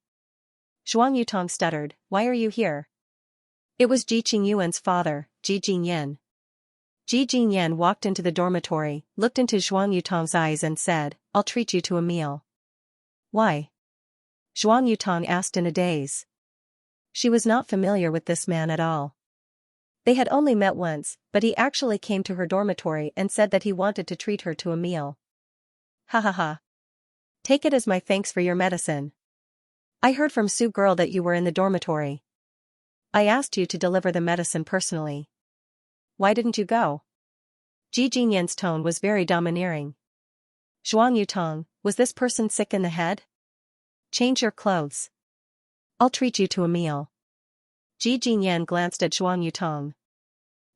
Zhuang Yutong stuttered, why are you here? It was Ji Qingyuan's father, Ji Jinyan. Ji Jinyan walked into the dormitory, looked into Zhuang Yutong's eyes and said, I'll treat you to a meal. Why? Zhuang Yutong asked in a daze. She was not familiar with this man at all. They had only met once, but he actually came to her dormitory and said that he wanted to treat her to a meal. Ha ha ha. Take it as my thanks for your medicine. I heard from Su Girl that you were in the dormitory. I asked you to deliver the medicine personally. Why didn't you go? Ji Jinyan's tone was very domineering. Zhuang Yutong, was this person sick in the head? Change your clothes. I'll treat you to a meal. Ji Jinyan glanced at Zhuang Yutong.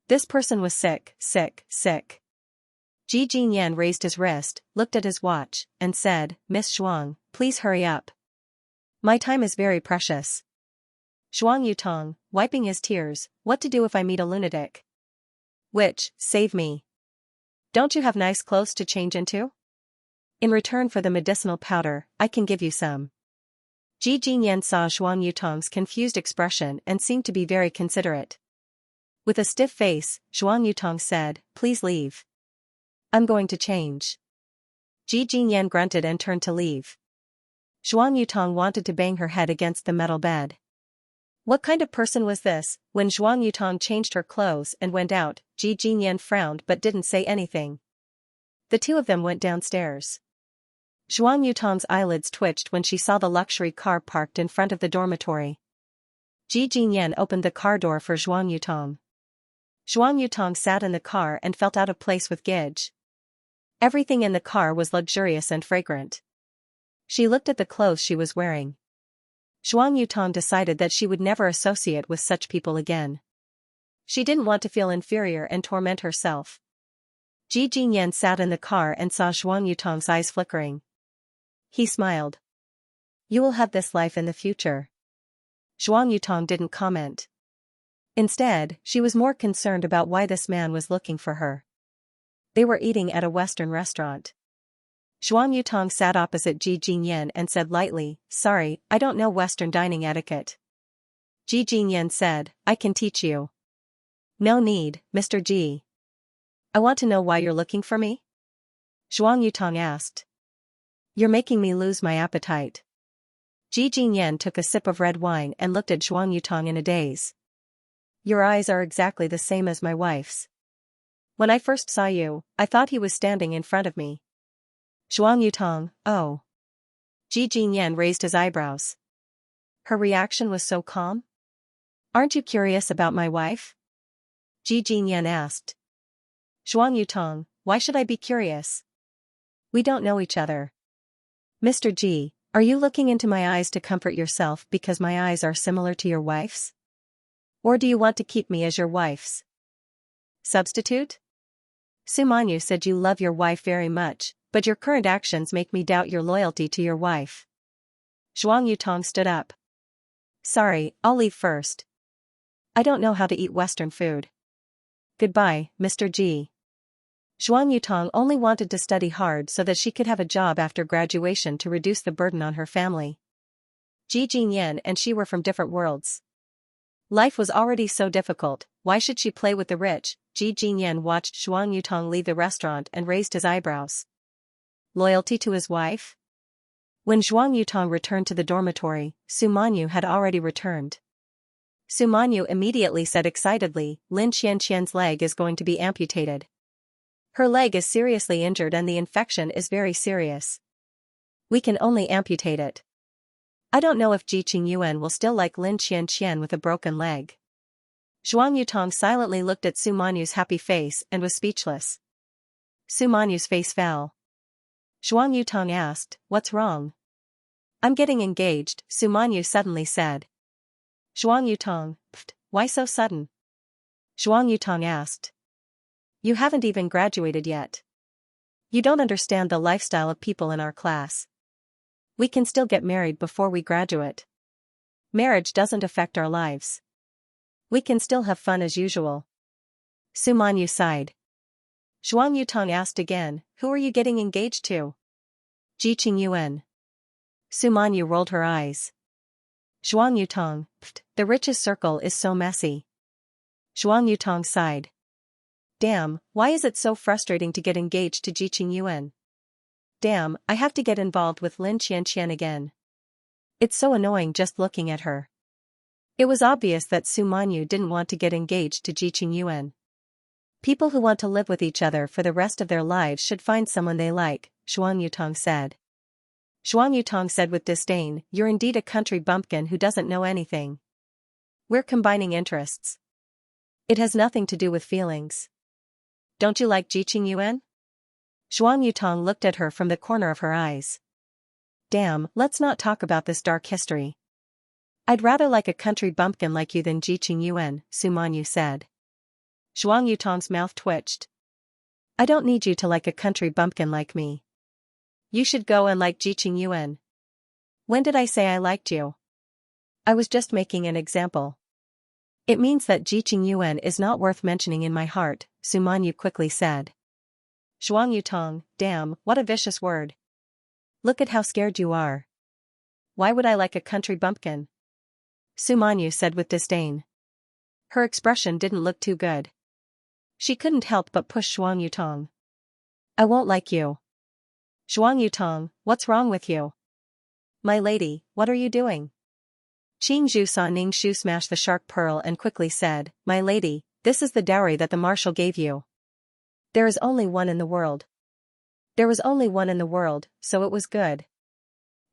This person was sick. Ji Jinyan raised his wrist, looked at his watch, and said, Miss Zhuang, please hurry up. My time is very precious. Zhuang Yutong, wiping his tears, what to do if I meet a lunatic? Witch, save me. Don't you have nice clothes to change into? In return for the medicinal powder, I can give you some. Ji Jinyan saw Zhuang Yutong's confused expression and seemed to be very considerate. With a stiff face, Zhuang Yutong said, please leave. I'm going to change. Ji Jinyan grunted and turned to leave. Zhuang Yutong wanted to bang her head against the metal bed. What kind of person was this? When Zhuang Yutong changed her clothes and went out, Ji Jinyan frowned but didn't say anything. The two of them went downstairs. Zhuang Yutong's eyelids twitched when she saw the luxury car parked in front of the dormitory. Ji Jinyan opened the car door for Zhuang Yutong. Zhuang Yutong sat in the car and felt out of place with Gidge. Everything in the car was luxurious and fragrant. She looked at the clothes she was wearing. Zhuang Yutong decided that she would never associate with such people again. She didn't want to feel inferior and torment herself. Ji Jinyan sat in the car and saw Zhuang Yutong's eyes flickering. He smiled. You will have this life in the future. Zhuang Yutong didn't comment. Instead, she was more concerned about why this man was looking for her. They were eating at a Western restaurant. Zhuang Yutong sat opposite Ji Jinyan and said lightly, sorry, I don't know Western dining etiquette. Ji Jinyan said, I can teach you. No need, Mr. G. I want to know why you're looking for me? Zhuang Yutong asked. You're making me lose my appetite. Ji Jinyan took a sip of red wine and looked at Zhuang Yutong in a daze. Your eyes are exactly the same as my wife's. When I first saw you, I thought he was standing in front of me. Zhuang Yutong, oh. Ji Jinyan raised his eyebrows. Her reaction was so calm. Aren't you curious about my wife? Ji Jinyan asked. Zhuang Yutong, why should I be curious? We don't know each other. Mr. G, are you looking into my eyes to comfort yourself because my eyes are similar to your wife's? Or do you want to keep me as your wife's substitute? Sumanyu said you love your wife very much, but your current actions make me doubt your loyalty to your wife. Zhuang Yutong stood up. Sorry, I'll leave first. I don't know how to eat Western food. Goodbye, Mr. G. Zhuang Yutong only wanted to study hard so that she could have a job after graduation to reduce the burden on her family. Ji Jinyan and she were from different worlds. Life was already so difficult, why should she play with the rich? Ji Jinyan watched Zhuang Yutong leave the restaurant and raised his eyebrows. Loyalty to his wife? When Zhuang Yutong returned to the dormitory, Sumanyu had already returned. Sumanyu immediately said excitedly, Lin Xianxian's leg is going to be amputated. Her leg is seriously injured and the infection is very serious. We can only amputate it. I don't know if Ji Qingyuan will still like Lin Xianxian with a broken leg. Zhuang Yutong silently looked at Sumanyu's happy face and was speechless. Sumanyu's face fell. Zhuang Yutong asked, what's wrong? I'm getting engaged, Sumanyu suddenly said. Zhuang Yutong, why so sudden? Zhuang Yutong asked. You haven't even graduated yet. You don't understand the lifestyle of people in our class. We can still get married before we graduate. Marriage doesn't affect our lives. We can still have fun as usual. Sumanyu sighed. Zhuang Yutong asked again, who are you getting engaged to? Ji Qingyuan. Sumanyu rolled her eyes. Zhuang Yutong, the richest circle is so messy. Zhuang Yutong sighed. Damn, why is it so frustrating to get engaged to Ji Qingyuan? Damn, I have to get involved with Lin Qianqian again. It's so annoying just looking at her. It was obvious that Sumanyu didn't want to get engaged to Ji Qingyuan. People who want to live with each other for the rest of their lives should find someone they like, Zhuang Yutong said. Zhuang Yutong said with disdain, you're indeed a country bumpkin who doesn't know anything. We're combining interests. It has nothing to do with feelings. Don't you like Ji Qingyuan? Zhuang Yutong looked at her from the corner of her eyes. Damn, let's not talk about this dark history. I'd rather like a country bumpkin like you than Ji Qingyuan, Sumanyu said. Zhuang Yutong's mouth twitched. I don't need you to like a country bumpkin like me. You should go and like Ji Qingyuan. When did I say I liked you? I was just making an example. It means that Ji Qingyuan is not worth mentioning in my heart, Sumanyu quickly said. Zhuang Yutong, damn, what a vicious word. Look at how scared you are. Why would I like a country bumpkin? Sumanyu said with disdain. Her expression didn't look too good. She couldn't help but push Zhuang Yutong. I won't like you. Zhuang Yutong, what's wrong with you? My lady, what are you doing? Qing Zhu saw Ning Shu smash the shark pearl and quickly said, my lady, this is the dowry that the marshal gave you. There is only one in the world. There was only one in the world, so it was good.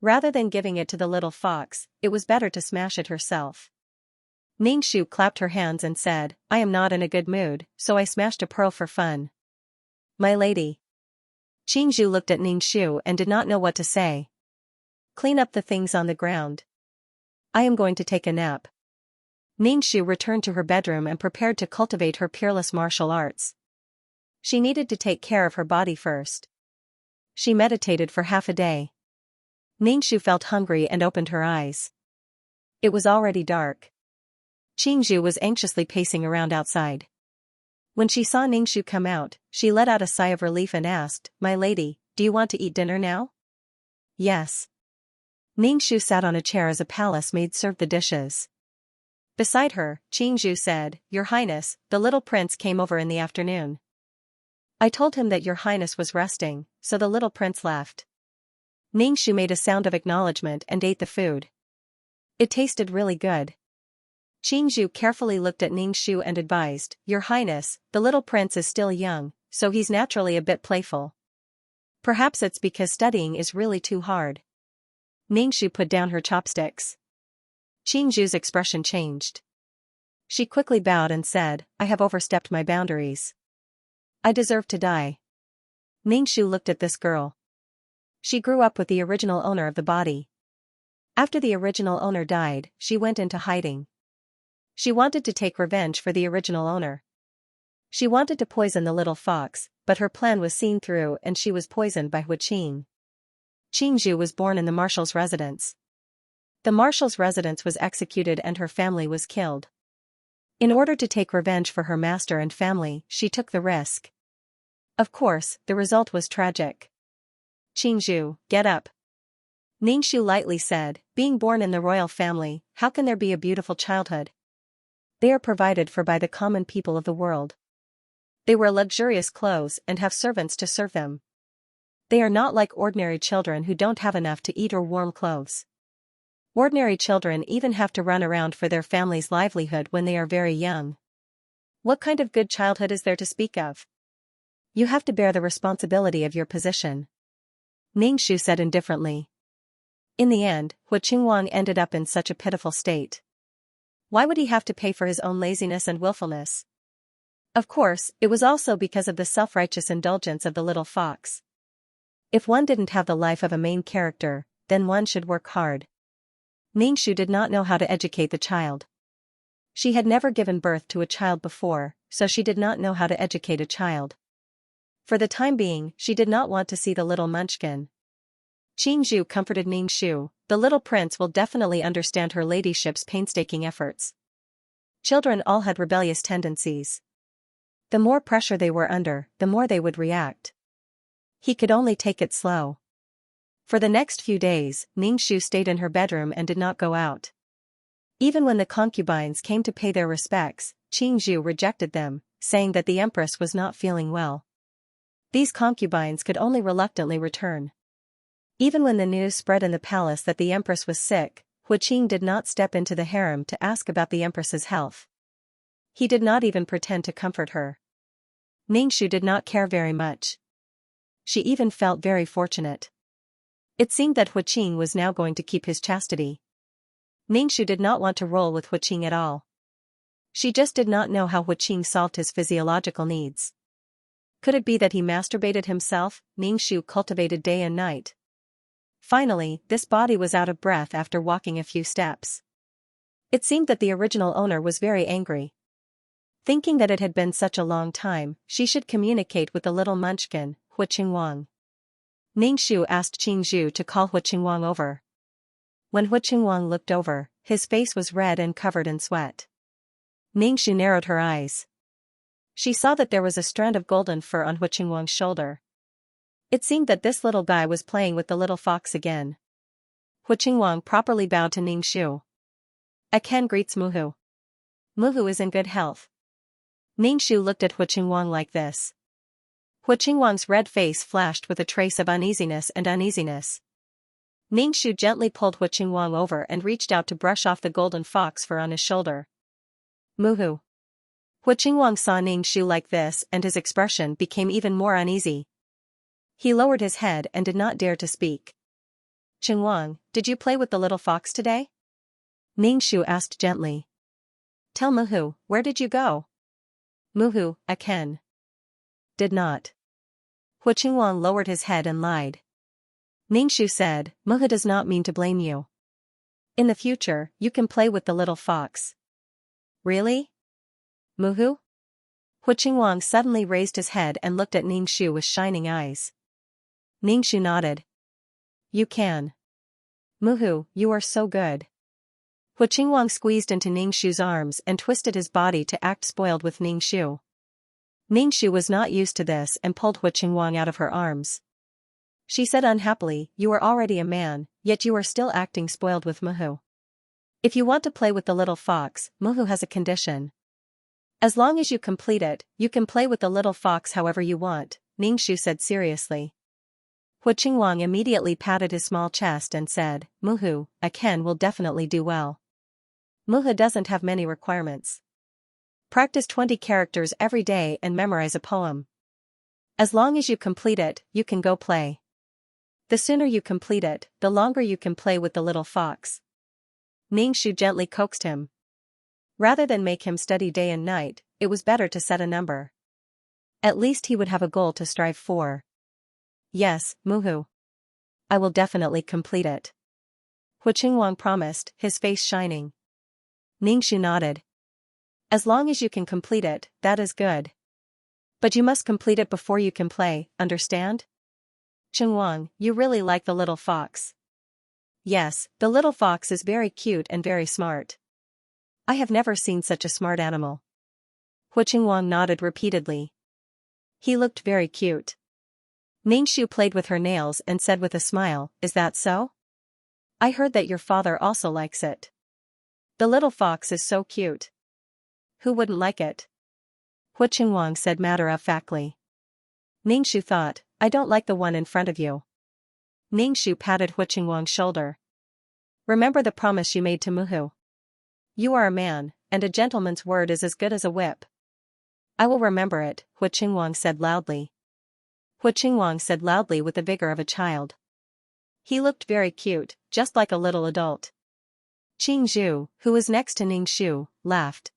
Rather than giving it to the little fox, it was better to smash it herself. Ning Shu clapped her hands and said, I am not in a good mood, so I smashed a pearl for fun. My lady. Qing Zhu looked at Ning Shu and did not know what to say. Clean up the things on the ground. I am going to take a nap. Ning Shu returned to her bedroom and prepared to cultivate her peerless martial arts. She needed to take care of her body first. She meditated for half a day. Ning Shu felt hungry and opened her eyes. It was already dark. Qing Zhu was anxiously pacing around outside. When she saw Ning Shu come out, she let out a sigh of relief and asked, my lady, do you want to eat dinner now? Yes. Ning Shu sat on a chair as a palace maid served the dishes. Beside her, Xianxia said, "Your Highness, the little prince came over in the afternoon. I told him that your highness was resting, so the little prince left." Xianxia made a sound of acknowledgement and ate the food. It tasted really good. Xianxia carefully looked at Xianxia and advised, "Your highness, the little prince is still young, so he's naturally a bit playful. Perhaps it's because studying is really too hard." Xianxia put down her chopsticks. Xianxia's expression changed. She quickly bowed and said, "I have overstepped my boundaries. I deserve to die." Xianxia looked at this girl. She grew up with the original owner of the body. After the original owner died, she went into hiding. She wanted to take revenge for the original owner. She wanted to poison the little fox, but her plan was seen through and she was poisoned by Huaqing. Xianxia was born in the marshal's residence. The marshal's residence was executed and her family was killed. In order to take revenge for her master and family, she took the risk. Of course, the result was tragic. "Xianxia, get up." Xianxia lightly said, "Being born in the royal family, how can there be a beautiful childhood? They are provided for by the common people of the world. They wear luxurious clothes and have servants to serve them. They are not like ordinary children who don't have enough to eat or warm clothes. Ordinary children even have to run around for their family's livelihood when they are very young. What kind of good childhood is there to speak of? You have to bear the responsibility of your position." Xianxia said indifferently. In the end, Huaqing ended up in such a pitiful state. Why would he have to pay for his own laziness and willfulness? Of course, it was also because of the self-righteous indulgence of the little fox. If one didn't have the life of a main character, then one should work hard. Xianxia did not know how to educate the child. She had never given birth to a child before, so she did not know how to educate a child. For the time being, she did not want to see the little munchkin. Xianxia comforted Xianxia, "The little prince will definitely understand her ladyship's painstaking efforts." Children all had rebellious tendencies. The more pressure they were under, the more they would react. He could only take it slow. For the next few days, Xianxia stayed in her bedroom and did not go out. Even when the concubines came to pay their respects, Xianxia rejected them, saying that the empress was not feeling well. These concubines could only reluctantly return. Even when the news spread in the palace that the empress was sick, Huaqing did not step into the harem to ask about the empress's health. He did not even pretend to comfort her. Xianxia did not care very much. She even felt very fortunate. It seemed that Huaqing was now going to keep his chastity. Xianxia did not want to roll with Huaqing at all. She just did not know how Huaqing solved his physiological needs. Could it be that he masturbated himself? Xianxia cultivated day and night. Finally, this body was out of breath after walking a few steps. It seemed that the original owner was very angry. Thinking that it had been such a long time, she should communicate with the little munchkin, Huaqing. Xianxia asked Xianxia to call Huaqing over. When Huaqing looked over, his face was red and covered in sweat. Xianxia narrowed her eyes. She saw that there was a strand of golden fur on Huaqing's shoulder. It seemed that this little guy was playing with the little fox again. Huaqing properly bowed to Xianxia. "Aken greets Muhu. Muhu is in good health." Xianxia looked at Huaqing like this. Huaqing's red face flashed with a trace of uneasiness. Xianxia gently pulled Huaqing over and reached out to brush off the golden fox fur on his shoulder. "Muhu." Huaqing saw Xianxia like this and his expression became even more uneasy. He lowered his head and did not dare to speak. "Xingwang, did you play with the little fox today?" Xianxia asked gently. "Tell Muhu, where did you go?" "Muhu, Aken. Did not." Huaqing lowered his head and lied. Xianxia said, "Muhu does not mean to blame you. In the future, you can play with the little fox." "Really? Muhu?" Huaqing suddenly raised his head and looked at Xianxia with shining eyes. Xianxia nodded. "You can. Muhu, you are so good." Huaqing squeezed into Xianxia's arms and twisted his body to act spoiled with Xianxia. Xianxia was not used to this and pulled Huaqing out of her arms. She said unhappily, "You are already a man, yet you are still acting spoiled with Muhu. If you want to play with the little fox, Muhu has a condition. As long as you complete it, you can play with the little fox however you want, Ningxu said seriously. Hu Qingwang immediately patted his small chest and said, Muhu, a Ken will definitely do well. Muhu doesn't have many requirements. Practice 20 characters every day and memorize a poem. As long as you complete it, you can go play. The sooner you complete it, the longer you can play with the little fox. Ningxu gently coaxed him. Rather than make him study day and night, it was better to set a number. At least he would have a goal to strive for. Yes, Muhu. I will definitely complete it. Hu Qingwang promised, his face shining. Ningxu nodded. As long as you can complete it, that is good. But you must complete it before you can play, understand? Qingwang, you really like the little fox. Yes, the little fox is very cute and very smart. I have never seen such a smart animal. Hu Qingwang nodded repeatedly. He looked very cute. Ningxu played with her nails and said with a smile, is that so? I heard that your father also likes it. The little fox is so cute. Who wouldn't like it? Hu Qingwang said matter-of-factly. Ningxu thought, I don't like the one in front of you. Ningxu patted Hu Qingwang's shoulder. Remember the promise you made to Muhu. You are a man, and a gentleman's word is as good as a whip. I will remember it, Hu Qingwang said loudly. Hu Qingwang said loudly with the vigor of a child. He looked very cute, just like a little adult. Qingzhu, who was next to Ningxu, laughed.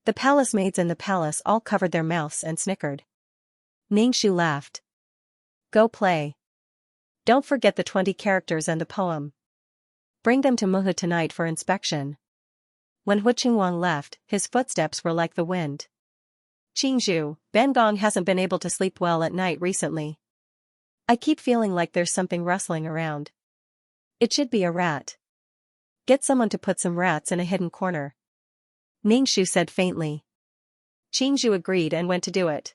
The palace maids in the palace all covered their mouths and snickered. Ningxu laughed. Go play. Don't forget the 20 characters and the poem. Bring them to Muhu tonight for inspection. When Hu Qingwang left, his footsteps were like the wind. Qingzhu, Ben Gong hasn't been able to sleep well at night recently. I keep feeling like there's something rustling around. It should be a rat. Get someone to put some rats in a hidden corner. Ningxu said faintly. Qingzhu agreed and went to do it.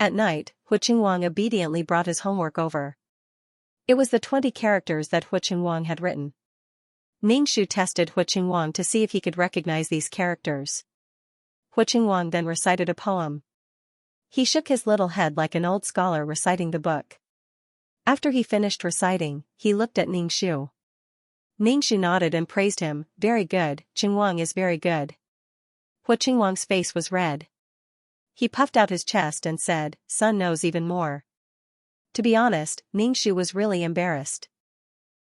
At night, Hu Qingwang obediently brought his homework over. It was the 20 characters that Hu Qingwang had written. Ningxu tested Hu Qingwang to see if he could recognize these characters. Hu Qingwang then recited a poem. He shook his little head like an old scholar reciting the book. After he finished reciting, he looked at Ningxu. Ningxu nodded and praised him, very good, Qingwang is very good. Hu Qingwang's face was red. He puffed out his chest and said, son knows even more. To be honest, Ningxu was really embarrassed.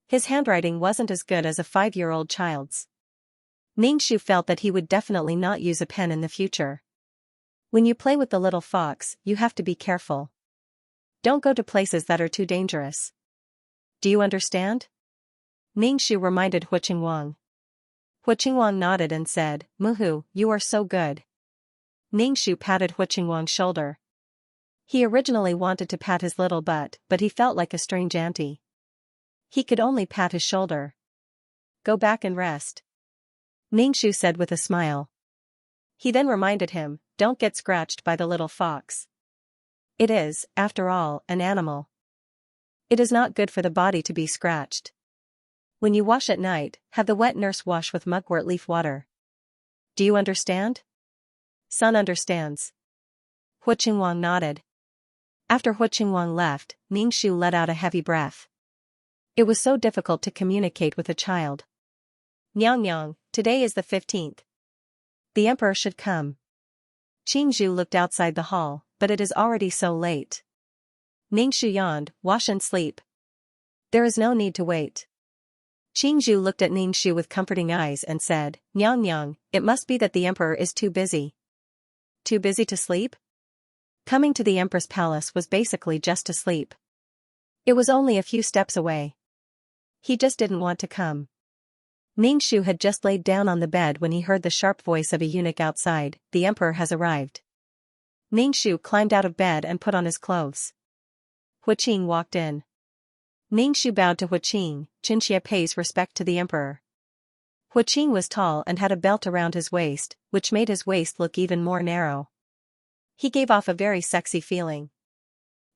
His handwriting wasn't as good as a 5-year-old child's. Ningxu felt that he would definitely not use a pen in the future. When you play with the little fox, you have to be careful. Don't go to places that are too dangerous. Do you understand? Ningxu reminded Hu Qingwang. Hu Qingwang nodded and said, Muhu, you are so good. Ningxu patted Hu Qingwang's shoulder. He originally wanted to pat his little butt, but he felt like a strange auntie. He could only pat his shoulder. Go back and rest. Ningxu said with a smile. He then reminded him, don't get scratched by the little fox. It is, after all, an animal. It is not good for the body to be scratched. When you wash at night, have the wet nurse wash with mugwort leaf water. Do you understand? Son understands. Hu Qingwang nodded. After Hu Qingwang left, Ningxu let out a heavy breath. It was so difficult to communicate with a child. Nyang, today is the 15th. The emperor should come. Qingzhu looked outside the hall, but it is already so late. Ningxu yawned, wash and sleep. There is no need to wait. Qingzhu looked at Ningxu with comforting eyes and said, Nyang, it must be that the emperor is too busy. Too busy to sleep? Coming to the empress palace was basically just to sleep. It was only a few steps away. He just didn't want to come. Ningxu had just laid down on the bed when he heard the sharp voice of a eunuch outside, the emperor has arrived. Ningxu climbed out of bed and put on his clothes. Hu Qing walked in. Ningxu bowed to Hu Qing, Xianxia pays respect to the emperor. Hu Qing was tall and had a belt around his waist, which made his waist look even more narrow. He gave off a very sexy feeling.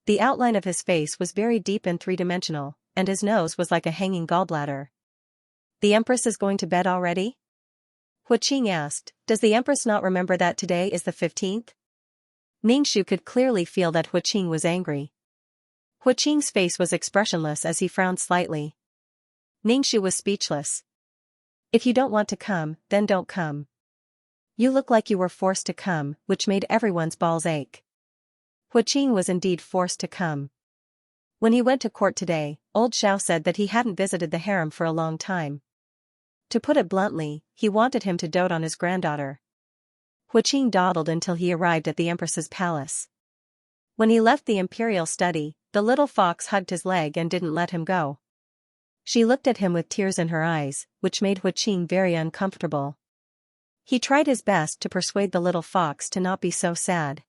The outline of his face was very deep and three-dimensional, and his nose was like a hanging gallbladder. The Empress is going to bed already? Huaqing asked, does the Empress not remember that today is the 15th? Ningxu could clearly feel that Huaqing was angry. Huaqing's face was expressionless as he frowned slightly. Ningxu was speechless. If you don't want to come, then don't come. You look like you were forced to come, which made everyone's balls ache. Huaqing was indeed forced to come. When he went to court today, old Xiao said that he hadn't visited the harem for a long time. To put it bluntly, he wanted him to dote on his granddaughter. Huaqing dawdled until he arrived at the Empress's palace. When he left the imperial study, the little fox hugged his leg and didn't let him go. She looked at him with tears in her eyes, which made Huaqing very uncomfortable. He tried his best to persuade the little fox to not be so sad.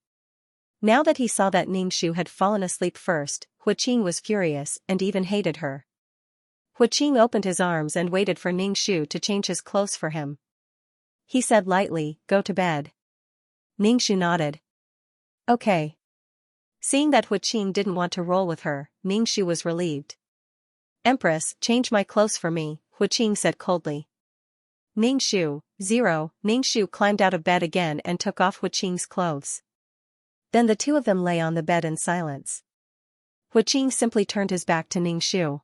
Now that he saw that Ningxu had fallen asleep first, Huaqing was furious and even hated her. Huaqing opened his arms and waited for Ningxu to change his clothes for him. He said lightly, go to bed. Ningxu nodded. Okay. Seeing that Huaqing didn't want to roll with her, Ningxu was relieved. Empress, change my clothes for me, Huaqing said coldly. Ningxu, 0, Ningxu climbed out of bed again and took off Huaqing's clothes. Then the two of them lay on the bed in silence. Huaqing simply turned his back to Ningxu.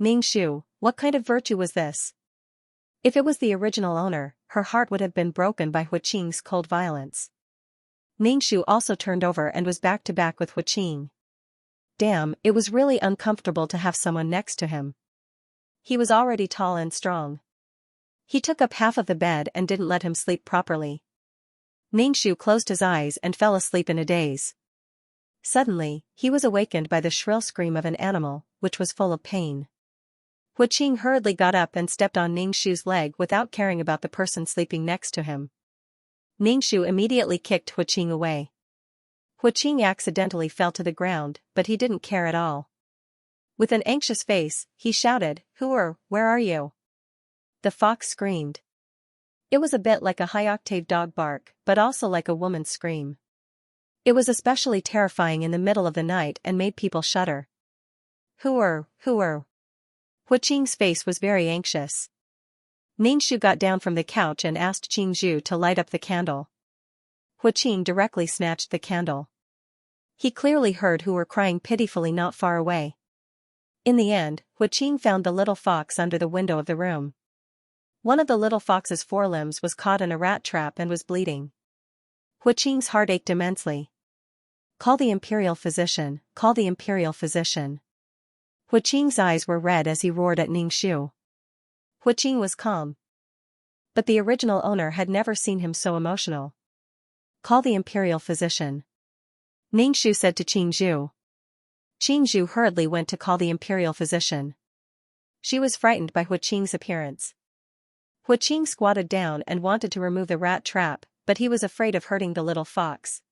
Ningxu, what kind of virtue was this? If it was the original owner, her heart would have been broken by Huaqing's cold violence. Ningxu also turned over and was back to back with Huaqing. Damn, it was really uncomfortable to have someone next to him. He was already tall and strong. He took up half of the bed and didn't let him sleep properly. Ningxu closed his eyes and fell asleep in a daze. Suddenly, he was awakened by the shrill scream of an animal, which was full of pain. Huaqing hurriedly got up and stepped on Ningxu's leg without caring about the person sleeping next to him. Ningxu immediately kicked Huaqing away. Huaqing accidentally fell to the ground, but he didn't care at all. With an anxious face, he shouted, where are you? The fox screamed. It was a bit like a high-octave dog bark, but also like a woman's scream. It was especially terrifying in the middle of the night and made people shudder. Huaqing's face was very anxious. Ningxu got down from the couch and asked Qingzhu to light up the candle. Huaqing directly snatched the candle. He clearly heard who were crying pitifully not far away. In the end, Huaqing found the little fox under the window of the room. One of the little fox's forelimbs was caught in a rat trap and was bleeding. Huaqing's heart ached immensely. Call the imperial physician, call the imperial physician. Huaqing's eyes were red as he roared at Ningxu. Huaqing was calm. But the original owner had never seen him so emotional. Call the imperial physician. Ningxu said to Qingzhu. Qingzhu hurriedly went to call the imperial physician. She was frightened by Huaqing's appearance. Huaqing squatted down and wanted to remove the rat trap, but he was afraid of hurting the little fox.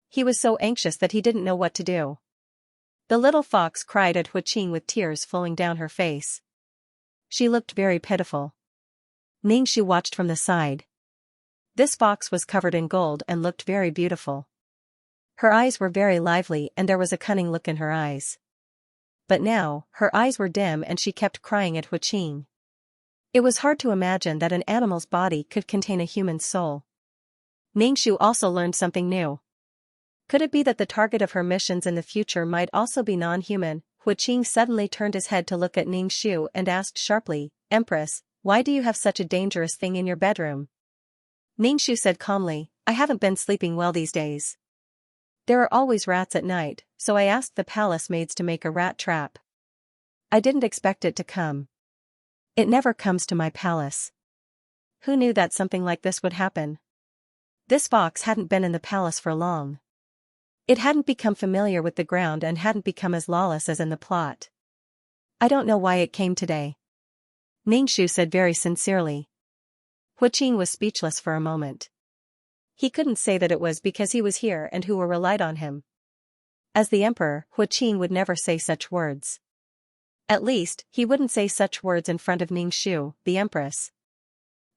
He was so anxious that he didn't know what to do. The little fox cried at Huaqing with tears flowing down her face. She looked very pitiful. Ningxu watched from the side. This fox was covered in gold and looked very beautiful. Her eyes were very lively and there was a cunning look in her eyes. But now, her eyes were dim and she kept crying at Huaqing. It was hard to imagine that an animal's body could contain a human soul. Ningxu also learned something new. Could it be that the target of her missions in the future might also be non-human? Huaqing suddenly turned his head to look at Ningxu and asked sharply, Empress, why do you have such a dangerous thing in your bedroom? Ningxu said calmly, I haven't been sleeping well these days. There are always rats at night, so I asked the palace maids to make a rat trap. I didn't expect it to come. It never comes to my palace. Who knew that something like this would happen? This fox hadn't been in the palace for long. It hadn't become familiar with the ground and hadn't become as lawless as in the plot. I don't know why it came today. Ningxu said very sincerely. Huaqing was speechless for a moment. He couldn't say that it was because he was here and who relied on him. As the emperor, Huaqing would never say such words. At least, he wouldn't say such words in front of Ningxu, the empress.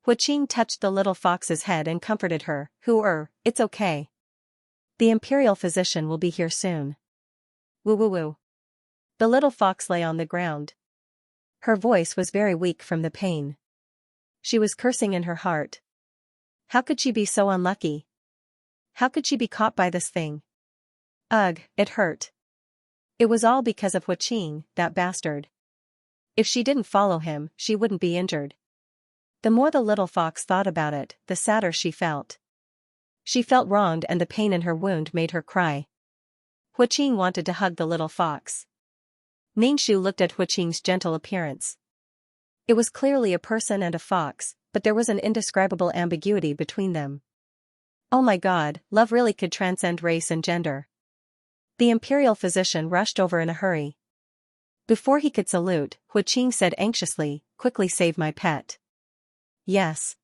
Huaqing touched the little fox's head and comforted her, it's okay. The imperial physician will be here soon. Woo. The little fox lay on the ground. Her voice was very weak from the pain. She was cursing in her heart. How could she be so unlucky? How could she be caught by this thing? Ugh, it hurt. It was all because of Huaqing, that bastard. If she didn't follow him, she wouldn't be injured. The more the little fox thought about it, the sadder she felt. She felt wronged and the pain in her wound made her cry. Huaqing wanted to hug the little fox. Ningxu looked at Huaqing's gentle appearance. It was clearly a person and a fox, but there was an indescribable ambiguity between them. Oh my God, love really could transcend race and gender. The imperial physician rushed over in a hurry. Before he could salute, Huaqing said anxiously, "Quickly save my pet." Yes.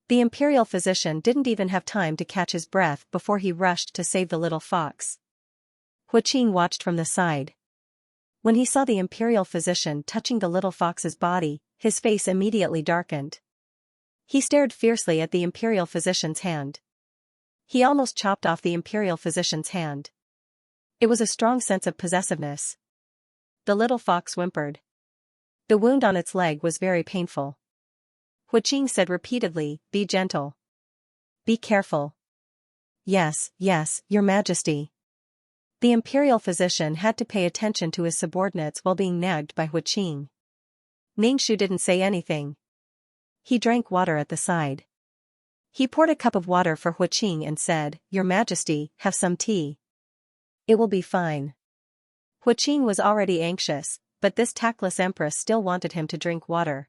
The imperial physician didn't even have time to catch his breath before he rushed to save the little fox. Huaqing watched from the side. When he saw the imperial physician touching the little fox's body, his face immediately darkened. He stared fiercely at the imperial physician's hand. He almost chopped off the imperial physician's hand. It was a strong sense of possessiveness. The little fox whimpered. The wound on its leg was very painful. Huaqing said repeatedly, "Be gentle. Be careful." Yes, yes, Your Majesty. The imperial physician had to pay attention to his subordinates while being nagged by Huaqing. Ningxu didn't say anything. He drank water at the side. He poured a cup of water for Huaqing and said, "Your Majesty, have some tea. It will be fine." Huaqing was already anxious, but this tactless empress still wanted him to drink water.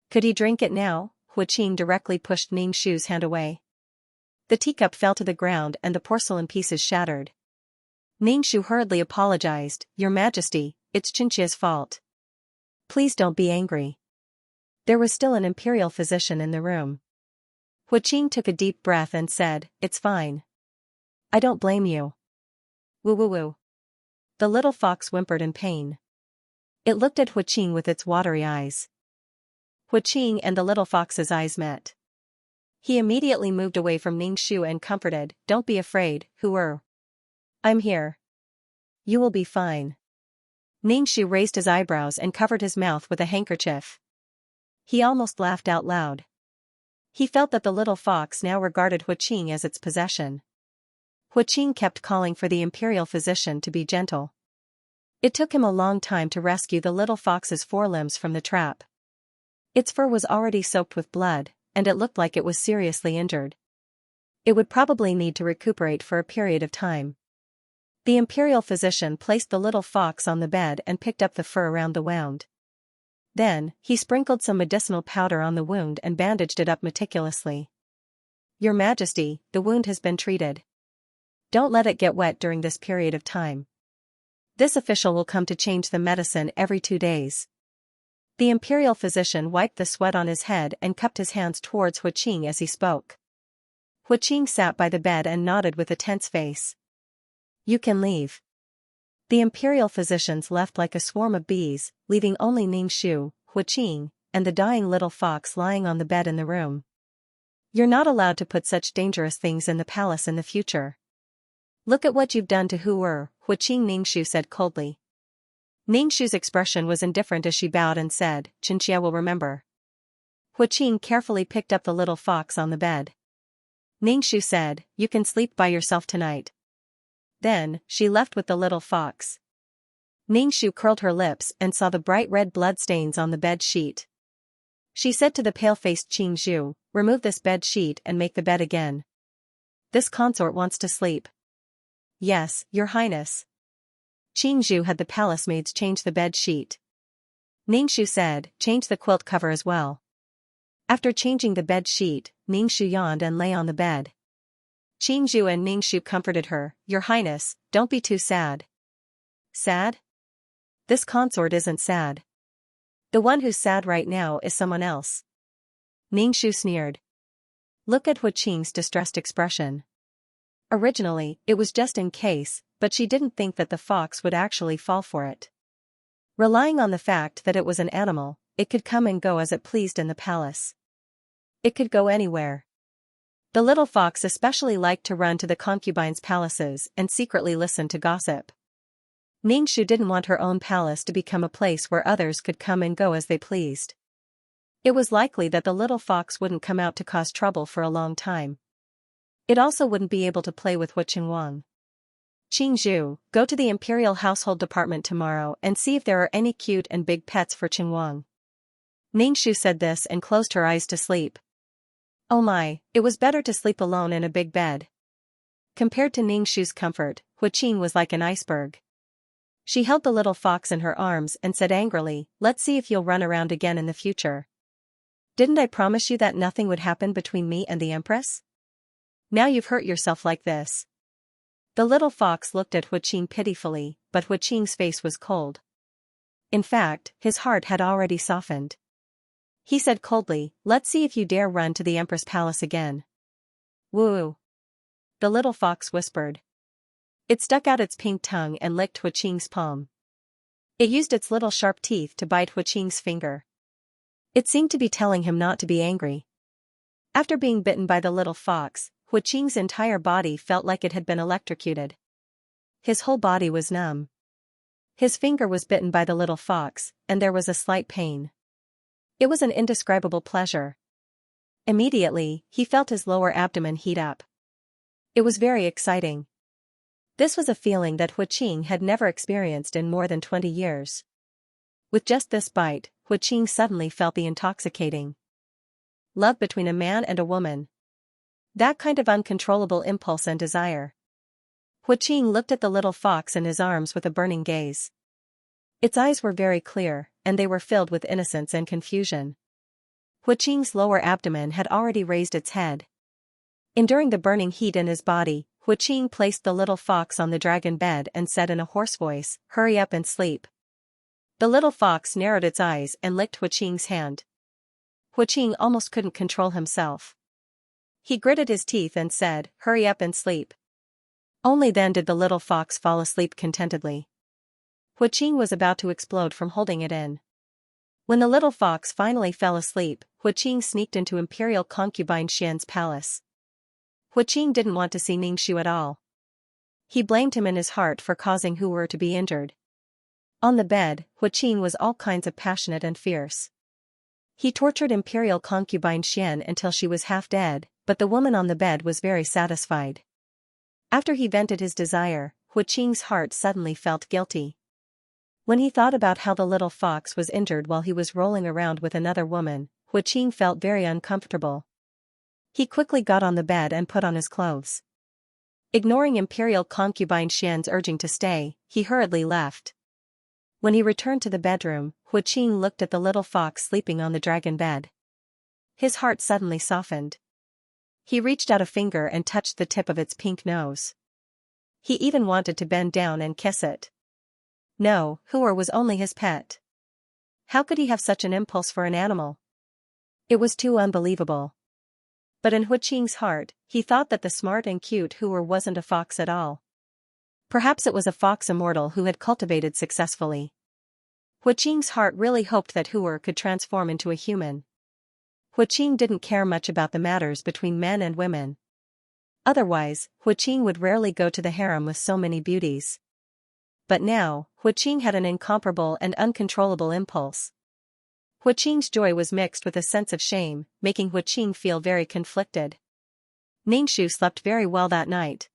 Could he drink it now? Huaqing directly pushed Ningxu's hand away. The teacup fell to the ground and the porcelain pieces shattered. Ningxu hurriedly apologized, "Your Majesty, it's Xianxia's fault. Please don't be angry." There was still an imperial physician in the room. Huaqing took a deep breath and said, "It's fine. I don't blame you." Woo woo woo. The little fox whimpered in pain. It looked at Huaqing with its watery eyes. Huaqing and the little fox's eyes met. He immediately moved away from Ningxu and comforted, "Don't be afraid, Huer. I'm here. You will be fine." Ningxu raised his eyebrows and covered his mouth with a handkerchief. He almost laughed out loud. He felt that the little fox now regarded Huaqing as its possession. Huaqing kept calling for the imperial physician to be gentle. It took him a long time to rescue the little fox's forelimbs from the trap. Its fur was already soaked with blood, and it looked like it was seriously injured. It would probably need to recuperate for a period of time. The imperial physician placed the little fox on the bed and picked up the fur around the wound. Then, he sprinkled some medicinal powder on the wound and bandaged it up meticulously. "Your Majesty, the wound has been treated. Don't let it get wet during this period of time. This official will come to change the medicine every 2 days." The imperial physician wiped the sweat on his head and cupped his hands towards Huaqing as he spoke. Huaqing sat by the bed and nodded with a tense face. "You can leave." The imperial physicians left like a swarm of bees, leaving only Ningxu, Huaqing, and the dying little fox lying on the bed in the room. "You're not allowed to put such dangerous things in the palace in the future. Look at what you've done to Huer," Huaqing Ningxu said coldly. Ningxu's expression was indifferent as she bowed and said, "Xianxia will remember." Huaqing carefully picked up the little fox on the bed. Ningxu said, "You can sleep by yourself tonight." Then, she left with the little fox. Ningxu curled her lips and saw the bright red blood stains on the bed sheet. She said to the pale-faced Qingzhu, "Remove this bed sheet and make the bed again. This consort wants to sleep." "Yes, Your Highness." Qingzhu had the palace maids change the bed sheet. Ningxu said, "Change the quilt cover as well." After changing the bed sheet, Ningxu yawned and lay on the bed. Qingzhu and Ningxu comforted her, "Your Highness, don't be too sad." "Sad? This consort isn't sad. The one who's sad right now is someone else." Ningxu sneered. Look at Huaqing's distressed expression. Originally, it was just in case, but she didn't think that the fox would actually fall for it. Relying on the fact that it was an animal, it could come and go as it pleased in the palace. It could go anywhere. The little fox especially liked to run to the concubines' palaces and secretly listen to gossip. Xianxia didn't want her own palace to become a place where others could come and go as they pleased. It was likely that the little fox wouldn't come out to cause trouble for a long time. It also wouldn't be able to play with Qingwang. Qingzhu, go to the Imperial Household Department tomorrow and see if there are any cute and big pets for Qingwang. Xianxia said this and closed her eyes to sleep. Oh my, it was better to sleep alone in a big bed. Compared to Xianxia's comfort, Qing was like an iceberg. She held the little fox in her arms and said angrily, let's see if you'll run around again in the future. Didn't I promise you that nothing would happen between me and the Empress? Now you've hurt yourself like this. The little fox looked at Qing pitifully, but Qing's face was cold. In fact, his heart had already softened. He said coldly, let's see if you dare run to the Empress Palace again. Woo! The little fox whispered. It stuck out its pink tongue and licked Qing's palm. It used its little sharp teeth to bite Qing's finger. It seemed to be telling him not to be angry. After being bitten by the little fox, Qing's entire body felt like it had been electrocuted. His whole body was numb. His finger was bitten by the little fox, and there was a slight pain. It was an indescribable pleasure. Immediately, he felt his lower abdomen heat up. It was very exciting. This was a feeling that Qing had never experienced in more than 20 years. With just this bite, Qing suddenly felt the intoxicating love between a man and a woman. That kind of uncontrollable impulse and desire. Qing looked at the little fox in his arms with a burning gaze. Its eyes were very clear, and they were filled with innocence and confusion. Qing's lower abdomen had already raised its head. Enduring the burning heat in his body, Qing placed the little fox on the dragon bed and said in a hoarse voice, hurry up and sleep. The little fox narrowed its eyes and licked Qing's hand. Qing almost couldn't control himself. He gritted his teeth and said, hurry up and sleep. Only then did the little fox fall asleep contentedly. Qing was about to explode from holding it in. When the little fox finally fell asleep, Qing sneaked into Imperial concubine Xian's palace. Qing didn't want to see Xianxia at all. He blamed him in his heart for causing Hu to be injured. On the bed, Qing was all kinds of passionate and fierce. He tortured Imperial concubine Xian until she was half dead, but the woman on the bed was very satisfied. After he vented his desire, Qing's heart suddenly felt guilty. When he thought about how the little fox was injured while he was rolling around with another woman, Qing felt very uncomfortable. He quickly got on the bed and put on his clothes. Ignoring Imperial concubine Xian's urging to stay, he hurriedly left. When he returned to the bedroom, Qing looked at the little fox sleeping on the dragon bed. His heart suddenly softened. He reached out a finger and touched the tip of its pink nose. He even wanted to bend down and kiss it. No, Hu was only his pet. How could he have such an impulse for an animal? It was too unbelievable. But in Qing's heart, he thought that the smart and cute Hu wasn't a fox at all. Perhaps it was a fox immortal who had cultivated successfully. Qing's heart really hoped that Hu could transform into a human. Qing didn't care much about the matters between men and women. Otherwise, Qing would rarely go to the harem with so many beauties. But now, Qing had an incomparable and uncontrollable impulse. Qing's joy was mixed with a sense of shame, making Qing feel very conflicted. Xianxia slept very well that night.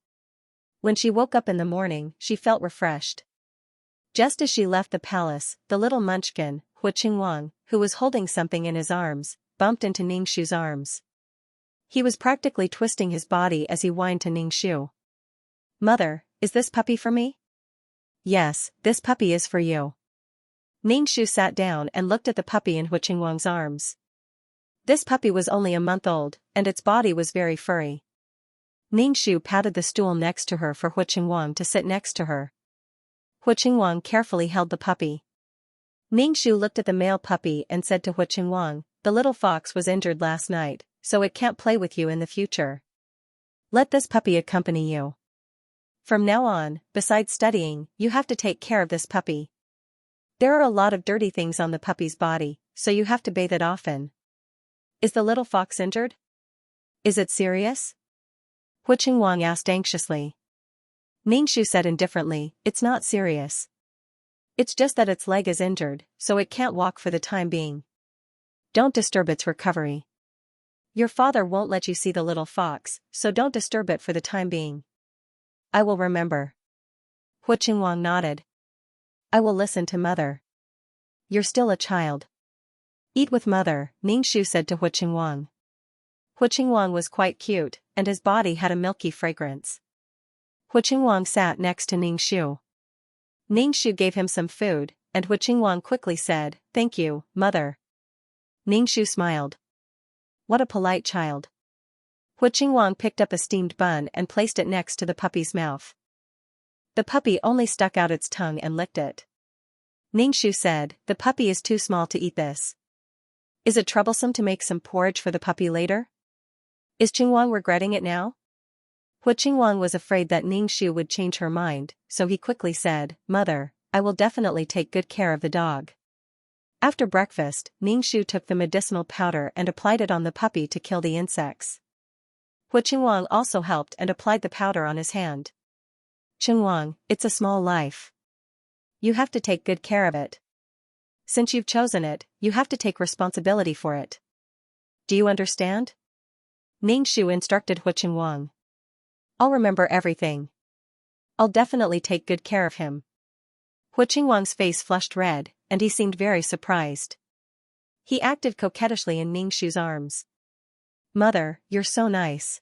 When she woke up in the morning, she felt refreshed. Just as she left the palace, the little munchkin, Qingwang, who was holding something in his arms, bumped into Xianxia's arms. He was practically twisting his body as he whined to Xianxia. Mother, is this puppy for me? Yes, this puppy is for you. Xianxia sat down and looked at the puppy in Qingwang's arms. This puppy was only a month old, and its body was very furry. Xianxia patted the stool next to her for Qingwang to sit next to her. Qingwang carefully held the puppy. Xianxia looked at the male puppy and said to Qingwang, the little fox was injured last night, so it can't play with you in the future. Let this puppy accompany you. From now on, besides studying, you have to take care of this puppy. There are a lot of dirty things on the puppy's body, so you have to bathe it often. Is the little fox injured? Is it serious? Qingwang asked anxiously. Xianxia said indifferently, it's not serious, It's just that its leg is injured, so it can't walk for the time being. Don't disturb its recovery. Your father won't let you see the little fox, so don't disturb it for the time being. I will remember. Hu Qingwang nodded. I will listen to mother. You're still a child. Eat with mother, Ningxu said to Hu Qingwang. Hu Qingwang was quite cute, and his body had a milky fragrance. Hu Qingwang sat next to Ningxu. Ningxu gave him some food, and Hu Qingwang quickly said, "Thank you, mother." Ningxu smiled. What a polite child. Hu Qingwang picked up a steamed bun and placed it next to the puppy's mouth. The puppy only stuck out its tongue and licked it. Ningxu said, "The puppy is too small to eat this. Is it troublesome to make some porridge for the puppy later? Is Qingwang regretting it now?" Hu Qingwang was afraid that Ningxu would change her mind, so he quickly said, "Mother, I will definitely take good care of the dog." After breakfast, Ningxu took the medicinal powder and applied it on the puppy to kill the insects. Hu Qingwang also helped and applied the powder on his hand. "Qingwang, it's a small life. You have to take good care of it. Since you've chosen it, you have to take responsibility for it. Do you understand?" Ningxu instructed Hu Qingwang. "I'll remember everything. I'll definitely take good care of him." Hu Qingwang's face flushed red, and he seemed very surprised. He acted coquettishly in Ningxu's arms. "Mother, you're so nice.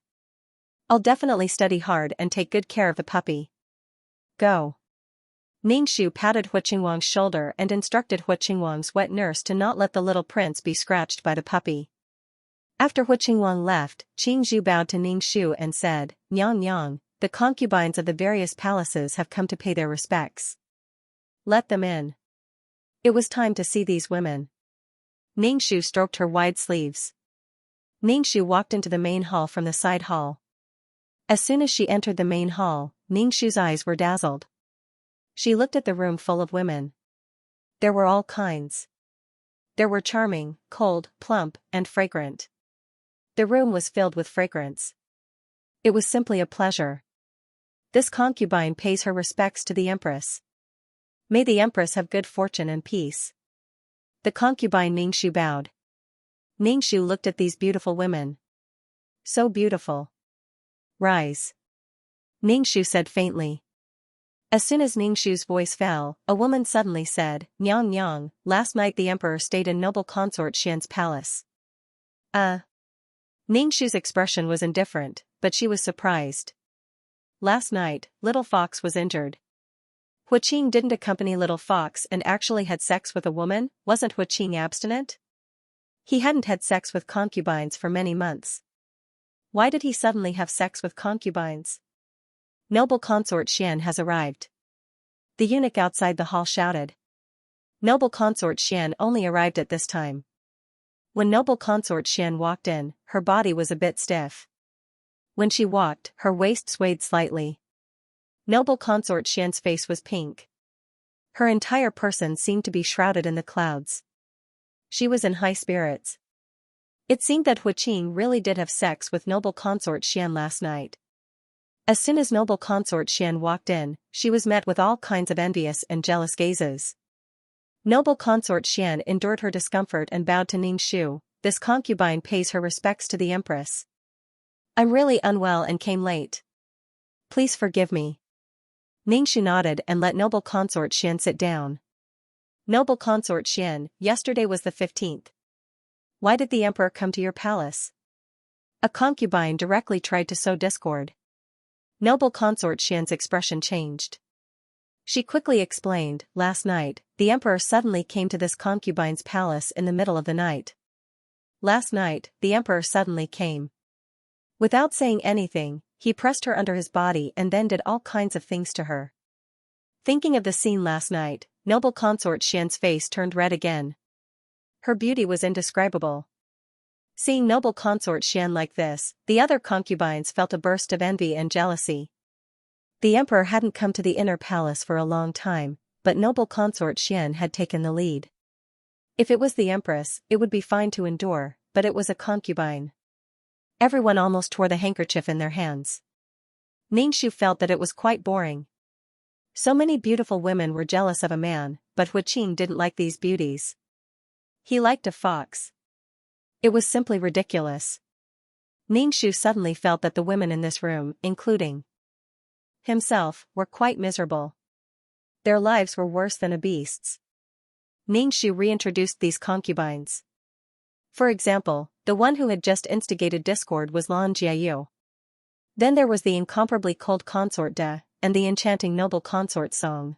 I'll definitely study hard and take good care of the puppy. Go." Ningxu patted Hu Qingwang's shoulder and instructed Hu Qingwang's wet nurse to not let the little prince be scratched by the puppy. After Hu Qingwang left, Qingzhu bowed to Ningxu and said, "Nyang Nyang, the concubines of the various palaces have come to pay their respects. Let them in." It was time to see these women. Ningxu stroked her wide sleeves. Ningxu walked into the main hall from the side hall. As soon as she entered the main hall, Ningxu's eyes were dazzled. She looked at the room full of women. There were all kinds. There were charming, cold, plump, and fragrant. The room was filled with fragrance. It was simply a pleasure. This concubine pays her respects to the empress. May the empress have good fortune and peace. The concubine Ningxu bowed. Ningxu looked at these beautiful women. So beautiful. Rise. Ningxu said faintly. As soon as Ningxu's voice fell, a woman suddenly said, "Nyang Nyang, last night the emperor stayed in noble consort Xian's palace." Ningxu's expression was indifferent, but she was surprised. Last night, Little Fox was injured. Hu Qing didn't accompany Little Fox and actually had sex with a woman. Wasn't Hu Qing abstinent? He hadn't had sex with concubines for many months. Why did he suddenly have sex with concubines? Noble consort Xian has arrived. The eunuch outside the hall shouted. Noble consort Xian only arrived at this time. When noble consort Xian walked in, her body was a bit stiff. When she walked, her waist swayed slightly. Noble consort Xian's face was pink. Her entire person seemed to be shrouded in the clouds. She was in high spirits. It seemed that Hu Qing really did have sex with noble consort Xian last night. As soon as noble consort Xian walked in, she was met with all kinds of envious and jealous gazes. Noble consort Xian endured her discomfort and bowed to Ningxu. This concubine pays her respects to the empress. I'm really unwell and came late. Please forgive me. Ningxu nodded and let noble consort Xian sit down. Noble consort Xian, yesterday was the 15th. Why did the emperor come to your palace? A concubine directly tried to sow discord. Noble consort Xian's expression changed. She quickly explained, last night, the emperor suddenly came to this concubine's palace in the middle of the night. Last night, the emperor suddenly came. Without saying anything, he pressed her under his body and then did all kinds of things to her. Thinking of the scene last night, noble consort Xian's face turned red again. Her beauty was indescribable. Seeing noble consort Xian like this, the other concubines felt a burst of envy and jealousy. The emperor hadn't come to the inner palace for a long time, but noble consort Xian had taken the lead. If it was the empress, it would be fine to endure, but it was a concubine. Everyone almost tore the handkerchief in their hands. Ningxu felt that it was quite boring. So many beautiful women were jealous of a man, but Huiqing didn't like these beauties. He liked a fox. It was simply ridiculous. Ningxu suddenly felt that the women in this room, including himself, were quite miserable. Their lives were worse than a beast's. Ningxu reintroduced these concubines. For example, the one who had just instigated discord was Lan Jiayu. Then there was the incomparably cold consort De, and the enchanting noble consort Song.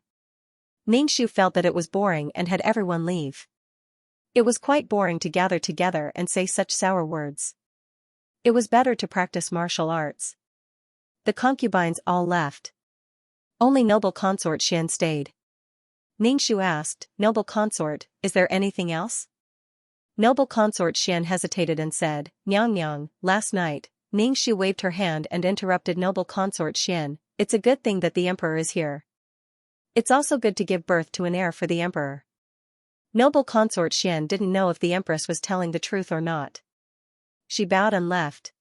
Ningxu felt that it was boring and had everyone leave. It was quite boring to gather together and say such sour words. It was better to practice martial arts. The concubines all left. Only noble consort Xian stayed. Ningxu asked, "Noble consort, is there anything else?" Noble consort Xian hesitated and said, "Nyang Nyang, last night." Ningxu waved her hand and interrupted noble consort Xian, "It's a good thing that the emperor is here. It's also good to give birth to an heir for the emperor." Noble consort Xian didn't know if the empress was telling the truth or not. She bowed and left.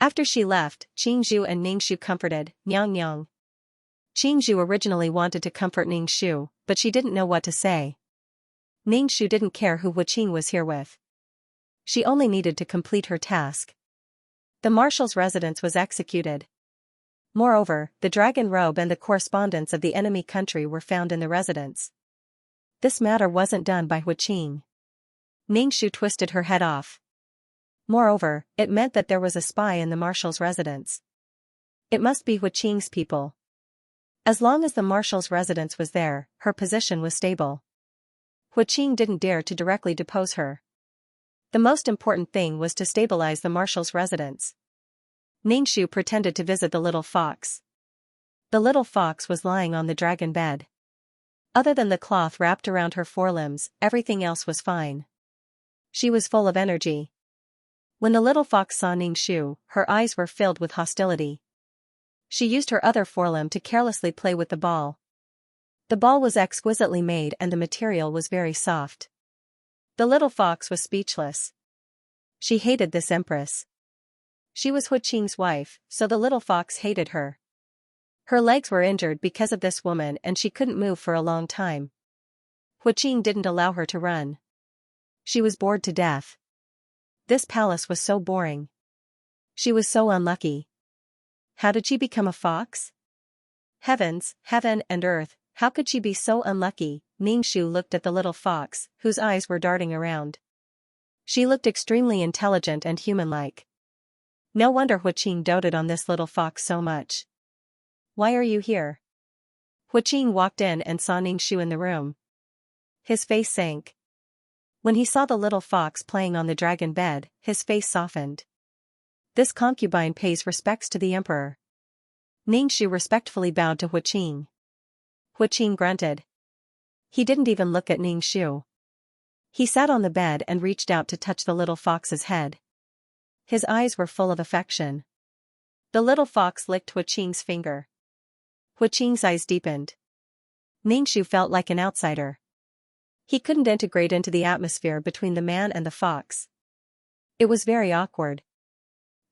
After she left, Qingzhu and Ningxu comforted Nyang Nyang. Qingzhu originally wanted to comfort Ningxu, but she didn't know what to say. Ningxu didn't care who Huiqing was here with. She only needed to complete her task. The marshal's residence was executed. Moreover, the dragon robe and the correspondence of the enemy country were found in the residence. This matter wasn't done by Huiqing. Ningxu twisted her head off. Moreover, it meant that there was a spy in the marshal's residence. It must be Huiqing's people. As long as the marshal's residence was there, her position was stable. Huiqing didn't dare to directly depose her. The most important thing was to stabilize the marshal's residence. Ningxu pretended to visit the little fox. The little fox was lying on the dragon bed. Other than the cloth wrapped around her forelimbs, everything else was fine. She was full of energy. When the little fox saw Ningxu, her eyes were filled with hostility. She used her other forelimb to carelessly play with the ball. The ball was exquisitely made and the material was very soft. The little fox was speechless. She hated this empress. She was Huiqing's wife, so the little fox hated her. Her legs were injured because of this woman and she couldn't move for a long time. Huiqing didn't allow her to run. She was bored to death. This palace was so boring. She was so unlucky. How did she become a fox? Heavens, heaven and earth, how could she be so unlucky? Ningxu looked at the little fox, whose eyes were darting around. She looked extremely intelligent and human-like. No wonder Huiqing doted on this little fox so much. "Why are you here?" Huiqing walked in and saw Ningxu in the room. His face sank. When he saw the little fox playing on the dragon bed, his face softened. This concubine pays respects to the emperor. Ningxu respectfully bowed to Huiqing. Huiqing grunted. He didn't even look at Ningxu. He sat on the bed and reached out to touch the little fox's head. His eyes were full of affection. The little fox licked Huiqing's finger. Huiqing's eyes deepened. Ningxu felt like an outsider. He couldn't integrate into the atmosphere between the man and the fox. It was very awkward.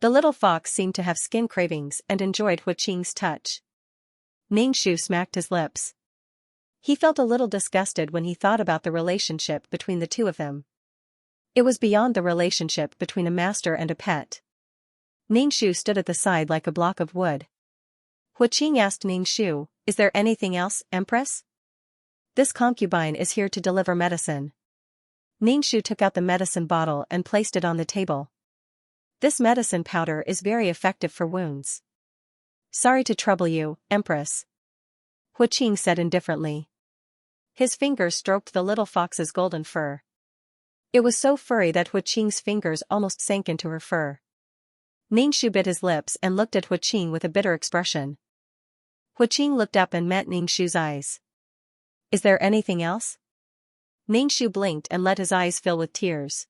The little fox seemed to have skin cravings and enjoyed Huiqing's touch. Ningxu smacked his lips. He felt a little disgusted when he thought about the relationship between the two of them. It was beyond the relationship between a master and a pet. Ningxu stood at the side like a block of wood. Huiqing asked Ningxu, "Is there anything else, Empress?" "This concubine is here to deliver medicine." Ningxu took out the medicine bottle and placed it on the table. "This medicine powder is very effective for wounds." "Sorry to trouble you, Empress," Huiqing said indifferently. His fingers stroked the little fox's golden fur. It was so furry that Huiqing's fingers almost sank into her fur. Ningxu bit his lips and looked at Huiqing with a bitter expression. Huiqing looked up and met Ningxu's eyes. "Is there anything else?" Ningxu blinked and let his eyes fill with tears.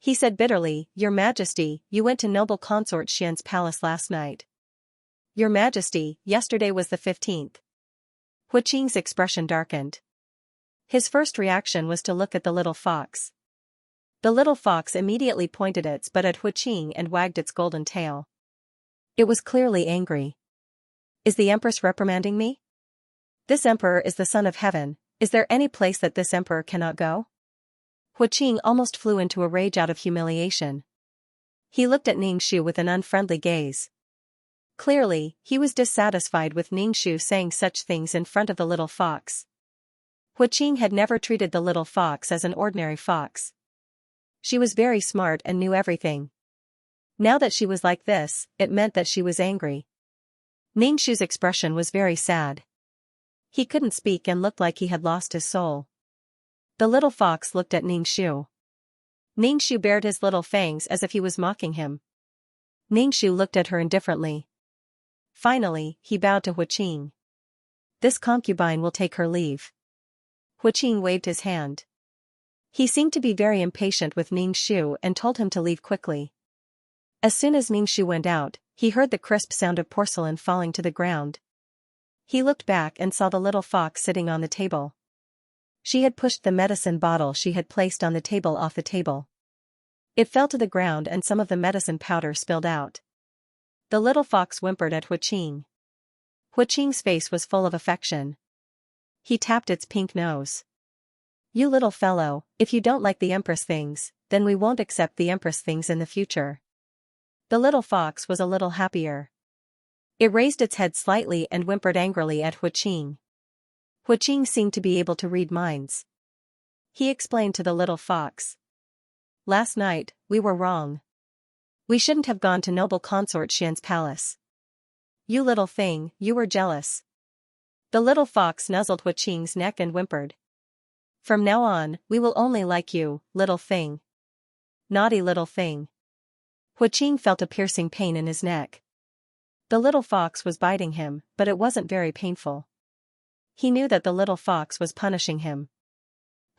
He said bitterly, "Your Majesty, you went to noble consort Xian's palace last night." "Your Majesty, yesterday was the 15th. Huiqing's expression darkened. His first reaction was to look at the little fox. The little fox immediately pointed its butt at Huiqing and wagged its golden tail. It was clearly angry. "Is the Empress reprimanding me?" This emperor is the son of heaven, is there any place that this emperor cannot go? Huaqing almost flew into a rage out of humiliation. He looked at Ningxu with an unfriendly gaze. Clearly, he was dissatisfied with Ningxu saying such things in front of the little fox. Huaqing had never treated the little fox as an ordinary fox. She was very smart and knew everything. Now that she was like this, it meant that she was angry. Ningxu's expression was very sad. He couldn't speak and looked like he had lost his soul. The little fox looked at Ningxu. Ningxu bared his little fangs as if he was mocking him. Ningxu looked at her indifferently. Finally, he bowed to Huaqing. This concubine will take her leave. Huaqing waved his hand. He seemed to be very impatient with Ningxu and told him to leave quickly. As soon as Ningxu went out, he heard the crisp sound of porcelain falling to the ground. He looked back and saw the little fox sitting on the table. She had pushed the medicine bottle she had placed on the table off the table. It fell to the ground and some of the medicine powder spilled out. The little fox whimpered at Huaqing. Huaqing's face was full of affection. He tapped its pink nose. You little fellow, if you don't like the Empress things, then we won't accept the Empress things in the future. The little fox was a little happier. It raised its head slightly and whimpered angrily at Huaqing. Huaqing seemed to be able to read minds. He explained to the little fox. Last night, we were wrong. We shouldn't have gone to noble consort Xian's palace. You little thing, you were jealous. The little fox nuzzled Huaqing's neck and whimpered. From now on, we will only like you, little thing. Naughty little thing. Huaqing felt a piercing pain in his neck. The little fox was biting him, but it wasn't very painful. He knew that the little fox was punishing him.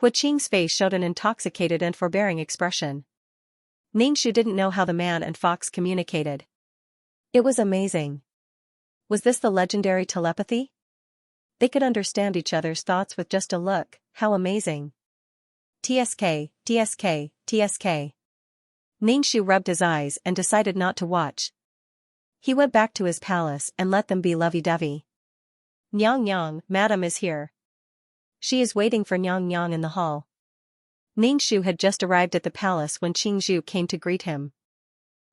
Huaqing's face showed an intoxicated and forbearing expression. Ningxu didn't know how the man and fox communicated. It was amazing. Was this the legendary telepathy? They could understand each other's thoughts with just a look. How amazing. TSK, TSK, TSK. Ningxu rubbed his eyes and decided not to watch. He went back to his palace and let them be lovey-dovey. Xianxia, madam is here. She is waiting for Xianxia in the hall. Ningxu had just arrived at the palace when Qingzhu came to greet him.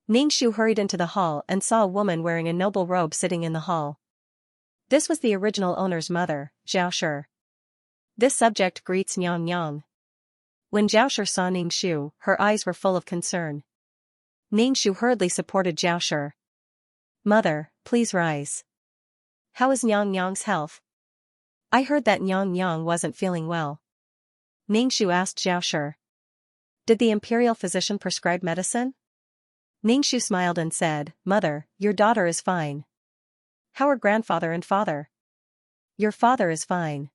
Ningxu hurried into the hall and saw a woman wearing a noble robe sitting in the hall. This was the original owner's mother, Xiaoshi. This subject greets Xianxia. When Xiaoshi saw Ningxu, her eyes were full of concern. Ningxu hurriedly supported Xiaoshi. Mother, please rise. How is Xianxia's health? I heard that Xianxia wasn't feeling well. Ningxu asked Xiaoshi. Did the imperial physician prescribe medicine? Ningxu smiled and said, Mother, your daughter is fine. How are grandfather and father? Your father is fine.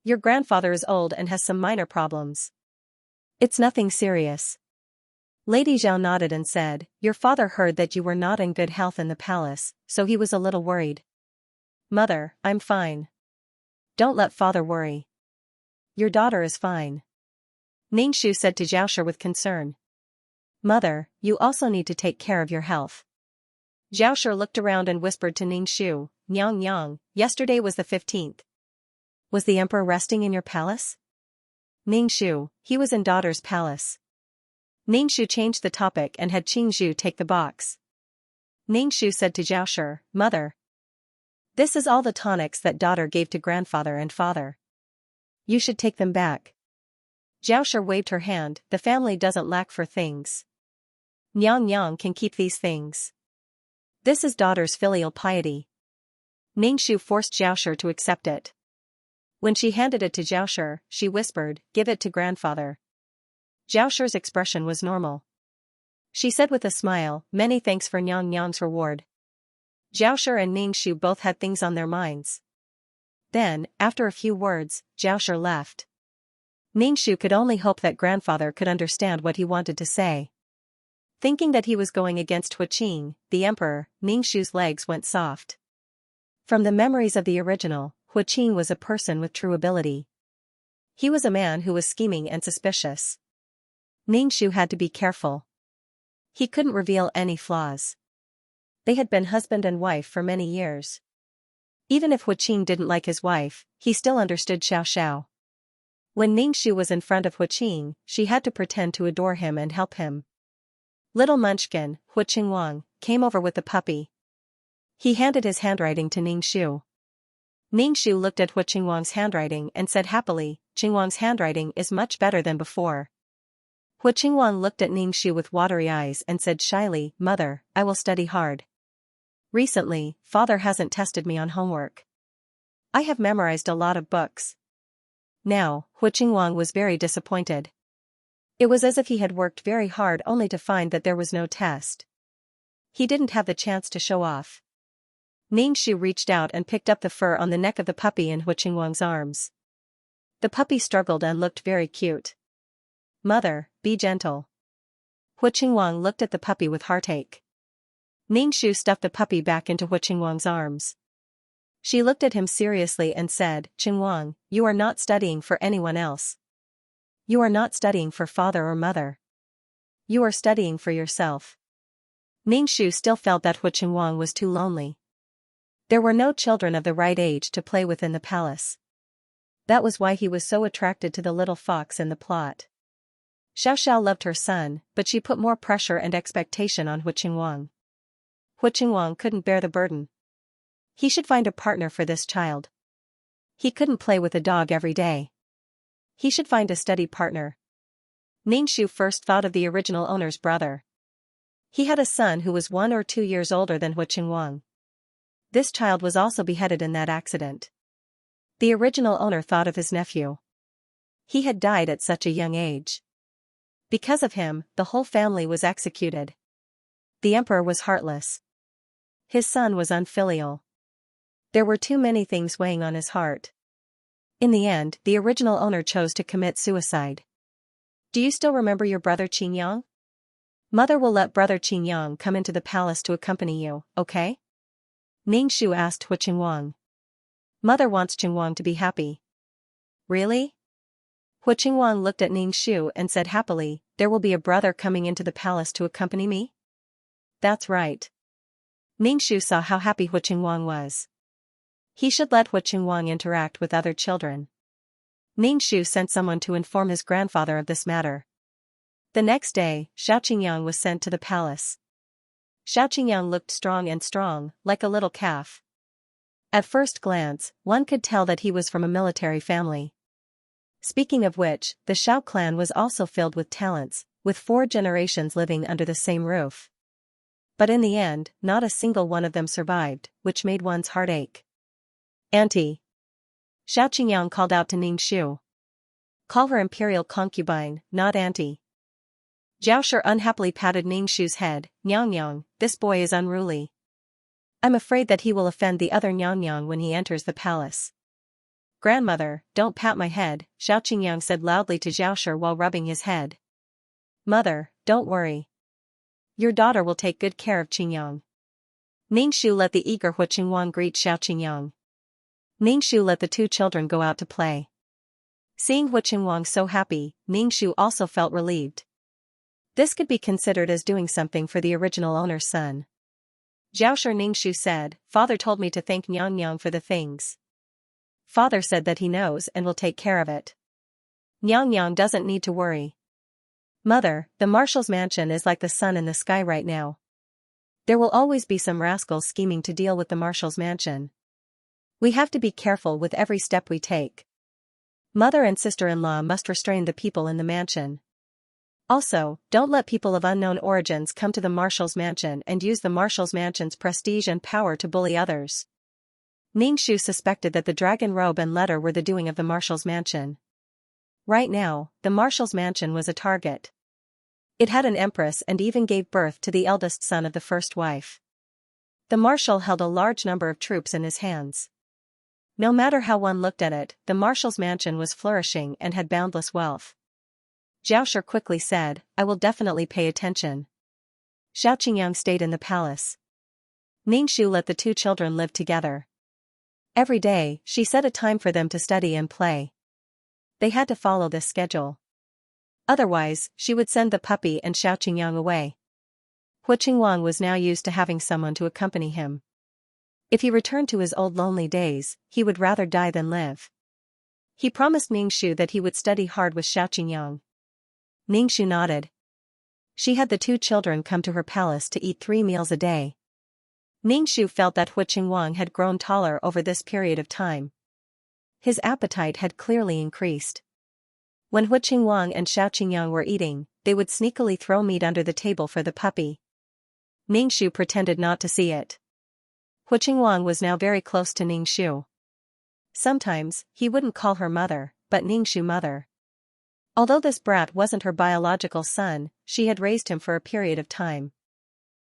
Your grandfather is old and has some minor problems. It's nothing serious. Lady Zhao nodded and said, Your father heard that you were not in good health in the palace, so he was a little worried. Mother, I'm fine. Don't let father worry. Your daughter is fine. Ningxu said to Xiaoshi with concern. Mother, you also need to take care of your health. Xiaoshi looked around and whispered to Ningxu, Xianxia, yesterday was the 15th. Was the emperor resting in your palace? Ningxu, he was in daughter's palace. Ningxu changed the topic and had Qingzhu take the box. Ningxu said to Xiaoshi, Mother. This is all the tonics that daughter gave to grandfather and father. You should take them back. Xiaoshi waved her hand, the family doesn't lack for things. Xianxia can keep these things. This is daughter's filial piety. Ningxu forced Xiaoshi to accept it. When she handed it to Xiaoshi, she whispered, Give it to grandfather. Xiaoshi's expression was normal. She said with a smile, Many thanks for Xianxia's reward. Xiaoshi and Ningxu both had things on their minds. Then, after a few words, Xiaoshi left. Ningxu could only hope that grandfather could understand what he wanted to say. Thinking that he was going against Huaqing, the emperor, Ningxu's legs went soft. From the memories of the original, Huaqing was a person with true ability. He was a man who was scheming and suspicious. Ningxu had to be careful. He couldn't reveal any flaws. They had been husband and wife for many years. Even if Huqing didn't like his wife, he still understood Xiao. When Ningxu was in front of Huqing, she had to pretend to adore him and help him. Little Munchkin, Huqing came over with the puppy. He handed his handwriting to Ningxu. Ningxu looked at Huqing's handwriting and said happily, Qingwang's handwriting is much better than before. Huqing looked at Ningxu with watery eyes and said shyly, Mother, I will study hard. Recently, Father hasn't tested me on homework. I have memorized a lot of books. Now, Huqing was very disappointed. It was as if he had worked very hard only to find that there was no test. He didn't have the chance to show off. Ningxu reached out and picked up the fur on the neck of the puppy in Huqing's arms. The puppy struggled and looked very cute. Mother, be gentle. Huqing looked at the puppy with heartache. Ningxu stuffed the puppy back into Huqing's arms. She looked at him seriously and said, Qingwang, you are not studying for anyone else. You are not studying for father or mother. You are studying for yourself. Ningxu still felt that Huqing was too lonely. There were no children of the right age to play with in the palace. That was why he was so attracted to the little fox in the plot. Xiao loved her son, but she put more pressure and expectation on Huqing. Huqing couldn't bear the burden. He should find a partner for this child. He couldn't play with a dog every day. He should find a steady partner. Ningxu first thought of the original owner's brother. He had a son who was 1 or 2 years older than Huqing. This child was also beheaded in that accident. The original owner thought of his nephew. He had died at such a young age. Because of him, the whole family was executed. The emperor was heartless. His son was unfilial. There were too many things weighing on his heart. In the end, the original owner chose to commit suicide. Do you still remember your brother Qingyang? Mother will let brother Qingyang come into the palace to accompany you, okay? Ningxu asked Huqing. Mother wants Qingwang to be happy. Really? Huqing looked at Ningxu and said happily, there will be a brother coming into the palace to accompany me? That's right. Ningxu saw how happy Huqing was. He should let Huqing interact with other children. Ningxu sent someone to inform his grandfather of this matter. The next day, Xianxia was sent to the palace. Xianxia looked strong, like a little calf. At first glance, one could tell that he was from a military family. Speaking of which, the Xiao clan was also filled with talents, with 4 generations living under the same roof. But in the end, not a single one of them survived, which made one's heart ache. Auntie. Xianxia called out to Ningxu. Call her imperial concubine, not auntie. Zhaoshi unhappily patted Ningxu's head, Nyang, this boy is unruly. I'm afraid that he will offend the other Nyang when he enters the palace. Grandmother, don't pat my head, Xianxia said loudly to Zhaoshi while rubbing his head. Mother, don't worry. Your daughter will take good care of Qingyang. Ningxu let the eager Huqing greet Xianxia. Ningxu let the 2 children go out to play. Seeing Huqing so happy, Ningxu also felt relieved. This could be considered as doing something for the original owner's son. Zhaoshi Ningxu said, Father told me to thank Nyang for the things. Father said that he knows and will take care of it. Nyang doesn't need to worry. Mother, the marshal's mansion is like the sun in the sky right now. There will always be some rascals scheming to deal with the marshal's mansion. We have to be careful with every step we take. Mother and sister-in-law must restrain the people in the mansion. Also, don't let people of unknown origins come to the marshal's mansion and use the marshal's mansion's prestige and power to bully others. Ningxu suspected that the dragon robe and letter were the doing of the marshal's mansion. Right now, the marshal's mansion was a target. It had an empress and even gave birth to the eldest son of the first wife. The marshal held a large number of troops in his hands. No matter how one looked at it, the marshal's mansion was flourishing and had boundless wealth. Zhaoshi quickly said, I will definitely pay attention. Xiaoqing stayed in the palace. Ningxu let the 2 children live together. Every day, she set a time for them to study and play. They had to follow this schedule. Otherwise, she would send the puppy and Xiaoqing away. Huqing was now used to having someone to accompany him. If he returned to his old lonely days, he would rather die than live. He promised Ningxu that he would study hard with Xianxia. Ningxu nodded. She had the 2 children come to her palace to eat 3 meals a day. Ningxu felt that Hu Qingwang had grown taller over this period of time. His appetite had clearly increased. When Hu Qingwang and Xiaoqingyang were eating, they would sneakily throw meat under the table for the puppy. Ningxu pretended not to see it. Hu Qingwang was now very close to Ningxu. Sometimes, he wouldn't call her mother, but Ningxu mother. Although this brat wasn't her biological son, she had raised him for a period of time.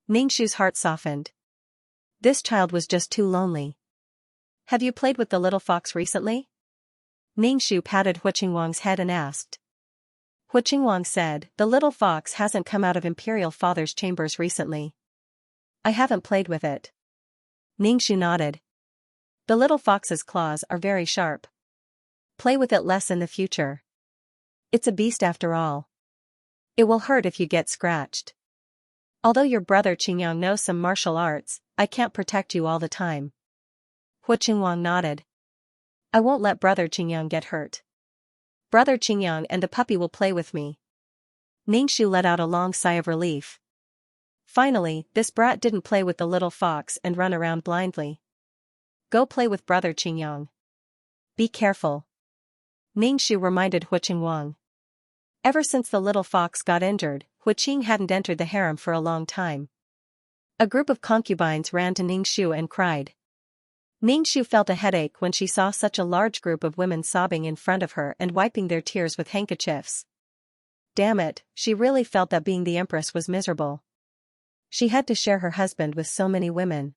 Ningxu's heart softened. This child was just too lonely. Have you played with the little fox recently? Ningxu patted Hu Qingwang's head and asked. Hu Qingwang said, the little fox hasn't come out of Imperial Father's chambers recently. I haven't played with it. Ningxu nodded. The little fox's claws are very sharp. Play with it less in the future. It's a beast after all. It will hurt if you get scratched. Although your brother Qingyang knows some martial arts, I can't protect you all the time. Hu Qingwang nodded. I won't let brother Qingyang get hurt. Brother Qingyang and the puppy will play with me. Ningxu let out a long sigh of relief. Finally, this brat didn't play with the little fox and run around blindly. Go play with brother Qingyang. Be careful. Ningxu reminded Hu Qingwang. Ever since the little fox got injured, Hu Qing hadn't entered the harem for a long time. A group of concubines ran to Ningxu and cried. Ningxu felt a headache when she saw such a large group of women sobbing in front of her and wiping their tears with handkerchiefs. Damn it, she really felt that being the empress was miserable. She had to share her husband with so many women.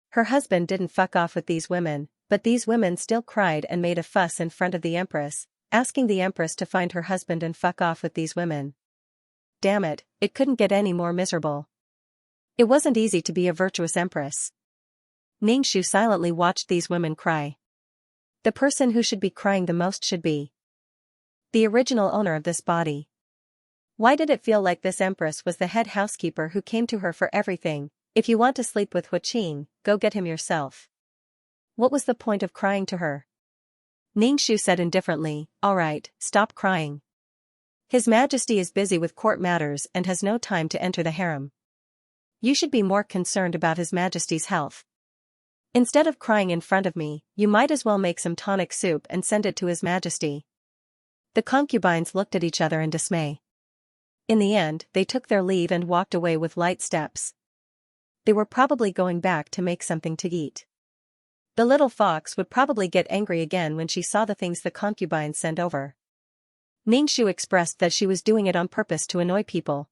Her husband didn't fuck off with these women, but these women still cried and made a fuss in front of the empress, asking the empress to find her husband and fuck off with these women. Damn it, it couldn't get any more miserable. It wasn't easy to be a virtuous empress. Ningxu silently watched these women cry. The person who should be crying the most should be the original owner of this body. Why did it feel like this empress was the head housekeeper who came to her for everything? If you want to sleep with Hu Qing, go get him yourself. What was the point of crying to her? Ningxu said indifferently, all right, stop crying. His Majesty is busy with court matters and has no time to enter the harem. You should be more concerned about His Majesty's health. Instead of crying in front of me, you might as well make some tonic soup and send it to His Majesty. The concubines looked at each other in dismay. In the end, they took their leave and walked away with light steps. They were probably going back to make something to eat. The little fox would probably get angry again when she saw the things the concubines sent over. Ningxu expressed that she was doing it on purpose to annoy people.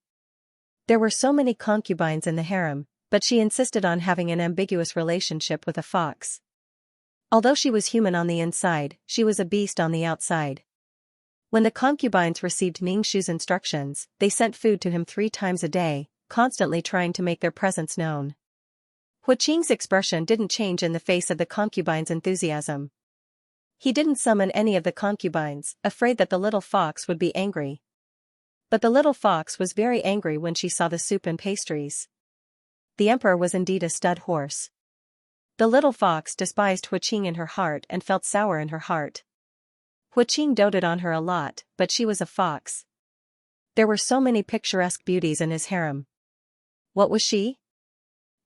There were so many concubines in the harem, but she insisted on having an ambiguous relationship with a fox. Although she was human on the inside, she was a beast on the outside. When the concubines received Ningxu's instructions, they sent food to him 3 times a day, constantly trying to make their presence known. Hu Qing's expression didn't change in the face of the concubines' enthusiasm. He didn't summon any of the concubines, afraid that the little fox would be angry. But the little fox was very angry when she saw the soup and pastries. The emperor was indeed a stud horse. The little fox despised Hu Qing in her heart and felt sour in her heart. Hu Qing doted on her a lot, but she was a fox. There were so many picturesque beauties in his harem. What was she?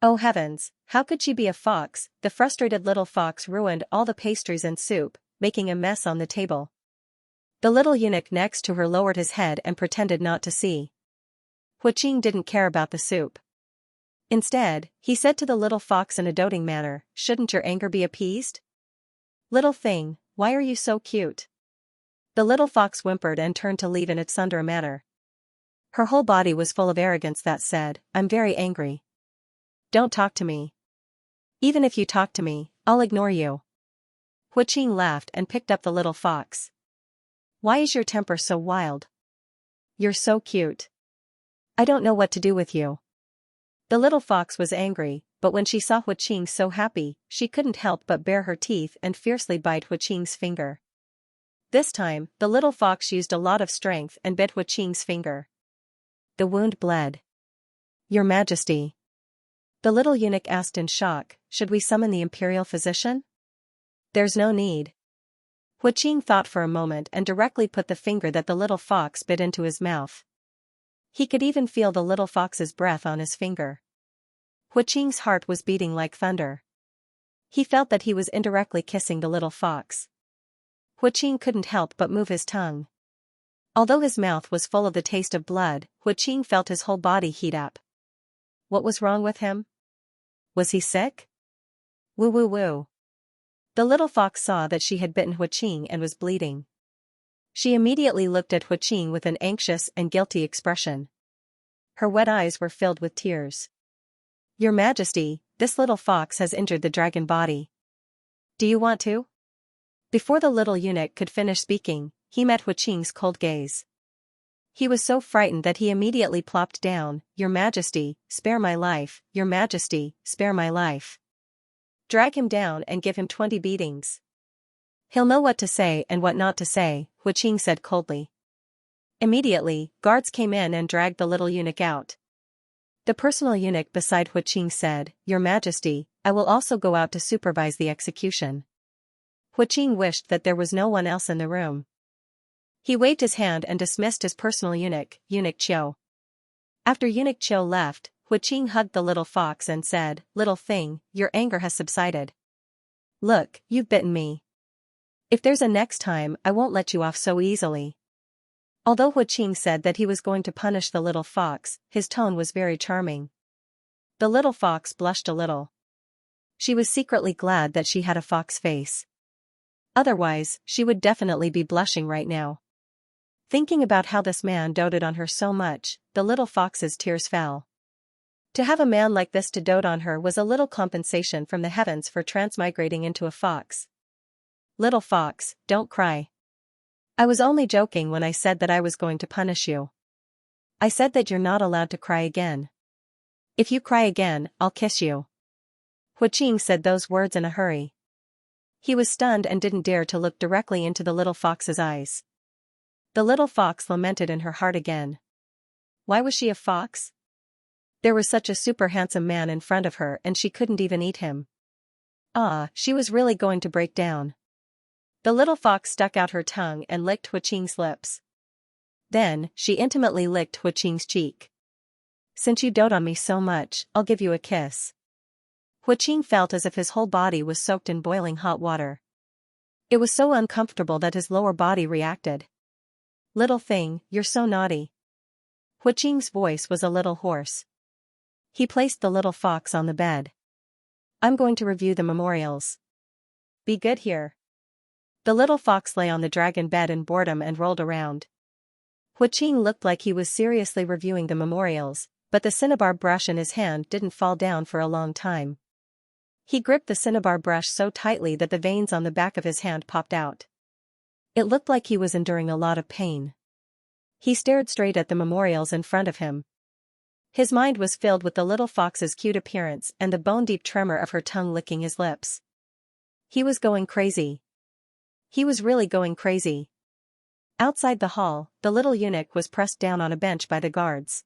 Oh heavens, how could she be a fox? The frustrated little fox ruined all the pastries and soup, making a mess on the table. The little eunuch next to her lowered his head and pretended not to see. Hu Qing didn't care about the soup. Instead, he said to the little fox in a doting manner, shouldn't your anger be appeased? Little thing, why are you so cute? The little fox whimpered and turned to leave in its sundry manner. Her whole body was full of arrogance that said, I'm very angry. Don't talk to me. Even if you talk to me, I'll ignore you. Hu Qing laughed and picked up the little fox. Why is your temper so wild? You're so cute. I don't know what to do with you. The little fox was angry, but when she saw Hu Qing so happy, she couldn't help but bare her teeth and fiercely bite Hu Qing's finger. This time, the little fox used a lot of strength and bit Hu Qing's finger. The wound bled. Your Majesty. The little eunuch asked in shock, should we summon the imperial physician? There's no need. Huiqing thought for a moment and directly put the finger that the little fox bit into his mouth. He could even feel the little fox's breath on his finger. Huiqing's heart was beating like thunder. He felt that he was indirectly kissing the little fox. Huiqing couldn't help but move his tongue. Although his mouth was full of the taste of blood, Huiqing felt his whole body heat up. What was wrong with him? Was he sick? Woo woo woo. The little fox saw that she had bitten Huiqing and was bleeding. She immediately looked at Huiqing with an anxious and guilty expression. Her wet eyes were filled with tears. Your Majesty, this little fox has injured the dragon body. Do you want to? Before the little eunuch could finish speaking, he met Huiqing's cold gaze. He was so frightened that he immediately plopped down. Your Majesty, spare my life, Your Majesty, spare my life. Drag him down and give him 20 beatings. He'll know what to say and what not to say, Huiqing said coldly. Immediately, guards came in and dragged the little eunuch out. The personal eunuch beside Huiqing said, Your Majesty, I will also go out to supervise the execution. Huiqing wished that there was no one else in the room. He waved his hand and dismissed his personal eunuch, Eunuch Qiu. After Eunuch Qiu left, Huiqing hugged the little fox and said, Little thing, your anger has subsided. Look, you've bitten me. If there's a next time, I won't let you off so easily. Although Huiqing said that he was going to punish the little fox, his tone was very charming. The little fox blushed a little. She was secretly glad that she had a fox face. Otherwise, she would definitely be blushing right now. Thinking about how this man doted on her so much, the little fox's tears fell. To have a man like this to dote on her was a little compensation from the heavens for transmigrating into a fox. Little fox, don't cry. I was only joking when I said that I was going to punish you. I said that you're not allowed to cry again. If you cry again, I'll kiss you. Huiqing said those words in a hurry. He was stunned and didn't dare to look directly into the little fox's eyes. The little fox lamented in her heart again. Why was she a fox? There was such a super handsome man in front of her and she couldn't even eat him. She was really going to break down. The little fox stuck out her tongue and licked Huiqing's lips. Then, she intimately licked Huiqing's cheek. Since you dote on me so much, I'll give you a kiss. Huiqing felt as if his whole body was soaked in boiling hot water. It was so uncomfortable that his lower body reacted. Little thing, you're so naughty. Huiqing's voice was a little hoarse. He placed the little fox on the bed. I'm going to review the memorials. Be good here. The little fox lay on the dragon bed in boredom and rolled around. Huiqing looked like he was seriously reviewing the memorials, but the cinnabar brush in his hand didn't fall down for a long time. He gripped the cinnabar brush so tightly that the veins on the back of his hand popped out. It looked like he was enduring a lot of pain. He stared straight at the memorials in front of him. His mind was filled with the little fox's cute appearance and the bone-deep tremor of her tongue licking his lips. He was going crazy. He was really going crazy. Outside the hall, the little eunuch was pressed down on a bench by the guards.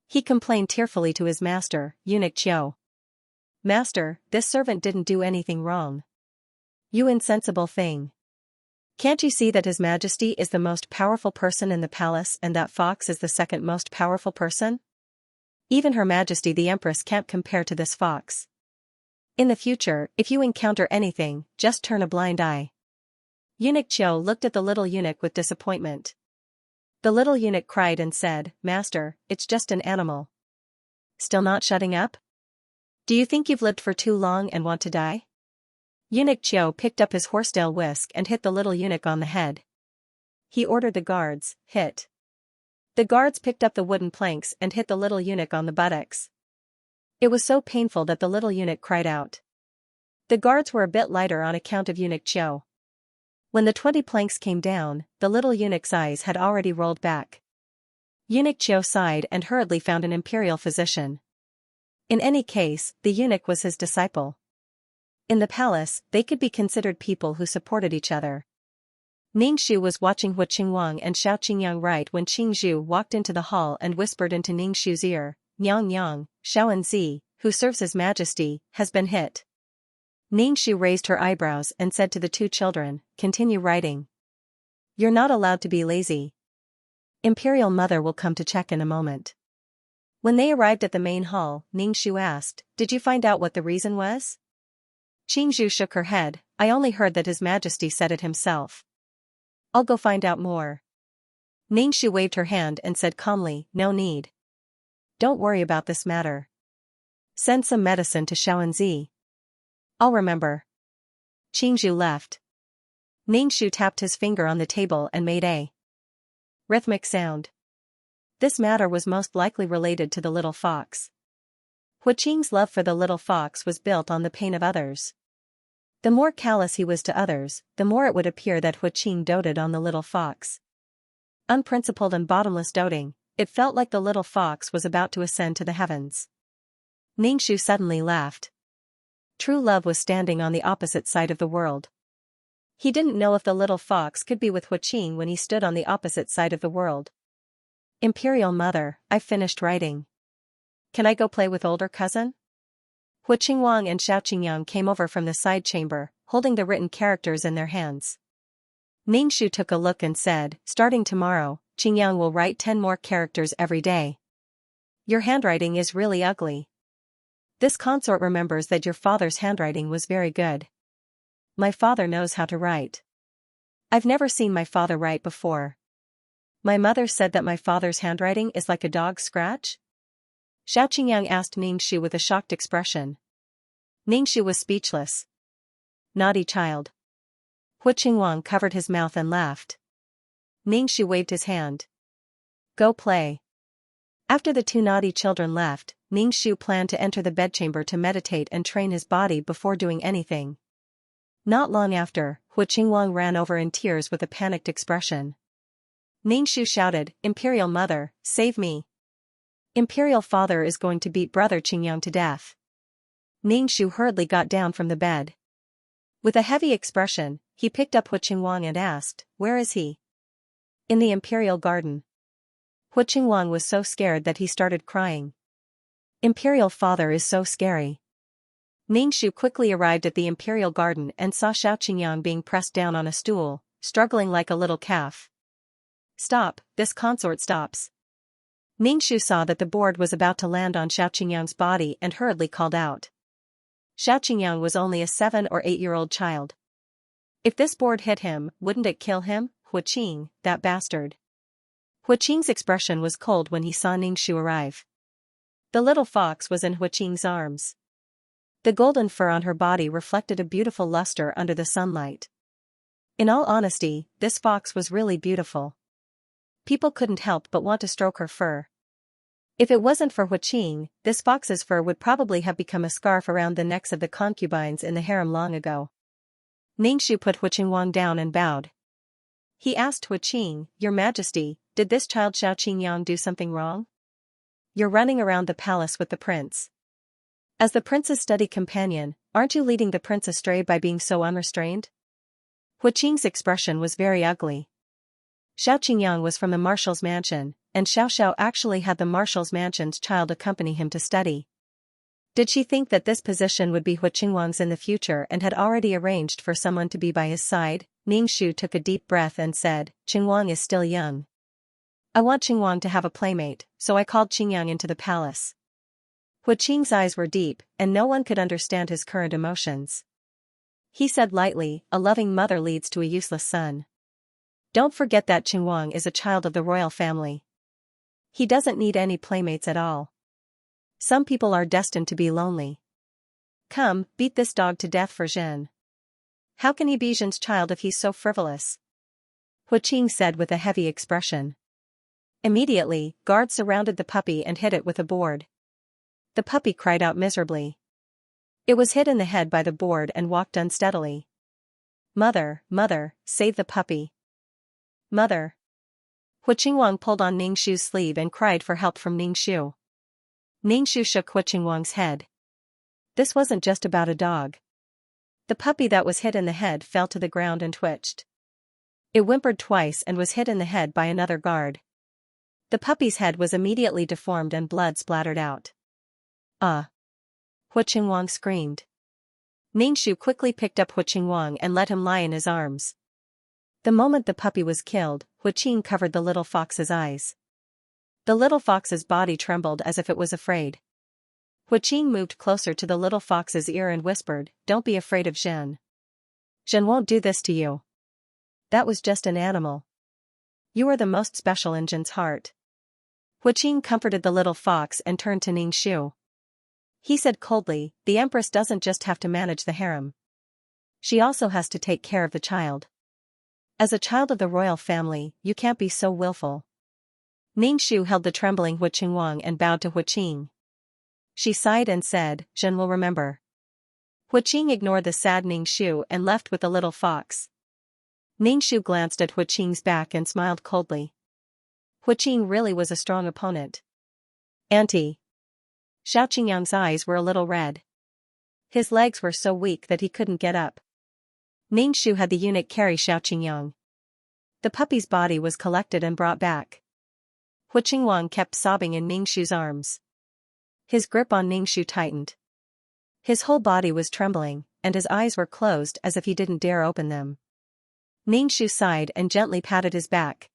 He complained tearfully to his master, Eunuch Qiu. Master, this servant didn't do anything wrong. You insensible thing. Can't you see that His Majesty is the most powerful person in the palace and that fox is the second most powerful person? Even Her Majesty the Empress can't compare to this fox. In the future, if you encounter anything, just turn a blind eye. Eunuch Qiu looked at the little eunuch with disappointment. The little eunuch cried and said, Master, it's just an animal. Still not shutting up? Do you think you've lived for too long and want to die? Eunuch Qiu picked up his horsetail whisk and hit the little eunuch on the head. He ordered the guards, hit. The guards picked up the wooden planks and hit the little eunuch on the buttocks. It was so painful that the little eunuch cried out. The guards were a bit lighter on account of Eunuch Qiu. When the 20 planks came down, the little eunuch's eyes had already rolled back. Eunuch Qiu sighed and hurriedly found an imperial physician. In any case, the eunuch was his disciple. In the palace, they could be considered people who supported each other. Ningxu was watching Huiqing Wang and Xiao Qingyang right when Qingzhu walked into the hall and whispered into Ningxu's ear, Nyang Yang, Xiao and Zi, who serves His Majesty, has been hit. Ningxu raised her eyebrows and said to the two children, continue writing. You're not allowed to be lazy. Imperial Mother will come to check in a moment. When they arrived at the main hall, Ningxu asked, did you find out what the reason was? Qingzhu shook her head, I only heard that His Majesty said it himself. I'll go find out more. Ningxu waved her hand and said calmly, no need. Don't worry about this matter. Send some medicine to Xianxia. I'll remember. Qingzhu left. Ningxu tapped his finger on the table and made a rhythmic sound. This matter was most likely related to the little fox. Huaqing's love for the little fox was built on the pain of others. The more callous he was to others, the more it would appear that Huaqing doted on the little fox. Unprincipled and bottomless doting, it felt like the little fox was about to ascend to the heavens. Ningxu suddenly laughed. True love was standing on the opposite side of the world. He didn't know if the little fox could be with Huaqing when he stood on the opposite side of the world. Imperial Mother, I've finished writing. Can I go play with older cousin? Huaqingwang and Xiaoqingyang came over from the side chamber, holding the written characters in their hands. Ningxu took a look and said, starting tomorrow, Qingyang will write 10 more characters every day. Your handwriting is really ugly. This consort remembers that your father's handwriting was very good. My father knows how to write. I've never seen my father write before. My mother said that my father's handwriting is like a dog's scratch? Xiaoqingyang asked Ningxu with a shocked expression. Ningxu was speechless. Naughty child. Huaqingwang covered his mouth and laughed. Ningxu waved his hand. Go play. After the two naughty children left, Ningxu planned to enter the bedchamber to meditate and train his body before doing anything. Not long after, Huaqingwang ran over in tears with a panicked expression. Ningxu shouted, Imperial Mother, save me. Imperial Father is going to beat Brother Qingyang to death. Ningxu hurriedly got down from the bed. With a heavy expression, he picked up Huaqingwang and asked, where is he? In the Imperial Garden. Huaqingwang was so scared that he started crying. Imperial Father is so scary. Ningxu quickly arrived at the Imperial Garden and saw Xiaoqingyang being pressed down on a stool, struggling like a little calf. Stop, this consort stops. Ningxu saw that the board was about to land on Xiaoqingyang's body and hurriedly called out. Xiaoqingyang was only a 7 or 8-year-old child. If this board hit him, wouldn't it kill him? Huaqing, that bastard. Huaqing's expression was cold when he saw Ningxu arrive. The little fox was in Huaqing's arms. The golden fur on her body reflected a beautiful luster under the sunlight. In all honesty, this fox was really beautiful. People couldn't help but want to stroke her fur. If it wasn't for Huaqing, this fox's fur would probably have become a scarf around the necks of the concubines in the harem long ago. Ningxu put Huaqingwang down and bowed. He asked Huaqing, Your Majesty, did this child Xiaoqingyang do something wrong? You're running around the palace with the prince. As the prince's steady companion, aren't you leading the prince astray by being so unrestrained? Huaqing's expression was very ugly. Xiaoqingyang was from the marshal's mansion, and Xiao actually had the marshal's mansion's child accompany him to study. Did she think that this position would be Huaqingwang's in the future and had already arranged for someone to be by his side? Ningxu took a deep breath and said, Qingyang is still young. I want Qingyang to have a playmate, so I called Qingyang into the palace. Huaqing's eyes were deep, and no one could understand his current emotions. He said lightly, a loving mother leads to a useless son. Don't forget that Qingyang is a child of the royal family. He doesn't need any playmates at all. Some people are destined to be lonely. Come, beat this dog to death for Zhen. How can he be Zhen's child if he's so frivolous? Huaqing said with a heavy expression. Immediately, guards surrounded the puppy and hit it with a board. The puppy cried out miserably. It was hit in the head by the board and walked unsteadily. Mother, mother, save the puppy. Mother. Huaqingwang pulled on Ningxu's sleeve and cried for help from Ningxu. Ningxu shook Huaqingwang's head. This wasn't just about a dog. The puppy that was hit in the head fell to the ground and twitched. It whimpered twice and was hit in the head by another guard. The puppy's head was immediately deformed and blood splattered out. Hu Qingwang screamed. Ningxu quickly picked up Hu Qingwang and let him lie in his arms. The moment the puppy was killed, Hu Qing covered the little fox's eyes. The little fox's body trembled as if it was afraid. Hu Qing moved closer to the little fox's ear and whispered, "Don't be afraid of Zhen. Zhen won't do this to you. That was just an animal. You are the most special in Zhen's heart." Hu Qing comforted the little fox and turned to Ningxu. He said coldly, "The empress doesn't just have to manage the harem. She also has to take care of the child. As a child of the royal family, you can't be so willful." Ningxu held the trembling Hu Qingwang and bowed to Hu Qing. She sighed and said, "Zhen will remember." Hu Qing ignored the sad Ningxu and left with the little fox. Ningxu glanced at Hu Qing's back and smiled coldly. Hu Qing really was a strong opponent. "Auntie." Xianxia's eyes were a little red. His legs were so weak that he couldn't get up. Ningxu had the eunuch carry Xianxia. The puppy's body was collected and brought back. Hu Qingwang kept sobbing in Ningxu's arms. His grip on Ningxu tightened. His whole body was trembling, and his eyes were closed as if he didn't dare open them. Ningxu sighed and gently patted his back.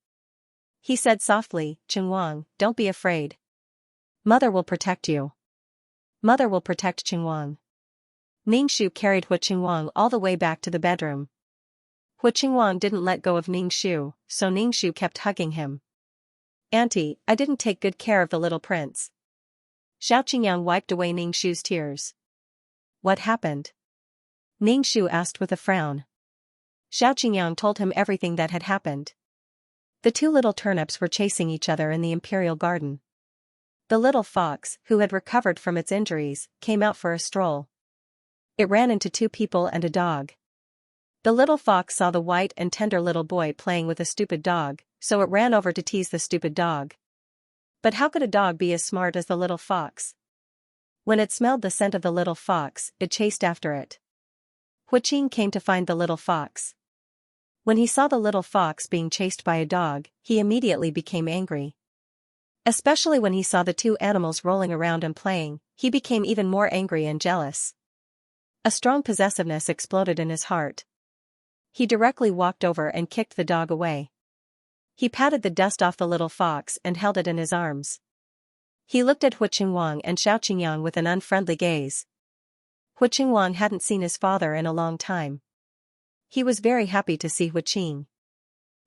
He said softly, "Qingwang, don't be afraid. Mother will protect you. Mother will protect Qingwang." Ningxu carried Hu Qingwang all the way back to the bedroom. Hu Qingwang didn't let go of Ningxu, so Ningxu kept hugging him. "Auntie, I didn't take good care of the little prince." Xiaoqingyang wiped away Ningxu's tears. "What happened?" Ningxu asked with a frown. Xiaoqingyang told him everything that had happened. The two little turnips were chasing each other in the imperial garden. The little fox, who had recovered from its injuries, came out for a stroll. It ran into two people and a dog. The little fox saw the white and tender little boy playing with a stupid dog, so it ran over to tease the stupid dog. But how could a dog be as smart as the little fox? When it smelled the scent of the little fox, it chased after it. Hu Qing came to find the little fox. When he saw the little fox being chased by a dog, he immediately became angry. Especially when he saw the two animals rolling around and playing, he became even more angry and jealous. A strong possessiveness exploded in his heart. He directly walked over and kicked the dog away. He patted the dust off the little fox and held it in his arms. He looked at Hu Qingwang and Xiaoqingyang with an unfriendly gaze. Hu Qingwang hadn't seen his father in a long time. He was very happy to see Hu Qing.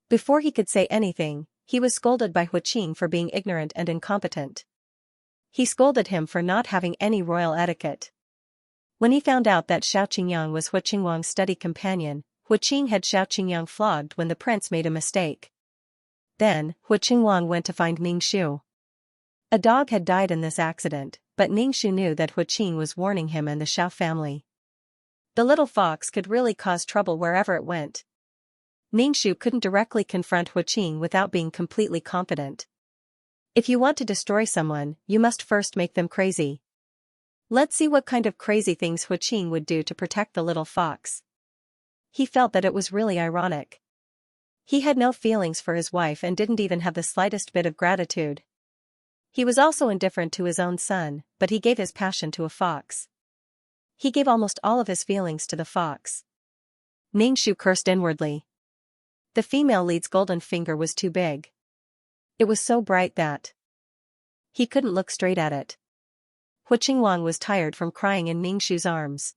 Before he could say anything, he was scolded by Hu Qing for being ignorant and incompetent. He scolded him for not having any royal etiquette. When he found out that Xiaoqingyang was Hu Qingwang's study companion, Hu Qing had Xiaoqingyang flogged when the prince made a mistake. Then, Hu Qingwang went to find Ningxu. A dog had died in this accident, but Ningxu knew that Hu Qing was warning him and the Xiao family. The little fox could really cause trouble wherever it went. Ningxu couldn't directly confront Hu Qing without being completely confident. If you want to destroy someone, you must first make them crazy. Let's see what kind of crazy things Hu Qing would do to protect the little fox. He felt that it was really ironic. He had no feelings for his wife and didn't even have the slightest bit of gratitude. He was also indifferent to his own son, but he gave his passion to a fox. He gave almost all of his feelings to the fox. Ningxu cursed inwardly. The female lead's golden finger was too big. It was so bright that he couldn't look straight at it. Hu Qingwang was tired from crying in Ningxu's arms.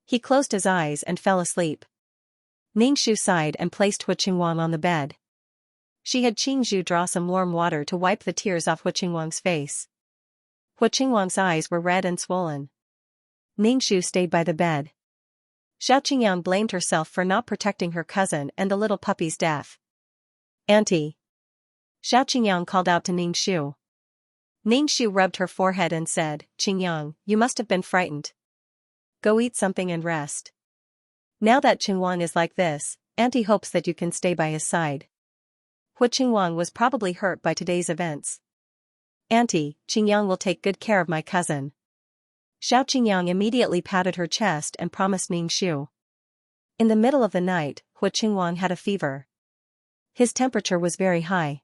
He closed his eyes and fell asleep. Ningxu sighed and placed Hu Qingwang on the bed. She had Qingzhu draw some warm water to wipe the tears off Hu Qingwang's face. Hu Qingwang's eyes were red and swollen. Ningxu stayed by the bed. Xiaoqingyang blamed herself for not protecting her cousin and the little puppy's death. "Auntie." Xiaoqingyang called out to Ningxu. Ningxu rubbed her forehead and said, "Qingyang, you must have been frightened. Go eat something and rest. Now that Qingwang is like this, Auntie hopes that you can stay by his side." Hu Qingwang was probably hurt by today's events. "Auntie, Qingyang will take good care of my cousin." Xiaoqingyang immediately patted her chest and promised Ningxu. In the middle of the night, Hu Qingwang had a fever. His temperature was very high.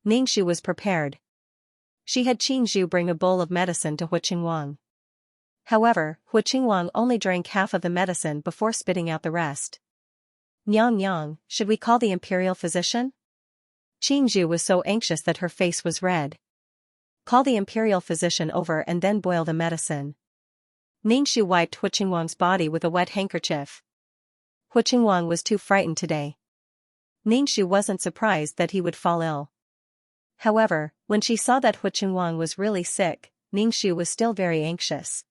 Ningxu was prepared. She had Qingzhu bring a bowl of medicine to Hu Qingwang. However, Hu Qingwang only drank half of the medicine before spitting out the rest. Nyang Yang, should we call the imperial physician? Qingzhu was so anxious that her face was red. Call the imperial physician over and then boil the medicine. Ningxu wiped Hu Qingwang's body with a wet handkerchief. Hu Qingwang was too frightened today. Ningxu wasn't surprised that he would fall ill. However, when she saw that Hu Qingwang was really sick, Ningxu was still very anxious.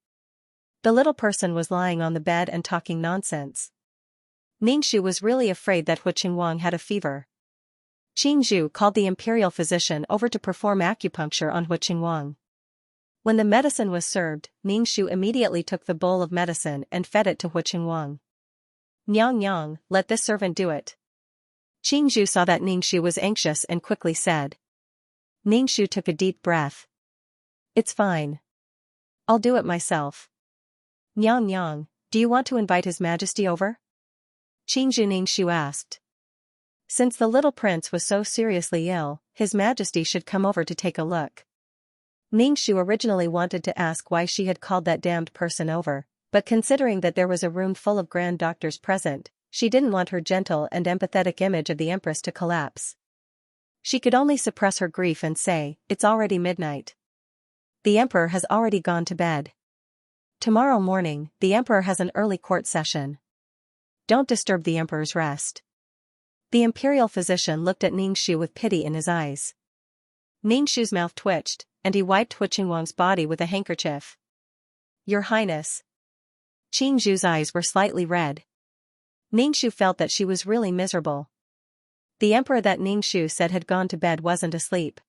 The little person was lying on the bed and talking nonsense. Ningxu was really afraid that Hu Qingwang had a fever. Qingzhu called the imperial physician over to perform acupuncture on Hu Qingwang. When the medicine was served, Ningxu immediately took the bowl of medicine and fed it to Hu Qingwang. Nyang Yang, let this servant do it. Qingzhu saw that Ningxu was anxious and quickly said. Ningxu took a deep breath. It's fine. I'll do it myself. Nyang Yang, do you want to invite His Majesty over? Qingzhu Ningxu asked. Since the little prince was so seriously ill, His Majesty should come over to take a look. Ningxu originally wanted to ask why she had called that damned person over, but considering that there was a room full of grand doctors present, she didn't want her gentle and empathetic image of the Empress to collapse. She could only suppress her grief and say, it's already midnight. The Emperor has already gone to bed. Tomorrow morning, the Emperor has an early court session. Don't disturb the Emperor's rest. The imperial physician looked at Ningxu with pity in his eyes. Ningxu's mouth twitched, and he wiped Hu Qingwang's body with a handkerchief. Your Highness. Qingzhu's eyes were slightly red. Ningxu felt that she was really miserable. The emperor that Ningxu said had gone to bed wasn't asleep.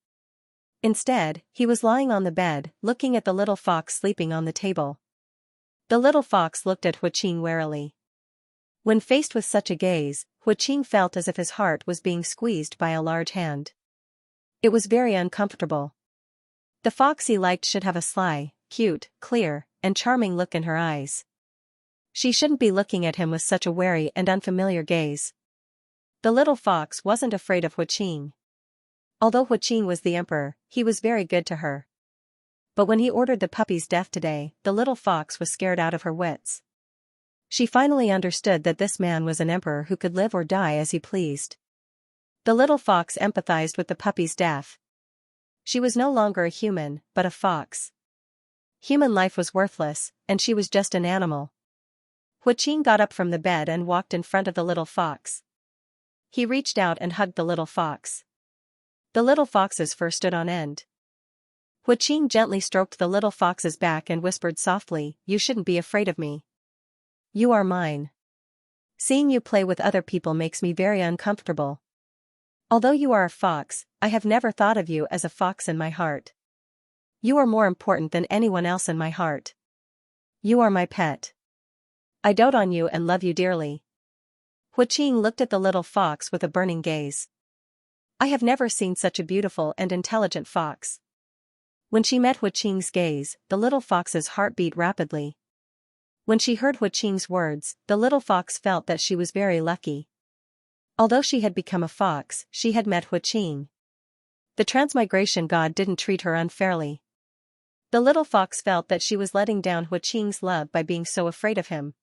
Instead, he was lying on the bed, looking at the little fox sleeping on the table. The little fox looked at Hu Qing warily. When faced with such a gaze, Hu Qing felt as if his heart was being squeezed by a large hand. It was very uncomfortable. The fox he liked should have a sly, cute, clear, and charming look in her eyes. She shouldn't be looking at him with such a wary and unfamiliar gaze. The little fox wasn't afraid of Hu Qing. Although Hu Qing was the emperor, he was very good to her. But when he ordered the puppy's death today, the little fox was scared out of her wits. She finally understood that this man was an emperor who could live or die as he pleased. The little fox empathized with the puppy's death. She was no longer a human, but a fox. Human life was worthless, and she was just an animal. Hu Qing got up from the bed and walked in front of the little fox. He reached out and hugged the little fox. The little fox's fur stood on end. Hu Qing gently stroked the little fox's back and whispered softly, "You shouldn't be afraid of me. You are mine. Seeing you play with other people makes me very uncomfortable. Although you are a fox, I have never thought of you as a fox in my heart. You are more important than anyone else in my heart. You are my pet. I dote on you and love you dearly." Hu Qing looked at the little fox with a burning gaze. I have never seen such a beautiful and intelligent fox. When she met Hu Qing's gaze, the little fox's heart beat rapidly. When she heard Hu Qing's words, the little fox felt that she was very lucky. Although she had become a fox, she had met Hu Qing. The Transmigration god didn't treat her unfairly. The little fox felt that she was letting down Hu Qing's love by being so afraid of him.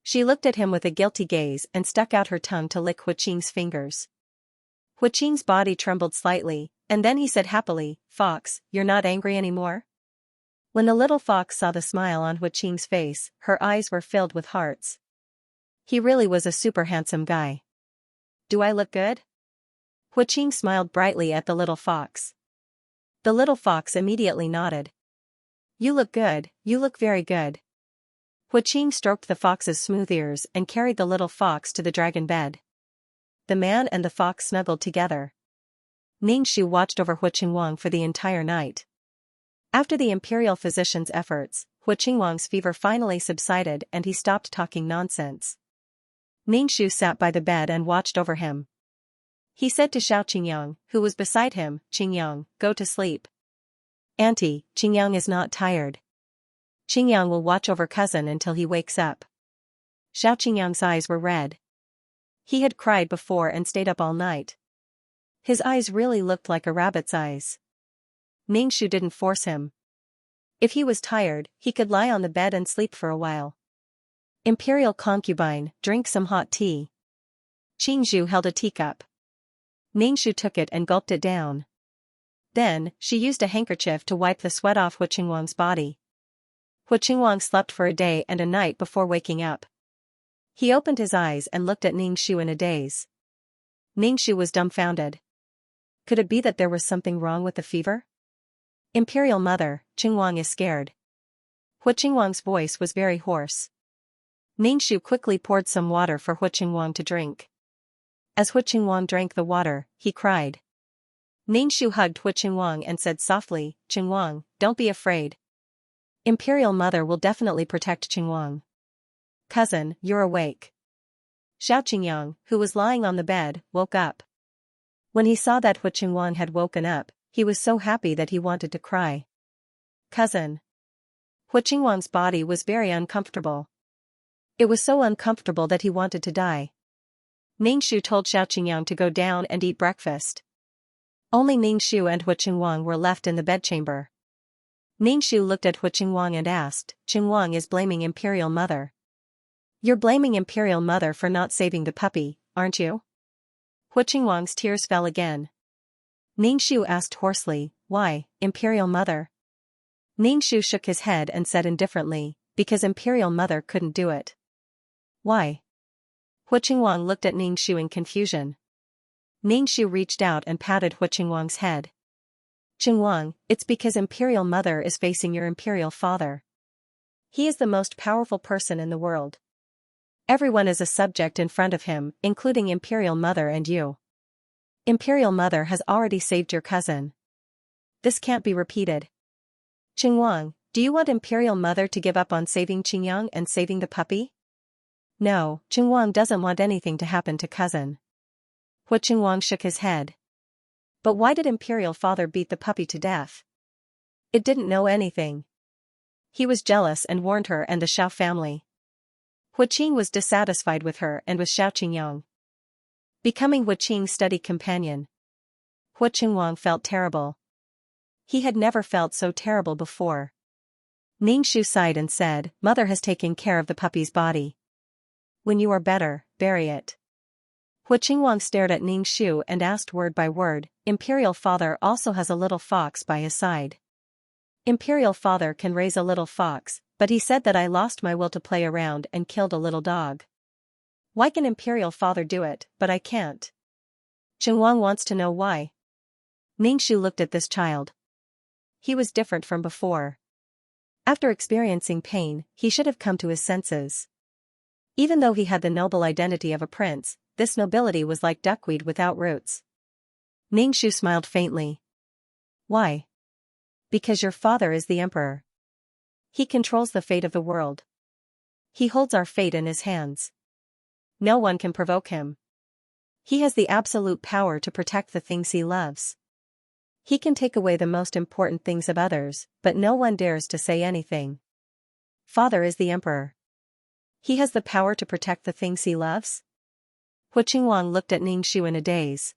She looked at him with a guilty gaze and stuck out her tongue to lick Hu Qing's fingers. Hu Qing's body trembled slightly, and then he said happily, "Fox, you're not angry anymore?" When the little fox saw the smile on Hu Qing's face, her eyes were filled with hearts. He really was a super handsome guy. Do I look good? Hu Qing smiled brightly at the little fox. The little fox immediately nodded. You look good, you look very good. Hu Qing stroked the fox's smooth ears and carried the little fox to the dragon bed. The man and the fox snuggled together. Ningxu watched over Hu Qingwang for the entire night. After the imperial physician's efforts, Hu Qingwang's fever finally subsided and he stopped talking nonsense. Ningxu sat by the bed and watched over him. He said to Xiao Qingyang, who was beside him, "Qingyang, go to sleep. Auntie, Qingyang is not tired. Qingyang will watch over cousin until he wakes up." Xiao Qingyang's eyes were red. He had cried before and stayed up all night. His eyes really looked like a rabbit's eyes. Ningxu didn't force him. If he was tired, he could lie on the bed and sleep for a while. Imperial concubine, drink some hot tea. Qingzhu held a teacup. Ningxu took it and gulped it down. Then, she used a handkerchief to wipe the sweat off Hu Qingwang's body. Hu Qingwang slept for a day and a night before waking up. He opened his eyes and looked at Ningxu in a daze. Ningxu was dumbfounded. Could it be that there was something wrong with the fever? Imperial Mother, Qingwang is scared. Hu Qingwang's voice was very hoarse. Ningxu quickly poured some water for Hu Qingwang to drink. As Hu Qingwang drank the water, he cried. Ningxu hugged Hu Qingwang and said softly, "Qingwang, don't be afraid. Imperial Mother will definitely protect Qingwang. Cousin, you're awake." Xianxia, who was lying on the bed, woke up. When he saw that Hu Qingwang had woken up, he was so happy that he wanted to cry. Cousin. Hu Qingwang's body was very uncomfortable. It was so uncomfortable that he wanted to die. Ningxu told Xianxia to go down and eat breakfast. Only Ningxu and Hu Qingwang were left in the bedchamber. Ningxu looked at Hu Qingwang and asked, "Qingwang is blaming Imperial Mother. You're blaming Imperial Mother for not saving the puppy, aren't you?" Hu Qingwang's tears fell again. Ningxu asked hoarsely, "Why, Imperial Mother?" Ningxu shook his head and said indifferently, "Because Imperial Mother couldn't do it." Why? Hu Qingwang looked at Ningxu in confusion. Ningxu reached out and patted Hu Qingwang's head. "Qingwang, it's because Imperial Mother is facing your Imperial Father. He is the most powerful person in the world. Everyone is a subject in front of him, including Imperial Mother and you. Imperial Mother has already saved your cousin. This can't be repeated. Qingwang, do you want Imperial Mother to give up on saving Qingyang and saving the puppy?" "No, Qingwang doesn't want anything to happen to cousin." Hu Qingwang shook his head. "But why did Imperial Father beat the puppy to death? It didn't know anything. He was jealous and warned her and the Xiao family." Hu Qing was dissatisfied with her and with Xiao Qingyang. Becoming Hu Qing's study companion. Hu Qingwang felt terrible. He had never felt so terrible before. Ningxu sighed and said, "Mother has taken care of the puppy's body. When you are better, bury it." Hu Qingwang stared at Ningxu and asked word by word, "Imperial Father also has a little fox by his side. Imperial Father can raise a little fox, but he said that I lost my will to play around and killed a little dog. Why can Imperial Father do it, but I can't?" Qingwang wants to know why. Ningxu looked at this child. He was different from before. After experiencing pain, he should have come to his senses. Even though he had the noble identity of a prince, this nobility was like duckweed without roots. Ningxu smiled faintly. "Why?" "Because your father is the emperor. He controls the fate of the world. He holds our fate in his hands. No one can provoke him. He has the absolute power to protect the things he loves. He can take away the most important things of others, but no one dares to say anything. Father is the emperor. He has the power to protect the things he loves?" Hu Qingwang looked at Ningxu in a daze.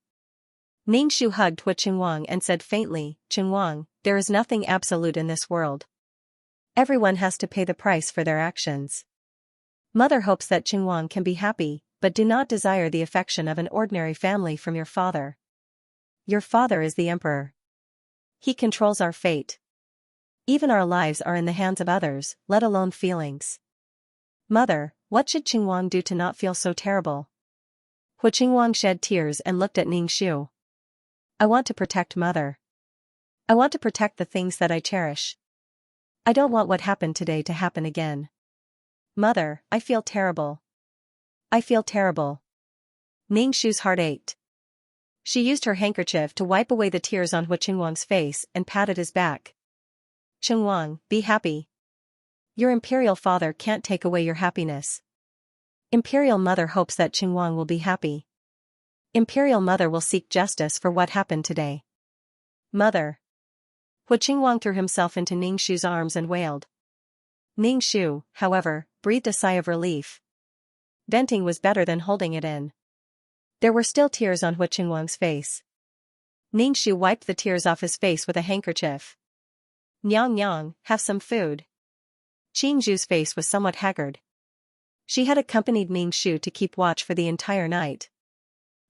Ningxu hugged Hu Qingwang and said faintly, "Qingwang, there is nothing absolute in this world. Everyone has to pay the price for their actions. Mother hopes that Qingwang can be happy, but do not desire the affection of an ordinary family from your father. Your father is the emperor. He controls our fate. Even our lives are in the hands of others, let alone feelings. Mother, what should Qingwang do to not feel so terrible?" Hu Qingwang shed tears and looked at Ningxu. "I want to protect Mother. I want to protect the things that I cherish. I don't want what happened today to happen again. Mother, I feel terrible. I feel terrible." Ningxu's heart ached. She used her handkerchief to wipe away the tears on Hu Qingwang's face and patted his back. "Qingwang, be happy. Your Imperial Father can't take away your happiness. Imperial Mother hopes that Qingwang will be happy. Imperial Mother will seek justice for what happened today. Mother." Hu Qingwang threw himself into Ningxu's arms and wailed. Ningxu, however, breathed a sigh of relief. Venting was better than holding it in. There were still tears on Hu Qingwang's face. Ningxu wiped the tears off his face with a handkerchief. Nyang nyang, have some food. Qingzhu's face was somewhat haggard. She had accompanied Ningxu to keep watch for the entire night.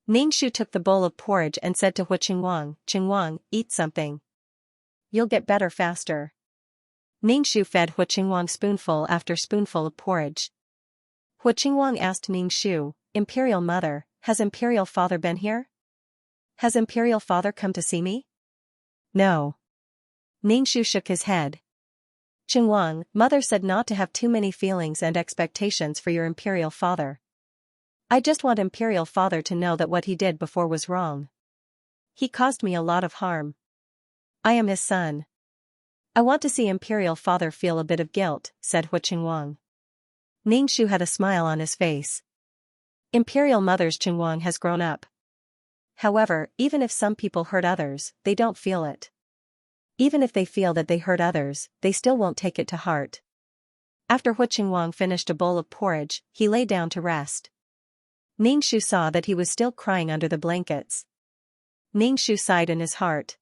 Ningxu took the bowl of porridge and said to Hu Qingwang, "Qingwang, eat something. You'll get better faster." Ningxu fed Hu Qingwang spoonful after spoonful of porridge. Hu Qingwang asked Ningxu, "Imperial Mother, has Imperial Father been here? Has Imperial Father come to see me?" "No." Ningxu shook his head. "Qingwang, Mother said not to have too many feelings and expectations for your Imperial Father. I just want Imperial Father to know that what he did before was wrong. He caused me a lot of harm. I am his son. I want to see Imperial Father feel a bit of guilt," said Hu Qingwang. Ningxu had a smile on his face. Imperial Mother's Qingwang has grown up. However, even if some people hurt others, they don't feel it. Even if they feel that they hurt others, they still won't take it to heart. After Hu Qingwang finished a bowl of porridge, he lay down to rest. Ningxu saw that he was still crying under the blankets. Ningxu sighed in his heart.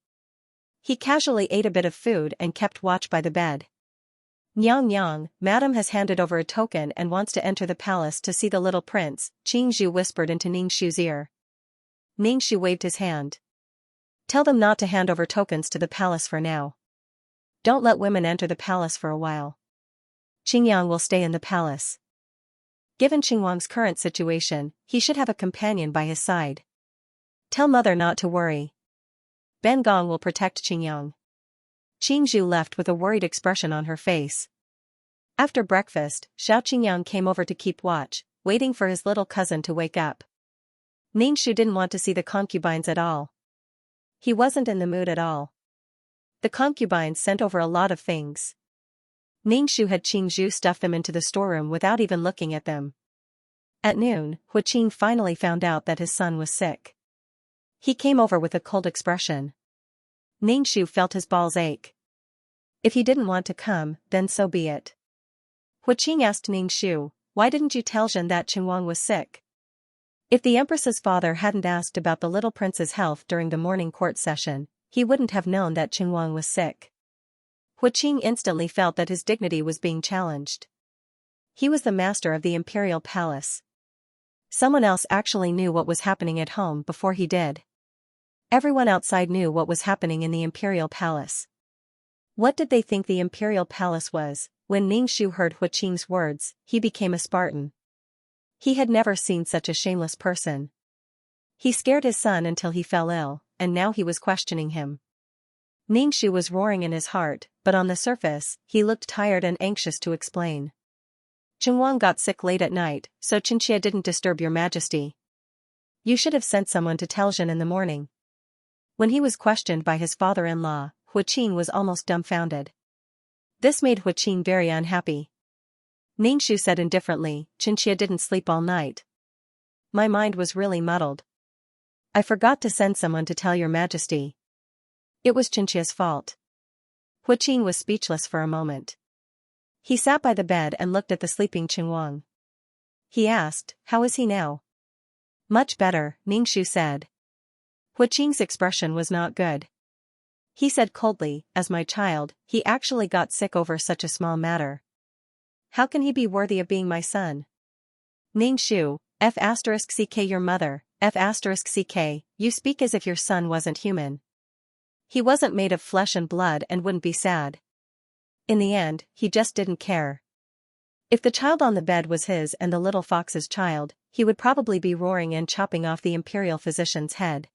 He casually ate a bit of food and kept watch by the bed. "Nyang Nyang, Madam has handed over a token and wants to enter the palace to see the little prince," Qingzhu whispered into Ningxu's ear. Ningxu waved his hand. "Tell them not to hand over tokens to the palace for now. Don't let women enter the palace for a while. Qingyang will stay in the palace." Given Qingwang's current situation, he should have a companion by his side. "Tell Mother not to worry. Ben Gong will protect Qingyang." Qingzhu left with a worried expression on her face. After breakfast, Xiao Qingyang came over to keep watch, waiting for his little cousin to wake up. Ningxu didn't want to see the concubines at all. He wasn't in the mood at all. The concubines sent over a lot of things. Ningxu had Qingzhu stuff them into the storeroom without even looking at them. At noon, Hu Qing finally found out that his son was sick. He came over with a cold expression. Ningxu felt his balls ache. If he didn't want to come, then so be it. Hu Qing asked Ningxu, "Why didn't you tell Zhen that Qingwang was sick?" If the Empress's father hadn't asked about the little prince's health during the morning court session, he wouldn't have known that Qingwang was sick. Hu Qing instantly felt that his dignity was being challenged. He was the master of the imperial palace. Someone else actually knew what was happening at home before he did. Everyone outside knew what was happening in the imperial palace. What did they think the imperial palace was? When Ningxu heard Hu Qing's words, he became a Spartan. He had never seen such a shameless person. He scared his son until he fell ill, and now he was questioning him. Ningxu was roaring in his heart, but on the surface, he looked tired and anxious to explain. "Qingwang got sick late at night, so Xianxia didn't disturb your majesty. You should have sent someone to tell Zhen in the morning." When he was questioned by his father-in-law, Hu Qing was almost dumbfounded. This made Hu Qing very unhappy. Ningxu said indifferently, "Xianxia didn't sleep all night. My mind was really muddled. I forgot to send someone to tell your majesty. It was Xianxia's fault." Hu Qing was speechless for a moment. He sat by the bed and looked at the sleeping Qingwang. He asked, "How is he now?" "Much better," Ningxu said. Hu Qing's expression was not good. He said coldly, "As my child, he actually got sick over such a small matter. How can he be worthy of being my son?" Ningxu, F*ck your mother, F*ck, you speak as if your son wasn't human. He wasn't made of flesh and blood and wouldn't be sad. In the end, he just didn't care. If the child on the bed was his and the little fox's child, he would probably be roaring and chopping off the imperial physician's head.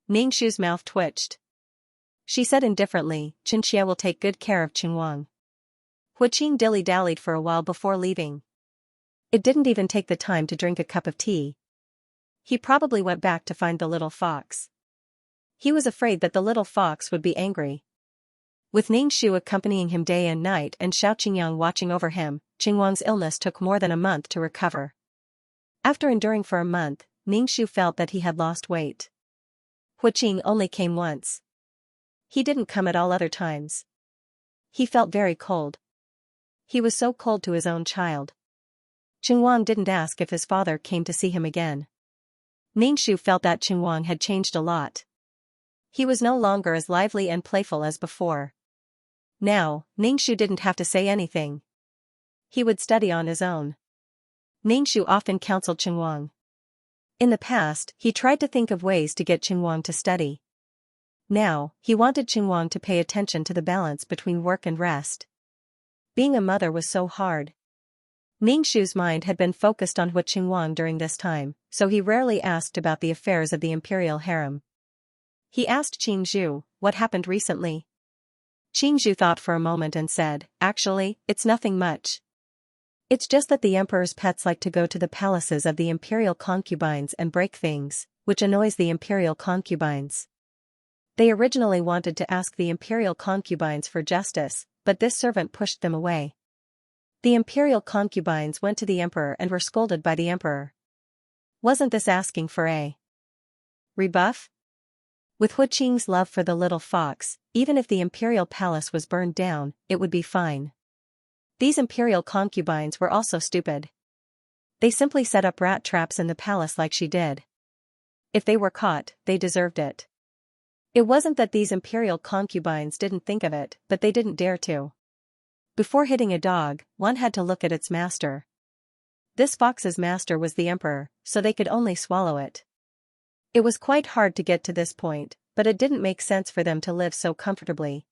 Ningxu's mouth twitched. She said indifferently, "Xianxia will take good care of Qingwang." Hu Qing dilly-dallied for a while before leaving. It didn't even take the time to drink a cup of tea. He probably went back to find the little fox. He was afraid that the little fox would be angry. With Ningxu accompanying him day and night and Xiao Qingyang watching over him, Qingwang's illness took more than a month to recover. After enduring for a month, Ningxu felt that he had lost weight. Hu Qing only came once. He didn't come at all other times. He felt very cold. He was so cold to his own child. Qingwang didn't ask if his father came to see him again. Ningxu felt that Qingwang had changed a lot. He was no longer as lively and playful as before. Now, Ningxu didn't have to say anything. He would study on his own. Ningxu often counseled Qingwang. In the past, he tried to think of ways to get Qingwang to study. Now, he wanted Qingwang to pay attention to the balance between work and rest. Being a mother was so hard. Ningxu's mind had been focused on Qingwang during this time, so he rarely asked about the affairs of the imperial harem. He asked Qingzhu, "What happened recently?" Qingzhu thought for a moment and said, "Actually, it's nothing much. It's just that the emperor's pets like to go to the palaces of the imperial concubines and break things, which annoys the imperial concubines. They originally wanted to ask the imperial concubines for justice, but this servant pushed them away. The imperial concubines went to the emperor and were scolded by the emperor. Wasn't this asking for a rebuff? With Hu Qing's love for the little fox, even if the imperial palace was burned down, it would be fine. These imperial concubines were also stupid. They simply set up rat traps in the palace like she did. If they were caught, they deserved it. It wasn't that these imperial concubines didn't think of it, but they didn't dare to. Before hitting a dog, one had to look at its master. This fox's master was the emperor, so they could only swallow it. It was quite hard to get to this point, but it didn't make sense for them to live so comfortably.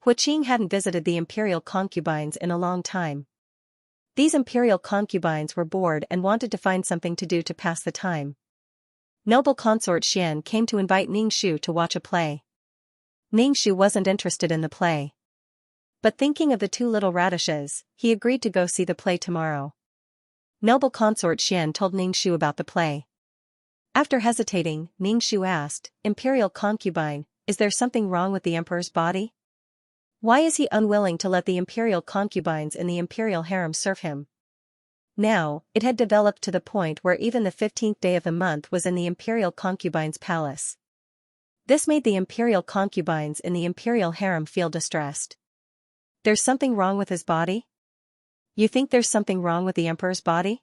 Hu Qing hadn't visited the imperial concubines in a long time. These imperial concubines were bored and wanted to find something to do to pass the time. Noble consort Xian came to invite Ningxu to watch a play. Ningxu wasn't interested in the play. But thinking of the two little radishes, he agreed to go see the play tomorrow. Noble consort Xian told Ningxu about the play. After hesitating, Ningxu asked, "Imperial concubine, is there something wrong with the emperor's body? Why is he unwilling to let the imperial concubines in the imperial harem serve him?" Now, it had developed to the point where even the 15th day of the month was in the imperial concubine's palace. This made the imperial concubines in the imperial harem feel distressed. "There's something wrong with his body? You think there's something wrong with the emperor's body?"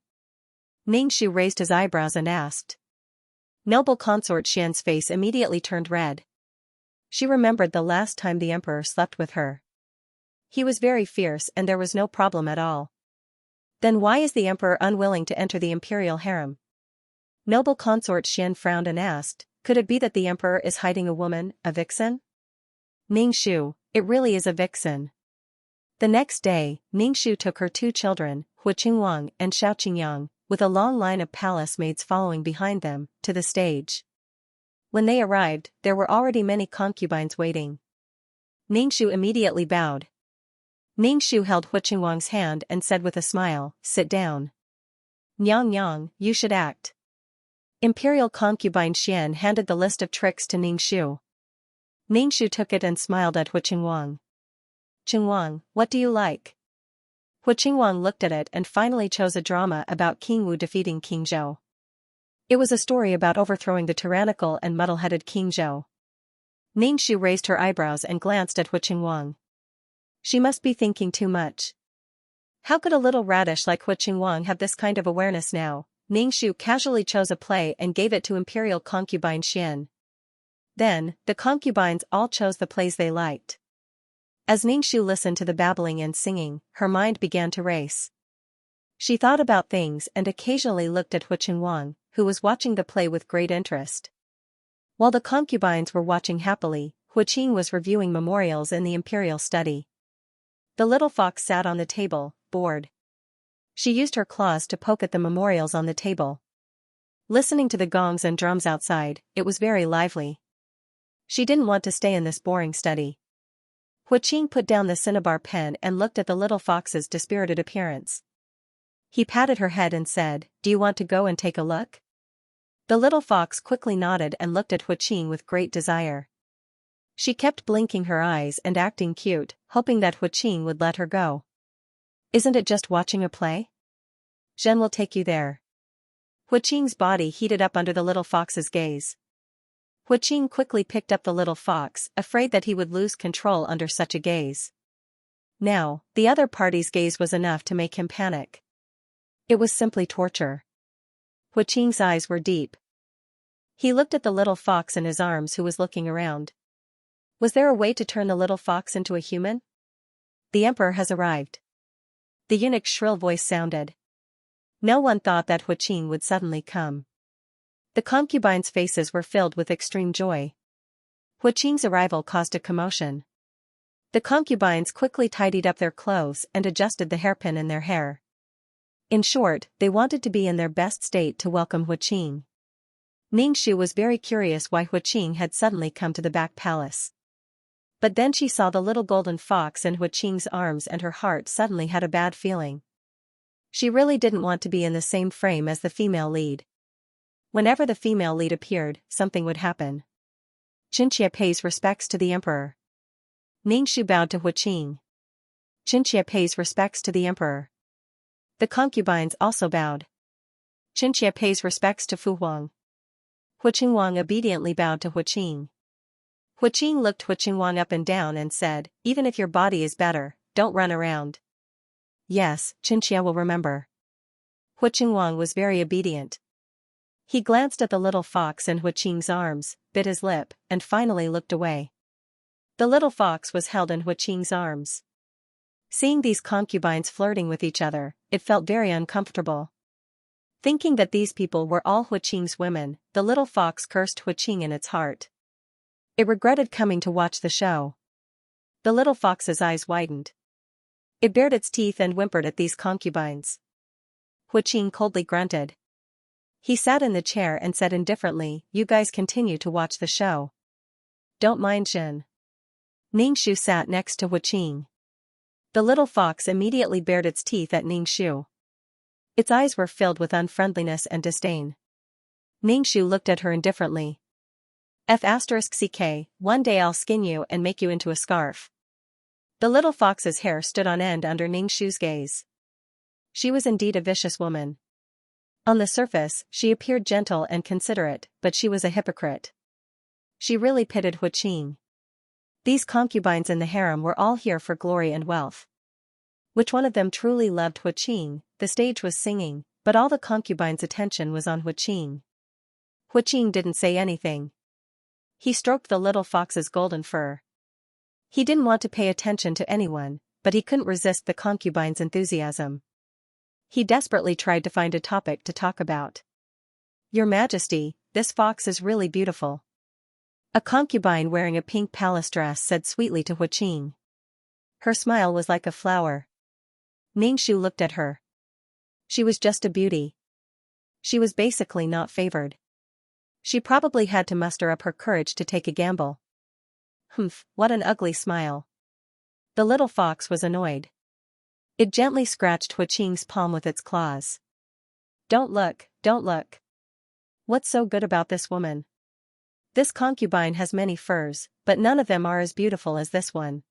Ningxu raised his eyebrows and asked. Noble consort Xian's face immediately turned red. She remembered the last time the emperor slept with her. He was very fierce and there was no problem at all. Then why is the emperor unwilling to enter the imperial harem? Noble consort Xian frowned and asked, "Could it be that the emperor is hiding a woman, a vixen?" Ningxu, it really is a vixen. The next day, Ningxu took her two children, Hu Qingwang and Xiao Qingyang, with a long line of palace maids following behind them, to the stage. When they arrived, there were already many concubines waiting. Ningxu immediately bowed. Ningxu held Hu Qingwang's hand and said with a smile, "Sit down. Nyang Yang, you should act." Imperial concubine Xian handed the list of tricks to Ningxu. Ningxu took it and smiled at Hu Qingwang. "Qingwang, what do you like?" Hu Qingwang looked at it and finally chose a drama about King Wu defeating King Zhou. It was a story about overthrowing the tyrannical and muddle-headed King Zhou. Ningxu raised her eyebrows and glanced at Hu Qingwang. She must be thinking too much. How could a little radish like Hu Qingwang have this kind of awareness now? Ningxu casually chose a play and gave it to imperial concubine Xian. Then, the concubines all chose the plays they liked. As Ningxu listened to the babbling and singing, her mind began to race. She thought about things and occasionally looked at Hu Qingwang, who was watching the play with great interest. While the concubines were watching happily, Hu Qing was reviewing memorials in the imperial study. The little fox sat on the table, bored. She used her claws to poke at the memorials on the table. Listening to the gongs and drums outside, it was very lively. She didn't want to stay in this boring study. Hu Qing put down the cinnabar pen and looked at the little fox's dispirited appearance. He patted her head and said, "Do you want to go and take a look?" The little fox quickly nodded and looked at Hu Qing with great desire. She kept blinking her eyes and acting cute, hoping that Hu Qing would let her go. "Isn't it just watching a play? Zhen will take you there." Hu Qing's body heated up under the little fox's gaze. Hu Qing quickly picked up the little fox, afraid that he would lose control under such a gaze. Now, the other party's gaze was enough to make him panic. It was simply torture. Hu Qing's eyes were deep. He looked at the little fox in his arms who was looking around. Was there a way to turn the little fox into a human? The emperor has arrived. The eunuch's shrill voice sounded. No one thought that Huaqing would suddenly come. The concubines' faces were filled with extreme joy. Huaqing's arrival caused a commotion. The concubines quickly tidied up their clothes and adjusted the hairpin in their hair. In short, they wanted to be in their best state to welcome Huaqing. Ningxu was very curious why Huaqing had suddenly come to the back palace. But then she saw the little golden fox in Huaqing's arms and her heart suddenly had a bad feeling. She really didn't want to be in the same frame as the female lead. Whenever the female lead appeared, something would happen. Xianxia pays respects to the emperor. Ningxu bowed to Huaqing. Xianxia pays respects to the emperor. The concubines also bowed. Xianxia pays respects to Fu Huang. Huaqing Wang obediently bowed to Huaqing. Huaqing looked Huaqing Wang up and down and said, "Even if your body is better, don't run around." "Yes, Xianxia will remember." Huaqing Wang was very obedient. He glanced at the little fox in Huaqing's arms, bit his lip, and finally looked away. The little fox was held in Huaqing's arms. Seeing these concubines flirting with each other, it felt very uncomfortable. Thinking that these people were all Huaqing's women, the little fox cursed Huaqing in its heart. It regretted coming to watch the show. The little fox's eyes widened. It bared its teeth and whimpered at these concubines. Huaqing coldly grunted. He sat in the chair and said indifferently, "You guys continue to watch the show. Don't mind Jin." Ningxu sat next to Huaqing. The little fox immediately bared its teeth at Ningxu. Its eyes were filled with unfriendliness and disdain. Ningxu looked at her indifferently. *CK, one day I'll skin you and make you into a scarf. The little fox's hair stood on end under Ningxu's gaze. She was indeed a vicious woman. On the surface, she appeared gentle and considerate, but she was a hypocrite. She really pitied Huaqing. These concubines in the harem were all here for glory and wealth. Which one of them truly loved Huaqing? The stage was singing, but all the concubines' attention was on Huaqing. Huaqing didn't say anything. He stroked the little fox's golden fur. He didn't want to pay attention to anyone, but he couldn't resist the concubine's enthusiasm. He desperately tried to find a topic to talk about. "Your Majesty, this fox is really beautiful." A concubine wearing a pink palace dress said sweetly to Huaqing. Her smile was like a flower. Ningxu looked at her. She was just a beauty. She was basically not favored. She probably had to muster up her courage to take a gamble. Humph, what an ugly smile. The little fox was annoyed. It gently scratched Huaqing's palm with its claws. Don't look, don't look. What's so good about this woman? This concubine has many furs, but none of them are as beautiful as this one.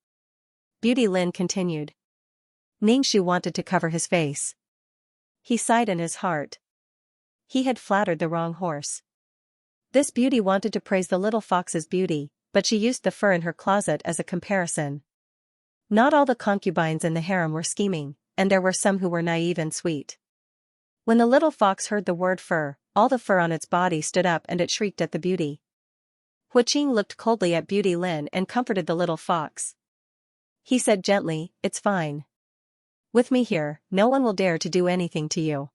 Beauty Lin continued. Ningxu wanted to cover his face. He sighed in his heart. He had flattered the wrong horse. This beauty wanted to praise the little fox's beauty, but she used the fur in her closet as a comparison. Not all the concubines in the harem were scheming, and there were some who were naive and sweet. When the little fox heard the word fur, all the fur on its body stood up and it shrieked at the beauty. Huaqing looked coldly at Beauty Lin and comforted the little fox. He said gently, "It's fine. With me here, no one will dare to do anything to you."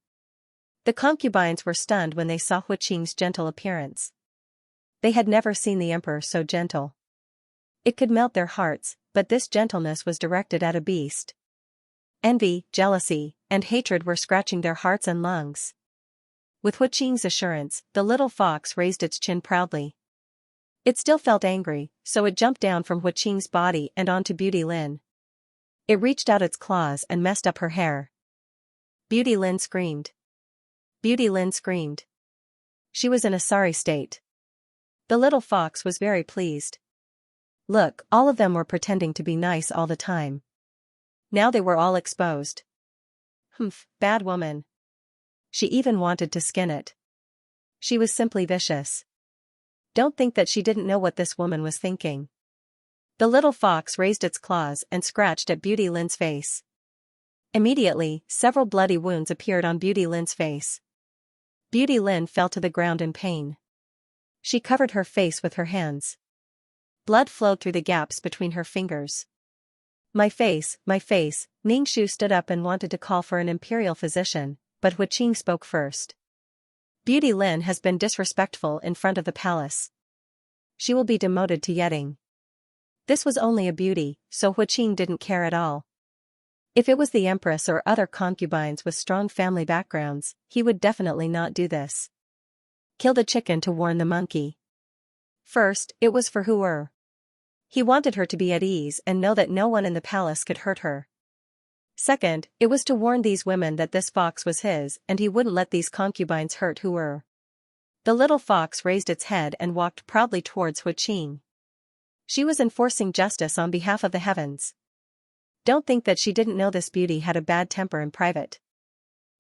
The concubines were stunned when they saw Huaqing's gentle appearance. They had never seen the emperor so gentle. It could melt their hearts, but this gentleness was directed at a beast. Envy, jealousy, and hatred were scratching their hearts and lungs. With Huaqing's assurance, the little fox raised its chin proudly. It still felt angry, so it jumped down from Huaqing's body and onto Beauty Lin. It reached out its claws and messed up her hair. Beauty Lin screamed. Beauty Lin screamed. She was in a sorry state. The little fox was very pleased. Look, all of them were pretending to be nice all the time. Now they were all exposed. Humph, bad woman. She even wanted to skin it. She was simply vicious. Don't think that she didn't know what this woman was thinking. The little fox raised its claws and scratched at Beauty Lin's face. Immediately, several bloody wounds appeared on Beauty Lin's face. Beauty Lin fell to the ground in pain. She covered her face with her hands. Blood flowed through the gaps between her fingers. My face, Ningxu stood up and wanted to call for an imperial physician, but Huiqing spoke first. Beauty Lin has been disrespectful in front of the palace. She will be demoted to Yeding. This was only a beauty, so Huiqing didn't care at all. If it was the empress or other concubines with strong family backgrounds, he would definitely not do this. Killed a chicken to warn the monkey. First, it was for Huer. He wanted her to be at ease and know that no one in the palace could hurt her. Second, it was to warn these women that this fox was his and he wouldn't let these concubines hurt Huer. The little fox raised its head and walked proudly towards Huiqing. She was enforcing justice on behalf of the heavens. Don't think that she didn't know this beauty had a bad temper in private.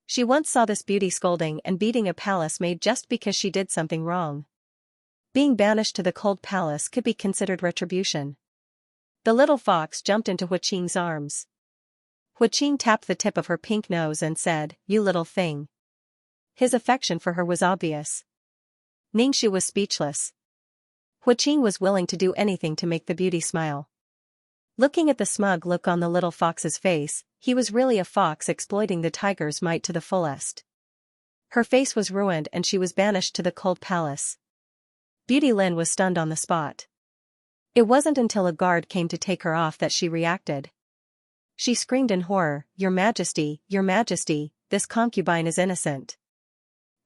She once saw this beauty scolding and beating a palace maid just because she did something wrong. Being banished to the cold palace could be considered retribution. The little fox jumped into Huiqing's arms. Huiqing tapped the tip of her pink nose and said, "You little thing." His affection for her was obvious. Ningxu was speechless. Huiqing was willing to do anything to make the beauty smile. Looking at the smug look on the little fox's face, he was really a fox exploiting the tiger's might to the fullest. Her face was ruined and she was banished to the cold palace. Beauty Lin was stunned on the spot. It wasn't until a guard came to take her off that she reacted. She screamed in horror, Your Majesty, this concubine is innocent.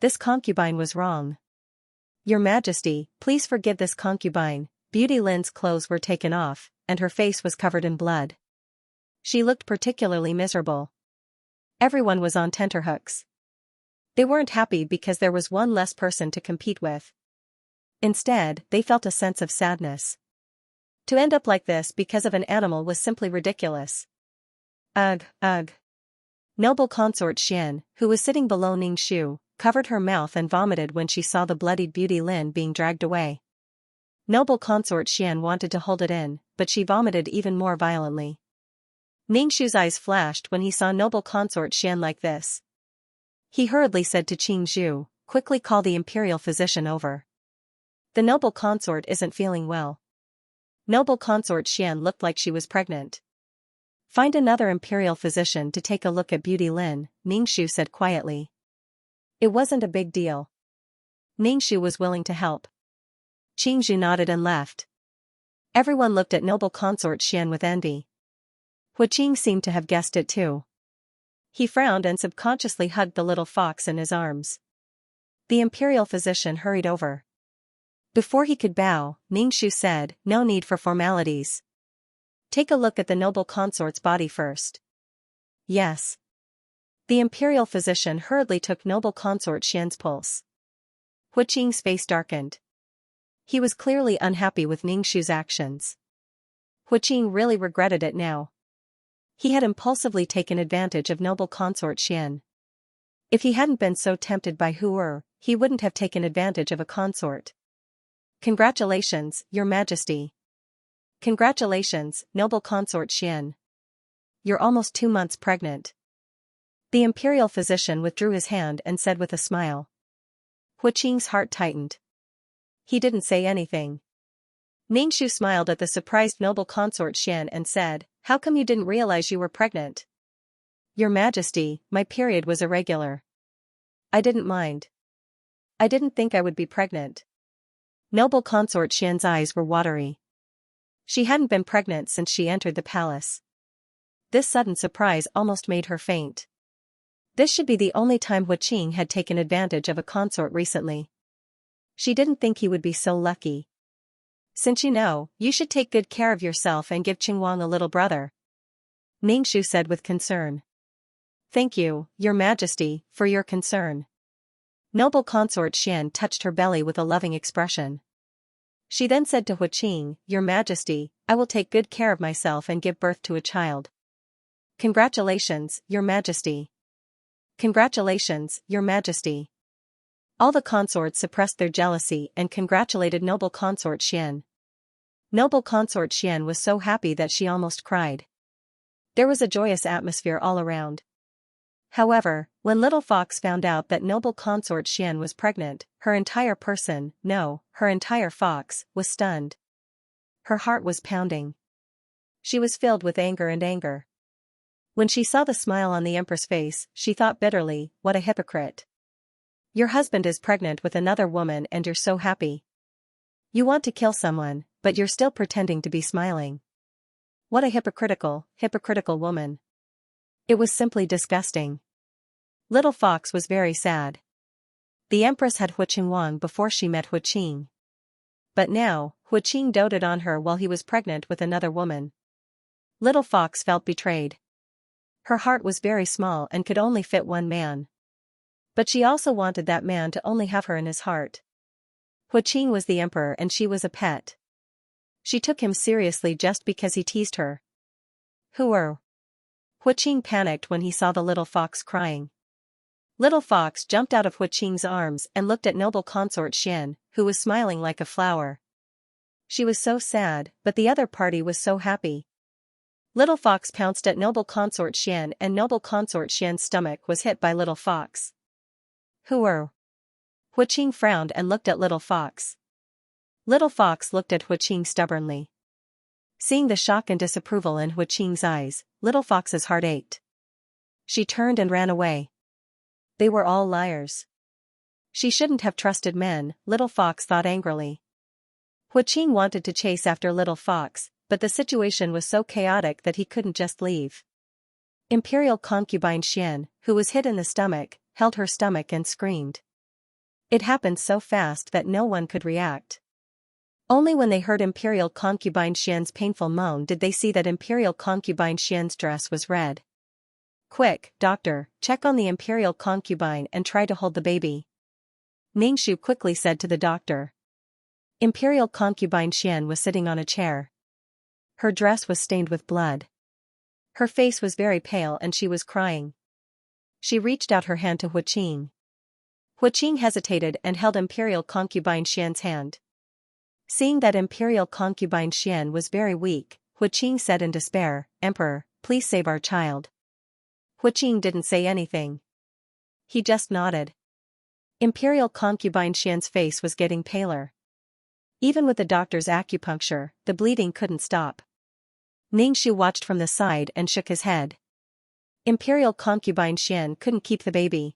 This concubine was wrong. Your Majesty, please forgive this concubine." Beauty Lin's clothes were taken off, and her face was covered in blood. She looked particularly miserable. Everyone was on tenterhooks. They weren't happy because there was one less person to compete with. Instead, they felt a sense of sadness. To end up like this because of an animal was simply ridiculous. Ugh, ugh. Noble consort Xian, who was sitting below Ningxu, covered her mouth and vomited when she saw the bloodied Beauty Lin being dragged away. Noble consort Xian wanted to hold it in, but she vomited even more violently. Ningxu's eyes flashed when he saw noble consort Xian like this. He hurriedly said to Qingzhu, "Quickly call the imperial physician over. The noble consort isn't feeling well." Noble consort Xian looked like she was pregnant. "Find another imperial physician to take a look at Beauty Lin," Ningxu said quietly. It wasn't a big deal. Ningxu was willing to help. Qingzhu nodded and left. Everyone looked at noble consort Xian with envy. Huiqing seemed to have guessed it too. He frowned and subconsciously hugged the little fox in his arms. The imperial physician hurried over. Before he could bow, Ningxu said, "No need for formalities. Take a look at the noble consort's body first." Yes. The imperial physician hurriedly took noble consort Xian's pulse. Huiqing's face darkened. He was clearly unhappy with Ningxu's actions. Huiqing really regretted it now. He had impulsively taken advantage of noble consort Xian. If he hadn't been so tempted by Huer, he wouldn't have taken advantage of a consort. "Congratulations, Your Majesty." "Congratulations, noble consort Xian. You're almost 2 months pregnant." The imperial physician withdrew his hand and said with a smile. Huiqing's heart tightened. He didn't say anything. Ningxu smiled at the surprised noble consort Xian and said, "How come you didn't realize you were pregnant?" "Your Majesty, my period was irregular. I didn't mind. I didn't think I would be pregnant." Noble consort Xian's eyes were watery. She hadn't been pregnant since she entered the palace. This sudden surprise almost made her faint. This should be the only time Huiqing had taken advantage of a consort recently. She didn't think he would be so lucky. "Since you know, you should take good care of yourself and give Qingwang a little brother," Ningxu said with concern. "Thank you, Your Majesty, for your concern." Noble consort Xian touched her belly with a loving expression. She then said to Huiqing, "Your Majesty, I will take good care of myself and give birth to a child." "Congratulations, Your Majesty." "Congratulations, Your Majesty." All the consorts suppressed their jealousy and congratulated noble consort Xian. Noble consort Xian was so happy that she almost cried. There was a joyous atmosphere all around. However, when Little Fox found out that noble consort Xian was pregnant, her entire person, no, her entire fox, was stunned. Her heart was pounding. She was filled with anger. When she saw the smile on the empress face, she thought bitterly, what a hypocrite. Your husband is pregnant with another woman and you're so happy. You want to kill someone, but you're still pretending to be smiling. What a hypocritical woman. It was simply disgusting. Little Fox was very sad. The empress had Hu Qingwang before she met Hu Qing. But now, Hu Qing doted on her while he was pregnant with another woman. Little Fox felt betrayed. Her heart was very small and could only fit one man. But she also wanted that man to only have her in his heart. Hu Qing was the emperor and she was a pet. She took him seriously just because he teased her. Hu Qing panicked when he saw the little fox crying. Little Fox jumped out of Hu Qing's arms and looked at noble consort Xian, who was smiling like a flower. She was so sad, but the other party was so happy. Little Fox pounced at noble consort Xian and noble consort Xian's stomach was hit by Little Fox. Hu Qing frowned and looked at Little Fox. Little Fox looked at Hu Qing stubbornly. Seeing the shock and disapproval in Hu Qing's eyes, Little Fox's heart ached. She turned and ran away. They were all liars. She shouldn't have trusted men, Little Fox thought angrily. Hu Qing wanted to chase after Little Fox, but the situation was so chaotic that he couldn't just leave. Imperial concubine Xian, who was hit in the stomach, held her stomach and screamed. It happened so fast that no one could react. Only when they heard Imperial concubine Xian's painful moan did they see that Imperial concubine Xian's dress was red. Quick, doctor, check on the Imperial concubine and try to hold the baby. Ningxu quickly said to the doctor. Imperial concubine Xian was sitting on a chair. Her dress was stained with blood. Her face was very pale and she was crying. She reached out her hand to Hu Qing. Hu Qing hesitated and held Imperial concubine Xian's hand. Seeing that Imperial concubine Xian was very weak, Hu Qing said in despair, Emperor, please save our child. Hu Qing didn't say anything. He just nodded. Imperial concubine Xian's face was getting paler. Even with the doctor's acupuncture, the bleeding couldn't stop. Ningxu watched from the side and shook his head. Imperial concubine Xian couldn't keep the baby.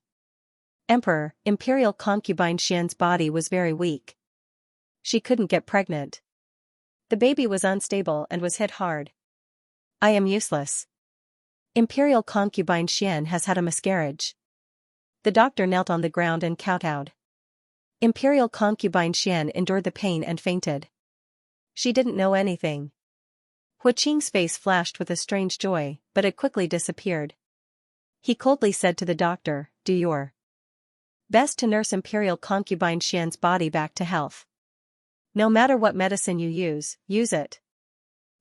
Emperor, Imperial concubine Xian's body was very weak. She couldn't get pregnant. The baby was unstable and was hit hard. I am useless. Imperial concubine Xian has had a miscarriage. The doctor knelt on the ground and kowtowed. Imperial concubine Xian endured the pain and fainted. She didn't know anything. Hu Qing's face flashed with a strange joy, but it quickly disappeared. He coldly said to the doctor, do your best to nurse Imperial concubine Xian's body back to health. No matter what medicine you use it.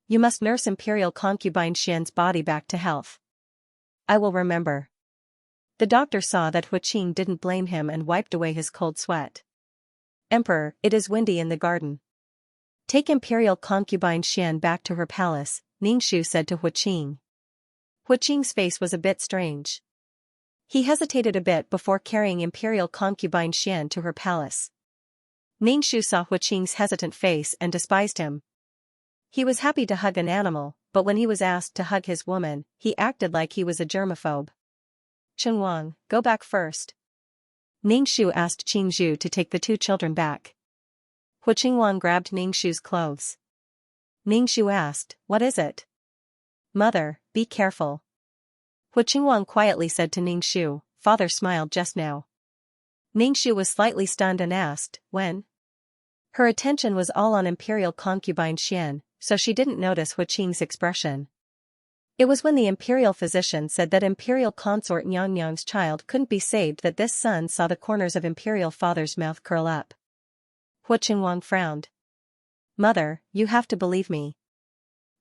You must nurse Imperial concubine Xian's body back to health. I will remember. The doctor saw that Hu Qing didn't blame him and wiped away his cold sweat. Emperor, it is windy in the garden. Take Imperial concubine Xian back to her palace, Ningxu said to Hu Qing. Hu Qing's face was a bit strange. He hesitated a bit before carrying Imperial concubine Xian to her palace. Ningxu saw Hu Qing's hesitant face and despised him. He was happy to hug an animal, but when he was asked to hug his woman, he acted like he was a germaphobe. Qingwang, go back first. Ningxu asked Qingzhu to take the two children back. Hu Qingwang grabbed Ningxu's clothes. Ningxu asked, what is it? Mother, be careful. Hu Qingwang quietly said to Ningxu, father smiled just now. Ningxu was slightly stunned and asked, when? Her attention was all on Imperial concubine Xian, so she didn't notice Hu Qing's expression. It was when the imperial physician said that imperial consort Xianxia's child couldn't be saved that this son saw the corners of imperial father's mouth curl up. Hu Qingwang frowned. Mother, you have to believe me.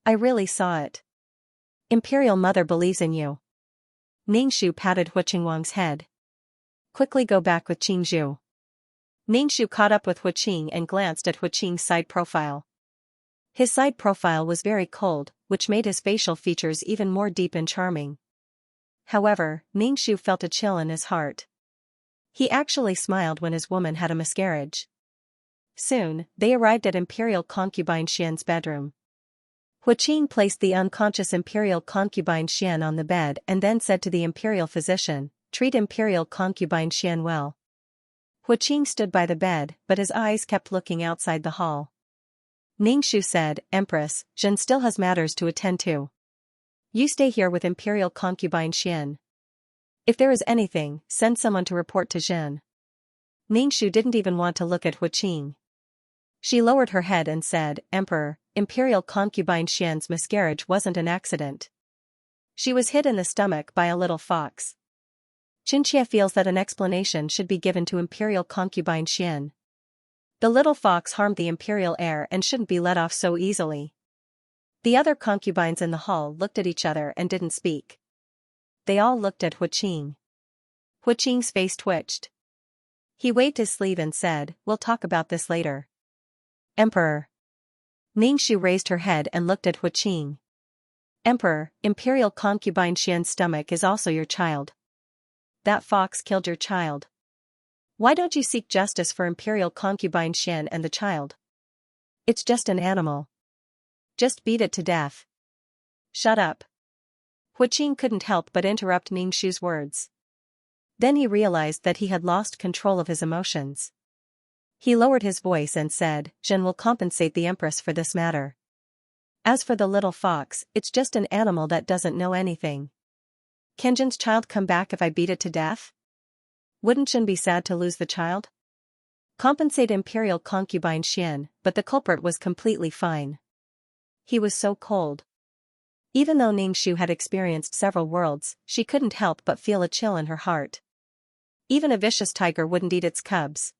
I really saw it. Imperial mother believes in you. Ningxu patted Hu Qingwang's head. Quickly go back with Qingzhu. Ningxu caught up with Hu Qing and glanced at Hu Qing's side profile. His side profile was very cold, which made his facial features even more deep and charming. However, Ningxu felt a chill in his heart. He actually smiled when his woman had a miscarriage. Soon, they arrived at Imperial concubine Xian's bedroom. Huaqing placed the unconscious imperial concubine Xian on the bed and then said to the imperial physician, "Treat imperial concubine Xian well." Huaqing stood by the bed, but his eyes kept looking outside the hall. Ningxu said, "Empress, Zhen still has matters to attend to. You stay here with imperial concubine Xian. If there is anything, send someone to report to Zhen." Ningxu didn't even want to look at Huaqing. She lowered her head and said, "Emperor, imperial concubine Xian's miscarriage wasn't an accident. She was hit in the stomach by a little fox." Xianxia feels that an explanation should be given to imperial concubine Xian. The little fox harmed the imperial heir and shouldn't be let off so easily. The other concubines in the hall looked at each other and didn't speak. They all looked at Huaqing. Huaqing's face twitched. He waved his sleeve and said, "We'll talk about this later." "Emperor." Ningxu raised her head and looked at Huaqing. "Emperor, imperial concubine Xian's stomach is also your child. That fox killed your child. Why don't you seek justice for imperial concubine Xian and the child? It's just an animal. Just beat it to death." "Shut up." Huaqing couldn't help but interrupt Ningxu's words. Then he realized that he had lost control of his emotions. He lowered his voice and said, "Zhen will compensate the empress for this matter. As for the little fox, it's just an animal that doesn't know anything. Can Zhen's child come back if I beat it to death? Wouldn't Zhen be sad to lose the child? Compensate imperial concubine Xian," but the culprit was completely fine. He was so cold. Even though Ningxu had experienced several worlds, she couldn't help but feel a chill in her heart. Even a vicious tiger wouldn't eat its cubs.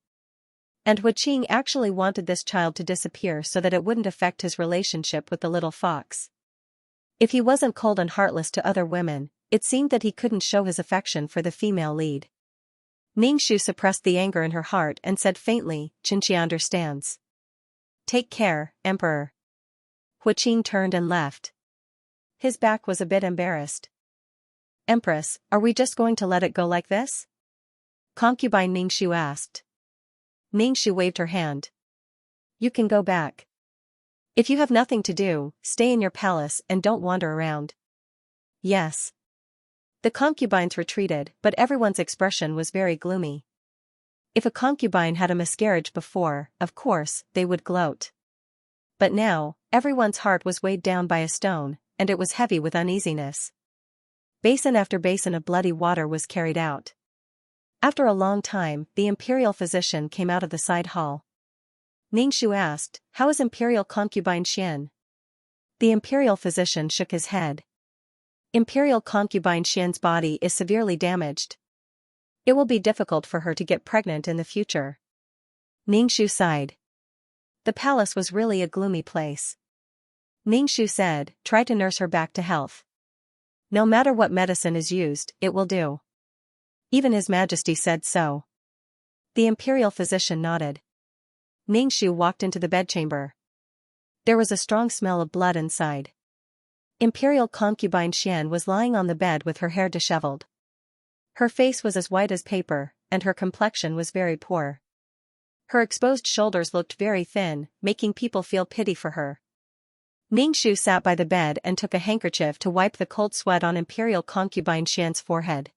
And Huaqing actually wanted this child to disappear so that it wouldn't affect his relationship with the little fox. If he wasn't cold and heartless to other women, it seemed that he couldn't show his affection for the female lead. Ningxu suppressed the anger in her heart and said faintly, "Xianxia understands. Take care, Emperor." Huaqing turned and left. His back was a bit embarrassed. "Empress, are we just going to let it go like this?" Concubine Ningxu asked. Ningxu waved her hand. "You can go back. If you have nothing to do, stay in your palace and don't wander around." "Yes." The concubines retreated, but everyone's expression was very gloomy. If a concubine had a miscarriage before, of course, they would gloat. But now, everyone's heart was weighed down by a stone, and it was heavy with uneasiness. Basin after basin of bloody water was carried out. After a long time, the imperial physician came out of the side hall. Ningxu asked, "How is imperial concubine Xian?" The imperial physician shook his head. "Imperial concubine Xian's body is severely damaged. It will be difficult for her to get pregnant in the future." Ningxu sighed. The palace was really a gloomy place. Ningxu said, "Try to nurse her back to health. No matter what medicine is used, it will do." Even His Majesty said so. The imperial physician nodded. Ningxu walked into the bedchamber. There was a strong smell of blood inside. Imperial concubine Xian was lying on the bed with her hair disheveled. Her face was as white as paper, and her complexion was very poor. Her exposed shoulders looked very thin, making people feel pity for her. Ningxu sat by the bed and took a handkerchief to wipe the cold sweat on imperial concubine Xian's forehead.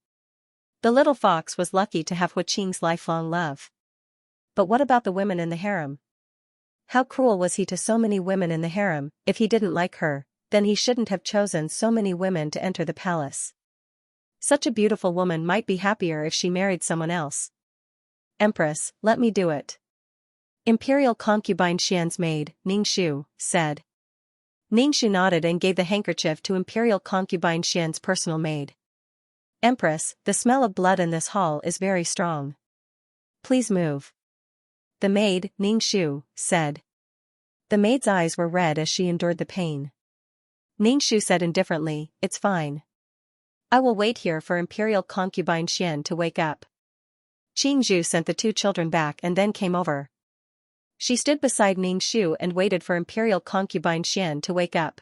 The little fox was lucky to have Huaqing's lifelong love. But what about the women in the harem? How cruel was he to so many women in the harem? If he didn't like her, then he shouldn't have chosen so many women to enter the palace. Such a beautiful woman might be happier if she married someone else. "Empress, let me do it." Imperial concubine Xian's maid, Ningxu, said. Ningxu nodded and gave the handkerchief to imperial concubine Xian's personal maid. "Empress, the smell of blood in this hall is very strong. Please move." The maid, Ningxu, said. The maid's eyes were red as she endured the pain. Ningxu said indifferently, "It's fine. I will wait here for imperial concubine Xian to wake up." Qingzhu sent the two children back and then came over. She stood beside Ningxu and waited for imperial concubine Xian to wake up.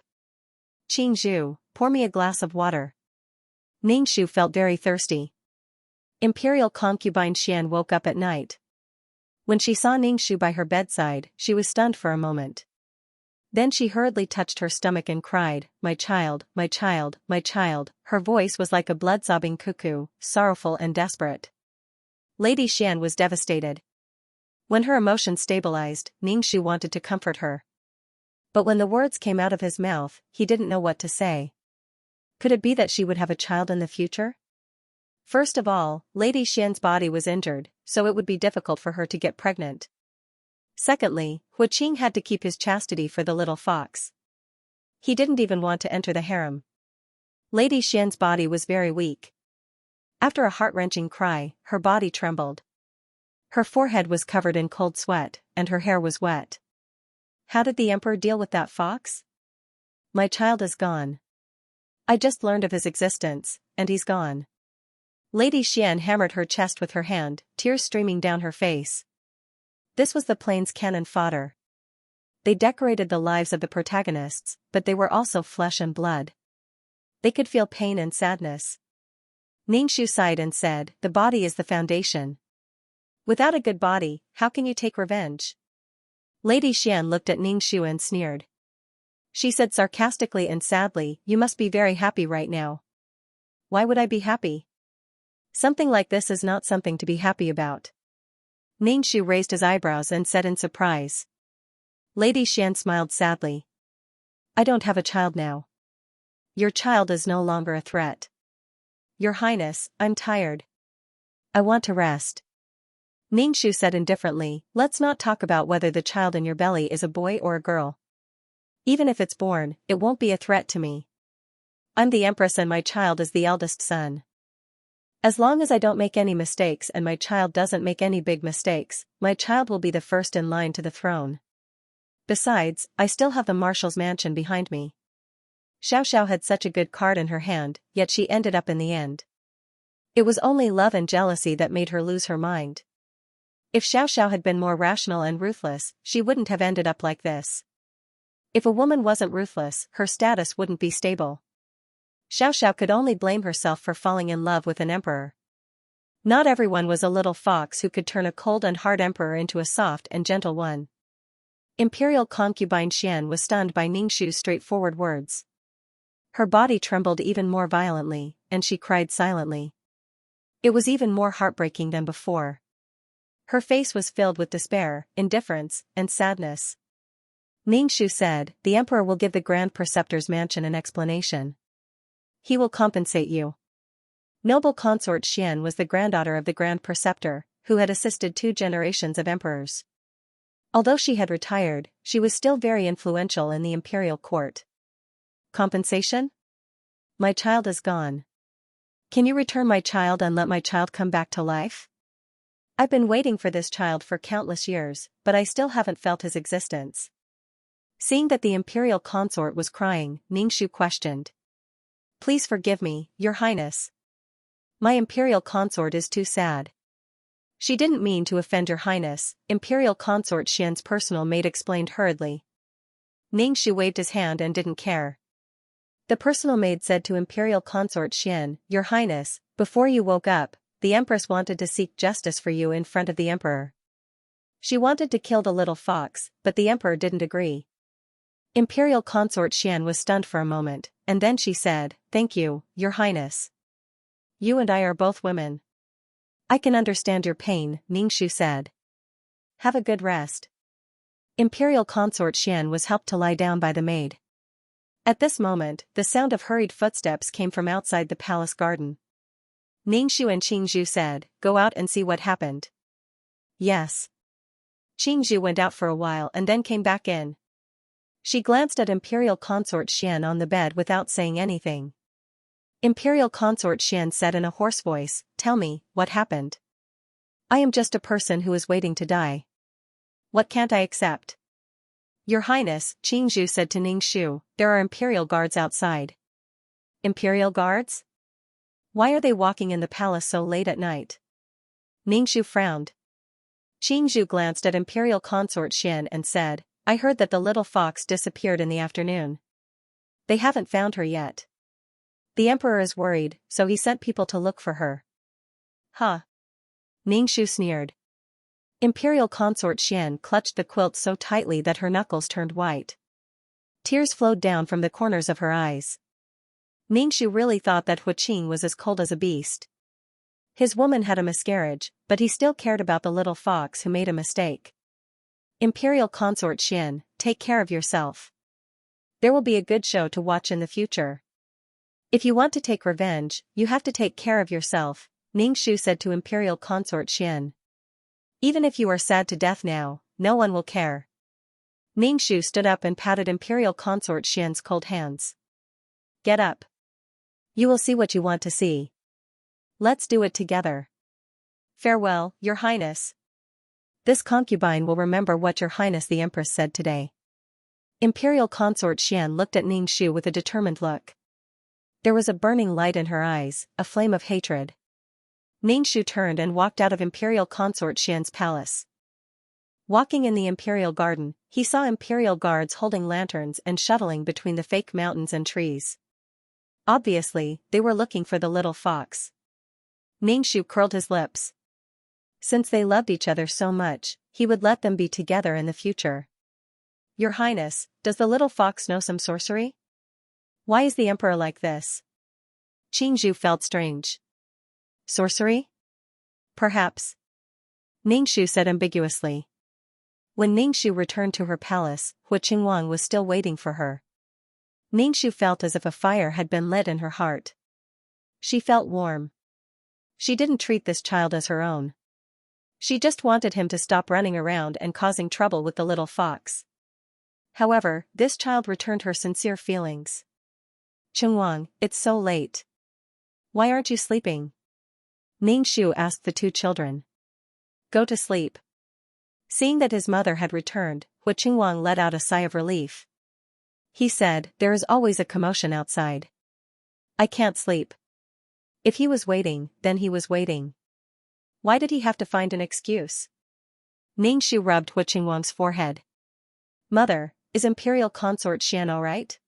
"Qingzhu, pour me a glass of water." Ningxu felt very thirsty. Imperial concubine Xian woke up at night. When she saw Ningxu by her bedside, she was stunned for a moment. Then she hurriedly touched her stomach and cried, "My child, my child, my child." Her voice was like a blood-sobbing cuckoo, sorrowful and desperate. Lady Xian was devastated. When her emotions stabilized, Ningxu wanted to comfort her. But when the words came out of his mouth, he didn't know what to say. Could it be that she would have a child in the future? First of all, Lady Xian's body was injured, so it would be difficult for her to get pregnant. Secondly, Hu Qing had to keep his chastity for the little fox. He didn't even want to enter the harem. Lady Xian's body was very weak. After a heart-wrenching cry, her body trembled. Her forehead was covered in cold sweat, and her hair was wet. How did the emperor deal with that fox? My child is gone. I just learned of his existence, and he's gone. Lady Xian hammered her chest with her hand, tears streaming down her face. This was the plane's cannon fodder. They decorated the lives of the protagonists, but they were also flesh and blood. They could feel pain and sadness. Ningxu sighed and said, "The body is the foundation. Without a good body, how can you take revenge?" Lady Xian looked at Ningxu and sneered. She said sarcastically and sadly, "You must be very happy right now." "Why would I be happy? Something like this is not something to be happy about." Ningxu raised his eyebrows and said in surprise. Lady Xian smiled sadly. "I don't have a child now. Your child is no longer a threat. Your Highness, I'm tired. I want to rest." Ningxu said indifferently, "Let's not talk about whether the child in your belly is a boy or a girl. Even if it's born, it won't be a threat to me. I'm the Empress and my child is the eldest son. As long as I don't make any mistakes and my child doesn't make any big mistakes, my child will be the first in line to the throne. Besides, I still have the marshal's mansion behind me." Xiao had such a good card in her hand, yet she ended up in the end. It was only love and jealousy that made her lose her mind. If Xiao had been more rational and ruthless, she wouldn't have ended up like this. If a woman wasn't ruthless, her status wouldn't be stable. Xiao could only blame herself for falling in love with an emperor. Not everyone was a little fox who could turn a cold and hard emperor into a soft and gentle one. Imperial concubine Xian was stunned by Ningxu's straightforward words. Her body trembled even more violently, and she cried silently. It was even more heartbreaking than before. Her face was filled with despair, indifference, and sadness. Ningxu said, "The emperor will give the Grand Preceptor's mansion an explanation. He will compensate you." Noble consort Xian was the granddaughter of the Grand Preceptor, who had assisted 2 generations of emperors. Although she had retired, she was still very influential in the imperial court. Compensation? My child is gone. Can you return my child and let my child come back to life? I've been waiting for this child for countless years, but I still haven't felt his existence. Seeing that the imperial consort was crying, Ningxu questioned. Please forgive me, Your Highness. My imperial consort is too sad. She didn't mean to offend Your Highness, Imperial Consort Xian's personal maid explained hurriedly. Ningxu waved his hand and didn't care. The personal maid said to Imperial Consort Xian, Your Highness, before you woke up, the Empress wanted to seek justice for you in front of the Emperor. She wanted to kill the little fox, but the Emperor didn't agree. Imperial Consort Xian was stunned for a moment, and then she said, Thank you, Your Highness. You and I are both women. I can understand your pain, Ningxu said. Have a good rest. Imperial Consort Xian was helped to lie down by the maid. At this moment, the sound of hurried footsteps came from outside the palace garden. Ningxu and Qingzhu said, Go out and see what happened. Yes. Qingzhu went out for a while and then came back in. She glanced at Imperial Consort Xian on the bed without saying anything. Imperial Consort Xian said in a hoarse voice, Tell me, what happened? I am just a person who is waiting to die. What can't I accept? Your Highness, Qingzhu said to Ningxu, there are Imperial guards outside. Imperial guards? Why are they walking in the palace so late at night? Ningxu frowned. Qingzhu glanced at Imperial Consort Xian and said, I heard that the little fox disappeared in the afternoon. They haven't found her yet. The Emperor is worried, so he sent people to look for her. Huh? Ningxu sneered. Imperial Consort Xian clutched the quilt so tightly that her knuckles turned white. Tears flowed down from the corners of her eyes. Ningxu really thought that Huaqing was as cold as a beast. His woman had a miscarriage, but he still cared about the little fox who made a mistake. Imperial Consort Xian, take care of yourself. There will be a good show to watch in the future. If you want to take revenge, you have to take care of yourself, Ningxu said to Imperial Consort Xian. Even if you are sad to death now, no one will care. Ningxu stood up and patted Imperial Consort Xian's cold hands. Get up. You will see what you want to see. Let's do it together. Farewell, Your Highness. This concubine will remember what Your Highness the Empress said today. Imperial Consort Xian looked at Ningxu with a determined look. There was a burning light in her eyes, a flame of hatred. Ningxu turned and walked out of Imperial Consort Xian's palace. Walking in the Imperial Garden, he saw Imperial guards holding lanterns and shuttling between the fake mountains and trees. Obviously, they were looking for the little fox. Ningxu curled his lips. Since they loved each other so much, he would let them be together in the future. Your Highness, does the little fox know some sorcery? Why is the emperor like this? Qingzhu felt strange. Sorcery? Perhaps. Ningxu said ambiguously. When Ningxu returned to her palace, Huaqingwang was still waiting for her. Ningxu felt as if a fire had been lit in her heart. She felt warm. She didn't treat this child as her own. She just wanted him to stop running around and causing trouble with the little fox. However, this child returned her sincere feelings. Chengwang, it's so late. Why aren't you sleeping? Ningxu asked the two children. Go to sleep. Seeing that his mother had returned, Huaqingwang let out a sigh of relief. He said, there is always a commotion outside. I can't sleep. If he was waiting, then he was waiting. Why did he have to find an excuse? Ningxu rubbed Huaqingwang's forehead. Mother, is Imperial Consort Xian alright?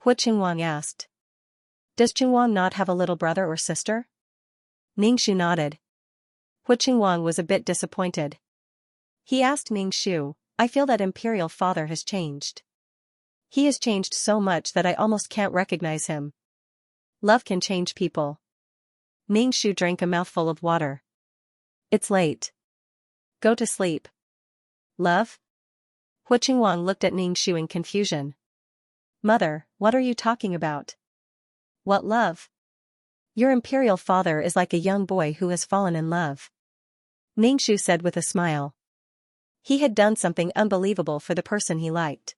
Huaqingwang asked. Does Qingwang not have a little brother or sister? Ningxu nodded. Huaqingwang was a bit disappointed. He asked Ningxu, I feel that Imperial Father has changed. He has changed so much that I almost can't recognize him. Love can change people. Ningxu drank a mouthful of water. It's late. Go to sleep. Love? Huaqingwang looked at Ningxu in confusion. Mother, what are you talking about? What love? Your Imperial Father is like a young boy who has fallen in love. Ningxu said with a smile. He had done something unbelievable for the person he liked.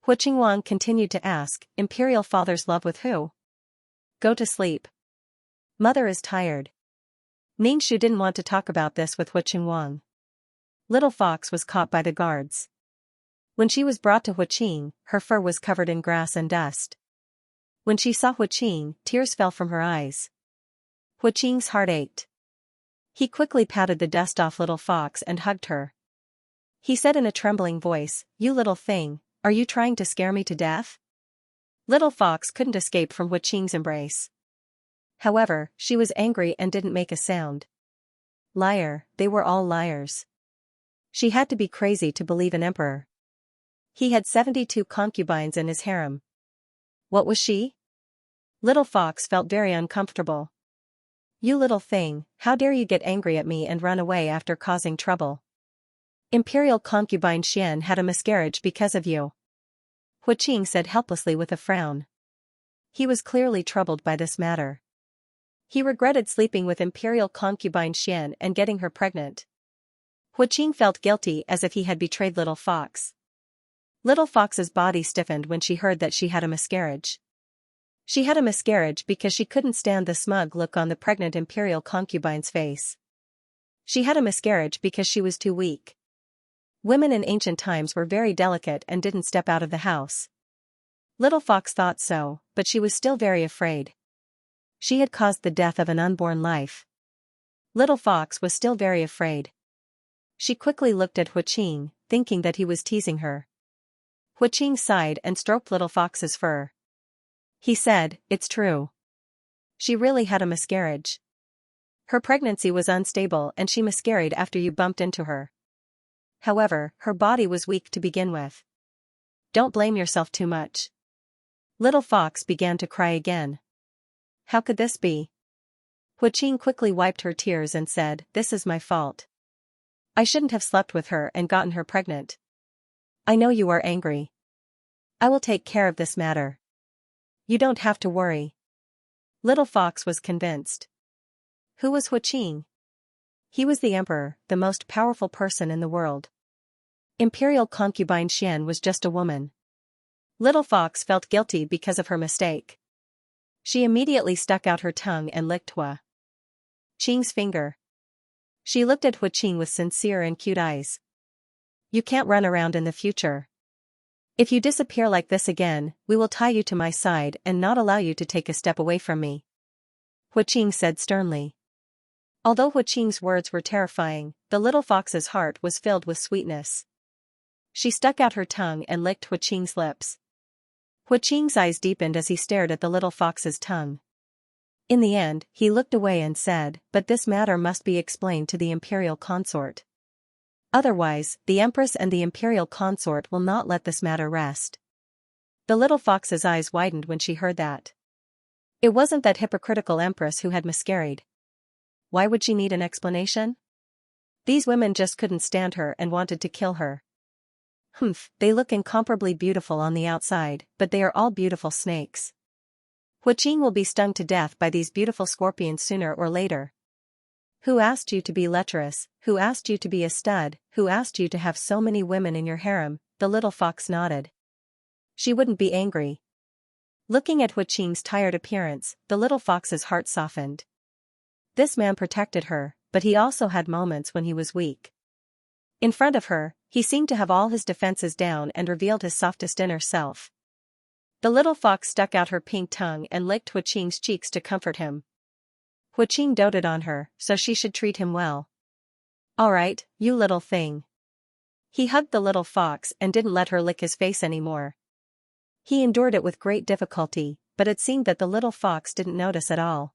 Huaqingwang continued to ask, Imperial Father's love with who? Go to sleep. Mother is tired. Ningxu didn't want to talk about this with Huaqingwang. Little Fox was caught by the guards. When she was brought to Huaqing, her fur was covered in grass and dust. When she saw Huaqing, tears fell from her eyes. Huaqing's heart ached. He quickly patted the dust off Little Fox and hugged her. He said in a trembling voice, You little thing, are you trying to scare me to death? Little Fox couldn't escape from Huaqing's embrace. However, she was angry and didn't make a sound. Liar, they were all liars. She had to be crazy to believe an emperor. He had 72 concubines in his harem. What was she? Little Fox felt very uncomfortable. You little thing, how dare you get angry at me and run away after causing trouble? Imperial concubine Xian had a miscarriage because of you. Huaqing said helplessly with a frown. He was clearly troubled by this matter. He regretted sleeping with Imperial concubine Xian and getting her pregnant. Huaqing felt guilty as if he had betrayed Little Fox. Little Fox's body stiffened when she heard that she had a miscarriage. She had a miscarriage because she couldn't stand the smug look on the pregnant Imperial concubine's face. She had a miscarriage because she was too weak. Women in ancient times were very delicate and didn't step out of the house. Little Fox thought so, but she was still very afraid. She had caused the death of an unborn life. Little Fox was still very afraid. She quickly looked at Huaqing, thinking that he was teasing her. Huaqing sighed and stroked Little Fox's fur. He said, It's true. She really had a miscarriage. Her pregnancy was unstable and she miscarried after you bumped into her. However, her body was weak to begin with. Don't blame yourself too much. Little Fox began to cry again. How could this be? Huaqing quickly wiped her tears and said, "This is my fault. I shouldn't have slept with her and gotten her pregnant. I know you are angry. I will take care of this matter. You don't have to worry." Little Fox was convinced. Who was Huaqing? He was the emperor, the most powerful person in the world. Imperial concubine Xian was just a woman. Little Fox felt guilty because of her mistake. She immediately stuck out her tongue and licked Huaqing's finger. She looked at Huaqing with sincere and cute eyes. "You can't run around in the future. If you disappear like this again, we will tie you to my side and not allow you to take a step away from me," Huaqing said sternly. Although Huaqing's words were terrifying, the little fox's heart was filled with sweetness. She stuck out her tongue and licked Huaqing's lips. Huaqing's eyes deepened as he stared at the little fox's tongue. In the end, he looked away and said, "But this matter must be explained to the imperial consort. Otherwise, the empress and the imperial consort will not let this matter rest." The little fox's eyes widened when she heard that. It wasn't that hypocritical empress who had miscarried. Why would she need an explanation? These women just couldn't stand her and wanted to kill her. They look incomparably beautiful on the outside, but they are all beautiful snakes. Huaqing will be stung to death by these beautiful scorpions sooner or later. Who asked you to be lecherous? Who asked you to be a stud? Who asked you to have so many women in your harem? The little fox nodded. She wouldn't be angry. Looking at Huaqing's tired appearance, the little fox's heart softened. This man protected her, but he also had moments when he was weak. In front of her, he seemed to have all his defenses down and revealed his softest inner self. The little fox stuck out her pink tongue and licked Huaqing's cheeks to comfort him. Huaqing doted on her, so she should treat him well. "All right, you little thing." He hugged the little fox and didn't let her lick his face anymore. He endured it with great difficulty, but it seemed that the little fox didn't notice at all.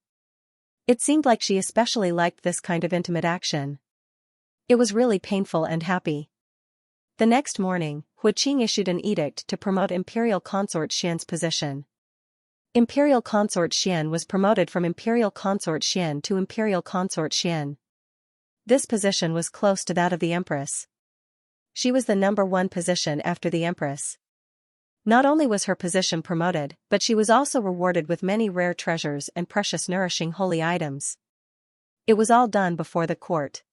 It seemed like she especially liked this kind of intimate action. It was really painful and happy. The next morning, Huaqing issued an edict to promote Imperial Consort Xian's position. Imperial Consort Xian was promoted from Imperial Consort Xian to Imperial Consort Xian. This position was close to that of the Empress. She was the #1 position after the Empress. Not only was her position promoted, but she was also rewarded with many rare treasures and precious nourishing holy items. It was all done before the court.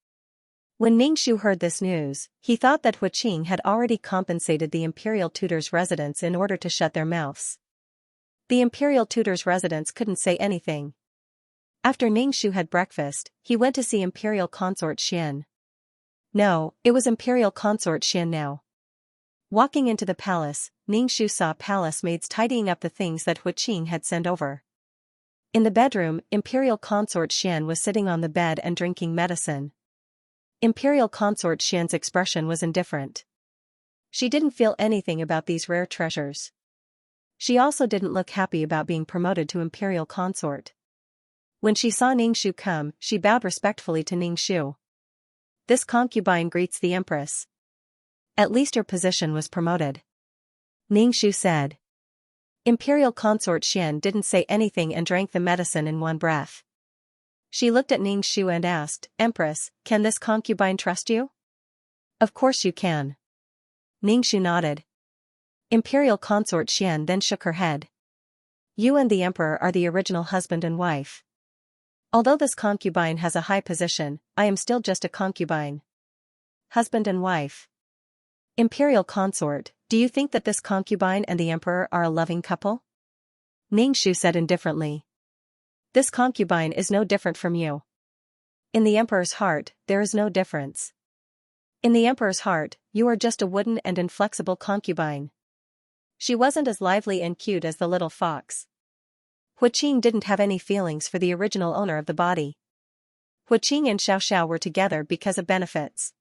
When Ningxu heard this news, he thought that Huaqing had already compensated the imperial tutor's residents in order to shut their mouths. The imperial tutor's residents couldn't say anything. After Ningxu had breakfast, he went to see Imperial Consort Xian. No, it was Imperial Consort Xian now. Walking into the palace, Ningxu saw palace maids tidying up the things that Huaqing had sent over. In the bedroom, Imperial Consort Xian was sitting on the bed and drinking medicine. Imperial Consort Xian's expression was indifferent. She didn't feel anything about these rare treasures. She also didn't look happy about being promoted to Imperial Consort. When she saw Ningxu come, she bowed respectfully to Ningxu. "This concubine greets the Empress. At least your position was promoted," Ningxu said. Imperial Consort Xian didn't say anything and drank the medicine in one breath. She looked at Ningxu and asked, "Empress, can this concubine trust you?" "Of course you can." Ningxu nodded. Imperial Consort Xian then shook her head. "You and the Emperor are the original husband and wife. Although this concubine has a high position, I am still just a concubine." Husband and wife. Imperial Consort, do you think that this concubine and the Emperor are a loving couple? Ningxu said indifferently. This concubine is no different from you. In the Emperor's heart, there is no difference. In the Emperor's heart, you are just a wooden and inflexible concubine. She wasn't as lively and cute as the little fox. Huaqing didn't have any feelings for the original owner of the body. Huaqing and Xiaoxiao were together because of benefits.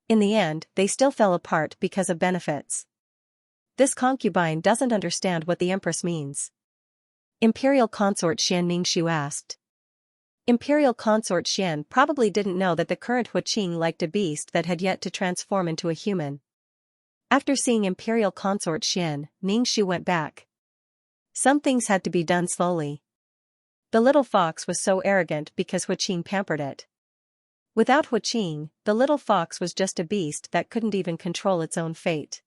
In the end, they still fell apart because of benefits. This concubine doesn't understand what the Empress means. Imperial Consort Xian, Ningxu asked. Imperial Consort Xian probably didn't know that the current Huaqing liked a beast that had yet to transform into a human. After seeing Imperial Consort Ningxu went back. Some things had to be done slowly. The little fox was so arrogant because Huaqing pampered it. Without Huaqing, the little fox was just a beast that couldn't even control its own fate.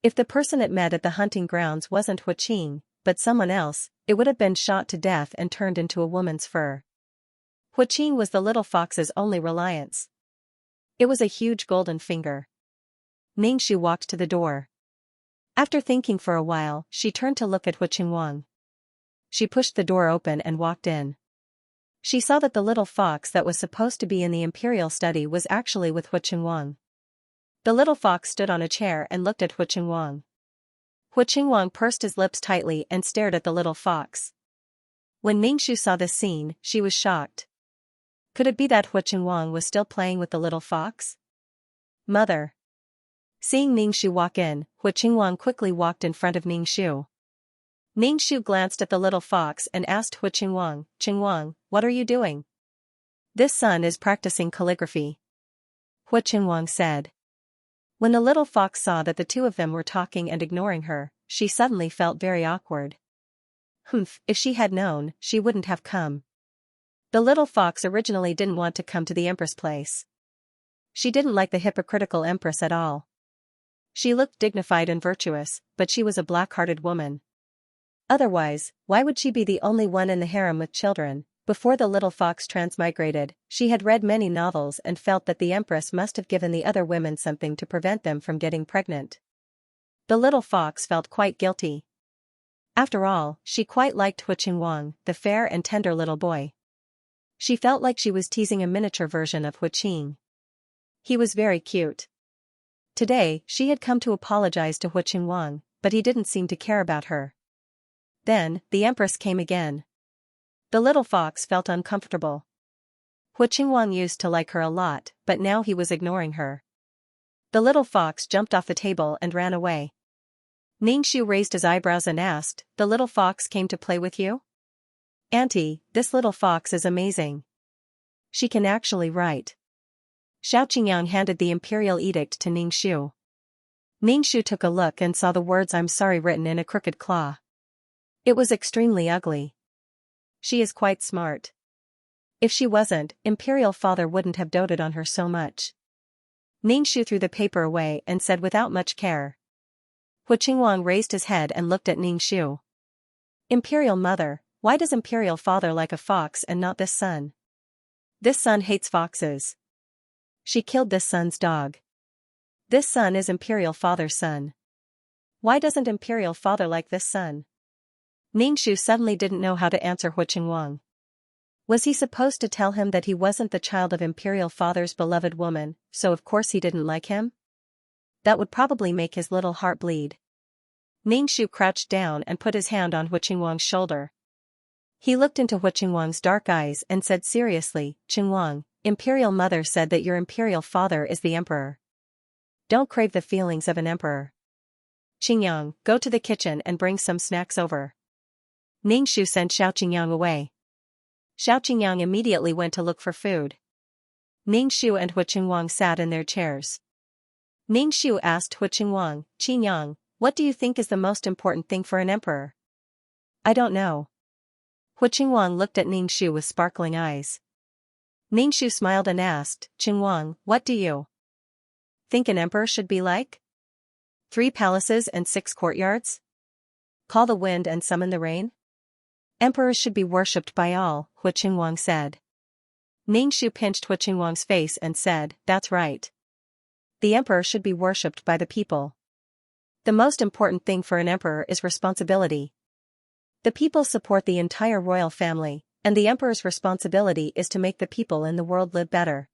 If the person it met at the hunting grounds wasn't Huaqing, but someone else, it would have been shot to death and turned into a woman's fur. Huaqing was the little fox's only reliance. It was a huge golden finger. Ningxu walked to the door. After thinking for a while, she turned to look at Huaqing. She pushed the door open and walked in. She saw that the little fox that was supposed to be in the imperial study was actually with Huaqing. The little fox stood on a chair and looked at Huaqing. Huaqing pursed his lips tightly and stared at the little fox. When Ningxu saw this scene, she was shocked. Could it be that Huaqing was still playing with the little fox? Mother. Seeing Ningxu walk in, Huaqing quickly walked in front of Ningxu. Ningxu glanced at the little fox and asked Huaqing, "Qingwang, what are you doing?" "This son is practicing calligraphy," Huaqing said. When the little fox saw that the two of them were talking and ignoring her, she suddenly felt very awkward. If she had known, she wouldn't have come. The little fox originally didn't want to come to the Empress place. She didn't like the hypocritical Empress at all. She looked dignified and virtuous, but she was a black-hearted woman. Otherwise, why would she be the only one in the harem with children? Before the little fox transmigrated, she had read many novels and felt that the Empress must have given the other women something to prevent them from getting pregnant. The little fox felt quite guilty. After all, she quite liked Huaqing, the fair and tender little boy. She felt like she was teasing a miniature version of Huaqing. He was very cute. Today, she had come to apologize to Huaqing, but he didn't seem to care about her. Then, the Empress came again. The little fox felt uncomfortable. Huaqing used to like her a lot, but now he was ignoring her. The little fox jumped off the table and ran away. Ningxu raised his eyebrows and asked, "The little fox came to play with you?" "Auntie, this little fox is amazing. She can actually write." Xianxia handed the imperial edict to Ningxu. Ningxu took a look and saw the words "I'm sorry" written in a crooked claw. It was extremely ugly. She is quite smart. If she wasn't, Imperial Father wouldn't have doted on her so much. Ningxu threw the paper away and said without much care. Huaqing raised his head and looked at Ningxu. "Imperial Mother, why does Imperial Father like a fox and not this son? This son hates foxes. She killed this son's dog. This son is Imperial Father's son. Why doesn't Imperial Father like this son?" Ningxu suddenly didn't know how to answer Huaqing. Was he supposed to tell him that he wasn't the child of Imperial Father's beloved woman, so of course he didn't like him? That would probably make his little heart bleed. Ningxu crouched down and put his hand on Huaqing's shoulder. He looked into Huaqing's dark eyes and said seriously, "Qingwang, Imperial Mother said that your Imperial Father is the Emperor. Don't crave the feelings of an emperor. Qingyang, go to the kitchen and bring some snacks over." Ningxu sent Xiaoqingyang away. Xiaoqingyang immediately went to look for food. Ningxu and Huaqing sat in their chairs. Ningxu asked Huaqing, "Qingyang, what do you think is the most important thing for an emperor?" "I don't know." Huaqing looked at Ningxu with sparkling eyes. Ningxu smiled and asked, "Qingwang, what do you think an emperor should be like? 3 palaces and 6 courtyards? Call the wind and summon the rain? Emperors should be worshipped by all," Huaqing said. Ningxu pinched Huaqing's face and said, "That's right. The emperor should be worshipped by the people. The most important thing for an emperor is responsibility. The people support the entire royal family, and the emperor's responsibility is to make the people in the world live better."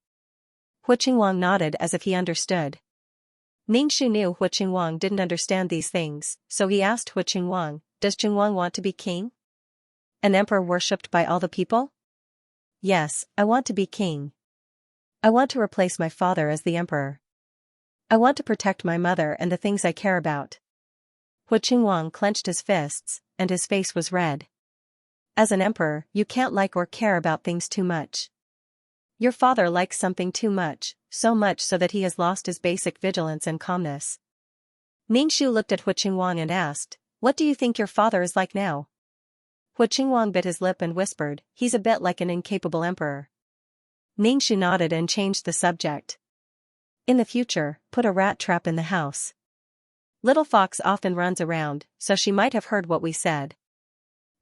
Huaqing nodded as if he understood. Ningxu knew Huaqing didn't understand these things, so he asked Huaqing, "Does Qingwang want to be king? An emperor worshipped by all the people?" "Yes, I want to be king. I want to replace my father as the emperor. I want to protect my mother and the things I care about." Huaqing clenched his fists, and his face was red. As an emperor, you can't like or care about things too much. Your father likes something too much, so much so that he has lost his basic vigilance and calmness. Ningxu looked at Hu Qingwang and asked, "What do you think your father is like now?" Hu Qingwang bit his lip and whispered, "He's a bit like an incapable emperor." Ningxu nodded and changed the subject. "In the future, put a rat trap in the house. Little Fox often runs around, so she might have heard what we said."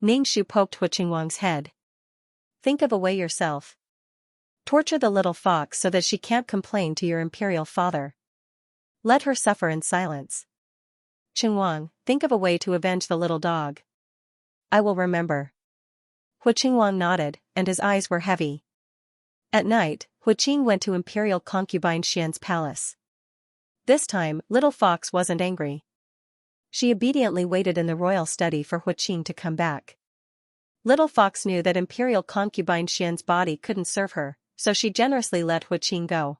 Ningxu poked Hu Qingwang's head. "Think of a way yourself. Torture the little fox so that she can't complain to your imperial father. Let her suffer in silence. Qingwang, think of a way to avenge the little dog." "I will remember." Hu Qingwang nodded, and his eyes were heavy. At night, Hu Qing went to imperial concubine Xian's palace. This time, little fox wasn't angry. She obediently waited in the royal study for Hu Qing to come back. Little fox knew that imperial concubine Xian's body couldn't serve her, so she generously let Hu Qing go.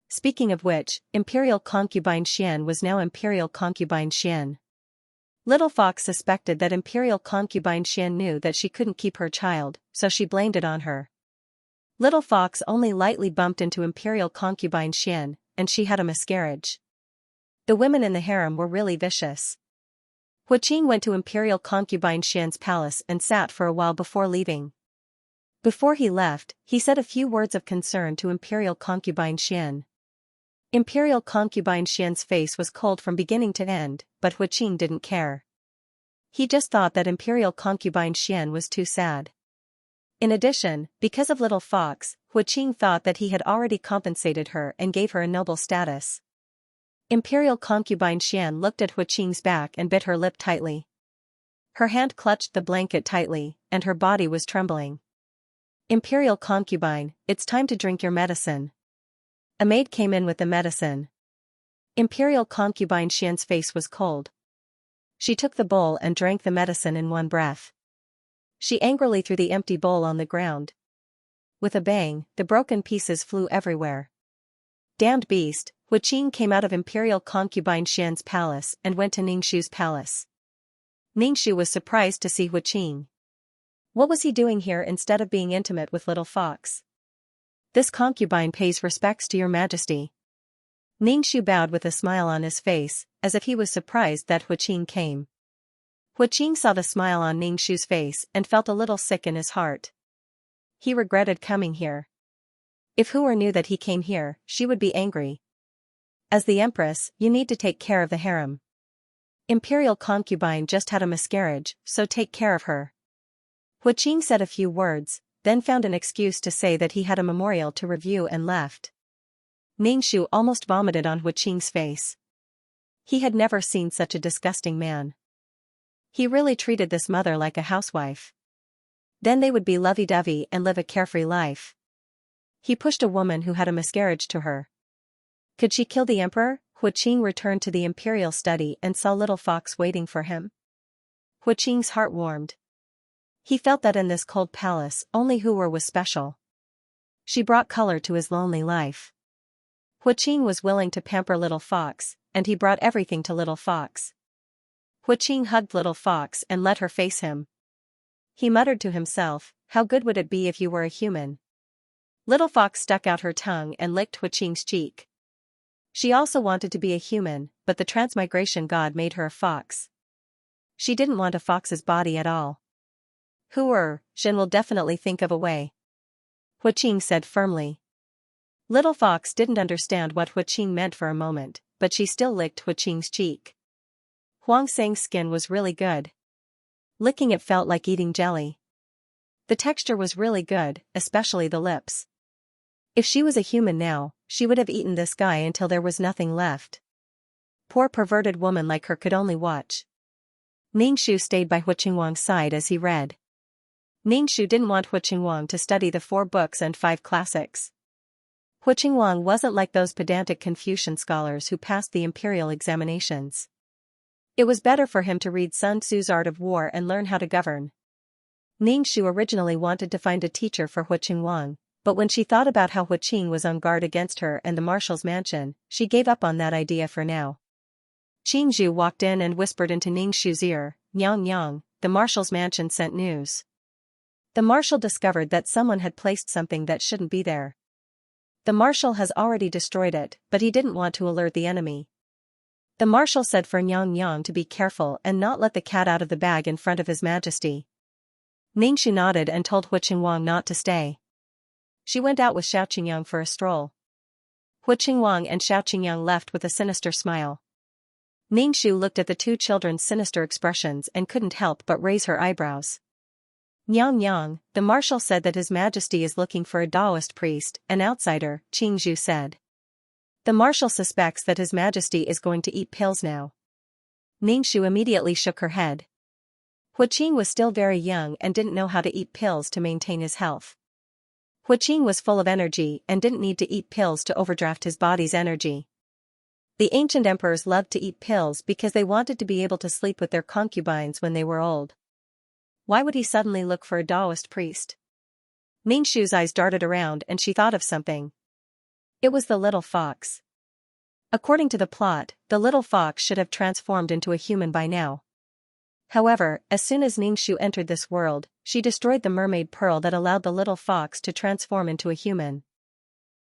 Speaking of which, imperial concubine Xian was now imperial concubine Xian. Little Fox suspected that imperial concubine Xian knew that she couldn't keep her child, so she blamed it on her. Little Fox only lightly bumped into imperial concubine Xian, and she had a miscarriage. The women in the harem were really vicious. Hu Qing went to imperial concubine Xian's palace and sat for a while before leaving. Before he left, he said a few words of concern to imperial concubine Xian. Imperial concubine Xian's face was cold from beginning to end, but Hu Qing didn't care. He just thought that imperial concubine Xian was too sad. In addition, because of Little Fox, Hu Qing thought that he had already compensated her and gave her a noble status. Imperial concubine Xian looked at Hu Qing's back and bit her lip tightly. Her hand clutched the blanket tightly, and her body was trembling. "Imperial concubine, it's time to drink your medicine." A maid came in with the medicine. Imperial concubine Xian's face was cold. She took the bowl and drank the medicine in one breath. She angrily threw the empty bowl on the ground. With a bang, the broken pieces flew everywhere. "Damned beast," Hu Qing came out of imperial concubine Xian's palace and went to Ningxu's palace. Ningxu was surprised to see Hu Qing. What was he doing here instead of being intimate with Little Fox? "This concubine pays respects to your majesty." Ningxu bowed with a smile on his face, as if he was surprised that Hu Qing came. Hu Qing saw the smile on Ningxu's face and felt a little sick in his heart. He regretted coming here. If Hu knew that he came here, she would be angry. As the empress, you need to take care of the harem. Imperial concubine just had a miscarriage, so take care of her. Hu Qing said a few words, then found an excuse to say that he had a memorial to review and left. Ningxu almost vomited on Hu Qing's face. He had never seen such a disgusting man. He really treated this mother like a housewife. Then they would be lovey-dovey and live a carefree life. He pushed a woman who had a miscarriage to her. Could she kill the emperor? Hu Qing returned to the imperial study and saw Little Fox waiting for him. Hu Qing's heart warmed. He felt that in this cold palace, only Hu was special. She brought color to his lonely life. Hu Qing was willing to pamper Little Fox, and he brought everything to Little Fox. Hu Qing hugged Little Fox and let her face him. He muttered to himself, "How good would it be if you were a human?" Little Fox stuck out her tongue and licked Hu Qing's cheek. She also wanted to be a human, but the Transmigration god made her a fox. She didn't want a fox's body at all. Shen will definitely think of a way," Hu Qing said firmly. Little Fox didn't understand what Hu Qing meant for a moment, but she still licked Hu Qing's cheek. Huang Sang's skin was really good. Licking it felt like eating jelly. The texture was really good, especially the lips. If she was a human now, she would have eaten this guy until there was nothing left. Poor perverted woman like her could only watch. Ningxu stayed by Hu Qingwang's side as he read. Ningxu didn't want Hu Qingwang to study the 4 books and 5 classics. Hu Qingwang wasn't like those pedantic Confucian scholars who passed the imperial examinations. It was better for him to read Sun Tzu's Art of War and learn how to govern. Ningxu originally wanted to find a teacher for Hu Qingwang, but when she thought about how Hu Qing was on guard against her and the marshal's mansion, she gave up on that idea for now. Qingzhu walked in and whispered into Ningxu's ear, "Yang Yang, the marshal's mansion sent news." The marshal discovered that someone had placed something that shouldn't be there. The marshal has already destroyed it, but he didn't want to alert the enemy. The marshal said for Xianxia to be careful and not let the cat out of the bag in front of His Majesty. Ningxu nodded and told Huqingwang not to stay. She went out with Xiaoqingyang for a stroll. Huqingwang and Xiaoqingyang left with a sinister smile. Ningxu looked at the two children's sinister expressions and couldn't help but raise her eyebrows. Xianxia, the marshal said that His Majesty is looking for a Taoist priest, an outsider, Qingzhu said. The marshal suspects that His Majesty is going to eat pills now. Ningxu immediately shook her head. Huqing was still very young and didn't know how to eat pills to maintain his health. Huqing was full of energy and didn't need to eat pills to overdraft his body's energy. The ancient emperors loved to eat pills because they wanted to be able to sleep with their concubines when they were old. Why would he suddenly look for a Taoist priest? Ningxu's eyes darted around and she thought of something. It was the little fox. According to the plot, the little fox should have transformed into a human by now. However, as soon as Ningxu entered this world, she destroyed the mermaid pearl that allowed the little fox to transform into a human.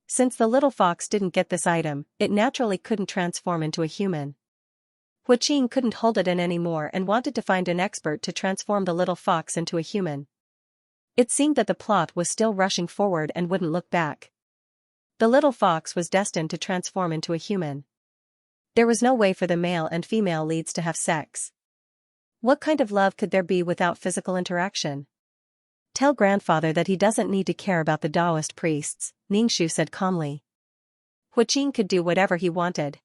Since the little fox didn't get this item, it naturally couldn't transform into a human. Huqing couldn't hold it in anymore and wanted to find an expert to transform the little fox into a human. It seemed that the plot was still rushing forward and wouldn't look back. The little fox was destined to transform into a human. There was no way for the male and female leads to have sex. What kind of love could there be without physical interaction? Tell grandfather that he doesn't need to care about the Taoist priests, Ningxu said calmly. Huqing could do whatever he wanted.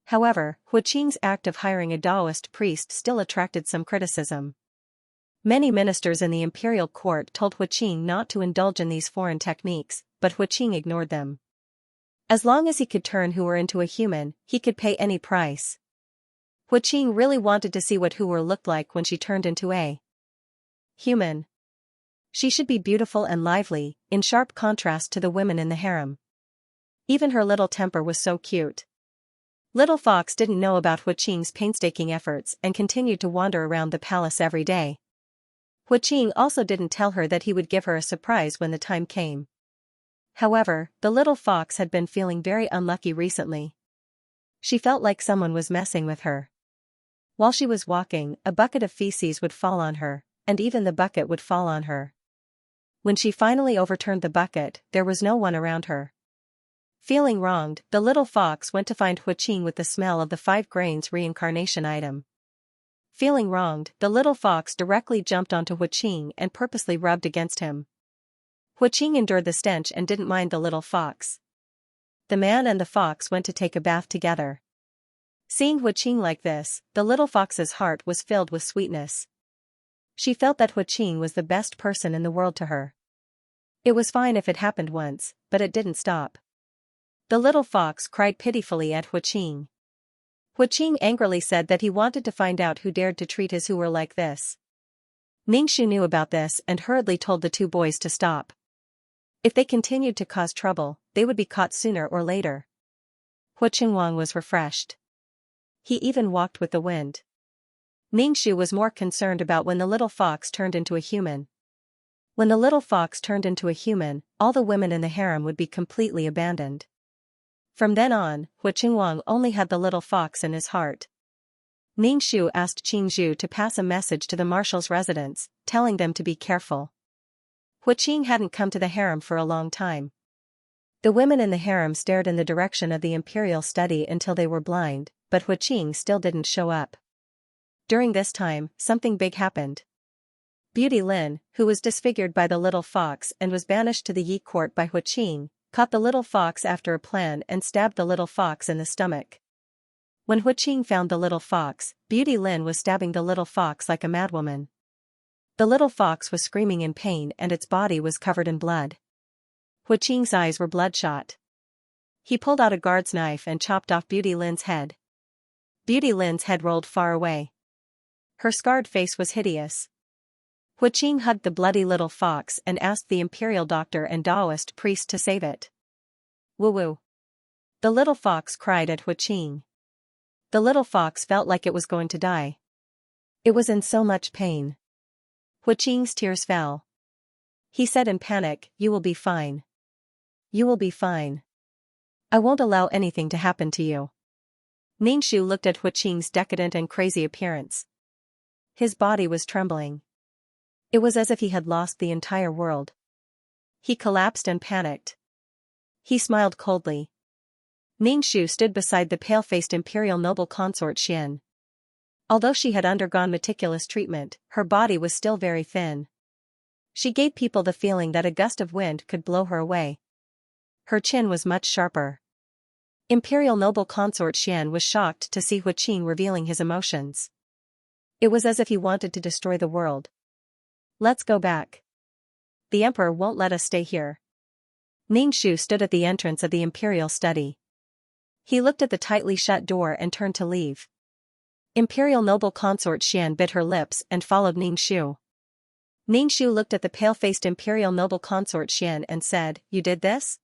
However, Huqing's act of hiring a Taoist priest still attracted some criticism. Many ministers in the imperial court told Huqing not to indulge in these foreign techniques, but Huqing ignored them. As long as he could turn Hooer into a human, he could pay any price. Huqing really wanted to see what Hooer looked like when she turned into a human. She should be beautiful and lively, in sharp contrast to the women in the harem. Even her little temper was so cute. Little Fox didn't know about Huqing's painstaking efforts and continued to wander around the palace every day. Huqing also didn't tell her that he would give her a surprise when the time came. However, the little fox had been feeling very unlucky recently. She felt like someone was messing with her. While she was walking, a bucket of feces would fall on her, and even the bucket would fall on her. When she finally overturned the bucket, there was no one around her. Feeling wronged, the little fox went to find Huqing with the smell of the 5 grains reincarnation item. Feeling wronged, the little fox directly jumped onto Huqing and purposely rubbed against him. Huqing endured the stench and didn't mind the little fox. The man and the fox went to take a bath together. Seeing Huqing like this, the little fox's heart was filled with sweetness. She felt that Huqing was the best person in the world to her. It was fine if it happened once, but it didn't stop. The little fox cried pitifully at Huqing. Huqing angrily said that he wanted to find out who dared to treat his Hooer like this. Ningxu knew about this and hurriedly told the 2 boys to stop. If they continued to cause trouble, they would be caught sooner or later. Huqingwang was refreshed. He even walked with the wind. Ningxu was more concerned about when the little fox turned into a human. When the little fox turned into a human, all the women in the harem would be completely abandoned. From then on, Huqingwang only had the little fox in his heart. Ningxu asked Qingzhu to pass a message to the marshal's residents, telling them to be careful. Huqing hadn't come to the harem for a long time. The women in the harem stared in the direction of the imperial study until they were blind, but Huqing still didn't show up. During this time, something big happened. Beauty Lin, who was disfigured by the little fox and was banished to the Yi court by Huqing, caught the little fox after a plan and stabbed the little fox in the stomach. When Huqing found the little fox, Beauty Lin was stabbing the little fox like a madwoman. The little fox was screaming in pain and its body was covered in blood. Huqing's eyes were bloodshot. He pulled out a guard's knife and chopped off Beauty Lin's head. Beauty Lin's head rolled far away. Her scarred face was hideous. Huqing hugged the bloody little fox and asked the imperial doctor and Taoist priest to save it. Woo-woo. The little fox cried at Huqing. The little fox felt like it was going to die. It was in so much pain. Huqing's tears fell. He said in panic, "You will be fine. You will be fine. I won't allow anything to happen to you." Ningxu looked at Huqing's decadent and crazy appearance. His body was trembling. It was as if he had lost the entire world. He collapsed and panicked. He smiled coldly. Ningxu stood beside the pale-faced imperial noble consort Xian. Although she had undergone meticulous treatment, her body was still very thin. She gave people the feeling that a gust of wind could blow her away. Her chin was much sharper. Imperial noble consort Xian was shocked to see Huqing revealing his emotions. It was as if he wanted to destroy the world. Let's go back. The emperor won't let us stay here. Ningxu stood at the entrance of the imperial study. He looked at the tightly shut door and turned to leave. Imperial noble consort Xian bit her lips and followed Ningxu. Ningxu looked at the pale-faced imperial noble consort Xian and said, "You did this?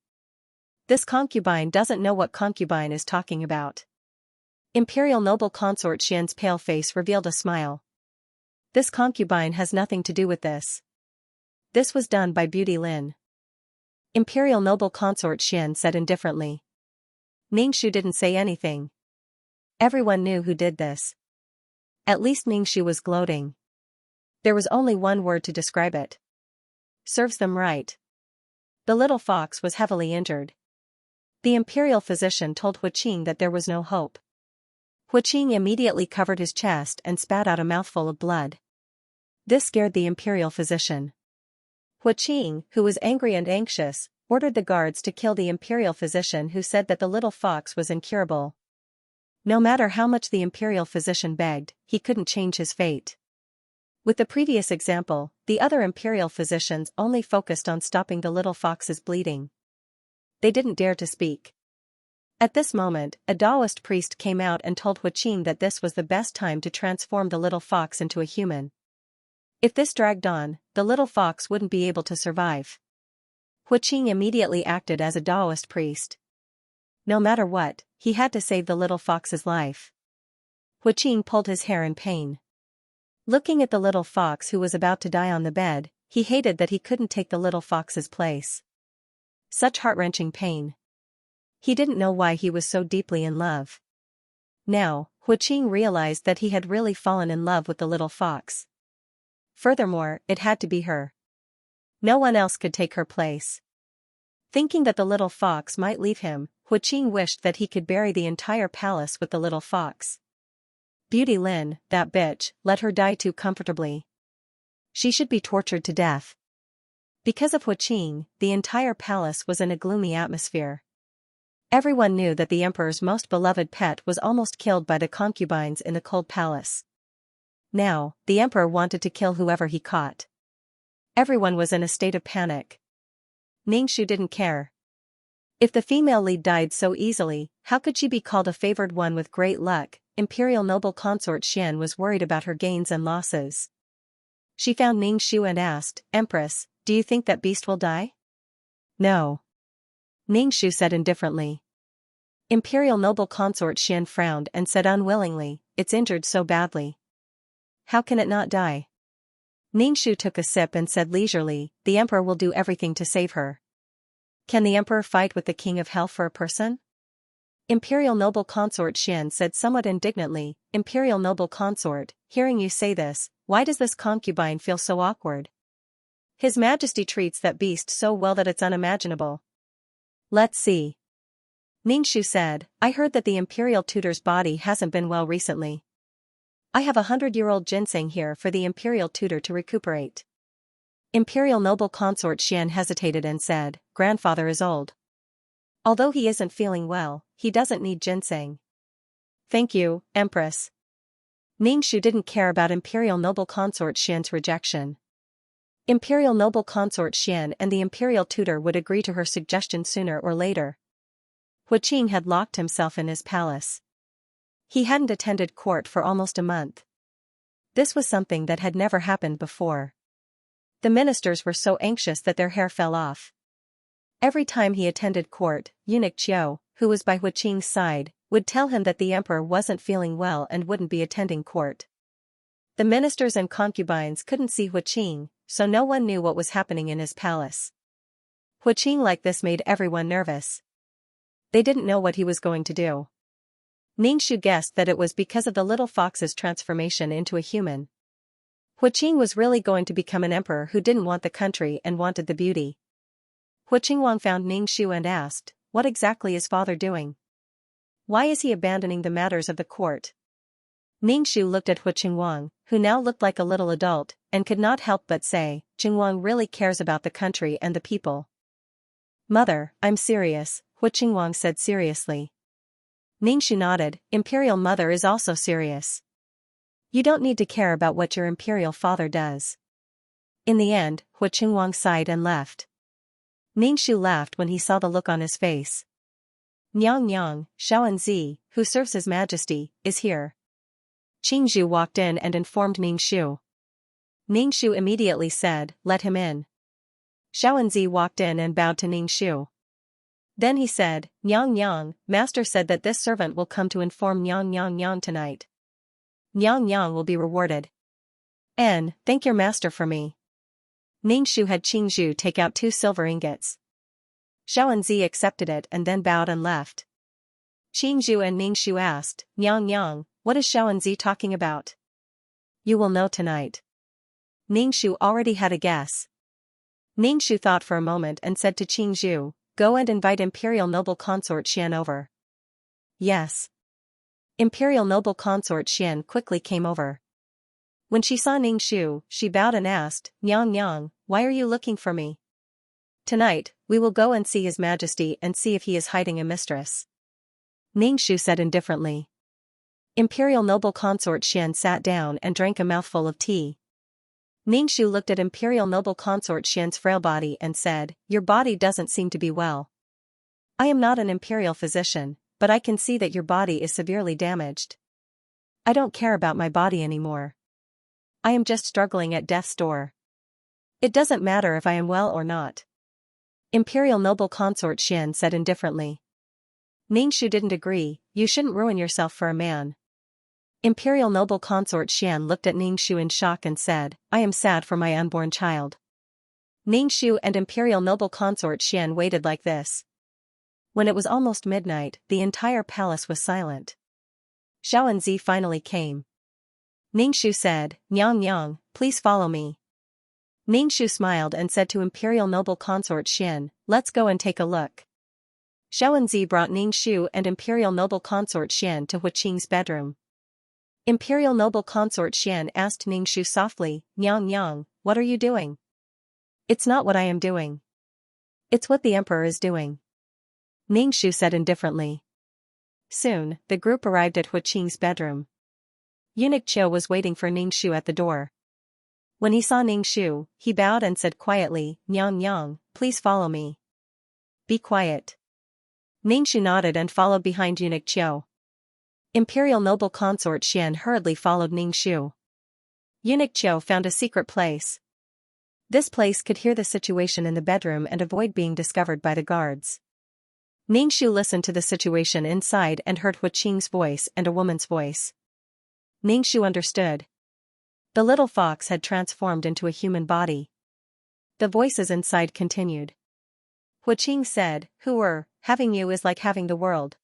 This concubine doesn't know what concubine is talking about." Imperial noble consort Xian's pale face revealed a smile. This concubine has nothing to do with this. This was done by Beauty Lin. Imperial noble consort Xian said indifferently. Ningxu didn't say anything. Everyone knew who did this. At least Ningxu was gloating. There was only one word to describe it. Serves them right. The little fox was heavily injured. The imperial physician told Huqing that there was no hope. Huqing immediately covered his chest and spat out a mouthful of blood. This scared the imperial physician. Huqing, who was angry and anxious, ordered the guards to kill the imperial physician who said that the little fox was incurable. No matter how much the imperial physician begged, he couldn't change his fate. With the previous example, the other imperial physicians only focused on stopping the little fox's bleeding. They didn't dare to speak. At this moment, a Taoist priest came out and told Huqing that this was the best time to transform the little fox into a human. If this dragged on, the little fox wouldn't be able to survive. Huqing immediately acted as a Taoist priest. No matter what, he had to save the little fox's life. Huqing pulled his hair in pain. Looking at the little fox who was about to die on the bed, he hated that he couldn't take the little fox's place. Such heart-wrenching pain. He didn't know why he was so deeply in love. Now, Huqing realized that he had really fallen in love with the little fox. Furthermore, it had to be her. No one else could take her place. Thinking that the little fox might leave him, Huqing wished that he could bury the entire palace with the little fox. Beauty Lin, that bitch, let her die too comfortably. She should be tortured to death. Because of Huqing, the entire palace was in a gloomy atmosphere. Everyone knew that the emperor's most beloved pet was almost killed by the concubines in the cold palace. Now, the emperor wanted to kill whoever he caught. Everyone was in a state of panic. Ningxu didn't care. If the female lead died so easily, how could she be called a favored one with great luck? Imperial noble consort Xian was worried about her gains and losses. She found Ningxu and asked, "Empress, do you think that beast will die?" "No." Ningxu said indifferently. Imperial noble consort Xian frowned and said unwillingly, "It's injured so badly. How can it not die?" Ningxu took a sip and said leisurely, "The emperor will do everything to save her." "Can the emperor fight with the king of hell for a person?" Imperial noble consort Xian said somewhat indignantly, "Imperial noble consort, hearing you say this, why does this concubine feel so awkward? His Majesty treats that beast so well that it's unimaginable." "Let's see." Ningxu said, "I heard that the imperial tutor's body hasn't been well recently. I have 100-year-old ginseng here for the imperial tutor to recuperate." Imperial noble consort Xian hesitated and said, "Grandfather is old. Although he isn't feeling well, he doesn't need ginseng." "Thank you, Empress." Ningxu didn't care about Imperial noble consort Xian's rejection. Imperial noble consort Xian and the imperial tutor would agree to her suggestion sooner or later. Huqing had locked himself in his palace. He hadn't attended court for almost a month. This was something that had never happened before. The ministers were so anxious that their hair fell off. Every time he attended court, eunuch Qiu, who was by Huqing's side, would tell him that the emperor wasn't feeling well and wouldn't be attending court. The ministers and concubines couldn't see Huqing, so no one knew what was happening in his palace. Huqing like this made everyone nervous. They didn't know what he was going to do. Ningxu guessed that it was because of the little fox's transformation into a human. Huaqing was really going to become an emperor who didn't want the country and wanted the beauty. Huaqingwang found Ningxu and asked, "What exactly is father doing? Why is he abandoning the matters of the court?" Ningxu looked at Huaqingwang, who now looked like a little adult, and could not help but say, "Qingwang really cares about the country and the people." "Mother, I'm serious," Huaqingwang said seriously. Ningxu nodded. "Imperial mother is also serious. You don't need to care about what your imperial father does." In the end, Huaqingwang sighed and left. Ningxu laughed when he saw the look on his face. "Nyang Nyang, Xianxia, who serves His Majesty, is here." Qingzhu walked in and informed Ningxu. Ningxu immediately said, "Let him in." Xianxia walked in and bowed to Ningxu. Then he said, "Nyang Nyang, master said that this servant will come to inform Nyang Nyang Nyang tonight. Nyang Nyang will be rewarded. And, thank your master for me." Ningxu had Qingzhu take out 2 silver ingots. Xianxia accepted it and then bowed and left. Qingzhu and Ningxu asked, "Nyang Nyang, what is Xianxia talking about?" "You will know tonight." Ningxu already had a guess. Ningxu thought for a moment and said to Qingzhu, "Go and invite Imperial Noble Consort Xian over." "Yes." Imperial Noble Consort Xian quickly came over. When she saw Ningxu, she bowed and asked, "Nyang Nyang, why are you looking for me?" "Tonight, we will go and see His Majesty and see if he is hiding a mistress." Ningxu said indifferently. Imperial Noble Consort Xian sat down and drank a mouthful of tea. Ningxu looked at Imperial Noble Consort Xian's frail body and said, "Your body doesn't seem to be well. I am not an imperial physician, but I can see that your body is severely damaged. I don't care about my body anymore. I am just struggling at death's door. It doesn't matter if I am well or not." Imperial Noble Consort Xian said indifferently. Ningxu didn't agree. "You shouldn't ruin yourself for a man." Imperial Noble Consort Xian looked at Ningxu in shock and said, "I am sad for my unborn child." Ningxu and Imperial Noble Consort Xian waited like this. When it was almost midnight, the entire palace was silent. Xianxia finally came. Ningxu said, "Nyang Nyang, please follow me." Ningxu smiled and said to Imperial Noble Consort Xian, "Let's go and take a look." Xianxia brought Ningxu and Imperial Noble Consort Xian to Huaqing's bedroom. Imperial Noble Consort Xian asked Ningxu softly, "Nyang Nyang, what are you doing?" "It's not what I am doing. It's what the emperor is doing," Ningxu said indifferently. Soon, the group arrived at Huaqing's bedroom. Eunuch Qiu was waiting for Ningxu at the door. When he saw Ningxu, he bowed and said quietly, "Nyang Nyang, please follow me." "Be quiet." Ningxu nodded and followed behind Eunuch Qiu. Imperial Noble Consort Xian hurriedly followed Ningxu. Eunuch Qiu found a secret place. This place could hear the situation in the bedroom and avoid being discovered by the guards. Ningxu listened to the situation inside and heard Huaqing's voice and a woman's voice. Ningxu understood. The little fox had transformed into a human body. The voices inside continued. Huaqing said, "Having you is like having the world."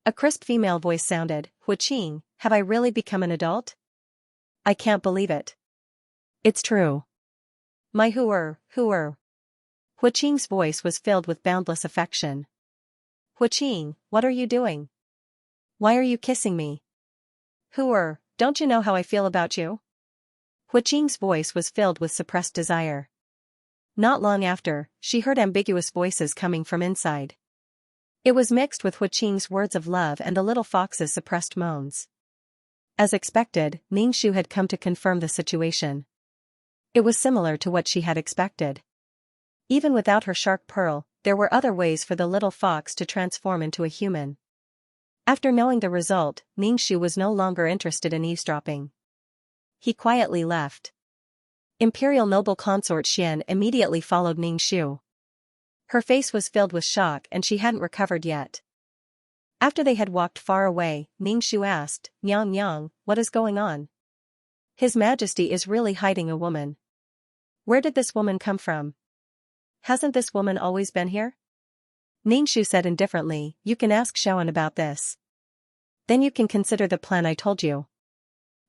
A crisp female voice sounded, "Huaqing, have I really become an adult? I can't believe it. It's true. My hooer. Huaqing's voice was filled with boundless affection. "Huaqing, what are you doing? Why are you kissing me? Don't you know how I feel about you?" Huaqing's voice was filled with suppressed desire. Not long after, she heard ambiguous voices coming from inside. It was mixed with Huaqing's words of love and the little fox's suppressed moans. As expected, Ningxu had come to confirm the situation. It was similar to what she had expected. Even without her shark pearl, there were other ways for the little fox to transform into a human. After knowing the result, Ningxu was no longer interested in eavesdropping. He quietly left. Imperial Noble Consort Xian immediately followed Ningxu. Her face was filled with shock and she hadn't recovered yet. After they had walked far away, Ningxu asked, "Nyang Nyang, what is going on? His Majesty is really hiding a woman. Where did this woman come from? Hasn't this woman always been here?" Ningxu said indifferently, "You can ask Xiaoan about this." Then you can consider the plan I told you.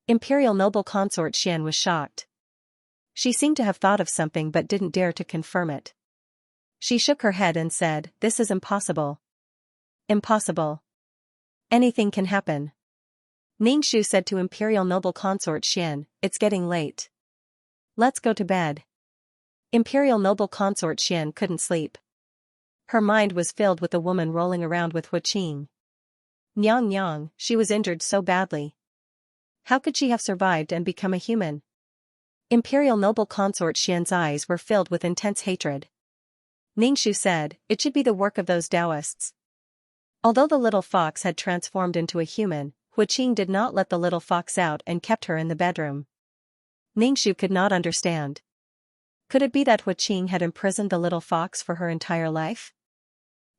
Imperial noble consort Xian was shocked. She seemed to have thought of something but didn't dare to confirm it. She shook her head and said, "This is impossible." Impossible. Anything can happen. Ningxu said to Imperial noble consort Xian, "It's getting late. Let's go to bed." Imperial noble consort Xian couldn't sleep. Her mind was filled with the woman rolling around with Huaqing. Nyang Nyang, she was injured so badly. How could she have survived and become a human? Imperial noble consort Xian's eyes were filled with intense hatred. Ningxu said, "It should be the work of those Taoists." Although the little fox had transformed into a human, Huaqing did not let the little fox out and kept her in the bedroom. Ningxu could not understand. Could it be that Huaqing had imprisoned the little fox for her entire life?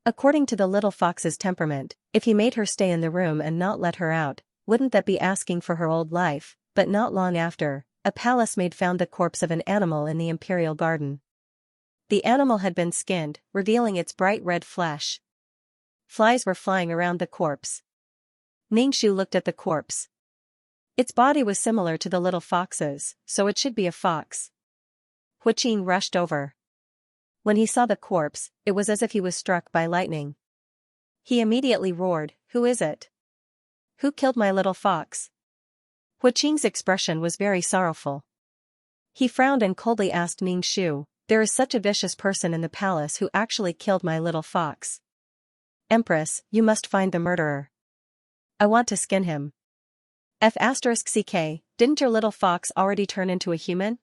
According to the little fox's temperament, if he made her stay in the room and not let her out, wouldn't that be asking for her old life? But not long after, a palace maid found the corpse of an animal in the imperial garden. The animal had been skinned, revealing its bright red flesh. Flies were flying around the corpse. Ningxu looked at the corpse. Its body was similar to the little fox's, so it should be a fox. Huaqing rushed over. When he saw the corpse, it was as if he was struck by lightning. He immediately roared, "Who is it? Who killed my little fox?" Huaqing's expression was very sorrowful. He frowned and coldly asked Ningxu, "There is such a vicious person in the palace who actually killed my little fox. Empress, you must find the murderer. I want to skin him." *CK, didn't your little fox already turn into a human?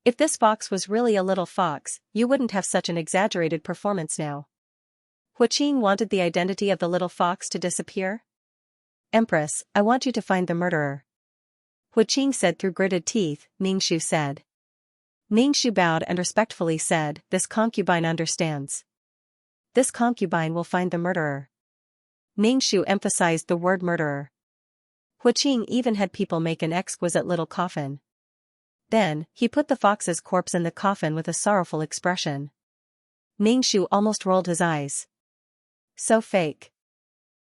If this fox was really a little fox, you wouldn't have such an exaggerated performance now. Huaqing wanted the identity of the little fox to disappear. "Empress, I want you to find the murderer." Huaqing said through gritted teeth, Ningxu said. Ningxu bowed and respectfully said, "This concubine understands. This concubine will find the murderer." Ningxu emphasized the word murderer. Huaqing even had people make an exquisite little coffin. Then, he put the fox's corpse in the coffin with a sorrowful expression. Ningxu almost rolled his eyes. So fake.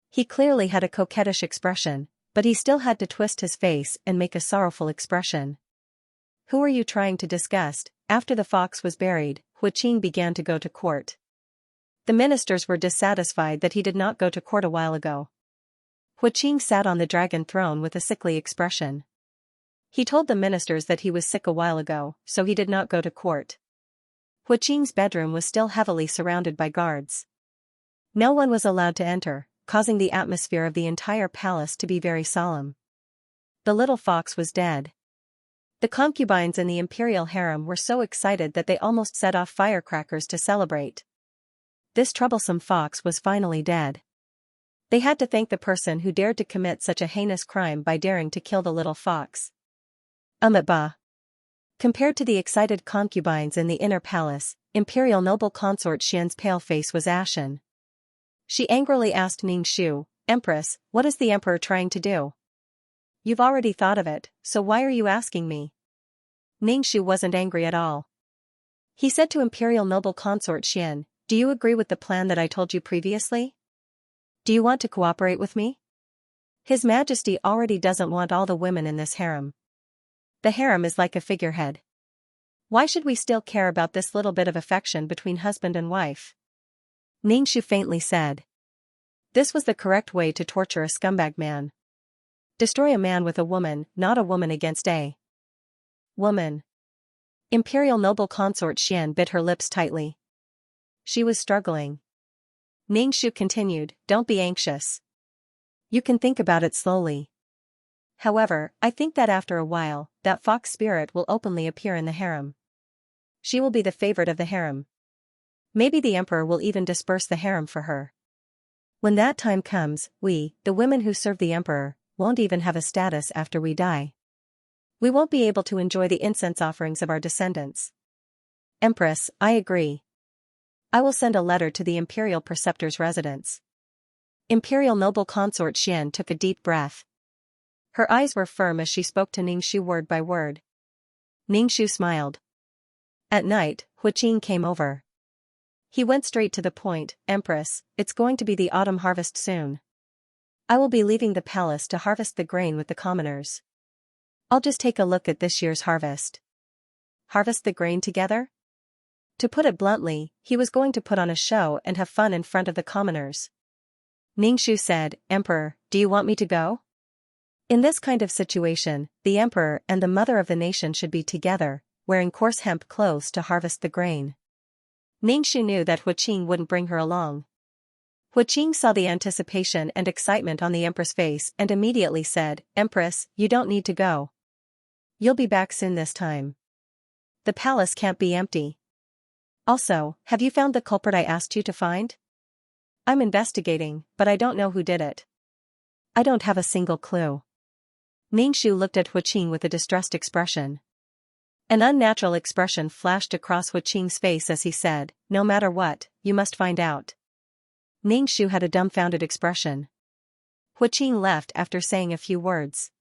He clearly had a coquettish expression, but he still had to twist his face and make a sorrowful expression. "Who are you trying to disgust?" After the fox was buried, Huaqing began to go to court. The ministers were dissatisfied that he did not go to court a while ago. Huaqing sat on the dragon throne with a sickly expression. He told the ministers that he was sick a while ago, so he did not go to court. Huaqing's bedroom was still heavily surrounded by guards. No one was allowed to enter, causing the atmosphere of the entire palace to be very solemn. The little fox was dead. The concubines in the imperial harem were so excited that they almost set off firecrackers to celebrate. This troublesome fox was finally dead. They had to thank the person who dared to commit such a heinous crime by daring to kill the little fox. Bah. Compared to the excited concubines in the inner palace, imperial noble consort Xian's pale face was ashen. She angrily asked Ningxu, "Empress, what is the emperor trying to do?" "You've already thought of it, so why are you asking me?" Ningxu wasn't angry at all. He said to imperial noble consort Xian, "Do you agree with the plan that I told you previously? Do you want to cooperate with me? His Majesty already doesn't want all the women in this harem. The harem is like a figurehead. Why should we still care about this little bit of affection between husband and wife?" Ningxu faintly said. This was the correct way to torture a scumbag man. Destroy a man with a woman, not a woman against a woman. Imperial noble consort Xian bit her lips tightly. She was struggling. Ningxu continued, "Don't be anxious. You can think about it slowly. However, I think that after a while, that fox spirit will openly appear in the harem. She will be the favorite of the harem. Maybe the emperor will even disperse the harem for her. When that time comes, we, the women who serve the emperor, won't even have a status after we die. We won't be able to enjoy the incense offerings of our descendants." "Empress, I agree. I will send a letter to the imperial preceptor's residence." Imperial noble consort Xian took a deep breath. Her eyes were firm as she spoke to Ningxu word by word. Ningxu smiled. At night, Huaqing came over. He went straight to the point, "Empress, it's going to be the autumn harvest soon. I will be leaving the palace to harvest the grain with the commoners. I'll just take a look at this year's harvest. Harvest the grain together? To put it bluntly, he was going to put on a show and have fun in front of the commoners. Ningxu said, "Emperor, do you want me to go?" In this kind of situation, the emperor and the mother of the nation should be together, wearing coarse hemp clothes to harvest the grain. Ningxu knew that Huaqing wouldn't bring her along. Huaqing saw the anticipation and excitement on the empress' face and immediately said, "Empress, you don't need to go. You'll be back soon this time. The palace can't be empty. Also, have you found the culprit I asked you to find?" "I'm investigating, but I don't know who did it. I don't have a single clue." Ningxu looked at Huaqing with a distressed expression. An unnatural expression flashed across Huaqing's face as he said, "No matter what, you must find out." Ningxu had a dumbfounded expression. Huaqing left after saying a few words.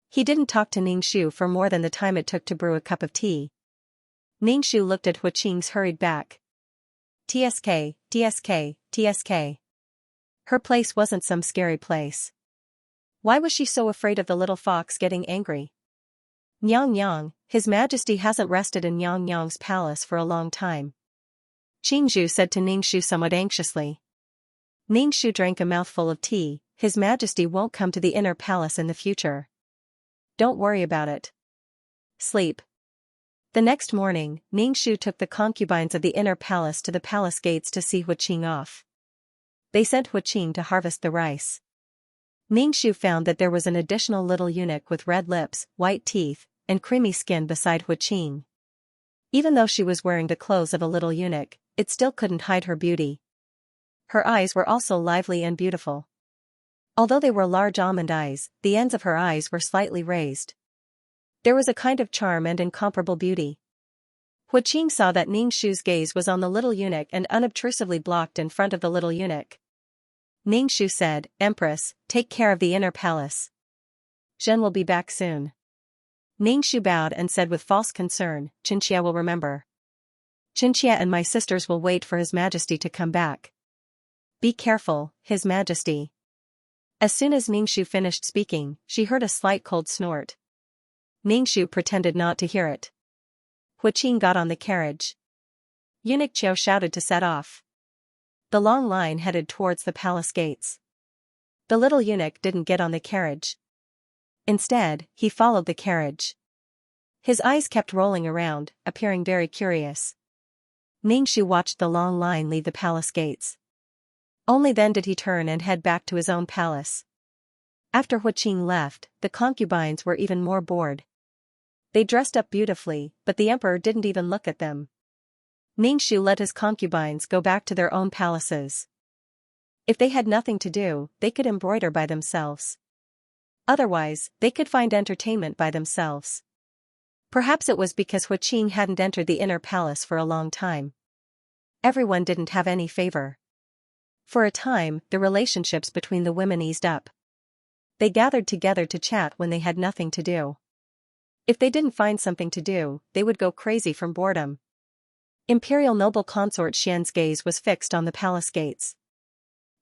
He didn't talk to Ningxu for more than the time it took to brew a cup of tea. Ningxu looked at Huaqing's hurried back. "TSK, TSK, TSK." Her place wasn't some scary place. Why was she so afraid of the little fox getting angry? "Nyang Nyang, His Majesty hasn't rested in Nyang Nyang's palace for a long time," Qingzhu said to Ningxu somewhat anxiously. Ningxu drank a mouthful of tea. "His Majesty won't come to the inner palace in the future. Don't worry about it. Sleep." The next morning, Ningxu took the concubines of the inner palace to the palace gates to see Huaqing off. They sent Huaqing to harvest the rice. Ningxu found that there was an additional little eunuch with red lips, white teeth, and creamy skin beside Huaqing. Even though she was wearing the clothes of a little eunuch, it still couldn't hide her beauty. Her eyes were also lively and beautiful. Although they were large almond eyes, the ends of her eyes were slightly raised. There was a kind of charm and incomparable beauty. Huaqing saw that Ningxu's gaze was on the little eunuch and unobtrusively blocked in front of the little eunuch. Ningxu said, "Empress, take care of the inner palace. Zhen will be back soon." Ningxu bowed and said with false concern, "Xianxia will remember. Xianxia and my sisters will wait for His Majesty to come back." "Be careful, His Majesty." As soon as Ningxu finished speaking, she heard a slight cold snort. Ningxu pretended not to hear it. Huaqing got on the carriage. Eunuch Qiu shouted to set off. The long line headed towards the palace gates. The little eunuch didn't get on the carriage. Instead, he followed the carriage. His eyes kept rolling around, appearing very curious. Ningxu watched the long line leave the palace gates. Only then did he turn and head back to his own palace. After Huaqing left, the concubines were even more bored. They dressed up beautifully, but the emperor didn't even look at them. Ningxu let his concubines go back to their own palaces. If they had nothing to do, they could embroider by themselves. Otherwise, they could find entertainment by themselves. Perhaps it was because Huaqing hadn't entered the inner palace for a long time. Everyone didn't have any favor. For a time, the relationships between the women eased up. They gathered together to chat when they had nothing to do. If they didn't find something to do, they would go crazy from boredom. Imperial noble consort Xian's gaze was fixed on the palace gates.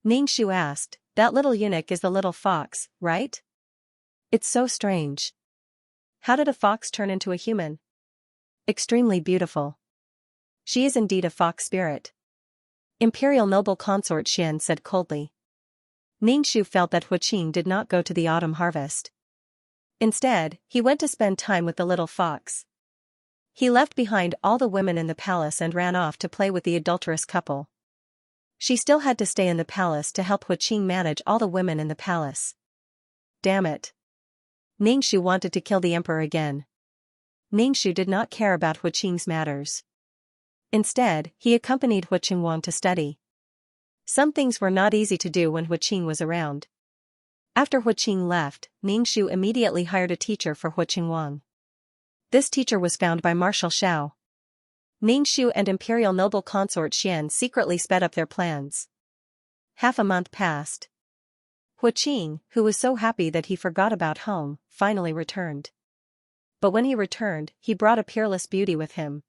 Ningxu asked, "That little eunuch is the little fox, right? It's so strange. How did a fox turn into a human? Extremely beautiful. She is indeed a fox spirit." Imperial noble consort Xian said coldly. Ningxu felt that Huaqing did not go to the autumn harvest. Instead, he went to spend time with the little fox. He left behind all the women in the palace and ran off to play with the adulterous couple. She still had to stay in the palace to help Huaqing manage all the women in the palace. Damn it. Ningxu wanted to kill the emperor again. Ningxu did not care about Huaqing's matters. Instead, he accompanied Huaqing Wang to study. Some things were not easy to do when Huaqing was around. After Huaqing left, Ningxu immediately hired a teacher for Huaqing Wang. This teacher was found by Marshal Xiao. Ningxu and imperial noble consort Xian secretly sped up their plans. Half a month passed. Huaqing, who was so happy that he forgot about home, finally returned. But when he returned, he brought a peerless beauty with him.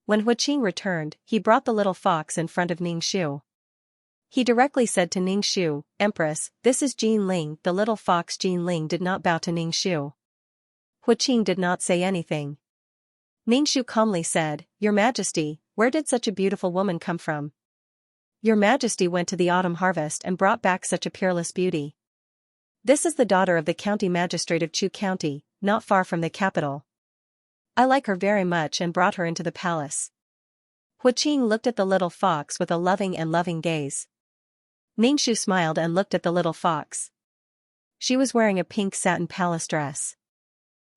When Huaqing returned, he brought the little fox in front of Ningxu. He directly said to Ningxu, "Empress, this is Jin Ling." The little fox Jin Ling did not bow to Ningxu. Huaqing did not say anything. Ningxu calmly said, "Your Majesty, where did such a beautiful woman come from? Your Majesty went to the autumn harvest and brought back such a peerless beauty. This is the daughter of the county magistrate of Chu County, not far from the capital. I like her very much and brought her into the palace." Huaqing looked at the little fox with a loving gaze. Ningxu smiled and looked at the little fox. She was wearing a pink satin palace dress.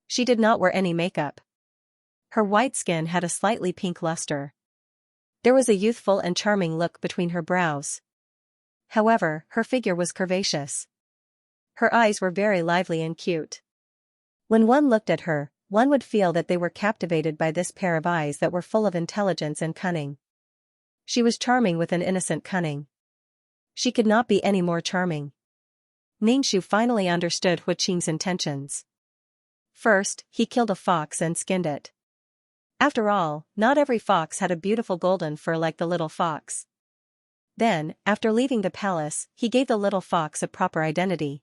She did not wear any makeup. Her white skin had a slightly pink luster. There was a youthful and charming look between her brows. However, her figure was curvaceous. Her eyes were very lively and cute. When one looked at her, one would feel that they were captivated by this pair of eyes that were full of intelligence and cunning. She was charming with an innocent cunning. She could not be any more charming. Ningxu finally understood Huaqing's intentions. First, he killed a fox and skinned it. After all, not every fox had a beautiful golden fur like the little fox. Then, after leaving the palace, he gave the little fox a proper identity.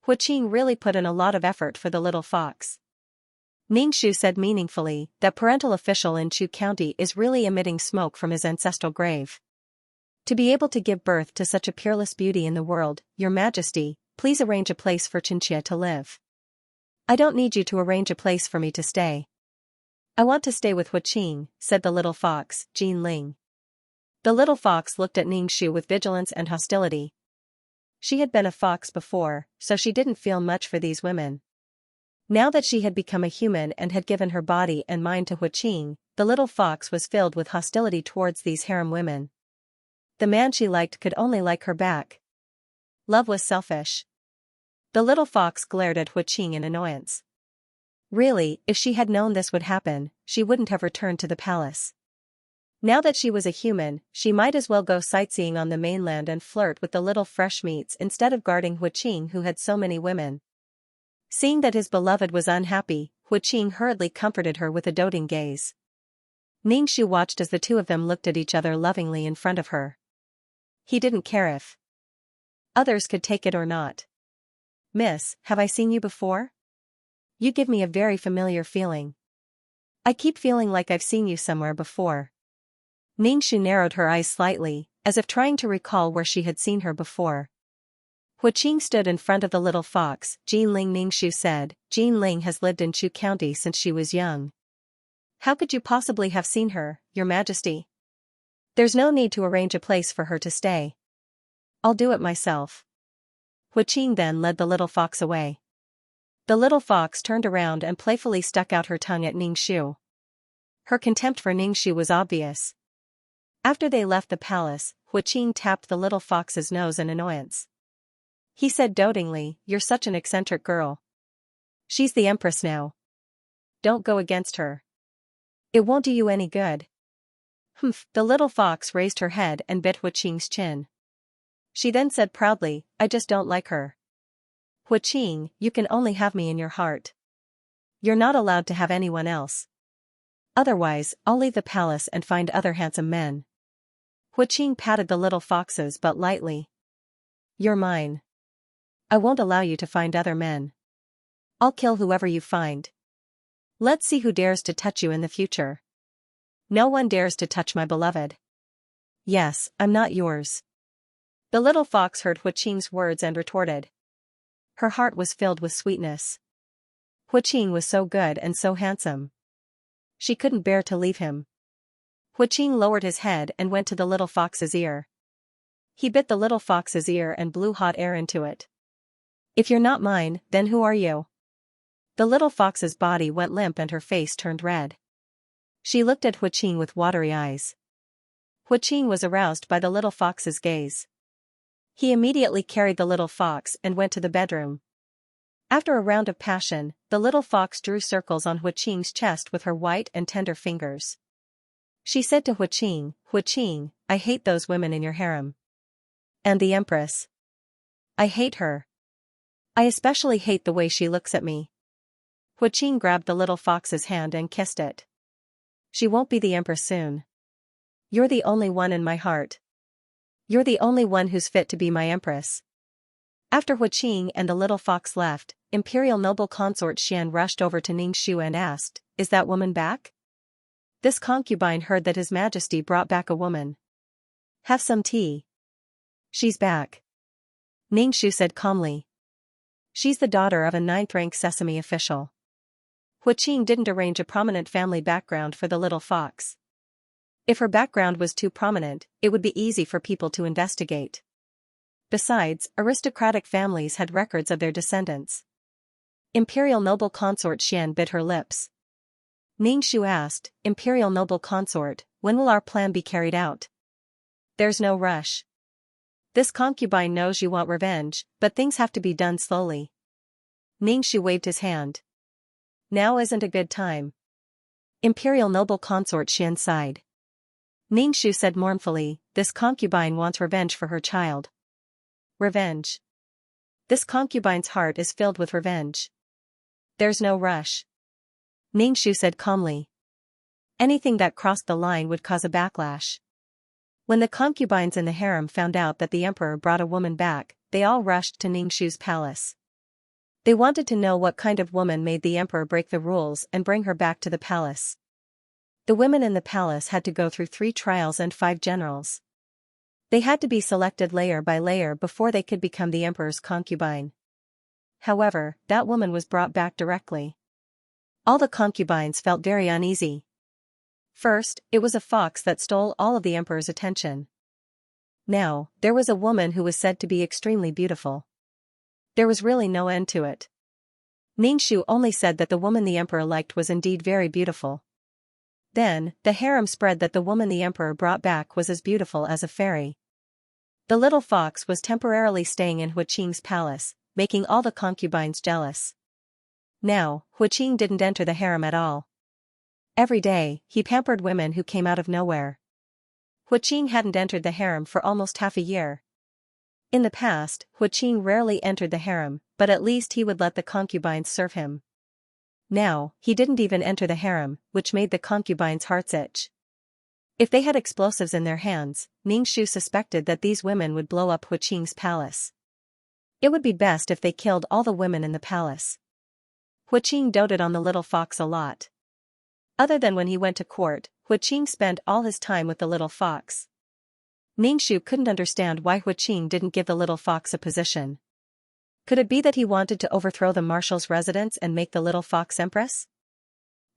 Huaqing really put in a lot of effort for the little fox. Ningxu said meaningfully that parental official in Chu County is really emitting smoke from his ancestral grave. To be able to give birth to such a peerless beauty in the world, Your Majesty, please arrange a place for Xianxia to live. I don't need you to arrange a place for me to stay. I want to stay with Huaqing, said the little fox, Jin Ling. The little fox looked at Ningxu with vigilance and hostility. She had been a fox before, so she didn't feel much for these women. Now that she had become a human and had given her body and mind to Huaqing, the little fox was filled with hostility towards these harem women. The man she liked could only like her back. Love was selfish. The little fox glared at Huaqing in annoyance. Really, if she had known this would happen, she wouldn't have returned to the palace. Now that she was a human, she might as well go sightseeing on the mainland and flirt with the little fresh meats instead of guarding Huaqing who had so many women. Seeing that his beloved was unhappy, Huaqing hurriedly comforted her with a doting gaze. Ningxu watched as the two of them looked at each other lovingly in front of her. He didn't care if others could take it or not. "Miss, have I seen you before? You give me a very familiar feeling. I keep feeling like I've seen you somewhere before." Ningxu narrowed her eyes slightly, as if trying to recall where she had seen her before. Huaqing stood in front of the little fox, Jin Ling. Ningxu said, "Jin Ling has lived in Chu County since she was young. How could you possibly have seen her, Your Majesty? There's no need to arrange a place for her to stay. I'll do it myself." Huaqing then led the little fox away. The little fox turned around and playfully stuck out her tongue at Ningxu. Her contempt for Ningxu was obvious. After they left the palace, Huaqing tapped the little fox's nose in annoyance. He said dotingly, "You're such an eccentric girl. She's the empress now. Don't go against her. It won't do you any good." "Humph." The little fox raised her head and bit Huaqing's chin. She then said proudly, "I just don't like her. Huaqing, you can only have me in your heart. You're not allowed to have anyone else. Otherwise, I'll leave the palace and find other handsome men." Huaqing patted the little fox's butt lightly. "You're mine. I won't allow you to find other men. I'll kill whoever you find. Let's see who dares to touch you in the future. No one dares to touch my beloved. Yes, I'm not yours." The little fox heard Huaqing's words and retorted. Her heart was filled with sweetness. Huaqing was so good and so handsome. She couldn't bear to leave him. Huaqing lowered his head and went to the little fox's ear. He bit the little fox's ear and blew hot air into it. "If you're not mine, then who are you?" The little fox's body went limp and her face turned red. She looked at Huaqing with watery eyes. Huaqing was aroused by the little fox's gaze. He immediately carried the little fox and went to the bedroom. After a round of passion, the little fox drew circles on Huaqing's chest with her white and tender fingers. She said to Huaqing, "Huaqing, I hate those women in your harem. And the empress. I hate her. I especially hate the way she looks at me." Huaqing grabbed the little fox's hand and kissed it. "She won't be the empress soon. You're the only one in my heart." You're the only one who's fit to be my empress. After Huaqing and the little fox left, Imperial noble consort Xian rushed over to Ningxu and asked, "Is that woman back?" This concubine heard that His Majesty brought back a woman. "Have some tea." "She's back," Ningxu said calmly. "She's the daughter of a 9th-rank Sesame official." Huaqing didn't arrange a prominent family background for the little fox. If her background was too prominent, it would be easy for people to investigate. Besides, aristocratic families had records of their descendants. Imperial noble consort Xian bit her lips. Ningxu asked, "Imperial noble consort, when will our plan be carried out?" "There's no rush. This concubine knows you want revenge, but things have to be done slowly." Ningxu waved his hand. "Now isn't a good time." Imperial noble consort Xian sighed. Ningxu said mournfully, "This concubine wants revenge for her child." "Revenge. This concubine's heart is filled with revenge." "There's no rush," Ningxu said calmly. "Anything that crossed the line would cause a backlash." When the concubines in the harem found out that the emperor brought a woman back, they all rushed to Ningxu's palace. They wanted to know what kind of woman made the emperor break the rules and bring her back to the palace. The women in the palace had to go through 3 trials and 5 generals. They had to be selected layer by layer before they could become the emperor's concubine. However, that woman was brought back directly. All the concubines felt very uneasy. First, it was a fox that stole all of the emperor's attention. Now, there was a woman who was said to be extremely beautiful. There was really no end to it. Ningxu only said that the woman the emperor liked was indeed very beautiful. Then, the harem spread that the woman the emperor brought back was as beautiful as a fairy. The little fox was temporarily staying in Huaqing's palace, making all the concubines jealous. Now, Huaqing didn't enter the harem at all. Every day, he pampered women who came out of nowhere. Huaqing hadn't entered the harem for almost half a year. In the past, Huaqing rarely entered the harem, but at least he would let the concubines serve him. Now, he didn't even enter the harem, which made the concubines' hearts itch. If they had explosives in their hands, Ningxu suspected that these women would blow up Huaqing's palace. It would be best if they killed all the women in the palace. Huaqing doted on the little fox a lot. Other than when he went to court, Huaqing spent all his time with the little fox. Ningxu couldn't understand why Huaqing didn't give the little fox a position. Could it be that he wanted to overthrow the marshal's residence and make the little fox empress?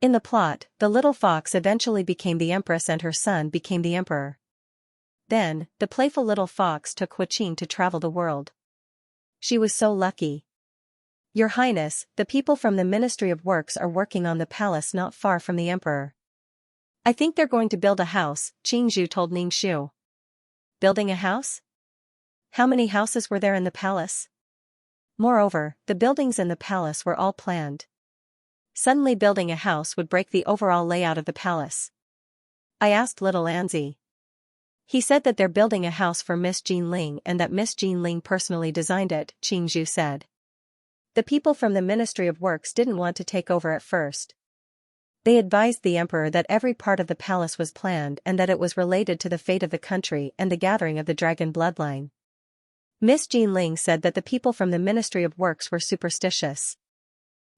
In the plot, the little fox eventually became the empress and her son became the emperor. Then, the playful little fox took Huaqing to travel the world. She was so lucky. "Your Highness, the people from the Ministry of Works are working on the palace not far from the emperor. I think they're going to build a house," Qingzhu told Ningxu. "Building a house? How many houses were there in the palace?" Moreover, the buildings in the palace were all planned. Suddenly building a house would break the overall layout of the palace. I asked little Anzi. He said that they're building a house for Miss Jean Ling and that Miss Jean Ling personally designed it, Qingzhu said. The people from the Ministry of Works didn't want to take over at first. They advised the emperor that every part of the palace was planned and that it was related to the fate of the country and the gathering of the dragon bloodline. Miss Jean Ling said that the people from the Ministry of Works were superstitious.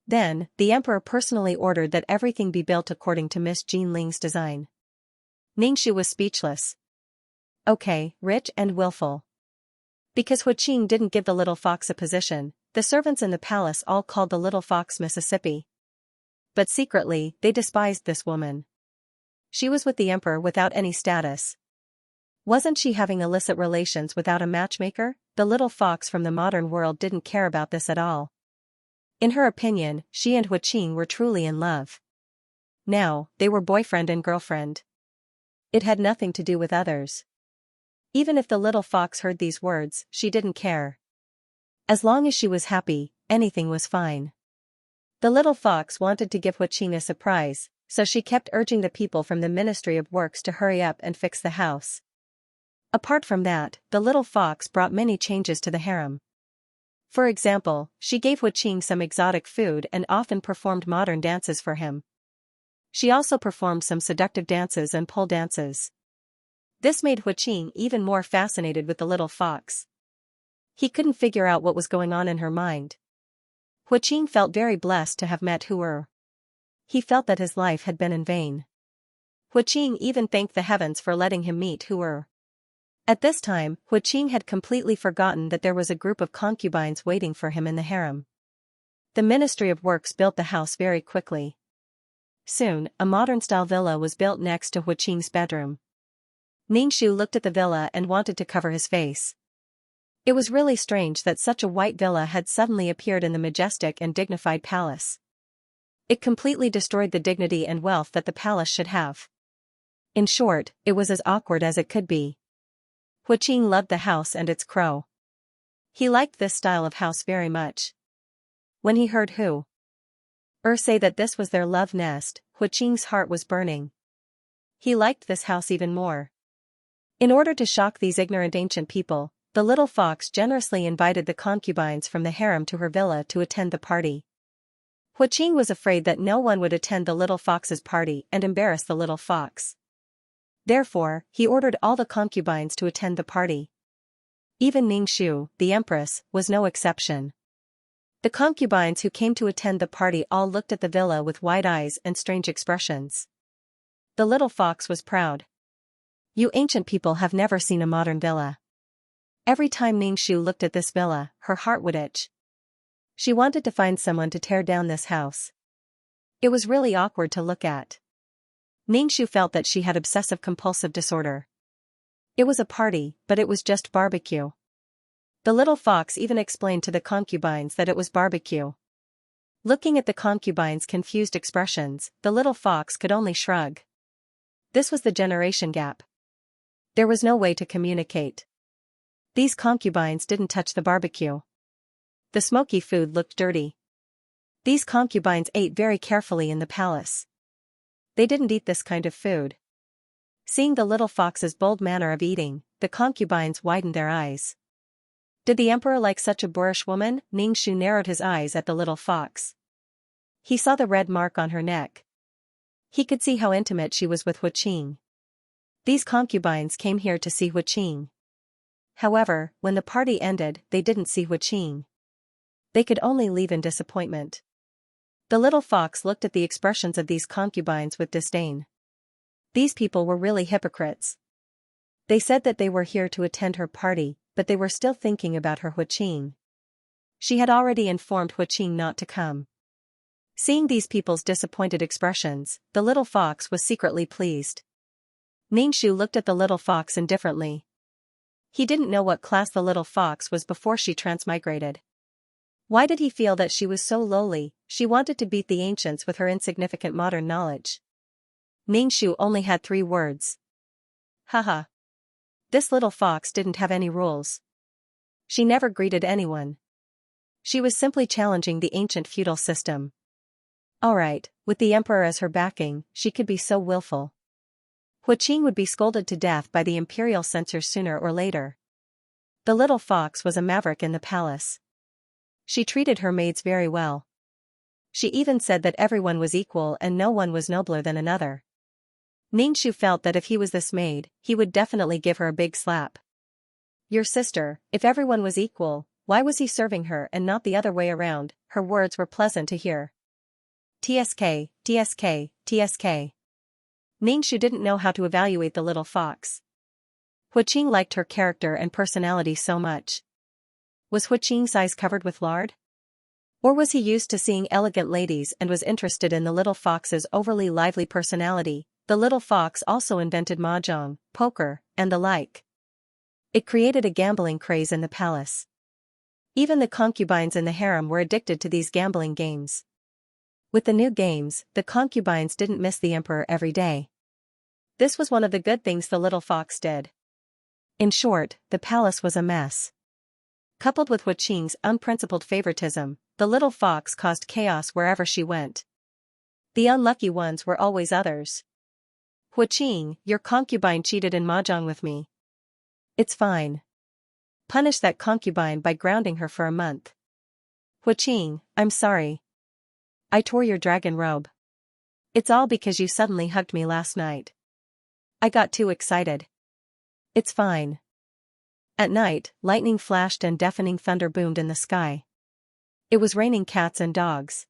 Then, the emperor personally ordered that everything be built according to Miss Jean Ling's design. Ningxu was speechless. Okay, rich and willful. Because Huaqing didn't give the little fox a position, the servants in the palace all called the little fox Mississippi. But secretly, they despised this woman. She was with the emperor without any status. Wasn't she having illicit relations without a matchmaker? The little fox from the modern world didn't care about this at all. In her opinion, she and Huaqing were truly in love. Now, they were boyfriend and girlfriend. It had nothing to do with others. Even if the little fox heard these words, she didn't care. As long as she was happy, anything was fine. The little fox wanted to give Huaqing a surprise, so she kept urging the people from the Ministry of Works to hurry up and fix the house. Apart from that, the little fox brought many changes to the harem. For example, she gave Huaqing some exotic food and often performed modern dances for him. She also performed some seductive dances and pole dances. This made Huiqing even more fascinated with the little fox. He couldn't figure out what was going on in her mind. Huiqing felt very blessed to have met Huer. He felt that his life had been in vain. Huiqing even thanked the heavens for letting him meet Huer. At this time, Huiqing had completely forgotten that there was a group of concubines waiting for him in the harem. The Ministry of Works built the house very quickly. Soon, a modern-style villa was built next to Huiqing's bedroom. Ningxu looked at the villa and wanted to cover his face. It was really strange that such a white villa had suddenly appeared in the majestic and dignified palace. It completely destroyed the dignity and wealth that the palace should have. In short, it was as awkward as it could be. Huiqing loved the house and its crow. He liked this style of house very much. When he heard Huer say that this was their love nest, Huiqing's heart was burning. He liked this house even more. In order to shock these ignorant ancient people, the little fox generously invited the concubines from the harem to her villa to attend the party. Huiqing was afraid that no one would attend the little fox's party and embarrass the little fox. Therefore, he ordered all the concubines to attend the party. Even Ningxu, the empress, was no exception. The concubines who came to attend the party all looked at the villa with wide eyes and strange expressions. The little fox was proud. You ancient people have never seen a modern villa. Every time Ningxu looked at this villa, her heart would itch. She wanted to find someone to tear down this house. It was really awkward to look at. Ningxu felt that she had obsessive-compulsive disorder. It was a party, but it was just barbecue. The little fox even explained to the concubines that it was barbecue. Looking at the concubines' confused expressions, the little fox could only shrug. This was the generation gap. There was no way to communicate. These concubines didn't touch the barbecue. The smoky food looked dirty. These concubines ate very carefully in the palace. They didn't eat this kind of food. Seeing the little fox's bold manner of eating, the concubines widened their eyes. Did the emperor like such a boorish woman? Ningxu narrowed his eyes at the little fox. He saw the red mark on her neck. He could see how intimate she was with Huiqing. These concubines came here to see Huiqing. However, when the party ended, they didn't see Huiqing. They could only leave in disappointment. The little fox looked at the expressions of these concubines with disdain. These people were really hypocrites. They said that they were here to attend her party, but they were still thinking about her Huiqing. She had already informed Huiqing not to come. Seeing these people's disappointed expressions, the little fox was secretly pleased. Ningxu looked at the little fox indifferently. He didn't know what class the little fox was before she transmigrated. Why did he feel that she was so lowly? She wanted to beat the ancients with her insignificant modern knowledge. Ningxu only had 3 words. Haha. This little fox didn't have any rules. She never greeted anyone. She was simply challenging the ancient feudal system. Alright, with the emperor as her backing, she could be so willful. Huiqing would be scolded to death by the imperial censors sooner or later. The little fox was a maverick in the palace. She treated her maids very well. She even said that everyone was equal and no one was nobler than another. Ningxu felt that if he was this maid, he would definitely give her a big slap. Your sister, if everyone was equal, why was he serving her and not the other way around? Her words were pleasant to hear. TSK, TSK, TSK. Ningxu didn't know how to evaluate the little fox. Huiqing liked her character and personality so much. Was Huiqing's eyes covered with lard? Or was he used to seeing elegant ladies and was interested in the little fox's overly lively personality? The little fox also invented mahjong, poker, and the like. It created a gambling craze in the palace. Even the concubines in the harem were addicted to these gambling games. With the new games, the concubines didn't miss the emperor every day. This was one of the good things the little fox did. In short, the palace was a mess. Coupled with Huiqing's unprincipled favoritism, the little fox caused chaos wherever she went. The unlucky ones were always others. Huiqing, your concubine cheated in mahjong with me. It's fine. Punish that concubine by grounding her for a month. Huiqing, I'm sorry. I tore your dragon robe. It's all because you suddenly hugged me last night. I got too excited. It's fine. At night, lightning flashed and deafening thunder boomed in the sky. It was raining cats and dogs.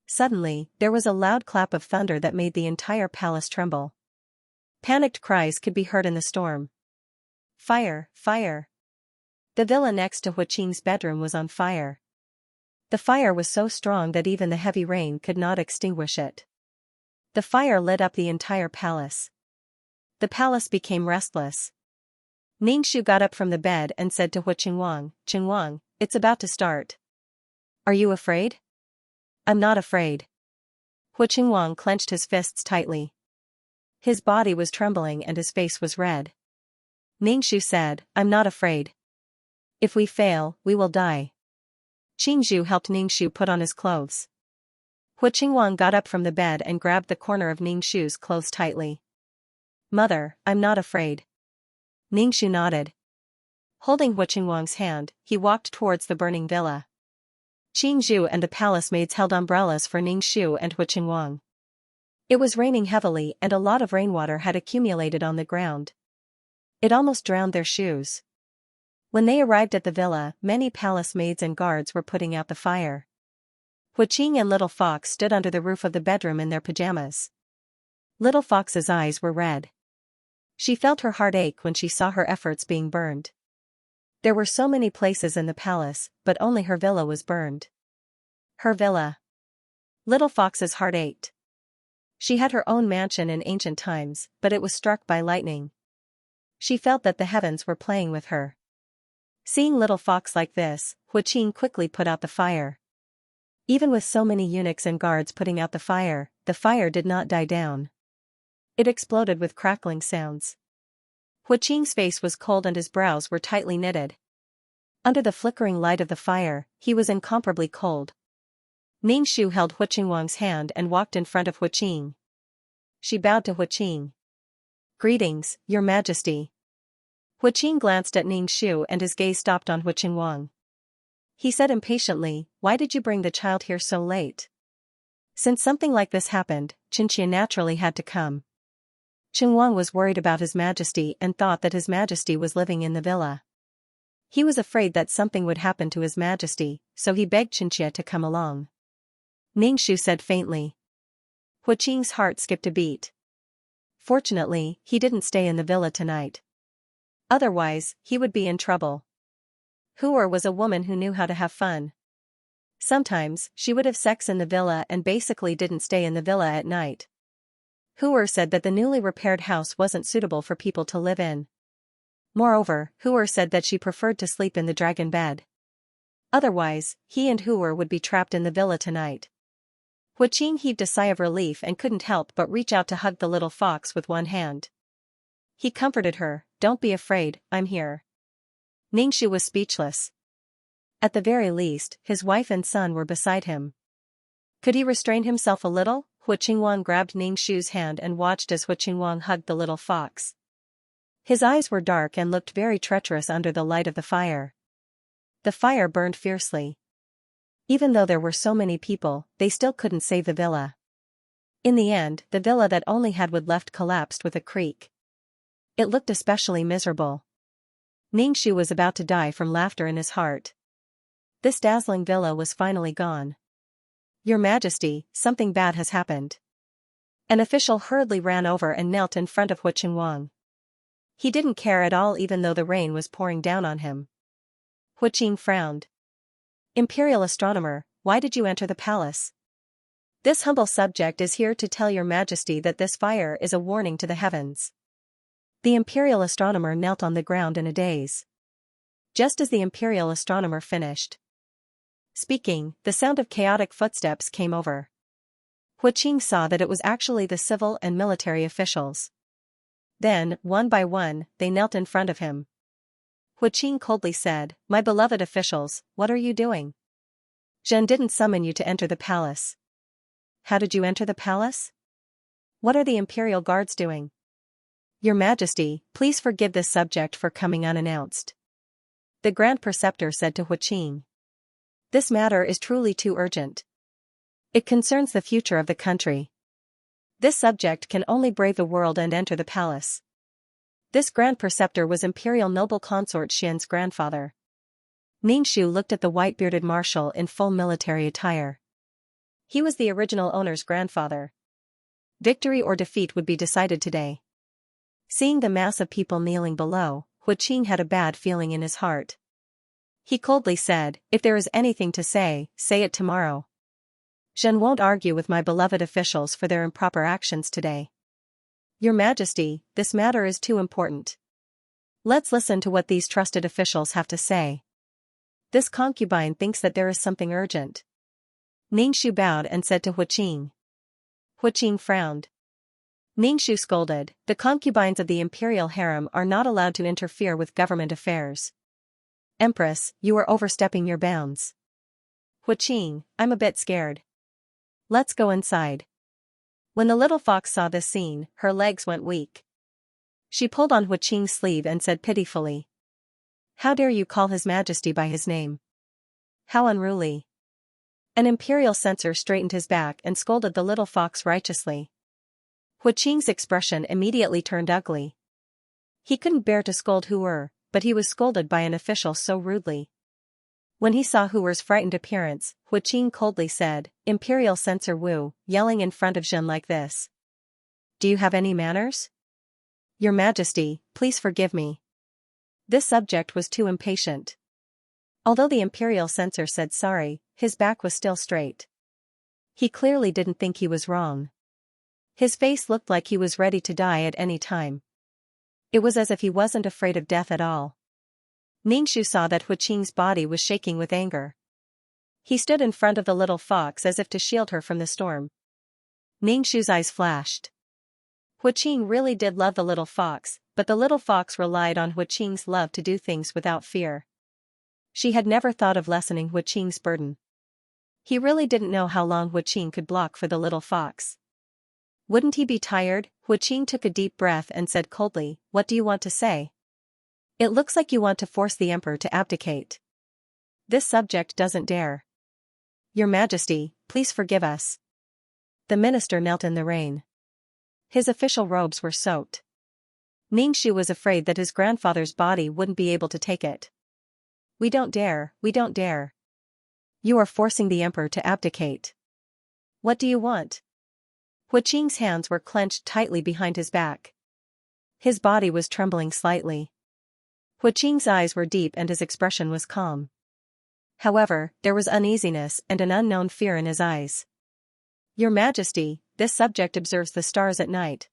Suddenly, there was a loud clap of thunder that made the entire palace tremble. Panicked cries could be heard in the storm. Fire, fire. The villa next to Huaqing's bedroom was on fire. The fire was so strong that even the heavy rain could not extinguish it. The fire lit up the entire palace. The palace became restless. Ningxu got up from the bed and said to Huaqingwang, "Qingwang, it's about to start. Are you afraid?" "I'm not afraid." Huaqingwang clenched his fists tightly. His body was trembling and his face was red. Ningxu said, "I'm not afraid. If we fail, we will die." Qingzhu helped Ningxu put on his clothes. Huaqingwang got up from the bed and grabbed the corner of Ningxu's clothes tightly. "Mother, I'm not afraid." Ningxu nodded. Holding Huaqingwang's hand, he walked towards the burning villa. Qingzhu and the palace maids held umbrellas for Ningxu and Huaqingwang. It was raining heavily and a lot of rainwater had accumulated on the ground. It almost drowned their shoes. When they arrived at the villa, many palace maids and guards were putting out the fire. Huaqing and Little Fox stood under the roof of the bedroom in their pajamas. Little Fox's eyes were red. She felt her heart ache when she saw her efforts being burned. There were so many places in the palace, but only her villa was burned. Her villa. Little Fox's heart ached. She had her own mansion in ancient times, but it was struck by lightning. She felt that the heavens were playing with her. Seeing Little Fox like this, Huaqing quickly put out the fire. Even with so many eunuchs and guards putting out the fire did not die down. It exploded with crackling sounds. Huaqing's face was cold and his brows were tightly knitted. Under the flickering light of the fire, he was incomparably cold. Ningxu held Huaqingwang's hand and walked in front of Huaqing. She bowed to Huaqing. "Greetings, Your Majesty." Huaqing glanced at Ningxu and his gaze stopped on Huaqingwang. He said impatiently, "Why did you bring the child here so late?" Since something like this happened, Xianxia naturally had to come. Qingwang was worried about His Majesty and thought that His Majesty was living in the villa. He was afraid that something would happen to His Majesty, so he begged Xianxia to come along. Ningxu said faintly. Huaqing's heart skipped a beat. Fortunately, he didn't stay in the villa tonight. Otherwise, he would be in trouble. Hooer was a woman who knew how to have fun. Sometimes, she would have sex in the villa and basically didn't stay in the villa at night. Hooer said that the newly repaired house wasn't suitable for people to live in. Moreover, Hooer said that she preferred to sleep in the dragon bed. Otherwise, he and Hooer would be trapped in the villa tonight. Huaqing heaved a sigh of relief and couldn't help but reach out to hug the little fox with one hand. He comforted her, "Don't be afraid, I'm here." Ningxu was speechless. At the very least, his wife and son were beside him. Could he restrain himself a little? Huaqingwang grabbed Ningxu's hand and watched as Huaqingwang hugged the little fox. His eyes were dark and looked very treacherous under the light of the fire. The fire burned fiercely. Even though there were so many people, they still couldn't save the villa. In the end, the villa that only had wood left collapsed with a creak. It looked especially miserable. Ningxu was about to die from laughter in his heart. This dazzling villa was finally gone. "Your Majesty, something bad has happened." An official hurriedly ran over and knelt in front of Huaqingwang. He didn't care at all even though the rain was pouring down on him. Huaqing frowned. "Imperial astronomer, why did you enter the palace?" "This humble subject is here to tell Your Majesty that this fire is a warning to the heavens." The imperial astronomer knelt on the ground in a daze. Just as the imperial astronomer finished speaking, the sound of chaotic footsteps came over. Huaqing saw that it was actually the civil and military officials. Then, one by one, they knelt in front of him. Huaqing coldly said, "My beloved officials, what are you doing? Zhen didn't summon you to enter the palace." "How did you enter the palace? What are the imperial guards doing?" "Your Majesty, please forgive this subject for coming unannounced," the Grand Preceptor said to Huaqing. "This matter is truly too urgent. It concerns the future of the country. This subject can only brave the world and enter the palace." This Grand Preceptor was Imperial Noble Consort Xian's grandfather. Ningxu looked at the white-bearded marshal in full military attire. He was the original owner's grandfather. Victory or defeat would be decided today. Seeing the mass of people kneeling below, Huaqing had a bad feeling in his heart. He coldly said, "If there is anything to say it tomorrow. Zhen won't argue with my beloved officials for their improper actions today. Your Majesty, this matter is too important. Let's listen to what these trusted officials have to say." This concubine thinks that there is something urgent. Ningxu bowed and said to Huaqing. Huaqing frowned. Ningxu scolded, "The concubines of the imperial harem are not allowed to interfere with government affairs. Empress, you are overstepping your bounds." Huaqing, "I'm a bit scared. Let's go inside." When the little fox saw this scene, her legs went weak. She pulled on Huaqing's sleeve and said pitifully, "How dare you call His Majesty by his name? How unruly." An imperial censor straightened his back and scolded the little fox righteously. Huaqing's expression immediately turned ugly. He couldn't bear to scold Huer, but he was scolded by an official so rudely. When he saw Huer's frightened appearance, Huaqing coldly said, "Imperial Censor Wu, yelling in front of Zhen like this. Do you have any manners? Your Majesty, please forgive me." This subject was too impatient. Although the imperial censor said sorry, his back was still straight. He clearly didn't think he was wrong. His face looked like he was ready to die at any time. It was as if he wasn't afraid of death at all. Ningxu saw that Huaqing's body was shaking with anger. He stood in front of the little fox as if to shield her from the storm. Ningxu's eyes flashed. Huaqing really did love the little fox, but the little fox relied on Huaqing's love to do things without fear. She had never thought of lessening Huaqing's burden. He really didn't know how long Huaqing could block for the little fox. Wouldn't he be tired? Huaqing took a deep breath and said coldly, "What do you want to say? It looks like you want to force the emperor to abdicate. This subject doesn't dare. Your Majesty, please forgive us." The minister knelt in the rain. His official robes were soaked. Ningxu was afraid that his grandfather's body wouldn't be able to take it. We don't dare. You are forcing the emperor to abdicate. What do you want?" Huaqing's hands were clenched tightly behind his back. His body was trembling slightly. Huaqing's eyes were deep and his expression was calm. However, there was uneasiness and an unknown fear in his eyes. "Your Majesty, this subject observes the stars at night.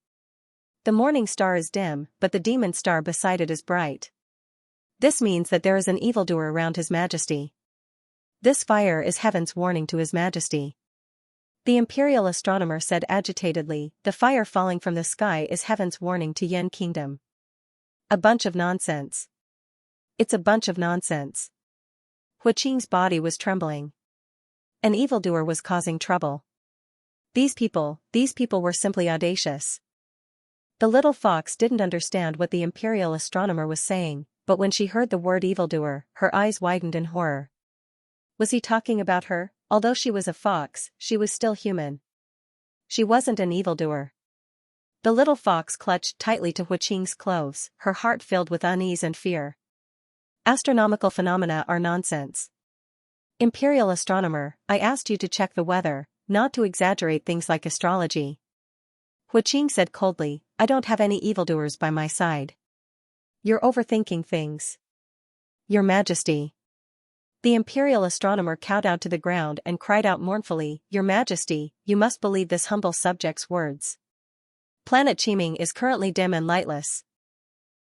The morning star is dim, but the demon star beside it is bright. This means that there is an evildoer around His Majesty. This fire is heaven's warning to His Majesty." The imperial astronomer said agitatedly, "The fire falling from the sky is heaven's warning to Yin Kingdom." A bunch of nonsense. It's a bunch of nonsense. Huaqing's body was trembling. An evildoer was causing trouble. These people were simply audacious. The little fox didn't understand what the imperial astronomer was saying, but when she heard the word evildoer, her eyes widened in horror. Was he talking about her? Although she was a fox, she was still human. She wasn't an evildoer. The little fox clutched tightly to Huaqing's clothes, her heart filled with unease and fear. Astronomical phenomena are nonsense. Imperial astronomer, I asked you to check the weather, not to exaggerate things like astrology. Huaqing said coldly, "I don't have any evildoers by my side. You're overthinking things. Your Majesty." The imperial astronomer kowtowed to the ground and cried out mournfully, "Your Majesty, you must believe this humble subject's words. Planet Qiming is currently dim and lightless.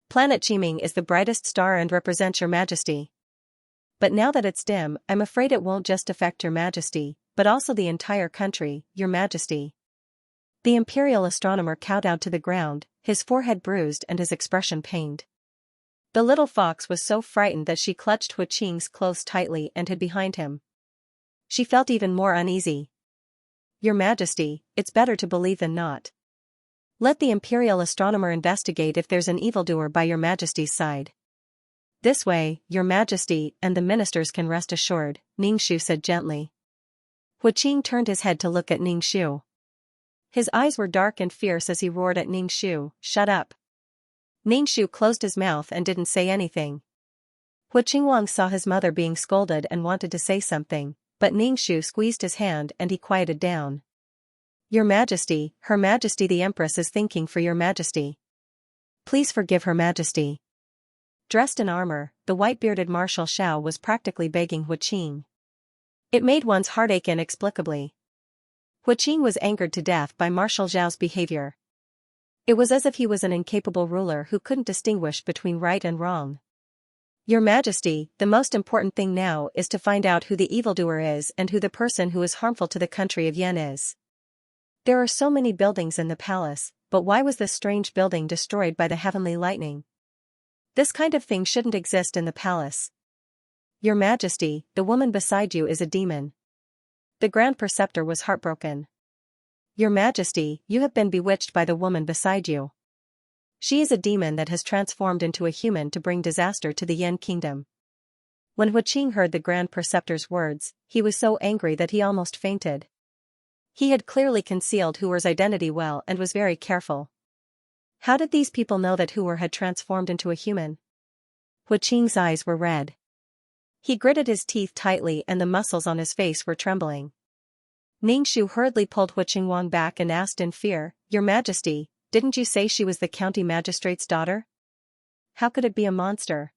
Planet Qiming is the brightest star and represents Your Majesty. But now that it's dim, I'm afraid it won't just affect Your Majesty, but also the entire country, Your Majesty." The imperial astronomer kowtowed to the ground, his forehead bruised and his expression pained. The little fox was so frightened that she clutched Huaqing's clothes tightly and hid behind him. She felt even more uneasy. "Your Majesty, it's better to believe than not. Let the imperial astronomer investigate if there's an evildoer by Your Majesty's side. This way, Your Majesty and the ministers can rest assured," Ningxu said gently. Huaqing turned his head to look at Ningxu. His eyes were dark and fierce as he roared at Ningxu, "Shut up. Ningxu closed his mouth and didn't say anything. Hu Qingwang saw his mother being scolded and wanted to say something, but Ningxu squeezed his hand and he quieted down. Your Majesty, Her Majesty the Empress is thinking for Your Majesty. Please forgive Her Majesty. Dressed in armor, the white-bearded Marshal Xiao was practically begging Hu Qing. It made one's heart ache inexplicably. Hu Qing was angered to death by Marshal Xiao's behavior. It was as if he was an incapable ruler who couldn't distinguish between right and wrong. Your Majesty, the most important thing now is to find out who the evildoer is and who the person who is harmful to the country of Yen is. There are so many buildings in the palace, but why was this strange building destroyed by the heavenly lightning? This kind of thing shouldn't exist in the palace. Your Majesty, the woman beside you is a demon. The Grand Preceptor was heartbroken. Your Majesty, you have been bewitched by the woman beside you. She is a demon that has transformed into a human to bring disaster to the Yen kingdom. When Hu Qing heard the Grand Preceptor's words, he was so angry that he almost fainted. He had clearly concealed Huer's identity well and was very careful. How did these people know that Huer had transformed into a human? Hu Qing's eyes were red. He gritted his teeth tightly and the muscles on his face were trembling. Ningxu hurriedly pulled Hu Qingwang back and asked in fear, Your Majesty, didn't you say she was the county magistrate's daughter? How could it be a monster?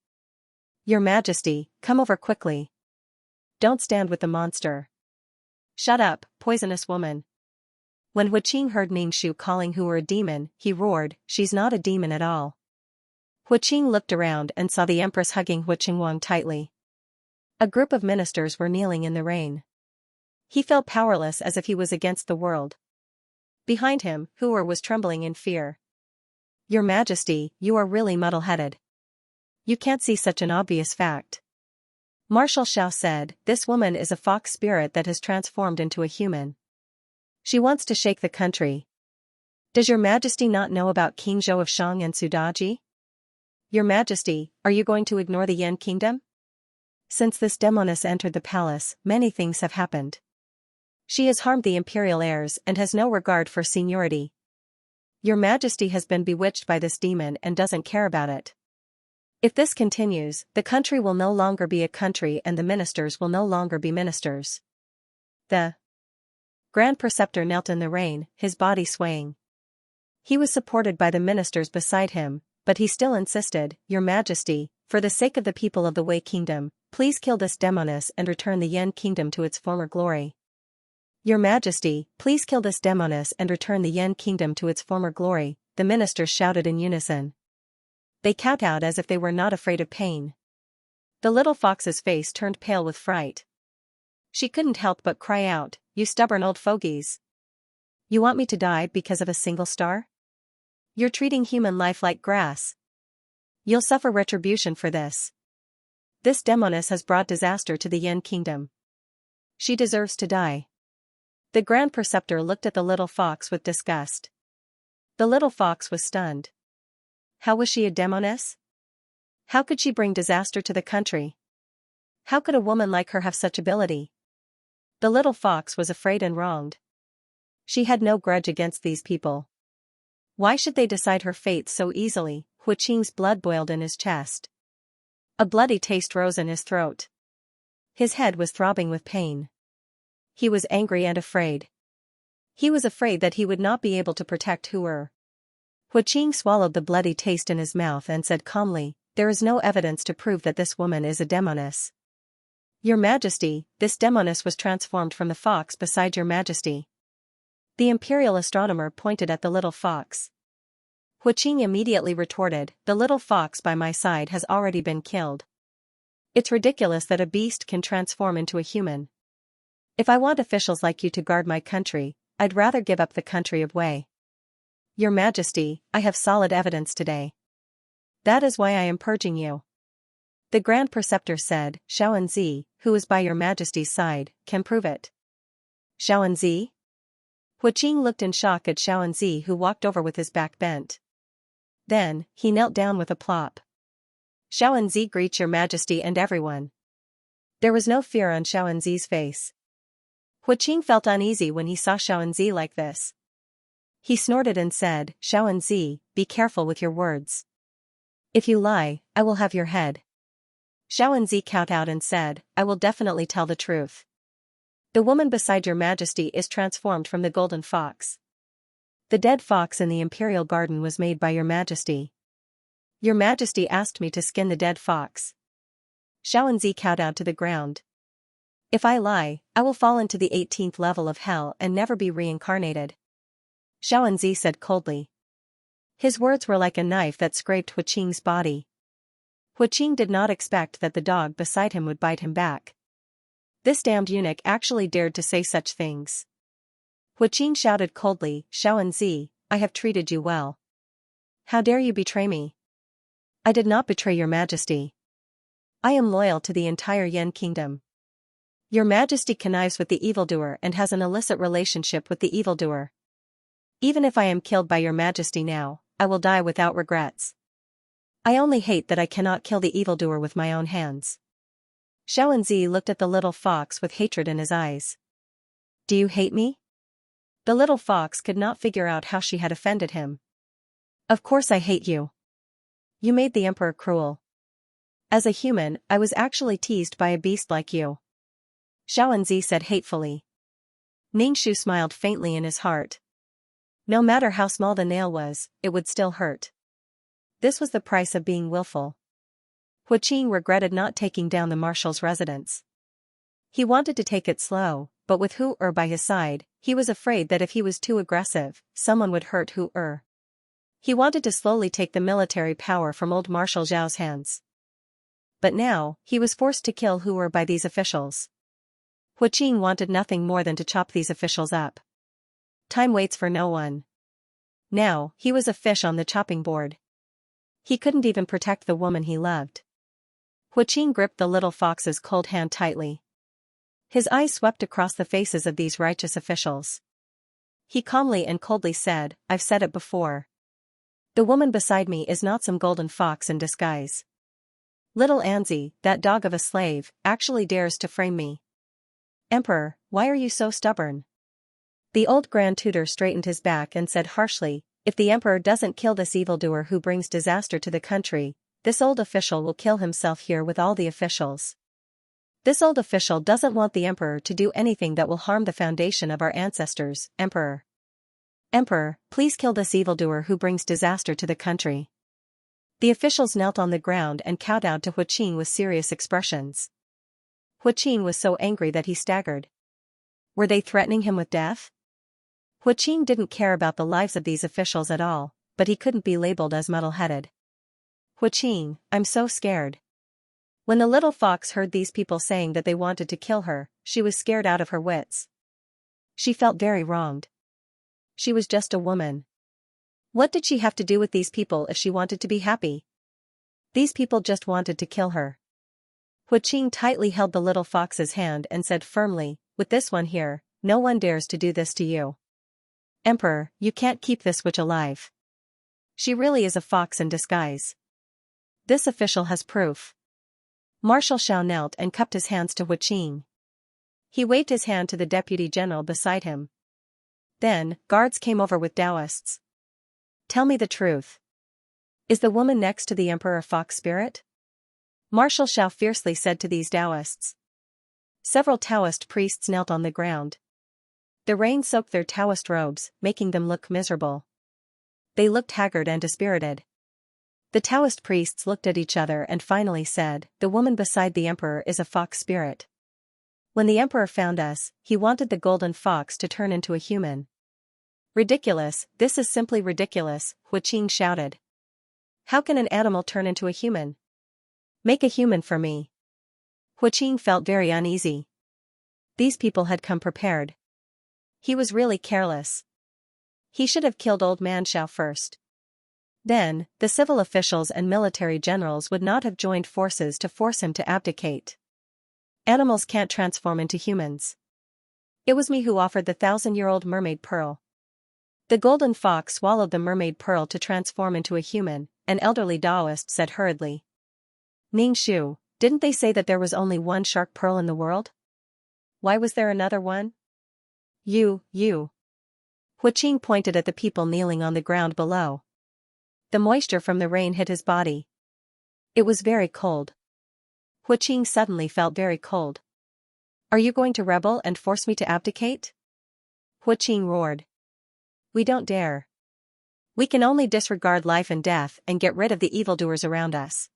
Your Majesty, come over quickly. Don't stand with the monster. Shut up, poisonous woman. When Hu Qing heard Ningxu calling Huer a demon, he roared, She's not a demon at all. Hu Qing looked around and saw the Empress hugging Hu Qingwang tightly. A group of ministers were kneeling in the rain. He felt powerless as if he was against the world. Behind him, Huer was trembling in fear. Your Majesty, you are really muddle-headed. You can't see such an obvious fact. Marshal Xiao said, This woman is a fox spirit that has transformed into a human. She wants to shake the country. Does Your Majesty not know about King Zhou of Shang and Sudaji? Your Majesty, are you going to ignore the Yen kingdom? Since this demoness entered the palace, many things have happened. She has harmed the imperial heirs and has no regard for seniority. Your Majesty has been bewitched by this demon and doesn't care about it. If this continues, the country will no longer be a country and the ministers will no longer be ministers. The Grand Preceptor knelt in the rain, his body swaying. He was supported by the ministers beside him, but he still insisted, Your Majesty, for the sake of the people of the Wei Kingdom, please kill this demoness and return the Yen Kingdom to its former glory. Your Majesty, please kill this demoness and return the Yen Kingdom to its former glory, the ministers shouted in unison. They kowtowed as if they were not afraid of pain. The little fox's face turned pale with fright. She couldn't help but cry out, You stubborn old fogies. You want me to die because of a single star? You're treating human life like grass. You'll suffer retribution for this. This demoness has brought disaster to the Yen Kingdom. She deserves to die. The Grand Preceptor looked at the little fox with disgust. The little fox was stunned. How was she a demoness? How could she bring disaster to the country? How could a woman like her have such ability? The little fox was afraid and wronged. She had no grudge against these people. Why should they decide her fate so easily? Hu Qing's blood boiled in his chest. A bloody taste rose in his throat. His head was throbbing with pain. He was angry and afraid. He was afraid that he would not be able to protect Huer. Hu Qing swallowed the bloody taste in his mouth and said calmly, There is no evidence to prove that this woman is a demoness. Your Majesty, this demoness was transformed from the fox beside Your Majesty. The imperial astronomer pointed at the little fox. Hu Qing immediately retorted, The little fox by my side has already been killed. It's ridiculous that a beast can transform into a human. If I want officials like you to guard my country, I'd rather give up the country of Wei. Your Majesty, I have solid evidence today. That is why I am purging you. The Grand Preceptor said, Xianxia, who is by Your Majesty's side, can prove it. Xianxia? Hu Qing looked in shock at Xianxia, who walked over with his back bent. Then, he knelt down with a plop. Xianxia greets Your Majesty and everyone. There was no fear on Xianxia's face. Hu Qing felt uneasy when he saw Xianxia like this. He snorted and said, Xianxia, be careful with your words. If you lie, I will have your head. Xianxia cowed out and said, I will definitely tell the truth. The woman beside your majesty is transformed from the golden fox. The dead fox in the imperial garden was made by your majesty. Your majesty asked me to skin the dead fox. Xianxia cowed out to the ground. If I lie, I will fall into the 18th level of hell and never be reincarnated. Xianxia said coldly. His words were like a knife that scraped Huqing's body. Huqing did not expect that the dog beside him would bite him back. This damned eunuch actually dared to say such things. Huqing shouted coldly, Xianxia, I have treated you well. How dare you betray me? I did not betray your majesty. I am loyal to the entire Yin kingdom. Your majesty connives with the evildoer and has an illicit relationship with the evildoer. Even if I am killed by your majesty now, I will die without regrets. I only hate that I cannot kill the evildoer with my own hands. Xianxia looked at the little fox with hatred in his eyes. Do you hate me? The little fox could not figure out how she had offended him. Of course I hate you. You made the emperor cruel. As a human, I was actually teased by a beast like you. Xianxia said hatefully. Ningxu smiled faintly in his heart. No matter how small the nail was, it would still hurt. This was the price of being willful. Huqing regretted not taking down the marshal's residence. He wanted to take it slow, but with Hu by his side, he was afraid that if he was too aggressive, someone would hurt Hu. He wanted to slowly take the military power from old Marshal Zhao's hands. But now, he was forced to kill Hu by these officials. Huqing wanted nothing more than to chop these officials up. Time waits for no one. Now, he was a fish on the chopping board. He couldn't even protect the woman he loved. Huqing gripped the little fox's cold hand tightly. His eyes swept across the faces of these righteous officials. He calmly and coldly said, I've said it before. The woman beside me is not some golden fox in disguise. Little Anzi, that dog of a slave, actually dares to frame me. Emperor, why are you so stubborn? The old Grand Tutor straightened his back and said harshly, if the emperor doesn't kill this evildoer who brings disaster to the country, this old official will kill himself here with all the officials. This old official doesn't want the emperor to do anything that will harm the foundation of our ancestors, Emperor. Emperor, please kill this evildoer who brings disaster to the country. The officials knelt on the ground and kowtowed to Huqing with serious expressions. Huqing was so angry that he staggered. Were they threatening him with death? Huqing didn't care about the lives of these officials at all, but he couldn't be labeled as muddle-headed. Huqing, I'm so scared. When the little fox heard these people saying that they wanted to kill her, she was scared out of her wits. She felt very wronged. She was just a woman. What did she have to do with these people if she wanted to be happy? These people just wanted to kill her. Huqing tightly held the little fox's hand and said firmly, with this one here, no one dares to do this to you. Emperor, you can't keep this witch alive. She really is a fox in disguise. This official has proof. Marshal Xiao knelt and cupped his hands to Huqing. He waved his hand to the deputy general beside him. Then, guards came over with Taoists. Tell me the truth. Is the woman next to the emperor a fox spirit? Marshal Xiao fiercely said to these Taoists. Several Taoist priests knelt on the ground. The rain soaked their Taoist robes, making them look miserable. They looked haggard and dispirited. The Taoist priests looked at each other and finally said, the woman beside the emperor is a fox spirit. When the emperor found us, he wanted the golden fox to turn into a human. Ridiculous, this is simply ridiculous, Huqing shouted. How can an animal turn into a human? Make a human for me. Huqing felt very uneasy. These people had come prepared. He was really careless. He should have killed old man Xiao first. Then, the civil officials and military generals would not have joined forces to force him to abdicate. Animals can't transform into humans. It was me who offered the 1,000-year-old mermaid pearl. The golden fox swallowed the mermaid pearl to transform into a human, an elderly Taoist said hurriedly. Ningxu, didn't they say that there was only one shark pearl in the world? Why was there another one? You. Huqing pointed at the people kneeling on the ground below. The moisture from the rain hit his body. It was very cold. Huiqing suddenly felt very cold. Are you going to rebel and force me to abdicate? Huiqing roared. We don't dare. We can only disregard life and death and get rid of the evildoers around us.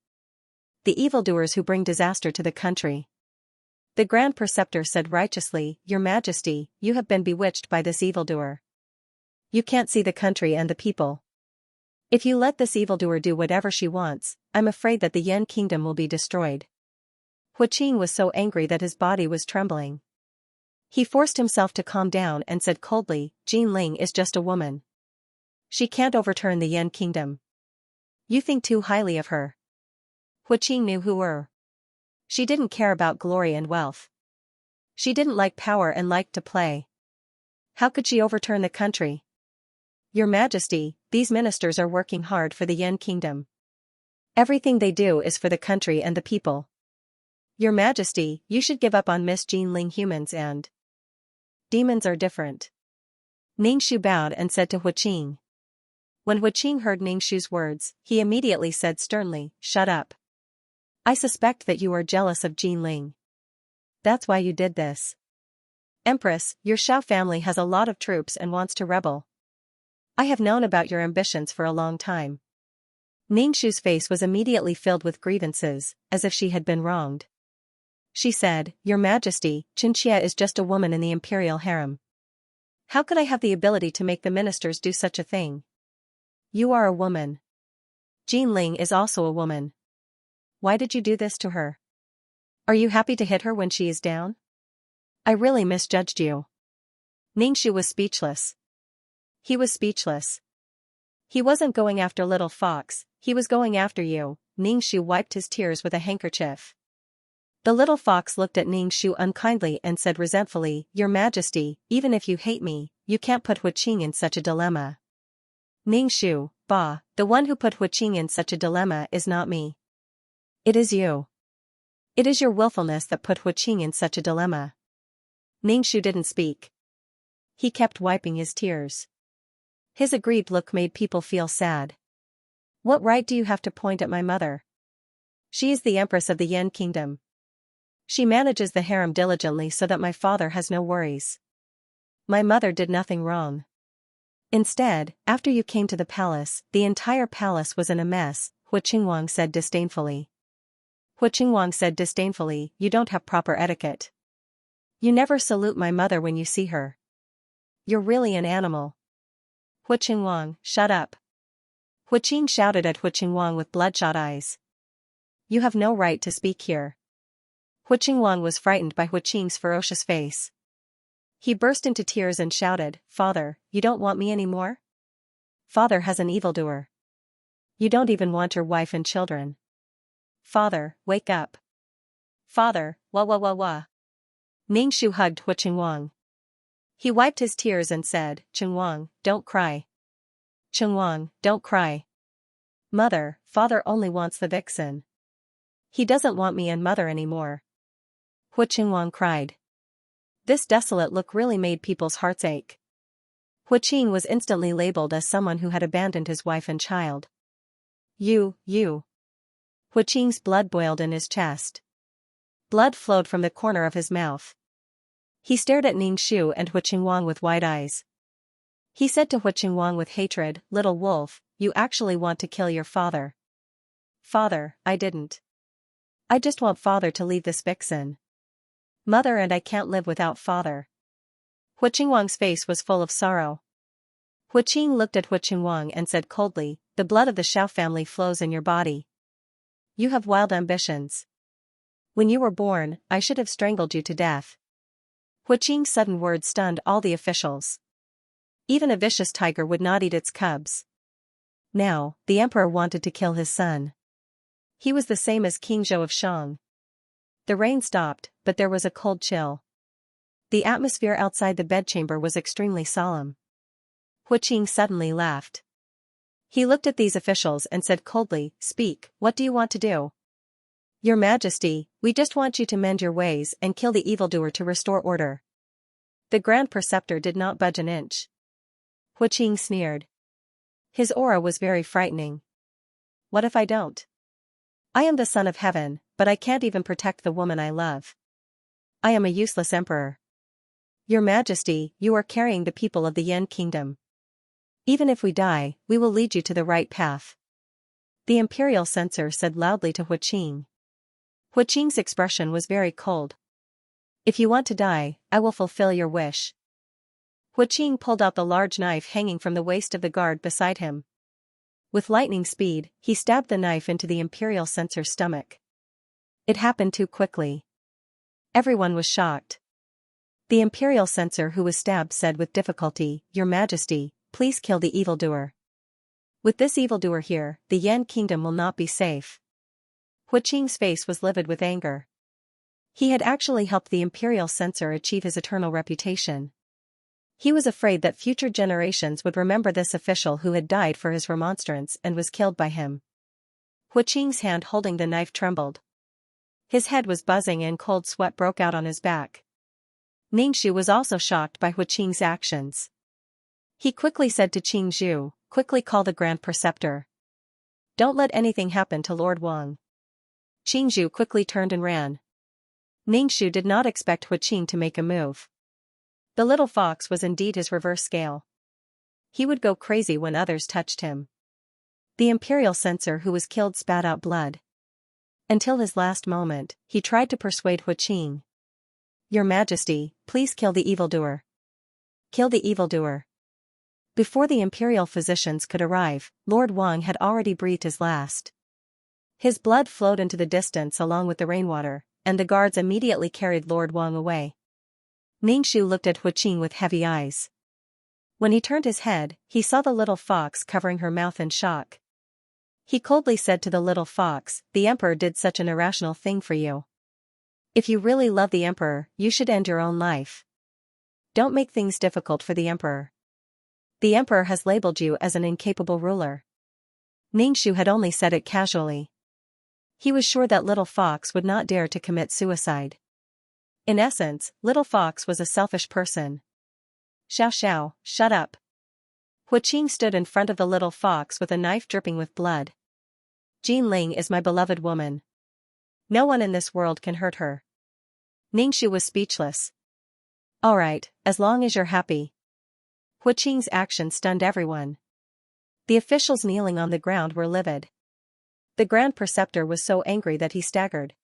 The evildoers who bring disaster to the country. The Grand Preceptor said righteously, Your Majesty, you have been bewitched by this evildoer. You can't see the country and the people. If you let this evildoer do whatever she wants, I'm afraid that the Yan kingdom will be destroyed. Huiqing was so angry that his body was trembling. He forced himself to calm down and said coldly, Jinling is just a woman. She can't overturn the Yan kingdom. You think too highly of her. Huiqing knew who her. She didn't care about glory and wealth. She didn't like power and liked to play. How could she overturn the country? Your Majesty, these ministers are working hard for the Yan kingdom. Everything they do is for the country and the people. Your Majesty, you should give up on Miss Jinling. Humans and demons are different. Ningxu bowed and said to Huiqing. When Huiqing heard Ningxu's words, he immediately said sternly, Shut up. I suspect that you are jealous of Jinling. That's why you did this. Empress, your Xiao family has a lot of troops and wants to rebel. I have known about your ambitions for a long time. Ningxu's face was immediately filled with grievances, as if she had been wronged. She said, Your Majesty, Xianxia is just a woman in the imperial harem. How could I have the ability to make the ministers do such a thing? You are a woman. Jinling is also a woman. Why did you do this to her? Are you happy to hit her when she is down? I really misjudged you. Ningxu was speechless. He was speechless. He wasn't going after little fox, he was going after you. Ningxu wiped his tears with a handkerchief. The little fox looked at Ningxu unkindly and said resentfully, Your Majesty, even if you hate me, you can't put Huiqing in such a dilemma. Ningxu, bah, the one who put Huiqing in such a dilemma is not me. It is you. It is your willfulness that put Huiqing in such a dilemma. Ningxu didn't speak. He kept wiping his tears. His aggrieved look made people feel sad. What right do you have to point at my mother? She is the empress of the Yan kingdom. She manages the harem diligently so that my father has no worries. My mother did nothing wrong. Instead, after you came to the palace, the entire palace was in a mess, Huiqing said disdainfully. Huiqing said disdainfully, You don't have proper etiquette. You never salute my mother when you see her. You're really an animal. Huiqing, shut up. Huiqing shouted at Huiqing with bloodshot eyes. You have no right to speak here. Huiqing was frightened by Huiqing's ferocious face. He burst into tears and shouted, Father, you don't want me anymore? Father has an evildoer. You don't even want your wife and children. Father, wake up. Father, wah. Ningxu hugged Huiqing. He wiped his tears and said, Qingwang, don't cry. Qingwang, don't cry. Mother, father only wants the vixen. He doesn't want me and mother anymore. Huiqing cried. This desolate look really made people's hearts ache. Huiqing was instantly labeled as someone who had abandoned his wife and child. You. Huiqing's blood boiled in his chest. Blood flowed from the corner of his mouth. He stared at Ningxu and Huiqing with wide eyes. He said to Huiqing with hatred, Little wolf, you actually want to kill your father. Father, I didn't. I just want father to leave this vixen. Mother and I can't live without father. Huiqing's face was full of sorrow. Huiqing looked at Huiqing and said coldly, The blood of the Xiao family flows in your body. You have wild ambitions. When you were born, I should have strangled you to death. Huiqing's sudden words stunned all the officials. Even a vicious tiger would not eat its cubs. Now, the emperor wanted to kill his son. He was the same as King Zhou of Shang. The rain stopped, but there was a cold chill. The atmosphere outside the bedchamber was extremely solemn. Huiqing suddenly laughed. He looked at these officials and said coldly, Speak, what do you want to do? Your Majesty, we just want you to mend your ways and kill the evildoer to restore order. The Grand Preceptor did not budge an inch. Huiqing sneered. His aura was very frightening. What if I don't? I am the son of heaven, but I can't even protect the woman I love. I am a useless emperor. Your Majesty, you are carrying the people of the Yan kingdom. Even if we die, we will lead you to the right path. The imperial censor said loudly to Huaqing. Huaqing's expression was very cold. If you want to die, I will fulfill your wish. Huaqing pulled out the large knife hanging from the waist of the guard beside him. With lightning speed, he stabbed the knife into the imperial censor's stomach. It happened too quickly. Everyone was shocked. The imperial censor who was stabbed said with difficulty, Your Majesty, please kill the evildoer. With this evildoer here, the Yan kingdom will not be safe. Huaqing's face was livid with anger. He had actually helped the imperial censor achieve his eternal reputation. He was afraid that future generations would remember this official who had died for his remonstrance and was killed by him. Huaqing's hand holding the knife trembled. His head was buzzing and cold sweat broke out on his back. Ningxu was also shocked by Huaqing's actions. He quickly said to Qingzhu, quickly call the Grand Preceptor. Don't let anything happen to Lord Wang. Qingzhu quickly turned and ran. Ningxu did not expect Huaqing to make a move. The little fox was indeed his reverse scale. He would go crazy when others touched him. The imperial censor who was killed spat out blood. Until his last moment, he tried to persuade Huaqing. Your Majesty, please kill the evildoer. Kill the evildoer. Before the imperial physicians could arrive, Lord Wang had already breathed his last. His blood flowed into the distance along with the rainwater, and the guards immediately carried Lord Wang away. Ningxu looked at Huaqing with heavy eyes. When he turned his head, he saw the little fox covering her mouth in shock. He coldly said to the little fox, the emperor did such an irrational thing for you. If you really love the emperor, you should end your own life. Don't make things difficult for the emperor. The emperor has labeled you as an incapable ruler. Ningxu had only said it casually. He was sure that little fox would not dare to commit suicide. In essence, little fox was a selfish person. Xiao, shut up. Huaqing stood in front of the little fox with a knife dripping with blood. Jinling is my beloved woman. No one in this world can hurt her. Ningxu was speechless. All right, as long as you're happy. Huaqing's action stunned everyone. The officials kneeling on the ground were livid. The Grand Preceptor was so angry that he staggered.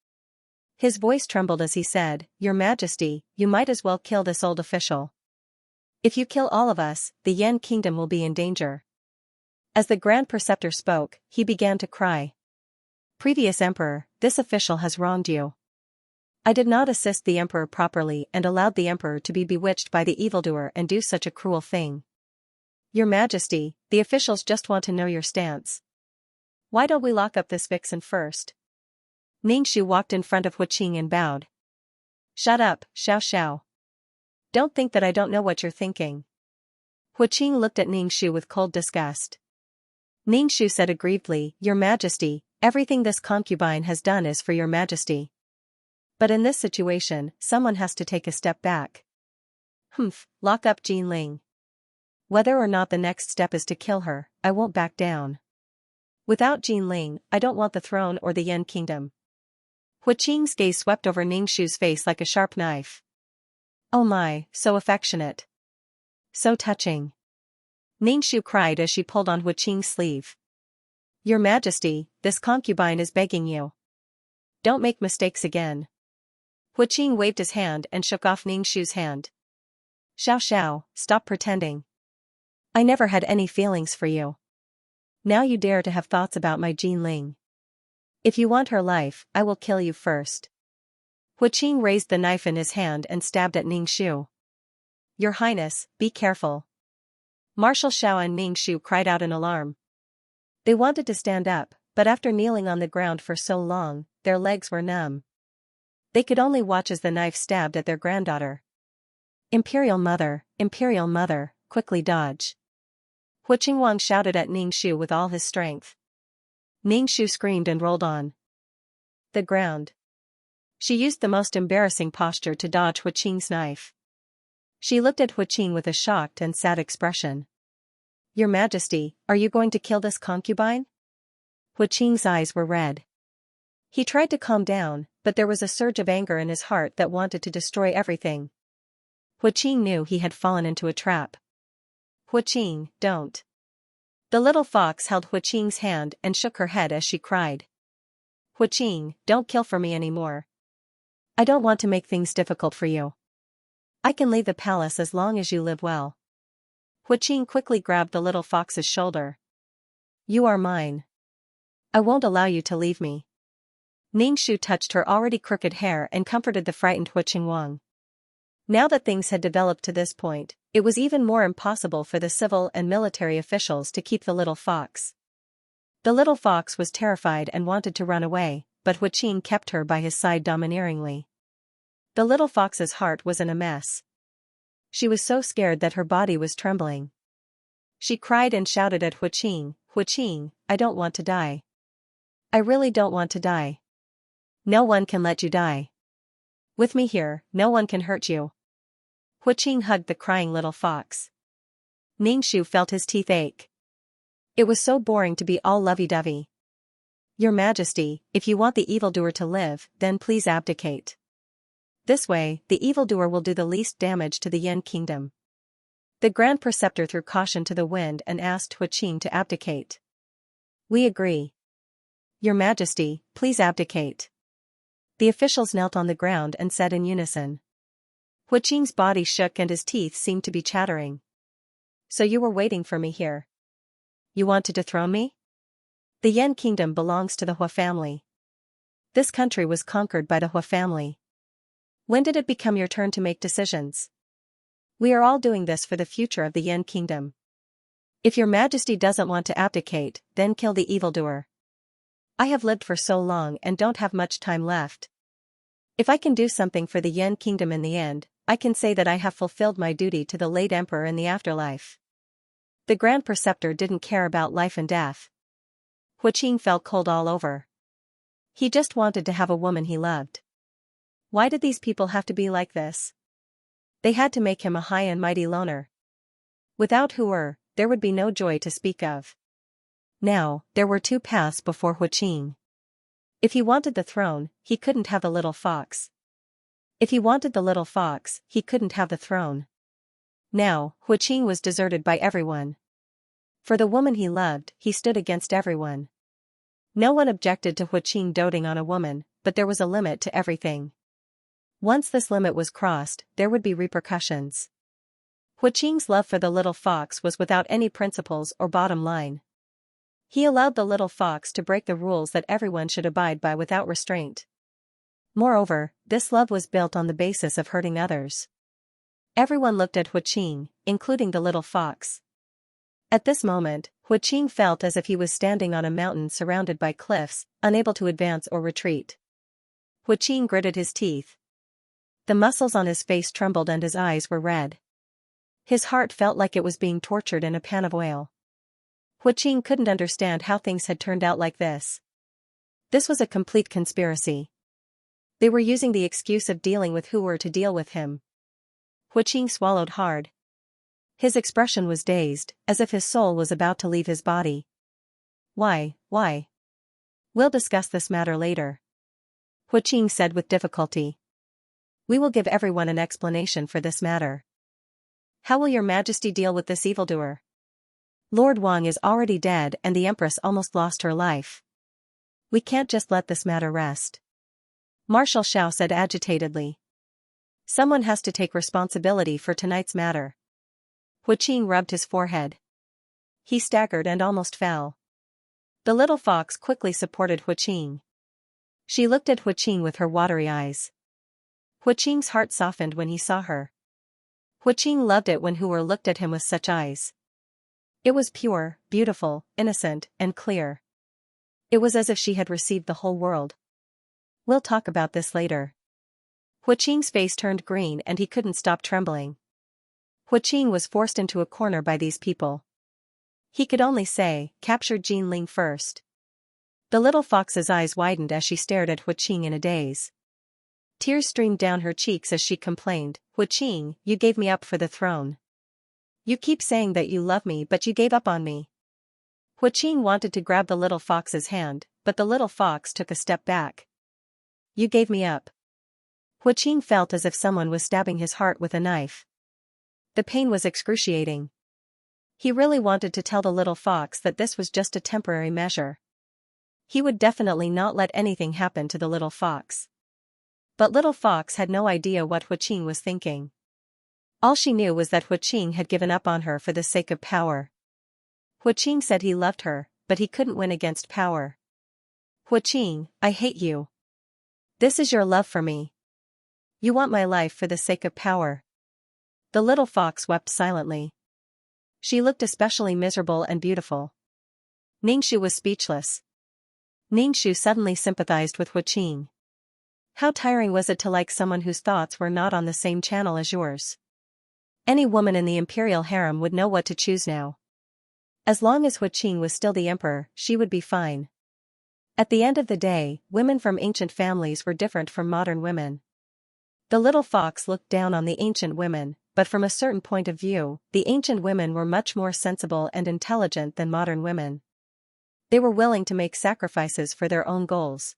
His voice trembled as he said, Your Majesty, you might as well kill this old official. If you kill all of us, the Yan kingdom will be in danger. As the Grand Preceptor spoke, he began to cry. Previous Emperor, this official has wronged you. I did not assist the Emperor properly and allowed the Emperor to be bewitched by the evildoer and do such a cruel thing. Your Majesty, the officials just want to know your stance. Why don't we lock up this vixen first? Ningxu walked in front of Huaqing and bowed. Shut up, Xiao. Don't think that I don't know what you're thinking. Huaqing looked at Ningxu with cold disgust. Ningxu said aggrievedly, Your Majesty, everything this concubine has done is for your Majesty. But in this situation, someone has to take a step back. Lock up Jinling. Whether or not the next step is to kill her, I won't back down. Without Jinling, I don't want the throne or the Yan kingdom. Huaqing's gaze swept over Ningxu's face like a sharp knife. Oh my, so affectionate. So touching. Ningxu cried as she pulled on Huaqing's sleeve. Your Majesty, this concubine is begging you. Don't make mistakes again. Huaqing waved his hand and shook off Ningxu's hand. Xiao, stop pretending. I never had any feelings for you. Now you dare to have thoughts about my Jinling. If you want her life, I will kill you first. Huaqing raised the knife in his hand and stabbed at Ningxu. Your Highness, be careful. Marshal Xiao and Ningxu cried out in alarm. They wanted to stand up, but after kneeling on the ground for so long, their legs were numb. They could only watch as the knife stabbed at their granddaughter. Imperial Mother, quickly dodge. Huaqing Wang shouted at Ningxu with all his strength. Ningxu screamed and rolled on the ground. She used the most embarrassing posture to dodge Huaqing's knife. She looked at Huaqing with a shocked and sad expression. Your Majesty, are you going to kill this concubine? Huaqing's eyes were red. He tried to calm down, but there was a surge of anger in his heart that wanted to destroy everything. Huiqing knew he had fallen into a trap. Huiqing, don't. The little fox held Huiqing's hand and shook her head as she cried. Huiqing, don't kill for me anymore. I don't want to make things difficult for you. I can leave the palace as long as you live well. Huiqing quickly grabbed the little fox's shoulder. You are mine. I won't allow you to leave me. Ningxu touched her already crooked hair and comforted the frightened Huiqing Wang. Now that things had developed to this point, it was even more impossible for the civil and military officials to keep the little fox. The little fox was terrified and wanted to run away, but Huiqing kept her by his side domineeringly. The little fox's heart was in a mess. She was so scared that her body was trembling. She cried and shouted at Huiqing, Huiqing, I don't want to die. I really don't want to die. No one can let you die. With me here, no one can hurt you. Huiqing hugged the crying little fox. Ningxu felt his teeth ache. It was so boring to be all lovey-dovey. Your Majesty, if you want the evildoer to live, then please abdicate. This way, the evildoer will do the least damage to the Yan kingdom. The Grand Preceptor threw caution to the wind and asked Huiqing to abdicate. We agree. Your Majesty, please abdicate. The officials knelt on the ground and said in unison. Huiqing's body shook and his teeth seemed to be chattering. So you were waiting for me here. You want to dethrone me? The Yan kingdom belongs to the Hua family. This country was conquered by the Hua family. When did it become your turn to make decisions? We are all doing this for the future of the Yan kingdom. If your Majesty doesn't want to abdicate, then kill the evildoer. I have lived for so long and don't have much time left. If I can do something for the Yan kingdom in the end, I can say that I have fulfilled my duty to the late emperor in the afterlife. The Grand Preceptor didn't care about life and death. Huiqing felt cold all over. He just wanted to have a woman he loved. Why did these people have to be like this? They had to make him a high and mighty loner. Without Huer, there would be no joy to speak of. Now, there were two paths before Huiqing. If he wanted the throne, he couldn't have the little fox. If he wanted the little fox, he couldn't have the throne. Now, Huiqing was deserted by everyone. For the woman he loved, he stood against everyone. No one objected to Huiqing doting on a woman, but there was a limit to everything. Once this limit was crossed, there would be repercussions. Huiqing's love for the little fox was without any principles or bottom line. He allowed the little fox to break the rules that everyone should abide by without restraint. Moreover, this love was built on the basis of hurting others. Everyone looked at Huiqing, including the little fox. At this moment, Huiqing felt as if he was standing on a mountain surrounded by cliffs, unable to advance or retreat. Huiqing gritted his teeth. The muscles on his face trembled and his eyes were red. His heart felt like it was being tortured in a pan of oil. Huiqing couldn't understand how things had turned out like this. This was a complete conspiracy. They were using the excuse of dealing with Huer to deal with him. Huiqing swallowed hard. His expression was dazed, as if his soul was about to leave his body. Why? We'll discuss this matter later. Huiqing said with difficulty. We will give everyone an explanation for this matter. How will your Majesty deal with this evildoer? Lord Wang is already dead and the Empress almost lost her life. We can't just let this matter rest. Marshal Xiao said agitatedly. Someone has to take responsibility for tonight's matter. Huiqing rubbed his forehead. He staggered and almost fell. The little fox quickly supported Huiqing. She looked at Huiqing with her watery eyes. Huiqing's heart softened when he saw her. Huiqing loved it when Huer looked at him with such eyes. It was pure, beautiful, innocent, and clear. It was as if she had received the whole world. We'll talk about this later. Huiqing's face turned green and he couldn't stop trembling. Huiqing was forced into a corner by these people. He could only say, capture Jin Ling first. The little fox's eyes widened as she stared at Huiqing in a daze. Tears streamed down her cheeks as she complained, Huiqing, you gave me up for the throne. You keep saying that you love me but you gave up on me. Huiqing wanted to grab the little fox's hand, but the little fox took a step back. You gave me up. Huaqing felt as if someone was stabbing his heart with a knife. The pain was excruciating. He really wanted to tell the little fox that this was just a temporary measure. He would definitely not let anything happen to the little fox. But little fox had no idea what Huaqing was thinking. All she knew was that Huaqing had given up on her for the sake of power. Huaqing said he loved her, but he couldn't win against power. Huaqing, I hate you. This is your love for me. You want my life for the sake of power. The little fox wept silently. She looked especially miserable and beautiful. Xianxia was speechless. Xianxia suddenly sympathized with Huaqing. How tiring was it to like someone whose thoughts were not on the same channel as yours? Any woman in the imperial harem would know what to choose now. As long as Huaqing was still the emperor, she would be fine. At the end of the day, women from ancient families were different from modern women. The little fox looked down on the ancient women, but from a certain point of view, the ancient women were much more sensible and intelligent than modern women. They were willing to make sacrifices for their own goals.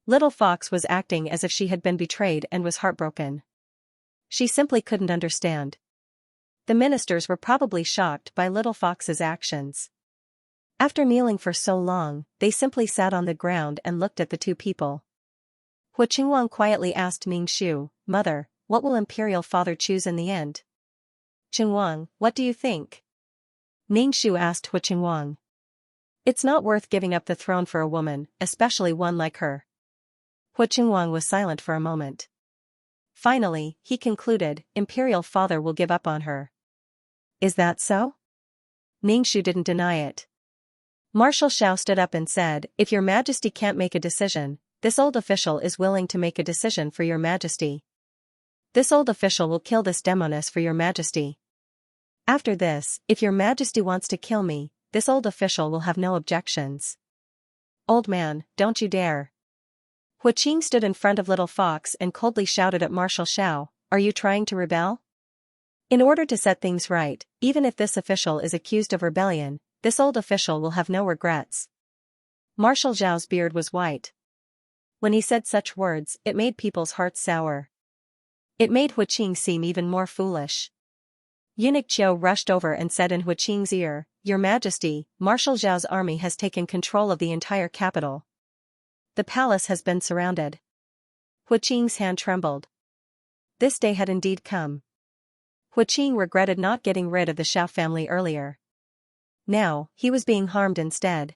Little Fox was acting as if she had been betrayed and was heartbroken. She simply couldn't understand. The ministers were probably shocked by Little Fox's actions. After kneeling for so long, they simply sat on the ground and looked at the two people. Huaqing quietly asked Xianxia, "Mother, what will Imperial Father choose in the end?" "Qingwang, what do you think?" Xianxia asked Huaqing. "It's not worth giving up the throne for a woman, especially one like her." Huaqing was silent for a moment. Finally, he concluded, "Imperial Father will give up on her." "Is that so?" Xianxia didn't deny it. Marshal Xiao stood up and said, "If your majesty can't make a decision, this old official is willing to make a decision for your majesty. This old official will kill this demoness for your majesty. After this, if your majesty wants to kill me, this old official will have no objections." "Old man, don't you dare." Huaqing stood in front of Little Fox and coldly shouted at Marshal Xiao, "Are you trying to rebel? In order to set things right, even if this official is accused of rebellion, this old official will have no regrets." Marshal Xiao's beard was white. When he said such words, it made people's hearts sour. It made Huaqing seem even more foolish. Eunuch Qiu rushed over and said in Huaqing's ear, "Your Majesty, Marshal Xiao's army has taken control of the entire capital. The palace has been surrounded." Huaqing's hand trembled. This day had indeed come. Huaqing regretted not getting rid of the Xiao family earlier. Now, he was being harmed instead.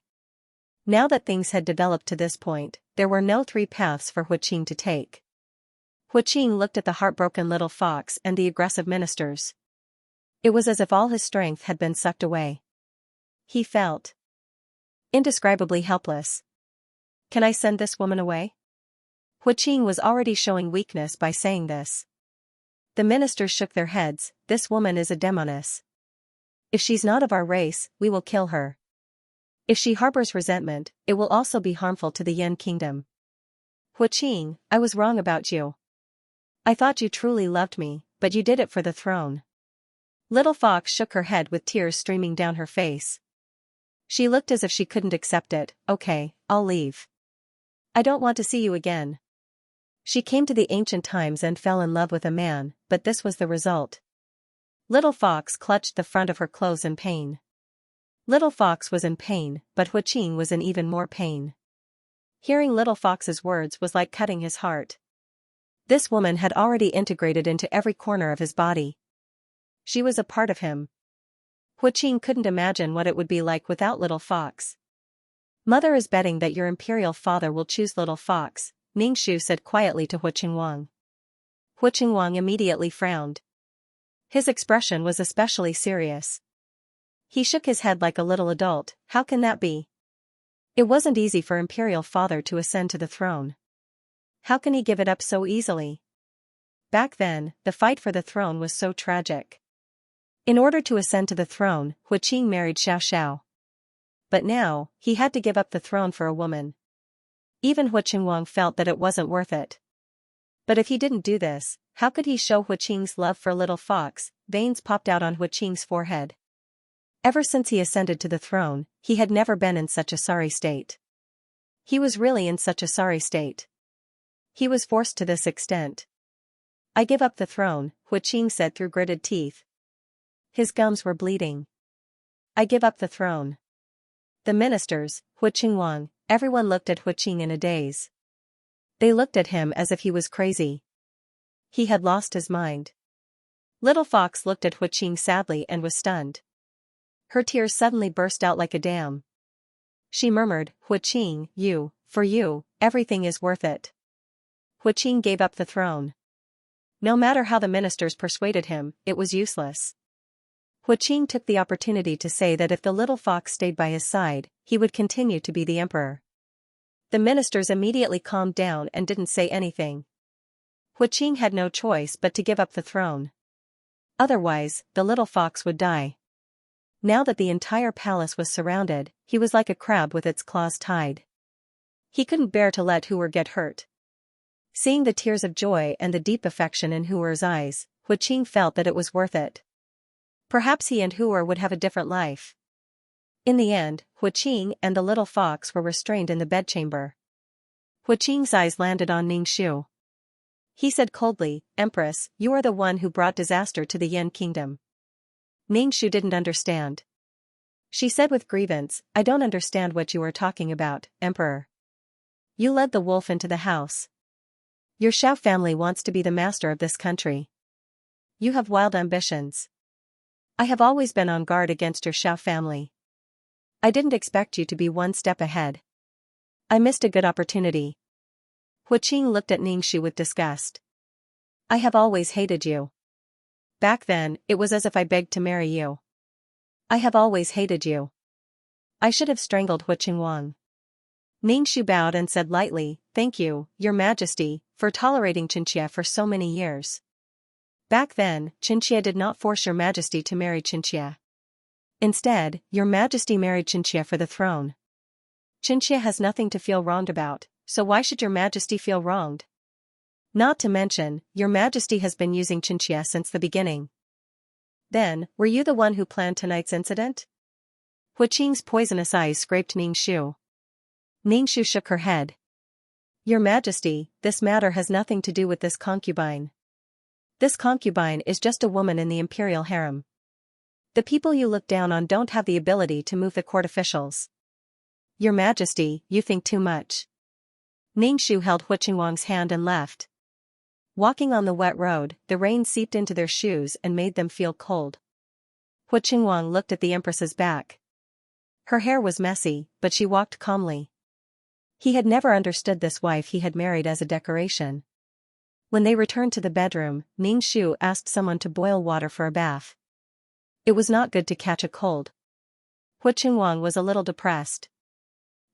Now that things had developed to this point, there were no three paths for Huaqing to take. Huaqing looked at the heartbroken Little Fox and the aggressive ministers. It was as if all his strength had been sucked away. He felt indescribably helpless. "Can I send this woman away?" Huaqing was already showing weakness by saying this. The ministers shook their heads. "This woman is a demoness. If she's not of our race, we will kill her. If she harbors resentment, it will also be harmful to the Yan kingdom." "Huaqing, I was wrong about you. I thought you truly loved me, but you did it for the throne." Little Fox shook her head with tears streaming down her face. She looked as if she couldn't accept it. "Okay, I'll leave. I don't want to see you again." She came to the ancient times and fell in love with a man, but this was the result. Little Fox clutched the front of her clothes in pain. Little Fox was in pain, but Huaqing was in even more pain. Hearing Little Fox's words was like cutting his heart. This woman had already integrated into every corner of his body. She was a part of him. Huaqing couldn't imagine what it would be like without Little Fox. "Mother is betting that your imperial father will choose Little Fox," Xianxia said quietly to Huaqing. Huaqing immediately frowned. His expression was especially serious. He shook his head like a little adult. "How can that be? It wasn't easy for Imperial Father to ascend to the throne. How can he give it up so easily? Back then, the fight for the throne was so tragic. In order to ascend to the throne, Huaqing married Xiao. But now, he had to give up the throne for a woman. Even Huaqing felt that it wasn't worth it. But if he didn't do this, how could he show Huaqing's love for Little Fox? Veins popped out on Huaqing's forehead. Ever since he ascended to the throne, he had never been in such a sorry state. He was really in such a sorry state. He was forced to this extent. I give up the throne, Huiqing said through gritted teeth. His gums were bleeding. I give up the throne. The ministers, Huiqing Wang, everyone looked at Huiqing in a daze. They looked at him as if he was crazy. He had lost his mind. Little Fox looked at Huiqing sadly and was stunned. Her tears suddenly burst out like a dam. She murmured, Huiqing, for you, everything is worth it. Huiqing gave up the throne. No matter how the ministers persuaded him, it was useless. Huiqing took the opportunity to say that if the little fox stayed by his side, he would continue to be the emperor. The ministers immediately calmed down and didn't say anything. Huiqing had no choice but to give up the throne. Otherwise, the little fox would die. Now that the entire palace was surrounded, he was like a crab with its claws tied. He couldn't bear to let Huer get hurt. Seeing the tears of joy and the deep affection in Huer's eyes, Huiqing felt that it was worth it. Perhaps he and Huer would have a different life. In the end, Huiqing and the little fox were restrained in the bedchamber. Huiqing's eyes landed on Ningxu. He said coldly, Empress, you are the one who brought disaster to the Yin kingdom. Ningxu didn't understand. She said with grievance, I don't understand what you are talking about, Emperor. You led the wolf into the house. Your Xiao family wants to be the master of this country. You have wild ambitions. I have always been on guard against your Xiao family. I didn't expect you to be one step ahead. I missed a good opportunity. Huiqing looked at Ningxu with disgust. I have always hated you. Back then, it was as if I begged to marry you. I have always hated you. I should have strangled Huiqing Wang. Ningxu bowed and said lightly, Thank you, Your Majesty, for tolerating Xianxia for so many years. Back then, Xianxia did not force Your Majesty to marry Xianxia. Instead, Your Majesty married Xianxia for the throne. Xianxia has nothing to feel wronged about, so why should Your Majesty feel wronged? Not to mention, Your Majesty has been using Xianxia since the beginning. Then, were you the one who planned tonight's incident? Huiqing's poisonous eyes scraped Ningxu. Ningxu shook her head. Your Majesty, this matter has nothing to do with this concubine. This concubine is just a woman in the imperial harem. The people you look down on don't have the ability to move the court officials. Your Majesty, you think too much. Ningxu held Huiqing Wang's hand and left. Walking on the wet road, the rain seeped into their shoes and made them feel cold. Huiqing Wang looked at the Empress's back. Her hair was messy, but she walked calmly. He had never understood this wife he had married as a decoration. When they returned to the bedroom, Ningxu asked someone to boil water for a bath. It was not good to catch a cold. Huiqing Wang was a little depressed.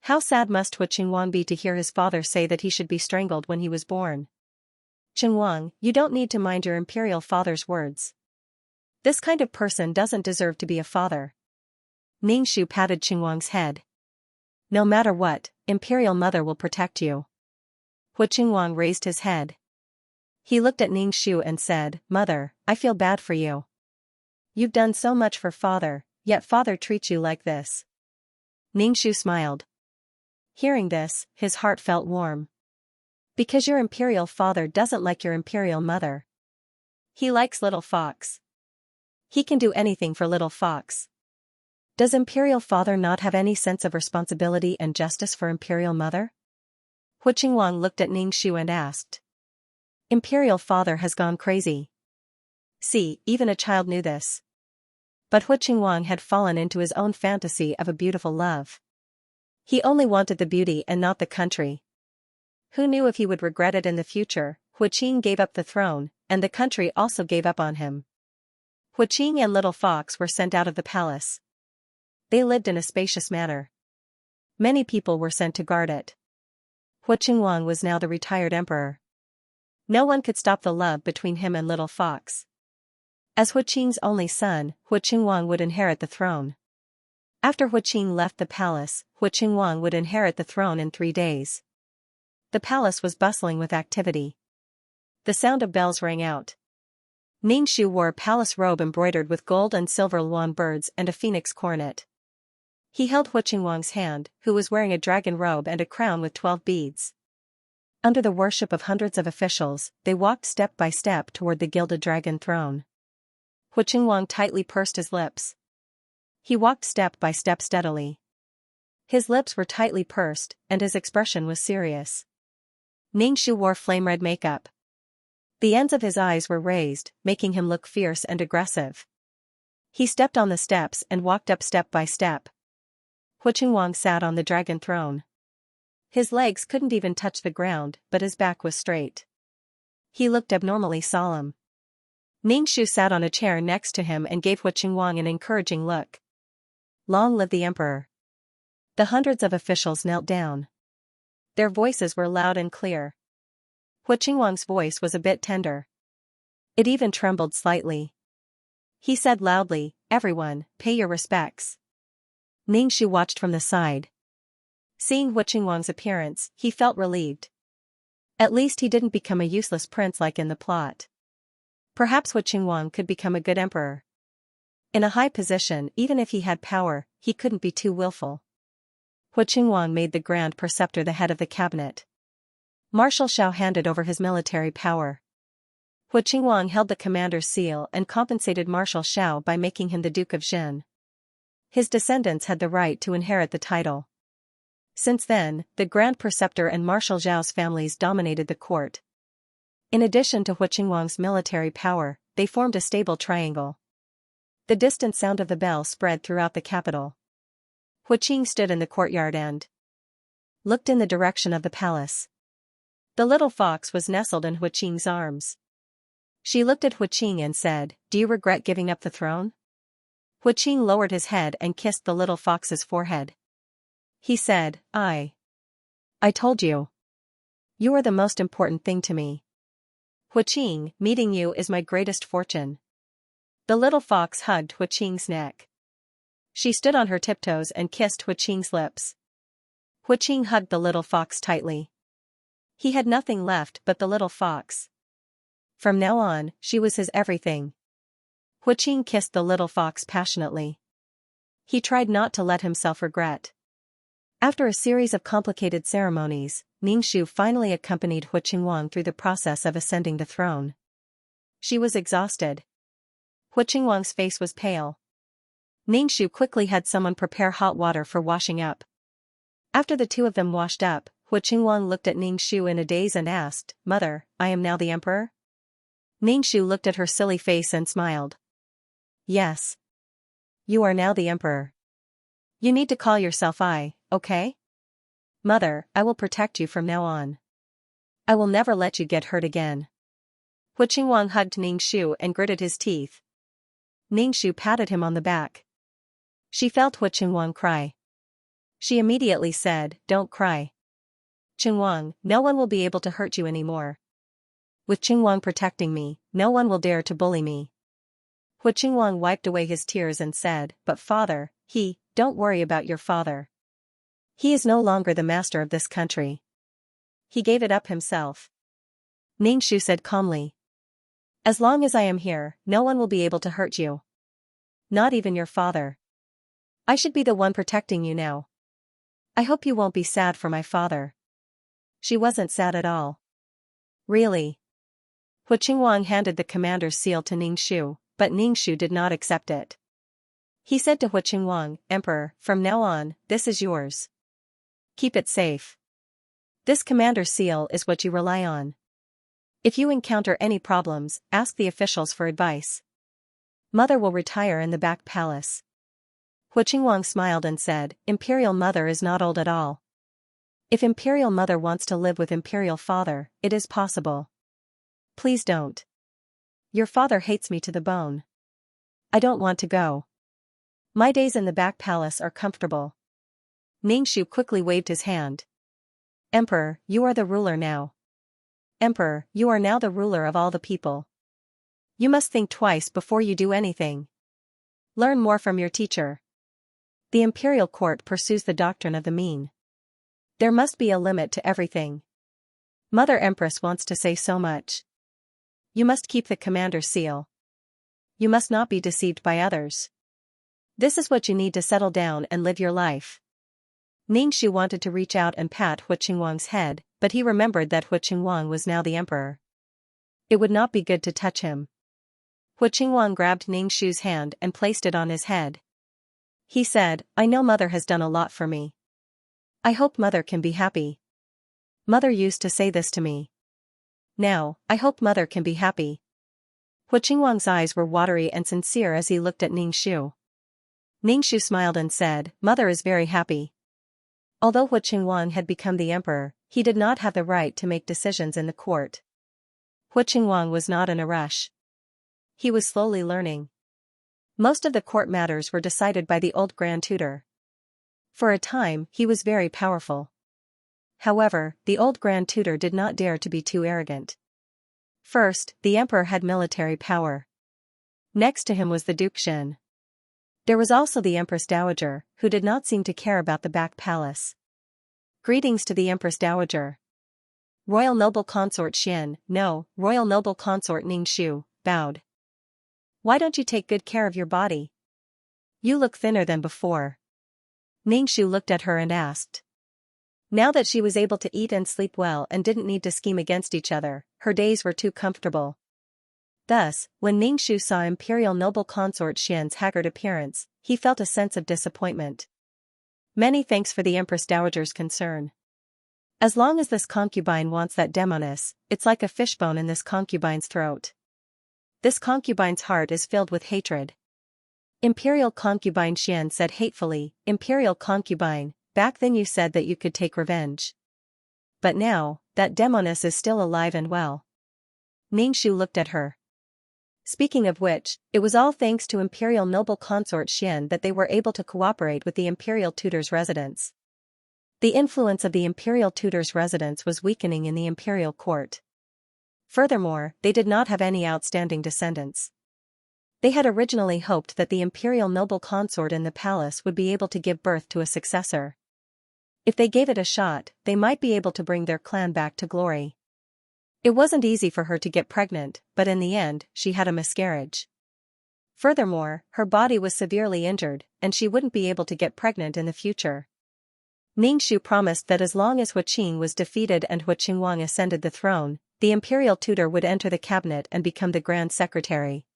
How sad must Huiqing Wang be to hear his father say that he should be strangled when he was born. Qing Wang, you don't need to mind your imperial father's words. This kind of person doesn't deserve to be a father. Ningxu patted Qing Wang's head. No matter what, imperial mother will protect you. Huiqing Wang raised his head. He looked at Ningxu and said, Mother, I feel bad for you. You've done so much for father, yet father treats you like this. Ningxu smiled. Hearing this, his heart felt warm. Because your imperial father doesn't like your imperial mother. He likes little fox. He can do anything for little fox. Does imperial father not have any sense of responsibility and justice for imperial mother? Huiqing Wang looked at Ningxu and asked. Imperial father has gone crazy. See, even a child knew this. But Huiqing Wang had fallen into his own fantasy of a beautiful love. He only wanted the beauty and not the country. Who knew if he would regret it in the future? Huiqing gave up the throne, and the country also gave up on him. Huiqing and Little Fox were sent out of the palace. They lived in a spacious manor. Many people were sent to guard it. Huiqing Wang was now the retired emperor. No one could stop the love between him and Little Fox. As Huiqing's only son, Huiqing Wang would inherit the throne. After Huiqing left the palace, Huiqing Wang would inherit the throne in 3 days. The palace was bustling with activity. The sound of bells rang out. Ningxu wore a palace robe embroidered with gold and silver luan birds and a phoenix coronet. He held Hu Qingwang's hand, who was wearing a dragon robe and a crown with 12 beads. Under the worship of hundreds of officials, they walked step by step toward the gilded dragon throne. Hu Qingwang tightly pursed his lips. He walked step by step steadily. His lips were tightly pursed, and his expression was serious. Ningxu wore flame-red makeup. The ends of his eyes were raised, making him look fierce and aggressive. He stepped on the steps and walked up step by step. Hu Qingwang sat on the dragon throne. His legs couldn't even touch the ground, but his back was straight. He looked abnormally solemn. Ningxu sat on a chair next to him and gave Hu Qingwang an encouraging look. Long live the emperor. The hundreds of officials knelt down. Their voices were loud and clear. Hu Qingwang's voice was a bit tender. It even trembled slightly. He said loudly, "Everyone, pay your respects." Ningxu watched from the side. Seeing Hu Qingwang's appearance, he felt relieved. At least he didn't become a useless prince like in the plot. Perhaps Hu Qingwang could become a good emperor. In a high position, even if he had power, he couldn't be too willful. Hu Qingwang made the Grand Preceptor the head of the cabinet. Marshal Xiao handed over his military power. Hu Qingwang held the commander's seal and compensated Marshal Xiao by making him the Duke of Jin. His descendants had the right to inherit the title. Since then, the Grand Preceptor and Marshal Xiao's families dominated the court. In addition to Hu Qingwang's military power, they formed a stable triangle. The distant sound of the bell spread throughout the capital. Hu Qing stood in the courtyard and looked in the direction of the palace. The little fox was nestled in Hu Qing's arms. She looked at Hu Qing and said, "Do you regret giving up the throne?" Hu Qing lowered his head and kissed the little fox's forehead. He said, I told you. You are the most important thing to me. Hu Qing, meeting you is my greatest fortune." The little fox hugged Hu Qing's neck. She stood on her tiptoes and kissed Hu Qing's lips. Hu Qing hugged the little fox tightly. He had nothing left but the little fox. From now on, she was his everything. Hu Qing kissed the little fox passionately. He tried not to let himself regret. After a series of complicated ceremonies, Ningxu finally accompanied Hu Qingwang through the process of ascending the throne. She was exhausted. Hu Qingwang's face was pale. Ningxu quickly had someone prepare hot water for washing up. After the two of them washed up, Hu Qingwang looked at Ningxu in a daze and asked, "Mother, I am now the emperor?" Ningxu looked at her silly face and smiled. "Yes. You are now the emperor. You need to call yourself I, okay? Mother, I will protect you from now on. I will never let you get hurt again." Hu Qingwang hugged Ningxu and gritted his teeth. Ningxu patted him on the back. She felt Hu Qingwang cry. She immediately said, "Don't cry. Qingwang, no one will be able to hurt you anymore. With Qingwang protecting me, no one will dare to bully me." Hu Qingwang wiped away his tears and said, "But father, don't worry about your father. He is no longer the master of this country. He gave it up himself." Ningxu said calmly, "As long as I am here, no one will be able to hurt you. Not even your father. I should be the one protecting you now. I hope you won't be sad for my father." She wasn't sad at all. "Really?" Hu Qingwang handed the commander's seal to Ningxu, but Ningxu did not accept it. He said to Hu Qingwang, "Emperor, from now on, this is yours. Keep it safe. This commander's seal is what you rely on. If you encounter any problems, ask the officials for advice. Mother will retire in the back palace." Hu Qingwang smiled and said, "Imperial Mother is not old at all. If Imperial Mother wants to live with Imperial Father, it is possible. Please don't. Your father hates me to the bone. I don't want to go. My days in the back palace are comfortable." Ningxu quickly waved his hand. "Emperor, you are the ruler now. Emperor, you are now the ruler of all the people. You must think twice before you do anything. Learn more from your teacher. The imperial court pursues the doctrine of the mean. There must be a limit to everything. Mother Empress wants to say so much. You must keep the commander's seal. You must not be deceived by others. This is what you need to settle down and live your life. Ningxu wanted to reach out and pat Hu Qingwang's head, but he remembered that Hu Qingwang was now the emperor. It would not be good to touch him. Hu Qingwang grabbed Ningxu's hand and placed it on his head. He said, I know mother has done a lot for me. I hope mother can be happy. Mother used to say this to me. Now, I hope mother can be happy. Hu Qingwang's eyes were watery and sincere as he looked at Ningxu. Ningxu smiled and said, Mother is very happy. Although Hu Qingwang had become the emperor, he did not have the right to make decisions in the court. Hu Qingwang was not in a rush. He was slowly learning. Most of the court matters were decided by the old Grand Tutor. For a time, he was very powerful. However, the old Grand Tutor did not dare to be too arrogant. First, the emperor had military power. Next to him was the Duke Xin. There was also the Empress Dowager, who did not seem to care about the back palace. Greetings to the Empress Dowager. Royal Noble Consort Xian, no, Royal Noble Consort Ningxu, bowed. Why don't you take good care of your body? You look thinner than before. Ningxu looked at her and asked. Now that she was able to eat and sleep well and didn't need to scheme against each other, her days were too comfortable. Thus, when Ningxu saw Imperial Noble Consort Xian's haggard appearance, he felt a sense of disappointment. Many thanks for the Empress Dowager's concern. As long as this concubine wants that demoness, it's like a fishbone in this concubine's throat. This concubine's heart is filled with hatred. Imperial Concubine Xian said hatefully, Imperial Concubine, back then you said that you could take revenge. But now, that demoness is still alive and well. Ningxu looked at her. Speaking of which, it was all thanks to Imperial Noble Consort Xian that they were able to cooperate with the Imperial Tutor's residence. The influence of the Imperial Tutor's residence was weakening in the Imperial Court. Furthermore, they did not have any outstanding descendants. They had originally hoped that the Imperial Noble Consort in the palace would be able to give birth to a successor. If they gave it a shot, they might be able to bring their clan back to glory. It wasn't easy for her to get pregnant, but in the end, she had a miscarriage. Furthermore, her body was severely injured, and she wouldn't be able to get pregnant in the future. Ningxu promised that as long as Hu Qing was defeated and Hu Qingwang ascended the throne, the Imperial Tutor would enter the cabinet and become the Grand Secretary.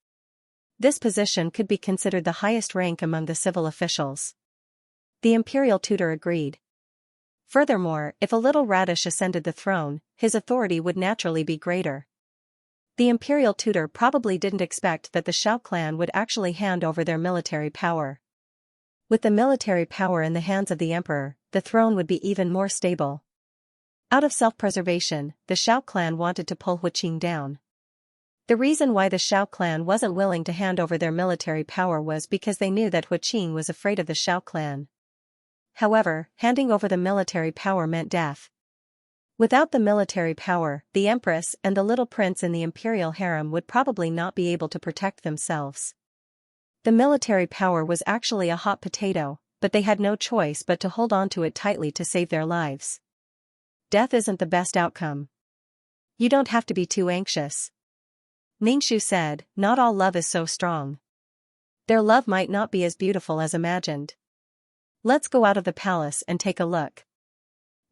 This position could be considered the highest rank among the civil officials. The Imperial Tutor agreed. Furthermore, if a little radish ascended the throne, his authority would naturally be greater. The Imperial Tutor probably didn't expect that the Shao clan would actually hand over their military power. With the military power in the hands of the emperor, the throne would be even more stable. Out of self-preservation, the Shao clan wanted to pull Hu Qing down. The reason why the Shao clan wasn't willing to hand over their military power was because they knew that Hu Qing was afraid of the Shao clan. However, handing over the military power meant death. Without the military power, the empress and the little prince in the imperial harem would probably not be able to protect themselves. The military power was actually a hot potato, but they had no choice but to hold on to it tightly to save their lives. Death isn't the best outcome. You don't have to be too anxious. Ningxu said, not all love is so strong. Their love might not be as beautiful as imagined. Let's go out of the palace and take a look.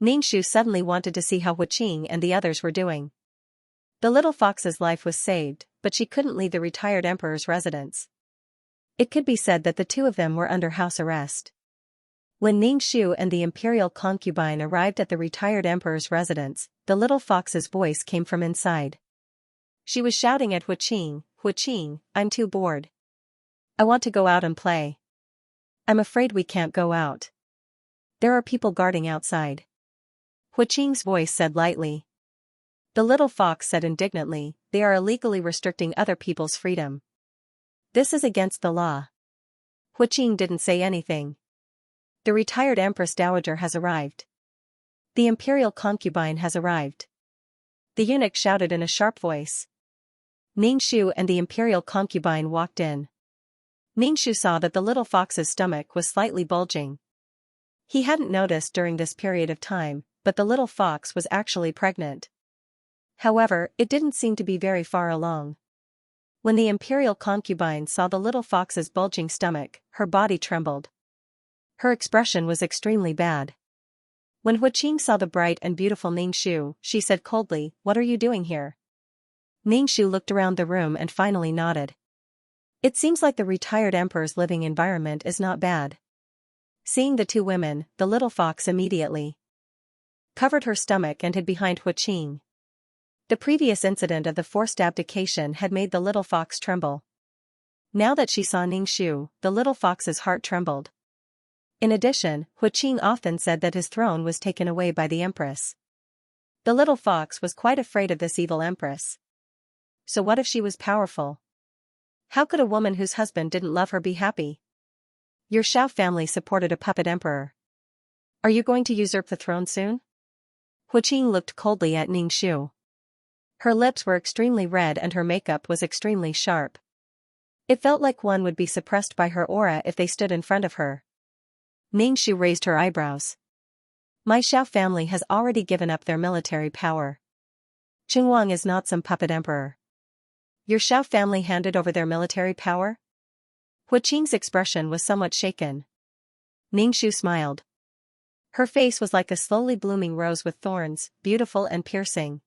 Ningxu suddenly wanted to see how Hu Qing and the others were doing. The little fox's life was saved, but she couldn't leave the retired emperor's residence. It could be said that the two of them were under house arrest. When Ningxu and the imperial concubine arrived at the retired emperor's residence, the little fox's voice came from inside. She was shouting at Hu Qing, I'm too bored. I want to go out and play. I'm afraid we can't go out. There are people guarding outside. Hu Qing's voice said lightly. The little fox said indignantly, they are illegally restricting other people's freedom. This is against the law. Hu Qing didn't say anything. The retired Empress Dowager has arrived. The imperial concubine has arrived. The eunuch shouted in a sharp voice. Ningxu and the imperial concubine walked in. Ningxu saw that the little fox's stomach was slightly bulging. He hadn't noticed during this period of time, but the little fox was actually pregnant. However, it didn't seem to be very far along. When the imperial concubine saw the little fox's bulging stomach, her body trembled. Her expression was extremely bad. When Huaqing saw the bright and beautiful Ningxu, she said coldly, "What are you doing here?" Ningxu looked around the room and finally nodded. It seems like the retired emperor's living environment is not bad. Seeing the two women, the little fox immediately covered her stomach and hid behind Huaqing. The previous incident of the forced abdication had made the little fox tremble. Now that she saw Ningxu, the little fox's heart trembled. In addition, Huaqing often said that his throne was taken away by the empress. The little fox was quite afraid of this evil empress. So what if she was powerful? How could a woman whose husband didn't love her be happy? Your Xiao family supported a puppet emperor. Are you going to usurp the throne soon? Huaqing looked coldly at Ningxu. Her lips were extremely red and her makeup was extremely sharp. It felt like one would be suppressed by her aura if they stood in front of her. Ningxu raised her eyebrows. My Xiao family has already given up their military power. Qingwang is not some puppet emperor. Your Xiao family handed over their military power? Huaqing's expression was somewhat shaken. Ningxu smiled. Her face was like a slowly blooming rose with thorns, beautiful and piercing.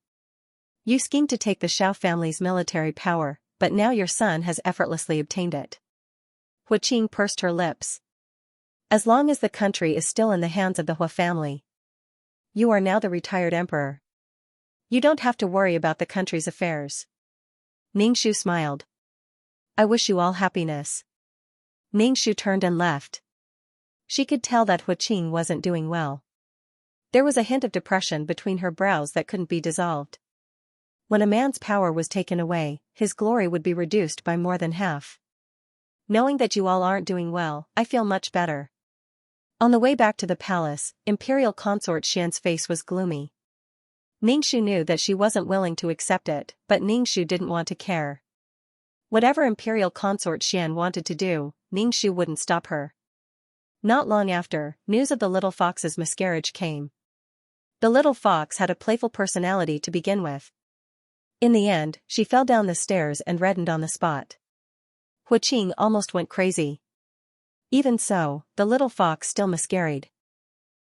You schemed to take the Xiao family's military power, but now your son has effortlessly obtained it. Huaqing pursed her lips. As long as the country is still in the hands of the Hua family. You are now the retired emperor. You don't have to worry about the country's affairs. Ningxu smiled. I wish you all happiness. Ningxu turned and left. She could tell that Huaqing wasn't doing well. There was a hint of depression between her brows that couldn't be dissolved. When a man's power was taken away, his glory would be reduced by more than half. Knowing that you all aren't doing well, I feel much better. On the way back to the palace, Imperial Consort Xian's face was gloomy. Ningxu knew that she wasn't willing to accept it, but Ningxu didn't want to care. Whatever Imperial Consort Xian wanted to do, Ningxu wouldn't stop her. Not long after, news of the little fox's miscarriage came. The little fox had a playful personality to begin with. In the end, she fell down the stairs and reddened on the spot. Huaqing almost went crazy. Even so, the little fox still miscarried.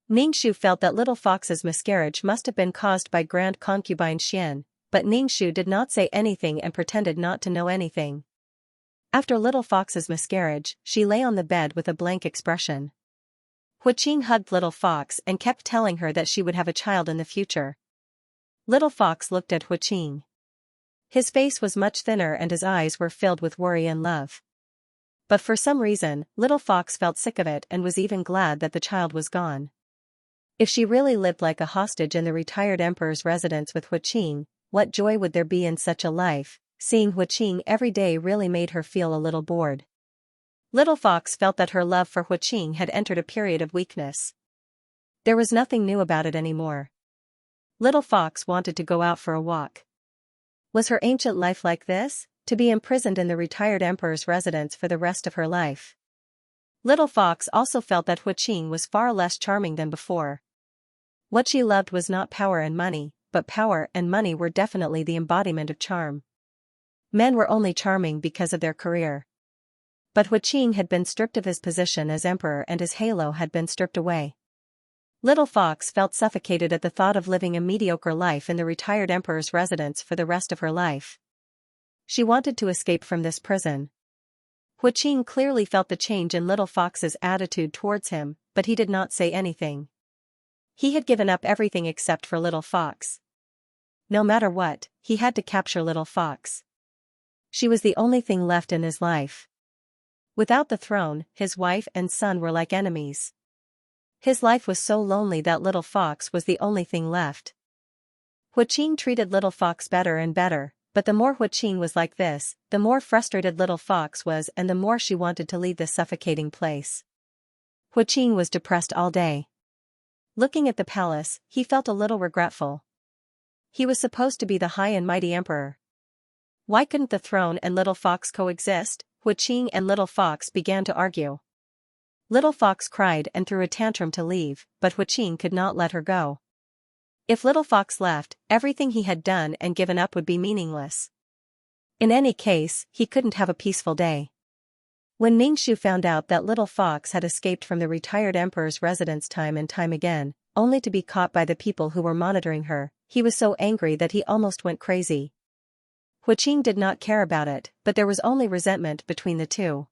Ningxu felt that little fox's miscarriage must have been caused by Grand Concubine Xian, but Ningxu did not say anything and pretended not to know anything. After little fox's miscarriage, she lay on the bed with a blank expression. Huaqing hugged little fox and kept telling her that she would have a child in the future. Little fox looked at Huaqing. His face was much thinner and his eyes were filled with worry and love. But for some reason, little fox felt sick of it and was even glad that the child was gone. If she really lived like a hostage in the retired emperor's residence with Huaqing, what joy would there be in such a life? Seeing Huaqing every day really made her feel a little bored. Little fox felt that her love for Huaqing had entered a period of weakness. There was nothing new about it anymore. Little fox wanted to go out for a walk. Was her ancient life like this? To be imprisoned in the retired emperor's residence for the rest of her life. Little fox also felt that Huaqing was far less charming than before. What she loved was not power and money, but power and money were definitely the embodiment of charm. Men were only charming because of their career. But Huaqing had been stripped of his position as emperor and his halo had been stripped away. Little fox felt suffocated at the thought of living a mediocre life in the retired emperor's residence for the rest of her life. She wanted to escape from this prison. Huaqing clearly felt the change in little fox's attitude towards him, but he did not say anything. He had given up everything except for little fox. No matter what, he had to capture little fox. She was the only thing left in his life. Without the throne, his wife and son were like enemies. His life was so lonely that little fox was the only thing left. Huaqing treated little fox better and better. But the more Huaqing was like this, the more frustrated little fox was and the more she wanted to leave this suffocating place. Huaqing was depressed all day. Looking at the palace, he felt a little regretful. He was supposed to be the high and mighty emperor. Why couldn't the throne and little fox coexist? Huaqing and little fox began to argue. Little fox cried and threw a tantrum to leave, but Huaqing could not let her go. If little fox left, everything he had done and given up would be meaningless. In any case, he couldn't have a peaceful day. When Ningxu found out that little Fox had escaped from the retired emperor's residence time and time again, only to be caught by the people who were monitoring her, he was so angry that he almost went crazy. Huaqing did not care about it, but there was only resentment between the two.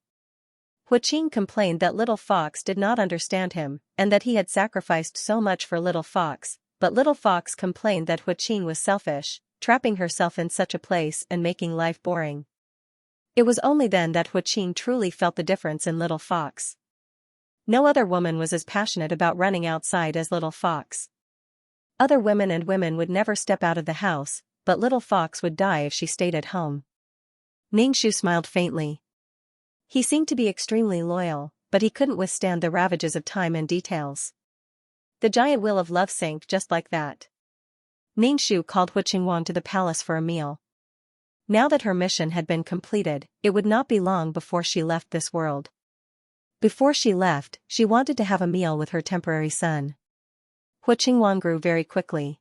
Huaqing complained that little Fox did not understand him, and that he had sacrificed so much for little Fox, but little Fox complained that Huaqing was selfish, trapping herself in such a place and making life boring. It was only then that Huaqing truly felt the difference in little Fox. No other woman was as passionate about running outside as little Fox. Other women would never step out of the house, but little Fox would die if she stayed at home. Ningxu smiled faintly. He seemed to be extremely loyal, but he couldn't withstand the ravages of time and details. The giant wheel of love sank just like that. Ningxu called Huaqing to the palace for a meal. Now that her mission had been completed, it would not be long before she left this world. Before she left, she wanted to have a meal with her temporary son. Huaqing grew very quickly.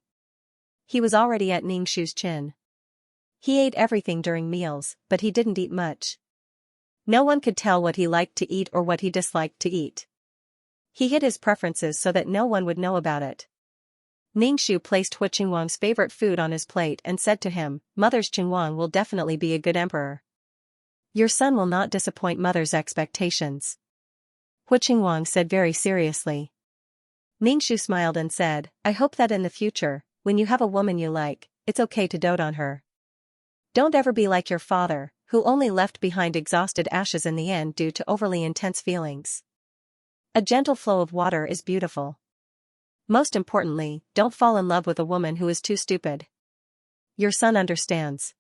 He was already at Ningxu's chin. He ate everything during meals, but he didn't eat much. No one could tell what he liked to eat or what he disliked to eat. He hid his preferences so that no one would know about it. Ningxu placed Huaqing's favorite food on his plate and said to him, "Mother's Qingwang will definitely be a good emperor. Your son will not disappoint mother's expectations." Huaqing said very seriously. Ningxu smiled and said, "I hope that in the future, when you have a woman you like, it's okay to dote on her. Don't ever be like your father, who only left behind exhausted ashes in the end due to overly intense feelings. A gentle flow of water is beautiful. Most importantly, don't fall in love with a woman who is too stupid. Your son understands.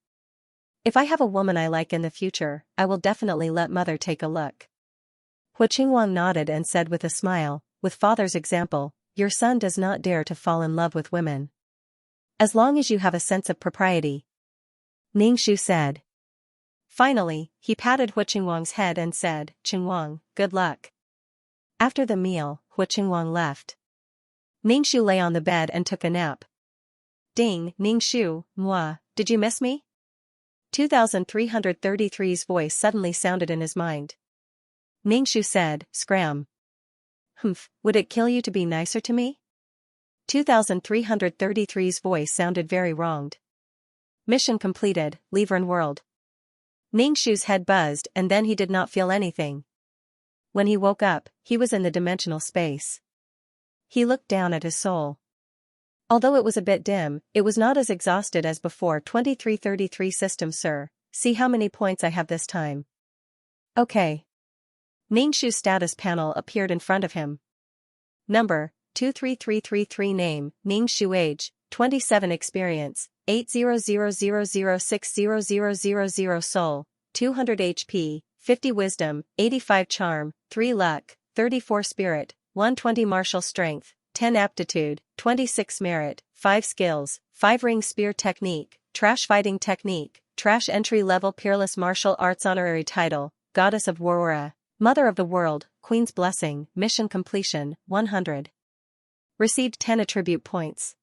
If I have a woman I like in the future, I will definitely let mother take a look." Huaqing nodded and said with a smile, "With father's example, your son does not dare to fall in love with women. As long as you have a sense of propriety." Ningxu said. Finally, he patted Huaqing's head and said, "Qingwang, good luck." After the meal, Huaqing left. Ningxu lay on the bed and took a nap. "Ding, Ningxu, moi, did you miss me?" 2333's voice suddenly sounded in his mind. Ningxu said, "Scram. Humph, would it kill you to be nicer to me?" 2333's voice sounded very wronged. Mission completed, Livern world. Ningxu's head buzzed and then he did not feel anything. When he woke up, he was in the dimensional space. He looked down at his soul. Although it was a bit dim, it was not as exhausted as before. 2333 system, sir, see how many points I have this time. Okay. Ningxu's status panel appeared in front of him. Number, 23333 name, Ningxu age, 27 experience, 80000600000 soul, 200 HP, 50 wisdom, 85 charm, 3 luck, 34 spirit, 120 martial strength, 10 aptitude, 26 merit, 5 skills, 5 ring spear technique, trash fighting technique, trash entry level peerless martial arts honorary title, goddess of war, mother of the world, queen's blessing, mission completion, 100. Received 10 attribute points.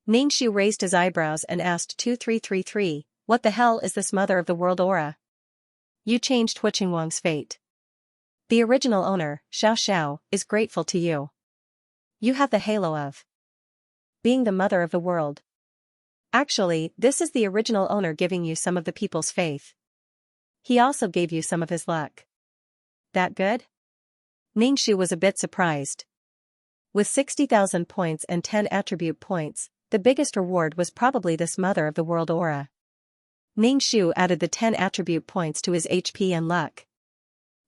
Ningxu raised his eyebrows and asked 2333, "What the hell is this mother of the world aura?" You changed Huaqing's fate. The original owner, Xiao, is grateful to you. You have the halo of being the mother of the world. Actually, this is the original owner giving you some of the people's faith. He also gave you some of his luck. That good? Ningxu was a bit surprised. With 60,000 points and 10 attribute points, the biggest reward was probably this mother of the world aura. Ningxu added the 10 attribute points to his HP and luck.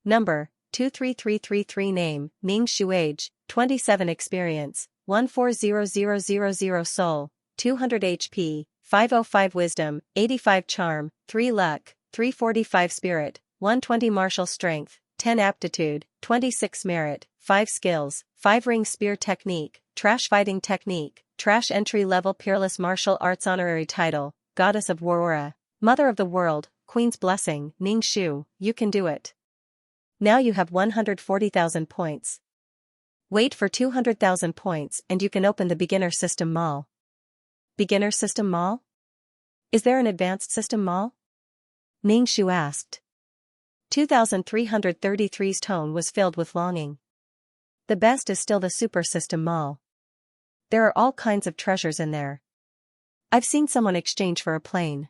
Number, 23333 name, Ningxu age, 27 experience, 140000 soul, 200 HP, 505 wisdom, 85 charm, 3 luck, 345 spirit, 120 martial strength, 10 aptitude, 26 merit, 5 skills, 5 ring spear technique, trash fighting technique, trash entry level peerless martial arts honorary title, goddess of war, mother of the world, queen's blessing, Ningxu, you can do it. Now you have 140,000 points. Wait for 200,000 points and you can open the beginner system mall. Beginner system mall? Is there an advanced system mall? Ning Shu asked. 2333's tone was filled with longing. The best is still the Super System Mall. There are all kinds of treasures in there. I've seen someone exchange for a plane.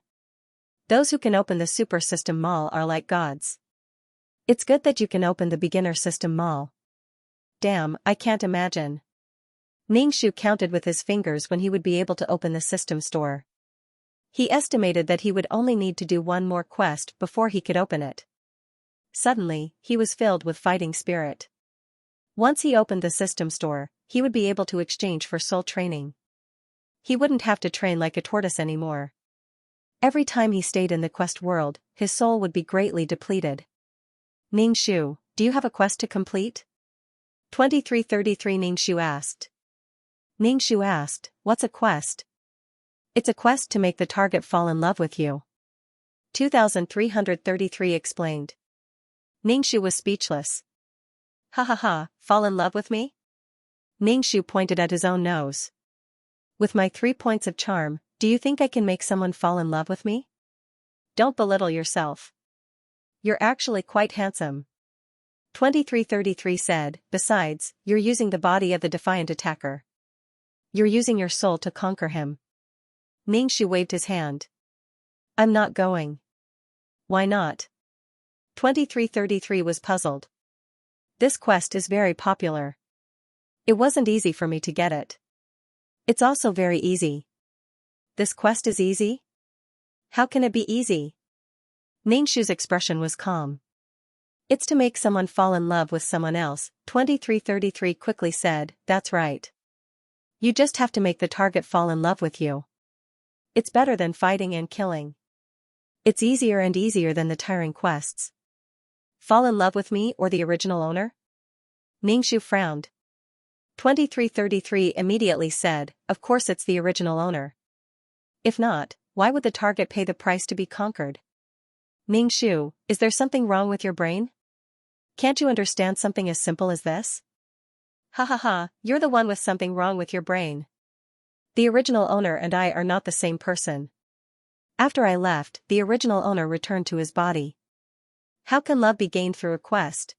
Those who can open the Super System Mall are like gods. It's good that you can open the Beginner System Mall. Damn, I can't imagine. Ning Shu counted with his fingers when he would be able to open the system store. He estimated that he would only need to do one more quest before he could open it. Suddenly, he was filled with fighting spirit. Once he opened the system store, he would be able to exchange for soul training. He wouldn't have to train like a tortoise anymore. Every time he stayed in the quest world, his soul would be greatly depleted. Ning Shu, do you have a quest to complete? 2333 Ning Shu asked. Ning Shu asked, what's a quest? It's a quest to make the target fall in love with you. 2333 explained. Ning Shu was speechless. Ha ha ha, fall in love with me? Ning Shu pointed at his own nose. With my 3 points of charm, do you think I can make someone fall in love with me? Don't belittle yourself. You're actually quite handsome. 2333 said, besides, you're using the body of the defiant attacker. You're using your soul to conquer him. Ning Shu waved his hand. I'm not going. Why not? 2333 was puzzled. This quest is very popular. It wasn't easy for me to get it. It's also very easy. This quest is easy? How can it be easy? Ning Shu's expression was calm. It's to make someone fall in love with someone else. 2333 quickly said, that's right. You just have to make the target fall in love with you. It's better than fighting and killing. It's easier and easier than the tiring quests. Fall in love with me or the original owner? Ning Shu frowned. 2333 immediately said, of course it's the original owner. If not, why would the target pay the price to be conquered? Ning Shu, is there something wrong with your brain? Can't you understand something as simple as this? Ha ha ha, you're the one with something wrong with your brain. The original owner and I are not the same person. After I left, the original owner returned to his body. How can love be gained through a quest?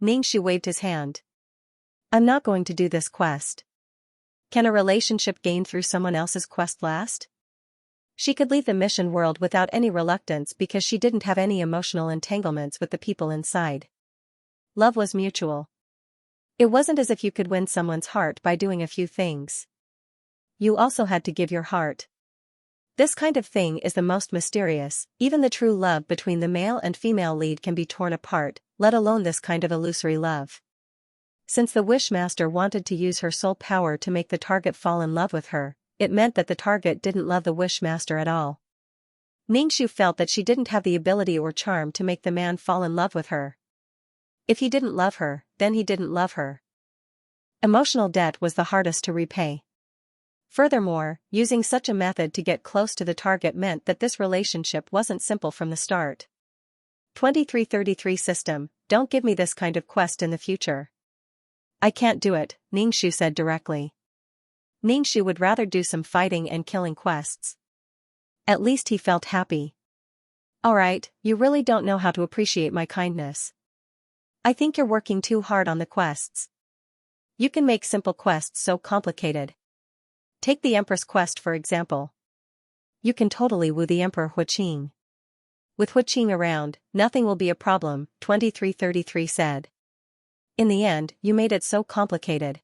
Ning Shu waved his hand. I'm not going to do this quest. Can a relationship gained through someone else's quest last? She could leave the mission world without any reluctance because she didn't have any emotional entanglements with the people inside. Love was mutual. It wasn't as if you could win someone's heart by doing a few things. You also had to give your heart. This kind of thing is the most mysterious. Even the true love between the male and female lead can be torn apart, let alone this kind of illusory love. Since the Wishmaster wanted to use her soul power to make the target fall in love with her, it meant that the target didn't love the Wishmaster at all. Ning Shu felt that she didn't have the ability or charm to make the man fall in love with her. If he didn't love her, then he didn't love her. Emotional debt was the hardest to repay. Furthermore, using such a method to get close to the target meant that this relationship wasn't simple from the start. 2333 system, don't give me this kind of quest in the future. I can't do it, Ning Shu said directly. Ning Shu would rather do some fighting and killing quests. At least he felt happy. Alright, you really don't know how to appreciate my kindness. I think you're working too hard on the quests. You can make simple quests so complicated. Take the Empress quest for example. You can totally woo the Emperor Huaqing. With Huaqing around, nothing will be a problem, 2333 said. In the end, you made it so complicated.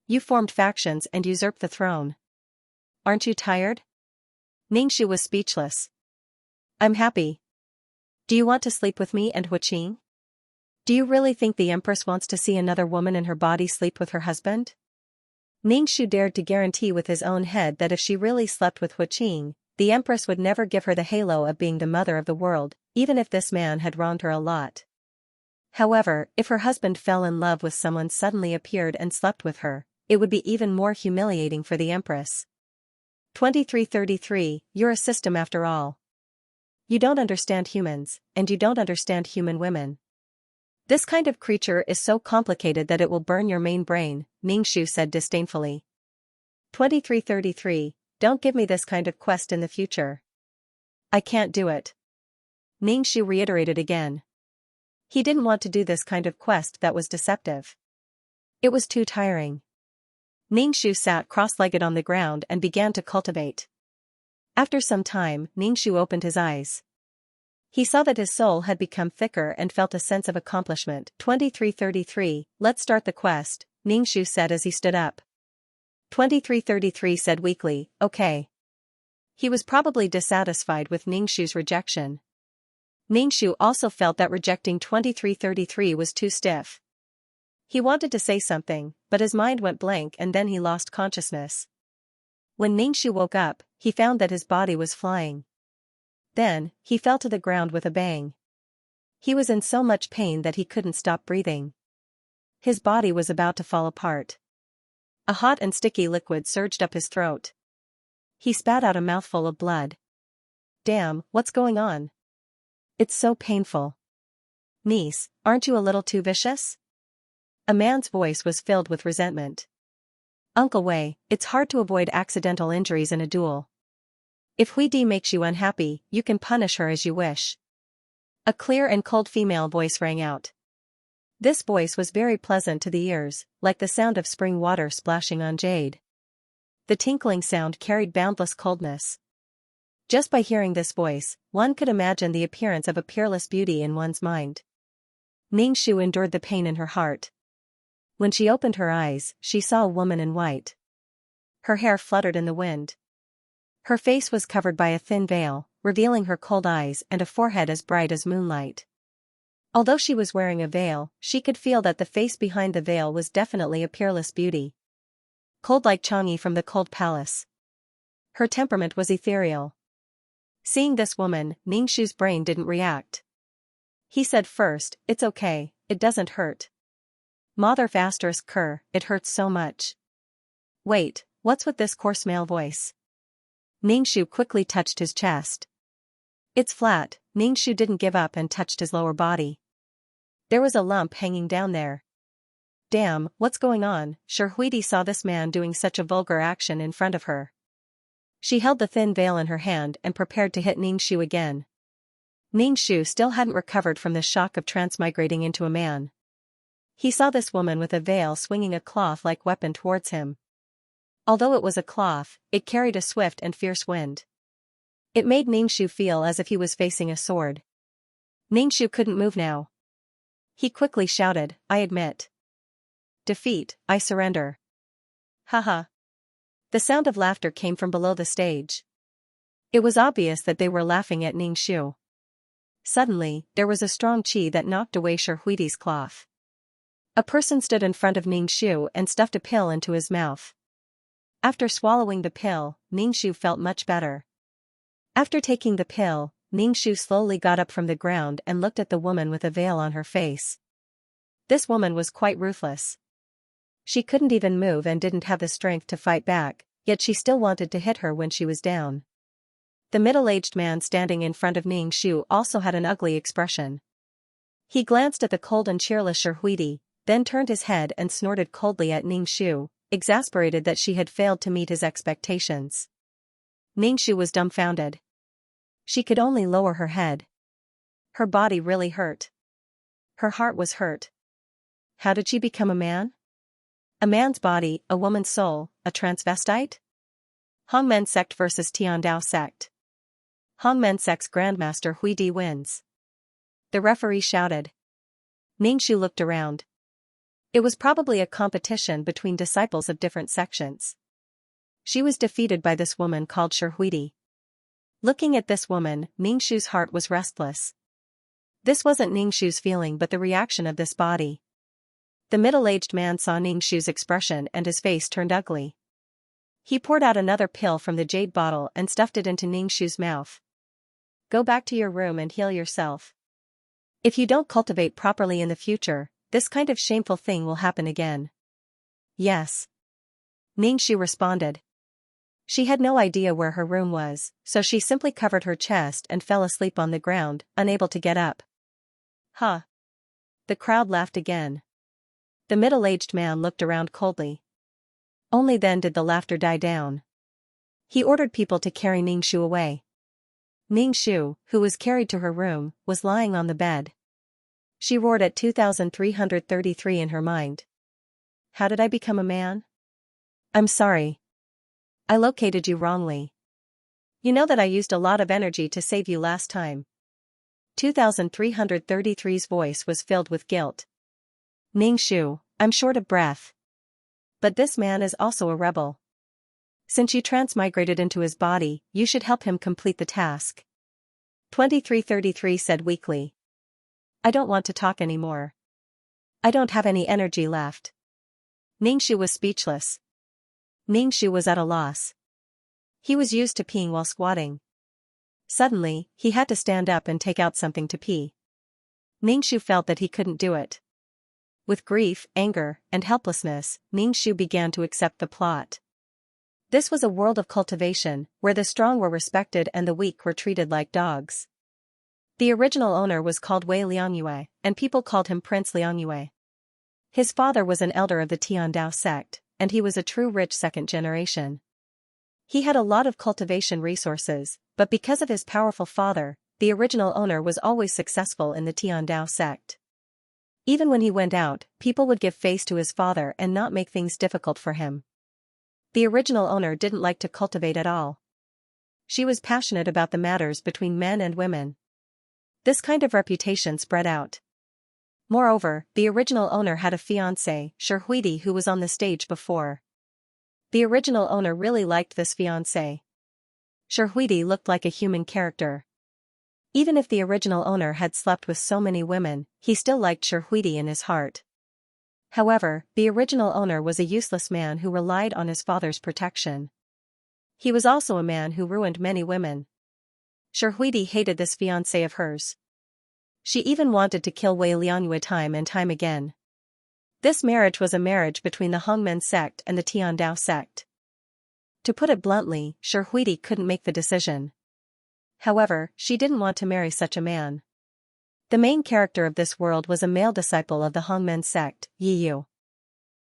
You formed factions and usurped the throne. Aren't you tired? Ning Shu was speechless. I'm happy. Do you want to sleep with me and Huaqing? Do you really think the Empress wants to see another woman in her body sleep with her husband? Ning Shu dared to guarantee with his own head that if she really slept with Huaqing, the Empress would never give her the halo of being the mother of the world, even if this man had wronged her a lot. However, if her husband fell in love with someone suddenly appeared and slept with her, it would be even more humiliating for the Empress. 2333, you're a system after all. You don't understand humans, and you don't understand human women. This kind of creature is so complicated that it will burn your main brain, Ning Shu said disdainfully. 2333, don't give me this kind of quest in the future. I can't do it. Ningxu reiterated again. He didn't want to do this kind of quest that was deceptive. It was too tiring. Ningxu sat cross-legged on the ground and began to cultivate. After some time, Ningxu opened his eyes. He saw that his soul had become thicker and felt a sense of accomplishment. 2333, let's start the quest, Ningxu said as he stood up. 2333 said weakly, okay. He was probably dissatisfied with Ningxu's rejection. Ningxu also felt that rejecting 2333 was too stiff. He wanted to say something, but his mind went blank and then he lost consciousness. When Ningxu woke up, he found that his body was flying. Then, he fell to the ground with a bang. He was in so much pain that he couldn't stop breathing. His body was about to fall apart. A hot and sticky liquid surged up his throat. He spat out a mouthful of blood. Damn, what's going on? It's so painful. Niece, aren't you a little too vicious? A man's voice was filled with resentment. Uncle Wei, it's hard to avoid accidental injuries in a duel. If Huidi makes you unhappy, you can punish her as you wish. A clear and cold female voice rang out. This voice was very pleasant to the ears, like the sound of spring water splashing on jade. The tinkling sound carried boundless coldness. Just by hearing this voice, one could imagine the appearance of a peerless beauty in one's mind. Ningxu endured the pain in her heart. When she opened her eyes, she saw a woman in white. Her hair fluttered in the wind. Her face was covered by a thin veil, revealing her cold eyes and a forehead as bright as moonlight. Although she was wearing a veil, she could feel that the face behind the veil was definitely a peerless beauty. Cold like Chang'e from the cold palace. Her temperament was ethereal. Seeing this woman, Ningxu's brain didn't react. He said first, it's okay, it doesn't hurt. Mother ***, it hurts so much. Wait, what's with this coarse male voice? Ningxu quickly touched his chest. It's flat. Ningxu didn't give up and touched his lower body. There was a lump hanging down there. Damn, what's going on? Huidi saw this man doing such a vulgar action in front of her. She held the thin veil in her hand and prepared to hit Ningxu again. Ningxu still hadn't recovered from the shock of transmigrating into a man. He saw this woman with a veil swinging a cloth-like weapon towards him. Although it was a cloth, it carried a swift and fierce wind. It made Ningxu feel as if he was facing a sword. Ningxu couldn't move now. He quickly shouted, I admit. Defeat, I surrender. Haha. The sound of laughter came from below the stage. It was obvious that they were laughing at Ningxu. Suddenly, there was a strong qi that knocked away Huidi's cloth. A person stood in front of Ningxu and stuffed a pill into his mouth. After swallowing the pill, Ningxu felt much better. After taking the pill, Ningxu slowly got up from the ground and looked at the woman with a veil on her face. This woman was quite ruthless. She couldn't even move and didn't have the strength to fight back, yet she still wanted to hit her when she was down. The middle-aged man standing in front of Ningxu also had an ugly expression. He glanced at the cold and cheerless Huidi, then turned his head and snorted coldly at Ningxu, exasperated that she had failed to meet his expectations. Ningxu was dumbfounded. She could only lower her head. Her body really hurt. Her heart was hurt. How did she become a man? A man's body, a woman's soul, a transvestite? Hongmen sect versus Tiandao sect. Hongmen sect's Grandmaster Huidi wins. The referee shouted. Ningxu looked around. It was probably a competition between disciples of different sections. She was defeated by this woman called Huidi. Looking at this woman, Ningxu's heart was restless. This wasn't Ningxu's feeling but the reaction of this body. The middle-aged man saw Ningxu's expression and his face turned ugly. He poured out another pill from the jade bottle and stuffed it into Ningxu's mouth. Go back to your room and heal yourself. If you don't cultivate properly in the future, this kind of shameful thing will happen again. Yes. Ningxu responded. She had no idea where her room was, so she simply covered her chest and fell asleep on the ground, unable to get up. Huh. The crowd laughed again. The middle-aged man looked around coldly. Only then did the laughter die down. He ordered people to carry Ningxu away. Ning Shu, who was carried to her room, was lying on the bed. She roared at 2333 in her mind. How did I become a man? I'm sorry. I located you wrongly. You know that I used a lot of energy to save you last time. 2333's voice was filled with guilt. Ning Shu, I'm short of breath. But this man is also a rebel. Since you transmigrated into his body, you should help him complete the task. 2333 said weakly. I don't want to talk anymore. I don't have any energy left. Ning Shu was speechless. Ning Shu was at a loss. He was used to peeing while squatting. Suddenly, he had to stand up and take out something to pee. Ning Shu felt that he couldn't do it. With grief, anger, and helplessness, Ning Shu began to accept the plot. This was a world of cultivation, where the strong were respected and the weak were treated like dogs. The original owner was called Wei Liangyue, and people called him Prince Liangyue. His father was an elder of the Tiandao sect, and he was a true rich second generation. He had a lot of cultivation resources, but because of his powerful father, the original owner was always successful in the Tiandao sect. Even when he went out, people would give face to his father and not make things difficult for him. The original owner didn't like to cultivate at all. She was passionate about the matters between men and women. This kind of reputation spread out. Moreover, the original owner had a fiancé, Sherhuidi, who was on the stage before. The original owner really liked this fiancé. Sherhuidi looked like a human character. Even if the original owner had slept with so many women, he still liked Sherhuidi in his heart. However, the original owner was a useless man who relied on his father's protection. He was also a man who ruined many women. Sherhuidi hated this fiancé of hers. She even wanted to kill Wei Liangyue time and time again. This marriage was a marriage between the Hongmen sect and the Tiandao sect. To put it bluntly, Sherhuidi couldn't make the decision. However, she didn't want to marry such a man. The main character of this world was a male disciple of the Hongmen sect, Yi Yu.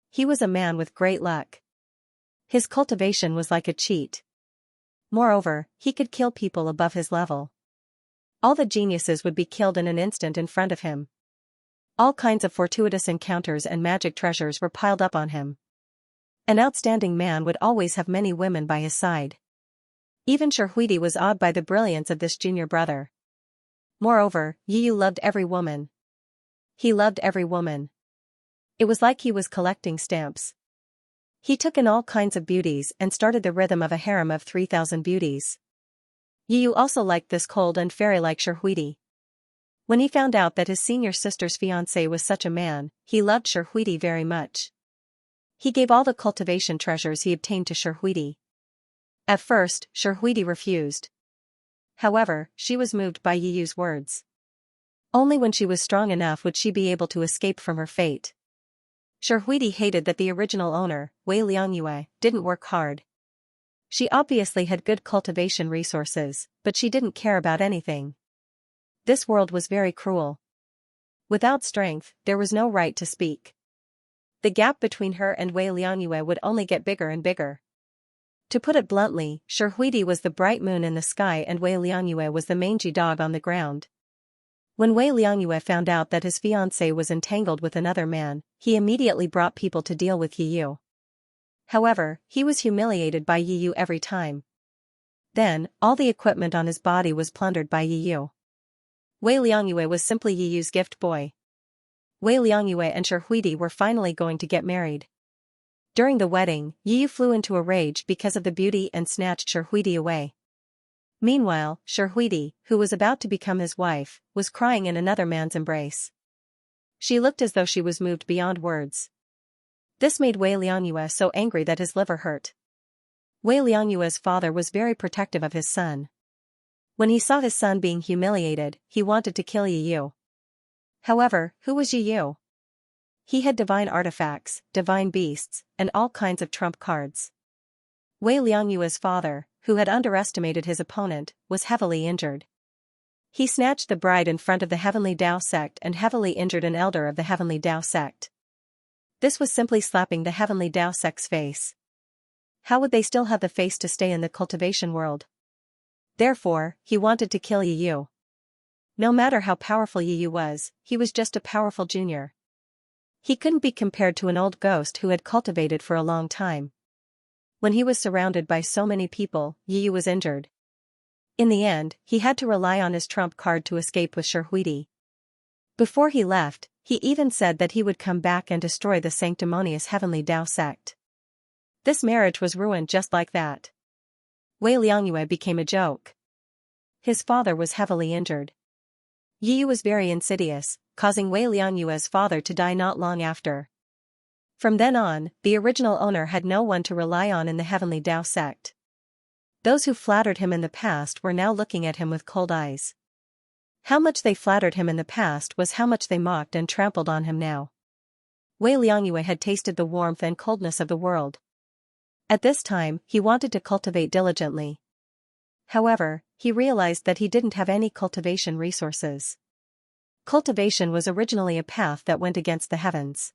He was a man with great luck. His cultivation was like a cheat. Moreover, he could kill people above his level. All the geniuses would be killed in an instant in front of him. All kinds of fortuitous encounters and magic treasures were piled up on him. An outstanding man would always have many women by his side. Even Sherhuidi was awed by the brilliance of this junior brother. Moreover, Yi Yu loved every woman. He loved every woman. It was like he was collecting stamps. He took in all kinds of beauties and started the rhythm of a harem of 3,000 beauties. Yi Yu also liked this cold and fairy-like Sherhuidi. When he found out that his senior sister's fiancé was such a man, he loved Sherhuidi very much. He gave all the cultivation treasures he obtained to Sherhuidi. At first, Sherhuidi refused. However, she was moved by Yi Yu's words. Only when she was strong enough would she be able to escape from her fate. Sherhuidi hated that the original owner, Wei Liangyue, didn't work hard. She obviously had good cultivation resources, but she didn't care about anything. This world was very cruel. Without strength, there was no right to speak. The gap between her and Wei Liangyue would only get bigger and bigger. To put it bluntly, Sherhuidi was the bright moon in the sky and Wei Liangyue was the mangy dog on the ground. When Wei Liangyue found out that his fiancé was entangled with another man, he immediately brought people to deal with Yi Yu. However, he was humiliated by Yi Yu every time. Then, all the equipment on his body was plundered by Yi Yu. Wei Liangyue was simply Yi Yu's gift boy. Wei Liangyue and Sherhuidi were finally going to get married. During the wedding, Yi Yu flew into a rage because of the beauty and snatched Sherhuidi away. Meanwhile, Sherhuidi, who was about to become his wife, was crying in another man's embrace. She looked as though she was moved beyond words. This made Wei Liangyue so angry that his liver hurt. Wei Liangyue's father was very protective of his son. When he saw his son being humiliated, he wanted to kill Yi Yu. However, who was Yi Yu? He had divine artifacts, divine beasts, and all kinds of trump cards. Wei Liangyue's father, who had underestimated his opponent, was heavily injured. He snatched the bride in front of the Heavenly Dao sect and heavily injured an elder of the Heavenly Dao sect. This was simply slapping the Heavenly Dao sect's face. How would they still have the face to stay in the cultivation world? Therefore, he wanted to kill Yu. No matter how powerful Yu was, he was just a powerful junior. He couldn't be compared to an old ghost who had cultivated for a long time. When he was surrounded by so many people, Yu was injured. In the end, he had to rely on his trump card to escape with Shirhuidi. Before he left, he even said that he would come back and destroy the sanctimonious Heavenly Tao sect. This marriage was ruined just like that. Wei Liangyue became a joke. His father was heavily injured. Yu was very insidious, causing Wei Liangyue's father to die not long after. From then on, the original owner had no one to rely on in the Heavenly Tao sect. Those who flattered him in the past were now looking at him with cold eyes. How much they flattered him in the past was how much they mocked and trampled on him now. Wei Liangyue had tasted the warmth and coldness of the world. At this time, he wanted to cultivate diligently. However, he realized that he didn't have any cultivation resources. Cultivation was originally a path that went against the heavens.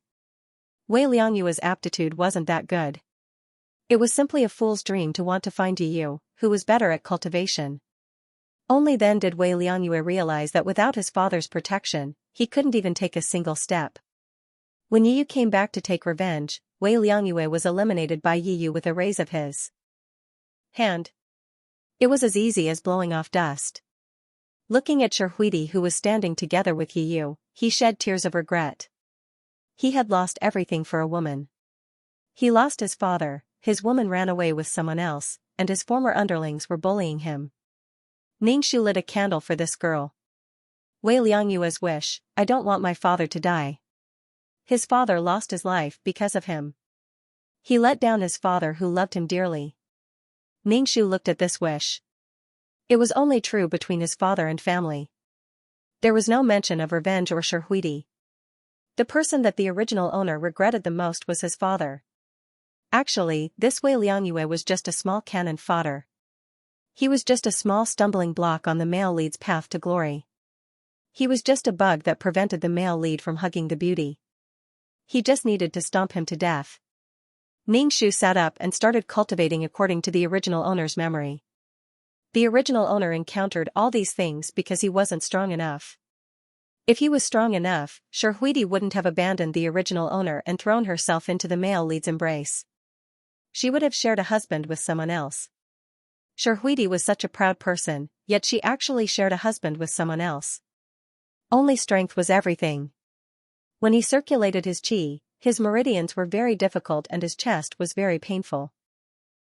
Wei Liangyue's aptitude wasn't that good. It was simply a fool's dream to want to find Yu, who was better at cultivation. Only then did Wei Liangyue realize that without his father's protection, he couldn't even take a single step. When Yu came back to take revenge, Wei Liangyue was eliminated by Yu with a raise of his hand. It was as easy as blowing off dust. Looking at Shirhuidi, who was standing together with Yu, he shed tears of regret. He had lost everything for a woman. He lost his father, his woman ran away with someone else, and his former underlings were bullying him. Ningxu lit a candle for this girl. Wei Liangyue's wish, I don't want my father to die. His father lost his life because of him. He let down his father who loved him dearly. Ningxu looked at this wish. It was only true between his father and family. There was no mention of revenge or Shirhuidi. The person that the original owner regretted the most was his father. Actually, this Wei Liangyue was just a small cannon fodder. He was just a small stumbling block on the male lead's path to glory. He was just a bug that prevented the male lead from hugging the beauty. He just needed to stomp him to death. Ningxu sat up and started cultivating according to the original owner's memory. The original owner encountered all these things because he wasn't strong enough. If he was strong enough, Shirhuidi wouldn't have abandoned the original owner and thrown herself into the male lead's embrace. She would have shared a husband with someone else. Shirhuidi was such a proud person, yet she actually shared a husband with someone else. Only strength was everything. When he circulated his qi, his meridians were very difficult and his chest was very painful.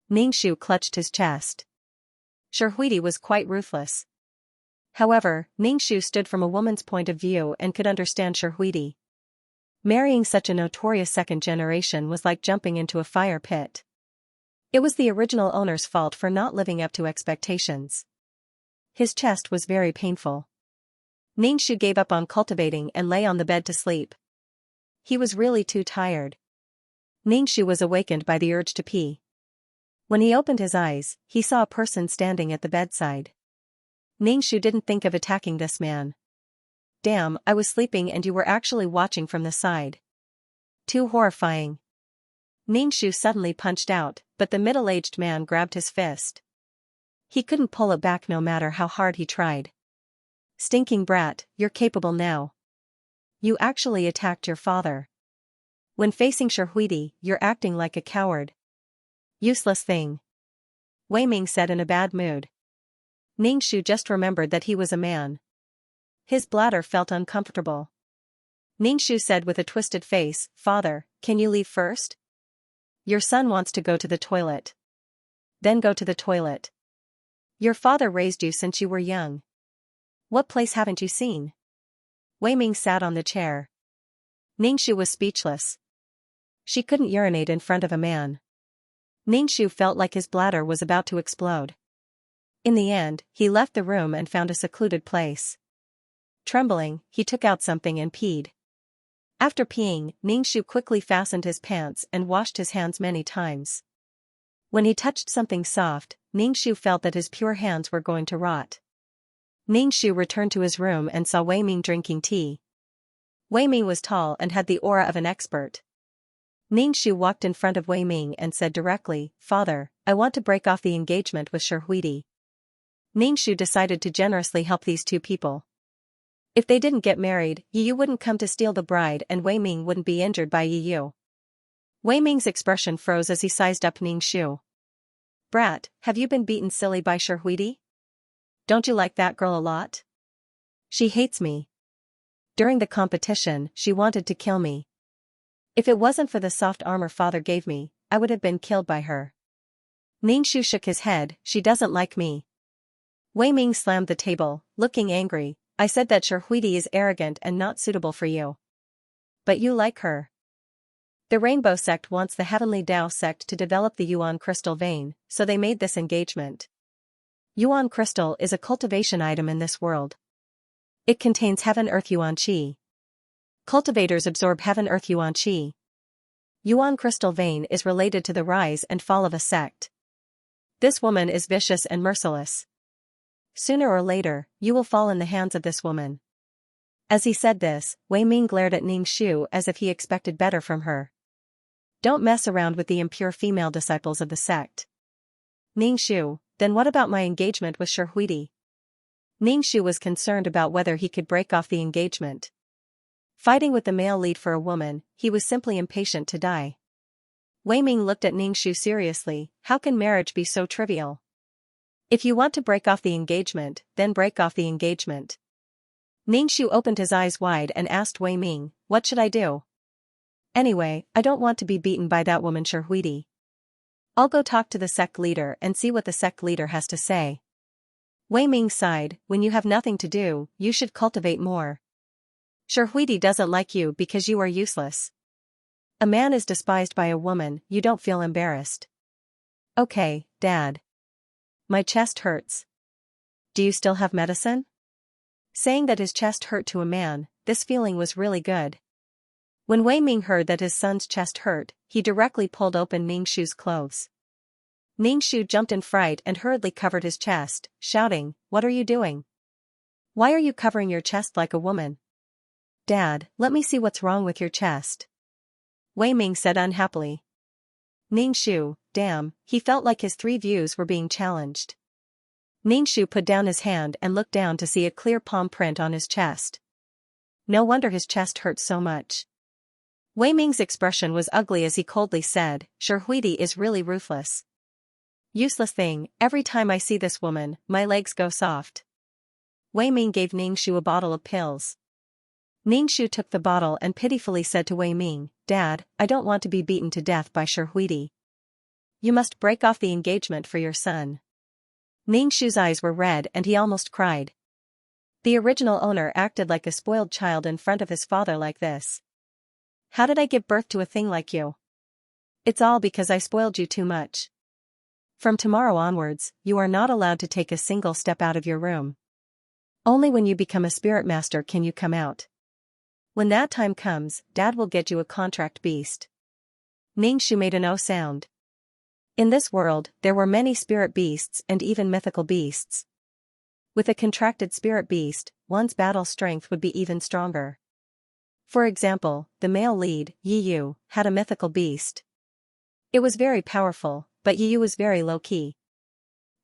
Ningxu clutched his chest. Shirhuidi was quite ruthless. However, Ningxu stood from a woman's point of view and could understand Shirhuidi. Marrying such a notorious second generation was like jumping into a fire pit. It was the original owner's fault for not living up to expectations. His chest was very painful. Ningxu gave up on cultivating and lay on the bed to sleep. He was really too tired. Ningxu was awakened by the urge to pee. When he opened his eyes, he saw a person standing at the bedside. Ningxu didn't think of attacking this man. Damn, I was sleeping and you were actually watching from the side. Too horrifying. Ningxu suddenly punched out, but the middle-aged man grabbed his fist. He couldn't pull it back no matter how hard he tried. Stinking brat, you're capable now. You actually attacked your father. When facing Shirhuidi, you're acting like a coward. Useless thing. Wei Ming said in a bad mood. Ningxu just remembered that he was a man. His bladder felt uncomfortable. Ningxu said with a twisted face, Father, can you leave first? Your son wants to go to the toilet. Then go to the toilet. Your father raised you since you were young. What place haven't you seen? Wei Ming sat on the chair. Ningxu was speechless. She couldn't urinate in front of a man. Ningxu felt like his bladder was about to explode. In the end, he left the room and found a secluded place. Trembling, he took out something and peed. After peeing, Ningxu quickly fastened his pants and washed his hands many times. When he touched something soft, Ningxu felt that his pure hands were going to rot. Ningxu returned to his room and saw Wei Ming drinking tea. Wei Ming was tall and had the aura of an expert. Ningxu walked in front of Wei Ming and said directly, Father, I want to break off the engagement with Shirhuidi. Ningxu decided to generously help these two people. If they didn't get married, Yu wouldn't come to steal the bride and Wei Ming wouldn't be injured by Yu. Wei Ming's expression froze as he sized up Ningxu. "Brat, have you been beaten silly by Shihuidi? Don't you like that girl a lot? She hates me. During the competition, she wanted to kill me. If it wasn't for the soft armor father gave me, I would have been killed by her." Ningxu shook his head. "She doesn't like me." Wei Ming slammed the table, looking angry. "I said that Shihuidi is arrogant and not suitable for you. But you like her. The Rainbow Sect wants the Heavenly Tao Sect to develop the Yuan Crystal vein, so they made this engagement. Yuan Crystal is a cultivation item in this world. It contains Heaven-Earth Yuan Qi. Cultivators absorb Heaven-Earth Yuan Qi. Yuan Crystal vein is related to the rise and fall of a sect. This woman is vicious and merciless. Sooner or later, you will fall in the hands of this woman." As he said this, Wei Ming glared at Ningxu as if he expected better from her. "Don't mess around with the impure female disciples of the sect." "Ningxu, then what about my engagement with Shihuidi?" Ningxu was concerned about whether he could break off the engagement. Fighting with the male lead for a woman, he was simply impatient to die. Wei Ming looked at Ningxu seriously. "How can marriage be so trivial? If you want to break off the engagement, then break off the engagement." Ningxu opened his eyes wide and asked Wei Ming, "What should I do?" "Anyway, I don't want to be beaten by that woman Shihuidi. I'll go talk to the sect leader and see what the sect leader has to say." Wei Ming sighed. "When you have nothing to do, you should cultivate more. Shihuidi doesn't like you because you are useless. A man is despised by a woman, you don't feel embarrassed." "Okay, Dad. My chest hurts. Do you still have medicine?" Saying that his chest hurt to a man, this feeling was really good. When Wei Ming heard that his son's chest hurt, he directly pulled open Ningxu's clothes. Ningxu jumped in fright and hurriedly covered his chest, shouting, "What are you doing? Why are you covering your chest like a woman?" "Dad, let me see what's wrong with your chest," Wei Ming said unhappily. Ningxu, damn, he felt like his three views were being challenged. Ningxu put down his hand and looked down to see a clear palm print on his chest. No wonder his chest hurt so much. Wei Ming's expression was ugly as he coldly said, "Shihuidi is really ruthless. Useless thing, every time I see this woman, my legs go soft." Wei Ming gave Ningxu a bottle of pills. Ningxu took the bottle and pitifully said to Wei Ming, "Dad, I don't want to be beaten to death by Shihuidi. You must break off the engagement for your son." Ningxu's eyes were red and he almost cried. The original owner acted like a spoiled child in front of his father like this. "How did I give birth to a thing like you? It's all because I spoiled you too much. From tomorrow onwards, you are not allowed to take a single step out of your room. Only when you become a spirit master can you come out. When that time comes, Dad will get you a contract beast." Ningxu made a no sound. In this world, there were many spirit beasts and even mythical beasts. With a contracted spirit beast, one's battle strength would be even stronger. For example, the male lead, Yu, had a mythical beast. It was very powerful, but Yu was very low-key.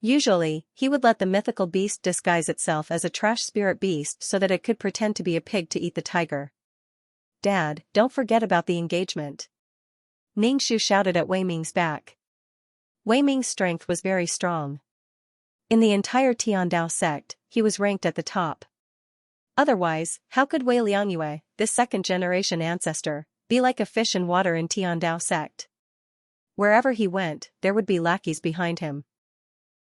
Usually, he would let the mythical beast disguise itself as a trash spirit beast so that it could pretend to be a pig to eat the tiger. "Dad, don't forget about the engagement," Ningxu shouted at Wei Ming's back. Wei Ming's strength was very strong. In the entire Tiandao sect, he was ranked at the top. Otherwise, how could Wei Liangyue, this second-generation ancestor, be like a fish in water in Tiandao sect? Wherever he went, there would be lackeys behind him.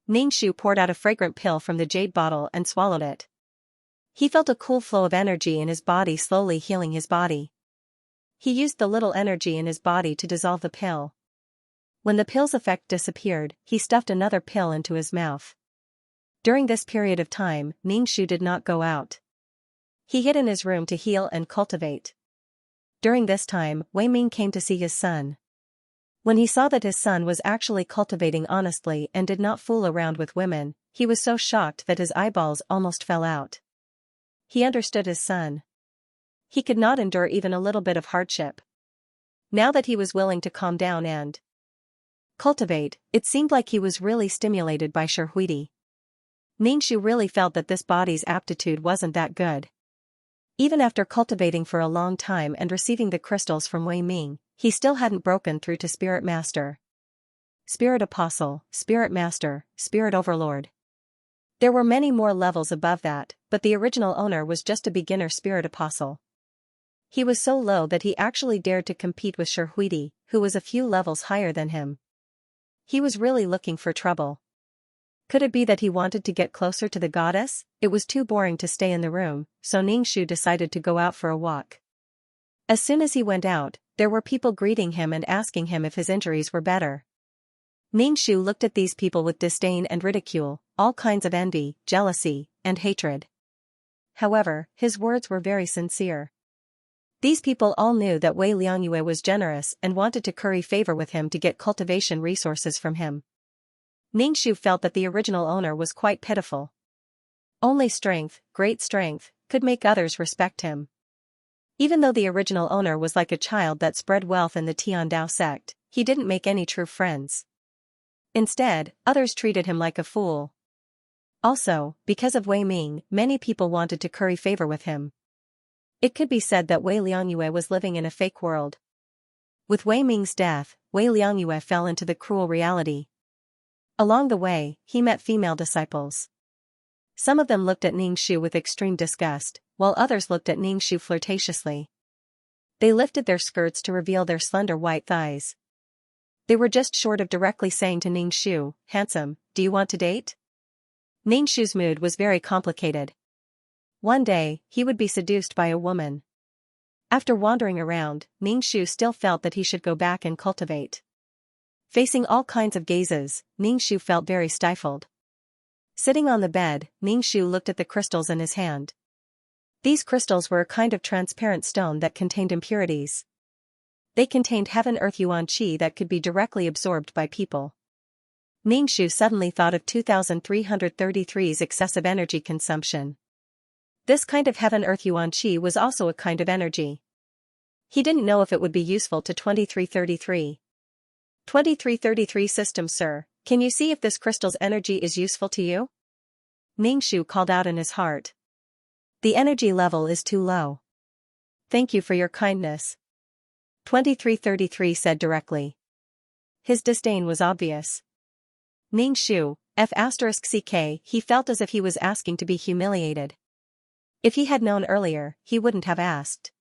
Ningxu poured out a fragrant pill from the jade bottle and swallowed it. He felt a cool flow of energy in his body slowly healing his body. He used the little energy in his body to dissolve the pill. When the pill's effect disappeared, he stuffed another pill into his mouth. During this period of time, Ningxu did not go out. He hid in his room to heal and cultivate. During this time, Wei Ming came to see his son. When he saw that his son was actually cultivating honestly and did not fool around with women, he was so shocked that his eyeballs almost fell out. He understood his son. He could not endure even a little bit of hardship. Now that he was willing to calm down and cultivate, it seemed like he was really stimulated by Shihuidi. Ningxu really felt that this body's aptitude wasn't that good. Even after cultivating for a long time and receiving the crystals from Wei Ming, he still hadn't broken through to Spirit Master, Spirit Apostle, Spirit Master, Spirit Overlord. There were many more levels above that, but the original owner was just a beginner Spirit Apostle. He was so low that he actually dared to compete with Shi Huidi, who was a few levels higher than him. He was really looking for trouble. Could it be that he wanted to get closer to the goddess? It was too boring to stay in the room, so Ningxu decided to go out for a walk. As soon as he went out, there were people greeting him and asking him if his injuries were better. Ningxu looked at these people with disdain and ridicule, all kinds of envy, jealousy, and hatred. However, his words were very sincere. These people all knew that Wei Liangyue was generous and wanted to curry favor with him to get cultivation resources from him. Ningxu felt that the original owner was quite pitiful. Only strength, great strength, could make others respect him. Even though the original owner was like a child that spread wealth in the Tiandao sect, he didn't make any true friends. Instead, others treated him like a fool. Also, because of Wei Ming, many people wanted to curry favor with him. It could be said that Wei Liangyue was living in a fake world. With Wei Ming's death, Wei Liangyue fell into the cruel reality. Along the way, he met female disciples. Some of them looked at Ningxu with extreme disgust, while others looked at Ningxu flirtatiously. They lifted their skirts to reveal their slender white thighs. They were just short of directly saying to Ningxu, "Handsome, do you want to date?" Ningxu's mood was very complicated. One day, he would be seduced by a woman. After wandering around, Ningxu still felt that he should go back and cultivate. Facing all kinds of gazes, Ningxu felt very stifled. Sitting on the bed, Ningxu looked at the crystals in his hand. These crystals were a kind of transparent stone that contained impurities. They contained heaven-earth yuan qi that could be directly absorbed by people. Ningxu suddenly thought of 2333's excessive energy consumption. This kind of heaven-earth yuan qi was also a kind of energy. He didn't know if it would be useful to 2333. 2333 system, sir, can you see if this crystal's energy is useful to you? Ningxu called out in his heart. The energy level is too low. Thank you for your kindness. 2333 said directly. His disdain was obvious. Ningxu, F*ck, he felt as if he was asking to be humiliated. If he had known earlier, he wouldn't have asked.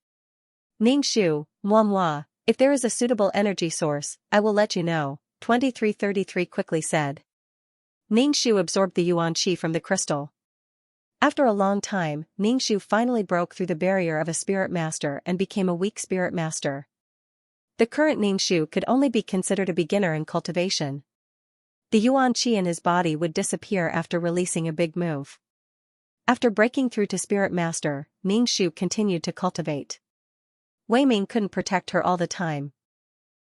Ningxu, moi, if there is a suitable energy source, I will let you know, 2333 quickly said. Ningxu absorbed the yuan qi from the crystal. After a long time, Ningxu finally broke through the barrier of a spirit master and became a weak spirit master. The current Ningxu could only be considered a beginner in cultivation. The yuan qi in his body would disappear after releasing a big move. After breaking through to Spirit Master, Ningxu continued to cultivate. Wei Ming couldn't protect her all the time.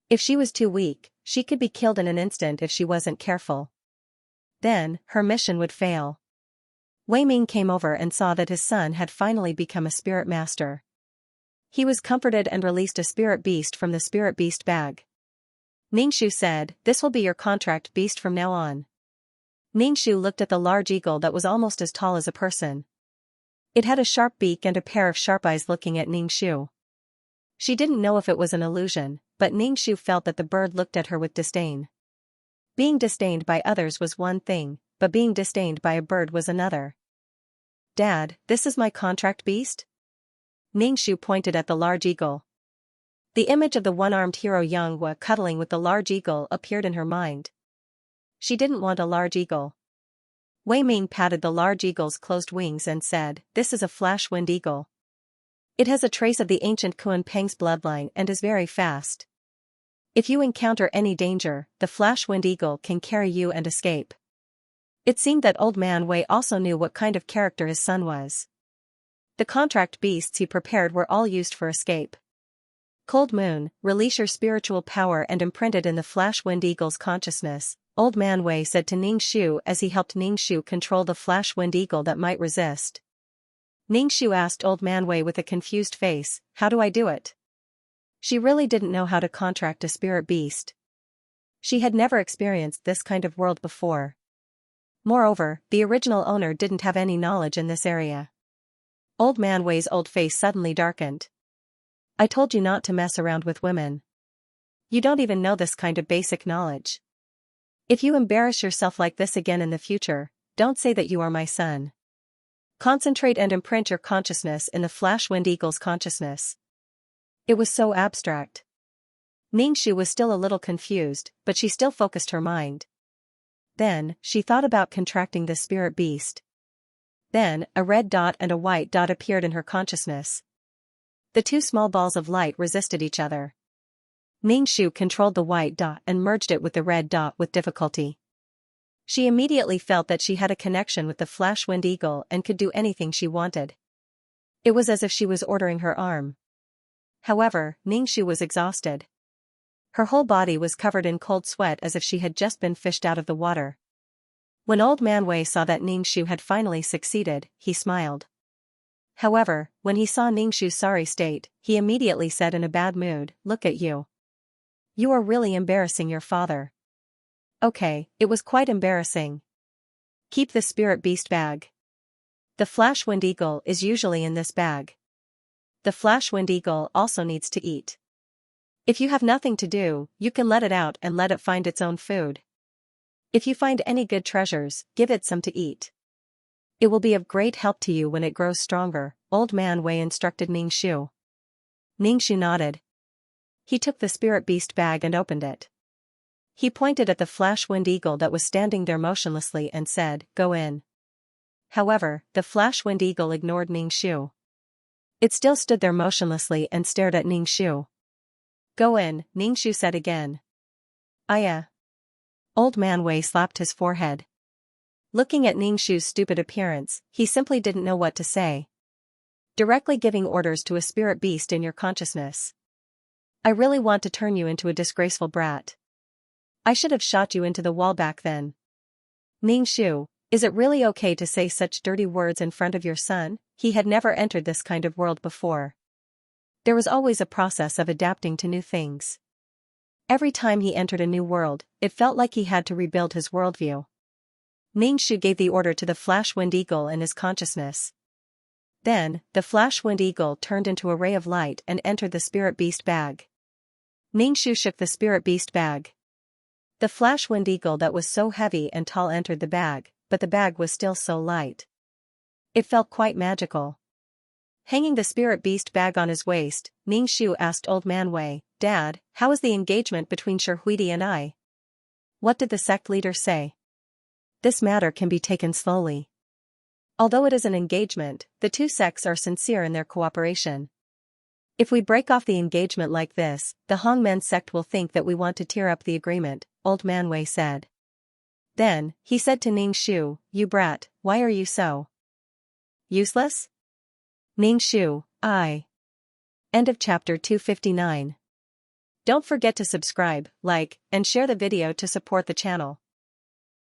If she was too weak, she could be killed in an instant if she wasn't careful. Then, her mission would fail. Wei Ming came over and saw that his son had finally become a Spirit Master. He was comforted and released a spirit beast from the spirit beast bag. Ningxu said, "This will be your contract beast from now on." Ningxu looked at the large eagle that was almost as tall as a person. It had a sharp beak and a pair of sharp eyes looking at Ningxu. She didn't know if it was an illusion, but Ningxu felt that the bird looked at her with disdain. Being disdained by others was one thing, but being disdained by a bird was another. "Dad, this is my contract beast?" Ningxu pointed at the large eagle. The image of the one-armed hero Xianxia cuddling with the large eagle appeared in her mind. She didn't want a large eagle. Wei Ming patted the large eagle's closed wings and said, "This is a flash-wind eagle. It has a trace of the ancient Kuan Peng's bloodline and is very fast. If you encounter any danger, the flash-wind eagle can carry you and escape." It seemed that Old Man Wei also knew what kind of character his son was. The contract beasts he prepared were all used for escape. Cold Moon, release your spiritual power and imprint it in the flash-wind eagle's consciousness, Old Man Wei said to Ningxu as he helped Ningxu control the flash-wind eagle that might resist. Ningxu asked Old Man Wei with a confused face, "How do I do it?" She really didn't know how to contract a spirit beast. She had never experienced this kind of world before. Moreover, the original owner didn't have any knowledge in this area. Old Man Wei's old face suddenly darkened. I told you not to mess around with women. You don't even know this kind of basic knowledge. If you embarrass yourself like this again in the future, don't say that you are my son. Concentrate and imprint your consciousness in the Flash Wind Eagle's consciousness. It was so abstract. Ningxu was still a little confused, but she still focused her mind. Then, she thought about contracting the spirit beast. Then, a red dot and a white dot appeared in her consciousness. The two small balls of light resisted each other. Ningxu controlled the white dot and merged it with the red dot with difficulty. She immediately felt that she had a connection with the Flash Wind Eagle and could do anything she wanted. It was as if she was ordering her arm. However, Ningxu was exhausted. Her whole body was covered in cold sweat as if she had just been fished out of the water. When Old Man Wei saw that Ningxu had finally succeeded, he smiled. However, when he saw Ningxu's sorry state, he immediately said in a bad mood, "Look at you. You are really embarrassing your father." Okay, it was quite embarrassing. Keep the spirit beast bag. The Flash Wind Eagle is usually in this bag. The Flash Wind Eagle also needs to eat. If you have nothing to do, you can let it out and let it find its own food. If you find any good treasures, give it some to eat. It will be of great help to you when it grows stronger, Old Man Wei instructed Ningxu. Ningxu nodded. He took the spirit beast bag and opened it. He pointed at the Flash Wind Eagle that was standing there motionlessly and said, "Go in." However, the Flash Wind Eagle ignored Ningxu. It still stood there motionlessly and stared at Ningxu. "Go in," Ningxu said again. Old Man Wei slapped his forehead. Looking at Ningxu's stupid appearance, he simply didn't know what to say. Directly giving orders to a spirit beast in your consciousness. I really want to turn you into a disgraceful brat. I should have shot you into the wall back then. Ningxu, is it really okay to say such dirty words in front of your son? He had never entered this kind of world before. There was always a process of adapting to new things. Every time he entered a new world, it felt like he had to rebuild his worldview. Ningxu gave the order to the Flash Wind Eagle in his consciousness. Then, the Flash Wind Eagle turned into a ray of light and entered the spirit beast bag. Ningxu shook the spirit beast bag. The Flash Wind Eagle that was so heavy and tall entered the bag, but the bag was still so light. It felt quite magical. Hanging the spirit beast bag on his waist, Ningxu asked Old Man Wei, "Dad, how is the engagement between Shihuidi and I? What did the sect leader say?" This matter can be taken slowly. Although it is an engagement, the two sects are sincere in their cooperation. If we break off the engagement like this, the Hongmen sect will think that we want to tear up the agreement, Old Man Wei said. Then, he said to Ningxu, "You brat, why are you so useless?" Ningxu, End of chapter 259. Don't forget to subscribe, like, and share the video to support the channel.